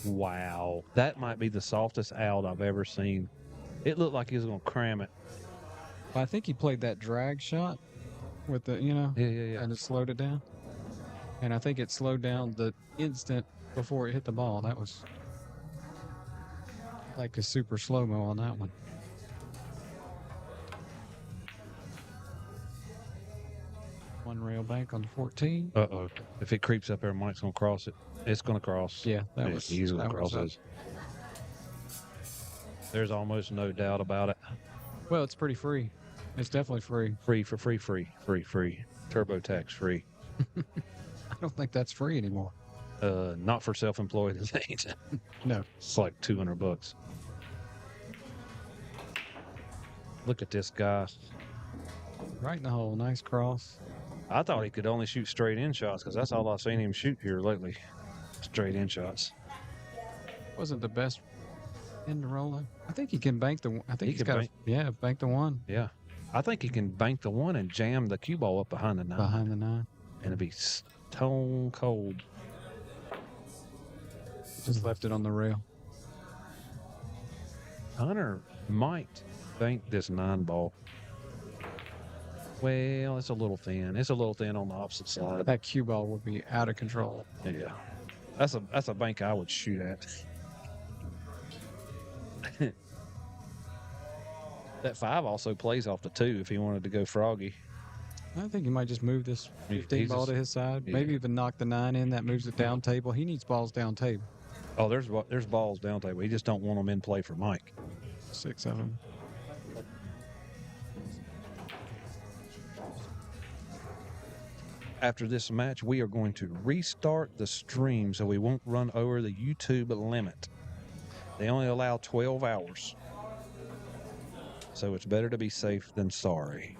Wow, that might be the softest out I've ever seen. It looked like he was gonna cram it. I think he played that drag shot with the, you know, Yeah. and it slowed it down. And I think it slowed down the instant before it hit the ball. That was like a super slow-mo on that one. One rail bank on the 14. Uh-oh. If it creeps up there, Mike's gonna cross it. It's gonna cross. Yeah, that was. He's gonna that cross was it. There's almost no doubt about it. Well, it's pretty free. It's definitely free. Free. TurboTax free. I don't think that's free anymore. Not for self-employed. It ain't. No. It's like $200. Look at this guy. Right in the hole. Nice cross. I thought he could only shoot straight in shots because that's all I've seen him shoot here lately. Straight in shots. Wasn't the best end roller. I think he can bank the. I think He he's can got. Bank the one Yeah. I think he can bank the one and jam the cue ball up behind the 9. behind the 9. And it'd be stone cold. Just left it on the rail. Hunter might bank this 9 ball. Well, it's a little thin. It's a little thin on the opposite side. That cue ball would be out of control. Yeah. That's a bank I would shoot at. That 5 also plays off the 2 if he wanted to go froggy. I think he might just move this 15 He's ball just- to his side. yeah. Maybe even knock the 9 in. That moves it down table. He needs balls down table. Oh, there's balls down table. He just don't want them in play for Mike. 6 of them. After this match, we are going to restart the stream so we won't run over the YouTube limit. They only allow 12 hours. So it's better to be safe than sorry.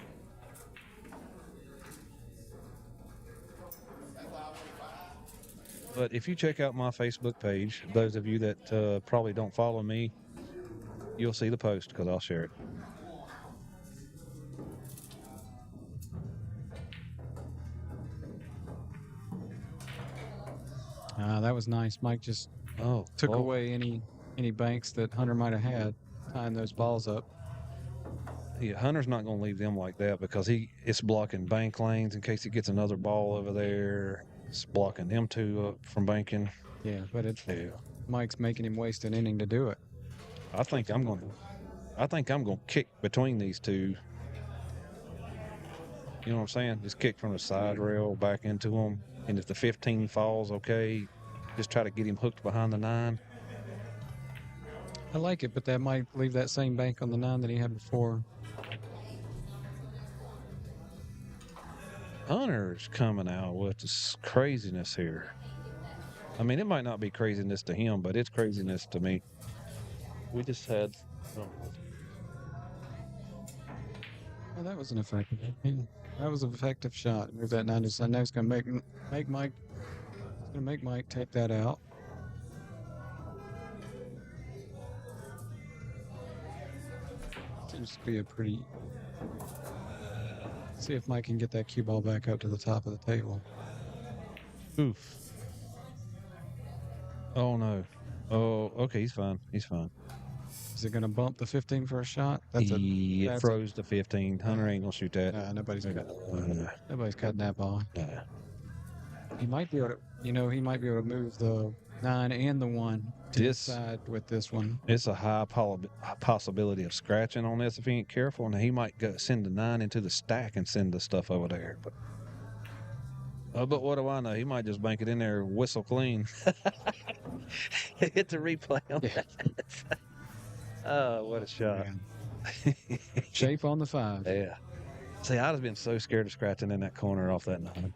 But if you check out my Facebook page, those of you that probably don't follow me, you'll see the post because I'll share it. That was nice. Mike just took away any banks that Hunter might have had, tying those balls up. Yeah, Hunter's not going to leave them like that because it's blocking bank lanes in case he gets another ball over there. It's blocking them 2 up from banking. Yeah, but Mike's making him waste an inning to do it. I think I'm going to kick between these 2. You know what I'm saying? Just kick from the side rail back into them. And if the 15 falls, okay, just try to get him hooked behind the 9. I like it, but that might leave that same bank on the 9 that he had before. Hunter's coming out with this craziness here. I mean, it might not be craziness to him, but it's craziness to me. We just had... Well, that was an effective. That was an effective shot. Move that 9 to side. Now he's going to make Mike. He's going to make Mike take that out. Seems to be a pretty. See if Mike can get that cue ball back up to the top of the table. Oof. Oh, no. Oh, okay, he's fine. He's fine. Is it going to bump the 15 for a shot? It froze the 15. Hunter ain't going to shoot that. Nobody's cutting that ball. Nah. He might be able to, he might be able to move the 9 and the 1 to the side with this one. It's a high possibility of scratching on this if he ain't careful, and he might send the 9 into the stack and send the stuff over there. But what do I know? He might just bank it in there, whistle clean. Hit the replay on that. Oh, what a shot. Shape on the 5. Yeah. See, I'd have been so scared of scratching in that corner off that 9.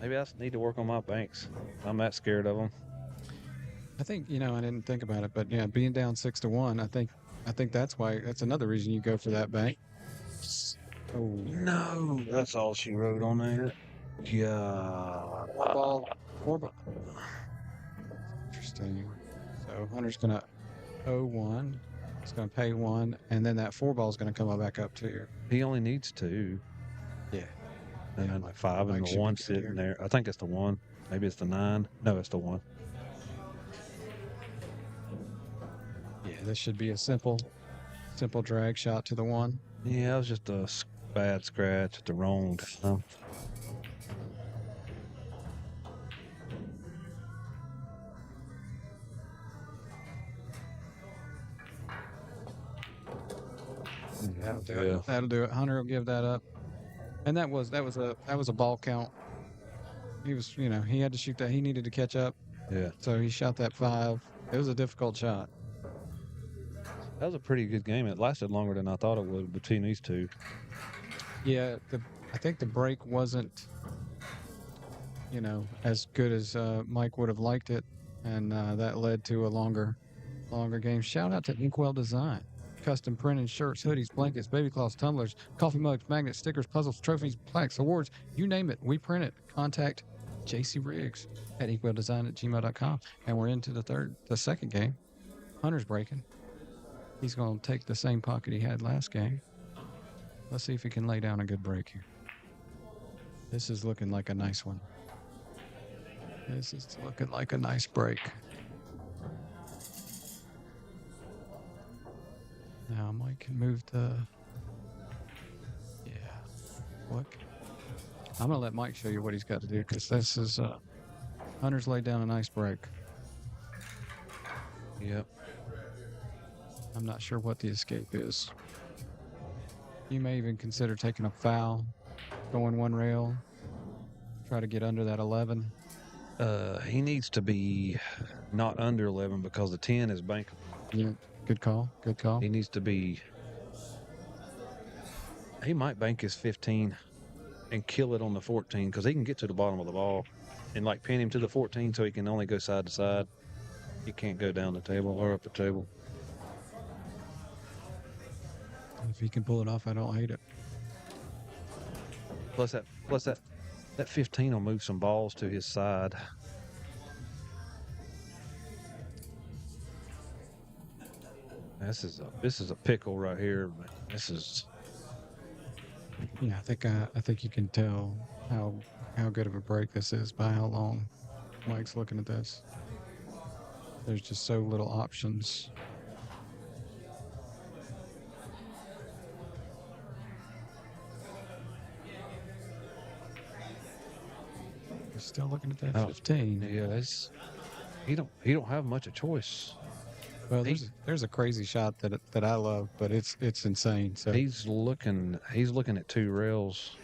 Maybe I need to work on my banks. I'm that scared of them. I think, I didn't think about it, but yeah, being down 6-1, I think that's why, that's another reason you go for that bank. Oh, No, that's all she wrote on there. Yeah. four ball. Interesting. So Hunter's gonna 0-1. He's gonna pay 1, and then that 4 ball is gonna come back up to you. He only needs 2. Yeah. And then like 5 and Mike the should be 1 good sitting here. there. I think it's the 1. Maybe it's the 9. No, it's the 1. Yeah, this should be a simple drag shot to the 1. Yeah, it was just a bad scratch at the wrong time. That'll do it. That'll do it. Hunter will give that up. And that was a ball count. He was, he had to shoot that. He needed to catch up. Yeah. So he shot that 5. It was a difficult shot. That was a pretty good game. It lasted longer than I thought it would between these two. Yeah, I think the break wasn't, as good as Mike would have liked it, and that led to a longer game. Shout out to Inkwell Design. Custom printed shirts, hoodies, blankets, baby cloths, tumblers, coffee mugs, magnets, stickers, puzzles, trophies, plaques, awards, you name it, we print it. Contact JC Riggs at inkwelldesign@gmail.com. And we're into the second game. Hunter's breaking. He's going to take the same pocket he had last game. Let's see if he can lay down a good break here. This is looking like a nice one. This is looking like a nice break. Now Mike can move look. I'm going to let Mike show you what he's got to do, because this is, Hunter's laid down a nice break. Yep. I'm not sure what the escape is. You may even consider taking a foul, going 1 rail, try to get under that 11. He needs to be not under 11 because the 10 is bankable. Yeah, good call. Good call. He needs to be. He might bank his 15 and kill it on the 14 because he can get to the bottom of the ball and like pin him to the 14 so he can only go side to side. He can't go down the table or up the table. If he can pull it off, I don't hate it. Plus that 15 will move some balls to his side. This is a pickle right here. This is. Yeah, I think you can tell how good of a break this is by how long Mike's looking at this. There's just so little options. You're still looking at that 15. Yeah, he don't have much of choice. Well, there's a crazy shot that I love, but it's insane. So he's looking at 2 rails.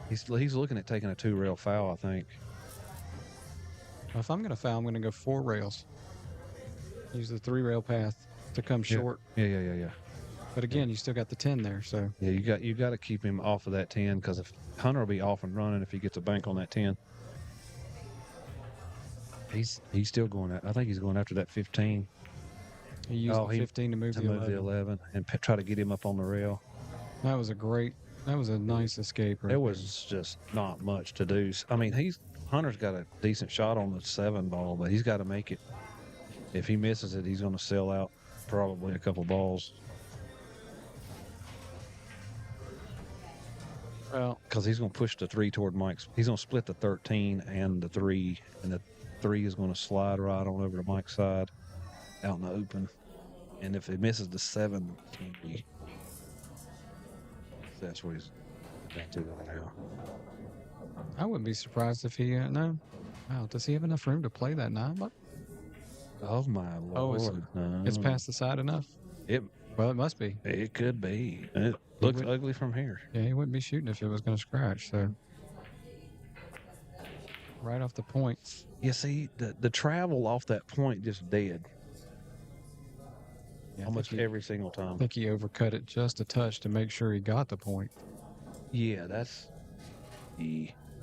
He's looking at taking a 2 rail foul, I think. Well, if I'm gonna foul, I'm gonna go 4 rails. Use the 3 rail path to come short. Yeah. But again, you still got the 10 there, so Yeah, you got to keep him off of that 10 because if Hunter will be off and running if he gets a bank on that 10. He's still going at. I think he's going after that 15. he used the 15 to move the 11 and try to get him up on the rail. That was a nice escape. Right There was just not much to do. I mean, Hunter's got a decent shot on the 7 ball, but he's got to make it. If he misses it, he's going to sell out probably a couple balls. Well, because he's going to push the 3 toward Mike's. He's going to split the 13 and the 3, and the 3 is going to slide right on over to Mike's side out in the open. And if he misses the 7, that's what he's doing now. I wouldn't be surprised if he no. Wow, does he have enough room to play that 9 buck? Oh my Lord! It's past the side enough. Well, it must be. It could be. It looks ugly from here. Yeah, he wouldn't be shooting if it was going to scratch. So right off the point. You see, the travel off that point just dead. Yeah, almost every single time. I think he overcut it just a touch to make sure he got the point. Yeah, that's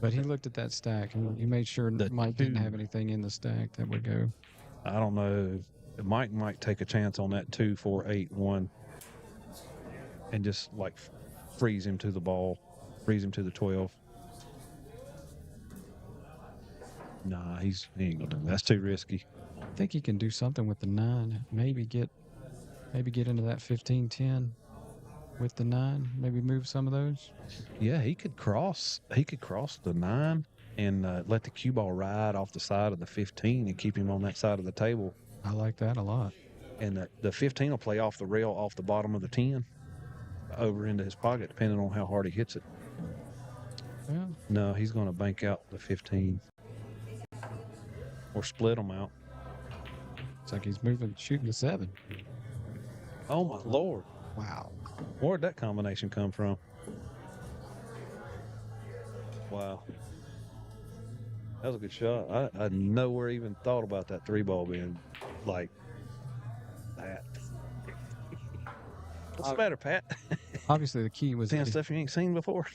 But he looked at that stack and he made sure The Mike didn't two. have anything in the stack that would go. I don't know. Mike might take a chance on that 2, 4, 8, 1 and just like freeze him to the ball, freeze him to the 12. Nah, he ain't gonna do that. That's too risky. I think he can do something with the 9. Maybe get into that 15-10 with the 9. Maybe move some of those. Yeah, he could cross. He could cross the 9 and let the cue ball ride off the side of the 15 and keep him on that side of the table. I like that a lot. And the 15 will play off the rail, off the bottom of the 10, over into his pocket, depending on how hard he hits it. Yeah. No, he's going to bank out the 15 or split them out. It's like he's shooting the 7. Oh my Lord! Wow. Where'd that combination come from? Wow, that was a good shot. I nowhere even thought about that 3 ball being like that. What's the matter, Pat? Obviously, the key was Seeing stuff you ain't seen before.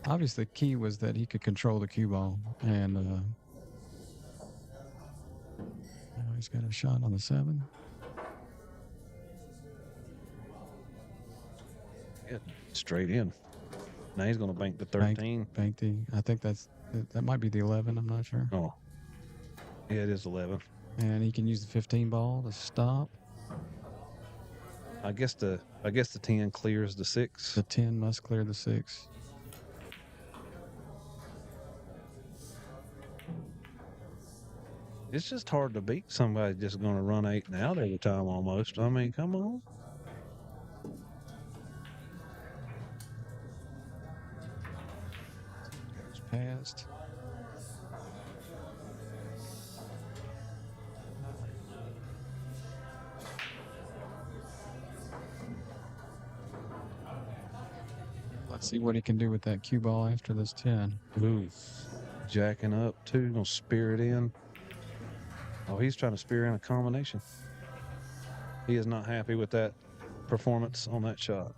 obviously the key was that he could control the cue ball, and now he's got a shot on the 7. Yeah, straight in. Now he's going to bank the 13. Bank the. I think that might be the 11. I'm not sure. Oh, yeah, it is 11. And he can use the 15 ball to stop. I guess the 10 clears the 6. The 10 must clear the 6. It's just hard to beat somebody just going to run 8 and out every time almost. I mean, come on. Goes past. Let's see what he can do with that cue ball after this 10. Ooh, jacking up too. Gonna spear it in. Oh, he's trying to spear in a combination. He is not happy with that performance on that shot.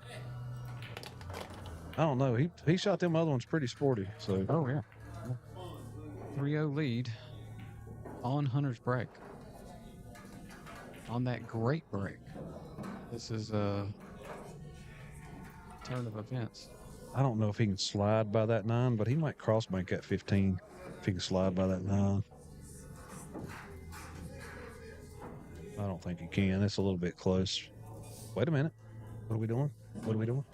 I don't know. He shot them other ones pretty sporty. So. Oh yeah. 3-0 lead on Hunter's break. On that great break. This is a turn of events. I don't know if he can slide by that 9, but he might cross bank at 15 if he can slide by that 9. I don't think he can. It's a little bit close. Wait a minute. What are we doing? What are we doing?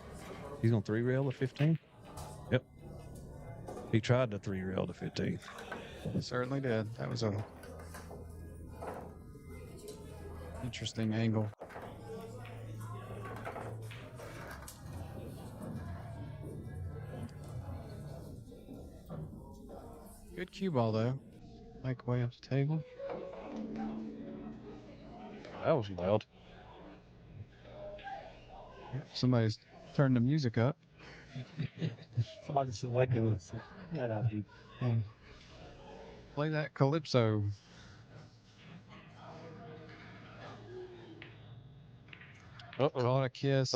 He's going to 3-rail to 15? Yep. He tried to 3-rail to 15. He certainly did. That was a interesting angle. Good cue ball though. Make way up the table. That was loud. Somebody's turned the music up. Play that calypso. Caught a kiss.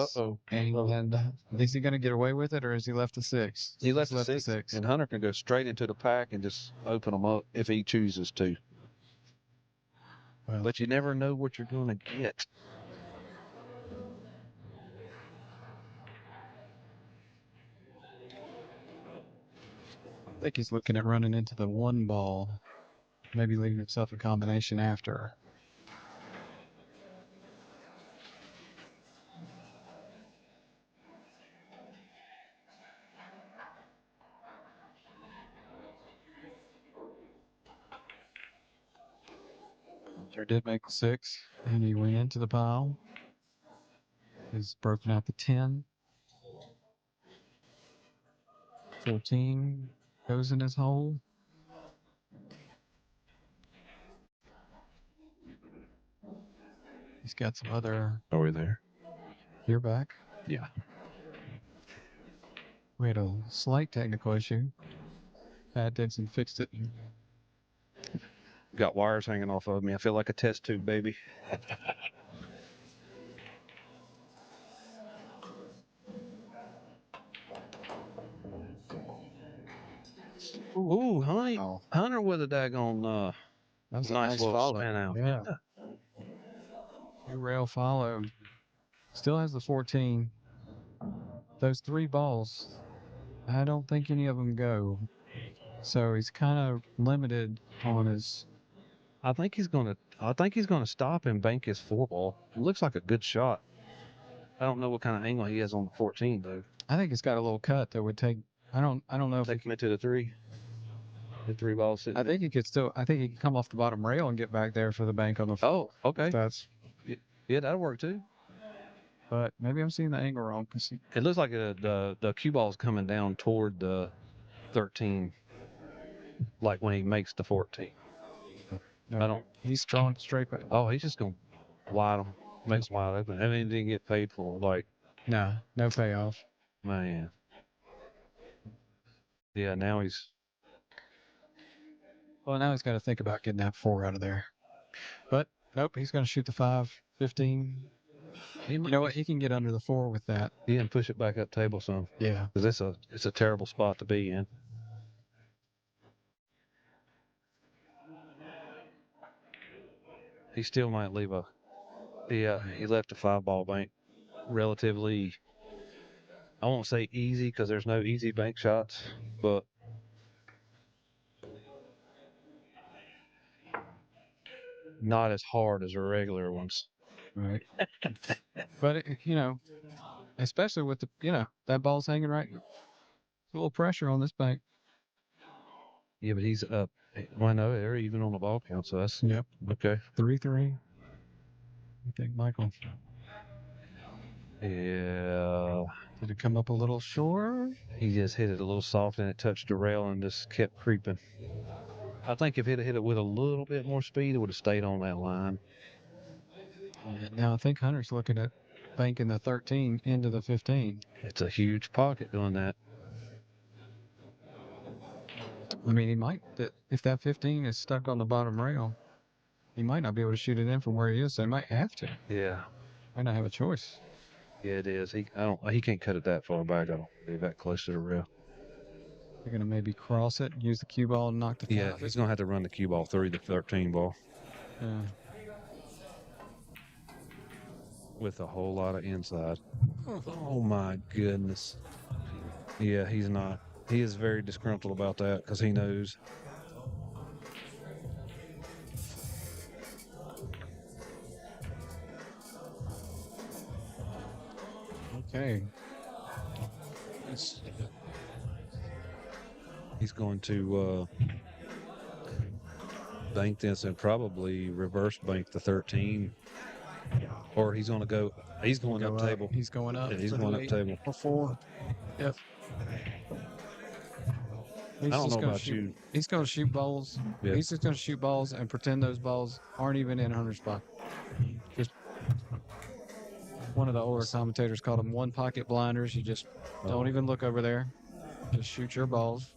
And is he going to get away with it, or is he left the 6? He left the 6. And Hunter can go straight into the pack and just open them up if he chooses to. Well, but you never know what you're going to get. I think he's looking at running into the 1 ball, maybe leaving himself a combination after. Hunter did make the 6, and he went into the pile. He's broken out the 10. 14 goes in his hole. He's got some other. Are we there? You're back. Yeah. We had a slight technical issue. Pat Dixon fixed it. Got wires hanging off of me. I feel like a test tube, baby. Ooh, honey, Oh. Hunter with a daggone That was a nice nice little follow. spin out. Yeah. New rail follow. Still has the 14. Those 3 balls, I don't think any of them go. So he's kind of limited on his. I think he's gonna stop and bank his 4 ball. It looks like a good shot. I don't know what kind of angle he has on the 14 though. I think it's got a little cut that would take. I don't know if Take him into the 3. The 3 balls sitting. I think he could still. I think he could come off the bottom rail and get back there for the bank on the. Oh, okay. That's. Yeah, that'll work too. But maybe I'm seeing the angle wrong. It looks like the cue ball's coming down toward the 13, like when he makes the 14. No, I don't. He's throwing straight back. Oh, he's just gonna wide him, makes wide open, and he didn't get paid for it. Like, No payoff. man. Yeah, now he's. Well, now he's got to think about getting that 4 out of there. But nope, he's going to shoot the 5, 15. You know what? He can get under the 4 with that. Yeah, and push it back up table some. Yeah, Because it's a terrible spot to be in. He still might leave a. Yeah, he left a 5 ball bank relatively. I won't say easy because there's no easy bank shots, but not as hard as the regular ones. right. But especially with that ball's hanging right. A little pressure on this bank. Yeah, but he's up. Well, no, they're even on the ball count, so that's Yep. okay. 3-3. You think, Michael? Yeah. Did it come up a little short? He just hit it a little soft and it touched the rail and just kept creeping. I think if he'd have hit it with a little bit more speed, it would have stayed on that line. Now I think Hunter's looking at banking the 13 into the 15. It's a huge pocket doing that. I mean, he might, if that 15 is stuck on the bottom rail, he might not be able to shoot it in from where he is, so he might have to. Yeah. Might not have a choice. Yeah, it is. He can't cut it that far back. I don't believe that close to the rail. You're gonna maybe cross it, use the cue ball, and knock the. Yeah, he's gonna have to run the cue ball through the 13 ball. Yeah. With a whole lot of inside. Oh my goodness. Yeah, he's not. He is very disgruntled about that because he knows. Okay. He's going to bank this and probably reverse bank the 13. Or he's going to go. He's going up table. He's going up. Yeah, he's going up table. Or 4. Yep. I don't know about you. He's going to shoot balls. Yeah. He's just going to shoot balls and pretend those balls aren't even in Hunter's spot. Just one of the older commentators called them one-pocket blinders. You just don't even look over there. Just shoot your balls.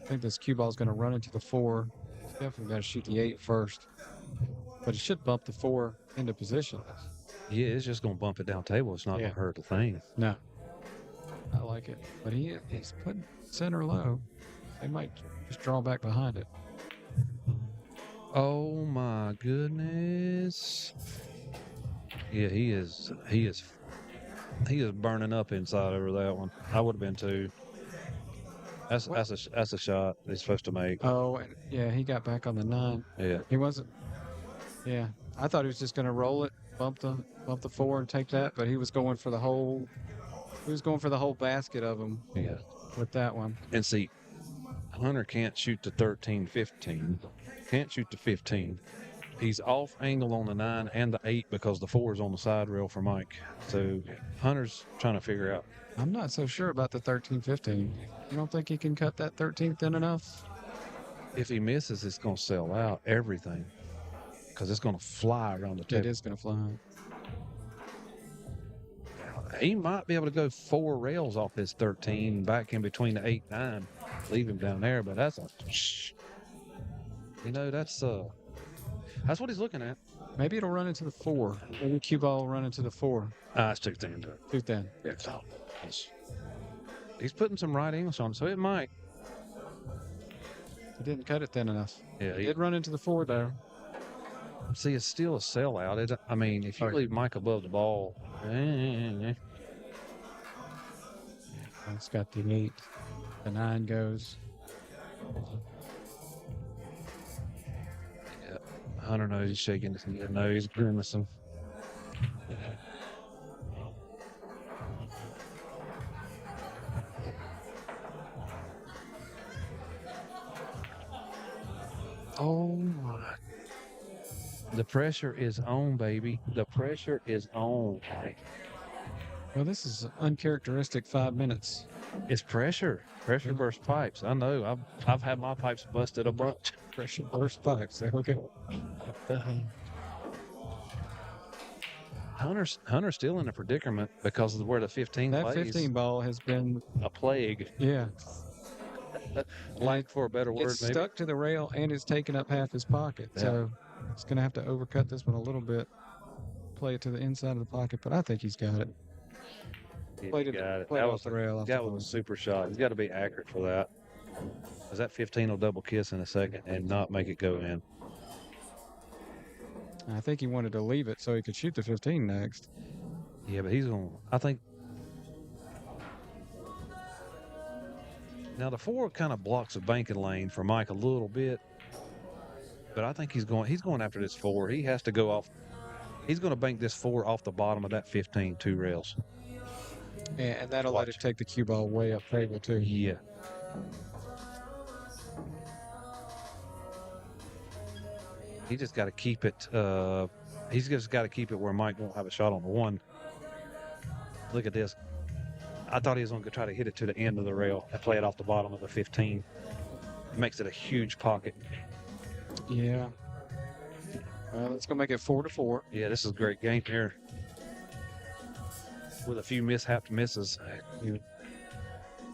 I think this cue ball is going to run into the 4. He's definitely got to shoot the 8 first. But it should bump the 4 into position. Yeah, it's just going to bump it down table. It's not going to hurt the thing. No. I like it. But he's putting center low. They might just draw back behind it. Oh my goodness. Yeah, he is burning up inside over that one. I would have been too. That's a shot he's supposed to make. Oh, yeah, he got back on the 9. Yeah. He wasn't. Yeah. I thought he was just going to roll it, bump the 4 and take that, but he was going for the whole basket of them. Yeah. With that one. And see, Hunter can't shoot the 13, 15. Can't shoot the 15. He's off angle on the 9 and the 8 because the 4 is on the side rail for Mike. So Hunter's trying to figure out. I'm not so sure about the 13, 15. You don't think he can cut that 13th thin enough? If he misses, it's going to sell out everything because it's going to fly around the table. It is going to fly. He might be able to go 4 rails off his 13 back in between the 8 and 9, leave him down there. But that's that's what he's looking at. Maybe it'll run into the 4. Maybe cue ball will run into the 4. It's too thin. Too thin. Yeah. He's putting some right angles on it, so it might. He didn't cut it thin enough. Yeah, He did run into the 4 though. See, it's still a sellout. I mean, if you leave Mike above the ball, It's got the 8. The 9 goes. yeah, Hunter knows he's shaking his head. No, he's grimacing. Oh my. The pressure is on, baby. The pressure is on. Well, this is uncharacteristic 5 minutes. It's pressure. Pressure burst pipes. I know. I've had my pipes busted a bunch. Pressure burst pipes. There we go. Hunter's still in a predicament because of where the 15 That plays. 15 ball has been A plague. Yeah. Like for a better word, It's maybe. stuck to the rail and it's taken up half his pocket. Yeah. So it's going to have to overcut this one a little bit. Play it to the inside of the pocket, but I think he's got it. Played it, Got it. played That off was the rail. off That the was a ball. super shot. He's got to be accurate for that. Because that 15 will double kiss in a second and not make it go in. I think he wanted to leave it so he could shoot the 15 next. Yeah, but he's going to, I think. Now, the 4 kind of blocks the banking lane for Mike a little bit. But I think he's going after this 4. He has to go off. He's going to bank this 4 off the bottom of that 15, 2 rails. And that'll let it take the cue ball way up table, too. Yeah. He just got to keep it. He's just got to keep it where Mike won't have a shot on the 1. Look at this. I thought he was going to try to hit it to the end of the rail and play it off the bottom of the 15. It makes it a huge pocket. Yeah. Let's go make it 4-4. Yeah, this is a great game here. With a few mishapped misses.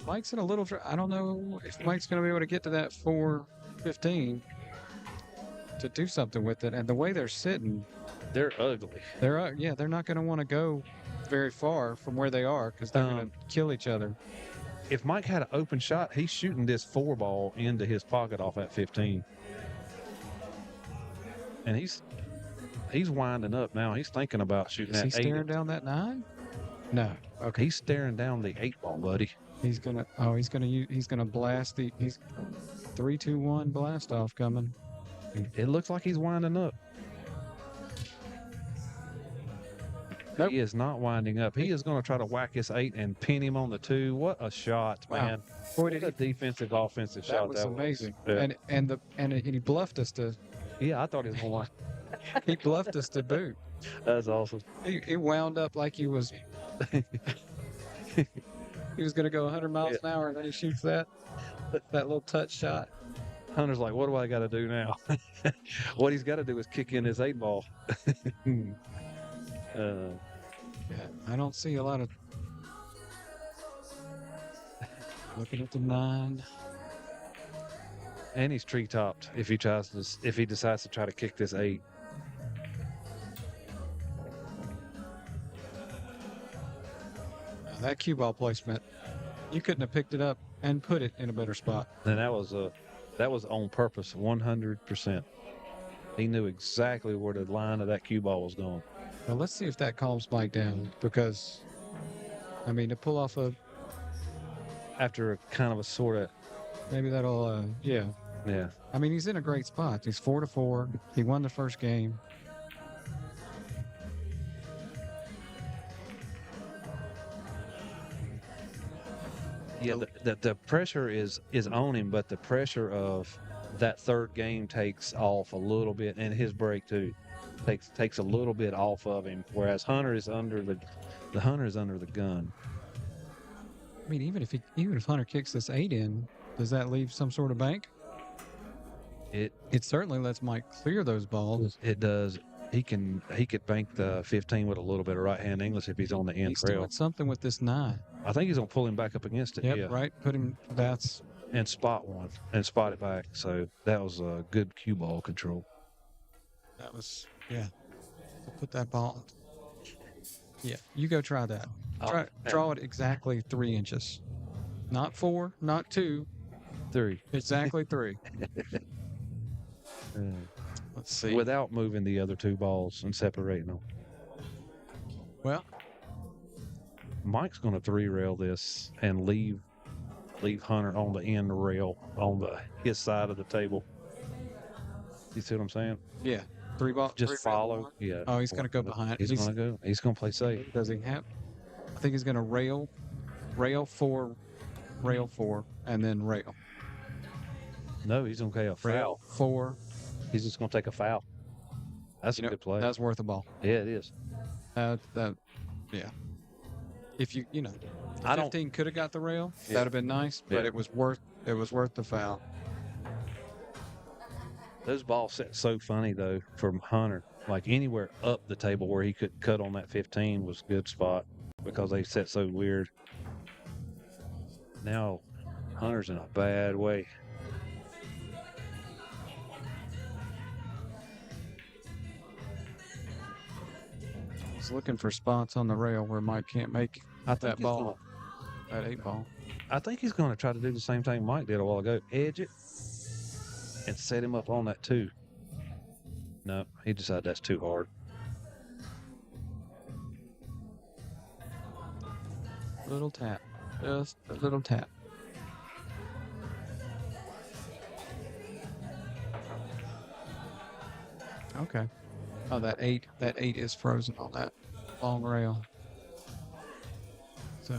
Mike's in a little. I don't know if Mike's going to be able to get to that 4-15 to do something with it. And the way they're sitting, they're ugly. They're not going to want to go very far from where they are because they're going to kill each other. If Mike had an open shot, he's shooting this 4 ball into his pocket off that 15. And he's winding up now. He's thinking about shooting Is that he 8. staring down that 9? No. Okay. He's staring down the 8 ball, buddy. He's gonna blast the. He's 3-2-1 blast off coming. It looks like he's winding up. Nope. He is not winding up. He is going to try to whack his 8 and pin him on the 2. What a shot, man! Boy, what a defensive, offensive that shot was that amazing. was. Yeah. And he bluffed us to. Yeah, I thought he was going to. He bluffed us to boot. That's awesome. He wound up like he was. He was going to go 100 miles an hour, and then he shoots that little touch shot. Hunter's like, what do I got to do now? What he's got to do is kick in his 8 ball. I don't see a lot of. Looking at the 9. And he's tree topped if he decides to try to kick this 8. That cue ball placement, you couldn't have picked it up and put it in a better spot. And that was on purpose, 100%. He knew exactly where the line of that cue ball was going. Well, let's see if that calms Mike down because, I mean, to pull off after a kind of a sort of. Maybe that'll, yeah. Yeah. I mean, he's in a great spot. He's 4-4. He won the first game. Yeah, the pressure is on him, but the pressure of that third game takes off a little bit, and his break too takes a little bit off of him. Whereas Hunter is under the Hunter is under the gun. I mean, even if Hunter kicks this 8 in, does that leave some sort of bank? It certainly lets Mike clear those balls. It does. He could bank the 15 with a little bit of right hand English if he's on the end He's trail. doing something with this 9. I think he's gonna pull him back up against it. Yep, Yeah. right. Put him. That's and spot it back. So that was a good cue ball control. That was put that ball. Yeah, you go try that. Draw it exactly 3 inches. Not 4, not 2, 3. exactly 3. Let's see. Without moving the other 2 balls and separating them. Well, Mike's going to 3-rail this and leave Hunter on the end rail on his side of the table. You see what I'm saying? yeah. 3 ball. Just 3 follow. Yeah. Oh, he's going to go behind. He's going to go. He's going to play safe. Does he have? I think he's going to rail 4, and then rail. No, he's going to play a foul. Rail 4. He's just going to take a foul. That's a good play. That's worth a ball. Yeah, it is. Yeah. If you 15 could have got the rail, Yeah. that'd have been nice, but Yeah. it was worth the foul. Those balls set so funny though from Hunter. Like anywhere up the table where he could cut on that 15 was a good spot because they set so weird. Now Hunter's in a bad way. He's looking for spots on the rail where Mike can't make that he's ball, that 8 ball. I think he's going to try to do the same thing Mike did a while ago. Edge it and set him up on that 2. No, he decided that's too hard. Little tap. Just a little tap. Okay. Oh, that 8 is frozen on that long rail. So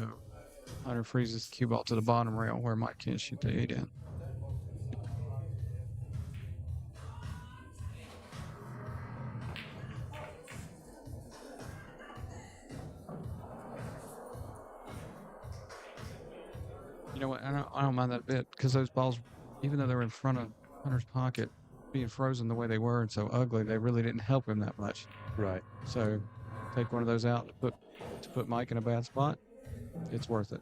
Hunter freezes the cue ball to the bottom rail where Mike can't shoot the 8 in. You know what? I don't mind that a bit because those balls, even though they're in front of Hunter's pocket, being frozen the way they were and so ugly, they really didn't help him that much. Right. So take one of those out to put Mike in a bad spot. It's worth it.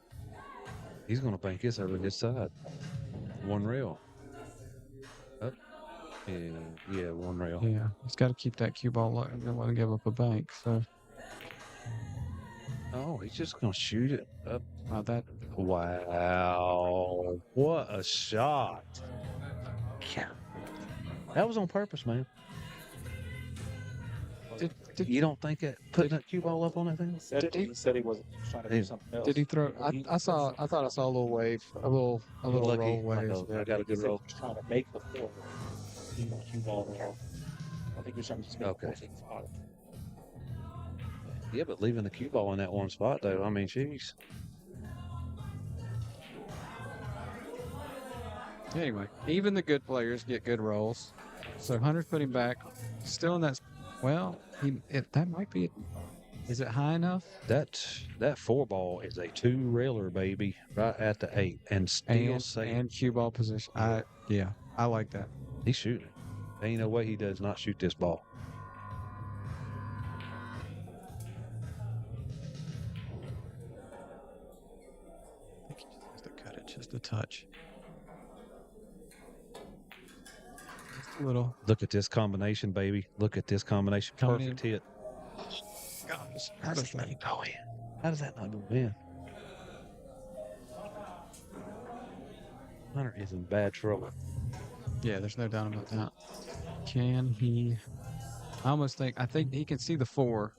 He's going to bank this over this side. 1 rail. Up. Yeah, 1 rail. Yeah, he's got to keep that cue ball low and don't want to give up a bank. So. Oh, he's just going to shoot it up. Wow. What a shot. Yeah. That was on purpose, man. You don't think that putting that cue ball up on that thing? He said he wasn't trying to do something else. Did he throw? I thought I saw a little wave, a little Lucky. roll wave. I got a good roll. Trying to make the four. Cue ball there. I think he was trying to just make Okay. the 14 spot. Yeah, but leaving the cue ball in that one spot, though, I mean, jeez. Anyway, even the good players get good rolls. So Hunter's putting back, still in that. Well, that might be. Is it high enough? That 4 ball is a 2-railer, baby, right at the 8, and still safe. And cue ball position. I like that. He's shooting. Ain't no way he does not shoot this ball. I think he just has to cut it just a touch. Just a little. Look at this combination, baby. Look at this combination. Coming Perfect hit. Gosh, How does that not go in? How does that not go in? Hunter is in bad trouble. Yeah, there's no doubt about that. Can he? I think he can see the 4.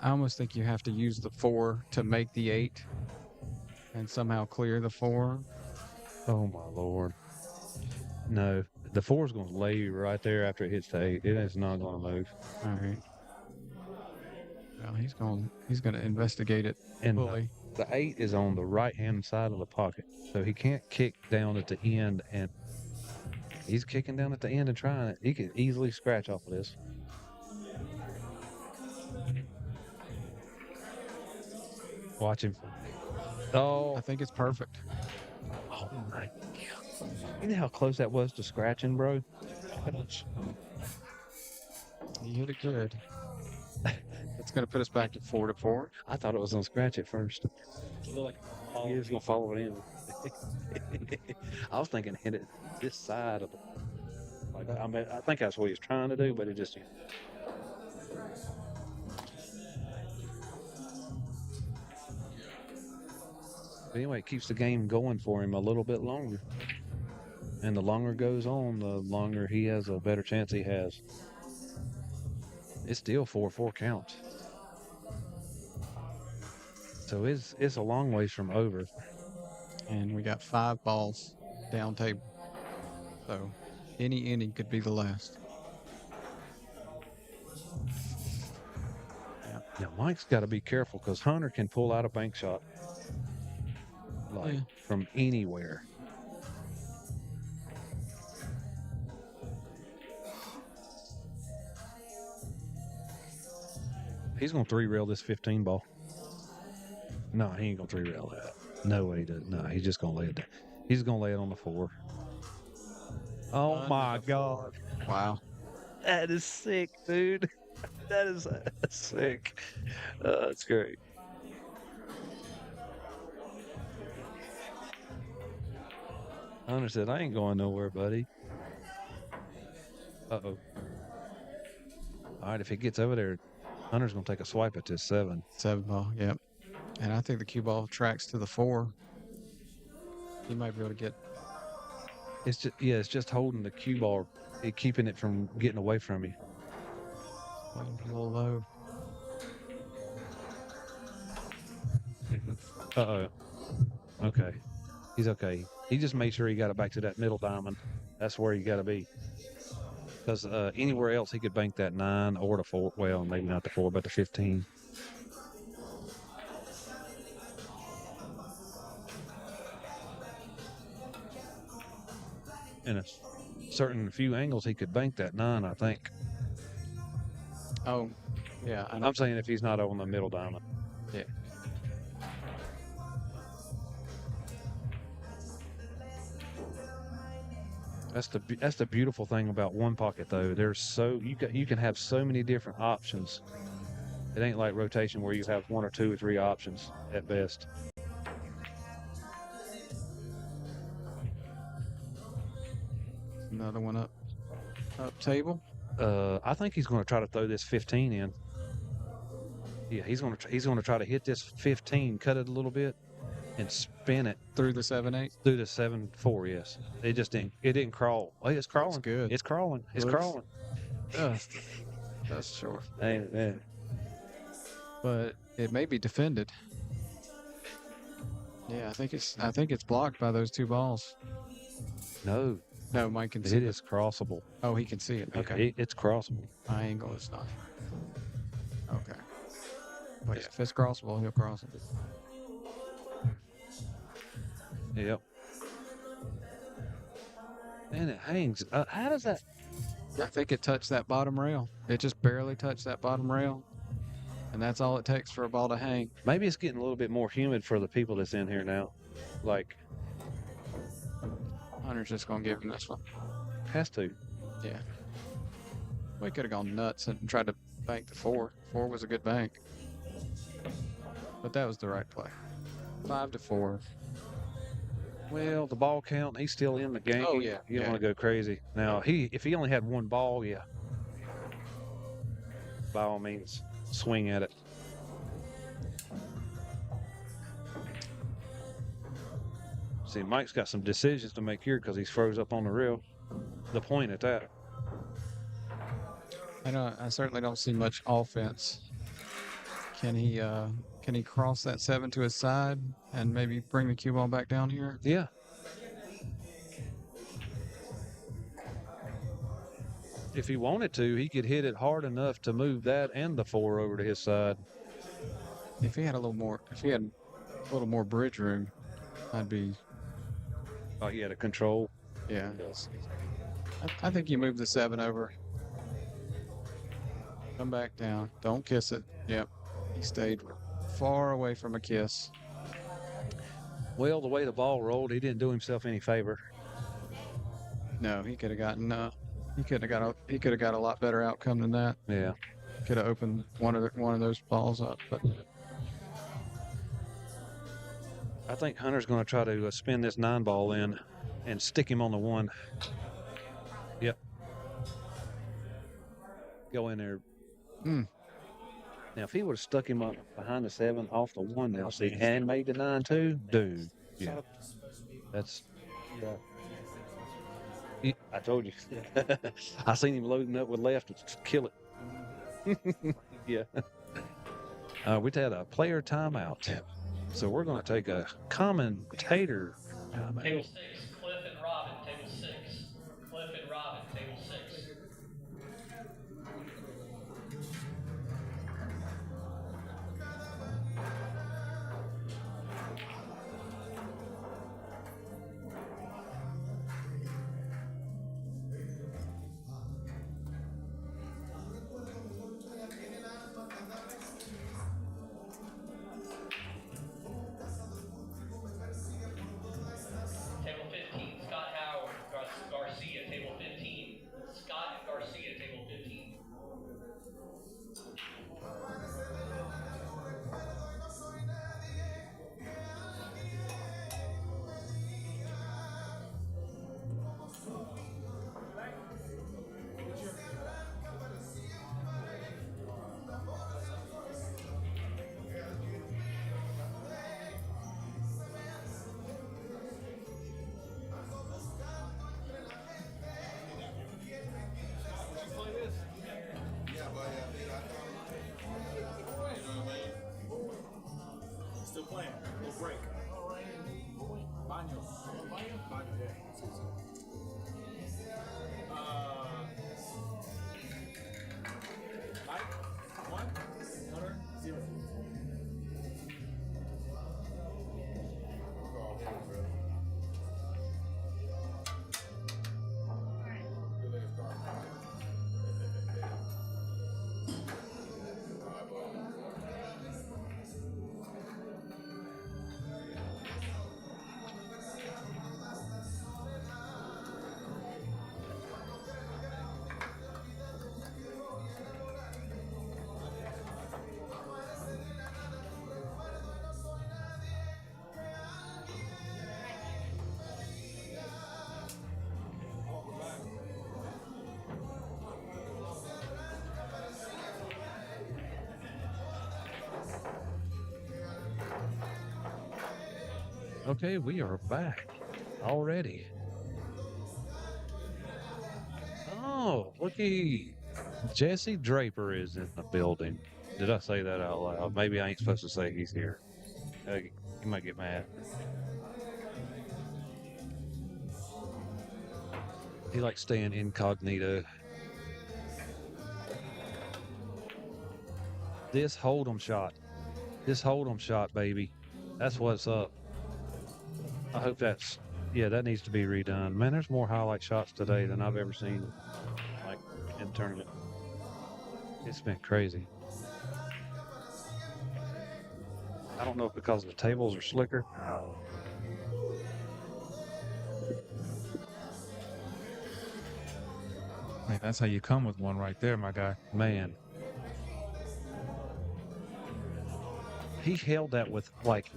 I almost think you have to use the 4 to make the 8 and somehow clear the 4. Oh, my Lord. No, the 4 is going to lay right there after it hits the 8. It is not going to move. All right. Well, he's going to investigate it And fully. the 8 is on the right-hand side of the pocket, so he can't kick down at the end, and he's kicking down at the end and trying it. He could easily scratch off of this. Watch him. Oh, I think it's perfect. oh my God. You know how close that was to scratching, bro? He hit it good. It's going to put us back to 4-4. I thought it was going to scratch it first. He was going to follow it in. I was thinking hit it this side of the. Like, I mean, I think that's what he was trying to do, but it just. But anyway, it keeps the game going for him a little bit longer. And the longer it goes on, the longer he has a better chance he has. It's still 4-4 counts. So it's a long ways from over. And we got 5 balls down table. So any inning could be the last. Yeah. Now Mike's got to be careful because Hunter can pull out a bank shot from anywhere. He's gonna 3-rail this 15 ball. No, he ain't gonna 3-rail that. No way he does. No, he's just gonna lay it down. He's gonna lay it on the 4. Oh my God! Wow, that is sick, dude. That is sick. That's great. Hunter said, "I ain't going nowhere, buddy." Uh-oh. All right, if he gets over there, Hunter's gonna take a swipe at this 7. 7 ball. Yep. And I think the cue ball tracks to the 4. He might be able to get. It's just holding the cue ball, keeping it from getting away from you. A little low. Uh-oh. Okay. He's okay. He just made sure he got it back to that middle diamond. That's where you got to be. Because anywhere else he could bank that 9 or the 4. Well, maybe not the 4, but the 15. In a certain few angles, he could bank that 9, I think. Oh, yeah. I'm saying if he's not on the middle diamond. Yeah. That's the beautiful thing about one pocket though. There's you can have so many different options. It ain't like rotation where you have 1 or 2 or 3 options at best. Another one up table. I think he's going to try to throw this 15 in. Yeah, he's going to try to hit this 15, cut it a little bit, and spin it through the 7-8. Through the 7-4. Yes, it didn't crawl. Oh, it's crawling. That's good. It's crawling. It's crawling. That's short. Amen. But it may be defended. Yeah, I think it's blocked by those 2 balls. No, Mike can see it. It is crossable. Oh, he can see it. Okay. It's crossable. My angle is not. Okay. But if it's crossable, he'll cross it. Yep. And it hangs. How does that? I think it touched that bottom rail. It just barely touched that bottom rail. And that's all it takes for a ball to hang. Maybe it's getting a little bit more humid for the people that's in here now. Like, Hunter's just going to give him this one. Has to. Yeah. We could have gone nuts and tried to bank the 4. 4 was a good bank. But that was the right play. 5-4. Well, the ball count, he's still in the game. Oh, yeah. You don't want to go crazy. Now, if he only had 1 ball, yeah. By all means, swing at it. See, Mike's got some decisions to make here because he's froze up on the reel. The point at that. I certainly don't see much offense. Can he cross that 7 to his side and maybe bring the cue ball back down here? Yeah. If he wanted to, he could hit it hard enough to move that and the 4 over to his side. If he had a little more bridge room, I'd be. Oh, he had a control. Yeah. I think you move the 7 over. Come back down. Don't kiss it. Yep. He stayed far away from a kiss. Well, the way the ball rolled, he didn't do himself any favor. No, he could have gotten. He could have got a lot better outcome than that. Yeah. Could have opened one of those balls up, but. I think Hunter's going to try to spin this 9 ball in and stick him on the 1. Yep. Go in there. Now, if he would have stuck him up behind the 7 off the 1 now, see, and made the 9 too, dude. Yeah. That's, yeah. I told you. I seen him loading up with left to kill it. Yeah. We had a player timeout. So we're going to take a commentator timeout. Table 6, Cliff and Robin. Table 6, Cliff and Robin. Table 6. Table 15, Scott Howard, Garcia. Table 15, Scott and Garcia. Table 15. Still playing. Little break. Baño. Baño, yeah. Mike, 1, Hunter, 0. Okay, we are back already. Oh, looky. Jesse Draper is in the building. Did I say that out loud? Maybe I ain't supposed to say he's here. He might get mad. He likes staying incognito. This hold'em shot. This hold'em shot, baby. That's what's up. I hope that's, yeah, that needs to be redone. Man, there's more highlight shots today than I've ever seen, like, in tournament. It's been crazy. I don't know if because the tables are slicker. Man, that's how you come with one right there, my guy. Man. He held that with, like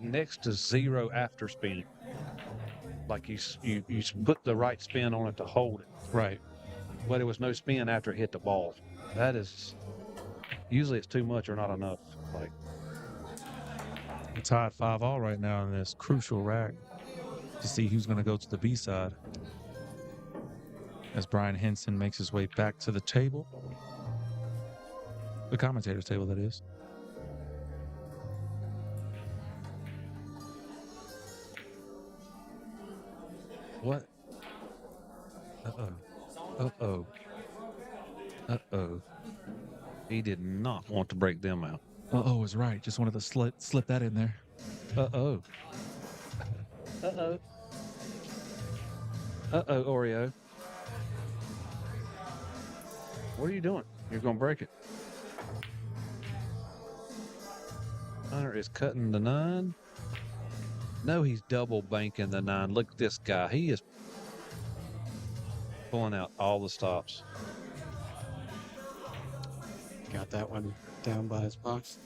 next to 0 after spin. Like you put the right spin on it to hold it. Right. But it was no spin after it hit the ball. That is, usually it's too much or not enough. Like, We're tied 5-all right now in this crucial rack to see who's going to go to the B side. As Brian Henson makes his way back to the table. The commentator's table, that is. what? Uh-oh. Uh-oh. Uh-oh. He did not want to break them out. Uh-oh is right. Just wanted to slip that in there. Uh-oh. Uh-oh. Uh-oh, Oreo. What are you doing? You're going to break it. Hunter is cutting the 9. No, he's double banking the 9. Look at this guy. He is pulling out all the stops. Got that one down by his box.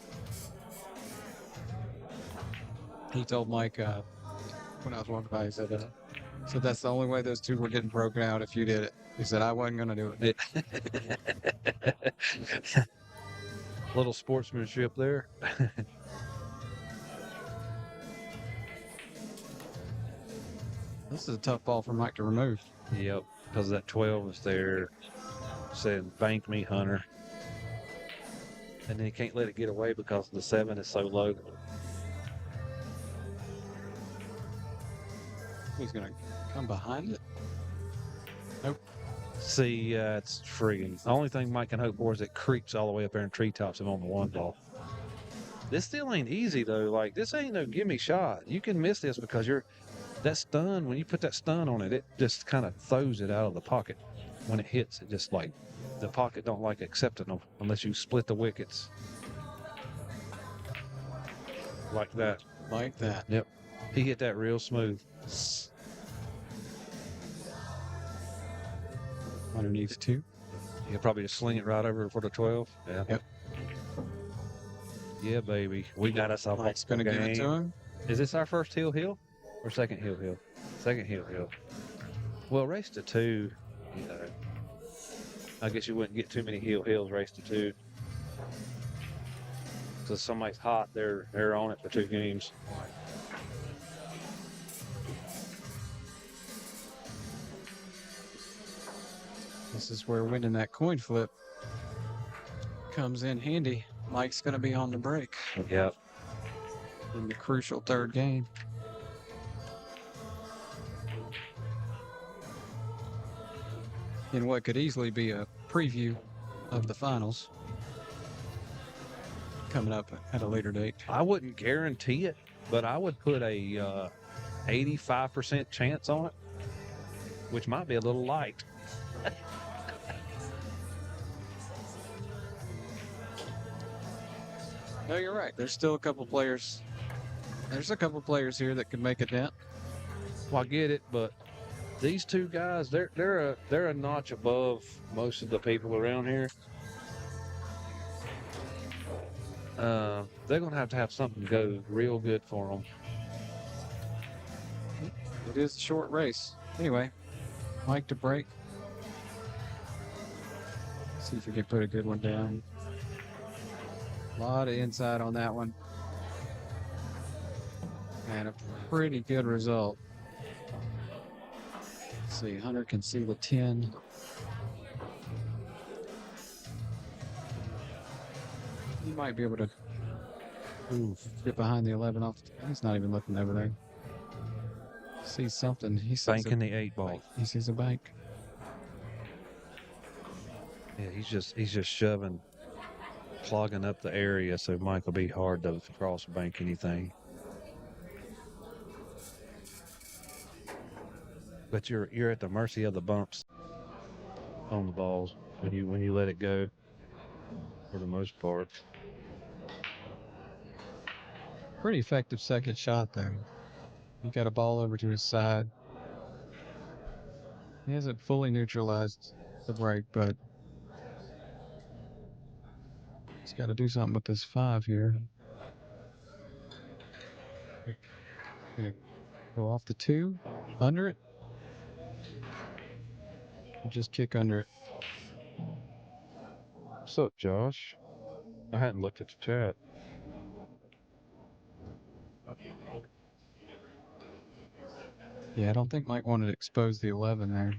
He told Mike when I was walking by, he said, So that's the only way those two were getting broken out if you did it. He said I wasn't gonna do it. Little sportsmanship there. This is a tough ball for Mike to remove. Yep, because that 12 was there saying, bank me, Hunter. And then he can't let it get away because the 7 is so low. He's gonna come behind it. Nope. See, it's friggin'. The only thing Mike can hope for is it creeps all the way up there in treetops and on the 1 ball. This still ain't easy though. Like, this ain't no gimme shot. You can miss this because that stun, when you put that stun on it, it just kind of throws it out of the pocket. When it hits, it just like, the pocket don't like accepting them unless you split the wickets. Like that. Like that. Yep. He hit that real smooth. Underneath 2. He'll probably just sling it right over for the 12. Yeah. Yep. Yeah, baby. We got us off. Mike's gonna give it to him. Is this our first heel or second heel? Second heel. Well, race to 2, you know. I guess you wouldn't get too many heels race to 2. Because if somebody's hot, they're on it for 2 games. This is where winning that coin flip comes in handy. Mike's going to be on the break. Yep. In the crucial 3rd game. In what could easily be a preview of the finals coming up at a later date. I wouldn't guarantee it, but I would put a 85% chance on it, which might be a little light. No, you're right. There's still a couple players. There's a couple players here that could make a dent. Well, I get it, but these 2 guys, they're a notch above most of the people around here. They're gonna have to have something go real good for them. It is a short race. Anyway, Mike to break. See if we can put a good one down. A lot of inside on that one. And a pretty good result. Let's see, Hunter can see the 10. He might be able to get behind the 11 off. He's not even looking over there. Sees something. He sees Banking the 8 ball. He sees a bank. Yeah, he's just shoving, clogging up the area, so Mike will be hard to cross bank anything. But you're at the mercy of the bumps on the balls when you let it go, for the most part. Pretty effective second shot there. He got a ball over to his side. He hasn't fully neutralized the break, but he's got to do something with this 5 here. Gonna go off the 2, under it. Just kick under it. What's up, Josh? I hadn't looked at the chat. Yeah, I don't think Mike wanted to expose the 11 there.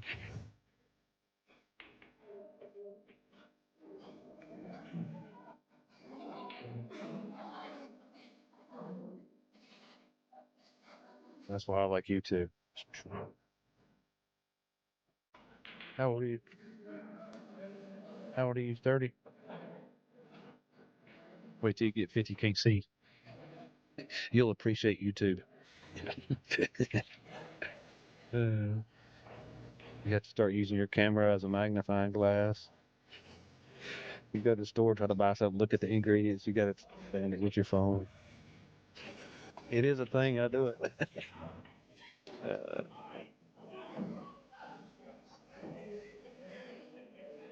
That's why I like you too. How old are you? How old are you? 30? Wait till you get 50, can't see. You'll appreciate YouTube. You have to start using your camera as a magnifying glass. You go to the store, try to buy something, look at the ingredients, you got to stand it with your phone. It is a thing, I do it.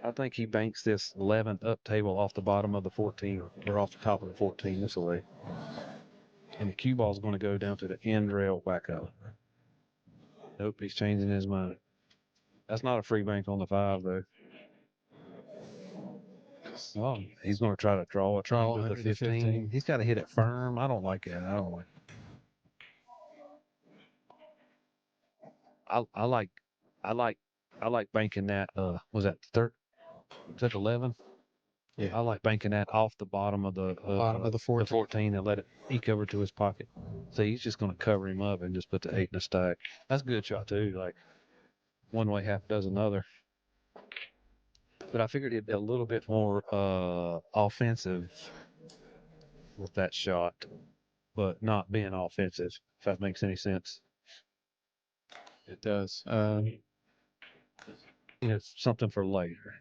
I think he banks this 11 up table off the bottom of the 14, or off the top of the 14 this way. And the cue ball is going to go down to the end rail back up. Nope, he's changing his mind. That's not a free bank on the 5 though. Oh, he's going to try to draw it under the 15. He's got to hit it firm. I don't like that. I don't like. I like, I like, I like banking that. Was that third? Was that 11? Yeah. I like banking that off the bottom of the 14 and let it eke over to his pocket. So he's just going to cover him up and just put the 8 in the stack. That's a good shot too. Like one way, half does another. But I figured it'd be a little bit more offensive with that shot, but not being offensive. If that makes any sense. It does. It's something for later.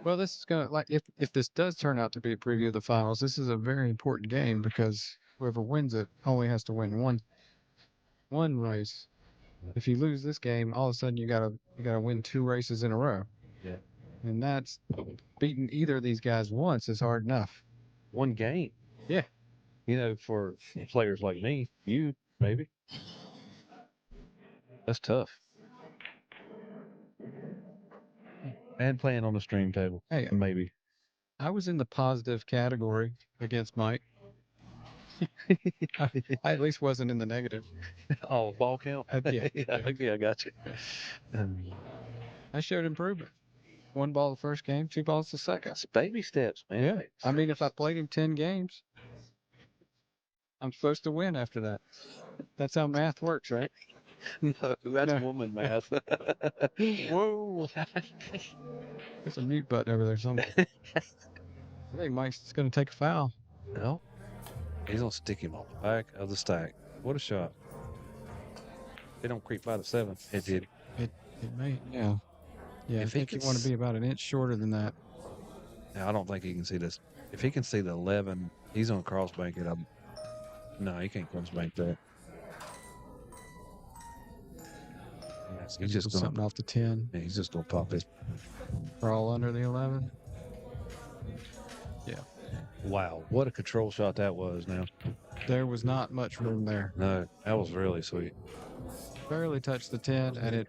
Well, this is gonna like if this does turn out to be a preview of the finals, this is a very important game because whoever wins it only has to win one race. If you lose this game, all of a sudden you gotta win 2 races in a row. Yeah. And that's beating either of these guys once is hard enough. One game. Yeah. You know, for players like me, you maybe. That's tough. And playing on the stream table. Hey, maybe. I was in the positive category against Mike. I at least wasn't in the negative. Oh, ball count? Yeah. Okay, I got you. I showed improvement. 1 ball the first game, 2 balls the second. It's baby steps, man. Yeah. I mean, if I played him 10 games, I'm supposed to win after that. That's how math works, right? No, that's woman math. Whoa. There's a mute button over there somewhere. I think Mike's going to take a foul. No. He's going to stick him on the back of the stack. What a shot. It don't creep by the 7. It did. It may, yeah. Yeah, I think you want to be about an inch shorter than that. I don't think he can see this. If he can see the 11, he's on cross bank it. No, he can't cross bank that. He's just going something off the 10. Yeah, he's just going to pop his. Crawl under the 11. Yeah. Wow, what a control shot that was now. There was not much room there. No, that was really sweet. Barely touched the 10 and it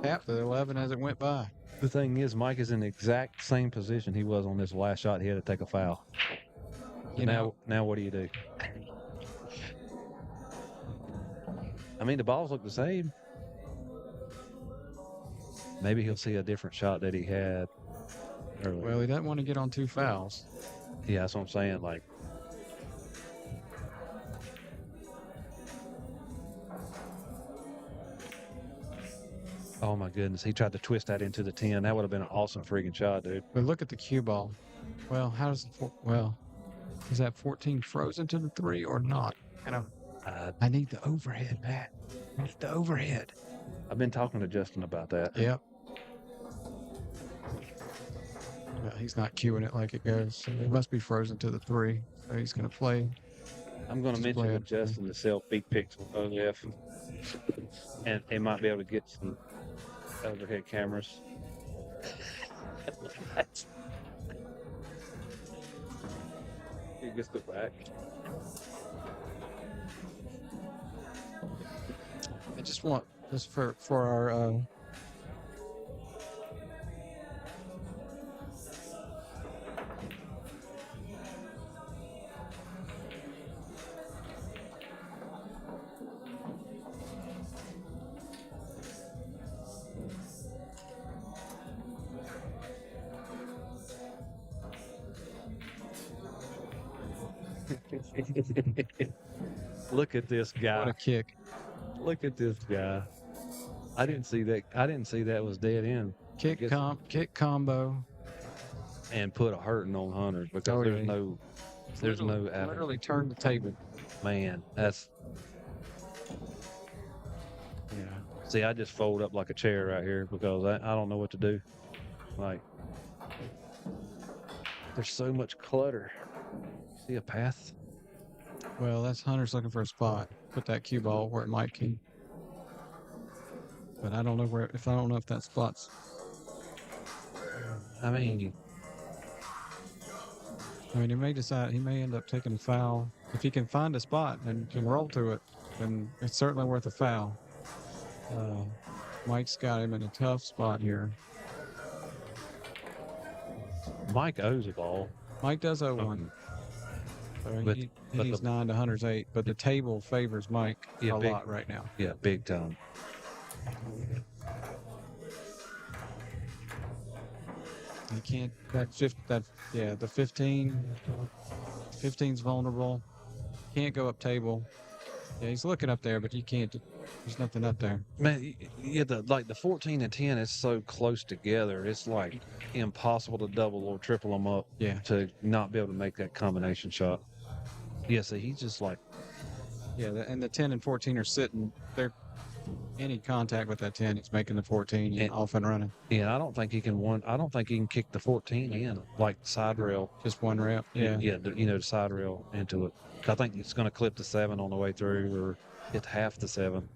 tapped the 11 as it went by. The thing is, Mike is in the exact same position he was on this last shot. He had to take a foul. Now what do you do? I mean, the balls look the same. Maybe he'll see a different shot that he had earlier. Well, he doesn't want to get on 2 fouls. Yeah, that's what I'm saying. Like, oh my goodness, he tried to twist that into the 10. That would have been an awesome freaking shot, dude. But look at the cue ball. Well, how does is that 14 frozen to the 3 or not? I need the overhead, Matt. I need the overhead. I've been talking to Justin about that. Yep. Well, he's not cueing it like it goes. So it must be frozen to the 3. So he's going to play. I'm going to mention to Justin to sell feet picks on OF. And they might be able to get some overhead cameras. He gets the back. I just want this for our Look at this guy. what a kick. Look at this guy. I didn't see that. I didn't see that was dead end. Kick combo. And put a hurting on Hunter because there's no Literally turned the table. Man, that's See, I just fold up like a chair right here because I don't know what to do. Like, there's so much clutter. See a path? Well, that's Hunter's looking for a spot. Put that cue ball where it might be. But I don't know if that spot's. I mean, I mean, he may end up taking a foul. If he can find a spot and can roll to it, then it's certainly worth a foul. Mike's got him in a tough spot here. Mike owes a ball. Mike does owe one. So But- he but needs the- 9 to Hunter's 8, but the table favors Mike a lot right now. Yeah, big time. You can't, the 15's vulnerable. Can't go up table. Yeah, he's looking up there, but you can't, there's nothing up there. Man, yeah, the 14 and 10 is so close together. It's like impossible to double or triple them up. Yeah. To not be able to make that combination shot. Yeah, so he's just like. Yeah, and the 10 and 14 are sitting. They're any contact with that 10, he's making the 14 and off and running. Yeah, I don't think he can kick the 14 in like side rail. Just one rep. Yeah. Yeah, the side rail into it. I think it's going to clip the 7 on the way through, or hit half the 7.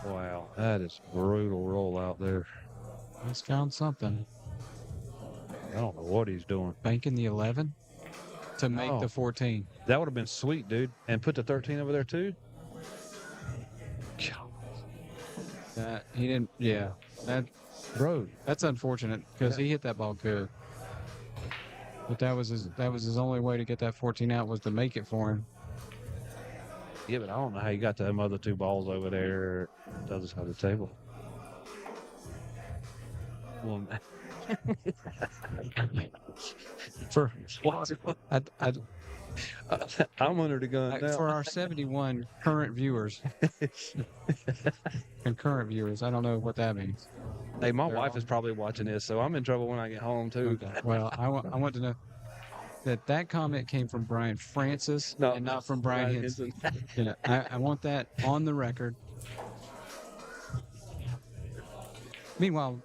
Wow, that is brutal roll out there. He's found something. I don't know what he's doing. Banking the 11 to make the 14. That would have been sweet, dude. And put the 13 over there too. That he didn't. Yeah, that's unfortunate because he hit that ball good. But that was his only way to get that 14 out, was to make it for him. Yeah, but I don't know how you got them other 2 balls over there the other side of the table. Well, for what? I'm under the gun now. For our 71 current viewers, concurrent viewers, I don't know what that means. Hey, my wife is probably watching this, so I'm in trouble when I get home too. Okay. Well, I want to know that comment came from Brian Francis and not from Brian Henson. Yeah, I want that on the record. Meanwhile,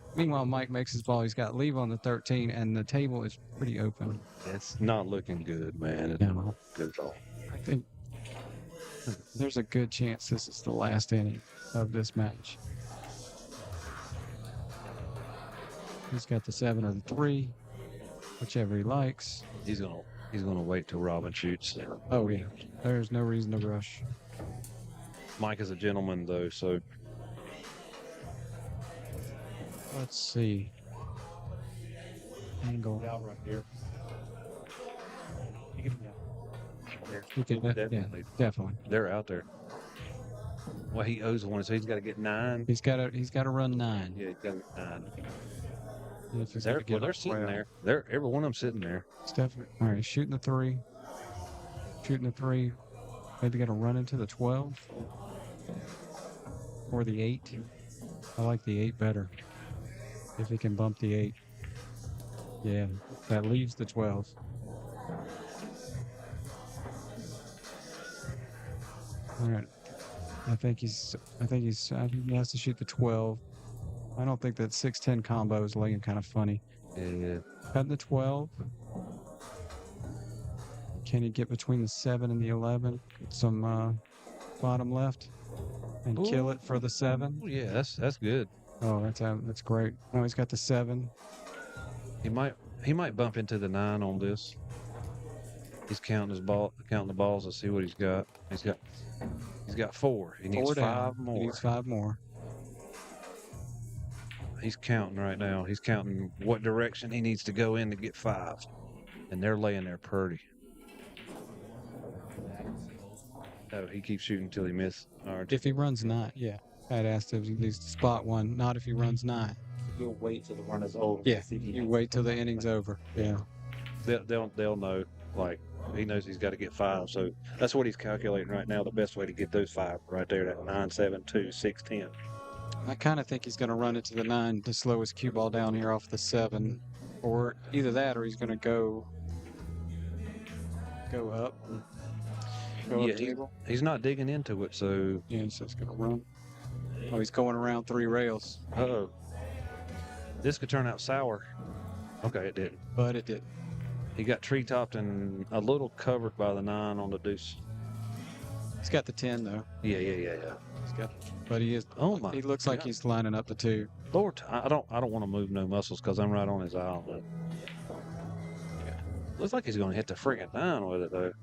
Mike makes his ball. He's got leave on the 13, and the table is pretty open. It's not looking good, man. It's not good at all. I think there's a good chance this is the last inning of this match. He's got the 7 or the 3, whichever he likes. He's gonna wait till Robin shoots. Oh yeah, there's no reason to rush. Mike is a gentleman though, so. Let's see. Angle. Out right here. He can, definitely. They're out there. Well, he owes one, so he's got to get 9. He's got to run 9. Yeah, he's got to get 9. If he's They're gonna get sitting 12. there. Every one of them sitting there. Definitely. All right, shooting the 3. Shooting the 3. Maybe got to run into the 12 or the 8. I like the 8 better. If he can bump the 8. Yeah, that leaves the 12. All right. I think he has to shoot the 12. I don't think that 6-10 combo is looking kind of funny. Yeah. Got the 12. Can he get between the 7 and the 11? Get some bottom left and kill it for the 7. Oh, yeah, that's good. Oh, that's great. Oh, he's got the 7. He might bump into the 9 on this. He's counting the balls to see what he's got. He's got 4. He needs 5 more. He needs 5 more. He's counting right now. He's counting what direction he needs to go in to get 5. And they're laying there pretty. Oh, he keeps shooting until he misses. If he runs 9, yeah. I'd asked if he needs to spot 1, not if he runs 9. You'll wait till the run is over. Yeah, you wait till the inning's over. Yeah. They'll know. Like, he knows he's got to get 5. So that's what he's calculating right now. The best way to get those 5 right there, that 9, 7, 2, 6, 10. I kind of think he's going to run into the 9 to slow his cue ball down here off the 7. Or either that or he's going to go up. Go up table. He's not digging into it, so. Yeah, so it's going to run. Oh, he's going around 3 rails. Uh-oh. This could turn out sour. Okay, it didn't. But it did. He got tree-topped and a little covered by the 9 on the deuce. He's got the 10, though. Yeah. He's got, but he is. Oh my! He looks like he's lining up the 2. Lord, I don't want to move no muscles because I'm right on his aisle. But. Looks like he's going to hit the friggin' 9 with it, though.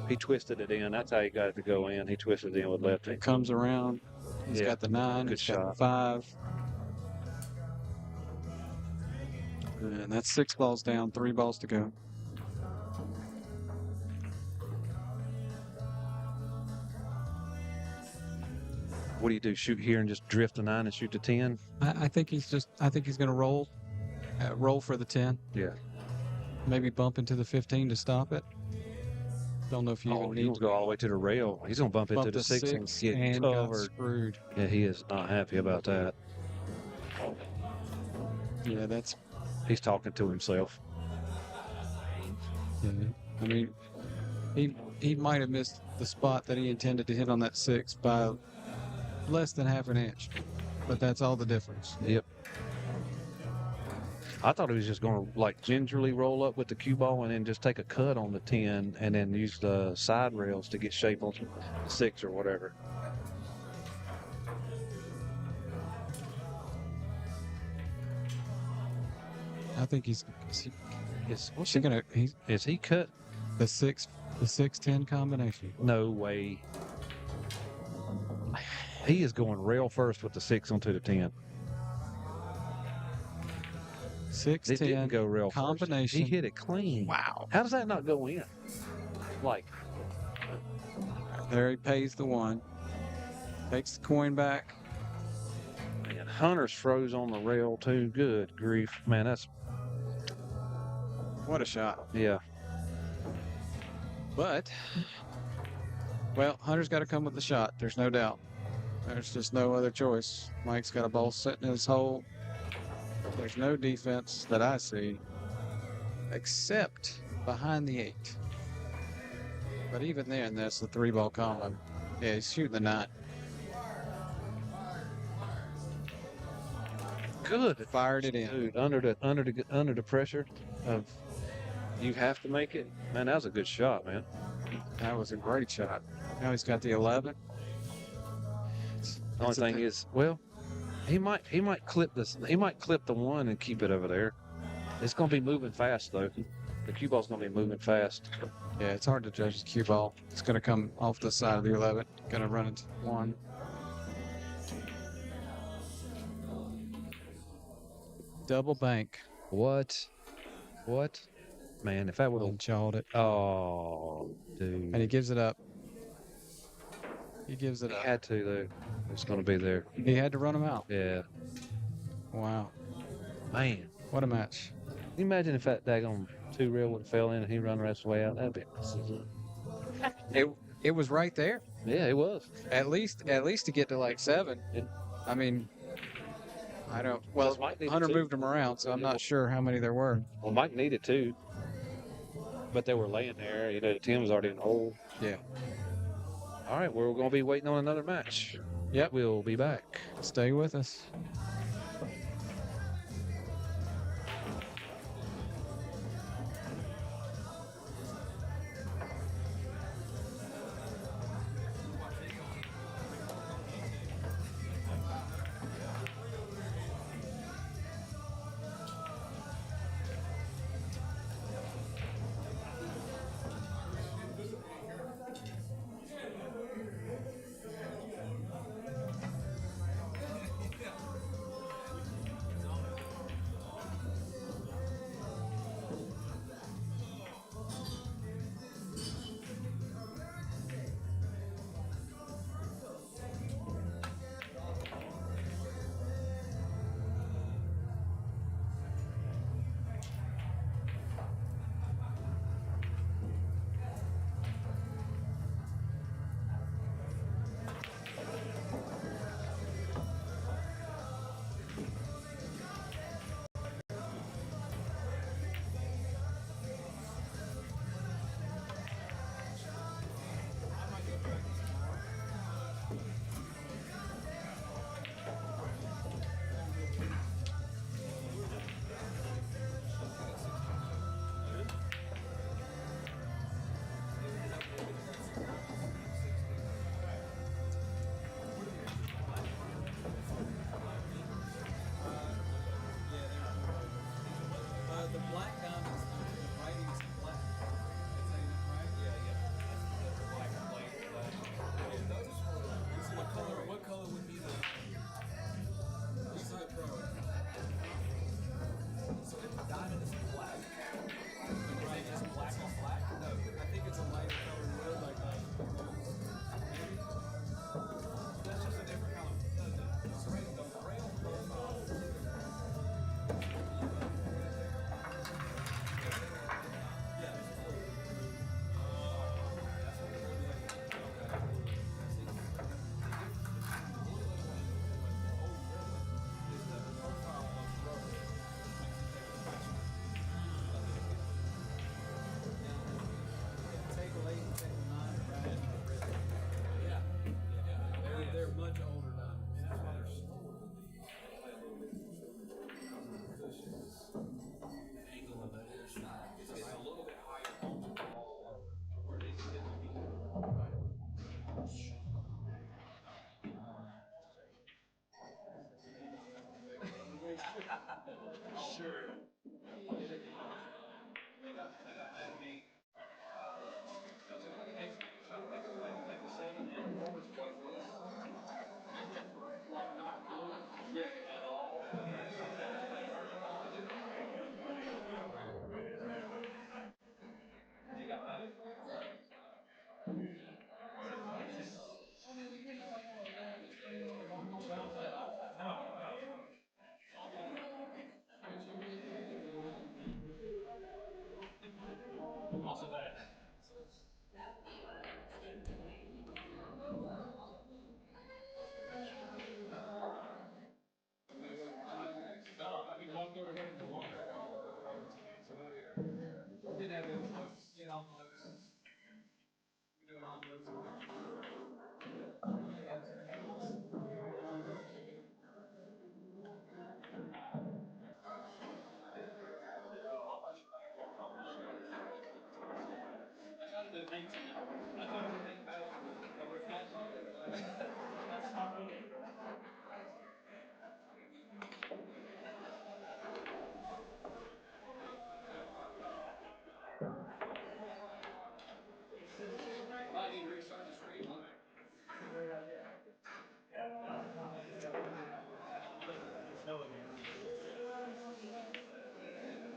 He twisted it in. That's how he got it to go in. He twisted it in with left hand. Comes around. He's got the 9. Good He's got the shot. 5. And that's 6 balls down, 3 balls to go. What do you do? Shoot here and just drift the 9 and shoot the 10? I think he's going to roll for the 10. Yeah. Maybe bump into the 15 to stop it. Don't know if you even He need will to go all the way to the rail. He's going to bump into bump the the 6 and 6 get and got covered. screwed. Yeah, he is not happy about that. Yeah, that's. He's talking to himself. Yeah. I mean, he might have missed the spot that he intended to hit on that 6 by less than half an inch, but that's all the difference. Yep. I thought he was just going to like gingerly roll up with the cue ball and then just take a cut on the 10 and then use the side rails to get shape on the 6 or whatever. I think is he cut the 6-10 combination? No way. He is going rail first with the 6 onto the 10. 6-10 It didn't go rail combination. First. He hit it clean. Wow. How does that not go in? Like, there he pays the 1. Takes the coin back. Man, Hunter's froze on the rail too. Good grief. Man, that's... What a shot. Yeah. But, well, Hunter's got to come with the shot. There's no doubt. There's just no other choice. Mike's got a ball sitting in his hole. There's no defense that I see except behind the 8. But even then, that's the 3-ball combo. Yeah, he's shooting the 9. Good. Fired it in. Dude, under the pressure of you have to make it. Man, that was a good shot, man. That was a great shot. Now he's got the 11. The only thing is, well, he might clip this. He might clip the 1 and keep it over there. It's going to be moving fast though. The cue ball's going to be moving fast. Yeah, it's hard to judge the cue ball. It's going to come off the side of the 11. Going to run into 1. Double bank. What? Man, if that would have jawed it. Oh, dude. And he gives it up. He gives it up. He had to though. It's going to be there. He had to run him out. Yeah. Wow. Man. What a match. Can you imagine if that daggone 2 reel would have fell in and he run the rest of the way out? That'd be... It was right there. Yeah, it was. At least to get to like 7. I mean, I don't. Well, Hunter moved them around, so I'm not sure how many there were. Well, Mike needed 2, but they were laying there. You know, the 10 was already in the hole. Yeah. All right, we're going to be waiting on another match. Yep. We'll be back. Stay with us.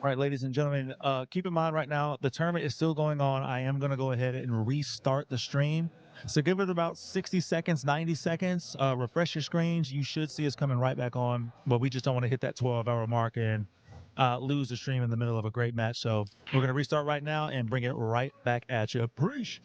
All right, ladies and gentlemen, keep in mind right now, the tournament is still going on. I am going to go ahead and restart the stream. So give it about 60 seconds, 90 seconds. Refresh your screens. You should see us coming right back on. But we just don't want to hit that 12-hour mark and lose the stream in the middle of a great match. So we're going to restart right now and bring it right back at you. Preach.